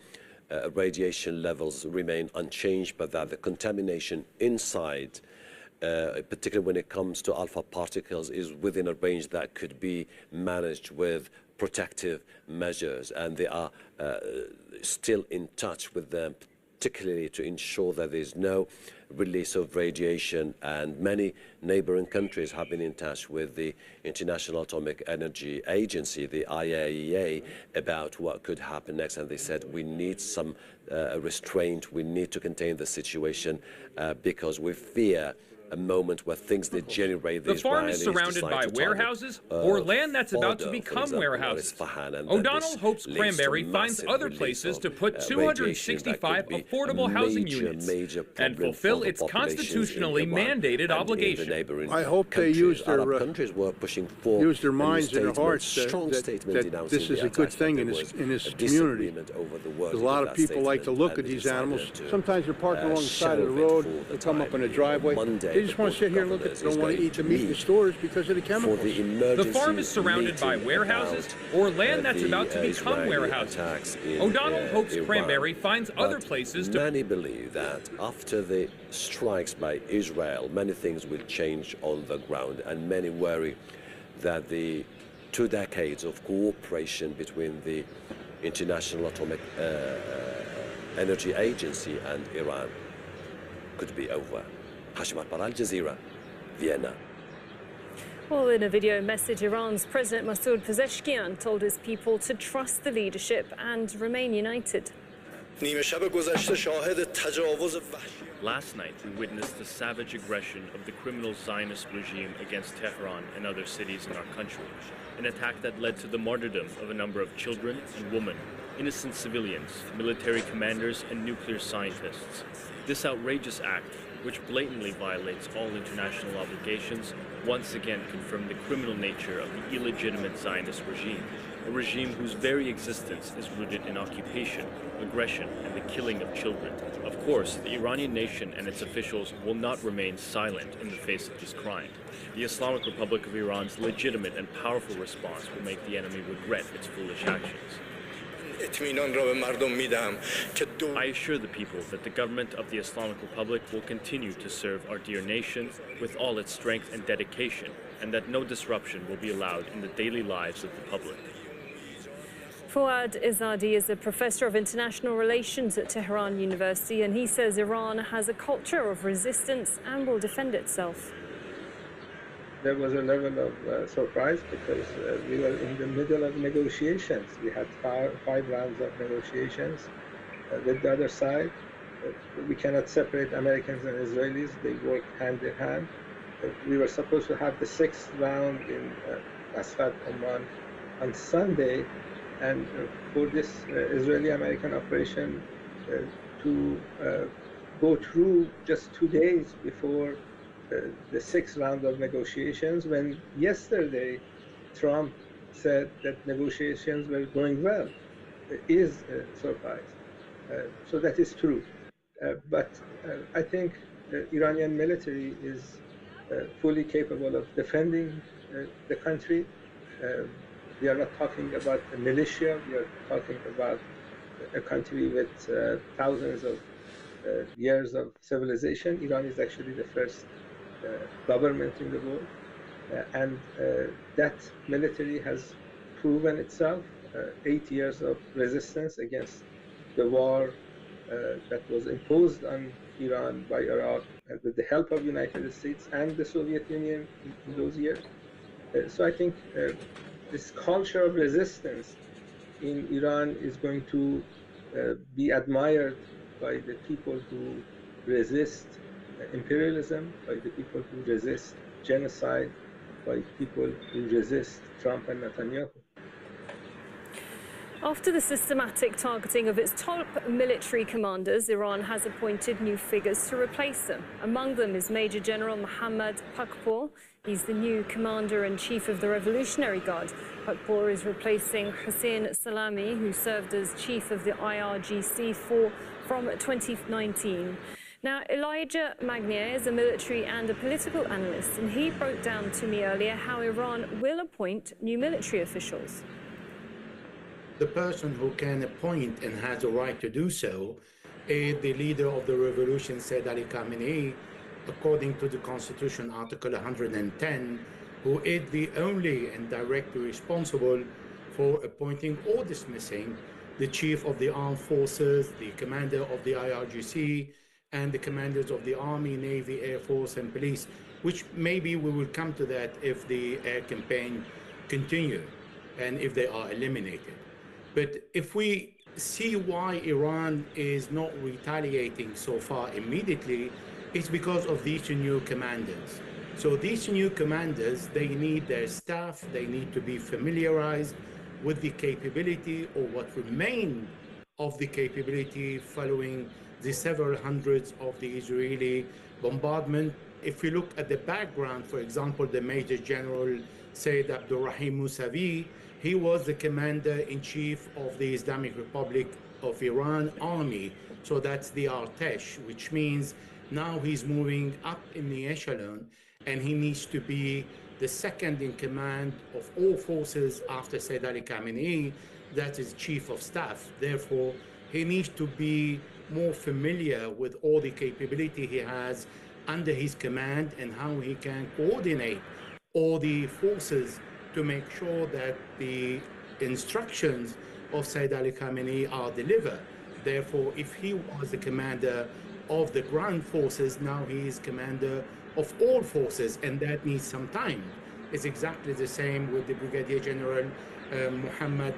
S12: radiation levels remain unchanged, but that the contamination inside, particularly when it comes to alpha particles, is within a range that could be managed with protective measures. And they are still in touch with them, particularly to ensure that there is no release of radiation. And many neighboring countries have been in touch with the International Atomic Energy Agency, the IAEA, about what could happen next. And they said, we need some restraint, we need to contain the situation because we fear a moment where things degenerate.
S19: The farm is surrounded by warehouses or land that's about to become warehouses. O'Donnell hopes Cranberry finds other places to put 265 affordable housing units and fulfill its constitutionally mandated obligation.
S21: I hope they use their minds and their hearts that this is a good thing in this community. A lot of people like to look at these animals. Sometimes they're parked along the side of the road. They come up in a driveway. They just want to sit here and look at it. They don't want to eat the meat in the stores because of the chemicals.
S19: The farm is surrounded by warehouses or land that's about to become warehouses. O'Donnell hopes Cranberry finds other places to...
S12: Many believe that after the strikes by Israel, many things will change on the ground, and many worry that the 2 decades of cooperation between the International Atomic Energy Agency and Iran could be over. Hashim Akbar, Al Jazeera, Vienna.
S24: Well, in a video message, Iran's President Masoud Pezeshkian told his people to trust the leadership and remain united.
S7: Last night, we witnessed the savage aggression of the criminal Zionist regime against Tehran and other cities in our country, an attack that led to the martyrdom of a number of children and women, innocent civilians, military commanders, and nuclear scientists. This outrageous act, which blatantly violates all international obligations, once again confirmed the criminal nature of the illegitimate Zionist regime, a regime whose very existence is rooted in occupation, aggression, and the killing of children. Of course, the Iranian nation and its officials will not remain silent in the face of this crime. The Islamic Republic of Iran's legitimate and powerful response will make the enemy regret its foolish actions. I assure the people that the government of the Islamic Republic will continue to serve our dear nation with all its strength and dedication, and that no disruption will be allowed in the daily lives of the public.
S24: Fouad Izzadi is a professor of international relations at Tehran University, and he says Iran has a culture of resistance and will defend itself.
S13: There was a level of surprise because we were in the middle of negotiations. We had five rounds of negotiations with the other side. We cannot separate Americans and Israelis. They work hand in hand. We were supposed to have the 6th round in Asfad, Oman on Sunday, and for this Israeli-American operation to go through just 2 days before the 6th round of negotiations, when yesterday Trump said that negotiations were going well, is a surprise. So that is true. But I think the Iranian military is fully capable of defending the country. We are not talking about a militia, we are talking about a country with thousands of years of civilization. Iran is actually the first government in the world, and that military has proven itself. 8 years of resistance against the war that was imposed on Iran by Iraq with the help of the United States and the Soviet Union in those years. So I think this culture of resistance in Iran is going to be admired by the people who resist imperialism, by the people who resist genocide, by people who resist Trump and Netanyahu.
S24: After the systematic targeting of its top military commanders, Iran has appointed new figures to replace them. Among them is Major General Mohammad Pakpour. He's the new commander-in-chief of the Revolutionary Guard. Pakpour is replacing Hussein Salami, who served as chief of the IRGC from 2019. Now, Elijah Magnier is a military and a political analyst, and he broke down to me earlier how Iran will appoint new military officials.
S15: The person who can appoint and has a right to do so is the leader of the revolution, Said Ali Khamenei, according to the Constitution, Article 110, who is the only and directly responsible for appointing or dismissing the chief of the armed forces, the commander of the IRGC, and the commanders of the Army, Navy, Air Force, and Police, which maybe we will come to that if the air campaign continue and if they are eliminated. But if we see why Iran is not retaliating so far immediately, It's because of these new commanders. So these new commanders, they need their staff, they need to be familiarized with the capability or what remained of the capability following the several hundreds of the Israeli bombardment. If we look at the background, for example, the Major General Sayyid Abdurrahim Mousavi, he was the commander-in-chief of the Islamic Republic of Iran Army. So that's the Artesh, which means now he's moving up in the echelon, and he needs to be the second in command of all forces after Sayyid Ali Khamenei, that is chief of staff. Therefore, he needs to be more familiar with all the capability he has under his command and how he can coordinate all the forces to make sure that the instructions of Sayyid Ali Khamenei are delivered. Therefore, if he was the commander of the ground forces, now he is commander of all forces, and that needs some time. It's exactly the same with the Brigadier General Muhammad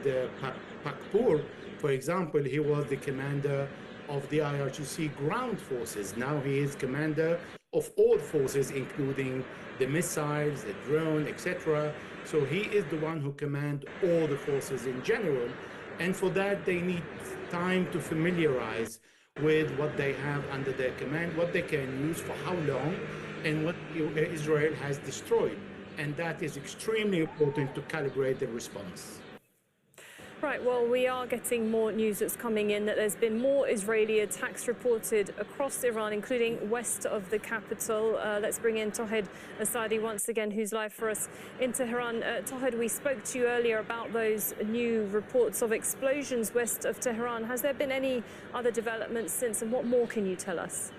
S15: Pakpour. For example, he was the commander of the IRGC ground forces. Now he is commander of all forces, including the missiles, the drone, etc. So he is the one who commands all the forces in general. And for that, they need time to familiarize with what they have under their command, what they can use for how long, and what Israel has destroyed. And that is extremely important to calibrate the response.
S24: Right, well, we are getting more news that's coming in that there's been more Israeli attacks reported across Iran, including west of the capital. Let's bring in Tohed Asadi once again, who's live for us in Tehran. Tohed, we spoke to you earlier about those new reports of explosions west of Tehran. Has there been any other developments since, and what more can you tell us?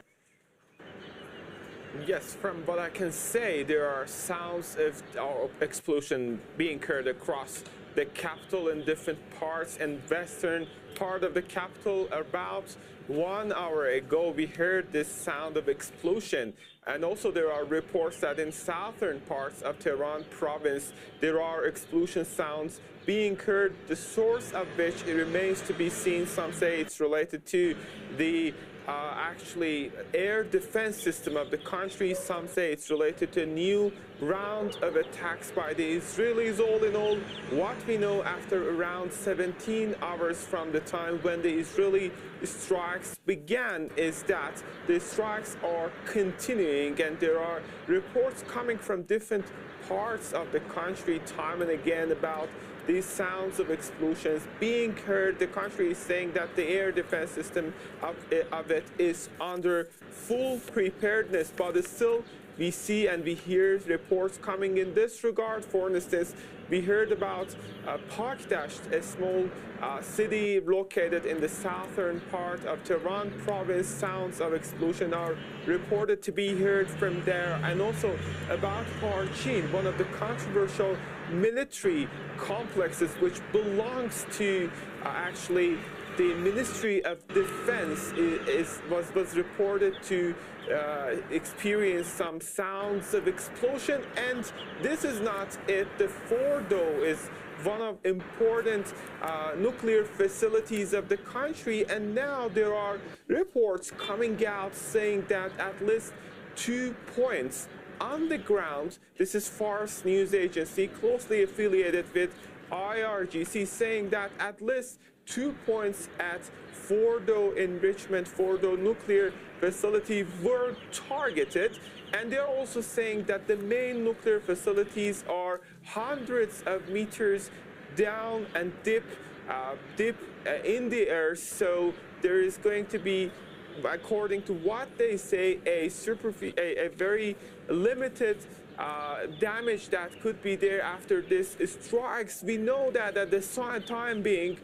S6: Yes, from what I can say, there are sounds of explosion being heard across the capital in different parts and western part of the capital. About 1 hour ago, we heard this sound of explosion. And also there are reports that in southern parts of Tehran province, there are explosion sounds being heard, the source of which it remains to be seen. Some say it's related to the actually air defense system of the country. Some say it's related to a new round of attacks by the Israelis. All in all, what we know after around 17 hours from the time when the Israeli strikes began is that the strikes are continuing, and there are reports coming from different parts of the country time and again about these sounds of explosions being heard. The country is saying that the air defense system of it is under full preparedness, but still we see and we hear reports coming in this regard. For instance, we heard about Pakdasht, a small city located in the southern part of Tehran province. Sounds of explosion are reported to be heard from there. And also about Parchin, one of the controversial military complexes which belongs to actually the Ministry of Defense, was reported to experience some sounds of explosion. And this is not it. The Fordo is one of important nuclear facilities of the country, and now there are reports coming out saying that at least 2 points on the ground, this is Fars news agency closely affiliated with IRGC, saying that at least 2 points at Fordo enrichment, Fordo nuclear facility were targeted. And they're also saying that the main nuclear facilities are hundreds of meters down and deep in the air. So there is going to be, according to what they say, a very limited damage that could be there after this strikes. We know that at the time being,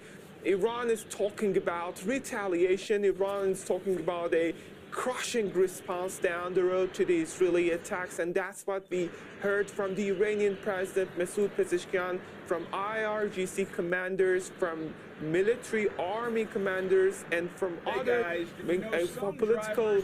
S6: Iran is talking about retaliation. Iran is talking about a crushing response down the road to the Israeli attacks, and that's what we heard from the Iranian President Masoud Pezeshkian, from IRGC commanders, from military army commanders, and from other political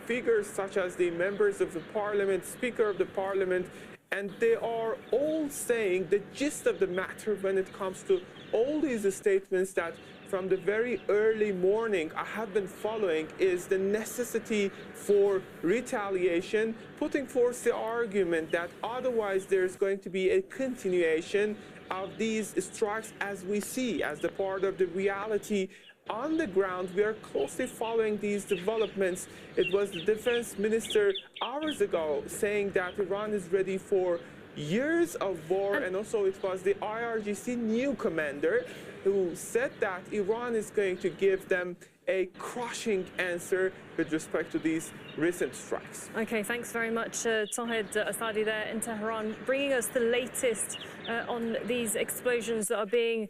S6: figures such as the members of the parliament, Speaker of the Parliament. And they are all saying the gist of the matter when it comes to all these statements that from the very early morning I have been following is the necessity for retaliation, putting forth the argument that otherwise there's going to be a continuation of these strikes as we see, as the part of the reality on the ground. We are closely following these developments. It was the defense minister hours ago saying that Iran is ready for years of war, and also it was the IRGC new commander who said that Iran is going to give them a crushing answer with respect to these recent strikes.
S24: Okay, thanks very much, Tawhid Asadi there in Tehran, bringing us the latest on these explosions that are being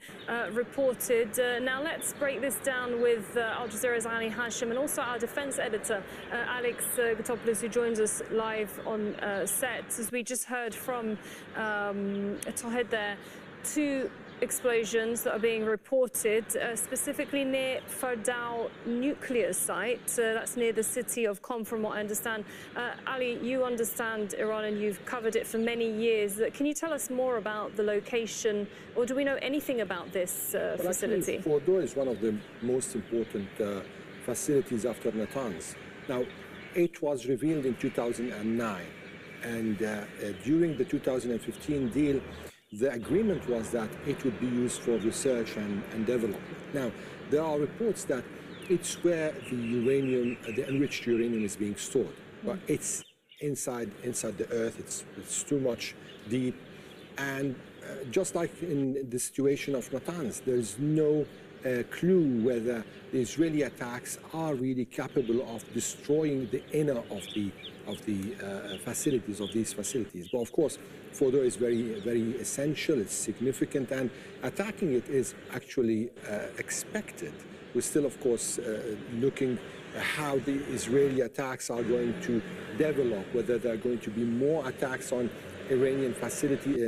S24: reported. Now let's break this down with Al Jazeera's Ali Hashim and also our defense editor, Alex Gutopoulos, who joins us live on set. As we just heard from Tawhid there, two explosions that are being reported, specifically near Fordow nuclear site. That's near the city of Qom, from what I understand. Ali, you understand Iran and you've covered it for many years. Can you tell us more about the location, or do we know anything about this facility?
S14: Fordow is one of the most important facilities after Natanz. Now, it was revealed in 2009, and during the 2015 deal, the agreement was that it would be used for research and development. Now, there are reports that it's where the uranium, the enriched uranium, is being stored, but it's inside the earth. It's too much deep, and just like in the situation of Natanz, there's no clue whether the Israeli attacks are really capable of destroying the inner of the facilities, of these facilities. But of course, Fordow is very, very essential, it's significant, and attacking it is actually expected. We're still, of course, looking at how the Israeli attacks are going to develop, whether there are going to be more attacks on Iranian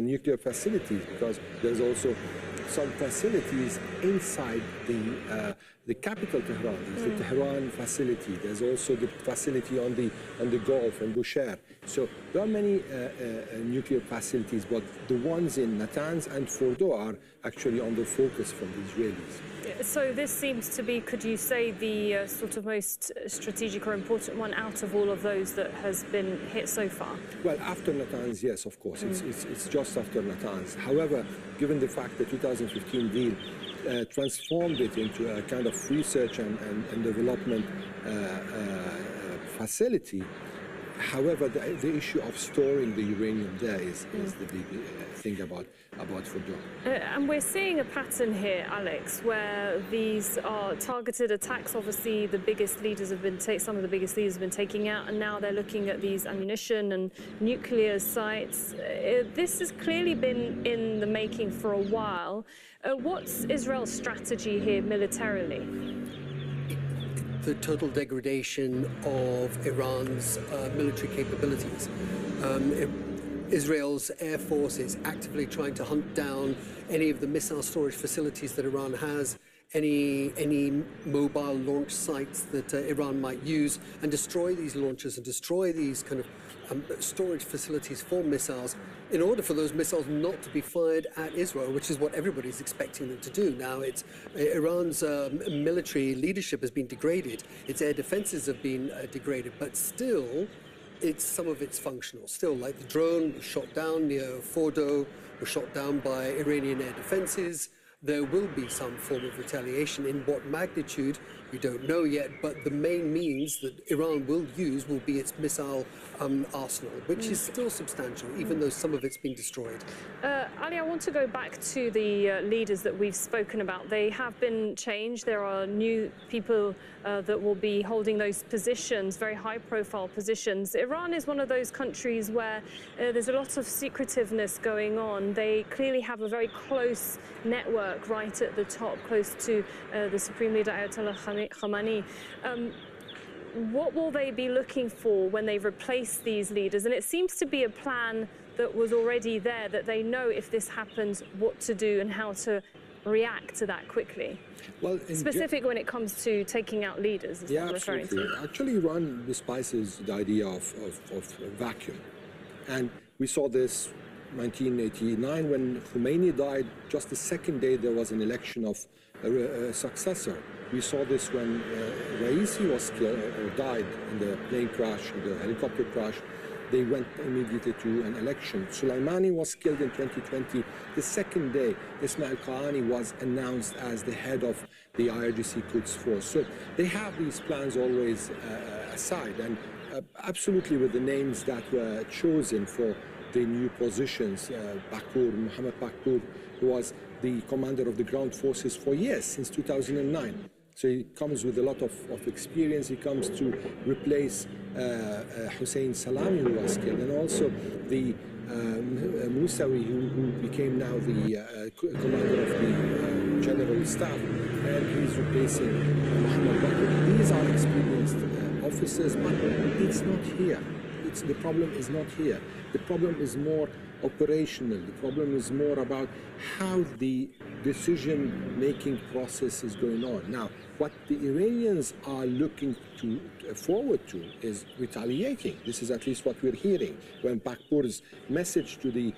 S14: nuclear facilities, because there's also some facilities inside the capital Tehran. There's the Tehran facility. There's also the facility on the Gulf and Bushehr. So there are many nuclear facilities, but the ones in Natanz and Fordow are actually under focus from the Israelis.
S24: So this seems to be, could you say, the sort of most strategic or important one out of all of those that has been hit so far?
S14: Well, after Natanz, yes, of course. It's just after Natanz. However, given the fact that 2015 deal transformed it into a kind of research and development facility, however, the issue of storing the uranium there is the big thing about Fordow.
S24: And we're seeing a pattern here, Alex, where these are targeted attacks. Obviously, the biggest leaders have been some of the biggest leaders have been taken out, and now they're looking at these ammunition and nuclear sites. This has clearly been in the making for a while. What's Israel's strategy here militarily?
S10: The total degradation of Iran's military capabilities. Israel's air force is actively trying to hunt down any of the missile storage facilities that Iran has, any mobile launch sites that Iran might use, and destroy these launchers and destroy these kind of storage facilities for missiles, in order for those missiles not to be fired at Israel, which is what everybody's expecting them to do. Now, Iran's military leadership has been degraded, its air defenses have been degraded, but still, some of it's functional. Still, like the drone was shot down near Fordow, was shot down by Iranian air defenses. There will be some form of retaliation. In what magnitude, we don't know yet, but the main means that Iran will use will be its missile arsenal, which is still substantial, even though some of it's been destroyed.
S24: Ali, I want to go back to the leaders that we've spoken about. They have been changed. There are new people that will be holding those positions, very high-profile positions. Iran is one of those countries where there's a lot of secretiveness going on. They clearly have a very close network right at the top, close to the Supreme Leader Ayatollah Khamenei. What will they be looking for when they replace these leaders? And it seems to be a plan that was already there, that they know if this happens, what to do and how to react to that quickly. Well, specifically when it comes to taking out leaders, is what I'm referring to.
S14: Actually, Iran despises the idea of vacuum. And we saw this 1989, when Khomeini died, just the second day there was an election of a successor. We saw this when Raisi was killed or died in the plane crash, in the helicopter crash. They went immediately to an election. Soleimani was killed in 2020. The second day, Ismail Qaani was announced as the head of the IRGC Quds Force. So they have these plans always aside, and absolutely with the names that were chosen for the new positions, Mohammed Bakur, who was the commander of the ground forces for years, since 2009. So he comes with a lot of experience. He comes to replace Hussein Salami, who was killed, and also the Musawi, who became now the commander of the general staff, and he's replacing Mohammed Bakur. These are experienced officers, but it's not here. The problem is not here. The problem is more operational. The problem is more about how the decision-making process is going on. Now, what the Iranians are looking forward to is retaliating. This is at least what we're hearing. When Bakur's message to the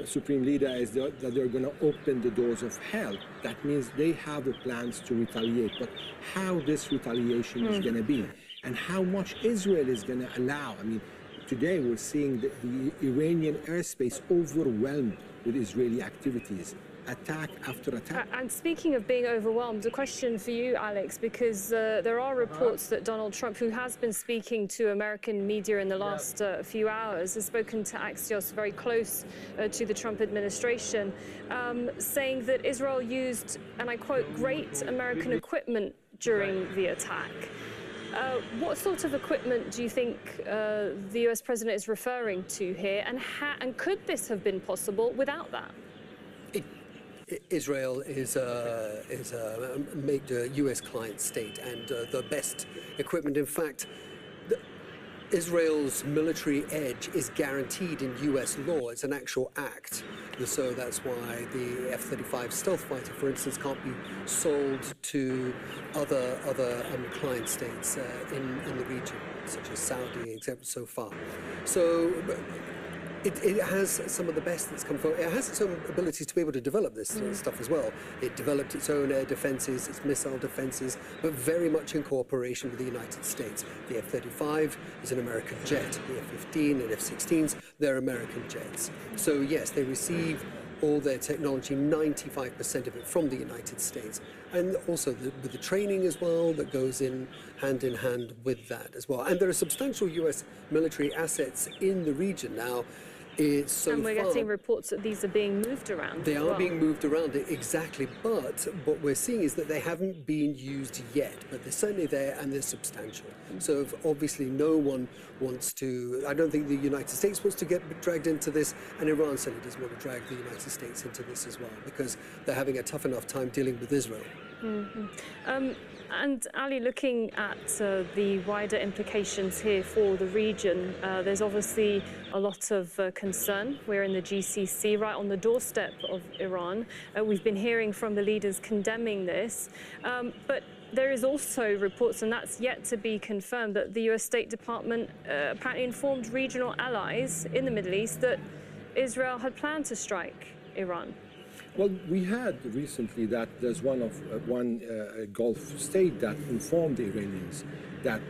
S14: Supreme Leader is that they're going to open the doors of hell, that means they have plans to retaliate. But how this retaliation is going to be, and how much Israel is going to allow. I mean, today we're seeing the Iranian airspace overwhelmed with Israeli activities, attack after attack.
S24: And speaking of being overwhelmed, a question for you, Alex, because there are reports that Donald Trump, who has been speaking to American media in the last few hours, has spoken to Axios, very close to the Trump administration, saying that Israel used, and I quote, great American equipment during the attack. What sort of equipment do you think the US president is referring to here, and could this have been possible without that?
S10: Israel is a US client state, and the best equipment. In fact, Israel's military edge is guaranteed in US law. It's an actual act. So that's why the F-35 stealth fighter, for instance, can't be sold to other client states in the region, such as Saudi, except so far. So it has some of the best that's come forward. It has its own abilities to be able to develop this stuff as well. It developed its own air defenses, its missile defenses, but very much in cooperation with the United States. The F-35 is an American jet. The F-15 and F-16s, they're American jets. So yes, they receive all their technology, 95% of it from the United States. And also with the training as well that goes in hand with that as well. And there are substantial US military assets in the region now.
S24: And we're getting reports that these are being moved around.
S10: They are being moved around, exactly. But what we're seeing is that they haven't been used yet, but they're certainly there and they're substantial. So obviously no one wants to, I don't think the United States wants to get dragged into this, and Iran certainly doesn't want to drag the United States into this as well, because they're having a tough enough time dealing with Israel.
S24: And Ali, looking at the wider implications here for the region, there's obviously a lot of concern. We're in the GCC, right on the doorstep of Iran. We've been hearing from the leaders condemning this, but there is also reports, and that's yet to be confirmed, that the US State Department apparently informed regional allies in the Middle East that Israel had planned to strike Iran.
S14: Well, we heard recently that there's one Gulf state that informed the Iranians that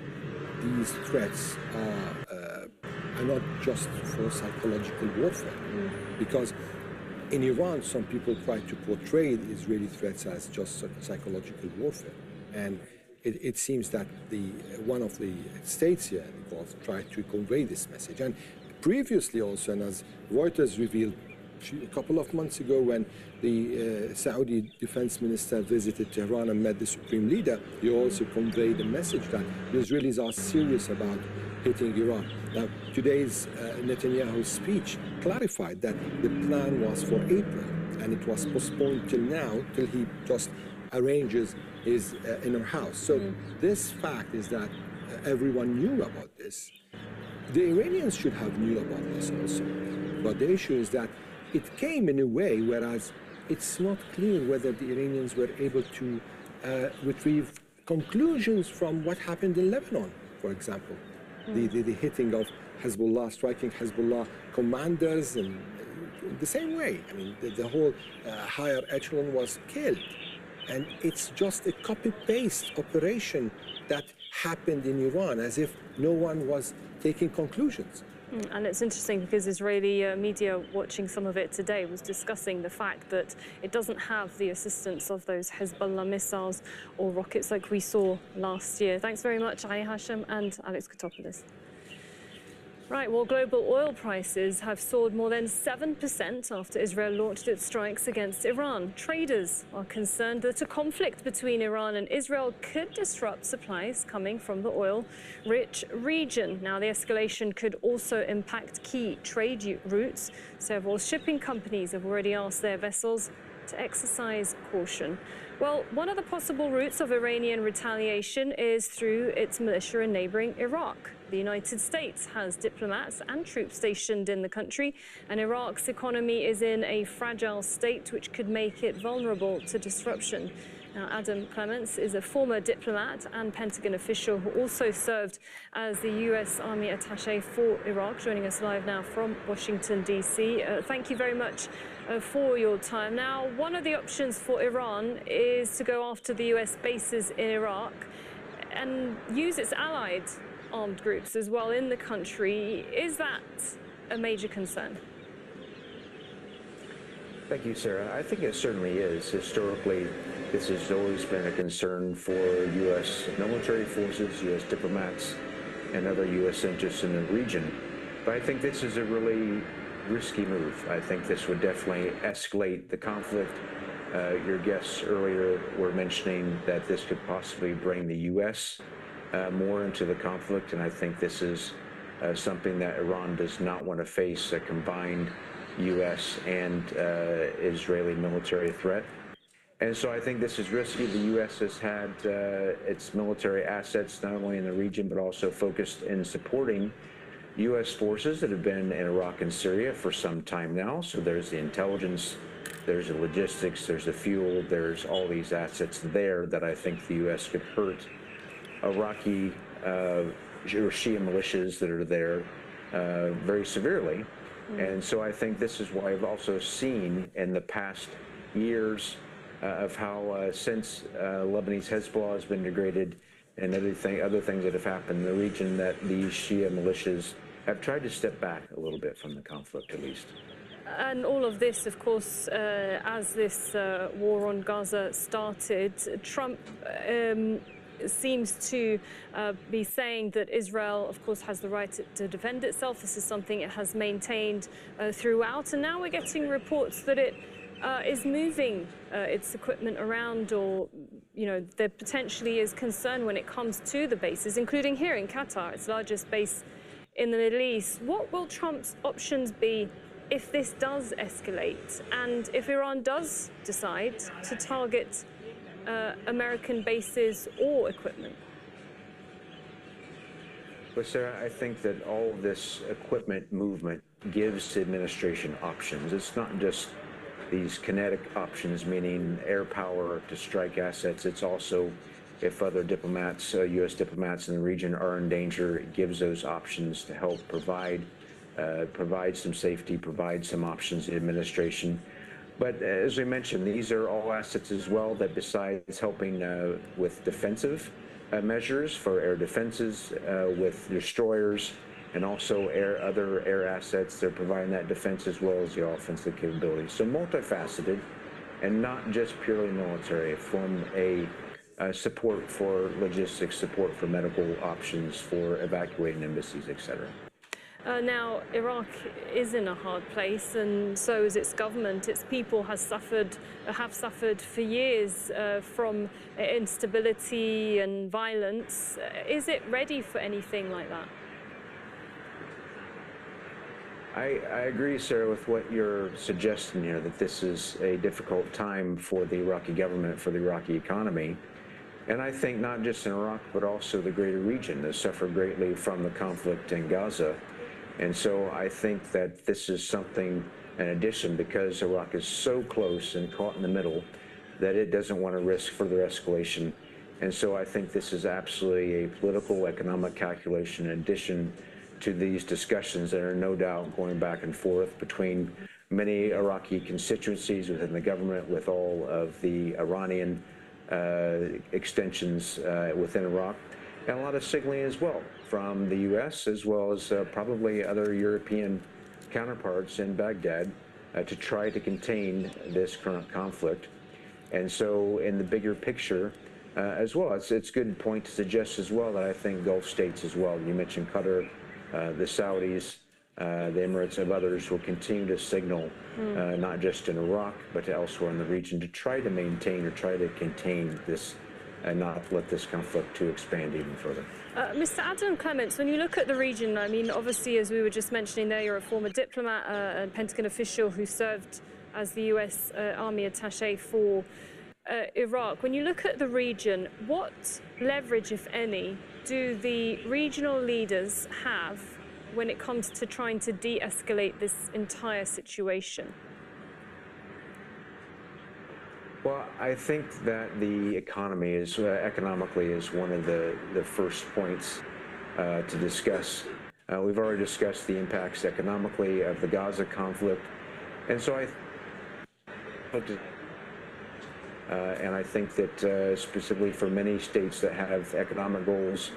S14: these threats are not just for psychological warfare, because in Iran some people try to portray the Israeli threats as just psychological warfare, and it seems that one of the states here in the Gulf tried to convey this message. And previously also, and as Reuters revealed a couple of months ago, when the Saudi defense minister visited Tehran and met the Supreme Leader, he also conveyed a message that the Israelis are serious about hitting Iran. Now, today's Netanyahu's speech clarified that the plan was for April, and it was postponed till now, till he just arranges his inner house. So this fact is that everyone knew about this. The Iranians should have knew about this also. But the issue is that it came in a way whereas it's not clear whether the Iranians were able to retrieve conclusions from what happened in Lebanon, for example. The hitting of Hezbollah, striking Hezbollah commanders and the same way. I mean, the whole higher echelon was killed. And it's just a copy-paste operation that happened in Iran, as if no one was taking conclusions.
S24: And it's interesting because Israeli media watching some of it today was discussing the fact that it doesn't have the assistance of those Hezbollah missiles or rockets like we saw last year. Thanks very much, Ali Hashem and Alex Kotopoulos. Right, well, global oil prices have soared more than 7% after Israel launched its strikes against Iran. Traders are concerned that a conflict between Iran and Israel could disrupt supplies coming from the oil-rich region. Now, the escalation could also impact key trade routes. Several shipping companies have already asked their vessels to exercise caution. Well, one of the possible routes of Iranian retaliation is through its militia in neighboring Iraq. The United States has diplomats and troops stationed in the country, and Iraq's economy is in a fragile state which could make it vulnerable to disruption. Now, Adam Clements is a former diplomat and Pentagon official who also served as the U.S. Army attaché for Iraq, joining us live now from Washington, D.C. Thank you very much for your time. Now, one of the options for Iran is to go after the U.S. bases in Iraq and use its allied armed groups as well in the country. Is that a major concern?
S4: Thank you, Sarah. I think it certainly is. Historically, this has always been a concern for U.S. military forces, U.S. diplomats, and other U.S. interests in the region. But I think this is a really risky move. I think this would definitely escalate the conflict. Your guests earlier were mentioning that this could possibly bring the U.S. More into the conflict, and I think this is something that Iran does not want to face, a combined U.S. and Israeli military threat. And so I think this is risky. The U.S. has had its military assets not only in the region, but also focused in supporting U.S. forces that have been in Iraq and Syria for some time now. So there's the intelligence, there's the logistics, there's the fuel, there's all these assets there that I think the U.S. could hurt Iraqi or Shia militias that are there very severely. And so I think this is why I've also seen in the past years of how since Lebanese Hezbollah has been degraded and other things that have happened in the region, that these Shia militias have tried to step back a little bit from the conflict, at least.
S24: And all of this, of course, as this war on Gaza started, Trump seems to be saying that Israel, of course, has the right to defend itself. This is something it has maintained throughout. And now we're getting reports that it is moving its equipment around, or, you know, there potentially is concern when it comes to the bases, including here in Qatar, its largest base in the Middle East. What will Trump's options be if this does escalate, and if Iran does decide to target American bases or equipment?
S4: Well, Sarah, I think that all this equipment movement gives the administration options. It's not just these kinetic options, meaning air power to strike assets. It's also if other diplomats, U.S. diplomats in the region are in danger, it gives those options to help provide some safety, provide some options to the administration. But as we mentioned, these are all assets as well that, besides helping with defensive measures for air defenses, with destroyers, and also other air assets, they're providing that defense as well as the offensive capabilities. So multifaceted, and not just purely military, from a support for logistics, support for medical options, for evacuating embassies, etc.
S24: Now, Iraq is in a hard place, and so is its government. Its people have suffered for years from instability and violence. Is it ready for anything like that?
S4: I agree, Sarah, with what you're suggesting here, that this is a difficult time for the Iraqi government, for the Iraqi economy. And I think not just in Iraq, but also the greater region has suffered greatly from the conflict in Gaza. And so I think that this is something, in addition, because Iraq is so close and caught in the middle, that it doesn't want to risk further escalation. And so I think this is absolutely a political, economic calculation in addition to these discussions that are no doubt going back and forth between many Iraqi constituencies within the government, with all of the Iranian extensions within Iraq, and a lot of signaling as well from the U.S. as well as probably other European counterparts in Baghdad to try to contain this current conflict. And so in the bigger picture as well, it's a good point to suggest as well that I think Gulf states as well, you mentioned Qatar, the Saudis, the Emirates and others will continue to signal, not just in Iraq, but elsewhere in the region to try to maintain or try to contain this and not let this conflict to expand even further.
S24: Mr. Adam Clements, when you look at the region, I mean, obviously, as we were just mentioning there, you're a former diplomat, a Pentagon official who served as the U.S. Army attaché for Iraq. When you look at the region, what leverage, if any, do the regional leaders have when it comes to trying to de-escalate this entire situation?
S4: Well, I think that the economy is economically is one of the first points to discuss. We've already discussed the impacts economically of the Gaza conflict, and so I think that specifically for many states that have economic goals,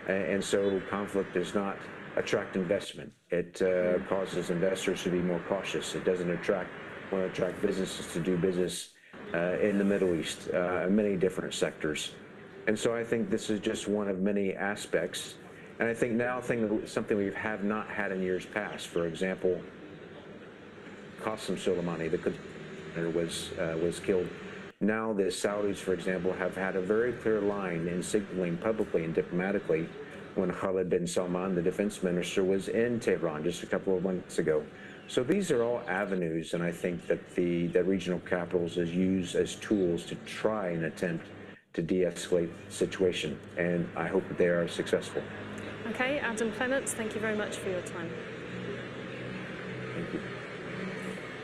S4: and so conflict does not attract investment. It causes investors to be more cautious. It doesn't attract businesses to do business in the Middle East, many different sectors. And so I think this is just one of many aspects. And I think now something we have not had in years past. For example, Qasem Soleimani, the was killed. Now the Saudis, for example, have had a very clear line in signaling publicly and diplomatically when Khalid bin Salman, the defense minister, was in Tehran just a couple of months ago. So these are all avenues, and I think that the regional capitals is used as tools to try and attempt to de-escalate the situation, and I hope that they are successful.
S24: Okay, Adam Clements, thank you very much for your time.
S4: Thank you.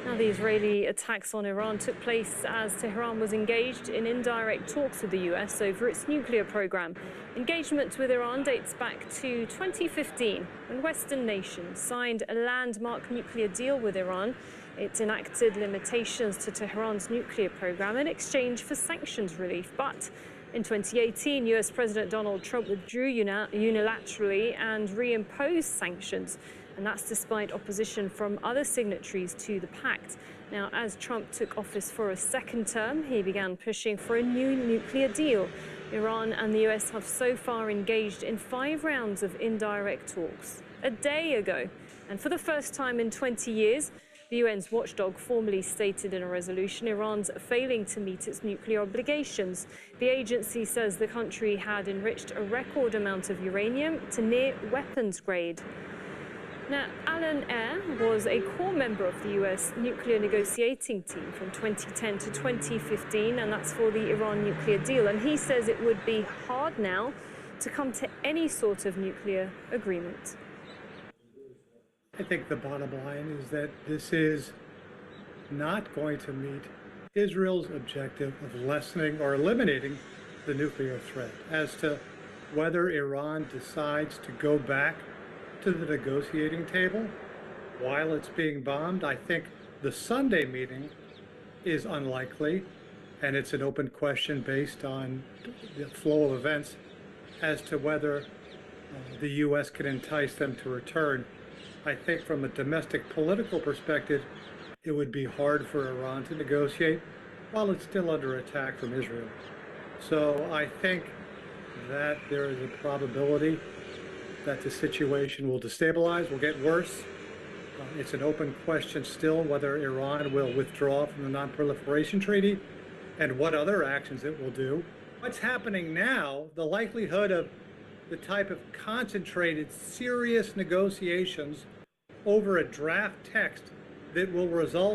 S24: Now, the Israeli attacks on Iran took place as Tehran was engaged in indirect talks with the US over its nuclear program. Engagement with Iran dates back to 2015, when Western nations signed a landmark nuclear deal with Iran. It enacted limitations to Tehran's nuclear program in exchange for sanctions relief. But in 2018, US President Donald Trump withdrew unilaterally and reimposed sanctions. And that's despite opposition from other signatories to the pact. Now, as Trump took office for a second term, he began pushing for a new nuclear deal. Iran and the US have so far engaged in 5 rounds of indirect talks a day ago. And for the first time in 20 years, the UN's watchdog formally stated in a resolution Iran's failing to meet its nuclear obligations. The agency says the country had enriched a record amount of uranium to near weapons grade. Now, Alan Eyre was a core member of the US nuclear negotiating team from 2010 to 2015, and that's for the Iran nuclear deal. And he says it would be hard now to come to any sort of nuclear agreement.
S9: I think the bottom line is that this is not going to meet Israel's objective of lessening or eliminating the nuclear threat. As to whether Iran decides to go back to the negotiating table while it's being bombed, I think the Sunday meeting is unlikely, and it's an open question based on the flow of events as to whether the U.S. can entice them to return. I think from a domestic political perspective, it would be hard for Iran to negotiate while it's still under attack from Israel. So I think that there is a probability that the situation will destabilize, will get worse. It's an open question still whether Iran will withdraw from the Non-Proliferation Treaty and what other actions it will do. What's happening now, the likelihood of the type of concentrated, serious negotiations over a draft text that will result